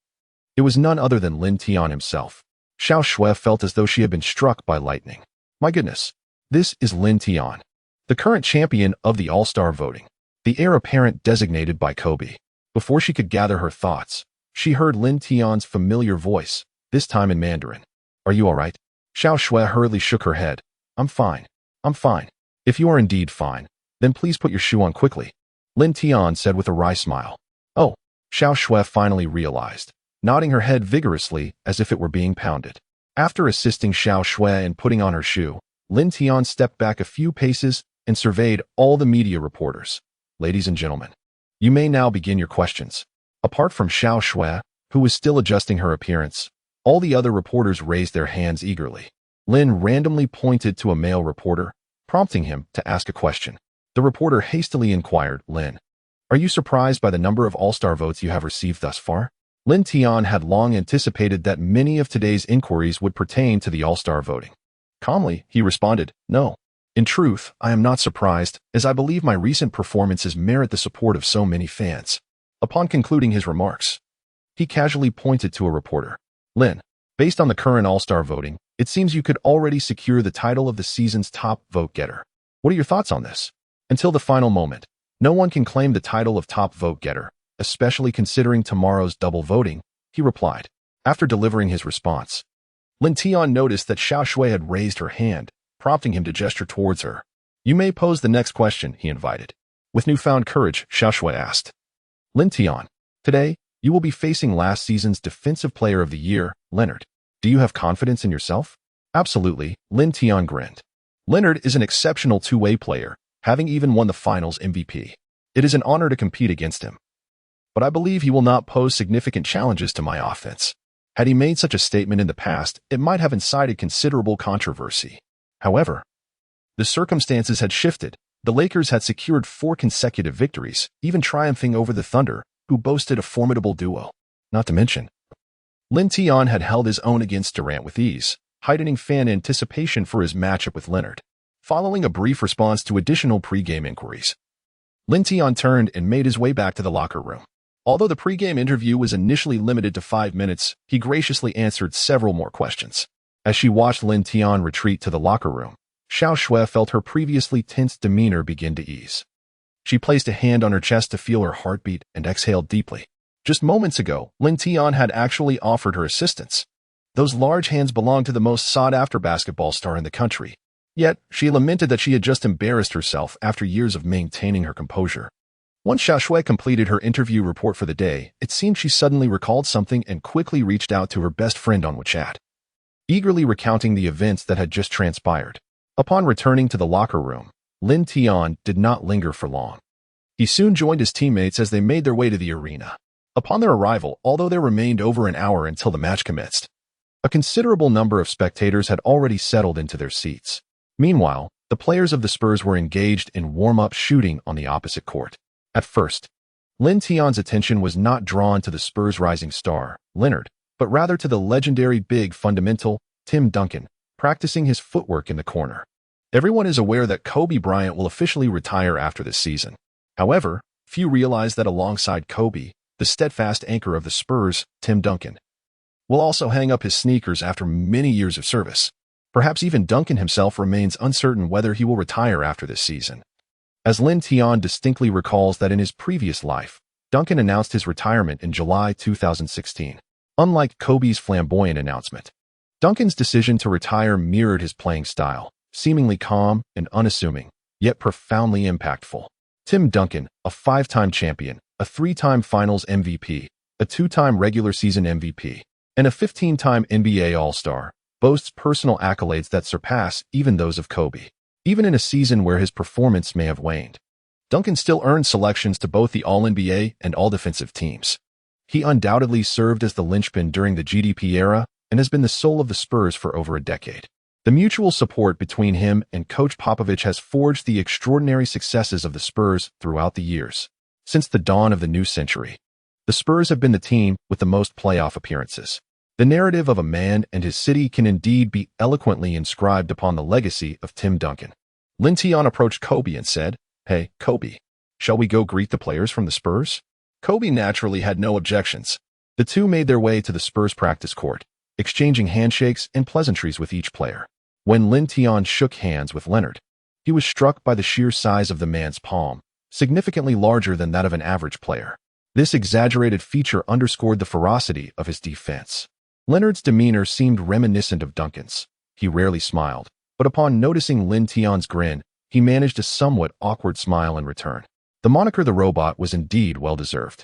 it was none other than Lin Tian himself. Xiao Shui felt as though she had been struck by lightning. My goodness, this is Lin Tian, the current champion of the All-Star voting, the heir apparent designated by Kobe. Before she could gather her thoughts, she heard Lin Tian's familiar voice, this time in Mandarin. "Are you all right?" Xiao Shui hurriedly shook her head. I'm fine. If you are indeed fine, then please put your shoe on quickly," Lin Tian said with a wry smile. "Oh," Xiao Shui finally realized, nodding her head vigorously as if it were being pounded. After assisting Xiao Shui in putting on her shoe, Lin Tian stepped back a few paces and surveyed all the media reporters. "Ladies and gentlemen, you may now begin your questions." Apart from Xiao Shui, who was still adjusting her appearance, all the other reporters raised their hands eagerly. Lin randomly pointed to a male reporter, prompting him to ask a question. The reporter hastily inquired, "Lin, are you surprised by the number of All-Star votes you have received thus far?" Lin Tian had long anticipated that many of today's inquiries would pertain to the All-Star voting. Calmly, he responded, "No. In truth, I am not surprised, as I believe my recent performances merit the support of so many fans." Upon concluding his remarks, he casually pointed to a reporter. "Lin, based on the current All-Star voting, it seems you could already secure the title of the season's top vote-getter. What are your thoughts on this?" Until the final moment, no one can claim the title of top vote-getter, especially considering tomorrow's double voting, he replied. After delivering his response, Lin Tian noticed that Xiao Shui had raised her hand, prompting him to gesture towards her. "You may pose the next question," he invited. With newfound courage, Xiao Shui asked, "Lin Tian, today, you will be facing last season's Defensive Player of the Year, Leonard. Do you have confidence in yourself?" "Absolutely," Lin Tian grinned. "Leonard is an exceptional two-way player, having even won the finals MVP. It is an honor to compete against him. But I believe he will not pose significant challenges to my offense." Had he made such a statement in the past, it might have incited considerable controversy. However, the circumstances had shifted. The Lakers had secured 4 consecutive victories, even triumphing over the Thunder, who boasted a formidable duo. Not to mention, Lin Tian had held his own against Durant with ease, heightening fan anticipation for his matchup with Leonard. Following a brief response to additional pre-game inquiries, Lin Tian turned and made his way back to the locker room. Although the pre-game interview was initially limited to 5 minutes, he graciously answered several more questions. As she watched Lin Tian retreat to the locker room, Xiao Shui felt her previously tense demeanor begin to ease. She placed a hand on her chest to feel her heartbeat and exhaled deeply. Just moments ago, Lin Tian had actually offered her assistance. Those large hands belonged to the most sought-after basketball star in the country. Yet, she lamented that she had just embarrassed herself after years of maintaining her composure. Once Xiao Shui completed her interview report for the day, it seemed she suddenly recalled something and quickly reached out to her best friend on WeChat, eagerly recounting the events that had just transpired. Upon returning to the locker room, Lin Tian did not linger for long. He soon joined his teammates as they made their way to the arena. Upon their arrival, although there remained over an hour until the match commenced, a considerable number of spectators had already settled into their seats. Meanwhile, the players of the Spurs were engaged in warm-up shooting on the opposite court. At first, Lin Tian's attention was not drawn to the Spurs' rising star, Leonard, but rather to the legendary big fundamental, Tim Duncan, practicing his footwork in the corner. Everyone is aware that Kobe Bryant will officially retire after this season. However, few realize that alongside Kobe, the steadfast anchor of the Spurs, Tim Duncan, will also hang up his sneakers after many years of service. Perhaps even Duncan himself remains uncertain whether he will retire after this season, as Lin Tian distinctly recalls that in his previous life, Duncan announced his retirement in July 2016. Unlike Kobe's flamboyant announcement, Duncan's decision to retire mirrored his playing style, seemingly calm and unassuming, yet profoundly impactful. Tim Duncan, a 5-time champion, a 3-time Finals MVP, a 2-time regular season MVP, and a 15-time NBA All-Star, boasts personal accolades that surpass even those of Kobe. Even in a season where his performance may have waned, Duncan still earned selections to both the All-NBA and All-Defensive teams. He undoubtedly served as the linchpin during the GDP era and has been the soul of the Spurs for over a decade. The mutual support between him and Coach Popovich has forged the extraordinary successes of the Spurs throughout the years. Since the dawn of the new century, the Spurs have been the team with the most playoff appearances. The narrative of a man and his city can indeed be eloquently inscribed upon the legacy of Tim Duncan. Lin Tian approached Kobe and said, "Hey, Kobe, shall we go greet the players from the Spurs?" Kobe naturally had no objections. The two made their way to the Spurs practice court, exchanging handshakes and pleasantries with each player. When Lin Tian shook hands with Leonard, he was struck by the sheer size of the man's palm, significantly larger than that of an average player. This exaggerated feature underscored the ferocity of his defense. Leonard's demeanor seemed reminiscent of Duncan's. He rarely smiled, but upon noticing Lin Tian's grin, he managed a somewhat awkward smile in return. The moniker the Robot was indeed well-deserved.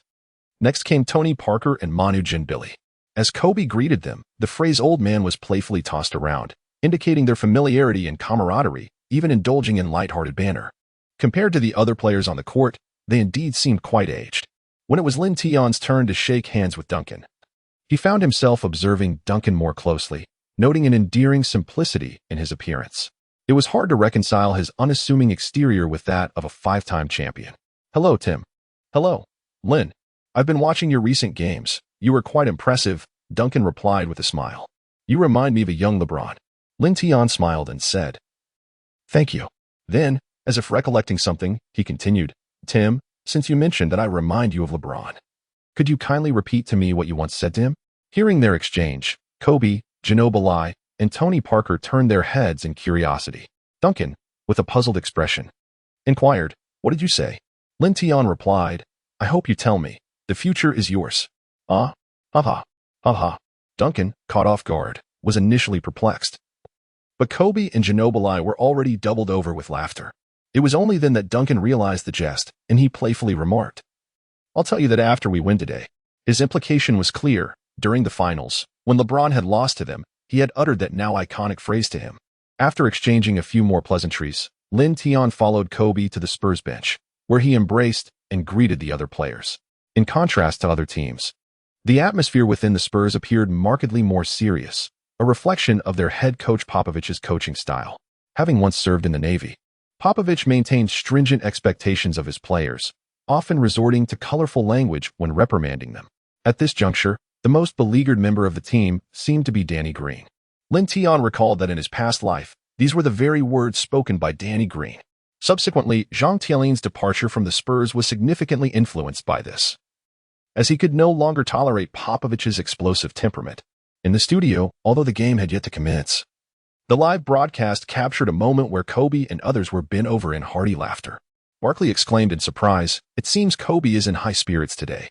Next came Tony Parker and Manu Ginobili. As Kobe greeted them, the phrase "old man" was playfully tossed around, indicating their familiarity and camaraderie, even indulging in lighthearted banter. Compared to the other players on the court, they indeed seemed quite aged. When it was Lin Tian's turn to shake hands with Duncan, he found himself observing Duncan more closely, noting an endearing simplicity in his appearance. It was hard to reconcile his unassuming exterior with that of a 5-time champion. "Hello, Tim." "Hello, Lin. I've been watching your recent games. You were quite impressive," Duncan replied with a smile. "You remind me of a young LeBron." Lin Tian smiled and said, "Thank you." Then, as if recollecting something, he continued, "Tim, since you mentioned that I remind you of LeBron, could you kindly repeat to me what you once said to him?" Hearing their exchange, Kobe, Ginobili, and Tony Parker turned their heads in curiosity. Duncan, with a puzzled expression, inquired, "What did you say?" Lin Tian replied, "I hope you tell me. The future is yours." "Ah? Ha ha. Duncan, caught off guard, was initially perplexed. But Kobe and Ginobili were already doubled over with laughter. It was only then that Duncan realized the jest, and he playfully remarked, "I'll tell you that after we win today." His implication was clear. During the finals, when LeBron had lost to them, he had uttered that now iconic phrase to him. After exchanging a few more pleasantries, Lin Tian followed Kobe to the Spurs bench, where he embraced and greeted the other players. In contrast to other teams, the atmosphere within the Spurs appeared markedly more serious, a reflection of their head coach Popovich's coaching style. Having once served in the Navy, Popovich maintained stringent expectations of his players, often resorting to colorful language when reprimanding them. At this juncture, the most beleaguered member of the team seemed to be Danny Green. Lin Tian recalled that in his past life, these were the very words spoken by Danny Green. Subsequently, Jean Tielin's departure from the Spurs was significantly influenced by this, as he could no longer tolerate Popovich's explosive temperament. In the studio, although the game had yet to commence, the live broadcast captured a moment where Kobe and others were bent over in hearty laughter. Barkley exclaimed in surprise, "It seems Kobe is in high spirits today.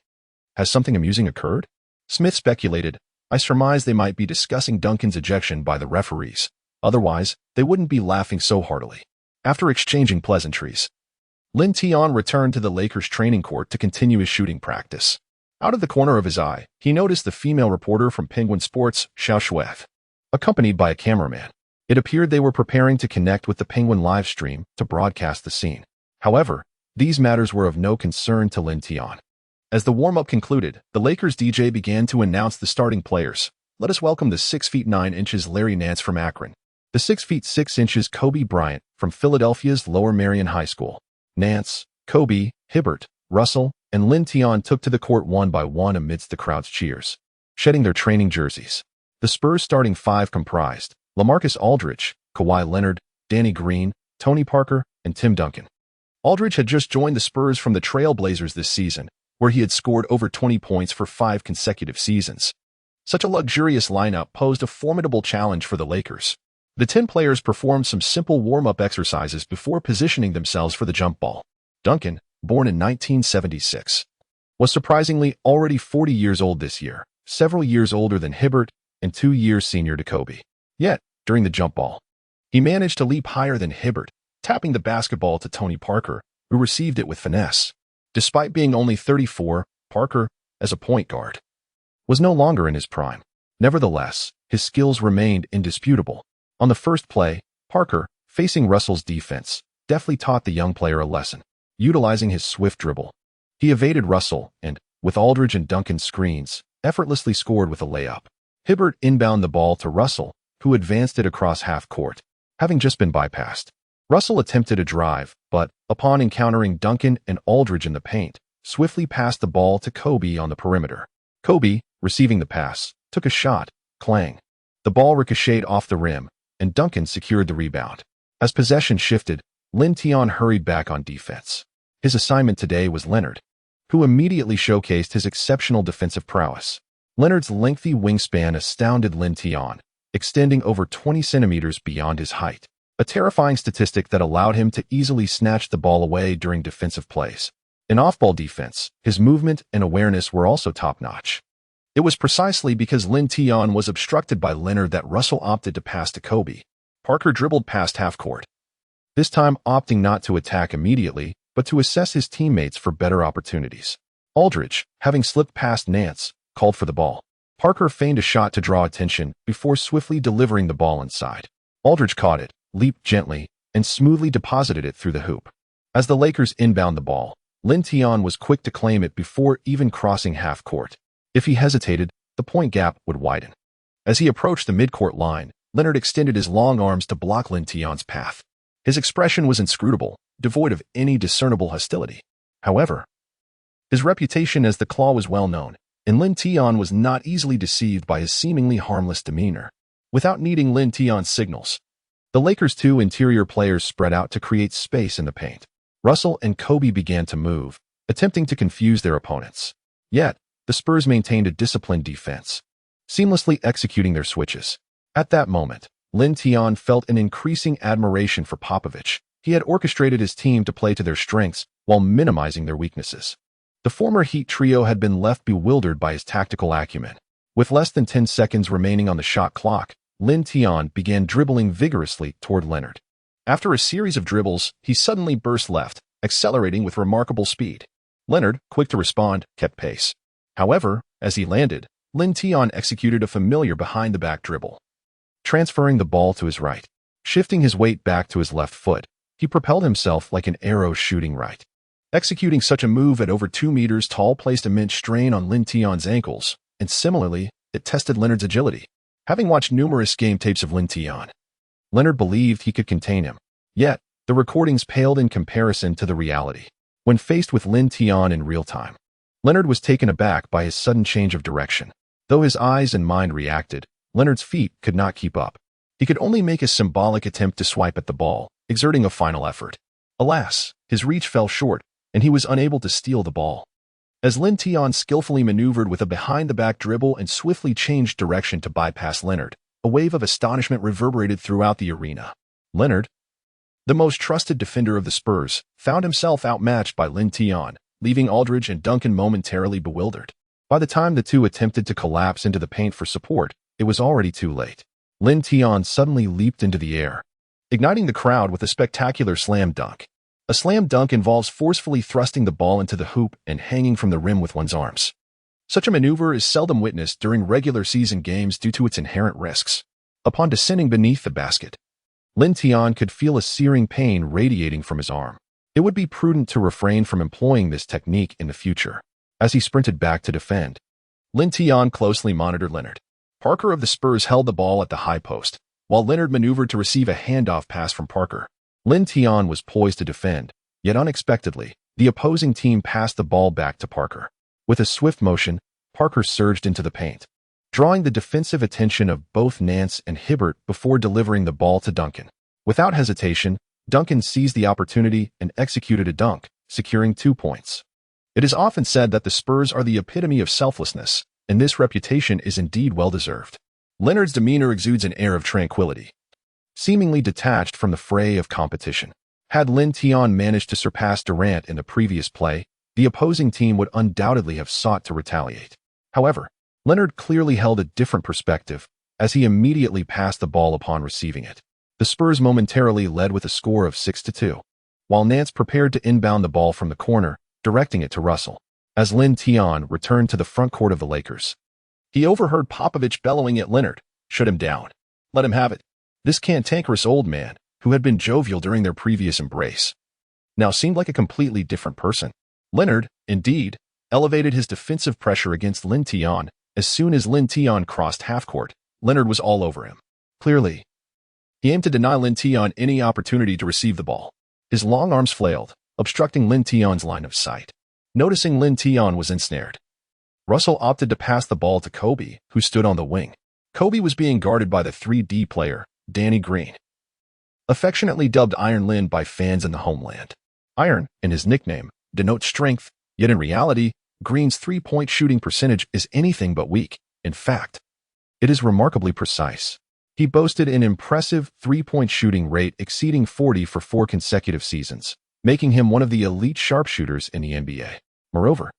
Has something amusing occurred?" Smith speculated, "I surmise they might be discussing Duncan's ejection by the referees. Otherwise, they wouldn't be laughing so heartily." After exchanging pleasantries, Lin Tian returned to the Lakers training court to continue his shooting practice. Out of the corner of his eye, he noticed the female reporter from Penguin Sports, Xiao Shuev, accompanied by a cameraman. It appeared they were preparing to connect with the Penguin live stream to broadcast the scene. However, these matters were of no concern to Lin Tian. As the warm-up concluded, the Lakers DJ began to announce the starting players. Let us welcome the 6 feet 9 inches Larry Nance from Akron, the 6 feet 6 inches Kobe Bryant from Philadelphia's Lower Merion High School. Nance, Kobe, Hibbert, Russell, and Lin Tian took to the court one by one amidst the crowd's cheers, shedding their training jerseys. The Spurs starting 5 comprised LaMarcus Aldridge, Kawhi Leonard, Danny Green, Tony Parker, and Tim Duncan. Aldridge had just joined the Spurs from the Trail Blazers this season, where he had scored over 20 points for 5 consecutive seasons. Such a luxurious lineup posed a formidable challenge for the Lakers. The 10 players performed some simple warm-up exercises before positioning themselves for the jump ball. Duncan, born in 1976, was surprisingly already 40 years old this year, several years older than Hibbert and 2 years senior to Kobe. Yet, during the jump ball, he managed to leap higher than Hibbert, tapping the basketball to Tony Parker, who received it with finesse. Despite being only 34, Parker, as a point guard, was no longer in his prime. Nevertheless, his skills remained indisputable. On the first play, Parker, facing Russell's defense, deftly taught the young player a lesson. Utilizing his swift dribble, he evaded Russell and, with Aldridge and Duncan's screens, effortlessly scored with a layup. Hibbert inbounded the ball to Russell, who advanced it across half court, having just been bypassed. Russell attempted a drive, but, upon encountering Duncan and Aldridge in the paint, swiftly passed the ball to Kobe on the perimeter. Kobe, receiving the pass, took a shot, clang. The ball ricocheted off the rim, and Duncan secured the rebound. As possession shifted, Lin Tian hurried back on defense. His assignment today was Leonard, who immediately showcased his exceptional defensive prowess. Leonard's lengthy wingspan astounded Lin Tian, extending over 20 centimeters beyond his height, a terrifying statistic that allowed him to easily snatch the ball away during defensive plays. In off-ball defense, his movement and awareness were also top-notch. It was precisely because Lin Tian was obstructed by Leonard that Russell opted to pass to Kobe. Parker dribbled past half-court, this time opting not to attack immediately, but to assess his teammates for better opportunities. Aldridge, having slipped past Nance, called for the ball. Parker feigned a shot to draw attention before swiftly delivering the ball inside. Aldridge caught it, leaped gently, and smoothly deposited it through the hoop. As the Lakers inbound the ball, Lin Tian was quick to claim it before even crossing half-court. If he hesitated, the point gap would widen. As he approached the midcourt line, Leonard extended his long arms to block Lin Tian's path. His expression was inscrutable, devoid of any discernible hostility. However, his reputation as the Claw was well known, and Lin Tian was not easily deceived by his seemingly harmless demeanor. Without needing Lin Tian's signals, the Lakers' two interior players spread out to create space in the paint. Russell and Kobe began to move, attempting to confuse their opponents. Yet, the Spurs maintained a disciplined defense, seamlessly executing their switches. At that moment, Lin Tian felt an increasing admiration for Popovich. He had orchestrated his team to play to their strengths while minimizing their weaknesses. The former Heat trio had been left bewildered by his tactical acumen. With less than 10 seconds remaining on the shot clock, Lin Tian began dribbling vigorously toward Leonard. After a series of dribbles, he suddenly burst left, accelerating with remarkable speed. Leonard, quick to respond, kept pace. However, as he landed, Lin Tian executed a familiar behind-the-back dribble, transferring the ball to his right. Shifting his weight back to his left foot, he propelled himself like an arrow shooting right. Executing such a move at over 2 meters tall placed immense strain on Lin Tian's ankles, and similarly, it tested Leonard's agility. Having watched numerous game tapes of Lin Tian, Leonard believed he could contain him. Yet, the recordings paled in comparison to the reality. When faced with Lin Tian in real time, Leonard was taken aback by his sudden change of direction. Though his eyes and mind reacted, Leonard's feet could not keep up. He could only make a symbolic attempt to swipe at the ball, exerting a final effort. Alas, his reach fell short, and he was unable to steal the ball. As Lin Tian skillfully maneuvered with a behind-the-back dribble and swiftly changed direction to bypass Leonard, a wave of astonishment reverberated throughout the arena. Leonard, the most trusted defender of the Spurs, found himself outmatched by Lin Tian, leaving Aldridge and Duncan momentarily bewildered. By the time the two attempted to collapse into the paint for support, it was already too late. Lin Tian suddenly leaped into the air, igniting the crowd with a spectacular slam dunk. A slam dunk involves forcefully thrusting the ball into the hoop and hanging from the rim with one's arms. Such a maneuver is seldom witnessed during regular season games due to its inherent risks. Upon descending beneath the basket, Lin Tian could feel a searing pain radiating from his arm. It would be prudent to refrain from employing this technique in the future. As he sprinted back to defend, Lin Tian closely monitored Leonard. Parker of the Spurs held the ball at the high post, while Leonard maneuvered to receive a handoff pass from Parker. Lin Tian was poised to defend, yet unexpectedly, the opposing team passed the ball back to Parker. With a swift motion, Parker surged into the paint, drawing the defensive attention of both Nance and Hibbert before delivering the ball to Duncan. Without hesitation, Duncan seized the opportunity and executed a dunk, securing 2 points. It is often said that the Spurs are the epitome of selflessness, and this reputation is indeed well-deserved. Leonard's demeanor exudes an air of tranquility, seemingly detached from the fray of competition. Had Lin Tian managed to surpass Durant in the previous play, the opposing team would undoubtedly have sought to retaliate. However, Leonard clearly held a different perspective, as he immediately passed the ball upon receiving it. The Spurs momentarily led with a score of 6-2, while Nance prepared to inbound the ball from the corner, directing it to Russell. As Lin Tian returned to the front court of the Lakers, he overheard Popovich bellowing at Leonard, "Shut him down. Let him have it." This cantankerous old man, who had been jovial during their previous embrace, now seemed like a completely different person. Leonard, indeed, elevated his defensive pressure against Lin Tian. As soon as Lin Tian crossed half-court, Leonard was all over him. Clearly, he aimed to deny Lin Tian any opportunity to receive the ball. His long arms flailed, obstructing Lin Tian's line of sight. Noticing Lin Tian was ensnared, Russell opted to pass the ball to Kobe, who stood on the wing. Kobe was being guarded by the 3D player, Danny Green, affectionately dubbed Iron Lin by fans in the homeland. Iron, in his nickname, denotes strength, yet in reality, Green's three-point shooting percentage is anything but weak. In fact, it is remarkably precise. He boasted an impressive three-point shooting rate exceeding 40 for 4 consecutive seasons, making him one of the elite sharpshooters in the NBA. Moreover,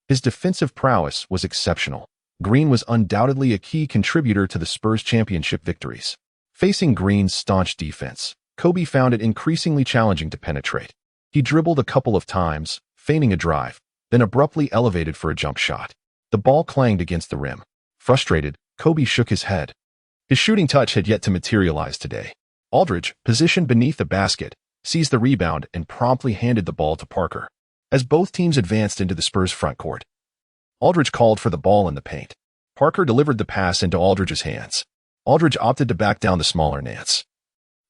his defensive prowess was exceptional. Green was undoubtedly a key contributor to the Spurs' championship victories. Facing Green's staunch defense, Kobe found it increasingly challenging to penetrate. He dribbled a couple of times, feigning a drive, then abruptly elevated for a jump shot. The ball clanged against the rim. Frustrated, Kobe shook his head. His shooting touch had yet to materialize today. Aldridge, positioned beneath the basket, seized the rebound and promptly handed the ball to Parker. As both teams advanced into the Spurs' front court, Aldridge called for the ball in the paint. Parker delivered the pass into Aldridge's hands. Aldridge opted to back down the smaller Nance,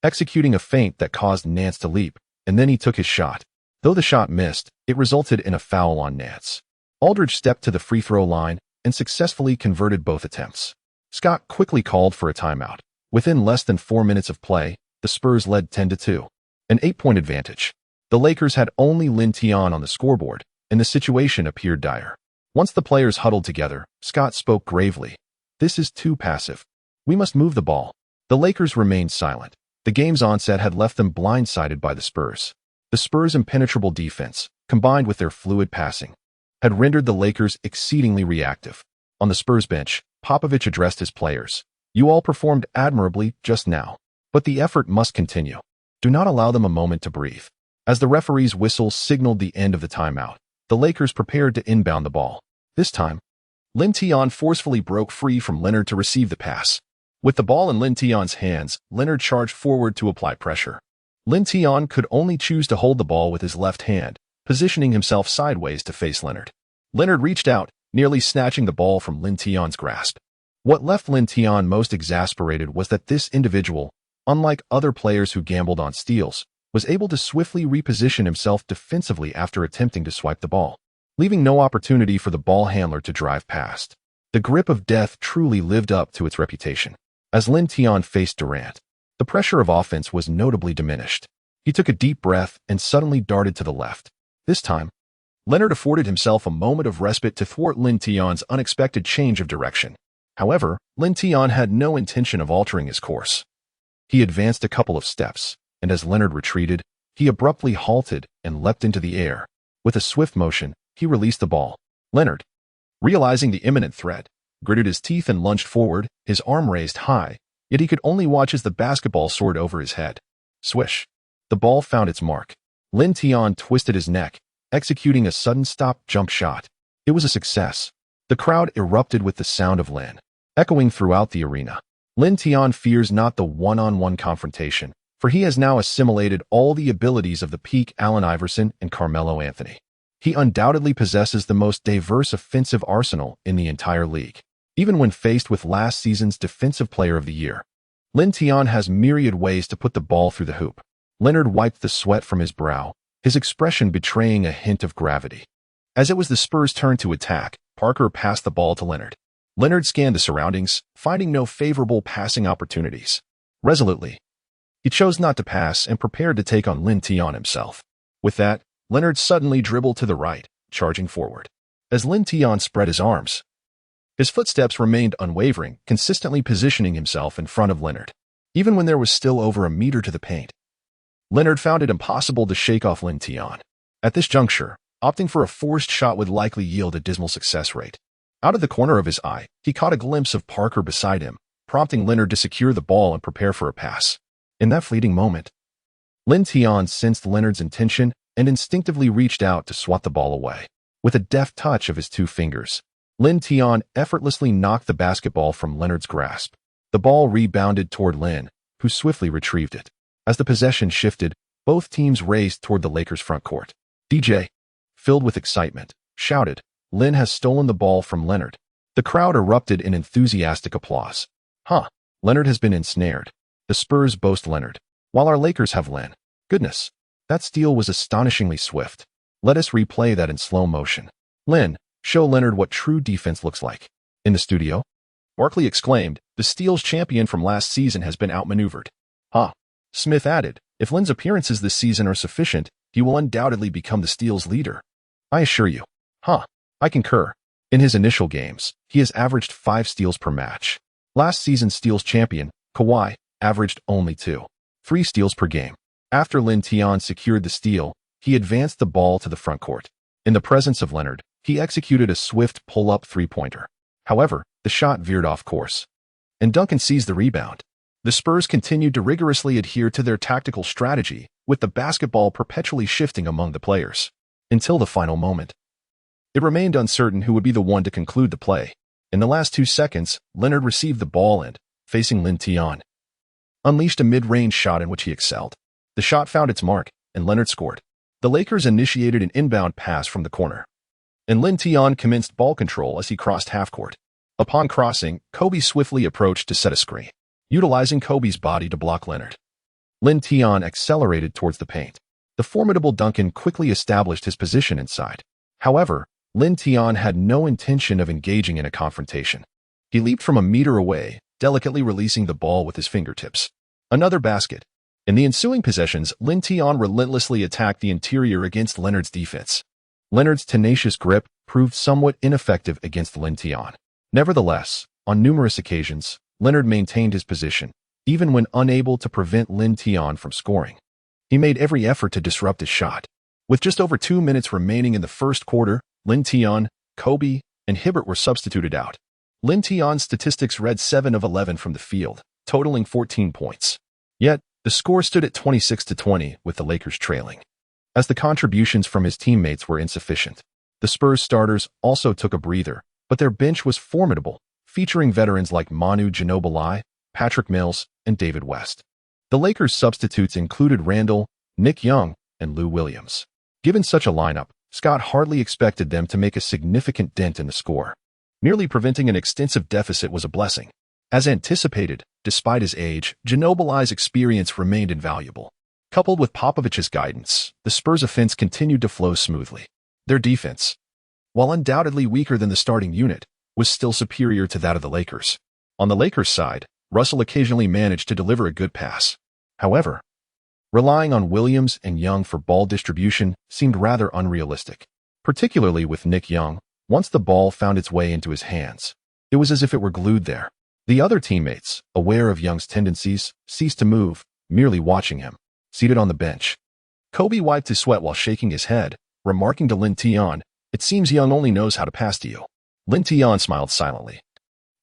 executing a feint that caused Nance to leap, and then he took his shot. Though the shot missed, it resulted in a foul on Nance. Aldridge stepped to the free throw line and successfully converted both attempts. Scott quickly called for a timeout. Within less than 4 minutes of play, the Spurs led 10-2, an 8-point advantage. The Lakers had only Lin Tian on the scoreboard, and the situation appeared dire. Once the players huddled together, Scott spoke gravely. "This is too passive. We must move the ball." The Lakers remained silent. The game's onset had left them blindsided by the Spurs. The Spurs' impenetrable defense, combined with their fluid passing, had rendered the Lakers exceedingly reactive. On the Spurs bench, Popovich addressed his players. "You all performed admirably just now, but the effort must continue. Do not allow them a moment to breathe." As the referee's whistle signaled the end of the timeout, the Lakers prepared to inbound the ball. This time, Lin Tian forcefully broke free from Leonard to receive the pass. With the ball in Lin Tian's hands, Leonard charged forward to apply pressure. Lin Tian could only choose to hold the ball with his left hand, positioning himself sideways to face Leonard. Leonard reached out, nearly snatching the ball from Lin Tian's grasp. What left Lin Tian most exasperated was that this individual, unlike other players who gambled on steals, was able to swiftly reposition himself defensively after attempting to swipe the ball, leaving no opportunity for the ball handler to drive past. The grip of death truly lived up to its reputation. As Lin Tian faced Durant, the pressure of offense was notably diminished. He took a deep breath and suddenly darted to the left. This time, Leonard afforded himself a moment of respite to thwart Lin Tian's unexpected change of direction. However, Lin Tian had no intention of altering his course. He advanced a couple of steps, and as Leonard retreated, he abruptly halted and leapt into the air. With a swift motion, he released the ball. Leonard, realizing the imminent threat, gritted his teeth and lunged forward, his arm raised high, yet he could only watch as the basketball soared over his head. Swish! The ball found its mark. Lin Tian twisted his neck, executing a sudden stop jump shot. It was a success. The crowd erupted with the sound of Lin, echoing throughout the arena. Lin Tian fears not the one-on-one confrontation, for he has now assimilated all the abilities of the peak Allen Iverson and Carmelo Anthony. He undoubtedly possesses the most diverse offensive arsenal in the entire league. Even when faced with last season's Defensive Player of the Year, Lin Tian has myriad ways to put the ball through the hoop. Leonard wiped the sweat from his brow, his expression betraying a hint of gravity. As it was the Spurs' turn to attack, Parker passed the ball to Leonard. Leonard scanned the surroundings, finding no favorable passing opportunities. Resolutely, he chose not to pass and prepared to take on Lin Tian himself. With that, Leonard suddenly dribbled to the right, charging forward. As Lin Tian spread his arms, his footsteps remained unwavering, consistently positioning himself in front of Leonard. Even when there was still over a meter to the paint, Leonard found it impossible to shake off Lin Tian. At this juncture, opting for a forced shot would likely yield a dismal success rate. Out of the corner of his eye, he caught a glimpse of Parker beside him, prompting Leonard to secure the ball and prepare for a pass. In that fleeting moment, Lin Tian sensed Leonard's intention and instinctively reached out to swat the ball away. With a deft touch of his two fingers, Lin Tian effortlessly knocked the basketball from Leonard's grasp. The ball rebounded toward Lin, who swiftly retrieved it. As the possession shifted, both teams raced toward the Lakers' front court. DJ, filled with excitement, shouted, "Lin has stolen the ball from Leonard." The crowd erupted in enthusiastic applause. Leonard has been ensnared. The Spurs boast Leonard, while our Lakers have Lin. Goodness, that steal was astonishingly swift. Let us replay that in slow motion. Lin, show Leonard what true defense looks like. In the studio, Barkley exclaimed, "The steals champion from last season has been outmaneuvered." Smith added, "If Lin's appearances this season are sufficient, he will undoubtedly become the steals leader." I assure you. I concur. In his initial games, he has averaged 5 steals per match. Last season's steals champion, Kawhi, averaged only 3 steals per game. After Lin Tian secured the steal, he advanced the ball to the front court. In the presence of Leonard, he executed a swift pull-up three-pointer. However, the shot veered off course, and Duncan seized the rebound. The Spurs continued to rigorously adhere to their tactical strategy, with the basketball perpetually shifting among the players. Until the final moment, it remained uncertain who would be the one to conclude the play. In the last 2 seconds, Leonard received the ball and, facing Lin Tian, unleashed a mid-range shot in which he excelled. The shot found its mark, and Leonard scored. The Lakers initiated an inbound pass from the corner, and Lin Tian commenced ball control as he crossed half-court. Upon crossing, Kobe swiftly approached to set a screen, utilizing Kobe's body to block Leonard. Lin Tian accelerated towards the paint. The formidable Duncan quickly established his position inside. However, Lin Tian had no intention of engaging in a confrontation. He leaped from a meter away, delicately releasing the ball with his fingertips. Another basket. In the ensuing possessions, Lin Tian relentlessly attacked the interior against Leonard's defense. Leonard's tenacious grip proved somewhat ineffective against Lin Tian. Nevertheless, on numerous occasions, Leonard maintained his position, even when unable to prevent Lin Tian from scoring. He made every effort to disrupt his shot. With just over 2 minutes remaining in the first quarter, Lin Tian, Kobe, and Hibbert were substituted out. Lin Tian's statistics read 7 of 11 from the field, totaling 14 points. Yet, the score stood at 26-20 with the Lakers trailing. As the contributions from his teammates were insufficient, the Spurs starters also took a breather, but their bench was formidable, featuring veterans like Manu Ginobili, Patrick Mills, and David West. The Lakers' substitutes included Randall, Nick Young, and Lou Williams. Given such a lineup, Scott hardly expected them to make a significant dent in the score. Merely preventing an extensive deficit was a blessing. As anticipated, despite his age, Ginobili's experience remained invaluable. Coupled with Popovich's guidance, the Spurs' offense continued to flow smoothly. Their defense, while undoubtedly weaker than the starting unit, was still superior to that of the Lakers. On the Lakers' side, Russell occasionally managed to deliver a good pass. However, relying on Williams and Young for ball distribution seemed rather unrealistic, particularly with Nick Young. Once the ball found its way into his hands, it was as if it were glued there. The other teammates, aware of Young's tendencies, ceased to move, merely watching him. Seated on the bench, Kobe wiped his sweat while shaking his head, remarking to Lin Tian, "It seems Young only knows how to pass to you." Lin Tian smiled silently.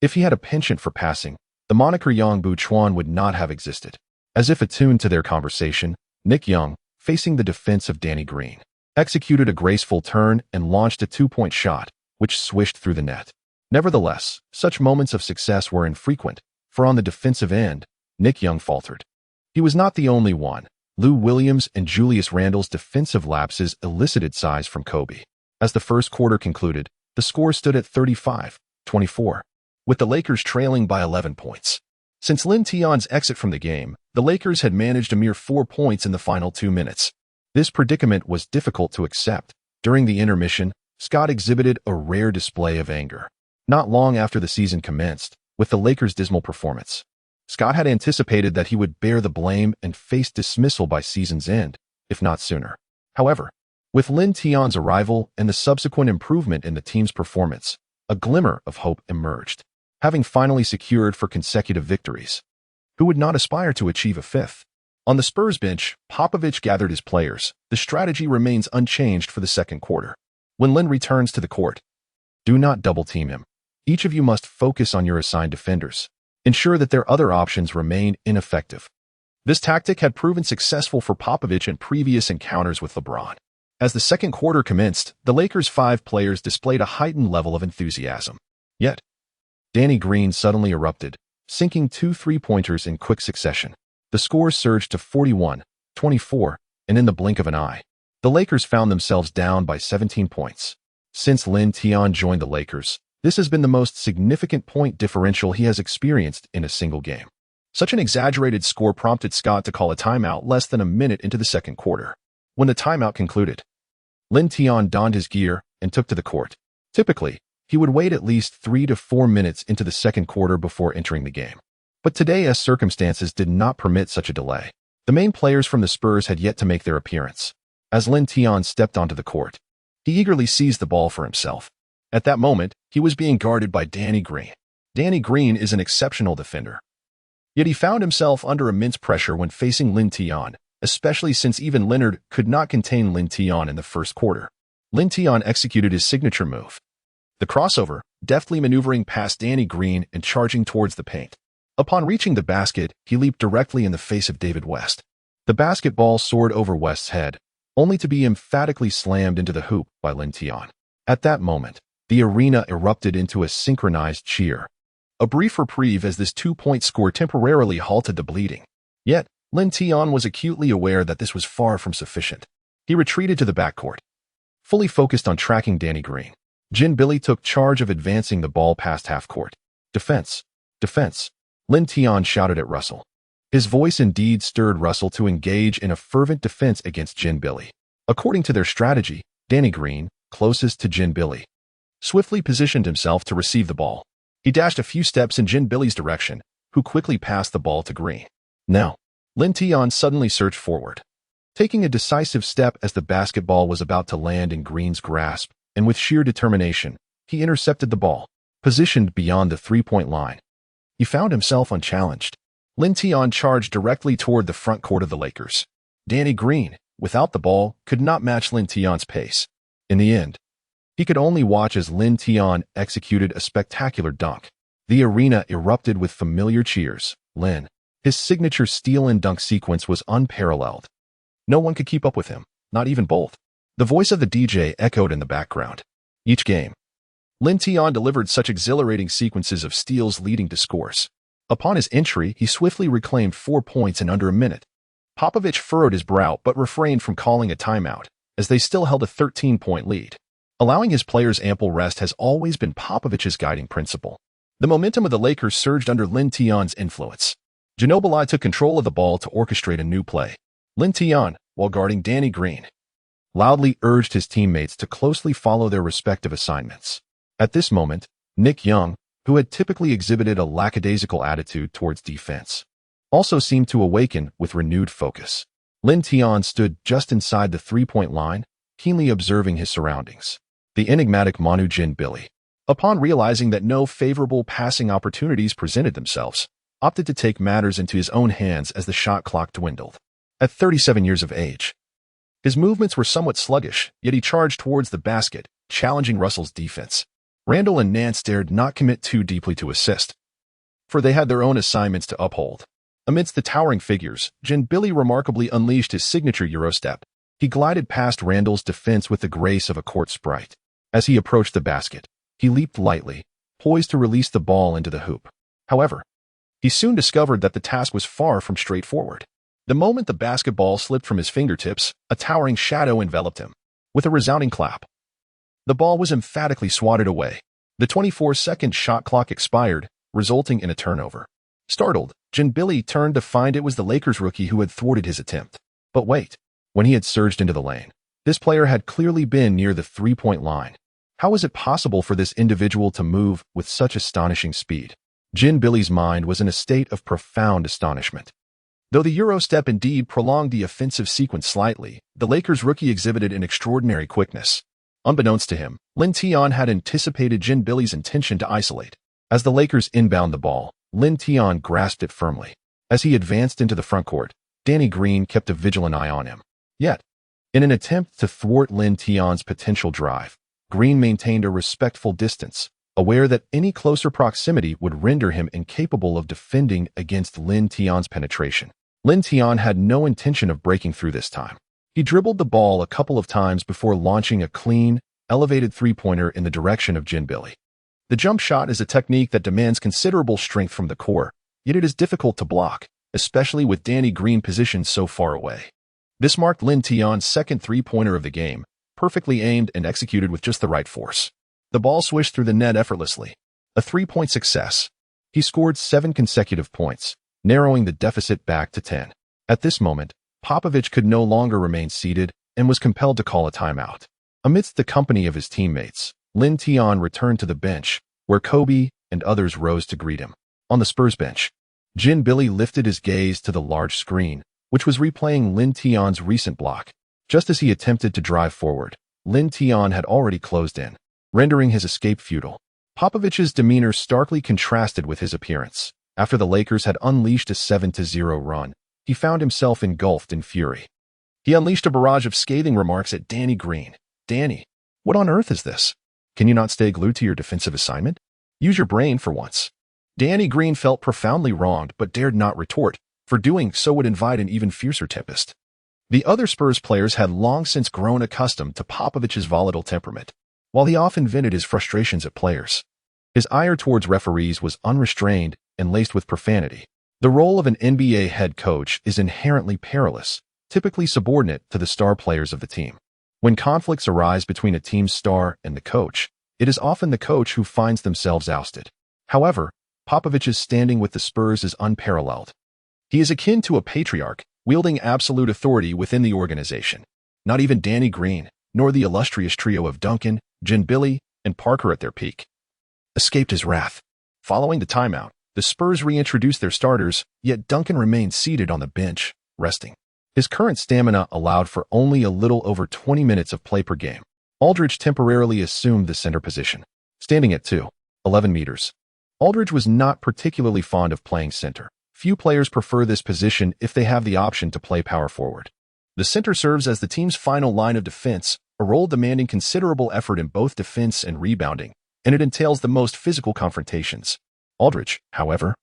If he had a penchant for passing, the moniker Yang Bu Chuan would not have existed. As if attuned to their conversation, Nick Young, facing the defense of Danny Green, executed a graceful turn and launched a 2-point shot, which swished through the net. Nevertheless, such moments of success were infrequent, for on the defensive end, Nick Young faltered. He was not the only one. Lou Williams and Julius Randle's defensive lapses elicited sighs from Kobe. As the first quarter concluded, the score stood at 35-24, with the Lakers trailing by 11 points. Since Lin Tian's exit from the game, the Lakers had managed a mere 4 points in the final 2 minutes. This predicament was difficult to accept. During the intermission, Scott exhibited a rare display of anger. Not long after the season commenced, with the Lakers' dismal performance, Scott had anticipated that he would bear the blame and face dismissal by season's end, if not sooner. However, with Lin Tian's arrival and the subsequent improvement in the team's performance, a glimmer of hope emerged. Having finally secured 4 consecutive victories, who would not aspire to achieve a 5th? On the Spurs bench, Popovich gathered his players. The strategy remains unchanged for the second quarter. When Lin returns to the court, do not double-team him. Each of you must focus on your assigned defenders. ensure that their other options remain ineffective. This tactic had proven successful for Popovich in previous encounters with LeBron. As the second quarter commenced, the Lakers' 5 players displayed a heightened level of enthusiasm. Yet, Danny Green suddenly erupted, sinking 2 three-pointers in quick succession. The score surged to 41-24, and in the blink of an eye, the Lakers found themselves down by 17 points. Since Lin Tian joined the Lakers, this has been the most significant point differential he has experienced in a single game. Such an exaggerated score prompted Scott to call a timeout less than a minute into the second quarter. When the timeout concluded, Lin Tian donned his gear and took to the court. Typically, he would wait at least 3 to 4 minutes into the second quarter before entering the game. But today's circumstances did not permit such a delay. The main players from the Spurs had yet to make their appearance. As Lin Tian stepped onto the court, he eagerly seized the ball for himself. At that moment, he was being guarded by Danny Green. Danny Green is an exceptional defender. Yet he found himself under immense pressure when facing Lin Tian, especially since even Leonard could not contain Lin Tian in the first quarter. Lin Tian executed his signature move, the crossover, deftly maneuvering past Danny Green and charging towards the paint. Upon reaching the basket, he leaped directly in the face of David West. The basketball soared over West's head, only to be emphatically slammed into the hoop by Lin Tian. At that moment, the arena erupted into a synchronized cheer. A brief reprieve as this 2-point score temporarily halted the bleeding. Yet, Lin Tian was acutely aware that this was far from sufficient. He retreated to the backcourt, fully focused on tracking Danny Green. Jin Billy took charge of advancing the ball past half-court. Defense! Defense! Lin Tian shouted at Russell. His voice indeed stirred Russell to engage in a fervent defense against Jin Billy. According to their strategy, Danny Green, closest to Jin Billy, swiftly positioned himself to receive the ball. He dashed a few steps in Jin Billy's direction, who quickly passed the ball to Green. Now, Lin Tian suddenly surged forward, taking a decisive step as the basketball was about to land in Green's grasp, and with sheer determination, he intercepted the ball, positioned beyond the 3-point line. He found himself unchallenged. Lin Tian charged directly toward the front court of the Lakers. Danny Green, without the ball, could not match Lin Tian's pace. In the end, he could only watch as Lin Tian executed a spectacular dunk. The arena erupted with familiar cheers. His signature steal and dunk sequence was unparalleled. No one could keep up with him, not even Bolt. The voice of the DJ echoed in the background. Each game, Lin Tian delivered such exhilarating sequences of steals leading to scores. Upon his entry, he swiftly reclaimed 4 points in under a minute. Popovich furrowed his brow but refrained from calling a timeout, as they still held a 13-point lead. Allowing his players ample rest has always been Popovich's guiding principle. The momentum of the Lakers surged under Lin Tian's influence. Ginobili took control of the ball to orchestrate a new play. Lin Tian, while guarding Danny Green, loudly urged his teammates to closely follow their respective assignments. At this moment, Nick Young, who had typically exhibited a lackadaisical attitude towards defense, also seemed to awaken with renewed focus. Lin Tian stood just inside the 3-point line, keenly observing his surroundings. The enigmatic Manu Jin Billy, upon realizing that no favorable passing opportunities presented themselves, opted to take matters into his own hands as the shot clock dwindled. At 37 years of age, his movements were somewhat sluggish, yet he charged towards the basket, challenging Russell's defense. Randall and Nance dared not commit too deeply to assist, for they had their own assignments to uphold. Amidst the towering figures, Jin Billy remarkably unleashed his signature Eurostep. He glided past Randall's defense with the grace of a court sprite. As he approached the basket, he leaped lightly, poised to release the ball into the hoop. However, he soon discovered that the task was far from straightforward. The moment the basketball slipped from his fingertips, a towering shadow enveloped him. With a resounding clap, the ball was emphatically swatted away. The 24-second shot clock expired, resulting in a turnover. Startled, Jin Billy turned to find it was the Lakers rookie who had thwarted his attempt. But wait, when he had surged into the lane, this player had clearly been near the 3-point line. How was it possible for this individual to move with such astonishing speed? Jin Billy's mind was in a state of profound astonishment. Though the Eurostep indeed prolonged the offensive sequence slightly, the Lakers rookie exhibited an extraordinary quickness. Unbeknownst to him, Lin Tian had anticipated Jin Billy's intention to isolate. As the Lakers inbound the ball, Lin Tian grasped it firmly. As he advanced into the front court, Danny Green kept a vigilant eye on him. Yet, in an attempt to thwart Lin Tian's potential drive, Green maintained a respectful distance, aware that any closer proximity would render him incapable of defending against Lin Tian's penetration. Lin Tian had no intention of breaking through this time. He dribbled the ball a couple of times before launching a clean, elevated three-pointer in the direction of Jinbili. The jump shot is a technique that demands considerable strength from the core, yet it is difficult to block, especially with Danny Green positioned so far away. This marked Lin Tian's second three-pointer of the game, perfectly aimed and executed with just the right force. The ball swished through the net effortlessly. A three-point success. He scored 7 consecutive points, narrowing the deficit back to 10. At this moment, Popovich could no longer remain seated and was compelled to call a timeout. Amidst the company of his teammates, Lin Tian returned to the bench, where Kobe and others rose to greet him. On the Spurs bench, Jinbili lifted his gaze to the large screen, which was replaying Lin Tian's recent block. Just as he attempted to drive forward, Lin Tian had already closed in, rendering his escape futile. Popovich's demeanor starkly contrasted with his appearance. After the Lakers had unleashed a 7-0 run, he found himself engulfed in fury. He unleashed a barrage of scathing remarks at Danny Green. "Danny, what on earth is this? Can you not stay glued to your defensive assignment? Use your brain for once." Danny Green felt profoundly wronged but dared not retort, for doing so would invite an even fiercer tempest. The other Spurs players had long since grown accustomed to Popovich's volatile temperament. While he often vented his frustrations at players, his ire towards referees was unrestrained and laced with profanity. The role of an NBA head coach is inherently perilous, typically subordinate to the star players of the team. When conflicts arise between a team's star and the coach, it is often the coach who finds themselves ousted. However, Popovich's standing with the Spurs is unparalleled. He is akin to a patriarch, wielding absolute authority within the organization. Not even Danny Green, nor the illustrious trio of Duncan, Jinbili, and Parker at their peak, escaped his wrath. Following the timeout, the Spurs reintroduced their starters, yet Duncan remained seated on the bench, resting. His current stamina allowed for only a little over 20 minutes of play per game. Aldridge temporarily assumed the center position, standing at 2.11 meters. Aldridge was not particularly fond of playing center. Few players prefer this position if they have the option to play power forward. The center serves as the team's final line of defense, a role demanding considerable effort in both defense and rebounding, and it entails the most physical confrontations. Aldridge, however,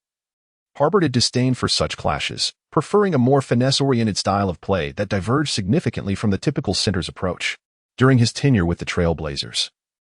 harbored a disdain for such clashes, preferring a more finesse-oriented style of play that diverged significantly from the typical center's approach. During his tenure with the Trail Blazers,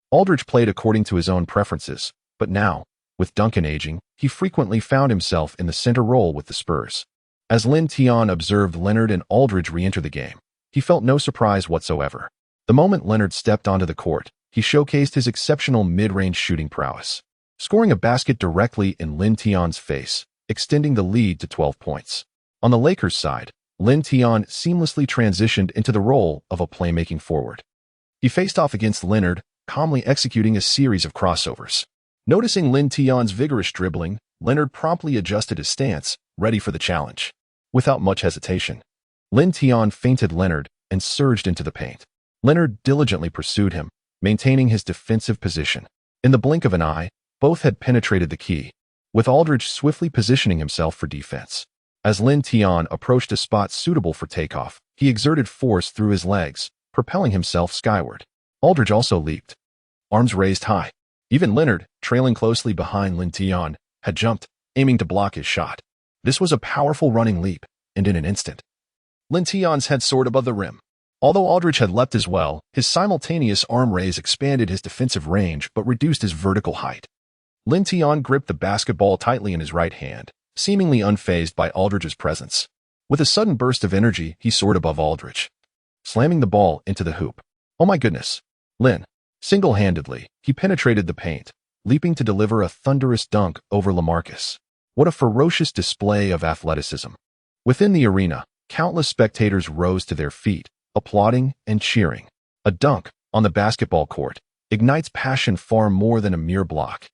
Aldridge played according to his own preferences, but now, with Duncan aging, he frequently found himself in the center role with the Spurs. As Lin Tian observed Leonard and Aldridge re-enter the game, he felt no surprise whatsoever. The moment Leonard stepped onto the court, he showcased his exceptional mid-range shooting prowess, scoring a basket directly in Lin Tian's face, extending the lead to 12 points. On the Lakers side, Lin Tian seamlessly transitioned into the role of a playmaking forward. He faced off against Leonard, calmly executing a series of crossovers. Noticing Lin Tian's vigorous dribbling, Leonard promptly adjusted his stance, ready for the challenge. Without much hesitation, Lin Tian feinted Leonard and surged into the paint. Leonard diligently pursued him, maintaining his defensive position. In the blink of an eye, both had penetrated the key, with Aldridge swiftly positioning himself for defense. As Lin Tian approached a spot suitable for takeoff, he exerted force through his legs, propelling himself skyward. Aldridge also leaped, arms raised high. Even Leonard, trailing closely behind Lin Tian, had jumped, aiming to block his shot. This was a powerful running leap, and in an instant, Lin Tian's head soared above the rim. Although Aldridge had leapt as well, his simultaneous arm raise expanded his defensive range but reduced his vertical height. Lin Tian gripped the basketball tightly in his right hand, seemingly unfazed by Aldridge's presence. With a sudden burst of energy, he soared above Aldridge, slamming the ball into the hoop. "Oh my goodness, Lin!" Single-handedly, he penetrated the paint, leaping to deliver a thunderous dunk over LaMarcus. What a ferocious display of athleticism. Within the arena, countless spectators rose to their feet, applauding and cheering. A dunk, on the basketball court, ignites passion far more than a mere block.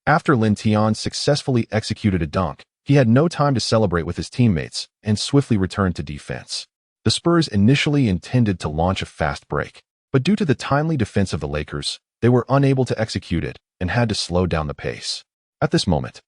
After Lin Tian successfully executed a dunk, he had no time to celebrate with his teammates and swiftly returned to defense. The Spurs initially intended to launch a fast break, but due to the timely defense of the Lakers, they were unable to execute it and had to slow down the pace. At this moment,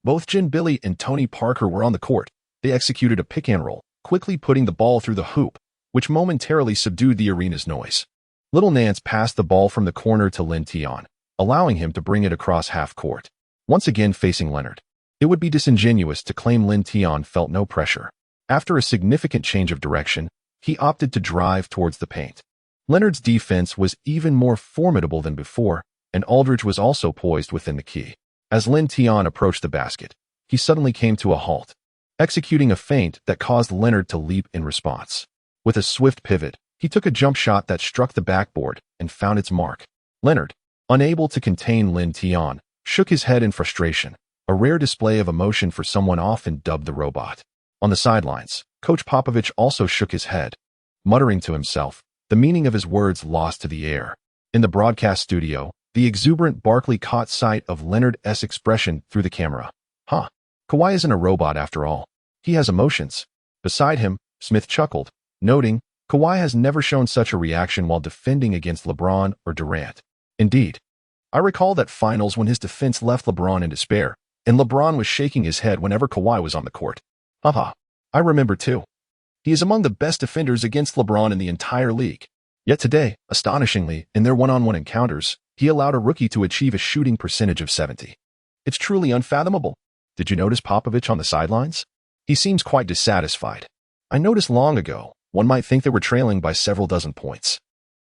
both Jinbili and Tony Parker were on the court. They executed a pick-and-roll, quickly putting the ball through the hoop, which momentarily subdued the arena's noise. Little Nance passed the ball from the corner to Lin Tian, allowing him to bring it across half court. Once again facing Leonard. It would be disingenuous to claim Lin Tian felt no pressure. After a significant change of direction, he opted to drive towards the paint. Leonard's defense was even more formidable than before, and Aldridge was also poised within the key. As Lin Tian approached the basket, he suddenly came to a halt, executing a feint that caused Leonard to leap in response. With a swift pivot, he took a jump shot that struck the backboard and found its mark. Leonard, unable to contain Lin Tian, shook his head in frustration, a rare display of emotion for someone often dubbed the robot. On the sidelines, Coach Popovich also shook his head, muttering to himself, the meaning of his words lost to the air. In the broadcast studio, the exuberant Barkley caught sight of Leonard's expression through the camera. Huh. Kawhi isn't a robot after all. He has emotions. Beside him, Smith chuckled, noting, Kawhi has never shown such a reaction while defending against LeBron or Durant. Indeed. I recall that finals when his defense left LeBron in despair, and LeBron was shaking his head whenever Kawhi was on the court. Haha. I remember too. He is among the best defenders against LeBron in the entire league. Yet today, astonishingly, in their one-on-one encounters, he allowed a rookie to achieve a shooting percentage of 70. It's truly unfathomable. Did you notice Popovich on the sidelines? He seems quite dissatisfied. I noticed long ago, one might think they were trailing by several dozen points.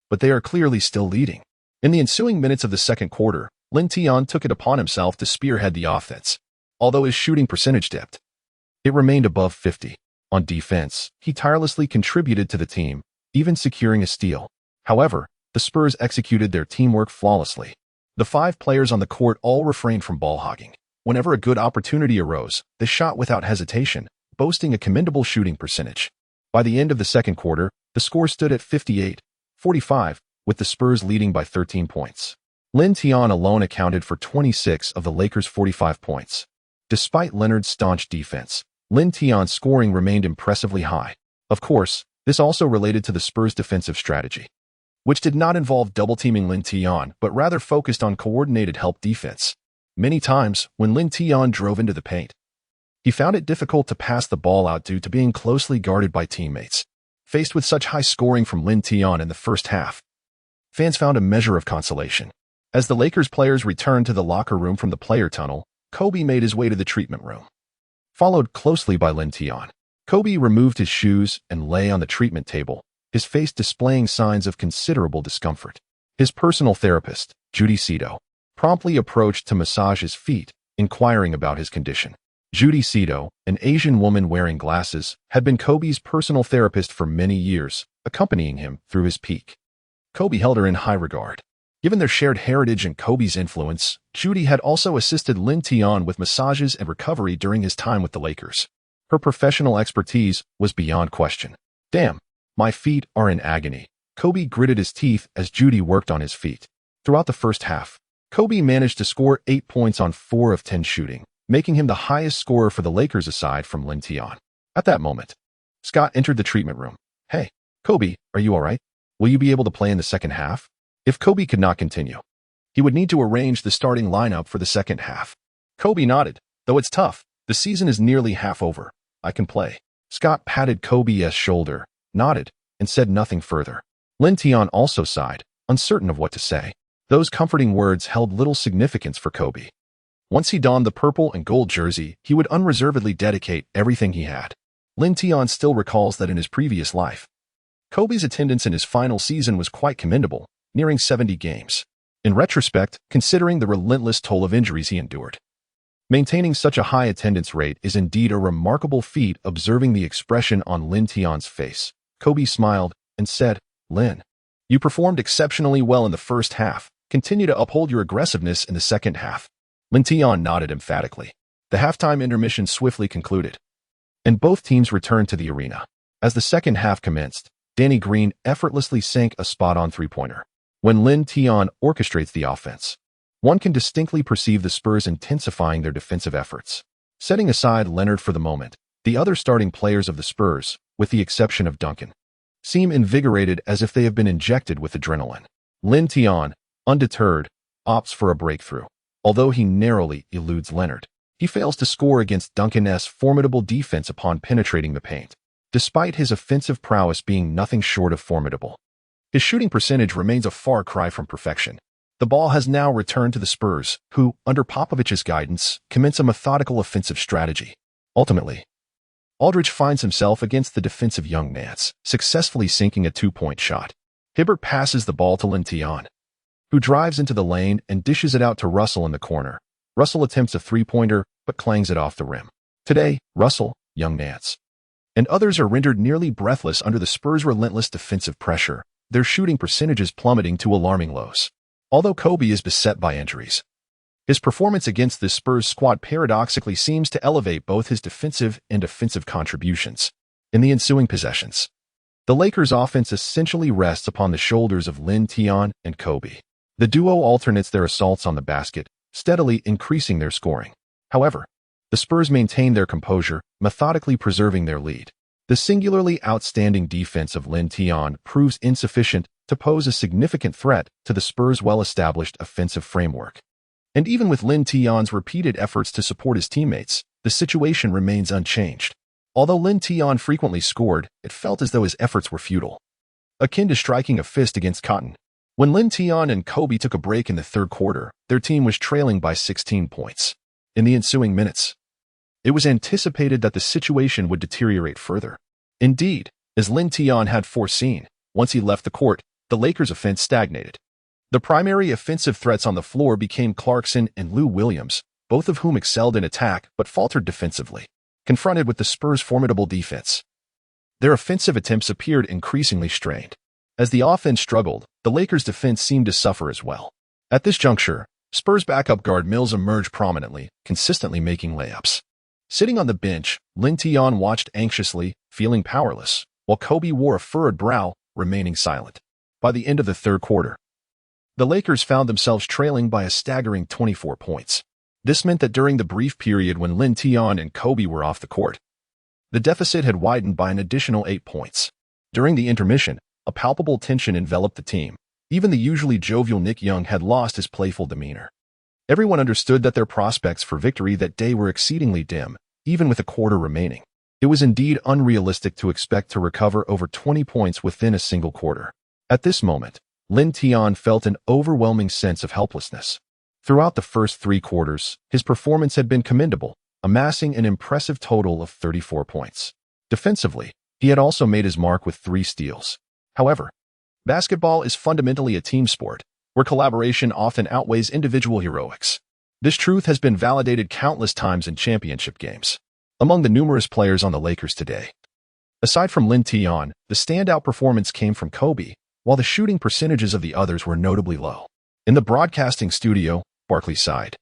But they are clearly still leading. In the ensuing minutes of the second quarter, Lin Tian took it upon himself to spearhead the offense. Although his shooting percentage dipped, it remained above 50. On defense, he tirelessly contributed to the team, even securing a steal. However, the Spurs executed their teamwork flawlessly. The 5 players on the court all refrained from ball hogging. Whenever a good opportunity arose, they shot without hesitation, boasting a commendable shooting percentage. By the end of the second quarter, the score stood at 58-45, with the Spurs leading by 13 points. Lin Tian alone accounted for 26 of the Lakers' 45 points. Despite Leonard's staunch defense, Lin Tian's scoring remained impressively high. Of course, this also related to the Spurs' defensive strategy, which did not involve double-teaming Lin Tian but rather focused on coordinated help defense. Many times, when Lin Tian drove into the paint, he found it difficult to pass the ball out due to being closely guarded by teammates. Faced with such high scoring from Lin Tian in the first half, fans found a measure of consolation. As the Lakers players returned to the locker room from the player tunnel, Kobe made his way to the treatment room. Followed closely by Lin Tian, Kobe removed his shoes and lay on the treatment table, his face displaying signs of considerable discomfort. His personal therapist, Judy Cito, promptly approached to massage his feet, inquiring about his condition. Judy Cito, an Asian woman wearing glasses, had been Kobe's personal therapist for many years, accompanying him through his peak. Kobe held her in high regard. Given their shared heritage and Kobe's influence, Judy had also assisted Lin Tian with massages and recovery during his time with the Lakers. Her professional expertise was beyond question. Damn, my feet are in agony. Kobe gritted his teeth as Judy worked on his feet. Throughout the first half, Kobe managed to score 8 points on 4 of 10 shooting, making him the highest scorer for the Lakers aside from Lin Tian. At that moment, Scott entered the treatment room. Hey, Kobe, are you all right? Will you be able to play in the second half? If Kobe could not continue, he would need to arrange the starting lineup for the second half. Kobe nodded. Though it's tough, the season is nearly half over. I can play. Scott patted Kobe's shoulder, nodded, and said nothing further. Lin Tian also sighed, uncertain of what to say. Those comforting words held little significance for Kobe. Once he donned the purple and gold jersey, he would unreservedly dedicate everything he had. Lin Tian still recalls that in his previous life, Kobe's attendance in his final season was quite commendable, nearing 70 games. In retrospect, considering the relentless toll of injuries he endured, maintaining such a high attendance rate is indeed a remarkable feat. Observing the expression on Lin Tian's face, Kobe smiled and said, Lin, you performed exceptionally well in the first half. Continue to uphold your aggressiveness in the second half. Lin Tian nodded emphatically. The halftime intermission swiftly concluded, and both teams returned to the arena. As the second half commenced, Danny Green effortlessly sank a spot-on three-pointer. When Lin Tian orchestrates the offense, one can distinctly perceive the Spurs intensifying their defensive efforts. Setting aside Leonard for the moment, the other starting players of the Spurs, with the exception of Duncan, seem invigorated as if they have been injected with adrenaline. Lin Tian, undeterred, opts for a breakthrough. Although he narrowly eludes Leonard, he fails to score against Duncan's formidable defense upon penetrating the paint. Despite his offensive prowess being nothing short of formidable, his shooting percentage remains a far cry from perfection. The ball has now returned to the Spurs, who, under Popovich's guidance, commence a methodical offensive strategy. Ultimately, Aldridge finds himself against the defensive young Nance, successfully sinking a two-point shot. Hibbert passes the ball to Lin Tian, who drives into the lane and dishes it out to Russell in the corner. Russell attempts a three-pointer, but clangs it off the rim. Today, Russell, young Nance, and others are rendered nearly breathless under the Spurs' relentless defensive pressure, their shooting percentages plummeting to alarming lows. Although Kobe is beset by injuries, his performance against this Spurs squad paradoxically seems to elevate both his defensive and offensive contributions. In the ensuing possessions, the Lakers' offense essentially rests upon the shoulders of Lin Tian and Kobe. The duo alternates their assaults on the basket, steadily increasing their scoring. However, the Spurs maintain their composure, methodically preserving their lead. The singularly outstanding defense of Lin Tian proves insufficient to pose a significant threat to the Spurs' well-established offensive framework. And even with Lin Tian's repeated efforts to support his teammates, the situation remains unchanged. Although Lin Tian frequently scored, it felt as though his efforts were futile, akin to striking a fist against cotton. When Lin Tian and Kobe took a break in the third quarter, their team was trailing by 16 points. In the ensuing minutes, it was anticipated that the situation would deteriorate further. Indeed, as Lin Tian had foreseen, once he left the court, the Lakers' offense stagnated. The primary offensive threats on the floor became Clarkson and Lou Williams, both of whom excelled in attack but faltered defensively. Confronted with the Spurs' formidable defense, their offensive attempts appeared increasingly strained. As the offense struggled, the Lakers' defense seemed to suffer as well. At this juncture, Spurs backup guard Mills emerged prominently, consistently making layups. Sitting on the bench, Lin Tian watched anxiously, feeling powerless, while Kobe wore a furrowed brow, remaining silent. By the end of the third quarter, the Lakers found themselves trailing by a staggering 24 points. This meant that during the brief period when Lin Tian and Kobe were off the court, the deficit had widened by an additional 8 points. During the intermission, a palpable tension enveloped the team. Even the usually jovial Nick Young had lost his playful demeanor. Everyone understood that their prospects for victory that day were exceedingly dim, even with a quarter remaining. It was indeed unrealistic to expect to recover over 20 points within a single quarter. At this moment, Lin Tian felt an overwhelming sense of helplessness. Throughout the first 3 quarters, his performance had been commendable, amassing an impressive total of 34 points. Defensively, he had also made his mark with 3 steals. However, basketball is fundamentally a team sport, where collaboration often outweighs individual heroics. This truth has been validated countless times in championship games. Among the numerous players on the Lakers today, aside from Lin Tian, the standout performance came from Kobe, while the shooting percentages of the others were notably low. In the broadcasting studio, Barkley sighed,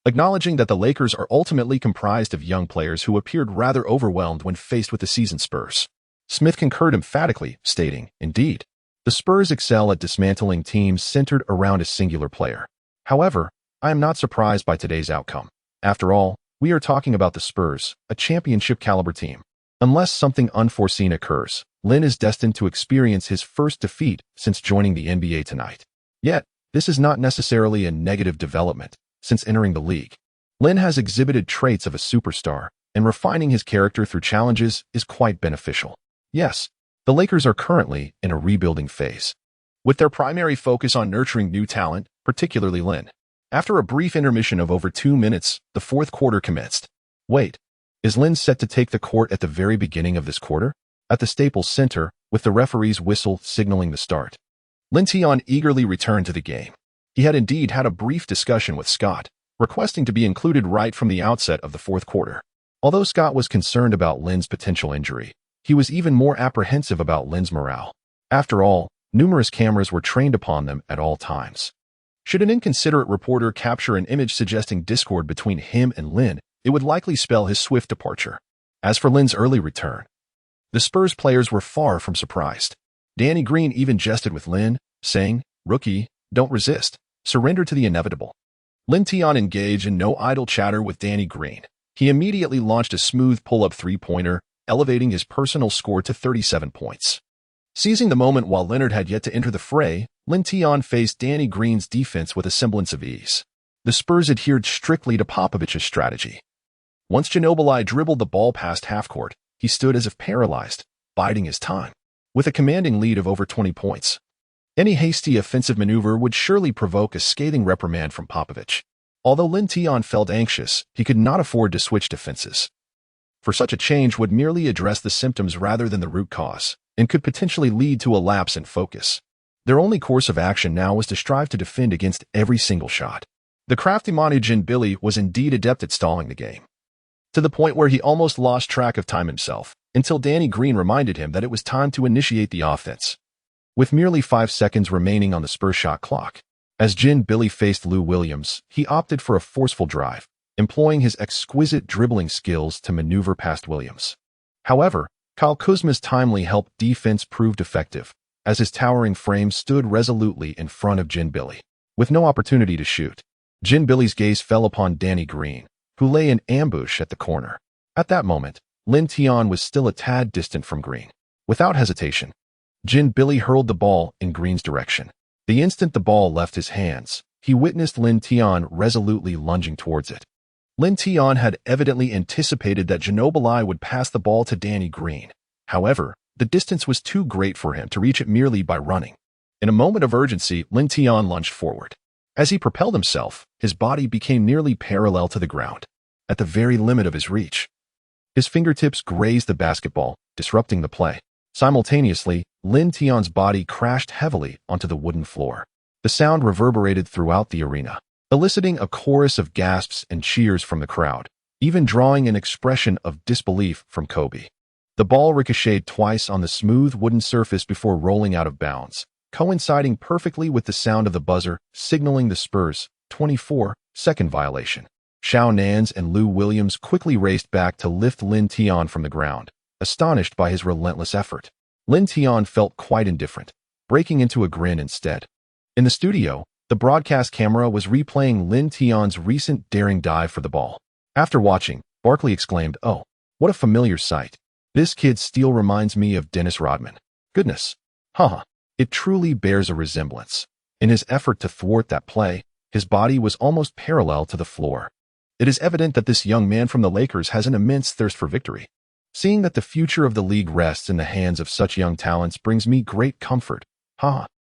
acknowledging that the Lakers are ultimately comprised of young players who appeared rather overwhelmed when faced with the seasoned Spurs. Smith concurred emphatically, stating, "Indeed, the Spurs excel at dismantling teams centered around a singular player. However, I am not surprised by today's outcome. After all, we are talking about the Spurs, a championship-caliber team. Unless something unforeseen occurs, Lin is destined to experience his first defeat since joining the NBA tonight. Yet, this is not necessarily a negative development, since entering the league. Lin has exhibited traits of a superstar, and refining his character through challenges is quite beneficial. Yes, the Lakers are currently in a rebuilding phase, with their primary focus on nurturing new talent, particularly Lin. After a brief intermission of over 2 minutes, the fourth quarter commenced. Wait, is Lin set to take the court at the very beginning of this quarter? At the Staples Center, with the referee's whistle signaling the start, Lin Tian eagerly returned to the game. He had indeed had a brief discussion with Scott, requesting to be included right from the outset of the fourth quarter. Although Scott was concerned about Lin's potential injury, he was even more apprehensive about Lin's morale. After all, numerous cameras were trained upon them at all times. Should an inconsiderate reporter capture an image suggesting discord between him and Lin, it would likely spell his swift departure. As for Lin's early return, the Spurs players were far from surprised. Danny Green even jested with Lin, saying, "Rookie, don't resist. Surrender to the inevitable." Lin Tian engaged in no idle chatter with Danny Green. He immediately launched a smooth pull-up three-pointer, elevating his personal score to 37 points. Seizing the moment while Leonard had yet to enter the fray, Lin Tian faced Danny Green's defense with a semblance of ease. The Spurs adhered strictly to Popovich's strategy. Once Ginobili dribbled the ball past half-court, he stood as if paralyzed, biding his time. With a commanding lead of over 20 points, Any hasty offensive maneuver would surely provoke a scathing reprimand from Popovich. Although Lin Tian felt anxious, he could not afford to switch defenses. For such a change would merely address the symptoms rather than the root cause, and could potentially lead to a lapse in focus. Their only course of action now was to strive to defend against every single shot. The crafty Monty Jin Billy was indeed adept at stalling the game, to the point where he almost lost track of time himself, until Danny Green reminded him that it was time to initiate the offense. With merely 5 seconds remaining on the Spurs shot clock, as Jin Billy faced Lou Williams, he opted for a forceful drive, employing his exquisite dribbling skills to maneuver past Williams. However, Kyle Kuzma's timely help defense proved effective, as his towering frame stood resolutely in front of Jin Billy. With no opportunity to shoot, Jin Billy's gaze fell upon Danny Green, who lay in ambush at the corner. At that moment, Lin Tian was still a tad distant from Green. Without hesitation, Jin Billy hurled the ball in Green's direction. The instant the ball left his hands, he witnessed Lin Tian resolutely lunging towards it. Lin Tian had evidently anticipated that Ginobili would pass the ball to Danny Green. However, the distance was too great for him to reach it merely by running. In a moment of urgency, Lin Tian lunged forward. As he propelled himself, his body became nearly parallel to the ground, at the very limit of his reach. His fingertips grazed the basketball, disrupting the play. Simultaneously, Lin Tian's body crashed heavily onto the wooden floor. The sound reverberated throughout the arena, eliciting a chorus of gasps and cheers from the crowd, even drawing an expression of disbelief from Kobe. The ball ricocheted twice on the smooth wooden surface before rolling out of bounds, coinciding perfectly with the sound of the buzzer signaling the Spurs' 24-second violation. Xiao Nans and Lou Williams quickly raced back to lift Lin Tian from the ground, astonished by his relentless effort. Lin Tian felt quite indifferent, breaking into a grin instead. In the studio, the broadcast camera was replaying Lin Tian's recent daring dive for the ball. After watching, Barkley exclaimed, "Oh, what a familiar sight. This kid still reminds me of Dennis Rodman. Goodness. Haha. It truly bears a resemblance." In his effort to thwart that play, his body was almost parallel to the floor. It is evident that this young man from the Lakers has an immense thirst for victory. Seeing that the future of the league rests in the hands of such young talents brings me great comfort.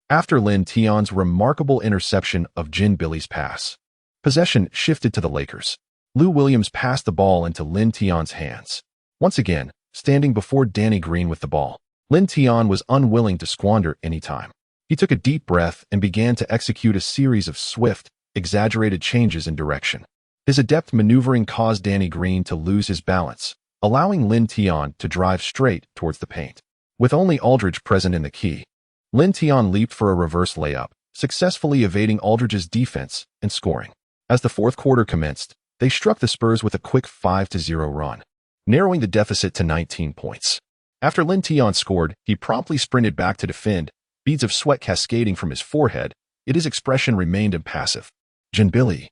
After Lin Tian's remarkable interception of Jin Billy's pass, possession shifted to the Lakers. Lou Williams passed the ball into Lin Tian's hands. Once again, standing before Danny Green with the ball, Lin Tian was unwilling to squander any time. He took a deep breath and began to execute a series of swift, exaggerated changes in direction. His adept maneuvering caused Danny Green to lose his balance, allowing Lin Tian to drive straight towards the paint. With only Aldridge present in the key, Lin Tian leaped for a reverse layup, successfully evading Aldridge's defense and scoring. As the fourth quarter commenced, they struck the Spurs with a quick 5-0 run, narrowing the deficit to 19 points. After Lin Tian scored, he promptly sprinted back to defend, beads of sweat cascading from his forehead, yet his expression remained impassive. Jin Billy,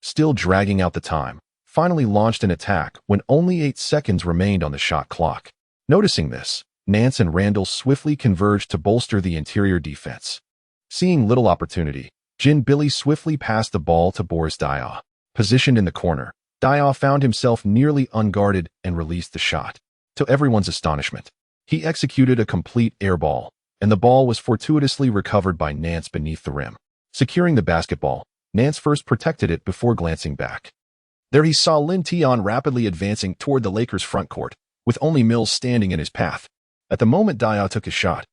still dragging out the time, finally launched an attack when only 8 seconds remained on the shot clock. Noticing this, Nance and Randall swiftly converged to bolster the interior defense. Seeing little opportunity, Jin Billy swiftly passed the ball to Boris Diaw. Positioned in the corner, Diaw found himself nearly unguarded and released the shot. To everyone's astonishment, he executed a complete air ball, and the ball was fortuitously recovered by Nance beneath the rim. Securing the basketball, Nance first protected it before glancing back. There he saw Lin Tian rapidly advancing toward the Lakers' front court, with only Mills standing in his path. At the moment Diaw took his shot,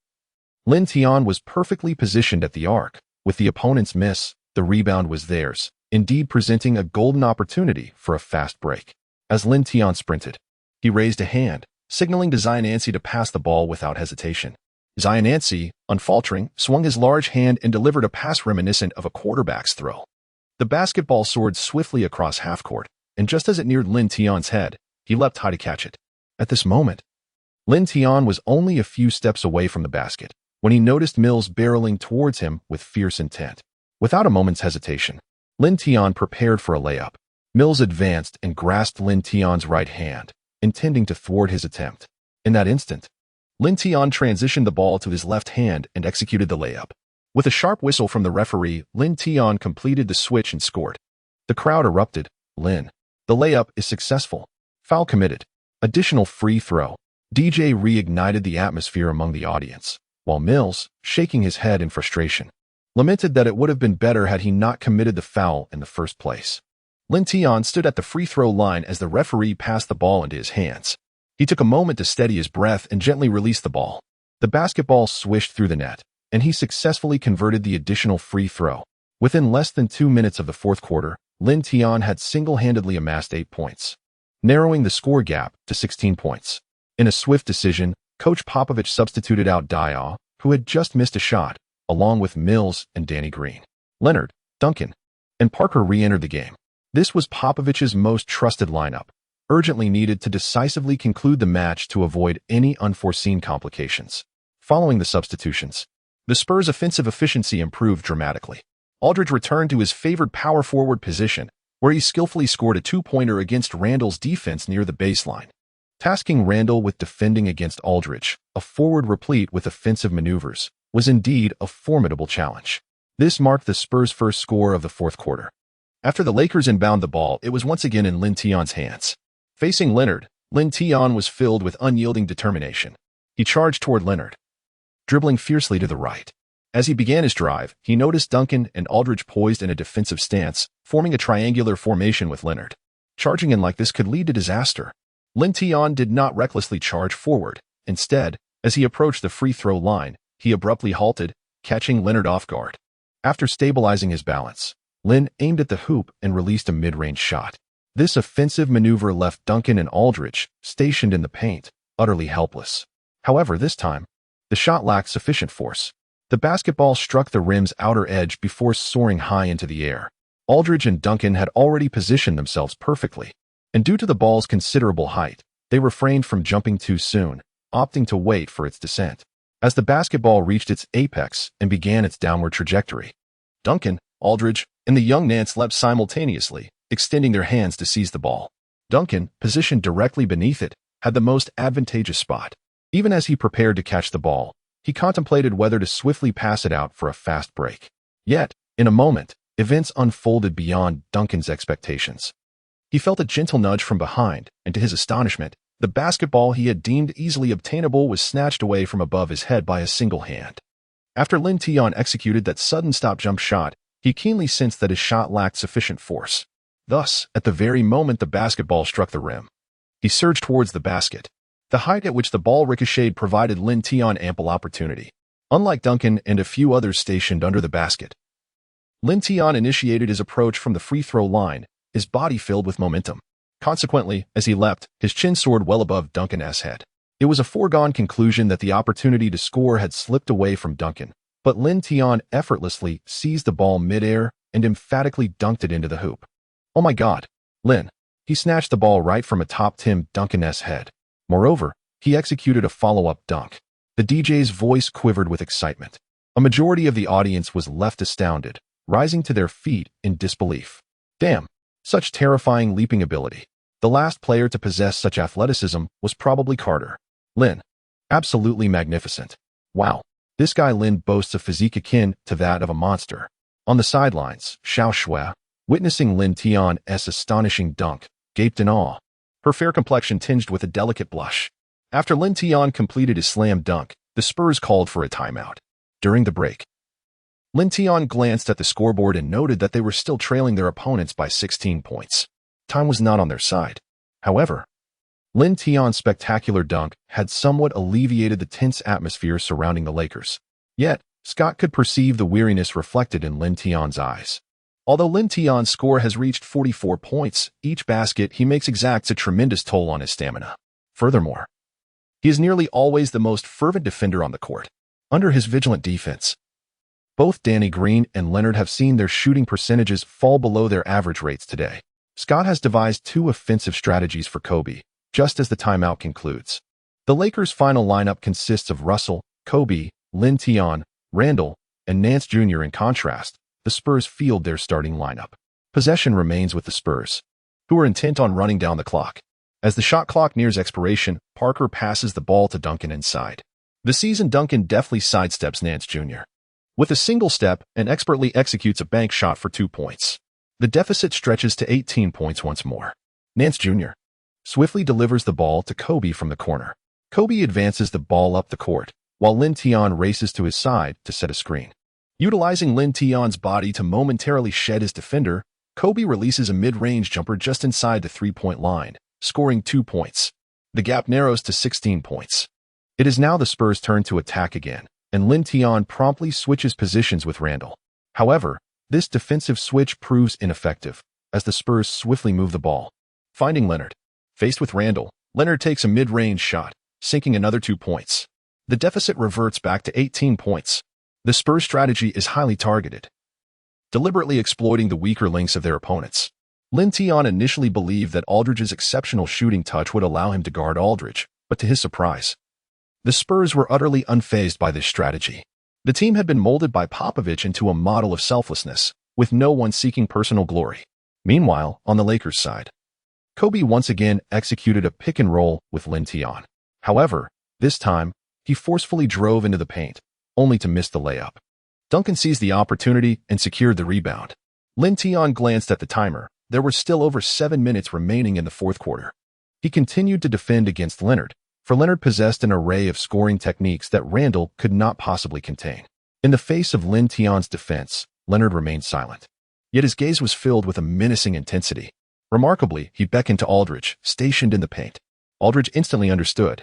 Lin Tian was perfectly positioned at the arc. With the opponent's miss, the rebound was theirs, indeed presenting a golden opportunity for a fast break. As Lin Tian sprinted, he raised a hand, signaling to Zion Nancy to pass the ball without hesitation. Zion Nancy, unfaltering, swung his large hand and delivered a pass reminiscent of a quarterback's throw. The basketball soared swiftly across half-court, and just as it neared Lin Tian's head, he leapt high to catch it. At this moment, Lin Tian was only a few steps away from the basket when he noticed Mills barreling towards him with fierce intent. Without a moment's hesitation, Lin Tian prepared for a layup. Mills advanced and grasped Lin Tian's right hand, intending to thwart his attempt. In that instant, Lin Tian transitioned the ball to his left hand and executed the layup. With a sharp whistle from the referee, Lin Tian completed the switch and scored. The crowd erupted. "Lin, the layup is successful. Foul committed. Additional free throw." DJ reignited the atmosphere among the audience. while Mills, shaking his head in frustration, lamented that it would have been better had he not committed the foul in the first place. Lin Tian stood at the free throw line as the referee passed the ball into his hands. He took a moment to steady his breath and gently released the ball. The basketball swished through the net, and he successfully converted the additional free throw. Within less than 2 minutes of the fourth quarter, Lin Tian had single-handedly amassed 8 points, narrowing the score gap to 16 points. In a swift decision, Coach Popovich substituted out Dia, who had just missed a shot, along with Mills and Danny Green. Leonard, Duncan, and Parker re-entered the game. This was Popovich's most trusted lineup, urgently needed to decisively conclude the match to avoid any unforeseen complications. Following the substitutions, the Spurs' offensive efficiency improved dramatically. Aldridge returned to his favored power forward position, where he skillfully scored a 2-pointer against Randall's defense near the baseline. Tasking Randall with defending against Aldridge, a forward replete with offensive maneuvers, was indeed a formidable challenge. This marked the Spurs' first score of the fourth quarter. After the Lakers inbound the ball, it was once again in Lin Tian's hands. Facing Leonard, Lin Tian was filled with unyielding determination. He charged toward Leonard, dribbling fiercely to the right. As he began his drive, he noticed Duncan and Aldridge poised in a defensive stance, forming a triangular formation with Leonard. Charging in like this could lead to disaster. Lin Tian did not recklessly charge forward. Instead, as he approached the free throw line, he abruptly halted, catching Leonard off guard. After stabilizing his balance, Lin aimed at the hoop and released a mid-range shot. This offensive maneuver left Duncan and Aldridge, stationed in the paint, utterly helpless. However, this time, the shot lacked sufficient force. The basketball struck the rim's outer edge before soaring high into the air. Aldridge and Duncan had already positioned themselves perfectly, and due to the ball's considerable height, they refrained from jumping too soon, opting to wait for its descent. As the basketball reached its apex and began its downward trajectory, Duncan, Aldridge, and the young Nance leapt simultaneously, extending their hands to seize the ball. Duncan, positioned directly beneath it, had the most advantageous spot. Even as he prepared to catch the ball, he contemplated whether to swiftly pass it out for a fast break. Yet, in a moment, events unfolded beyond Duncan's expectations. He felt a gentle nudge from behind, and to his astonishment, the basketball he had deemed easily obtainable was snatched away from above his head by a single hand. After Lin Tian executed that sudden stop-jump shot, he keenly sensed that his shot lacked sufficient force. Thus, at the very moment the basketball struck the rim, he surged towards the basket. The height at which the ball ricocheted provided Lin Tian ample opportunity. Unlike Duncan and a few others stationed under the basket, Lin Tian initiated his approach from the free throw line, his body filled with momentum. Consequently, as he leapt, his chin soared well above Duncan's head. It was a foregone conclusion that the opportunity to score had slipped away from Duncan, but Lin Tian effortlessly seized the ball midair and emphatically dunked it into the hoop. "Oh my God, Lin!" He snatched the ball right from atop Tim Duncan's head. Moreover, he executed a follow-up dunk. The DJ's voice quivered with excitement. A majority of the audience was left astounded, rising to their feet in disbelief. Damn, such terrifying leaping ability. The last player to possess such athleticism was probably Carter. Lin. Absolutely magnificent. Wow, this guy Lin boasts a physique akin to that of a monster. On the sidelines, Xiao Shui, witnessing Lin Tian's astonishing dunk, gaped in awe, her fair complexion tinged with a delicate blush. After Lin Tian completed his slam dunk, the Spurs called for a timeout. During the break, Lin Tian glanced at the scoreboard and noted that they were still trailing their opponents by 16 points. Time was not on their side. However, Lin Tian's spectacular dunk had somewhat alleviated the tense atmosphere surrounding the Lakers. Yet, Scott could perceive the weariness reflected in Lin Tian's eyes. Although Lin Tian's score has reached 44 points, each basket he makes exacts a tremendous toll on his stamina. Furthermore, he is nearly always the most fervent defender on the court. Under his vigilant defense, both Danny Green and Leonard have seen their shooting percentages fall below their average rates today. Scott has devised 2 offensive strategies for Kobe, just as the timeout concludes. The Lakers' final lineup consists of Russell, Kobe, Lin Tian, Randall, and Nance Jr. In contrast, the Spurs field their starting lineup. Possession remains with the Spurs, who are intent on running down the clock. As the shot clock nears expiration, Parker passes the ball to Duncan inside. The seasoned Duncan deftly sidesteps Nance Jr. with a single step and expertly executes a bank shot for 2 points. The deficit stretches to 18 points once more. Nance Jr. swiftly delivers the ball to Kobe from the corner. Kobe advances the ball up the court, while Lin Tian races to his side to set a screen. Utilizing Lin Tian's body to momentarily shed his defender, Kobe releases a mid-range jumper just inside the three-point line, scoring 2 points. The gap narrows to 16 points. It is now the Spurs' turn to attack again, and Lin Tian promptly switches positions with Randle. However, this defensive switch proves ineffective, as the Spurs swiftly move the ball. Finding Leonard. Faced with Randle, Leonard takes a mid-range shot, sinking another 2 points. The deficit reverts back to 18 points. The Spurs' strategy is highly targeted, deliberately exploiting the weaker links of their opponents. Lin Tian initially believed that Aldridge's exceptional shooting touch would allow him to guard Aldridge, but to his surprise, the Spurs were utterly unfazed by this strategy. The team had been molded by Popovich into a model of selflessness, with no one seeking personal glory. Meanwhile, on the Lakers' side, Kobe once again executed a pick-and-roll with Lin Tian. However, this time, he forcefully drove into the paint, only to miss the layup. Duncan seized the opportunity and secured the rebound. Lin Tian glanced at the timer. There were still over 7 minutes remaining in the fourth quarter. He continued to defend against Leonard, for Leonard possessed an array of scoring techniques that Randle could not possibly contain. In the face of Lin Tian's defense, Leonard remained silent. Yet his gaze was filled with a menacing intensity. Remarkably, he beckoned to Aldridge, stationed in the paint. Aldridge instantly understood.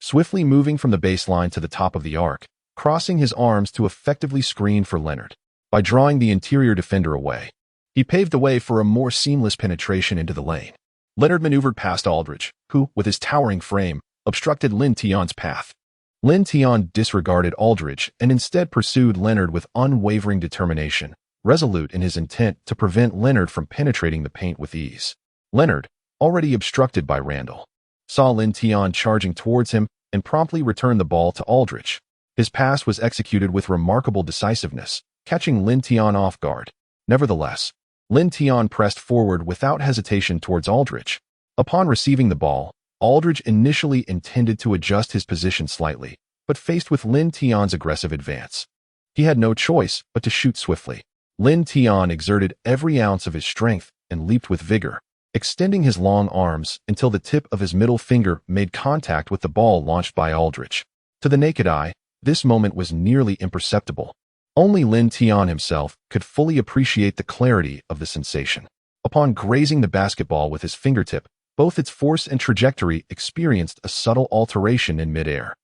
Swiftly moving from the baseline to the top of the arc, crossing his arms to effectively screen for Leonard. By drawing the interior defender away, he paved the way for a more seamless penetration into the lane. Leonard maneuvered past Aldridge, who, with his towering frame, obstructed Lin Tian's path. Lin Tian disregarded Aldridge and instead pursued Leonard with unwavering determination, resolute in his intent to prevent Leonard from penetrating the paint with ease. Leonard, already obstructed by Randle, saw Lin Tian charging towards him and promptly returned the ball to Aldridge. His pass was executed with remarkable decisiveness, catching Lin Tian off guard. Nevertheless, Lin Tian pressed forward without hesitation towards Aldridge. Upon receiving the ball, Aldridge initially intended to adjust his position slightly, but faced with Lin Tian's aggressive advance, he had no choice but to shoot swiftly. Lin Tian exerted every ounce of his strength and leaped with vigor, extending his long arms until the tip of his middle finger made contact with the ball launched by Aldridge. To the naked eye, this moment was nearly imperceptible. Only Lin Tian himself could fully appreciate the clarity of the sensation. Upon grazing the basketball with his fingertip, both its force and trajectory experienced a subtle alteration in midair.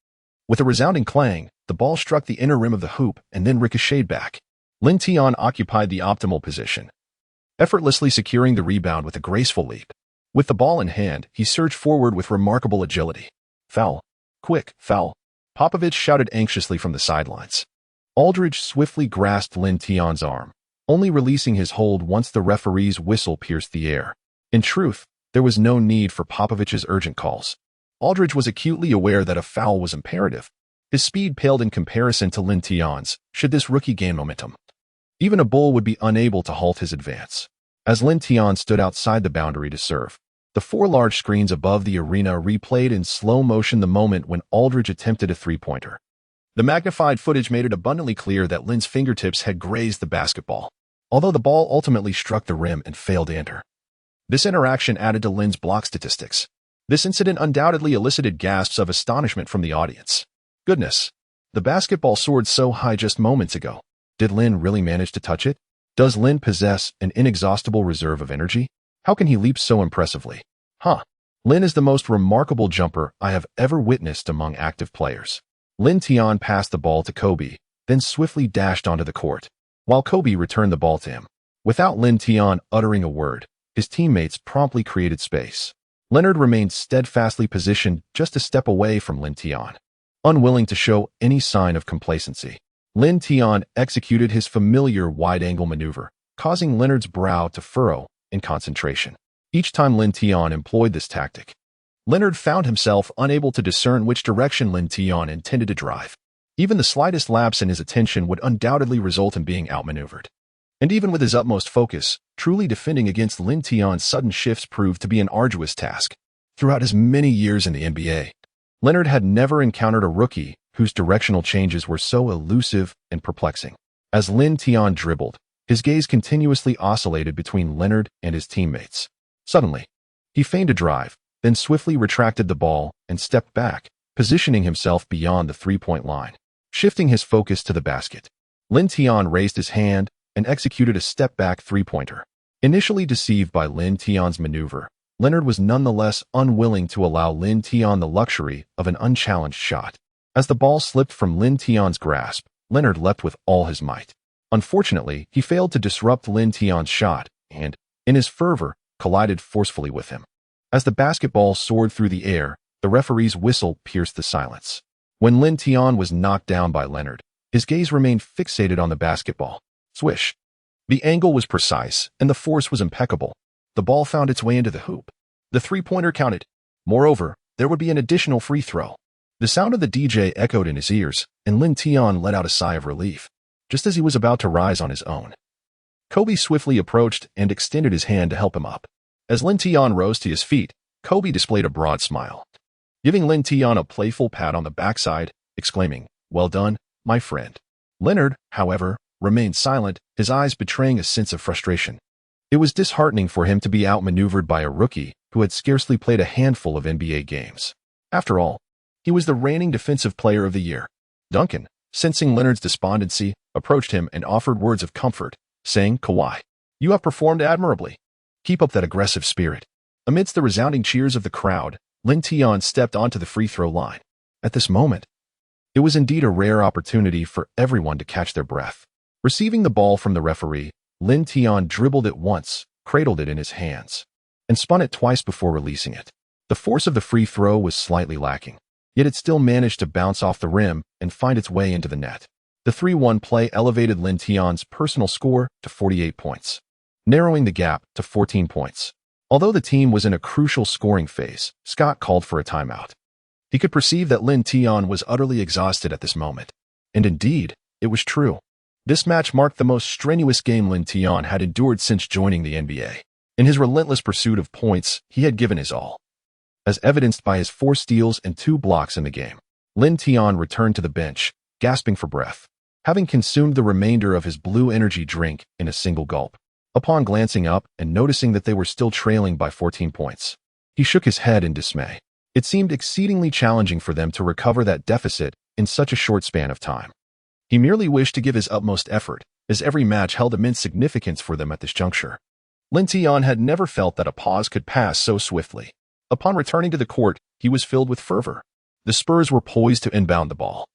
With a resounding clang, the ball struck the inner rim of the hoop and then ricocheted back. Lin Tian occupied the optimal position, effortlessly securing the rebound with a graceful leap. With the ball in hand, he surged forward with remarkable agility. Foul. Quick, foul. Popovich shouted anxiously from the sidelines. Aldridge swiftly grasped Lin Tian's arm, only releasing his hold once the referee's whistle pierced the air. In truth, there was no need for Popovich's urgent calls. Aldridge was acutely aware that a foul was imperative. His speed paled in comparison to Lin Tian's, should this rookie gain momentum. Even a bull would be unable to halt his advance. As Lin Tian stood outside the boundary to serve, the 4 large screens above the arena replayed in slow motion the moment when Aldridge attempted a three-pointer. The magnified footage made it abundantly clear that Lin's fingertips had grazed the basketball, although the ball ultimately struck the rim and failed to enter. This interaction added to Lin's block statistics. This incident undoubtedly elicited gasps of astonishment from the audience. Goodness, the basketball soared so high just moments ago. Did Lin really manage to touch it? Does Lin possess an inexhaustible reserve of energy? How can he leap so impressively? Lin is the most remarkable jumper I have ever witnessed among active players. Lin Tian passed the ball to Kobe, then swiftly dashed onto the court, while Kobe returned the ball to him. Without Lin Tian uttering a word, his teammates promptly created space. Leonard remained steadfastly positioned just a step away from Lin Tian, unwilling to show any sign of complacency. Lin Tian executed his familiar wide-angle maneuver, causing Leonard's brow to furrow in concentration. Each time Lin Tian employed this tactic, Leonard found himself unable to discern which direction Lin Tian intended to drive. Even the slightest lapse in his attention would undoubtedly result in being outmaneuvered. And even with his utmost focus, truly defending against Lin Tian's sudden shifts proved to be an arduous task. Throughout his many years in the NBA, Leonard had never encountered a rookie whose directional changes were so elusive and perplexing. As Lin Tian dribbled, his gaze continuously oscillated between Leonard and his teammates. Suddenly, he feigned a drive, then swiftly retracted the ball and stepped back, positioning himself beyond the three-point line. Shifting his focus to the basket, Lin Tian raised his hand and executed a step-back three-pointer. Initially deceived by Lin Tian's maneuver, Leonard was nonetheless unwilling to allow Lin Tian the luxury of an unchallenged shot. As the ball slipped from Lin Tian's grasp, Leonard leapt with all his might. Unfortunately, he failed to disrupt Lin Tian's shot and, in his fervor, collided forcefully with him. As the basketball soared through the air, the referee's whistle pierced the silence. When Lin Tian was knocked down by Leonard, his gaze remained fixated on the basketball. Swish. The angle was precise, and the force was impeccable. The ball found its way into the hoop. The three-pointer counted. Moreover, there would be an additional free throw. The sound of the DJ echoed in his ears, and Lin Tian let out a sigh of relief, just as he was about to rise on his own. Kobe swiftly approached and extended his hand to help him up. As Lin Tian rose to his feet, Kobe displayed a broad smile, giving Lin Tian a playful pat on the backside, exclaiming, "Well done, my friend." Leonard, however, remained silent, his eyes betraying a sense of frustration. It was disheartening for him to be outmaneuvered by a rookie who had scarcely played a handful of NBA games. After all, he was the reigning Defensive Player of the Year. Duncan, sensing Leonard's despondency, approached him and offered words of comfort, saying, "Kawhi, you have performed admirably. Keep up that aggressive spirit." Amidst the resounding cheers of the crowd, Lin Tian stepped onto the free throw line. At this moment, it was indeed a rare opportunity for everyone to catch their breath. Receiving the ball from the referee, Lin Tian dribbled it once, cradled it in his hands, and spun it twice before releasing it. The force of the free throw was slightly lacking, yet it still managed to bounce off the rim and find its way into the net. The 3-1 play elevated Lin Tian's personal score to 48 points, narrowing the gap to 14 points. Although the team was in a crucial scoring phase, Scott called for a timeout. He could perceive that Lin Tian was utterly exhausted at this moment. And indeed, it was true. This match marked the most strenuous game Lin Tian had endured since joining the NBA. In his relentless pursuit of points, he had given his all, as evidenced by his 4 steals and 2 blocks in the game. Lin Tian returned to the bench, gasping for breath, having consumed the remainder of his blue energy drink in a single gulp. Upon glancing up and noticing that they were still trailing by 14 points, he shook his head in dismay. It seemed exceedingly challenging for them to recover that deficit in such a short span of time. He merely wished to give his utmost effort, as every match held immense significance for them at this juncture. Lin Tian had never felt that a pause could pass so swiftly. Upon returning to the court, he was filled with fervor. The Spurs were poised to inbound the ball,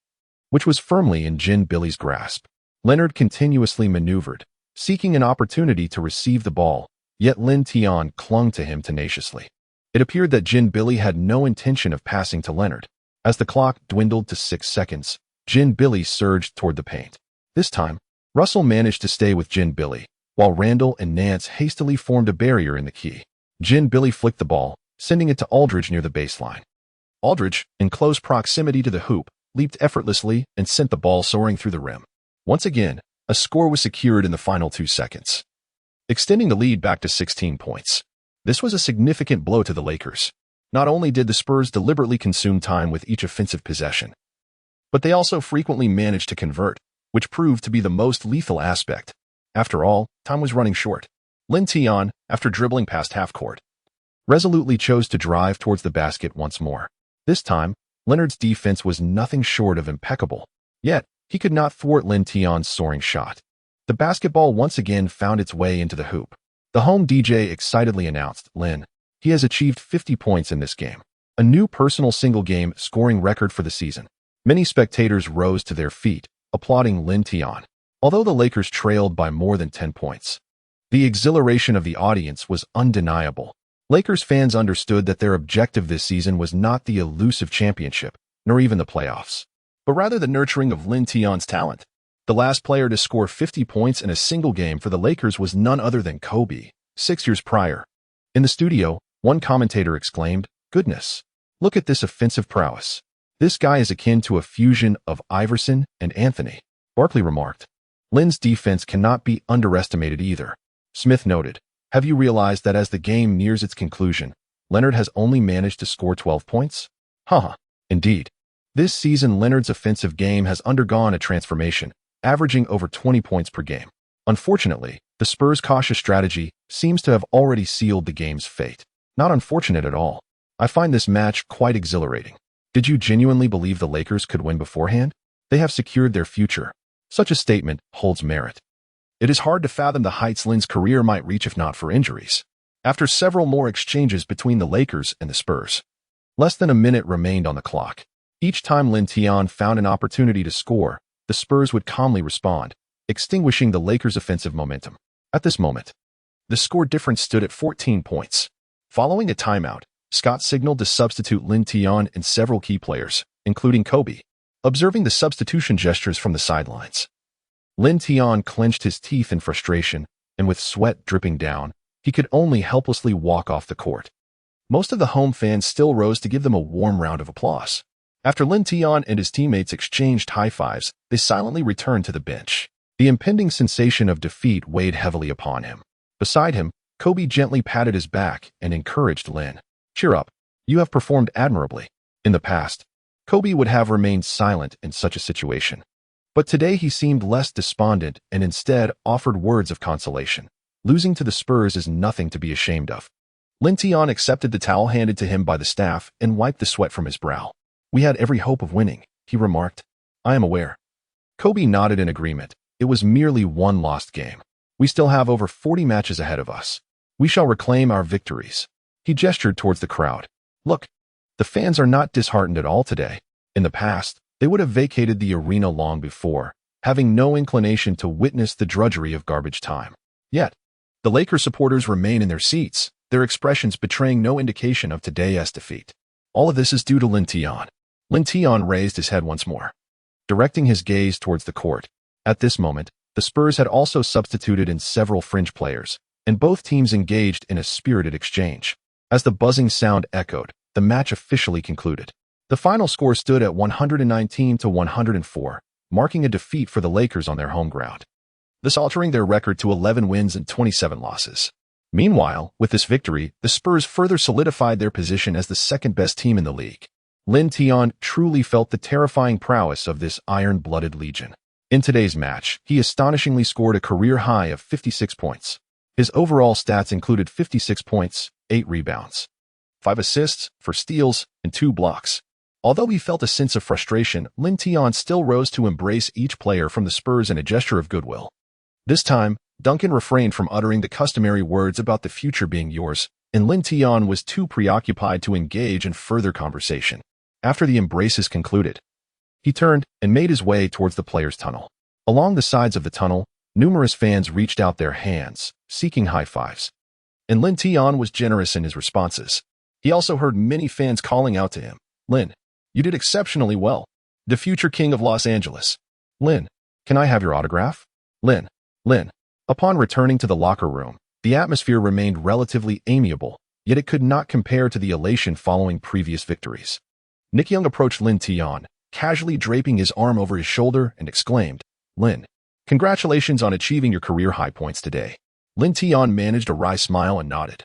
which was firmly in Jin Billy's grasp. Leonard continuously maneuvered, seeking an opportunity to receive the ball, yet Lin Tian clung to him tenaciously. It appeared that Jin Billy had no intention of passing to Leonard. As the clock dwindled to 6 seconds, Jin Billy surged toward the paint. This time, Russell managed to stay with Jin Billy, while Randall and Nance hastily formed a barrier in the key. Jin Billy flicked the ball, sending it to Aldridge near the baseline. Aldridge, in close proximity to the hoop, leaped effortlessly and sent the ball soaring through the rim. Once again, a score was secured in the final 2 seconds, extending the lead back to 16 points. This was a significant blow to the Lakers. Not only did the Spurs deliberately consume time with each offensive possession, but they also frequently managed to convert, which proved to be the most lethal aspect. After all, time was running short. Lin Tian, after dribbling past half-court, resolutely chose to drive towards the basket once more. This time, Leonard's defense was nothing short of impeccable. Yet, he could not thwart Lin Tian's soaring shot. The basketball once again found its way into the hoop. The home DJ excitedly announced, "Lin, he has achieved 50 points in this game, a new personal single-game scoring record for the season." Many spectators rose to their feet, applauding Lin Tian. Although the Lakers trailed by more than 10 points, the exhilaration of the audience was undeniable. Lakers fans understood that their objective this season was not the elusive championship, nor even the playoffs, but rather the nurturing of Lin Tian's talent. The last player to score 50 points in a single game for the Lakers was none other than Kobe, 6 years prior. In the studio, one commentator exclaimed, "Goodness, look at this offensive prowess. This guy is akin to a fusion of Iverson and Anthony." Barkley remarked, "Lin's defense cannot be underestimated either." Smith noted, "Have you realized that as the game nears its conclusion, Leonard has only managed to score 12 points? Haha, indeed. This season Leonard's offensive game has undergone a transformation, averaging over 20 points per game. Unfortunately, the Spurs' cautious strategy seems to have already sealed the game's fate. Not unfortunate at all. I find this match quite exhilarating. Did you genuinely believe the Lakers could win beforehand? They have secured their future. Such a statement holds merit. It is hard to fathom the heights Lin's career might reach if not for injuries. After several more exchanges between the Lakers and the Spurs, less than a minute remained on the clock. Each time Lin Tian found an opportunity to score, the Spurs would calmly respond, extinguishing the Lakers' offensive momentum. At this moment, the score difference stood at 14 points. Following a timeout, Scott signaled to substitute Lin Tian and several key players, including Kobe. Observing the substitution gestures from the sidelines, Lin Tian clenched his teeth in frustration, and with sweat dripping down, he could only helplessly walk off the court. Most of the home fans still rose to give them a warm round of applause. After Lin Tian and his teammates exchanged high fives, they silently returned to the bench. The impending sensation of defeat weighed heavily upon him. Beside him, Kobe gently patted his back and encouraged Lin. "Cheer up. You have performed admirably." In the past, Kobe would have remained silent in such a situation. But today he seemed less despondent and instead offered words of consolation. Losing to the Spurs is nothing to be ashamed of. Lin Tian accepted the towel handed to him by the staff and wiped the sweat from his brow. "We had every hope of winning," he remarked. "I am aware." Kobe nodded in agreement. "It was merely one lost game. We still have over 40 matches ahead of us. We shall reclaim our victories." He gestured towards the crowd. "Look, the fans are not disheartened at all today. In the past, they would have vacated the arena long before, having no inclination to witness the drudgery of garbage time. Yet, the Lakers supporters remain in their seats, their expressions betraying no indication of today's defeat. All of this is due to Lin Tian." Lin Tian raised his head once more, directing his gaze towards the court. At this moment, the Spurs had also substituted in several fringe players, and both teams engaged in a spirited exchange. As the buzzing sound echoed, the match officially concluded. The final score stood at 119 to 104, marking a defeat for the Lakers on their home ground, thus altering their record to 11 wins and 27 losses. Meanwhile, with this victory, the Spurs further solidified their position as the second-best team in the league. Lin Tian truly felt the terrifying prowess of this iron-blooded legion. In today's match, he astonishingly scored a career high of 56 points. His overall stats included 56 points, 8 rebounds, 5 assists, 4 steals, and 2 blocks. Although he felt a sense of frustration, Lin Tian still rose to embrace each player from the Spurs in a gesture of goodwill. This time, Duncan refrained from uttering the customary words about the future being yours, and Lin Tian was too preoccupied to engage in further conversation. After the embraces concluded, he turned and made his way towards the players' tunnel. Along the sides of the tunnel, numerous fans reached out their hands, seeking high fives. And Lin Tian was generous in his responses. He also heard many fans calling out to him, "Lin, you did exceptionally well. The future king of Los Angeles. Lin, can I have your autograph? Lin." Upon returning to the locker room, the atmosphere remained relatively amiable, yet it could not compare to the elation following previous victories. Nick Young approached Lin Tian, casually draping his arm over his shoulder, and exclaimed, "Lin, congratulations on achieving your career high points today." Lin Tian managed a wry smile and nodded.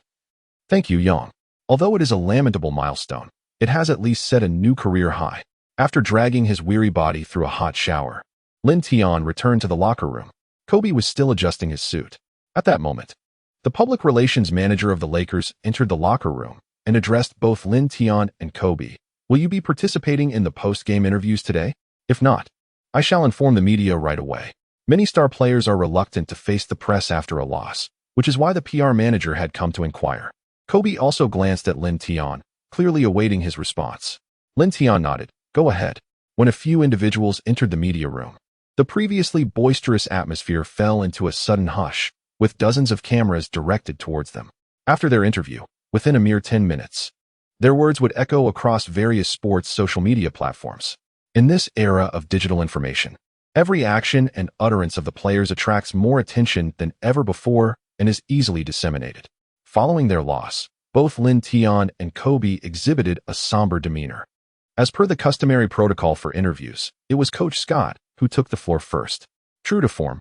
"Thank you, Young. Although it is a lamentable milestone, it has at least set a new career high." After dragging his weary body through a hot shower, Lin Tian returned to the locker room. Kobe was still adjusting his suit. At that moment, the public relations manager of the Lakers entered the locker room and addressed both Lin Tian and Kobe. "Will you be participating in the post-game interviews today? If not, I shall inform the media right away." Many star players are reluctant to face the press after a loss, which is why the PR manager had come to inquire. Kobe also glanced at Lin Tian, clearly awaiting his response. Lin Tian nodded, "Go ahead." When a few individuals entered the media room, the previously boisterous atmosphere fell into a sudden hush, with dozens of cameras directed towards them. After their interview, within a mere 10 minutes, their words would echo across various sports social media platforms. In this era of digital information, every action and utterance of the players attracts more attention than ever before and is easily disseminated. Following their loss, both Lin Tian and Kobe exhibited a somber demeanor. As per the customary protocol for interviews, it was Coach Scott who took the floor first. True to form,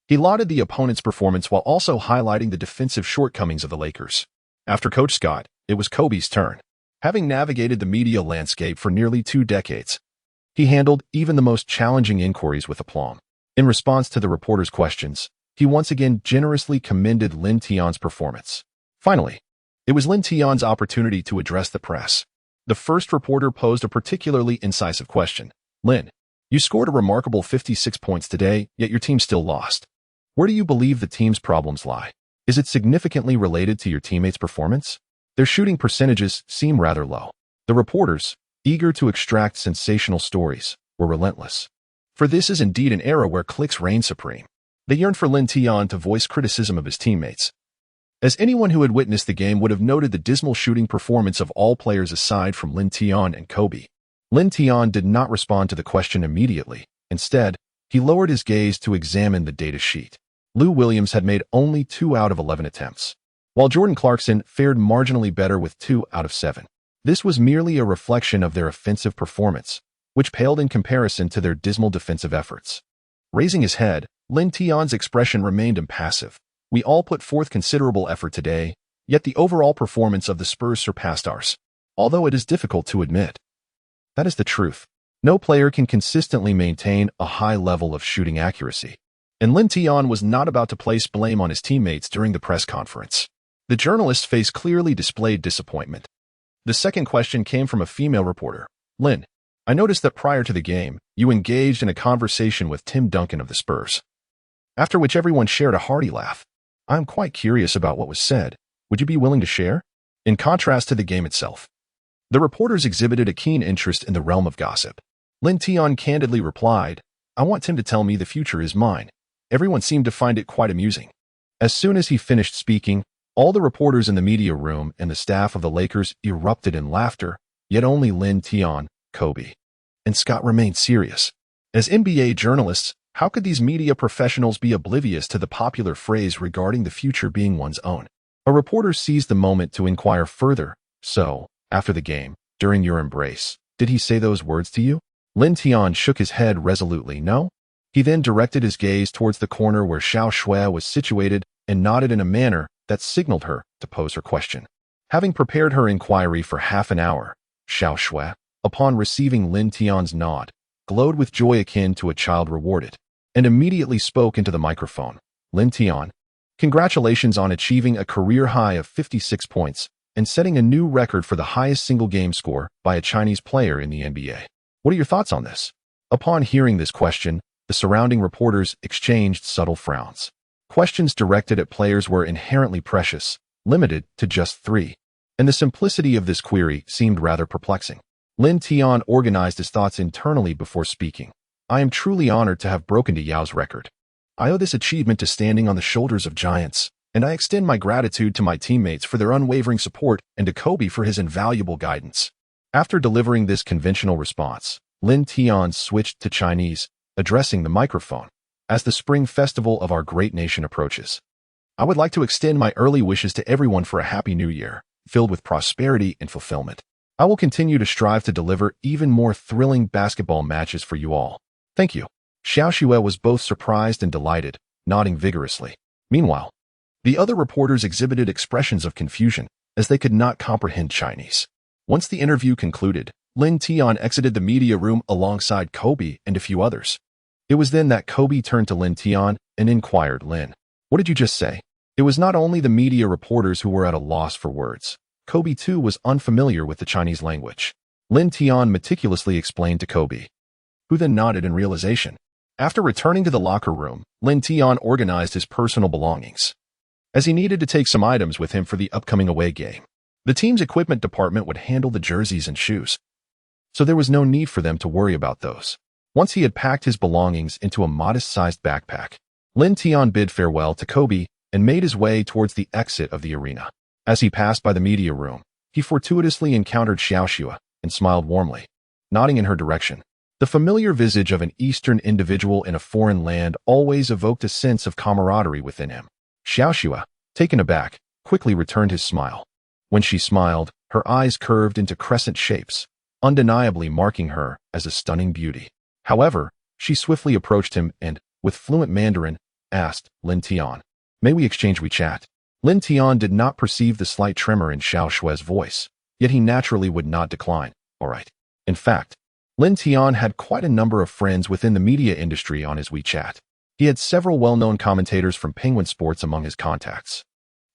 he lauded the opponent's performance while also highlighting the defensive shortcomings of the Lakers. After Coach Scott, it was Kobe's turn. Having navigated the media landscape for nearly 2 decades, he handled even the most challenging inquiries with aplomb. In response to the reporters' questions, he once again generously commended Lin Tian's performance. Finally, it was Lin Tian's opportunity to address the press. The first reporter posed a particularly incisive question. Lin, you scored a remarkable 56 points today, yet your team still lost. Where do you believe the team's problems lie? Is it significantly related to your teammates' performance? Their shooting percentages seem rather low. The reporters, eager to extract sensational stories, were relentless. For this is indeed an era where clicks reign supreme. They yearned for Lin Tian to voice criticism of his teammates. As anyone who had witnessed the game would have noted the dismal shooting performance of all players aside from Lin Tian and Kobe. Lin Tian did not respond to the question immediately. Instead, he lowered his gaze to examine the data sheet. Lou Williams had made only 2 out of 11 attempts, while Jordan Clarkson fared marginally better with 2 out of 7. This was merely a reflection of their offensive performance, which paled in comparison to their dismal defensive efforts. Raising his head, Lin Tian's expression remained impassive. We all put forth considerable effort today, yet the overall performance of the Spurs surpassed ours. Although it is difficult to admit, that is the truth. No player can consistently maintain a high level of shooting accuracy. And Lin Tian was not about to place blame on his teammates during the press conference. The journalist's face clearly displayed disappointment. The second question came from a female reporter. Lin, I noticed that prior to the game, you engaged in a conversation with Tim Duncan of the Spurs. After which everyone shared a hearty laugh. I'm quite curious about what was said. Would you be willing to share? In contrast to the game itself, the reporters exhibited a keen interest in the realm of gossip. Lin Tian candidly replied, I want Tim to tell me the future is mine. Everyone seemed to find it quite amusing. As soon as he finished speaking, all the reporters in the media room and the staff of the Lakers erupted in laughter, yet only Lin Tian, Kobe, and Scott remained serious. As NBA journalists, how could these media professionals be oblivious to the popular phrase regarding the future being one's own? A reporter seized the moment to inquire further. So, after the game, during your embrace, did he say those words to you? Lin Tian shook his head resolutely. No. He then directed his gaze towards the corner where Xiao Shui was situated and nodded in a manner that signaled her to pose her question. Having prepared her inquiry for half an hour, Xiao Shui, upon receiving Lin Tian's nod, glowed with joy akin to a child rewarded, and immediately spoke into the microphone. Lin Tian, congratulations on achieving a career high of 56 points and setting a new record for the highest single game score by a Chinese player in the NBA. What are your thoughts on this? Upon hearing this question, the surrounding reporters exchanged subtle frowns. Questions directed at players were inherently precious, limited to just 3, and the simplicity of this query seemed rather perplexing. Lin Tian organized his thoughts internally before speaking. I am truly honored to have broken Yao's record. I owe this achievement to standing on the shoulders of giants, and I extend my gratitude to my teammates for their unwavering support and to Kobe for his invaluable guidance. After delivering this conventional response, Lin Tian switched to Chinese, addressing the microphone. As the spring festival of our great nation approaches, I would like to extend my early wishes to everyone for a happy new year, filled with prosperity and fulfillment. I will continue to strive to deliver even more thrilling basketball matches for you all. Thank you. Xiao Shui was both surprised and delighted, nodding vigorously. Meanwhile, the other reporters exhibited expressions of confusion, as they could not comprehend Chinese. Once the interview concluded, Lin Tian exited the media room alongside Kobe and a few others. It was then that Kobe turned to Lin Tian and inquired, Lin, what did you just say? It was not only the media reporters who were at a loss for words. Kobe too was unfamiliar with the Chinese language. Lin Tian meticulously explained to Kobe, who then nodded in realization. After returning to the locker room, Lin Tian organized his personal belongings, as he needed to take some items with him for the upcoming away game. The team's equipment department would handle the jerseys and shoes, so there was no need for them to worry about those. Once he had packed his belongings into a modest-sized backpack, Lin Tian bid farewell to Kobe and made his way towards the exit of the arena. As he passed by the media room, he fortuitously encountered Xiao Shui and smiled warmly, nodding in her direction. The familiar visage of an Eastern individual in a foreign land always evoked a sense of camaraderie within him. Xiao Shui, taken aback, quickly returned his smile. When she smiled, her eyes curved into crescent shapes, undeniably marking her as a stunning beauty. However, she swiftly approached him and, with fluent Mandarin, asked, Lin Tian, may we exchange WeChat? Lin Tian did not perceive the slight tremor in Xiao Shui's voice, yet he naturally would not decline. All right. In fact, Lin Tian had quite a number of friends within the media industry on his WeChat. He had several well-known commentators from Penguin Sports among his contacts.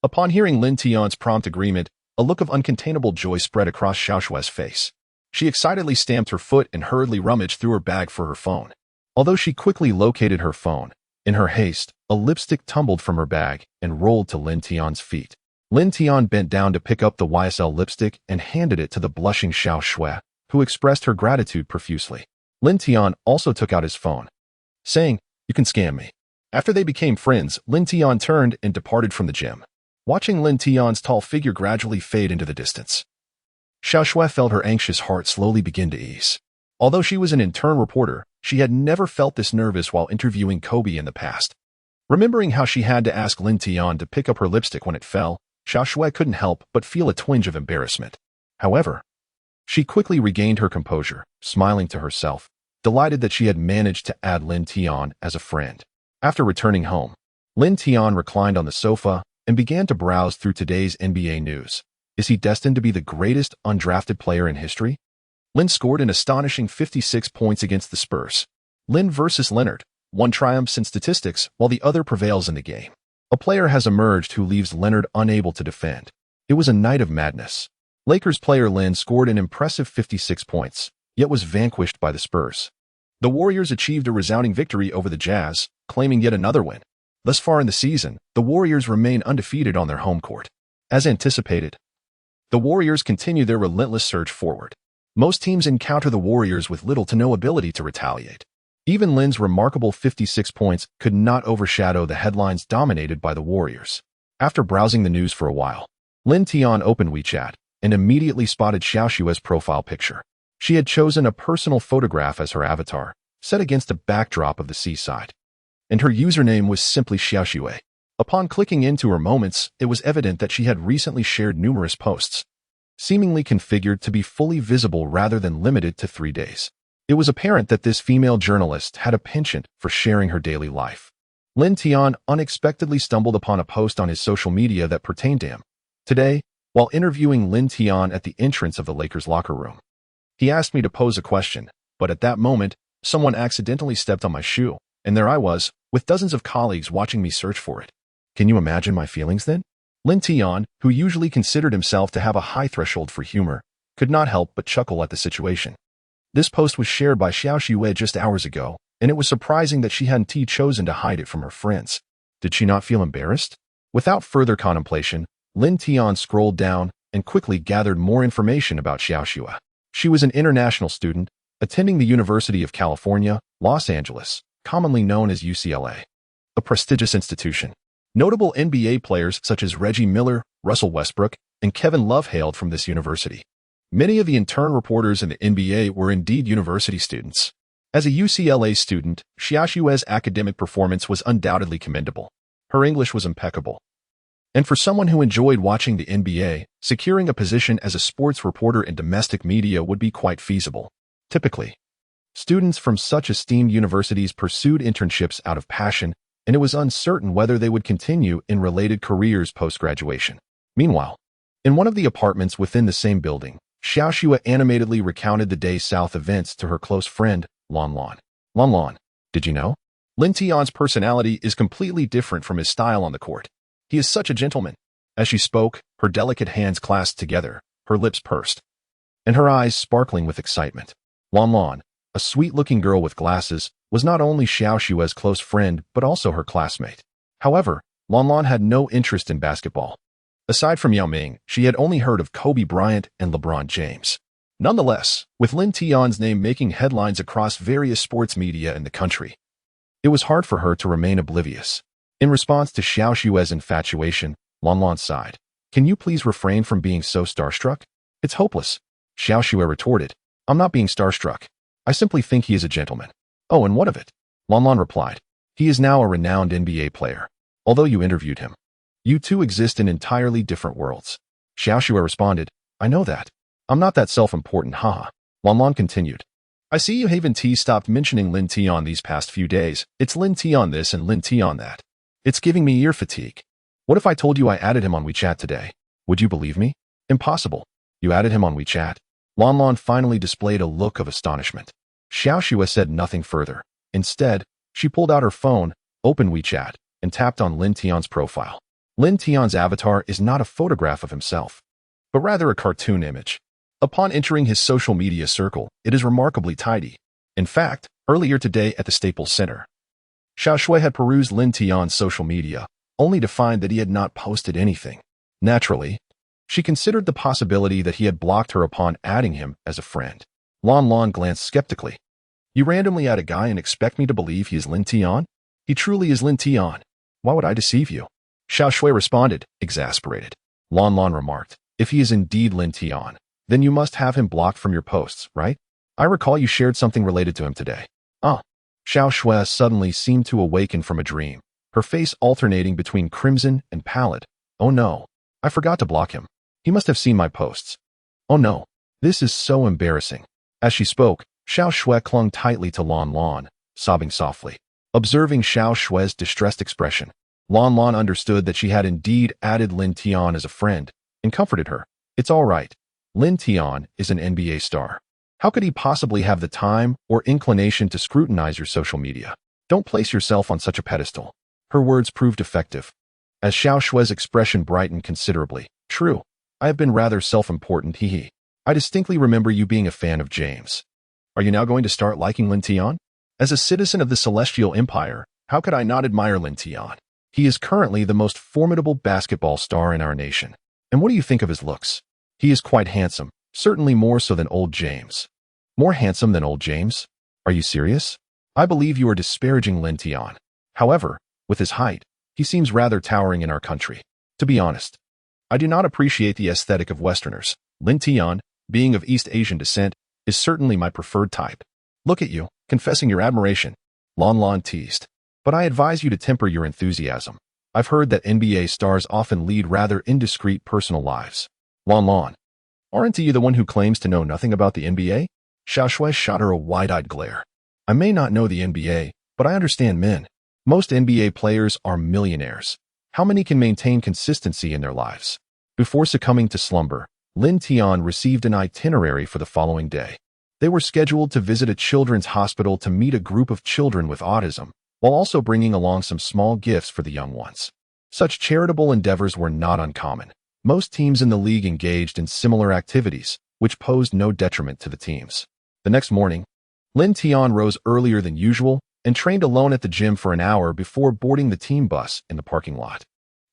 Upon hearing Lin Tian's prompt agreement, A look of uncontainable joy spread across Xiaoshue's face. She excitedly stamped her foot and hurriedly rummaged through her bag for her phone. Although she quickly located her phone, in her haste, a lipstick tumbled from her bag and rolled to Lin Tian's feet. Lin Tian bent down to pick up the YSL lipstick and handed it to the blushing Xiaoshue, who expressed her gratitude profusely. Lin Tian also took out his phone, saying, "You can scam me." After they became friends, Lin Tian turned and departed from the gym. Watching Lin Tian's tall figure gradually fade into the distance, Xiaoshue felt her anxious heart slowly begin to ease. Although she was an intern reporter, she had never felt this nervous while interviewing Kobe in the past. Remembering how she had to ask Lin Tian to pick up her lipstick when it fell, Xiaoshue couldn't help but feel a twinge of embarrassment. However, she quickly regained her composure, smiling to herself, delighted that she had managed to add Lin Tian as a friend. After returning home, Lin Tian reclined on the sofa and began to browse through today's NBA news. Is he destined to be the greatest undrafted player in history? Lin scored an astonishing 56 points against the Spurs. Lin versus Leonard, one triumphs in statistics while the other prevails in the game. A player has emerged who leaves Leonard unable to defend. It was a night of madness. Lakers player Lin scored an impressive 56 points, yet was vanquished by the Spurs. The Warriors achieved a resounding victory over the Jazz, claiming yet another win. Thus far in the season, the Warriors remain undefeated on their home court. As anticipated, the Warriors continue their relentless surge forward. Most teams encounter the Warriors with little to no ability to retaliate. Even Lin's remarkable 56 points could not overshadow the headlines dominated by the Warriors. After browsing the news for a while, Lin Tian opened WeChat and immediately spotted Xiaoshue's profile picture. She had chosen a personal photograph as her avatar, set against a backdrop of the seaside. And her username was simply Xiaoshue. Upon clicking into her moments, it was evident that she had recently shared numerous posts, seemingly configured to be fully visible rather than limited to 3 days. It was apparent that this female journalist had a penchant for sharing her daily life. Lin Tian unexpectedly stumbled upon a post on his social media that pertained to him. Today, while interviewing Lin Tian at the entrance of the Lakers locker room, he asked me to pose a question, but at that moment, someone accidentally stepped on my shoe, and there I was, with dozens of colleagues watching me search for it. Can you imagine my feelings then? Lin Tian, who usually considered himself to have a high threshold for humor, could not help but chuckle at the situation. This post was shared by Xiaoshue just hours ago, and it was surprising that she hadn't chosen to hide it from her friends. Did she not feel embarrassed? Without further contemplation, Lin Tian scrolled down and quickly gathered more information about Xiaoshue. She was an international student, attending the University of California, Los Angeles, commonly known as UCLA, a prestigious institution. Notable NBA players such as Reggie Miller, Russell Westbrook, and Kevin Love hailed from this university. Many of the intern reporters in the NBA were indeed university students. As a UCLA student, Xiaoshue's academic performance was undoubtedly commendable. Her English was impeccable. And for someone who enjoyed watching the NBA, securing a position as a sports reporter in domestic media would be quite feasible. Typically, students from such esteemed universities pursued internships out of passion, and it was uncertain whether they would continue in related careers post-graduation. Meanwhile, in one of the apartments within the same building, Xiaoshue animatedly recounted the day's South events to her close friend, Nanwan. Nanwan, did you know? Lin Tian's personality is completely different from his style on the court. He is such a gentleman. As she spoke, her delicate hands clasped together, her lips pursed, and her eyes sparkling with excitement. Nanwan, a sweet-looking girl with glasses, was not only Xiaoshue's close friend but also her classmate. However, Nanwan had no interest in basketball. Aside from Yao Ming, she had only heard of Kobe Bryant and LeBron James. Nonetheless, with Lin Tian's name making headlines across various sports media in the country, it was hard for her to remain oblivious. In response to Xiaoshue's infatuation, Nanwan sighed. "Can you please refrain from being so starstruck? It's hopeless." Xiaoshue retorted. "I'm not being starstruck. I simply think he is a gentleman." "Oh, and what of it?" Nanwan replied. "He is now a renowned NBA player. Although you interviewed him, you two exist in entirely different worlds." Xiaoshue responded, "I know that. I'm not that self-important, haha." Nanwan continued. "I see you haven't stopped mentioning Lin Tian these past few days. It's Lin Tian this and Lin Tian that. It's giving me ear fatigue. What if I told you I added him on WeChat today? Would you believe me? Impossible. You added him on WeChat?" Nanwan finally displayed a look of astonishment. Xiaoshue said nothing further. Instead, she pulled out her phone, opened WeChat, and tapped on Lin Tian's profile. Lin Tian's avatar is not a photograph of himself. but rather a cartoon image. Upon entering his social media circle, it is remarkably tidy. In fact, earlier today at the Staples Center, Xiao Shui had perused Lin Tian's social media, only to find that he had not posted anything. Naturally, she considered the possibility that he had blocked her upon adding him as a friend. Lan glanced skeptically. You randomly add a guy and expect me to believe he is Lin Tian? He truly is Lin Tian. Why would I deceive you? Xiao Shui responded, exasperated. Lan remarked, if he is indeed Lin Tian, then you must have him blocked from your posts, right? I recall you shared something related to him today. Xiao Shui suddenly seemed to awaken from a dream, her face alternating between crimson and pallid. Oh no, I forgot to block him. He must have seen my posts. Oh no, this is so embarrassing. As she spoke, Xiao Shui clung tightly to Lan, sobbing softly. Observing Xiao Shui's distressed expression, Lan understood that she had indeed added Lin Tian as a friend and comforted her. It's all right. Lin Tian is an NBA star. How could he possibly have the time or inclination to scrutinize your social media? Don't place yourself on such a pedestal. Her words proved effective. As Xiao Shui's expression brightened considerably, true, I have been rather self-important, hee. I distinctly remember you being a fan of James. Are you now going to start liking Lin Tian? As a citizen of the Celestial Empire, how could I not admire Lin Tian? He is currently the most formidable basketball star in our nation. And what do you think of his looks? He is quite handsome, certainly more so than old James. More handsome than old James? Are you serious? I believe you are disparaging Lin Tian. However, with his height, he seems rather towering in our country. To be honest, I do not appreciate the aesthetic of Westerners. Lin Tian, being of East Asian descent, is certainly my preferred type. Look at you, confessing your admiration. Lan teased. But I advise you to temper your enthusiasm. I've heard that NBA stars often lead rather indiscreet personal lives. Lan, aren't you the one who claims to know nothing about the NBA? Xiao Shui shot her a wide-eyed glare. I may not know the NBA, but I understand men. Most NBA players are millionaires. How many can maintain consistency in their lives? Before succumbing to slumber, Lin Tian received an itinerary for the following day. They were scheduled to visit a children's hospital to meet a group of children with autism, while also bringing along some small gifts for the young ones. Such charitable endeavors were not uncommon. Most teams in the league engaged in similar activities, which posed no detriment to the teams. The next morning, Lin Tian rose earlier than usual and trained alone at the gym for an hour before boarding the team bus in the parking lot.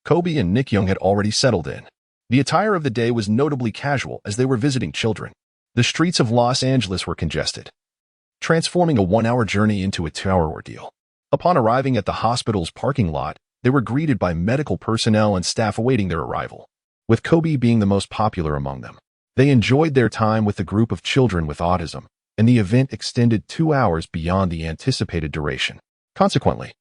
Kobe and Nick Young had already settled in. The attire of the day was notably casual as they were visiting children. The streets of Los Angeles were congested, transforming a 1-hour journey into a 2-hour ordeal. Upon arriving at the hospital's parking lot, they were greeted by medical personnel and staff awaiting their arrival, with Kobe being the most popular among them. They enjoyed their time with the group of children with autism, and the event extended 2 hours beyond the anticipated duration. Consequently,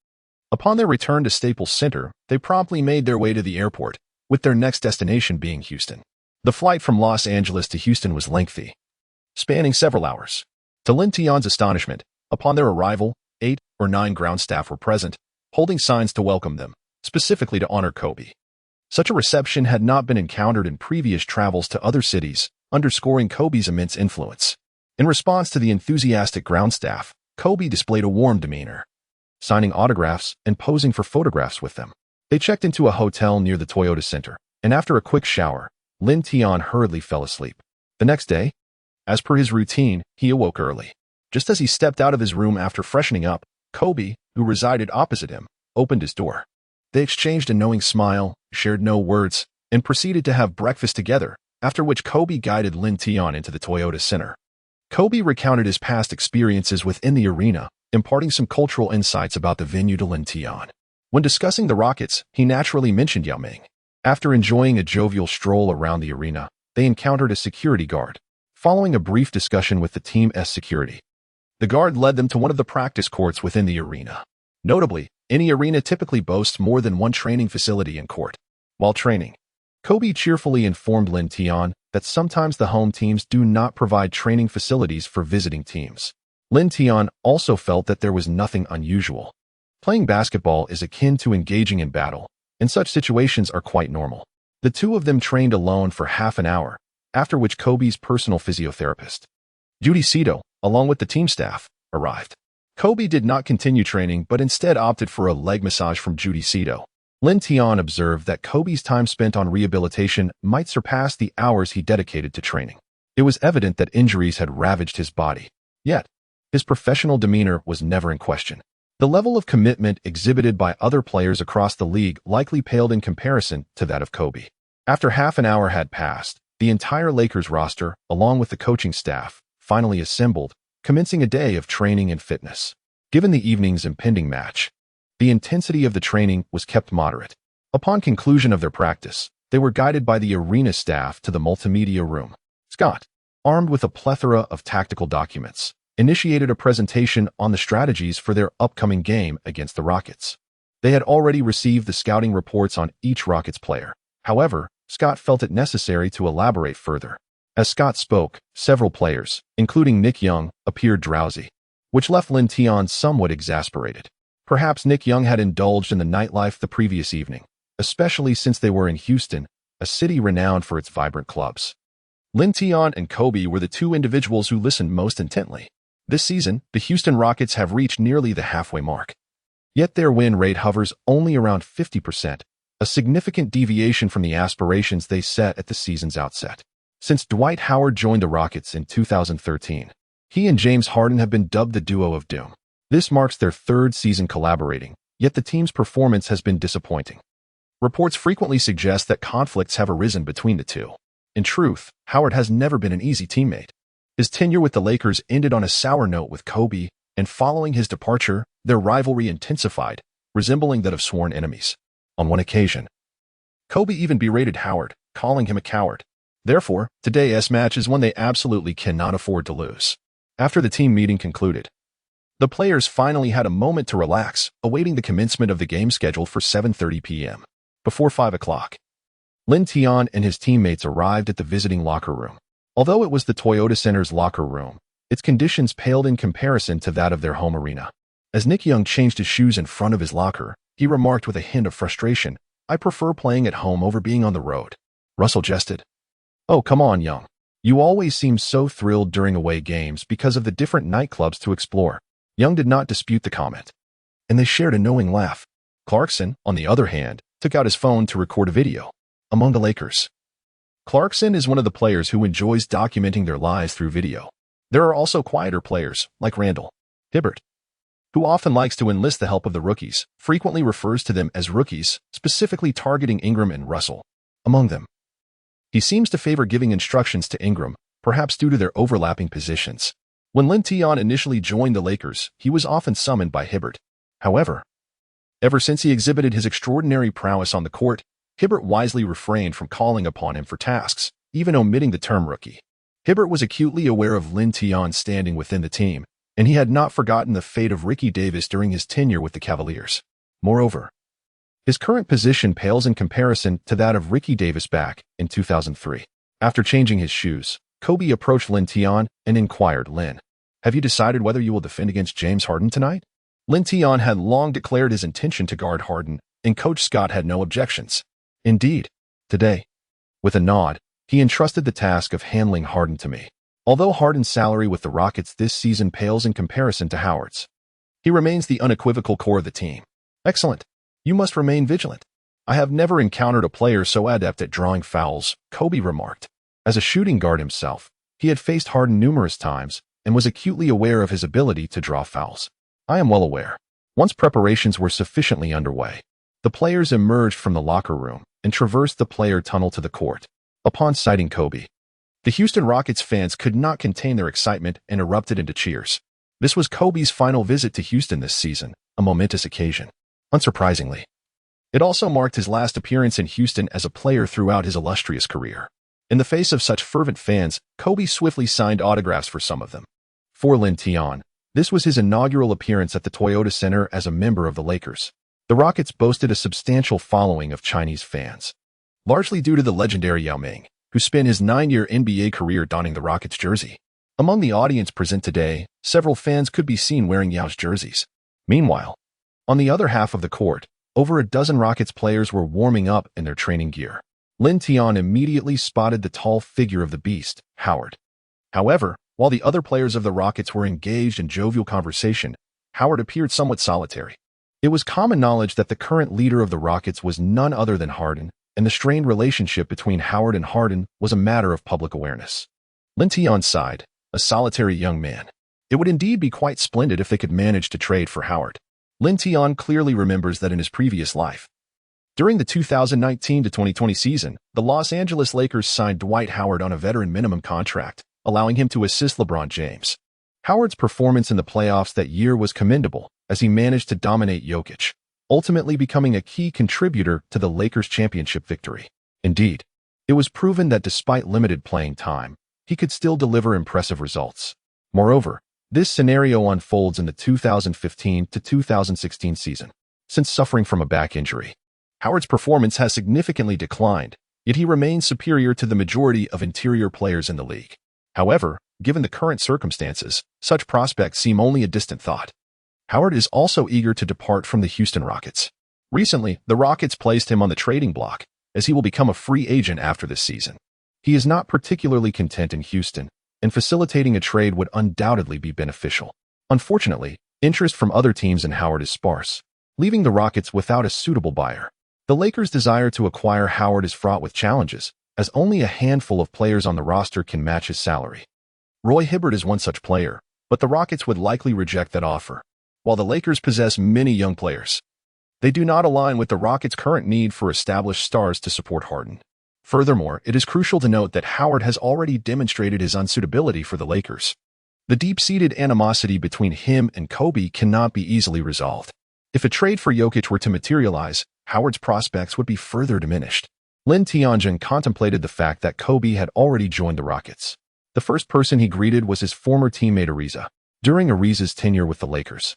upon their return to Staples Center, they promptly made their way to the airport, with their next destination being Houston. The flight from Los Angeles to Houston was lengthy, spanning several hours. To Lin Tian's astonishment, upon their arrival, 8 or 9 ground staff were present, holding signs to welcome them, specifically to honor Kobe. Such a reception had not been encountered in previous travels to other cities, underscoring Kobe's immense influence. In response to the enthusiastic ground staff, Kobe displayed a warm demeanor, signing autographs and posing for photographs with them. They checked into a hotel near the Toyota Center, and after a quick shower, Lin Tian hurriedly fell asleep. The next day, as per his routine, he awoke early. Just as he stepped out of his room after freshening up, Kobe, who resided opposite him, opened his door. They exchanged a knowing smile, shared no words, and proceeded to have breakfast together, after which Kobe guided Lin Tian into the Toyota Center. Kobe recounted his past experiences within the arena, imparting some cultural insights about the venue to Lin Tian. When discussing the Rockets, he naturally mentioned Yao Ming. After enjoying a jovial stroll around the arena, they encountered a security guard. Following a brief discussion with the team's security, the guard led them to one of the practice courts within the arena. Notably, any arena typically boasts more than one training facility and court. While training, Kobe cheerfully informed Lin Tian that sometimes the home teams do not provide training facilities for visiting teams. Lin Tian also felt that there was nothing unusual. Playing basketball is akin to engaging in battle, and such situations are quite normal. The two of them trained alone for half an hour, after which Kobe's personal physiotherapist, Judy Cito, along with the team staff, arrived. Kobe did not continue training but instead opted for a leg massage from Judy Cito. Lin Tian observed that Kobe's time spent on rehabilitation might surpass the hours he dedicated to training. It was evident that injuries had ravaged his body. Yet, his professional demeanor was never in question. The level of commitment exhibited by other players across the league likely paled in comparison to that of Kobe. After half an hour had passed, the entire Lakers roster, along with the coaching staff, finally assembled, commencing a day of training and fitness. Given the evening's impending match, the intensity of the training was kept moderate. Upon conclusion of their practice, they were guided by the arena staff to the multimedia room. Scott, armed with a plethora of tactical documents, initiated a presentation on the strategies for their upcoming game against the Rockets. They had already received the scouting reports on each Rockets player. However, Scott felt it necessary to elaborate further. As Scott spoke, several players, including Nick Young, appeared drowsy, which left Lin Tian somewhat exasperated. Perhaps Nick Young had indulged in the nightlife the previous evening, especially since they were in Houston, a city renowned for its vibrant clubs. Lin Tian and Kobe were the two individuals who listened most intently. This season, the Houston Rockets have reached nearly the halfway mark. Yet their win rate hovers only around 50%, a significant deviation from the aspirations they set at the season's outset. Since Dwight Howard joined the Rockets in 2013, he and James Harden have been dubbed the duo of doom. This marks their third season collaborating, yet the team's performance has been disappointing. Reports frequently suggest that conflicts have arisen between the two. In truth, Howard has never been an easy teammate. His tenure with the Lakers ended on a sour note with Kobe, and following his departure, their rivalry intensified, resembling that of sworn enemies. On one occasion, Kobe even berated Howard, calling him a coward. Therefore, today's match is one they absolutely cannot afford to lose. After the team meeting concluded, the players finally had a moment to relax, awaiting the commencement of the game scheduled for 7:30 p.m. Before 5 o'clock, Lin Tian and his teammates arrived at the visiting locker room. Although it was the Toyota Center's locker room, its conditions paled in comparison to that of their home arena. As Nick Young changed his shoes in front of his locker, he remarked with a hint of frustration, "I prefer playing at home over being on the road." Russell jested, "Oh, come on, Young. You always seem so thrilled during away games because of the different nightclubs to explore." Young did not dispute the comment, and they shared a knowing laugh. Clarkson, on the other hand, took out his phone to record a video. Among the Lakers, Clarkson is one of the players who enjoys documenting their lives through video. There are also quieter players, like Randall Hibbert, who often likes to enlist the help of the rookies, frequently refers to them as rookies, specifically targeting Ingram and Russell. Among them, he seems to favor giving instructions to Ingram, perhaps due to their overlapping positions. When Lin Tian initially joined the Lakers, he was often summoned by Hibbert. However, ever since he exhibited his extraordinary prowess on the court, Hibbert wisely refrained from calling upon him for tasks, even omitting the term rookie. Hibbert was acutely aware of Lin Tian's standing within the team, and he had not forgotten the fate of Ricky Davis during his tenure with the Cavaliers. Moreover, his current position pales in comparison to that of Ricky Davis back in 2003. After changing his shoes, Kobe approached Lin Tian and inquired, "Lin, have you decided whether you will defend against James Harden tonight?" Lin Tian had long declared his intention to guard Harden, and Coach Scott had no objections. Indeed, today, with a nod, he entrusted the task of handling Harden to me. Although Harden's salary with the Rockets this season pales in comparison to Howard's, he remains the unequivocal core of the team. "Excellent. You must remain vigilant. I have never encountered a player so adept at drawing fouls," Kobe remarked. As a shooting guard himself, he had faced Harden numerous times and was acutely aware of his ability to draw fouls. "I am well aware." Once preparations were sufficiently underway, the players emerged from the locker room and traversed the player tunnel to the court. Upon sighting Kobe, the Houston Rockets fans could not contain their excitement and erupted into cheers. This was Kobe's final visit to Houston this season, a momentous occasion. Unsurprisingly, it also marked his last appearance in Houston as a player throughout his illustrious career. In the face of such fervent fans, Kobe swiftly signed autographs for some of them. For Lin Tian, this was his inaugural appearance at the Toyota Center as a member of the Lakers. The Rockets boasted a substantial following of Chinese fans, largely due to the legendary Yao Ming, who spent his 9-year NBA career donning the Rockets jersey. Among the audience present today, several fans could be seen wearing Yao's jerseys. Meanwhile, on the other half of the court, over a dozen Rockets players were warming up in their training gear. Lin Tian immediately spotted the tall figure of the beast, Howard. However, while the other players of the Rockets were engaged in jovial conversation, Howard appeared somewhat solitary. It was common knowledge that the current leader of the Rockets was none other than Harden, and the strained relationship between Howard and Harden was a matter of public awareness. Lin Tian sighed, a solitary young man. It would indeed be quite splendid if they could manage to trade for Howard. Lin Tian clearly remembers that in his previous life. During the 2019-2020 season, the Los Angeles Lakers signed Dwight Howard on a veteran minimum contract, allowing him to assist LeBron James. Howard's performance in the playoffs that year was commendable, as he managed to dominate Jokic, ultimately becoming a key contributor to the Lakers' championship victory. Indeed, it was proven that despite limited playing time, he could still deliver impressive results. Moreover, this scenario unfolds in the 2015-2016 season. Since suffering from a back injury, Howard's performance has significantly declined, yet he remains superior to the majority of interior players in the league. However, given the current circumstances, such prospects seem only a distant thought. Howard is also eager to depart from the Houston Rockets. Recently, the Rockets placed him on the trading block, as he will become a free agent after this season. He is not particularly content in Houston, and facilitating a trade would undoubtedly be beneficial. Unfortunately, interest from other teams in Howard is sparse, leaving the Rockets without a suitable buyer. The Lakers' desire to acquire Howard is fraught with challenges, as only a handful of players on the roster can match his salary. Roy Hibbert is one such player, but the Rockets would likely reject that offer. While the Lakers possess many young players, they do not align with the Rockets' current need for established stars to support Harden. Furthermore, it is crucial to note that Howard has already demonstrated his unsuitability for the Lakers. The deep-seated animosity between him and Kobe cannot be easily resolved. If a trade for Jokic were to materialize, Howard's prospects would be further diminished. Lin Tian contemplated the fact that Kobe had already joined the Rockets. The first person he greeted was his former teammate Ariza. During Ariza's tenure with the Lakers,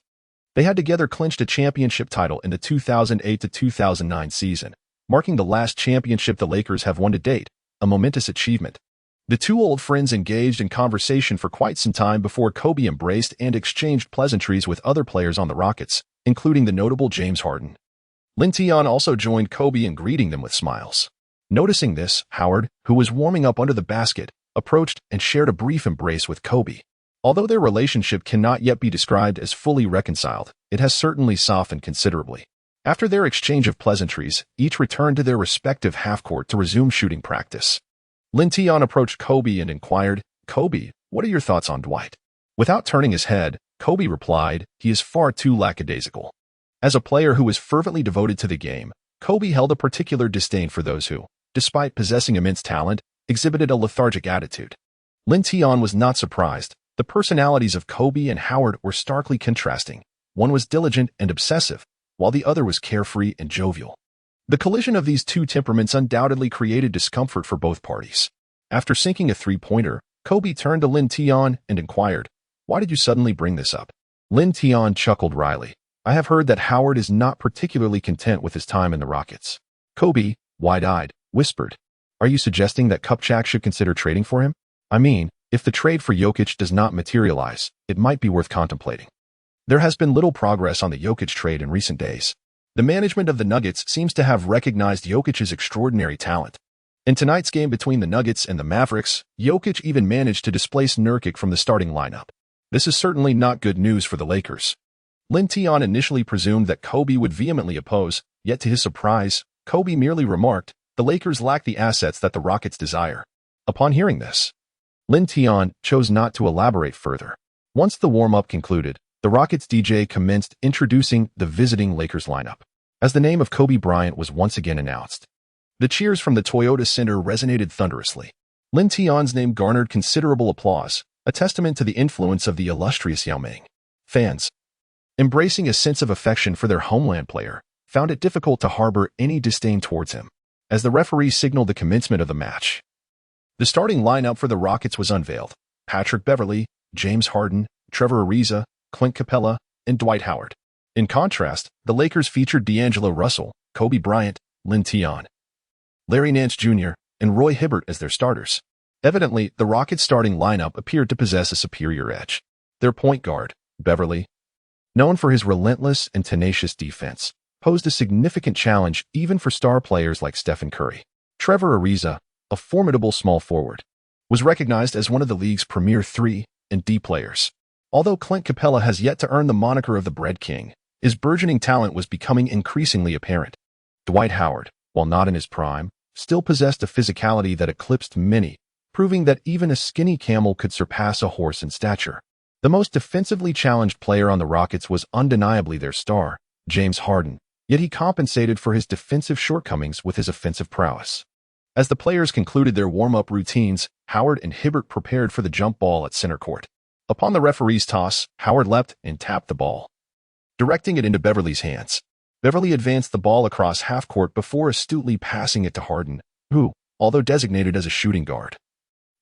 they had together clinched a championship title in the 2008-2009 season, marking the last championship the Lakers have won to date, a momentous achievement. The two old friends engaged in conversation for quite some time before Kobe embraced and exchanged pleasantries with other players on the Rockets, including the notable James Harden. Lin Tian also joined Kobe in greeting them with smiles. Noticing this, Howard, who was warming up under the basket, approached and shared a brief embrace with Kobe. Although their relationship cannot yet be described as fully reconciled, it has certainly softened considerably. After their exchange of pleasantries, each returned to their respective half-court to resume shooting practice. Lin Tian approached Kobe and inquired, "Kobe, what are your thoughts on Dwight?" Without turning his head, Kobe replied, "He is far too lackadaisical." As a player who was fervently devoted to the game, Kobe held a particular disdain for those who, despite possessing immense talent, exhibited a lethargic attitude. Lin Tian was not surprised. The personalities of Kobe and Howard were starkly contrasting. One was diligent and obsessive, while the other was carefree and jovial. The collision of these two temperaments undoubtedly created discomfort for both parties. After sinking a three-pointer, Kobe turned to Lin Tian and inquired, "Why did you suddenly bring this up?" Lin Tian chuckled wryly. "I have heard that Howard is not particularly content with his time in the Rockets." Kobe, wide-eyed, whispered, "Are you suggesting that Kupchak should consider trading for him? I mean, if the trade for Jokic does not materialize, it might be worth contemplating." There has been little progress on the Jokic trade in recent days. The management of the Nuggets seems to have recognized Jokic's extraordinary talent. In tonight's game between the Nuggets and the Mavericks, Jokic even managed to displace Nurkic from the starting lineup. This is certainly not good news for the Lakers. Lin Tian initially presumed that Kobe would vehemently oppose, yet to his surprise, Kobe merely remarked, "The Lakers lack the assets that the Rockets desire." Upon hearing this, Lin Tian chose not to elaborate further. Once the warm-up concluded, the Rockets DJ commenced introducing the visiting Lakers lineup. As the name of Kobe Bryant was once again announced, the cheers from the Toyota Center resonated thunderously. Lin Tian's name garnered considerable applause, a testament to the influence of the illustrious Yao Ming. Fans, embracing a sense of affection for their homeland player, found it difficult to harbor any disdain towards him. As the referee signaled the commencement of the match, the starting lineup for the Rockets was unveiled: Patrick Beverley, James Harden, Trevor Ariza, Clint Capella, and Dwight Howard. In contrast, the Lakers featured D'Angelo Russell, Kobe Bryant, Lin Tian, Larry Nance Jr., and Roy Hibbert as their starters. Evidently, the Rockets' starting lineup appeared to possess a superior edge. Their point guard, Beverley, known for his relentless and tenacious defense, posed a significant challenge even for star players like Stephen Curry. Trevor Ariza, a formidable small forward, was recognized as one of the league's premier 3 and D players. Although Clint Capella has yet to earn the moniker of the Bread King, His burgeoning talent was becoming increasingly apparent. Dwight Howard, while not in his prime, still possessed a physicality that eclipsed many, proving that even a skinny camel could surpass a horse in stature. The most defensively challenged player on the Rockets was undeniably their star, James Harden, yet he compensated for his defensive shortcomings with his offensive prowess. As the players concluded their warm-up routines, Howard and Hibbert prepared for the jump ball at center court. Upon the referee's toss, Howard leapt and tapped the ball, directing it into Beverly's hands. Beverly advanced the ball across half-court before astutely passing it to Harden, who, although designated as a shooting guard,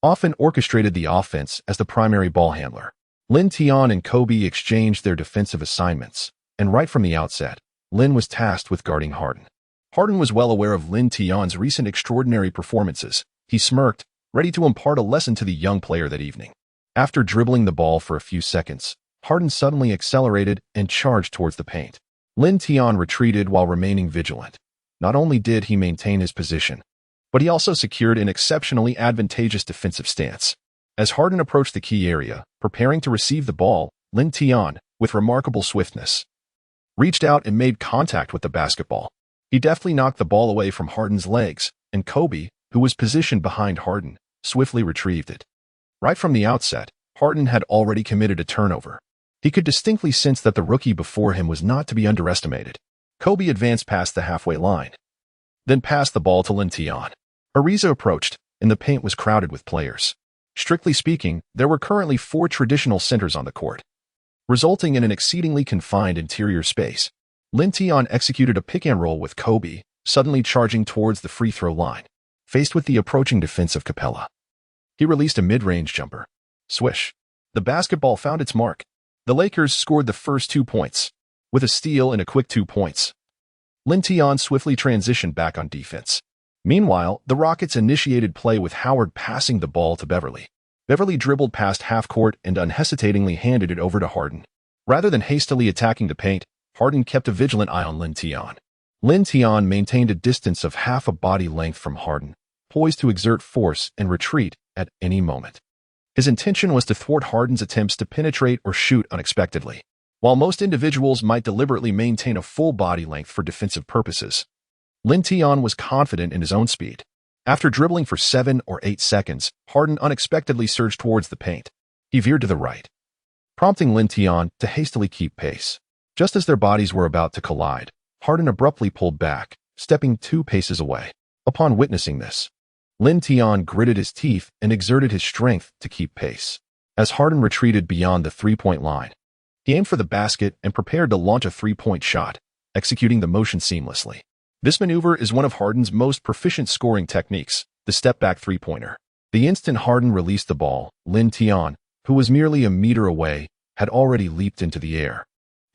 often orchestrated the offense as the primary ball handler. Lin Tian and Kobe exchanged their defensive assignments, and right from the outset, Lin was tasked with guarding Harden. Harden was well aware of Lin Tian's recent extraordinary performances. He smirked, ready to impart a lesson to the young player that evening. After dribbling the ball for a few seconds, Harden suddenly accelerated and charged towards the paint. Lin Tian retreated while remaining vigilant. Not only did he maintain his position, but he also secured an exceptionally advantageous defensive stance. As Harden approached the key area, preparing to receive the ball, Lin Tian, with remarkable swiftness, reached out and made contact with the basketball. He deftly knocked the ball away from Harden's legs, and Kobe, who was positioned behind Harden, swiftly retrieved it. Right from the outset, Harden had already committed a turnover. He could distinctly sense that the rookie before him was not to be underestimated. Kobe advanced past the halfway line, then passed the ball to Lin Tian. Ariza approached, and the paint was crowded with players. Strictly speaking, there were currently 4 traditional centers on the court, resulting in an exceedingly confined interior space. Lin Tian executed a pick-and-roll with Kobe, suddenly charging towards the free-throw line. Faced with the approaching defense of Capella, he released a mid-range jumper. Swish. The basketball found its mark. The Lakers scored the first 2 points, with a steal and a quick 2 points. Lin Tian swiftly transitioned back on defense. Meanwhile, the Rockets initiated play with Howard passing the ball to Beverly. Beverly dribbled past half-court and unhesitatingly handed it over to Harden. Rather than hastily attacking the paint, Harden kept a vigilant eye on Lin Tian. Lin Tian maintained a distance of half a body length from Harden, poised to exert force and retreat at any moment. His intention was to thwart Harden's attempts to penetrate or shoot unexpectedly. While most individuals might deliberately maintain a full body length for defensive purposes, Lin Tian was confident in his own speed. After dribbling for 7 or 8 seconds, Harden unexpectedly surged towards the paint. He veered to the right, prompting Lin Tian to hastily keep pace. Just as their bodies were about to collide, Harden abruptly pulled back, stepping 2 paces away. Upon witnessing this, Lin Tian gritted his teeth and exerted his strength to keep pace. As Harden retreated beyond the 3-point line, he aimed for the basket and prepared to launch a 3-point shot, executing the motion seamlessly. This maneuver is one of Harden's most proficient scoring techniques, the step-back 3-pointer. The instant Harden released the ball, Lin Tian, who was merely a meter away, had already leaped into the air.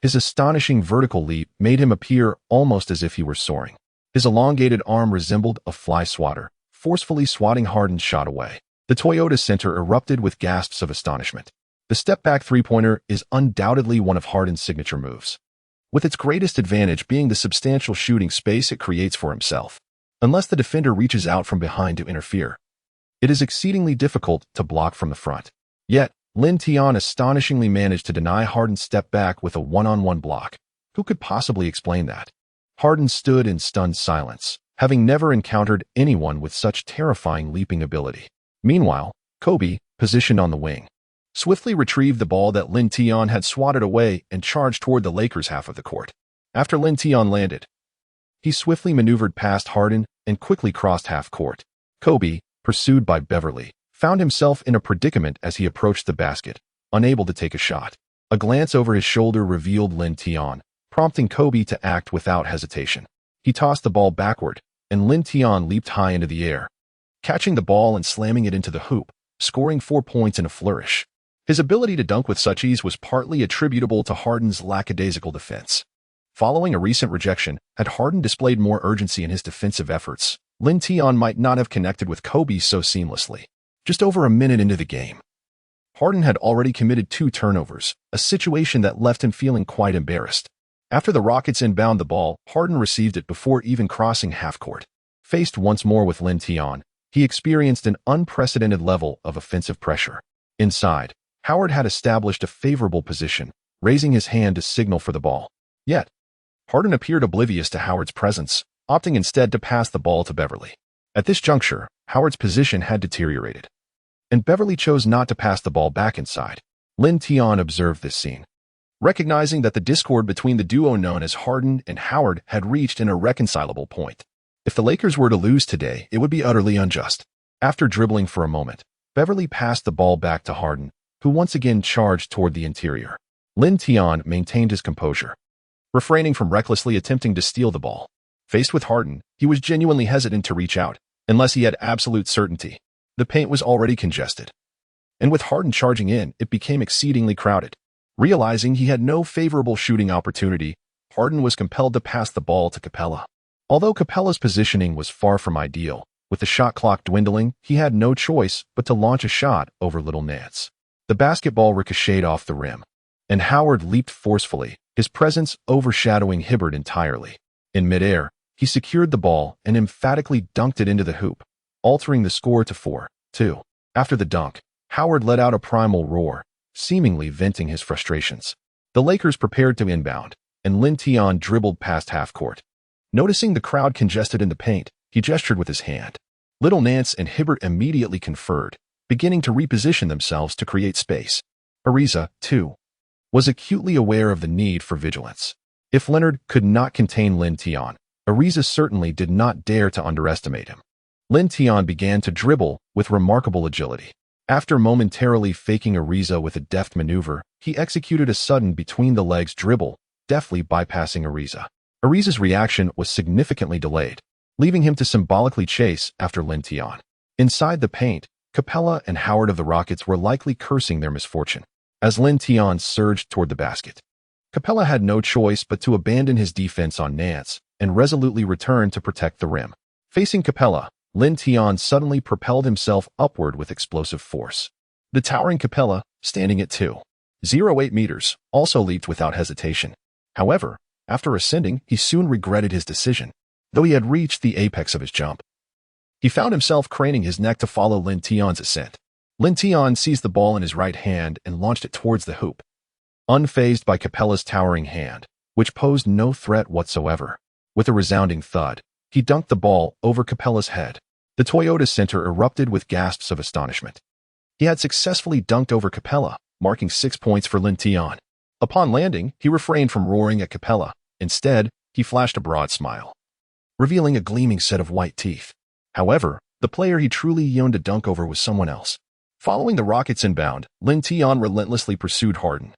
His astonishing vertical leap made him appear almost as if he were soaring. His elongated arm resembled a fly swatter, forcefully swatting Harden's shot away. The Toyota Center erupted with gasps of astonishment. The step-back 3-pointer is undoubtedly one of Harden's signature moves, with its greatest advantage being the substantial shooting space it creates for himself. Unless the defender reaches out from behind to interfere, it is exceedingly difficult to block from the front. Yet, Lin Tian astonishingly managed to deny Harden's step back with a one-on-one block. Who could possibly explain that? Harden stood in stunned silence, having never encountered anyone with such terrifying leaping ability. Meanwhile, Kobe, positioned on the wing, swiftly retrieved the ball that Lin Tian had swatted away and charged toward the Lakers' half of the court. After Lin Tian landed, he swiftly maneuvered past Harden and quickly crossed half court. Kobe, pursued by Beverly, found himself in a predicament as he approached the basket, unable to take a shot. A glance over his shoulder revealed Lin Tian, prompting Kobe to act without hesitation. He tossed the ball backward, and Lin Tian leaped high into the air, catching the ball and slamming it into the hoop, scoring 4 points in a flourish. His ability to dunk with such ease was partly attributable to Harden's lackadaisical defense. Following a recent rejection, had Harden displayed more urgency in his defensive efforts, Lin Tian might not have connected with Kobe so seamlessly. Just over a minute into the game, Harden had already committed 2 turnovers, a situation that left him feeling quite embarrassed. After the Rockets inbound the ball, Harden received it before even crossing half-court. Faced once more with Lin Tian, he experienced an unprecedented level of offensive pressure. Inside, Howard had established a favorable position, raising his hand to signal for the ball. Yet, Harden appeared oblivious to Howard's presence, opting instead to pass the ball to Beverly. At this juncture, Howard's position had deteriorated, and Beverly chose not to pass the ball back inside. Lin Tian observed this scene, recognizing that the discord between the duo known as Harden and Howard had reached an irreconcilable point. If the Lakers were to lose today, it would be utterly unjust. After dribbling for a moment, Beverly passed the ball back to Harden, who once again charged toward the interior. Lin Tian maintained his composure, refraining from recklessly attempting to steal the ball. Faced with Harden, he was genuinely hesitant to reach out, unless he had absolute certainty. The paint was already congested, and with Harden charging in, it became exceedingly crowded. Realizing he had no favorable shooting opportunity, Harden was compelled to pass the ball to Capella. Although Capella's positioning was far from ideal, with the shot clock dwindling, he had no choice but to launch a shot over Little Nance. The basketball ricocheted off the rim, and Howard leaped forcefully, his presence overshadowing Hibbert entirely. In midair, he secured the ball and emphatically dunked it into the hoop, altering the score to 4-2. After the dunk, Howard let out a primal roar, seemingly venting his frustrations. The Lakers prepared to inbound, and Lin Tian dribbled past half-court. Noticing the crowd congested in the paint, he gestured with his hand. Little Nance and Hibbert immediately conferred, beginning to reposition themselves to create space. Ariza, too, was acutely aware of the need for vigilance. If Leonard could not contain Lin Tian, Ariza certainly did not dare to underestimate him. Lin Tian began to dribble with remarkable agility. After momentarily faking Ariza with a deft maneuver, he executed a sudden between-the-legs dribble, deftly bypassing Ariza. Ariza's reaction was significantly delayed, leaving him to symbolically chase after Lin Tian. Inside the paint, Capella and Howard of the Rockets were likely cursing their misfortune. As Lin Tian surged toward the basket, Capella had no choice but to abandon his defense on Nance and resolutely return to protect the rim. Facing Capella, Lin Tian suddenly propelled himself upward with explosive force. The towering Capella, standing at 2.08 meters, also leaped without hesitation. However, after ascending, he soon regretted his decision. Though he had reached the apex of his jump, he found himself craning his neck to follow Lin Tian's ascent. Lin Tian seized the ball in his right hand and launched it towards the hoop, unfazed by Capella's towering hand, which posed no threat whatsoever. With a resounding thud, he dunked the ball over Capella's head. The Toyota Center erupted with gasps of astonishment. He had successfully dunked over Capella, marking 6 points for Lin Tian. Upon landing, he refrained from roaring at Capella. Instead, he flashed a broad smile, revealing a gleaming set of white teeth. However, the player he truly yearned to dunk over was someone else. Following the Rockets inbound, Lin Tian relentlessly pursued Harden.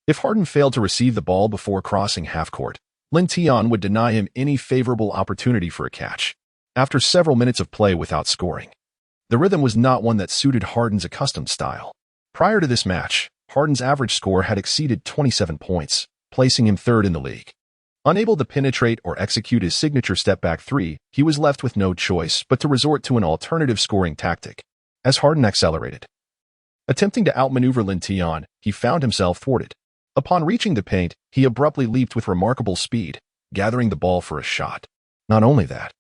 If Harden failed to receive the ball before crossing half-court, Lin Tian would deny him any favorable opportunity for a catch. After several minutes of play without scoring, the rhythm was not one that suited Harden's accustomed style. Prior to this match, Harden's average score had exceeded 27 points, placing him third in the league. Unable to penetrate or execute his signature step-back three, he was left with no choice but to resort to an alternative scoring tactic. As Harden accelerated, attempting to outmaneuver Lin Tian, he found himself thwarted. Upon reaching the paint, he abruptly leaped with remarkable speed, gathering the ball for a shot. Not only that,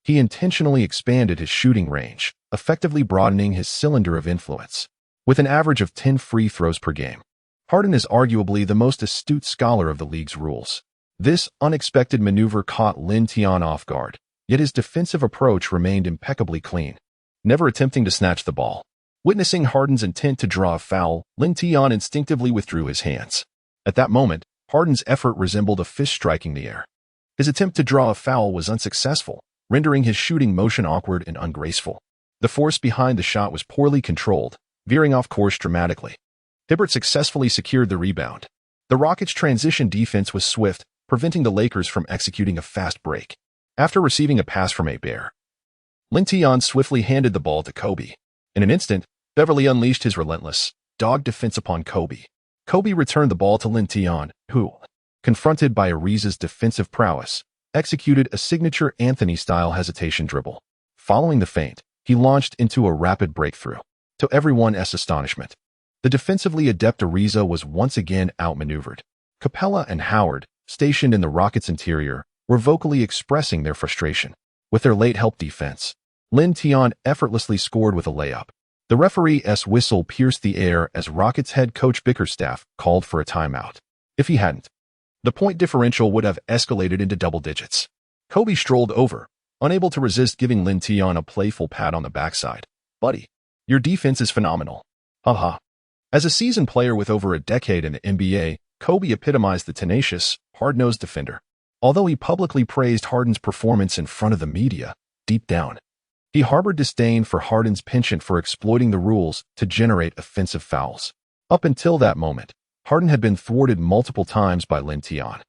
he intentionally expanded his shooting range, effectively broadening his cylinder of influence. With an average of 10 free throws per game, Harden is arguably the most astute scholar of the league's rules. This unexpected maneuver caught Lin Tian off guard, yet his defensive approach remained impeccably clean, never attempting to snatch the ball. Witnessing Harden's intent to draw a foul, Lin Tian instinctively withdrew his hands. At that moment, Harden's effort resembled a fist striking the air. His attempt to draw a foul was unsuccessful, rendering his shooting motion awkward and ungraceful. The force behind the shot was poorly controlled, veering off course dramatically. Hibbert successfully secured the rebound. The Rockets' transition defense was swift, preventing the Lakers from executing a fast break. After receiving a pass from Bear, Lin Tian swiftly handed the ball to Kobe. In an instant, Beverly unleashed his relentless, dogged defense upon Kobe. Kobe returned the ball to Lin Tian, who, confronted by Ariza's defensive prowess, executed a signature Anthony-style hesitation dribble. Following the feint, he launched into a rapid breakthrough. To everyone's astonishment, the defensively adept Ariza was once again outmaneuvered. Capella and Howard, stationed in the Rockets' interior, were vocally expressing their frustration. With their late help defense, Lin Tian effortlessly scored with a layup. The referee's whistle pierced the air as Rockets head coach Bickerstaff called for a timeout. If he hadn't the point differential would have escalated into double digits. Kobe strolled over, unable to resist giving Lin Tian a playful pat on the backside. "Buddy, your defense is phenomenal." Haha. As a seasoned player with over a decade in the NBA, Kobe epitomized the tenacious, hard-nosed defender. Although he publicly praised Harden's performance in front of the media, deep down, he harbored disdain for Harden's penchant for exploiting the rules to generate offensive fouls. Up until that moment, Harden had been thwarted multiple times by Lin Tian,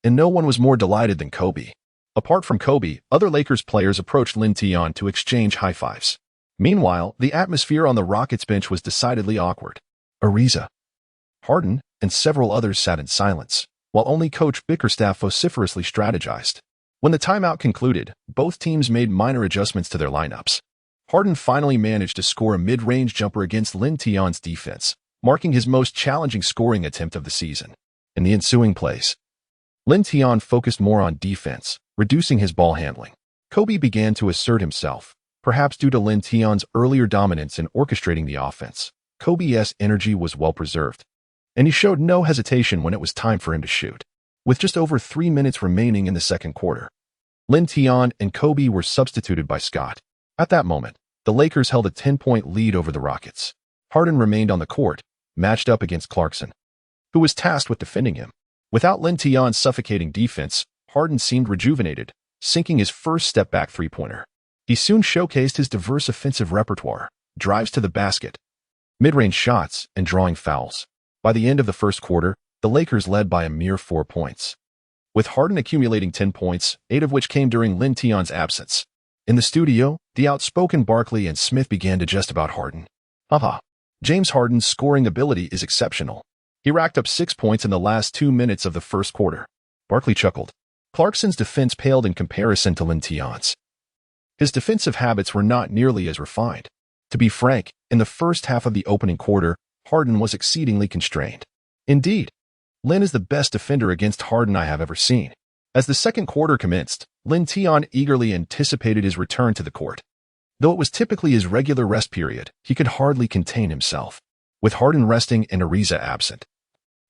and no one was more delighted than Kobe. Apart from Kobe, other Lakers players approached Lin Tian to exchange high fives. Meanwhile, the atmosphere on the Rockets bench was decidedly awkward. Ariza, Harden, and several others sat in silence, while only Coach Bickerstaff vociferously strategized. When the timeout concluded, both teams made minor adjustments to their lineups. Harden finally managed to score a mid-range jumper against Lin Tian's defense, marking his most challenging scoring attempt of the season. In the ensuing plays, Lin Tian focused more on defense, reducing his ball handling. Kobe began to assert himself, perhaps due to Lin Tian's earlier dominance in orchestrating the offense. Kobe's energy was well preserved, and he showed no hesitation when it was time for him to shoot. With just over 3 minutes remaining in the second quarter, Lin Tian and Kobe were substituted by Scott. At that moment, the Lakers held a 10-point lead over the Rockets. Harden remained on the court, matched up against Clarkson, who was tasked with defending him. Without Lin Tian's suffocating defense, Harden seemed rejuvenated, sinking his first step-back three-pointer. He soon showcased his diverse offensive repertoire, drives to the basket, mid-range shots, and drawing fouls. By the end of the first quarter, the Lakers led by a mere 4 points, with Harden accumulating 10 points, 8 of which came during Lin Tian's absence. In the studio, the outspoken Barkley and Smith began to jest about Harden. Haha. James Harden's scoring ability is exceptional. He racked up 6 points in the last 2 minutes of the first quarter. Barkley chuckled. Clarkson's defense paled in comparison to Lin Tian's. His defensive habits were not nearly as refined. To be frank, in the first half of the opening quarter, Harden was exceedingly constrained. Indeed, Lin is the best defender against Harden I have ever seen. As the second quarter commenced, Lin Tian eagerly anticipated his return to the court. Though it was typically his regular rest period, he could hardly contain himself. With Harden resting and Ariza absent,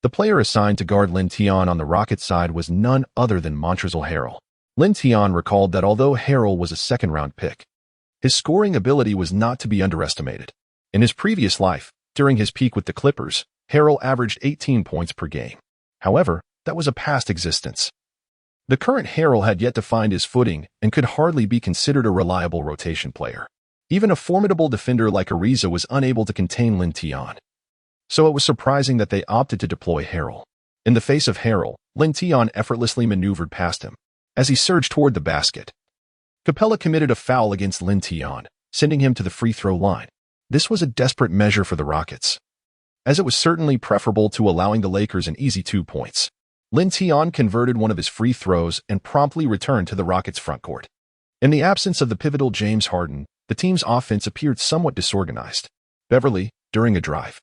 the player assigned to guard Lin Tian on the Rockets side was none other than Montrezl Harrell. Lin Tian recalled that although Harrell was a second-round pick, his scoring ability was not to be underestimated. In his previous life, during his peak with the Clippers, Harrell averaged 18 points per game. However, that was a past existence. The current Harrell had yet to find his footing and could hardly be considered a reliable rotation player. Even a formidable defender like Ariza was unable to contain Lin Tian. So it was surprising that they opted to deploy Harrell. In the face of Harrell, Lin Tian effortlessly maneuvered past him. As he surged toward the basket, Capella committed a foul against Lin Tian, sending him to the free throw line. This was a desperate measure for the Rockets, as it was certainly preferable to allowing the Lakers an easy 2 points. Lin Tian converted one of his free throws and promptly returned to the Rockets' frontcourt. In the absence of the pivotal James Harden, the team's offense appeared somewhat disorganized. Beverly, during a drive,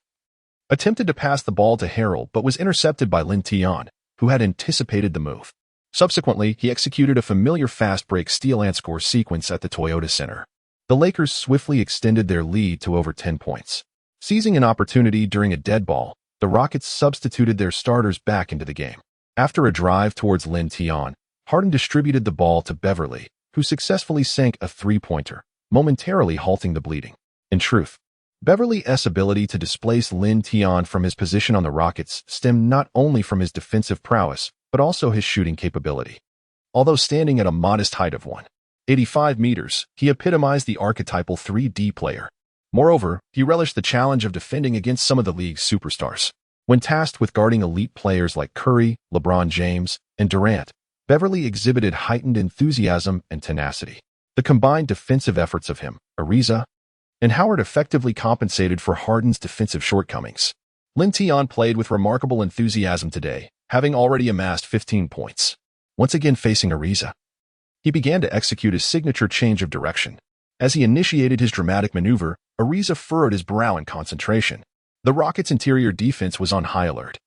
attempted to pass the ball to Harrell but was intercepted by Lin Tian, who had anticipated the move. Subsequently, he executed a familiar fast-break steal-and-score sequence at the Toyota Center. The Lakers swiftly extended their lead to over 10 points. Seizing an opportunity during a dead ball, the Rockets substituted their starters back into the game. After a drive towards Lin Tian, Harden distributed the ball to Beverly, who successfully sank a three-pointer, momentarily halting the bleeding. In truth, Beverly's ability to displace Lin Tian from his position on the Rockets stemmed not only from his defensive prowess, but also his shooting capability. Although standing at a modest height of 185 meters, he epitomized the archetypal 3D player. Moreover, he relished the challenge of defending against some of the league's superstars. When tasked with guarding elite players like Curry, LeBron James, and Durant, Beverly exhibited heightened enthusiasm and tenacity. The combined defensive efforts of him, Ariza, and Howard effectively compensated for Harden's defensive shortcomings. Lin Tian played with remarkable enthusiasm today, having already amassed 15 points. Once again facing Ariza, he began to execute his signature change of direction. As he initiated his dramatic maneuver, Ariza furrowed his brow in concentration. The Rockets' interior defense was on high alert,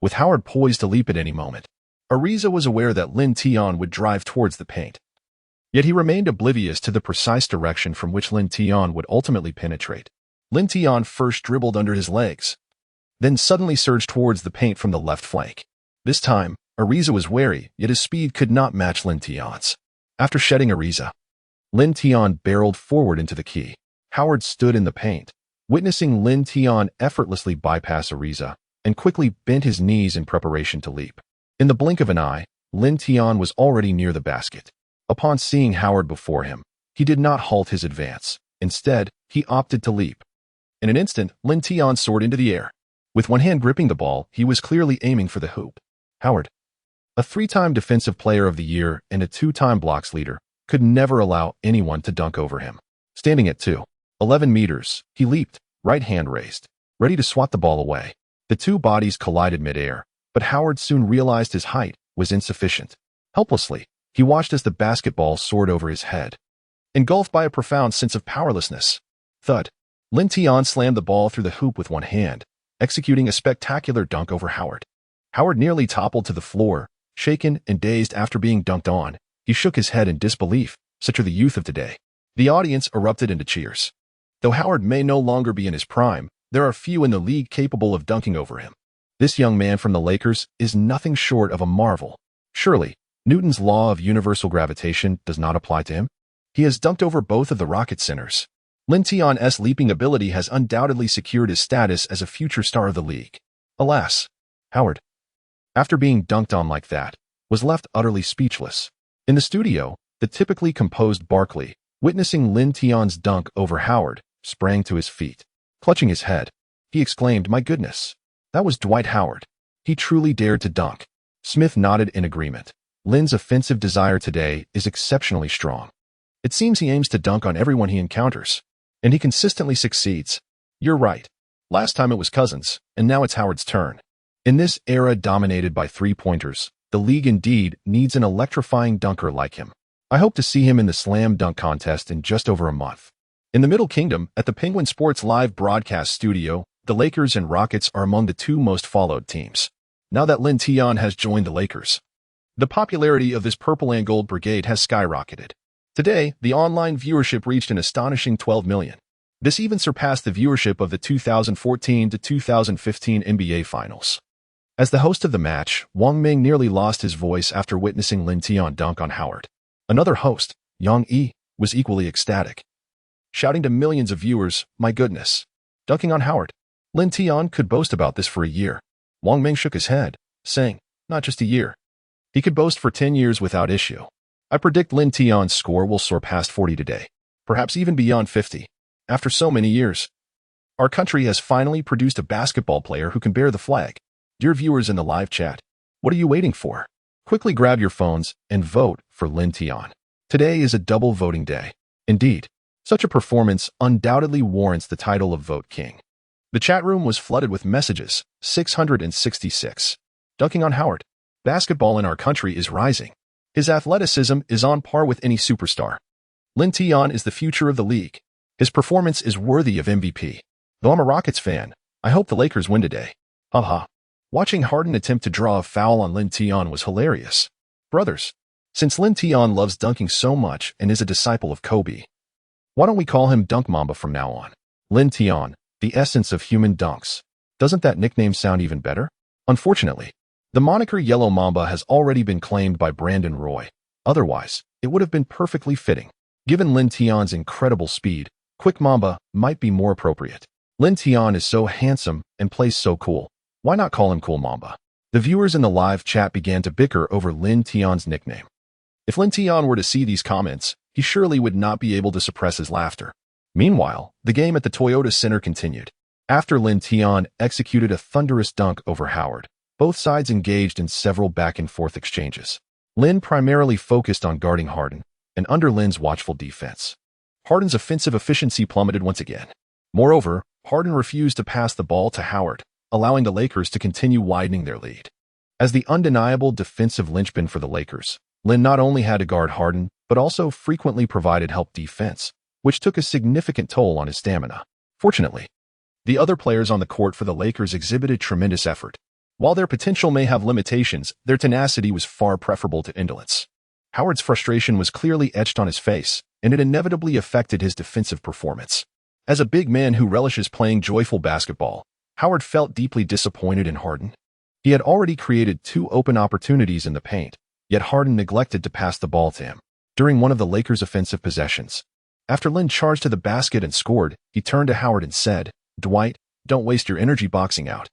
with Howard poised to leap at any moment. Ariza was aware that Lin Tian would drive towards the paint, yet he remained oblivious to the precise direction from which Lin Tian would ultimately penetrate. Lin Tian first dribbled under his legs, then suddenly surged towards the paint from the left flank. This time, Ariza was wary, yet his speed could not match Lin Tian's. After shedding Ariza, Lin Tian barreled forward into the key. Howard stood in the paint, witnessing Lin Tian effortlessly bypass Ariza and quickly bent his knees in preparation to leap. In the blink of an eye, Lin Tian was already near the basket. Upon seeing Howard before him, he did not halt his advance. Instead, he opted to leap. In an instant, Lin Tian soared into the air. With one hand gripping the ball, he was clearly aiming for the hoop. Howard, a three-time Defensive Player of the Year and a two-time blocks leader, could never allow anyone to dunk over him. Standing at 2.11 meters, he leaped, right hand raised, ready to swat the ball away. The two bodies collided midair, but Howard soon realized his height was insufficient. Helplessly, he watched as the basketball soared over his head. Engulfed by a profound sense of powerlessness, thud, Lin Tian slammed the ball through the hoop with one hand, executing a spectacular dunk over Howard. Howard nearly toppled to the floor, shaken and dazed after being dunked on. He shook his head in disbelief. Such are the youth of today. The audience erupted into cheers. Though Howard may no longer be in his prime, there are few in the league capable of dunking over him. This young man from the Lakers is nothing short of a marvel. Surely, Newton's law of universal gravitation does not apply to him? He has dunked over both of the Rocket centers. Lin Tian's leaping ability has undoubtedly secured his status as a future star of the league. Alas, Howard, after being dunked on like that, was left utterly speechless. In the studio, the typically composed Barkley, witnessing Lin Tian's dunk over Howard, sprang to his feet. Clutching his head, he exclaimed, "My goodness, that was Dwight Howard. He truly dared to dunk." Smith nodded in agreement. Lin's offensive desire today is exceptionally strong. It seems he aims to dunk on everyone he encounters, and he consistently succeeds. You're right. Last time it was Cousins, and now it's Howard's turn. In this era dominated by three-pointers, the league indeed needs an electrifying dunker like him. I hope to see him in the slam dunk contest in just over a month. In the Middle Kingdom, at the Penguin Sports Live broadcast studio, the Lakers and Rockets are among the two most followed teams. Now that Lin Tian has joined the Lakers, the popularity of this purple and gold brigade has skyrocketed. Today, the online viewership reached an astonishing 12 million. This even surpassed the viewership of the 2014 to 2015 NBA Finals. As the host of the match, Wang Ming nearly lost his voice after witnessing Lin Tian dunk on Howard. Another host, Yang Yi, was equally ecstatic, shouting to millions of viewers, "My goodness, dunking on Howard. Lin Tian could boast about this for a year." Wang Ming shook his head, saying, "Not just a year. He could boast for 10 years without issue. I predict Lin Tian's score will soar past 40 today, perhaps even beyond 50. After so many years, our country has finally produced a basketball player who can bear the flag." Dear viewers in the live chat, what are you waiting for? Quickly grab your phones and vote for Lin Tian. Today is a double voting day. Indeed, such a performance undoubtedly warrants the title of Vote King. The chat room was flooded with messages. 666. Dunking on Howard. Basketball in our country is rising. His athleticism is on par with any superstar. Lin Tian is the future of the league. His performance is worthy of MVP. Though I'm a Rockets fan, I hope the Lakers win today. Haha. Watching Harden attempt to draw a foul on Lin Tian was hilarious. Brothers, since Lin Tian loves dunking so much and is a disciple of Kobe, why don't we call him Dunk Mamba from now on? Lin Tian, the essence of human dunks. Doesn't that nickname sound even better? Unfortunately, the moniker Yellow Mamba has already been claimed by Brandon Roy. Otherwise, it would have been perfectly fitting. Given Lin Tian's incredible speed, Quick Mamba might be more appropriate. Lin Tian is so handsome and plays so cool. Why not call him Cool Mamba? The viewers in the live chat began to bicker over Lin Tian's nickname. If Lin Tian were to see these comments, he surely would not be able to suppress his laughter. Meanwhile, the game at the Toyota Center continued. After Lin Tian executed a thunderous dunk over Howard, both sides engaged in several back-and-forth exchanges. Lin primarily focused on guarding Harden, and under Lin's watchful defense, Harden's offensive efficiency plummeted once again. Moreover, Harden refused to pass the ball to Howard, allowing the Lakers to continue widening their lead. As the undeniable defensive linchpin for the Lakers, Lin not only had to guard Harden, but also frequently provided help defense, which took a significant toll on his stamina. Fortunately, the other players on the court for the Lakers exhibited tremendous effort. While their potential may have limitations, their tenacity was far preferable to indolence. Howard's frustration was clearly etched on his face, and it inevitably affected his defensive performance. As a big man who relishes playing joyful basketball, Howard felt deeply disappointed in Harden. He had already created 2 open opportunities in the paint, yet Harden neglected to pass the ball to him. During one of the Lakers' offensive possessions, after Lin charged to the basket and scored, he turned to Howard and said, "Dwight, don't waste your energy boxing out.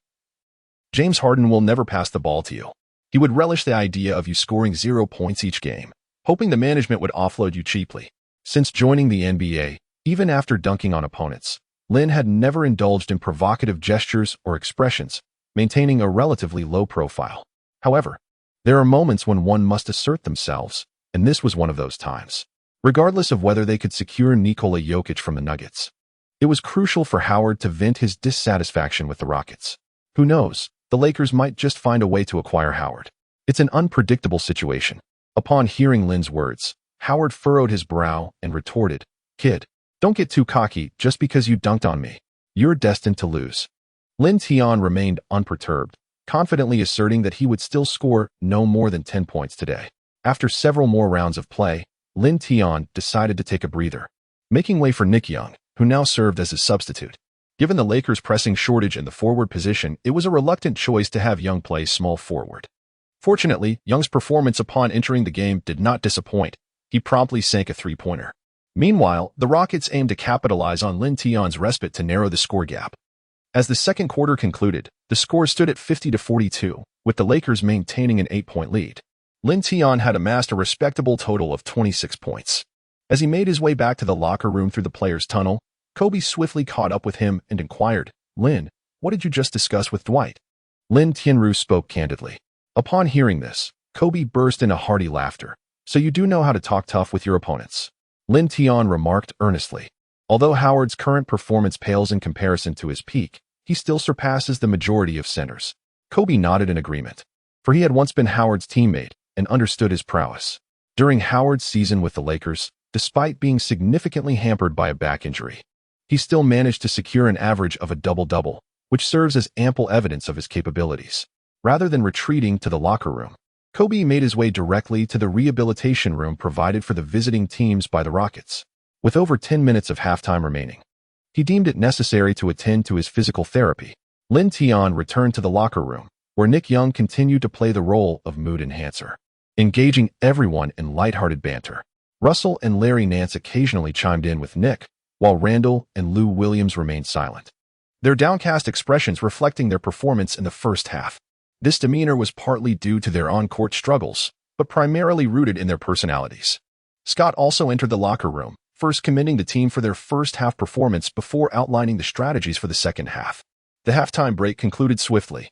James Harden will never pass the ball to you. He would relish the idea of you scoring 0 points each game, hoping the management would offload you cheaply." Since joining the NBA, even after dunking on opponents, Lin had never indulged in provocative gestures or expressions, maintaining a relatively low profile. However, there are moments when one must assert themselves, and this was one of those times. Regardless of whether they could secure Nikola Jokic from the Nuggets, it was crucial for Howard to vent his dissatisfaction with the Rockets. Who knows, the Lakers might just find a way to acquire Howard. It's an unpredictable situation. Upon hearing Lin's words, Howard furrowed his brow and retorted, "Kid, don't get too cocky just because you dunked on me. You're destined to lose." Lin Tian remained unperturbed, confidently asserting that he would still score no more than 10 points today. After several more rounds of play, Lin Tian decided to take a breather, making way for Nick Young, who now served as his substitute. Given the Lakers' pressing shortage in the forward position, it was a reluctant choice to have Young play small forward. Fortunately, Young's performance upon entering the game did not disappoint. He promptly sank a 3-pointer. Meanwhile, the Rockets aimed to capitalize on Lin Tian's respite to narrow the score gap. As the second quarter concluded, the score stood at 50-42, with the Lakers maintaining an 8-point lead. Lin Tian had amassed a respectable total of 26 points. As he made his way back to the locker room through the players' tunnel, Kobe swiftly caught up with him and inquired, "Lin, what did you just discuss with Dwight?" Lin Tian spoke candidly. Upon hearing this, Kobe burst into hearty laughter. "So you do know how to talk tough with your opponents," Lin Tian remarked earnestly. Although Howard's current performance pales in comparison to his peak, he still surpasses the majority of centers. Kobe nodded in agreement, for he had once been Howard's teammate and understood his prowess. During Howard's season with the Lakers, despite being significantly hampered by a back injury, he still managed to secure an average of a double-double, which serves as ample evidence of his capabilities. Rather than retreating to the locker room, Kobe made his way directly to the rehabilitation room provided for the visiting teams by the Rockets. With over 10 minutes of halftime remaining, he deemed it necessary to attend to his physical therapy. Lin Tian returned to the locker room, where Nick Young continued to play the role of mood enhancer, engaging everyone in lighthearted banter. Russell and Larry Nance occasionally chimed in with Nick, while Randall and Lou Williams remained silent, their downcast expressions reflecting their performance in the first half. This demeanor was partly due to their on-court struggles, but primarily rooted in their personalities. Scott also entered the locker room, first commending the team for their first-half performance before outlining the strategies for the second half. The halftime break concluded swiftly,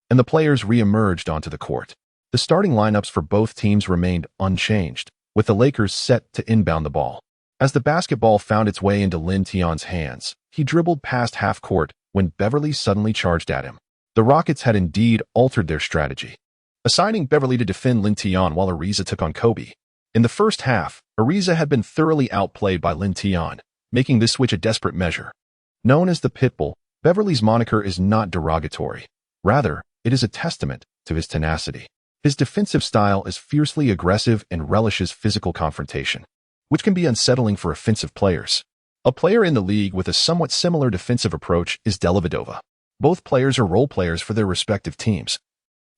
and the players re-emerged onto the court. The starting lineups for both teams remained unchanged, with the Lakers set to inbound the ball. As the basketball found its way into Lin Tian's hands, he dribbled past half-court when Beverly suddenly charged at him. The Rockets had indeed altered their strategy, assigning Beverly to defend Lin Tian while Ariza took on Kobe. In the first half, Ariza had been thoroughly outplayed by Lin Tian, making this switch a desperate measure. Known as the Pitbull, Beverly's moniker is not derogatory. Rather, it is a testament to his tenacity. His defensive style is fiercely aggressive and relishes physical confrontation, which can be unsettling for offensive players. A player in the league with a somewhat similar defensive approach is Dellavedova. Both players are role players for their respective teams,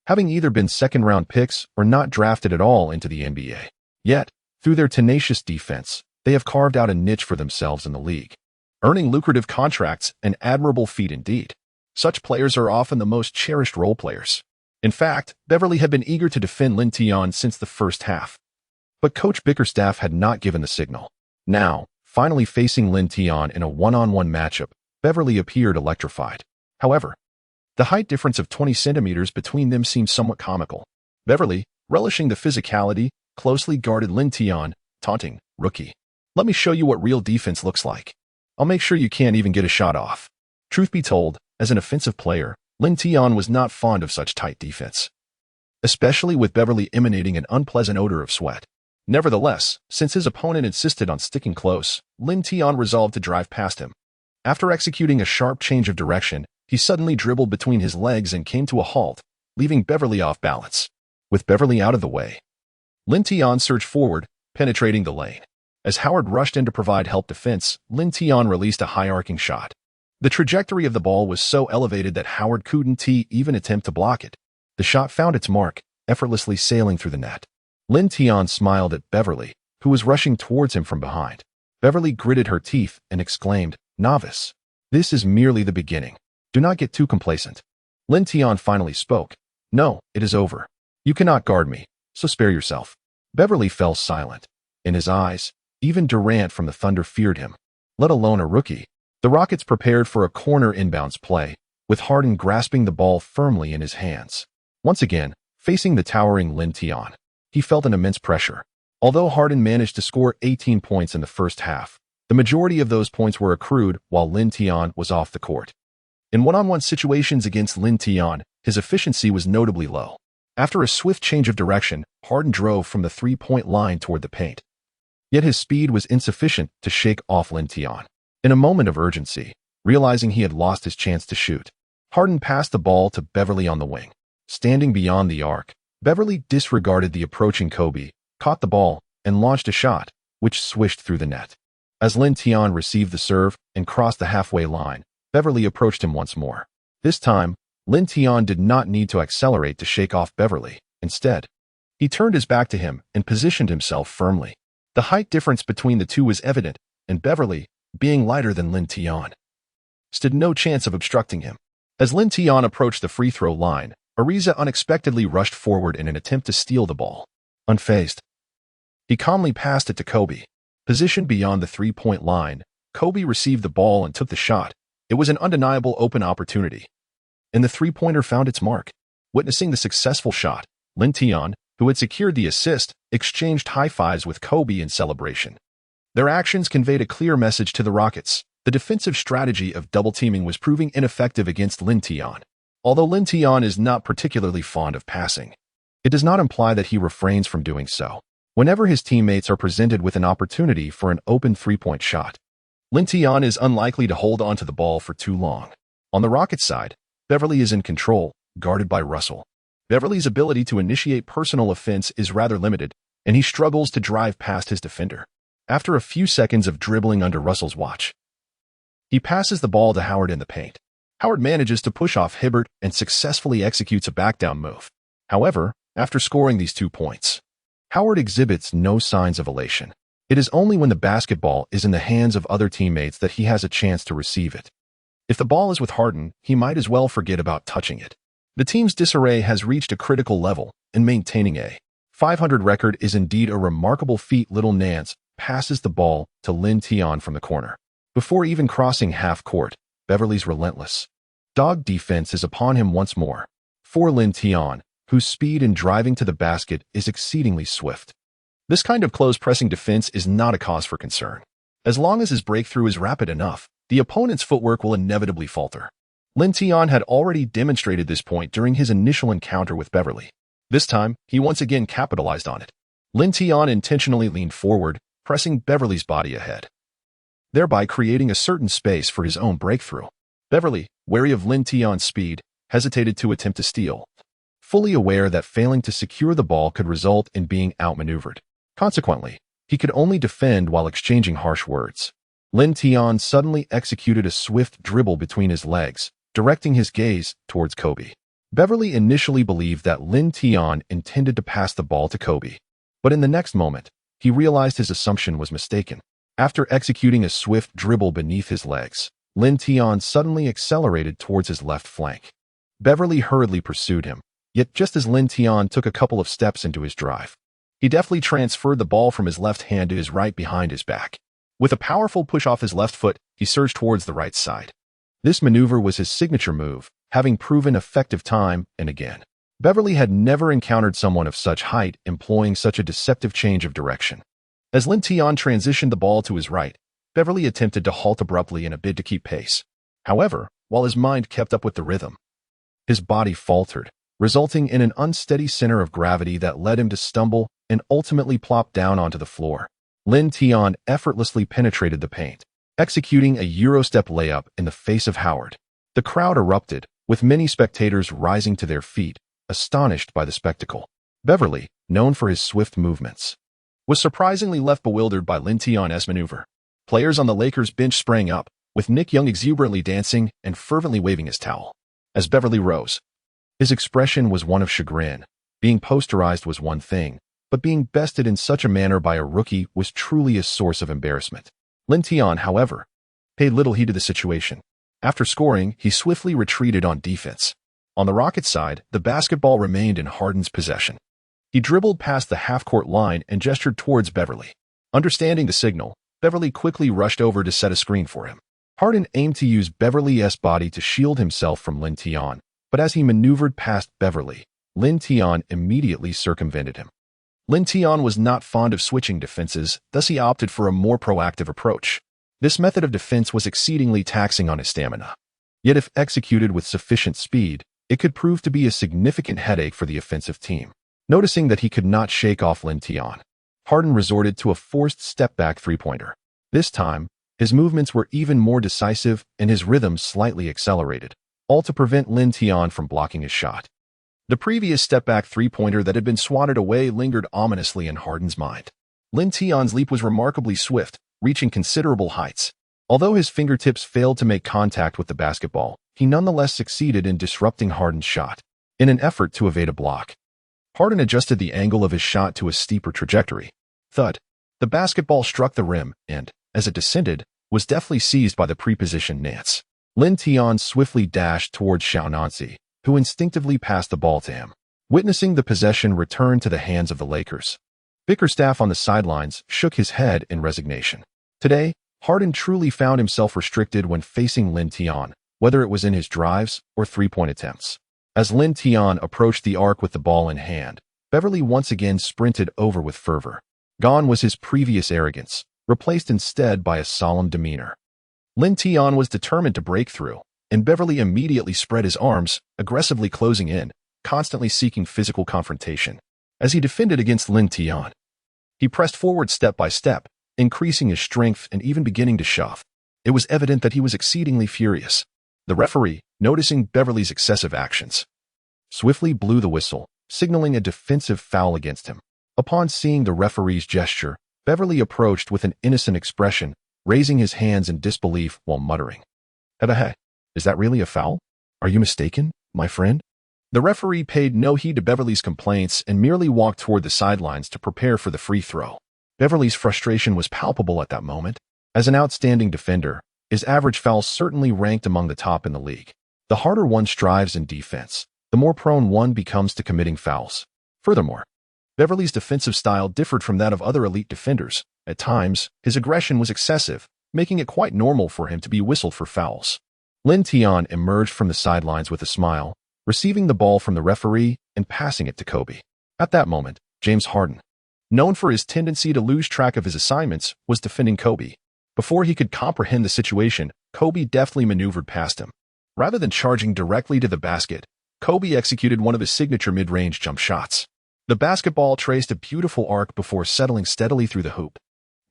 having either been second-round picks or not drafted at all into the NBA. Yet, through their tenacious defense, they have carved out a niche for themselves in the league, earning lucrative contracts, an admirable feat indeed. Such players are often the most cherished role players. In fact, Beverly had been eager to defend Lin Tian since the first half, but Coach Bickerstaff had not given the signal. Now, finally facing Lin Tian in a one-on-one matchup, Beverly appeared electrified. However, the height difference of 20 centimeters between them seemed somewhat comical. Beverly, relishing the physicality, closely guarded Lin Tian, taunting, "Rookie, let me show you what real defense looks like. I'll make sure you can't even get a shot off." Truth be told, as an offensive player, Lin Tian was not fond of such tight defense, especially with Beverly emanating an unpleasant odor of sweat. Nevertheless, since his opponent insisted on sticking close, Lin Tian resolved to drive past him. After executing a sharp change of direction, he suddenly dribbled between his legs and came to a halt, leaving Beverly off balance. With Beverly out of the way, Lin Tian surged forward, penetrating the lane. As Howard rushed in to provide help defense, Lin Tian released a high-arcing shot. The trajectory of the ball was so elevated that Howard couldn't even attempt to block it. The shot found its mark, effortlessly sailing through the net. Lin Tian smiled at Beverly, who was rushing towards him from behind. Beverly gritted her teeth and exclaimed, "Novice. This is merely the beginning. Do not get too complacent." Lin Tian finally spoke. "No, it is over. You cannot guard me, so spare yourself." Beverly fell silent. In his eyes, even Durant from the Thunder feared him, let alone a rookie. The Rockets prepared for a corner inbounds play, with Harden grasping the ball firmly in his hands. Once again, facing the towering Lin Tian, he felt an immense pressure. Although Harden managed to score 18 points in the first half, the majority of those points were accrued while Lin Tian was off the court. In one-on-one situations against Lin Tian, his efficiency was notably low. After a swift change of direction, Harden drove from the three-point line toward the paint. Yet his speed was insufficient to shake off Lin Tian. In a moment of urgency, realizing he had lost his chance to shoot, Harden passed the ball to Beverly on the wing. Standing beyond the arc, Beverly disregarded the approaching Kobe, caught the ball, and launched a shot, which swished through the net. As Lin Tian received the serve and crossed the halfway line, Beverly approached him once more. This time, Lin Tian did not need to accelerate to shake off Beverly. Instead, he turned his back to him and positioned himself firmly. The height difference between the two was evident, and Beverly, being lighter than Lin Tian, stood no chance of obstructing him. As Lin Tian approached the free throw line, Ariza unexpectedly rushed forward in an attempt to steal the ball. Unfazed, he calmly passed it to Kobe. Positioned beyond the three-point line, Kobe received the ball and took the shot. It was an undeniable open opportunity, and the three-pointer found its mark. Witnessing the successful shot, Lin Tian, who had secured the assist, exchanged high-fives with Kobe in celebration. Their actions conveyed a clear message to the Rockets. The defensive strategy of double-teaming was proving ineffective against Lin Tian. Although Lin Tian is not particularly fond of passing, it does not imply that he refrains from doing so. Whenever his teammates are presented with an opportunity for an open three-point shot, Lin Tian is unlikely to hold onto the ball for too long. On the Rockets side, Beverly is in control, guarded by Russell. Beverly's ability to initiate personal offense is rather limited, and he struggles to drive past his defender. After a few seconds of dribbling under Russell's watch, he passes the ball to Howard in the paint. Howard manages to push off Hibbert and successfully executes a back-down move. However, after scoring these 2 points, Howard exhibits no signs of elation. It is only when the basketball is in the hands of other teammates that he has a chance to receive it. If the ball is with Harden, he might as well forget about touching it. The team's disarray has reached a critical level, and maintaining a 500 record is indeed a remarkable feat. Little Nance passes the ball to Lin Tian from the corner. Before even crossing half court, Beverly's relentless dog defense is upon him once more. For Lin Tian, whose speed in driving to the basket is exceedingly swift, this kind of close-pressing defense is not a cause for concern. As long as his breakthrough is rapid enough, the opponent's footwork will inevitably falter. Lin Tian had already demonstrated this point during his initial encounter with Beverly. This time, he once again capitalized on it. Lin Tian intentionally leaned forward, pressing Beverly's body ahead, thereby creating a certain space for his own breakthrough. Beverly, wary of Lin Tian's speed, hesitated to attempt to steal, fully aware that failing to secure the ball could result in being outmaneuvered. Consequently, he could only defend while exchanging harsh words. Lin Tian suddenly executed a swift dribble between his legs, directing his gaze towards Kobe. Beverly initially believed that Lin Tian intended to pass the ball to Kobe, but in the next moment, he realized his assumption was mistaken. After executing a swift dribble beneath his legs, Lin Tian suddenly accelerated towards his left flank. Beverly hurriedly pursued him, yet just as Lin Tian took a couple of steps into his drive, he deftly transferred the ball from his left hand to his right behind his back. With a powerful push off his left foot, he surged towards the right side. This maneuver was his signature move, having proven effective time and again. Beverly had never encountered someone of such height employing such a deceptive change of direction. As Lin Tian transitioned the ball to his right, Beverly attempted to halt abruptly in a bid to keep pace. However, while his mind kept up with the rhythm, his body faltered, resulting in an unsteady center of gravity that led him to stumble and ultimately plop down onto the floor. Lin Tian effortlessly penetrated the paint, executing a Eurostep layup in the face of Howard. The crowd erupted, with many spectators rising to their feet, astonished by the spectacle. Beverly, known for his swift movements, was surprisingly left bewildered by Lin Tian's maneuver. Players on the Lakers bench sprang up, with Nick Young exuberantly dancing and fervently waving his towel. As Beverly rose, His expression was one of chagrin. Being posterized was one thing, but being bested in such a manner by a rookie was truly a source of embarrassment. Lin Tian, however, paid little heed to the situation. After scoring, he swiftly retreated on defense. On the Rockets' side, the basketball remained in Harden's possession. He dribbled past the half-court line and gestured towards Beverly. Understanding the signal, Beverly quickly rushed over to set a screen for him. Harden aimed to use Beverly's body to shield himself from Lin Tian, but as he maneuvered past Beverly, Lin Tian immediately circumvented him. Lin Tian was not fond of switching defenses, thus he opted for a more proactive approach. This method of defense was exceedingly taxing on his stamina. Yet if executed with sufficient speed, it could prove to be a significant headache for the offensive team. Noticing that he could not shake off Lin Tian, Harden resorted to a forced step-back three-pointer. This time, his movements were even more decisive and his rhythm slightly accelerated, all to prevent Lin Tian from blocking his shot. The previous step-back three-pointer that had been swatted away lingered ominously in Harden's mind. Lin Tian's leap was remarkably swift, reaching considerable heights. Although his fingertips failed to make contact with the basketball, he nonetheless succeeded in disrupting Harden's shot. In an effort to evade a block, Harden adjusted the angle of his shot to a steeper trajectory. Thud! The basketball struck the rim and, as it descended, was deftly seized by the prepositioned Nance. Lin Tian swiftly dashed towards Xiaonanzi, who instinctively passed the ball to him. Witnessing the possession return to the hands of the Lakers, Bickerstaff on the sidelines shook his head in resignation. Today, Harden truly found himself restricted when facing Lin Tian, whether it was in his drives or three-point attempts. As Lin Tian approached the arc with the ball in hand, Beverly once again sprinted over with fervor. Gone was his previous arrogance, replaced instead by a solemn demeanor. Lin Tian was determined to break through, and Beverly immediately spread his arms, aggressively closing in, constantly seeking physical confrontation. As he defended against Lin Tian, he pressed forward step by step, increasing his strength and even beginning to shove. It was evident that he was exceedingly furious. The referee, noticing Beverly's excessive actions, swiftly blew the whistle, signaling a defensive foul against him. Upon seeing the referee's gesture, Beverly approached with an innocent expression, raising his hands in disbelief while muttering, "Hey, is that really a foul? Are you mistaken, my friend?" The referee paid no heed to Beverly's complaints and merely walked toward the sidelines to prepare for the free throw. Beverly's frustration was palpable at that moment. As an outstanding defender, his average fouls certainly ranked among the top in the league. The harder one strives in defense, the more prone one becomes to committing fouls. Furthermore, Beverly's defensive style differed from that of other elite defenders. At times, his aggression was excessive, making it quite normal for him to be whistled for fouls. Lin Tian emerged from the sidelines with a smile, receiving the ball from the referee and passing it to Kobe. At that moment, James Harden, known for his tendency to lose track of his assignments, was defending Kobe. Before he could comprehend the situation, Kobe deftly maneuvered past him. Rather than charging directly to the basket, Kobe executed one of his signature mid-range jump shots. The basketball traced a beautiful arc before settling steadily through the hoop.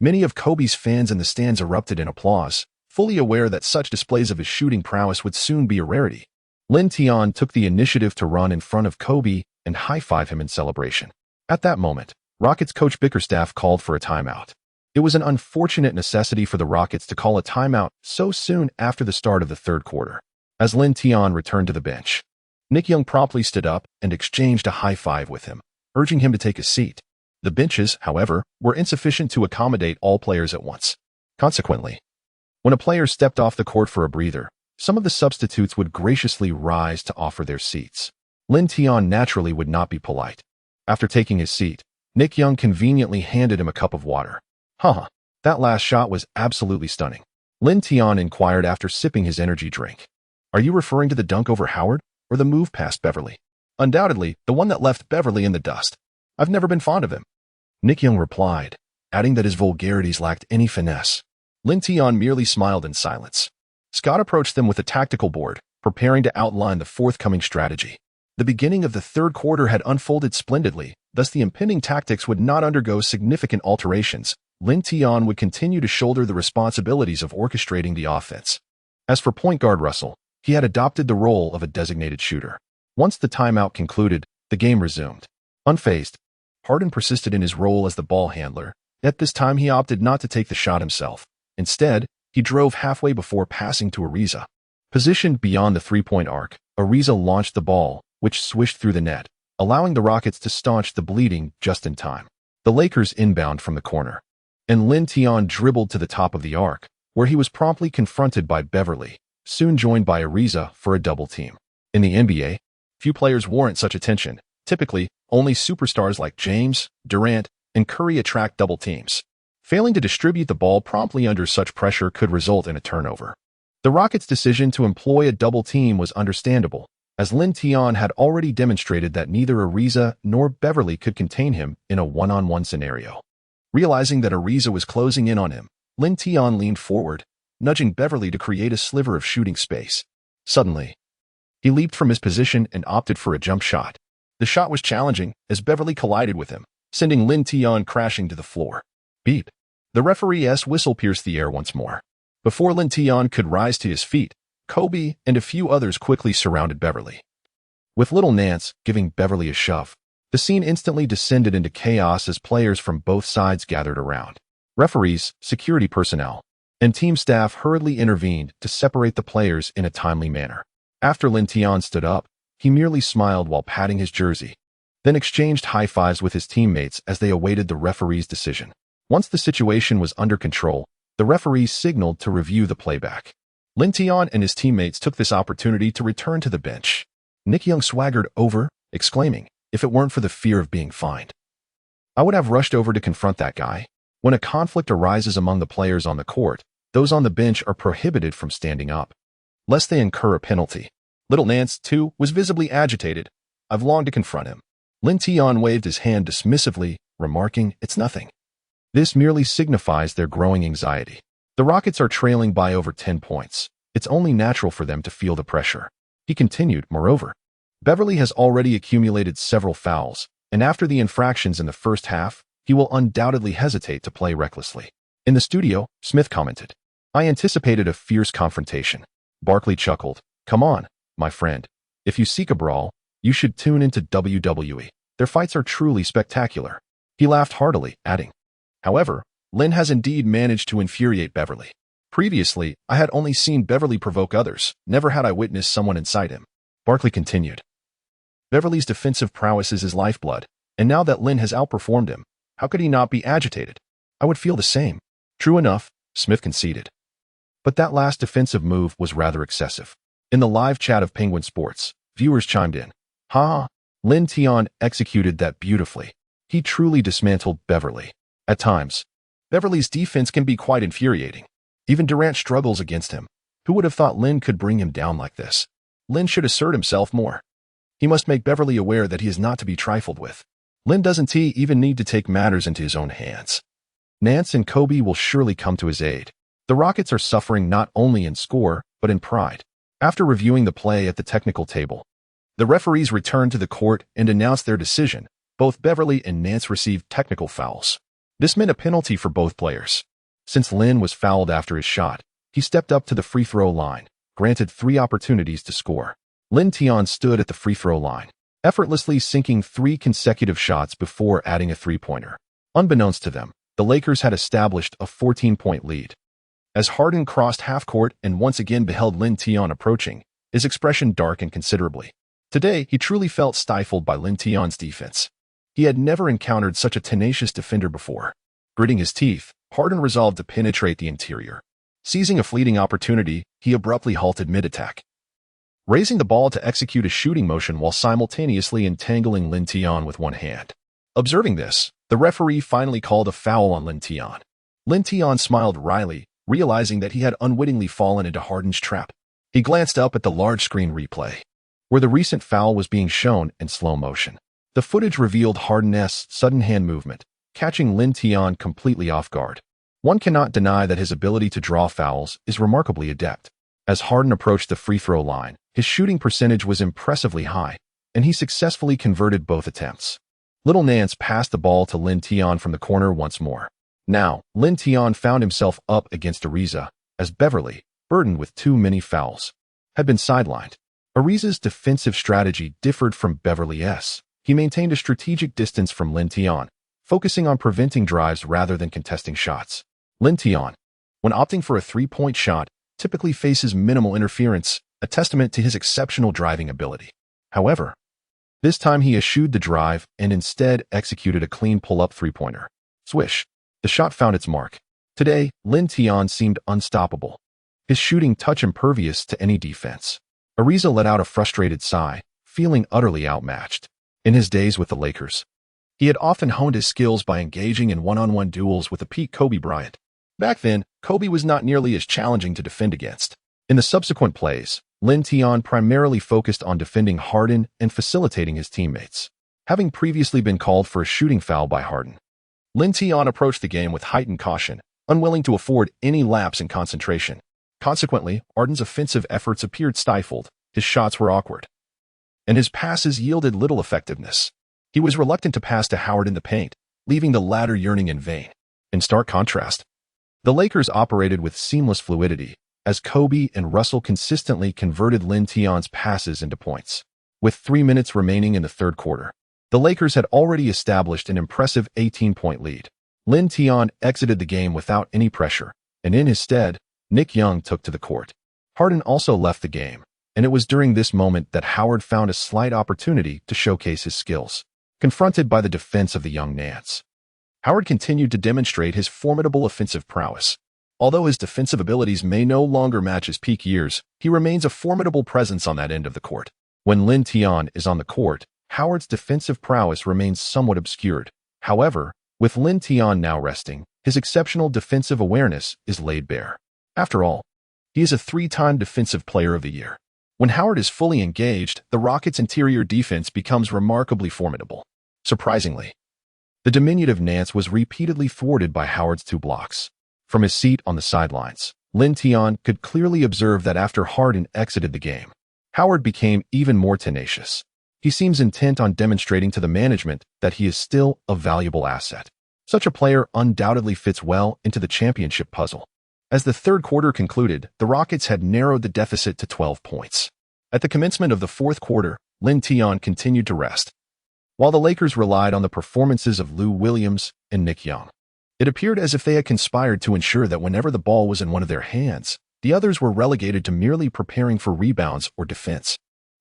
Many of Kobe's fans in the stands erupted in applause, fully aware that such displays of his shooting prowess would soon be a rarity. Lin Tian took the initiative to run in front of Kobe and high-five him in celebration. At that moment, Rockets coach Bickerstaff called for a timeout. It was an unfortunate necessity for the Rockets to call a timeout so soon after the start of the third quarter. As Lin Tian returned to the bench, Nick Young promptly stood up and exchanged a high-five with him, urging him to take a seat. The benches, however, were insufficient to accommodate all players at once. Consequently, when a player stepped off the court for a breather, some of the substitutes would graciously rise to offer their seats. Lin Tian naturally would not be polite. After taking his seat, Nick Young conveniently handed him a cup of water. That last shot was absolutely stunning. Lin Tian inquired after sipping his energy drink. Are you referring to the dunk over Howard or the move past Beverly? Undoubtedly, the one that left Beverly in the dust. I've never been fond of him. Nick Young replied, adding that his vulgarities lacked any finesse. Lin Tian merely smiled in silence. Scott approached them with a tactical board, preparing to outline the forthcoming strategy. The beginning of the third quarter had unfolded splendidly, thus the impending tactics would not undergo significant alterations. Lin Tian would continue to shoulder the responsibilities of orchestrating the offense. As for point guard Russell, he had adopted the role of a designated shooter. Once the timeout concluded, the game resumed. Unfazed, Harden persisted in his role as the ball handler. At this time, he opted not to take the shot himself. Instead, he drove halfway before passing to Ariza. Positioned beyond the three-point arc, Ariza launched the ball, which swished through the net, allowing the Rockets to staunch the bleeding just in time. The Lakers inbound from the corner, and Lin Tian dribbled to the top of the arc, where he was promptly confronted by Beverly, soon joined by Ariza for a double team. In the NBA, few players warrant such attention. Typically, only superstars like James, Durant, and Curry attract double teams. Failing to distribute the ball promptly under such pressure could result in a turnover. The Rockets' decision to employ a double team was understandable, as Lin Tian had already demonstrated that neither Ariza nor Beverly could contain him in a one-on-one scenario. Realizing that Ariza was closing in on him, Lin Tian leaned forward, nudging Beverly to create a sliver of shooting space. Suddenly, he leaped from his position and opted for a jump shot. The shot was challenging as Beverly collided with him, sending Lin Tian crashing to the floor. Beep. The referee's whistle pierced the air once more. Before Lin Tian could rise to his feet, Kobe and a few others quickly surrounded Beverly. With little Nance giving Beverly a shove, the scene instantly descended into chaos as players from both sides gathered around. Referees, security personnel, and team staff hurriedly intervened to separate the players in a timely manner. After Lin Tian stood up, he merely smiled while patting his jersey, then exchanged high-fives with his teammates as they awaited the referee's decision. Once the situation was under control, the referee signaled to review the playback. Lin Tian and his teammates took this opportunity to return to the bench. Nick Young swaggered over, exclaiming, "If it weren't for the fear of being fined, I would have rushed over to confront that guy." When a conflict arises among the players on the court, those on the bench are prohibited from standing up, lest they incur a penalty. Little Nance, too, was visibly agitated. "I've longed to confront him." Lin Tian waved his hand dismissively, remarking, "It's nothing." This merely signifies their growing anxiety. The Rockets are trailing by over 10 points. It's only natural for them to feel the pressure. He continued, "Moreover, Beverly has already accumulated several fouls, and after the infractions in the first half, he will undoubtedly hesitate to play recklessly." In the studio, Smith commented, "I anticipated a fierce confrontation." Barkley chuckled, "Come on, my friend. If you seek a brawl, you should tune into WWE. Their fights are truly spectacular." He laughed heartily, adding, "However, Lin has indeed managed to infuriate Beverly. Previously, I had only seen Beverly provoke others, never had I witnessed someone incite him." Barkley continued, "Beverly's defensive prowess is his lifeblood, and now that Lin has outperformed him, how could he not be agitated? I would feel the same." "True enough," Smith conceded. But that last defensive move was rather excessive. In the live chat of Penguin Sports, viewers chimed in, "Ha! Lin Tian executed that beautifully. He truly dismantled Beverly." At times, Beverly's defense can be quite infuriating. Even Durant struggles against him. Who would have thought Lin could bring him down like this? Lin should assert himself more. He must make Beverly aware that he is not to be trifled with. Lin doesn't even need to take matters into his own hands. Nance and Kobe will surely come to his aid. The Rockets are suffering not only in score, but in pride. After reviewing the play at the technical table, the referees returned to the court and announced their decision. Both Beverly and Nance received technical fouls. This meant a penalty for both players. Since Lin was fouled after his shot, he stepped up to the free throw line, granted 3 opportunities to score. Lin Tian stood at the free throw line, effortlessly sinking 3 consecutive shots before adding a three-pointer. Unbeknownst to them, the Lakers had established a 14-point lead. As Harden crossed half-court and once again beheld Lin Tian approaching, his expression darkened considerably. Today, he truly felt stifled by Lin Tian's defense. He had never encountered such a tenacious defender before. Gritting his teeth, Harden resolved to penetrate the interior. Seizing a fleeting opportunity, he abruptly halted mid-attack, raising the ball to execute a shooting motion while simultaneously entangling Lin Tian with one hand. Observing this, the referee finally called a foul on Lin Tian. Lin Tian smiled wryly, realizing that he had unwittingly fallen into Harden's trap. He glanced up at the large-screen replay, where the recent foul was being shown in slow motion. The footage revealed Harden's sudden hand movement, catching Lin Tian completely off guard. One cannot deny that his ability to draw fouls is remarkably adept. As Harden approached the free throw line, his shooting percentage was impressively high, and he successfully converted both attempts. Little Nance passed the ball to Lin Tian from the corner once more. Now, Lin Tian found himself up against Ariza, as Beverly, burdened with too many fouls, had been sidelined. Ariza's defensive strategy differed from Beverly's. He maintained a strategic distance from Lin Tian, focusing on preventing drives rather than contesting shots. Lin Tian, when opting for a three-point shot, typically faces minimal interference, a testament to his exceptional driving ability. However, This time he eschewed the drive and instead executed a clean pull-up three-pointer. Swish. The shot found its mark. Today, Lin Tian seemed unstoppable, his shooting touch impervious to any defense. Ariza let out a frustrated sigh, feeling utterly outmatched. In his days with the Lakers, he had often honed his skills by engaging in one-on-one duels with the peak Kobe Bryant. Back then, Kobe was not nearly as challenging to defend against. In the subsequent plays, Lin Tian primarily focused on defending Harden and facilitating his teammates. Having previously been called for a shooting foul by Harden, Lin Tian approached the game with heightened caution, unwilling to afford any lapse in concentration. Consequently, Harden's offensive efforts appeared stifled, his shots were awkward, and his passes yielded little effectiveness. He was reluctant to pass to Howard in the paint, leaving the latter yearning in vain. In stark contrast, the Lakers operated with seamless fluidity, as Kobe and Russell consistently converted Lin Tian's passes into points. With 3 minutes remaining in the third quarter, the Lakers had already established an impressive 18-point lead. Lin Tian exited the game without any pressure, and in his stead, Nick Young took to the court. Harden also left the game, and it was during this moment that Howard found a slight opportunity to showcase his skills. Confronted by the defense of the young Nance, Howard continued to demonstrate his formidable offensive prowess. Although his defensive abilities may no longer match his peak years, he remains a formidable presence on that end of the court. When Lin Tian is on the court, Howard's defensive prowess remains somewhat obscured. However, with Lin Tian now resting, his exceptional defensive awareness is laid bare. After all, he is a 3-time Defensive Player of the Year. When Howard is fully engaged, the Rockets' interior defense becomes remarkably formidable. Surprisingly, the diminutive Nance was repeatedly thwarted by Howard's 2 blocks. From his seat on the sidelines, Lin Tian could clearly observe that after Harden exited the game, Howard became even more tenacious. He seems intent on demonstrating to the management that he is still a valuable asset. Such a player undoubtedly fits well into the championship puzzle. As the third quarter concluded, the Rockets had narrowed the deficit to 12 points. At the commencement of the fourth quarter, Lin Tian continued to rest, while the Lakers relied on the performances of Lou Williams and Nick Young. It appeared as if they had conspired to ensure that whenever the ball was in one of their hands, the others were relegated to merely preparing for rebounds or defense.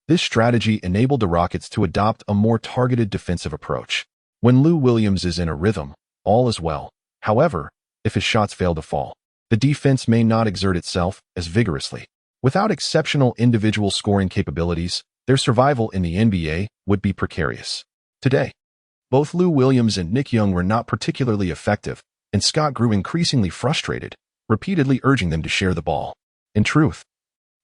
This strategy enabled the Rockets to adopt a more targeted defensive approach. When Lou Williams is in a rhythm, all is well. However, if his shots fail to fall, the defense may not exert itself as vigorously. Without exceptional individual scoring capabilities, their survival in the NBA would be precarious. Today, both Lou Williams and Nick Young were not particularly effective, and Scott grew increasingly frustrated, repeatedly urging them to share the ball. In truth,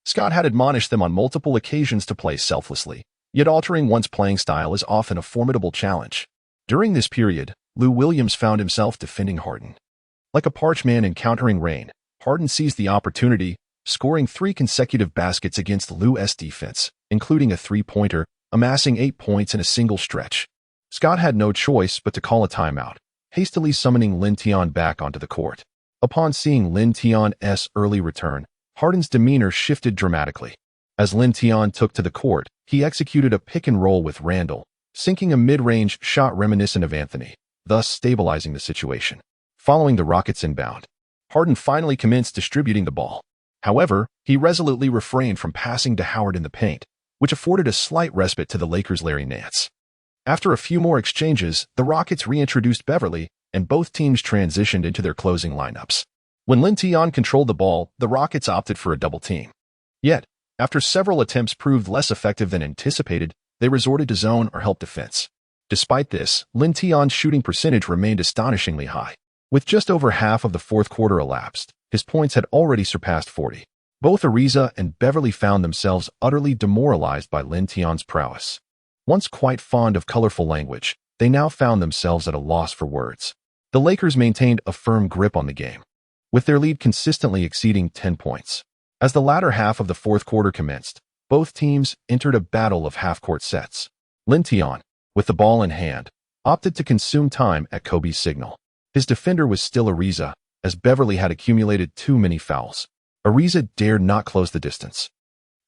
Scott had admonished them on multiple occasions to play selflessly, yet altering one's playing style is often a formidable challenge. During this period, Lou Williams found himself defending Harden. Like a parched man encountering rain, Harden seized the opportunity, scoring 3 consecutive baskets against Lou's defense, including a three-pointer, amassing 8 points in a single stretch. Scott had no choice but to call a timeout, hastily summoning Lin Tian back onto the court. Upon seeing Lin Tian's early return, Harden's demeanor shifted dramatically. As Lin Tian took to the court, he executed a pick-and-roll with Randall, sinking a mid-range shot reminiscent of Anthony, thus stabilizing the situation. Following the Rockets' inbound, Harden finally commenced distributing the ball. However, he resolutely refrained from passing to Howard in the paint, which afforded a slight respite to the Lakers' Larry Nance. After a few more exchanges, the Rockets reintroduced Beverly, and both teams transitioned into their closing lineups. When Lin Tian controlled the ball, the Rockets opted for a double team. Yet, after several attempts proved less effective than anticipated, they resorted to zone or help defense. Despite this, Lin Tian's shooting percentage remained astonishingly high. With just over half of the fourth quarter elapsed, his points had already surpassed 40. Both Ariza and Beverly found themselves utterly demoralized by Lin Tian's prowess. Once quite fond of colorful language, they now found themselves at a loss for words. The Lakers maintained a firm grip on the game, with their lead consistently exceeding 10 points. As the latter half of the fourth quarter commenced, both teams entered a battle of half-court sets. Lin Tian, with the ball in hand, opted to consume time at Kobe's signal. His defender was still Ariza, as Beverly had accumulated too many fouls. Ariza dared not close the distance,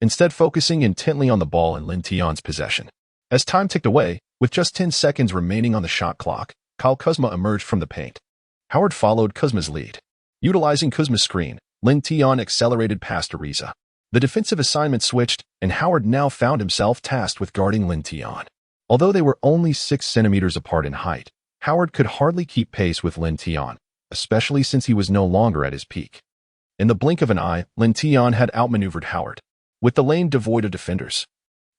instead focusing intently on the ball in Lin Tian's possession. As time ticked away, with just 10 seconds remaining on the shot clock, Kyle Kuzma emerged from the paint. Howard followed Kuzma's lead. Utilizing Kuzma's screen, Lin Tian accelerated past Ariza. The defensive assignment switched, and Howard now found himself tasked with guarding Lin Tian. Although they were only 6 centimeters apart in height, Howard could hardly keep pace with Lin Tian, especially since he was no longer at his peak. In the blink of an eye, Lin Tian had outmaneuvered Howard. With the lane devoid of defenders,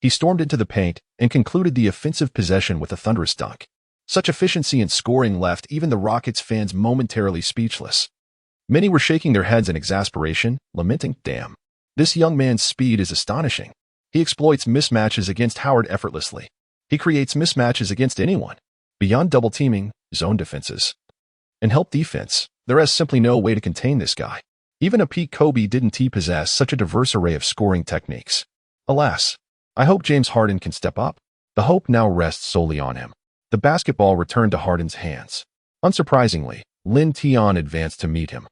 he stormed into the paint and concluded the offensive possession with a thunderous dunk. Such efficiency in scoring left even the Rockets fans momentarily speechless. Many were shaking their heads in exasperation, lamenting, "Damn, this young man's speed is astonishing. He exploits mismatches against Howard effortlessly. He creates mismatches against anyone. Beyond double teaming, zone defenses, and help defense, there is simply no way to contain this guy. Even a peak Kobe didn't possess such a diverse array of scoring techniques. Alas, I hope James Harden can step up." The hope now rests solely on him. The basketball returned to Harden's hands. Unsurprisingly, Lin Tian advanced to meet him.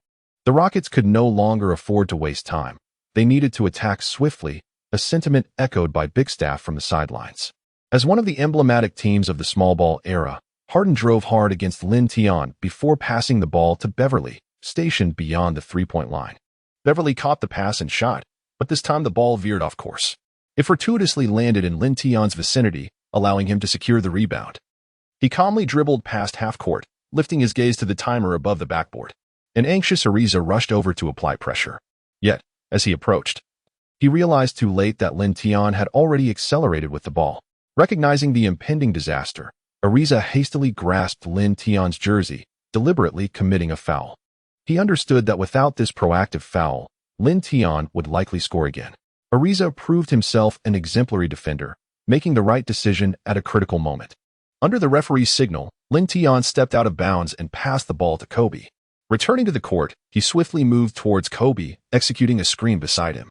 The Rockets could no longer afford to waste time. They needed to attack swiftly, a sentiment echoed by Bigstaff from the sidelines. As one of the emblematic teams of the small ball era, Harden drove hard against Lin Tian before passing the ball to Beverly, stationed beyond the three-point line. Beverly caught the pass and shot, but this time the ball veered off course. It fortuitously landed in Lin Tian's vicinity, allowing him to secure the rebound. He calmly dribbled past half-court, lifting his gaze to the timer above the backboard. An anxious Ariza rushed over to apply pressure. Yet, as he approached, he realized too late that Lin Tian had already accelerated with the ball. Recognizing the impending disaster, Ariza hastily grasped Lin Tian's jersey, deliberately committing a foul. He understood that without this proactive foul, Lin Tian would likely score again. Ariza proved himself an exemplary defender, making the right decision at a critical moment. Under the referee's signal, Lin Tian stepped out of bounds and passed the ball to Kobe. Returning to the court, he swiftly moved towards Kobe, executing a screen beside him.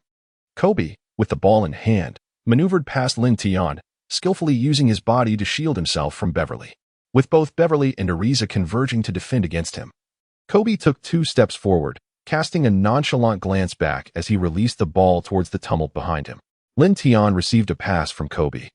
Kobe, with the ball in hand, maneuvered past Lin Tian, skillfully using his body to shield himself from Beverly. With both Beverly and Ariza converging to defend against him, Kobe took 2 steps forward, casting a nonchalant glance back as he released the ball towards the tumult behind him. Lin Tian received a pass from Kobe,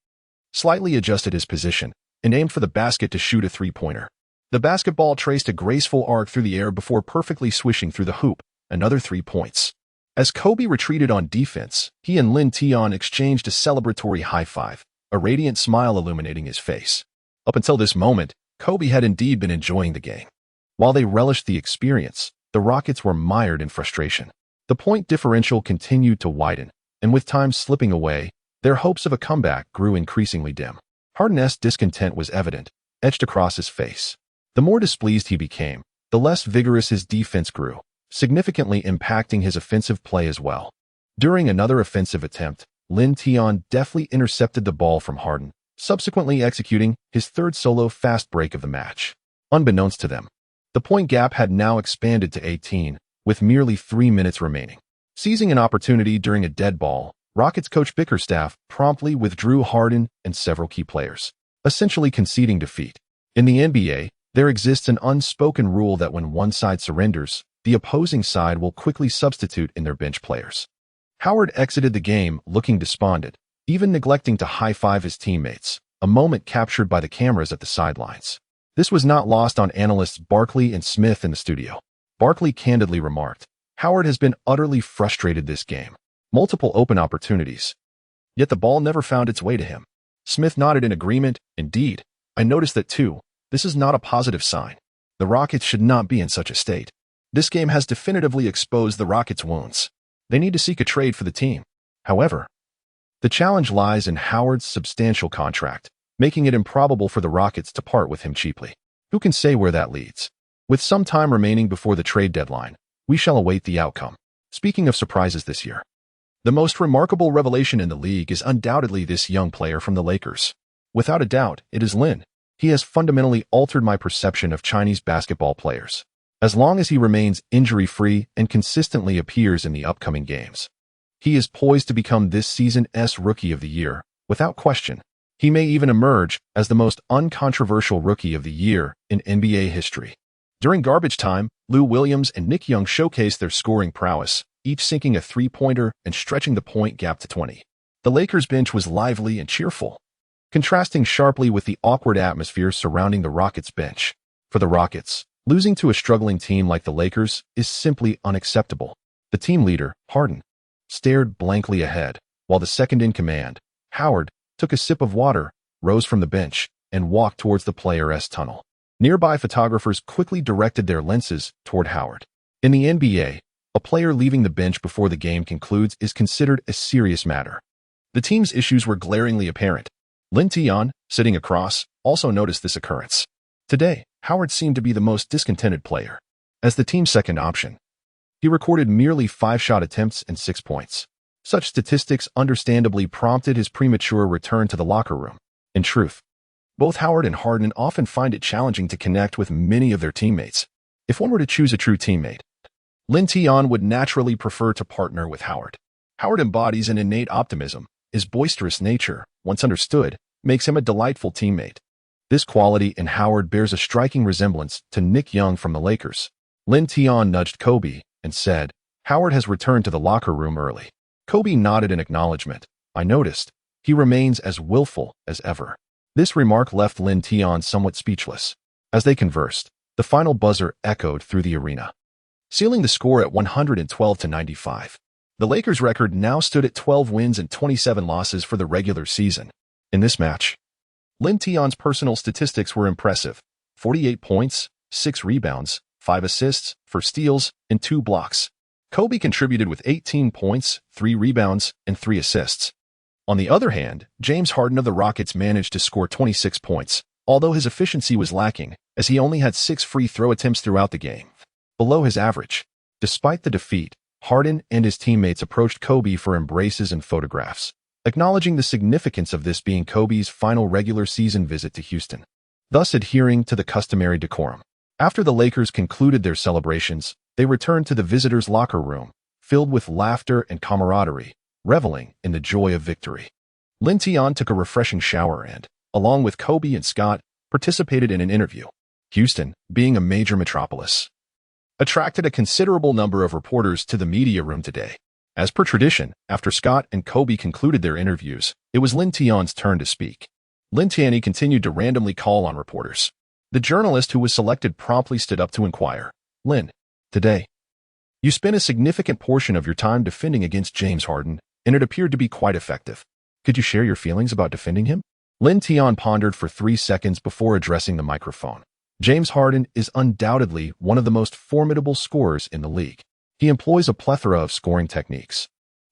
slightly adjusted his position, and aimed for the basket to shoot a three-pointer. The basketball traced a graceful arc through the air before perfectly swishing through the hoop, another 3 points. As Kobe retreated on defense, he and Lin Tian exchanged a celebratory high-five, a radiant smile illuminating his face. Up until this moment, Kobe had indeed been enjoying the game. While they relished the experience, the Rockets were mired in frustration. The point differential continued to widen, and with time slipping away, their hopes of a comeback grew increasingly dim. Harden's discontent was evident, etched across his face. The more displeased he became, the less vigorous his defense grew, significantly impacting his offensive play as well. During another offensive attempt, Lin Tian deftly intercepted the ball from Harden, subsequently executing his 3rd solo fast break of the match. Unbeknownst to them, the point gap had now expanded to 18, with merely 3 minutes remaining. Seizing an opportunity during a dead ball, Rockets coach Bickerstaff promptly withdrew Harden and several key players, essentially conceding defeat. In the NBA, there exists an unspoken rule that when one side surrenders, the opposing side will quickly substitute in their bench players. Howard exited the game looking despondent, even neglecting to high-five his teammates, a moment captured by the cameras at the sidelines. This was not lost on analysts Barkley and Smith in the studio. Barkley candidly remarked, "Howard has been utterly frustrated this game. Multiple open opportunities. Yet the ball never found its way to him." Smith nodded in agreement. "Indeed, I noticed that too. This is not a positive sign. The Rockets should not be in such a state. This game has definitively exposed the Rockets' wounds. They need to seek a trade for the team." However, the challenge lies in Howard's substantial contract, making it improbable for the Rockets to part with him cheaply. Who can say where that leads? With some time remaining before the trade deadline, we shall await the outcome. Speaking of surprises this year, the most remarkable revelation in the league is undoubtedly this young player from the Lakers. Without a doubt, it is Lin. He has fundamentally altered my perception of Chinese basketball players. As long as he remains injury-free and consistently appears in the upcoming games, he is poised to become this season's Rookie of the Year, without question. He may even emerge as the most uncontroversial Rookie of the Year in NBA history. During garbage time, Lou Williams and Nick Young showcased their scoring prowess, each sinking a three-pointer and stretching the point gap to 20. The Lakers bench was lively and cheerful, contrasting sharply with the awkward atmosphere surrounding the Rockets bench. For the Rockets, losing to a struggling team like the Lakers is simply unacceptable. The team leader, Harden, stared blankly ahead, while the second-in-command, Howard, took a sip of water, rose from the bench and walked towards the player's tunnel. Nearby photographers quickly directed their lenses toward Howard. In the NBA, a player leaving the bench before the game concludes is considered a serious matter. The team's issues were glaringly apparent. Lin Tian, sitting across, also noticed this occurrence. Today, Howard seemed to be the most discontented player. As the team's second option, he recorded merely 5 shot attempts and 6 points. Such statistics understandably prompted his premature return to the locker room. In truth, both Howard and Harden often find it challenging to connect with many of their teammates. If one were to choose a true teammate, Lin Tian would naturally prefer to partner with Howard. Howard embodies an innate optimism. His boisterous nature, once understood, makes him a delightful teammate. This quality in Howard bears a striking resemblance to Nick Young from the Lakers. Lin Tian nudged Kobe and said, "Howard has returned to the locker room early." Kobe nodded in acknowledgement. "I noticed. He remains as willful as ever." This remark left Lin Tian somewhat speechless. As they conversed, the final buzzer echoed through the arena, sealing the score at 112-95. The Lakers' record now stood at 12 wins and 27 losses for the regular season. In this match, Lin Tian's personal statistics were impressive: 48 points, 6 rebounds, 5 assists, 4 steals, and 2 blocks. Kobe contributed with 18 points, 3 rebounds, and 3 assists. On the other hand, James Harden of the Rockets managed to score 26 points, although his efficiency was lacking, as he only had 6 free throw attempts throughout the game, below his average. Despite the defeat, Harden and his teammates approached Kobe for embraces and photographs, acknowledging the significance of this being Kobe's final regular season visit to Houston, thus adhering to the customary decorum. After the Lakers concluded their celebrations, they returned to the visitors' locker room, filled with laughter and camaraderie, reveling in the joy of victory. Lin Tian took a refreshing shower and, along with Kobe and Scott, participated in an interview. Houston, being a major metropolis, attracted a considerable number of reporters to the media room today. As per tradition, after Scott and Kobe concluded their interviews, it was Lin Tian's turn to speak. Lin Tian continued to randomly call on reporters. The journalist who was selected promptly stood up to inquire, "Lin, today, you spent a significant portion of your time defending against James Harden, and it appeared to be quite effective. Could you share your feelings about defending him?" Lin Tian pondered for 3 seconds before addressing the microphone. James Harden is undoubtedly one of the most formidable scorers in the league. He employs a plethora of scoring techniques,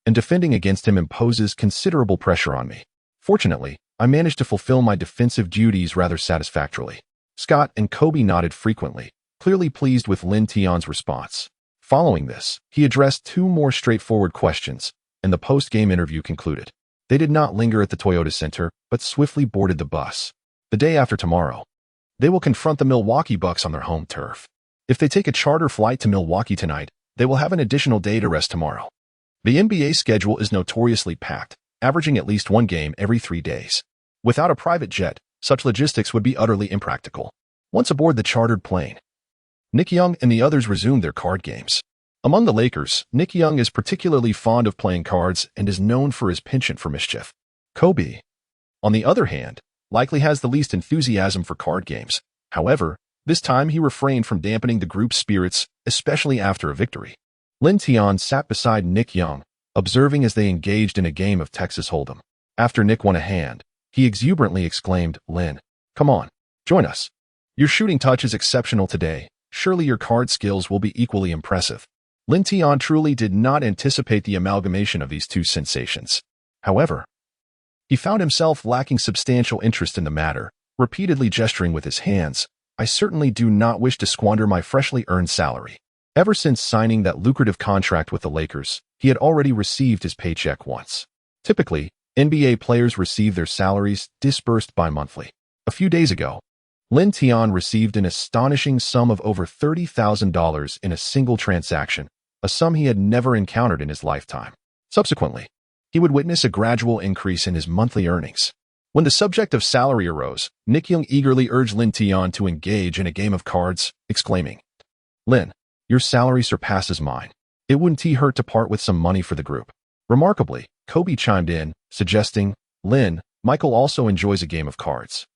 and defending against him imposes considerable pressure on me. Fortunately, I managed to fulfill my defensive duties rather satisfactorily. Scott and Kobe nodded frequently, clearly pleased with Lin Tian's response. Following this, he addressed 2 more straightforward questions, and the post-game interview concluded. They did not linger at the Toyota Center, but swiftly boarded the bus. The day after tomorrow, they will confront the Milwaukee Bucks on their home turf. If they take a charter flight to Milwaukee tonight, they will have an additional day to rest tomorrow. The NBA schedule is notoriously packed, averaging at least 1 game every 3 days. Without a private jet, such logistics would be utterly impractical. Once aboard the chartered plane, Nick Young and the others resumed their card games. Among the Lakers, Nick Young is particularly fond of playing cards and is known for his penchant for mischief. Kobe, on the other hand, likely has the least enthusiasm for card games. However, this time he refrained from dampening the group's spirits, especially after a victory. Lin Tian sat beside Nick Young, observing as they engaged in a game of Texas Hold'em. After Nick won a hand, he exuberantly exclaimed, "Lin, come on, join us. Your shooting touch is exceptional today. Surely your card skills will be equally impressive." Lin Tian truly did not anticipate the amalgamation of these 2 sensations. However, he found himself lacking substantial interest in the matter, repeatedly gesturing with his hands. "I certainly do not wish to squander my freshly earned salary." Ever since signing that lucrative contract with the Lakers, he had already received his paycheck once. Typically, NBA players receive their salaries disbursed bi-monthly. A few days ago, Lin Tian received an astonishing sum of over $30,000 in a single transaction, a sum he had never encountered in his lifetime. Subsequently, he would witness a gradual increase in his monthly earnings. When the subject of salary arose, Nick Young eagerly urged Lin Tian to engage in a game of cards, exclaiming, "Lin, your salary surpasses mine. It wouldn't hurt to part with some money for the group." Remarkably, Kobe chimed in, suggesting, "Lin, Michael also enjoys a game of cards."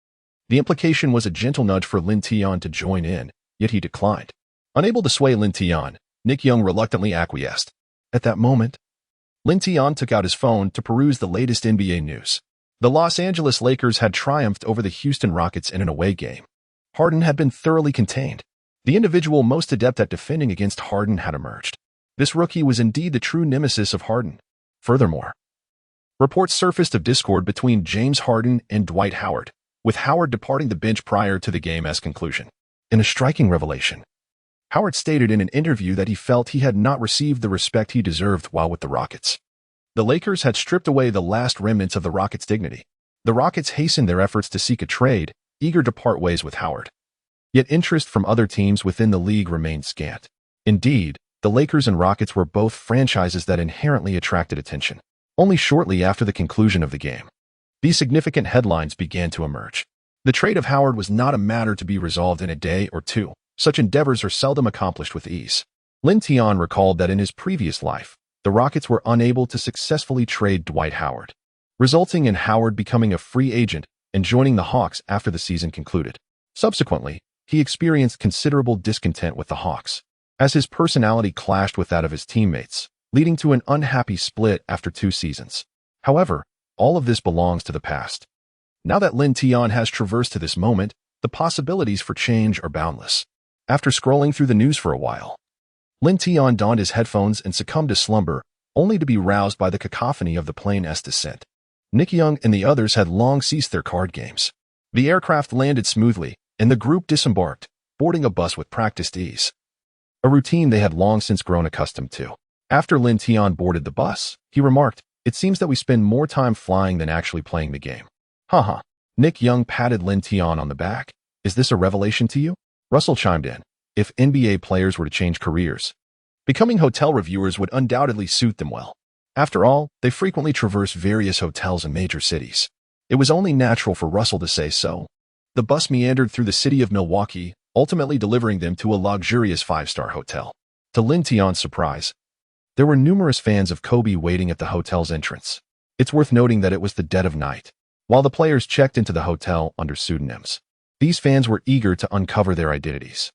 The implication was a gentle nudge for Lin Tian to join in, yet he declined. Unable to sway Lin Tian, Nick Young reluctantly acquiesced. At that moment, Lin Tian took out his phone to peruse the latest NBA news. The Los Angeles Lakers had triumphed over the Houston Rockets in an away game. Harden had been thoroughly contained. The individual most adept at defending against Harden had emerged. This rookie was indeed the true nemesis of Harden. Furthermore, reports surfaced of discord between James Harden and Dwight Howard, with Howard departing the bench prior to the game's conclusion. In a striking revelation, Howard stated in an interview that he felt he had not received the respect he deserved while with the Rockets. The Lakers had stripped away the last remnants of the Rockets' dignity. The Rockets hastened their efforts to seek a trade, eager to part ways with Howard. Yet interest from other teams within the league remained scant. Indeed, the Lakers and Rockets were both franchises that inherently attracted attention. Only shortly after the conclusion of the game, these significant headlines began to emerge. The trade of Howard was not a matter to be resolved in a day or two. Such endeavors are seldom accomplished with ease. Lin Tian recalled that in his previous life, the Rockets were unable to successfully trade Dwight Howard, resulting in Howard becoming a free agent and joining the Hawks after the season concluded. Subsequently, he experienced considerable discontent with the Hawks, as his personality clashed with that of his teammates, leading to an unhappy split after 2 seasons. However, all of this belongs to the past. Now that Lin Tian has traversed to this moment, the possibilities for change are boundless. After scrolling through the news for a while, Lin Tian donned his headphones and succumbed to slumber, only to be roused by the cacophony of the plane's descent. Nick Young and the others had long ceased their card games. The aircraft landed smoothly, and the group disembarked, boarding a bus with practiced ease, a routine they had long since grown accustomed to. After Lin Tian boarded the bus, he remarked, "It seems that we spend more time flying than actually playing the game." Haha. Nick Young patted Lin Tian on the back. "Is this a revelation to you?" Russell chimed in. "If NBA players were to change careers, becoming hotel reviewers would undoubtedly suit them well. After all, they frequently traverse various hotels in major cities." It was only natural for Russell to say so. The bus meandered through the city of Milwaukee, ultimately delivering them to a luxurious 5-star hotel. To Lin Tian's surprise, there were numerous fans of Kobe waiting at the hotel's entrance. It's worth noting that it was the dead of night, while the players checked into the hotel under pseudonyms. These fans were eager to uncover their identities.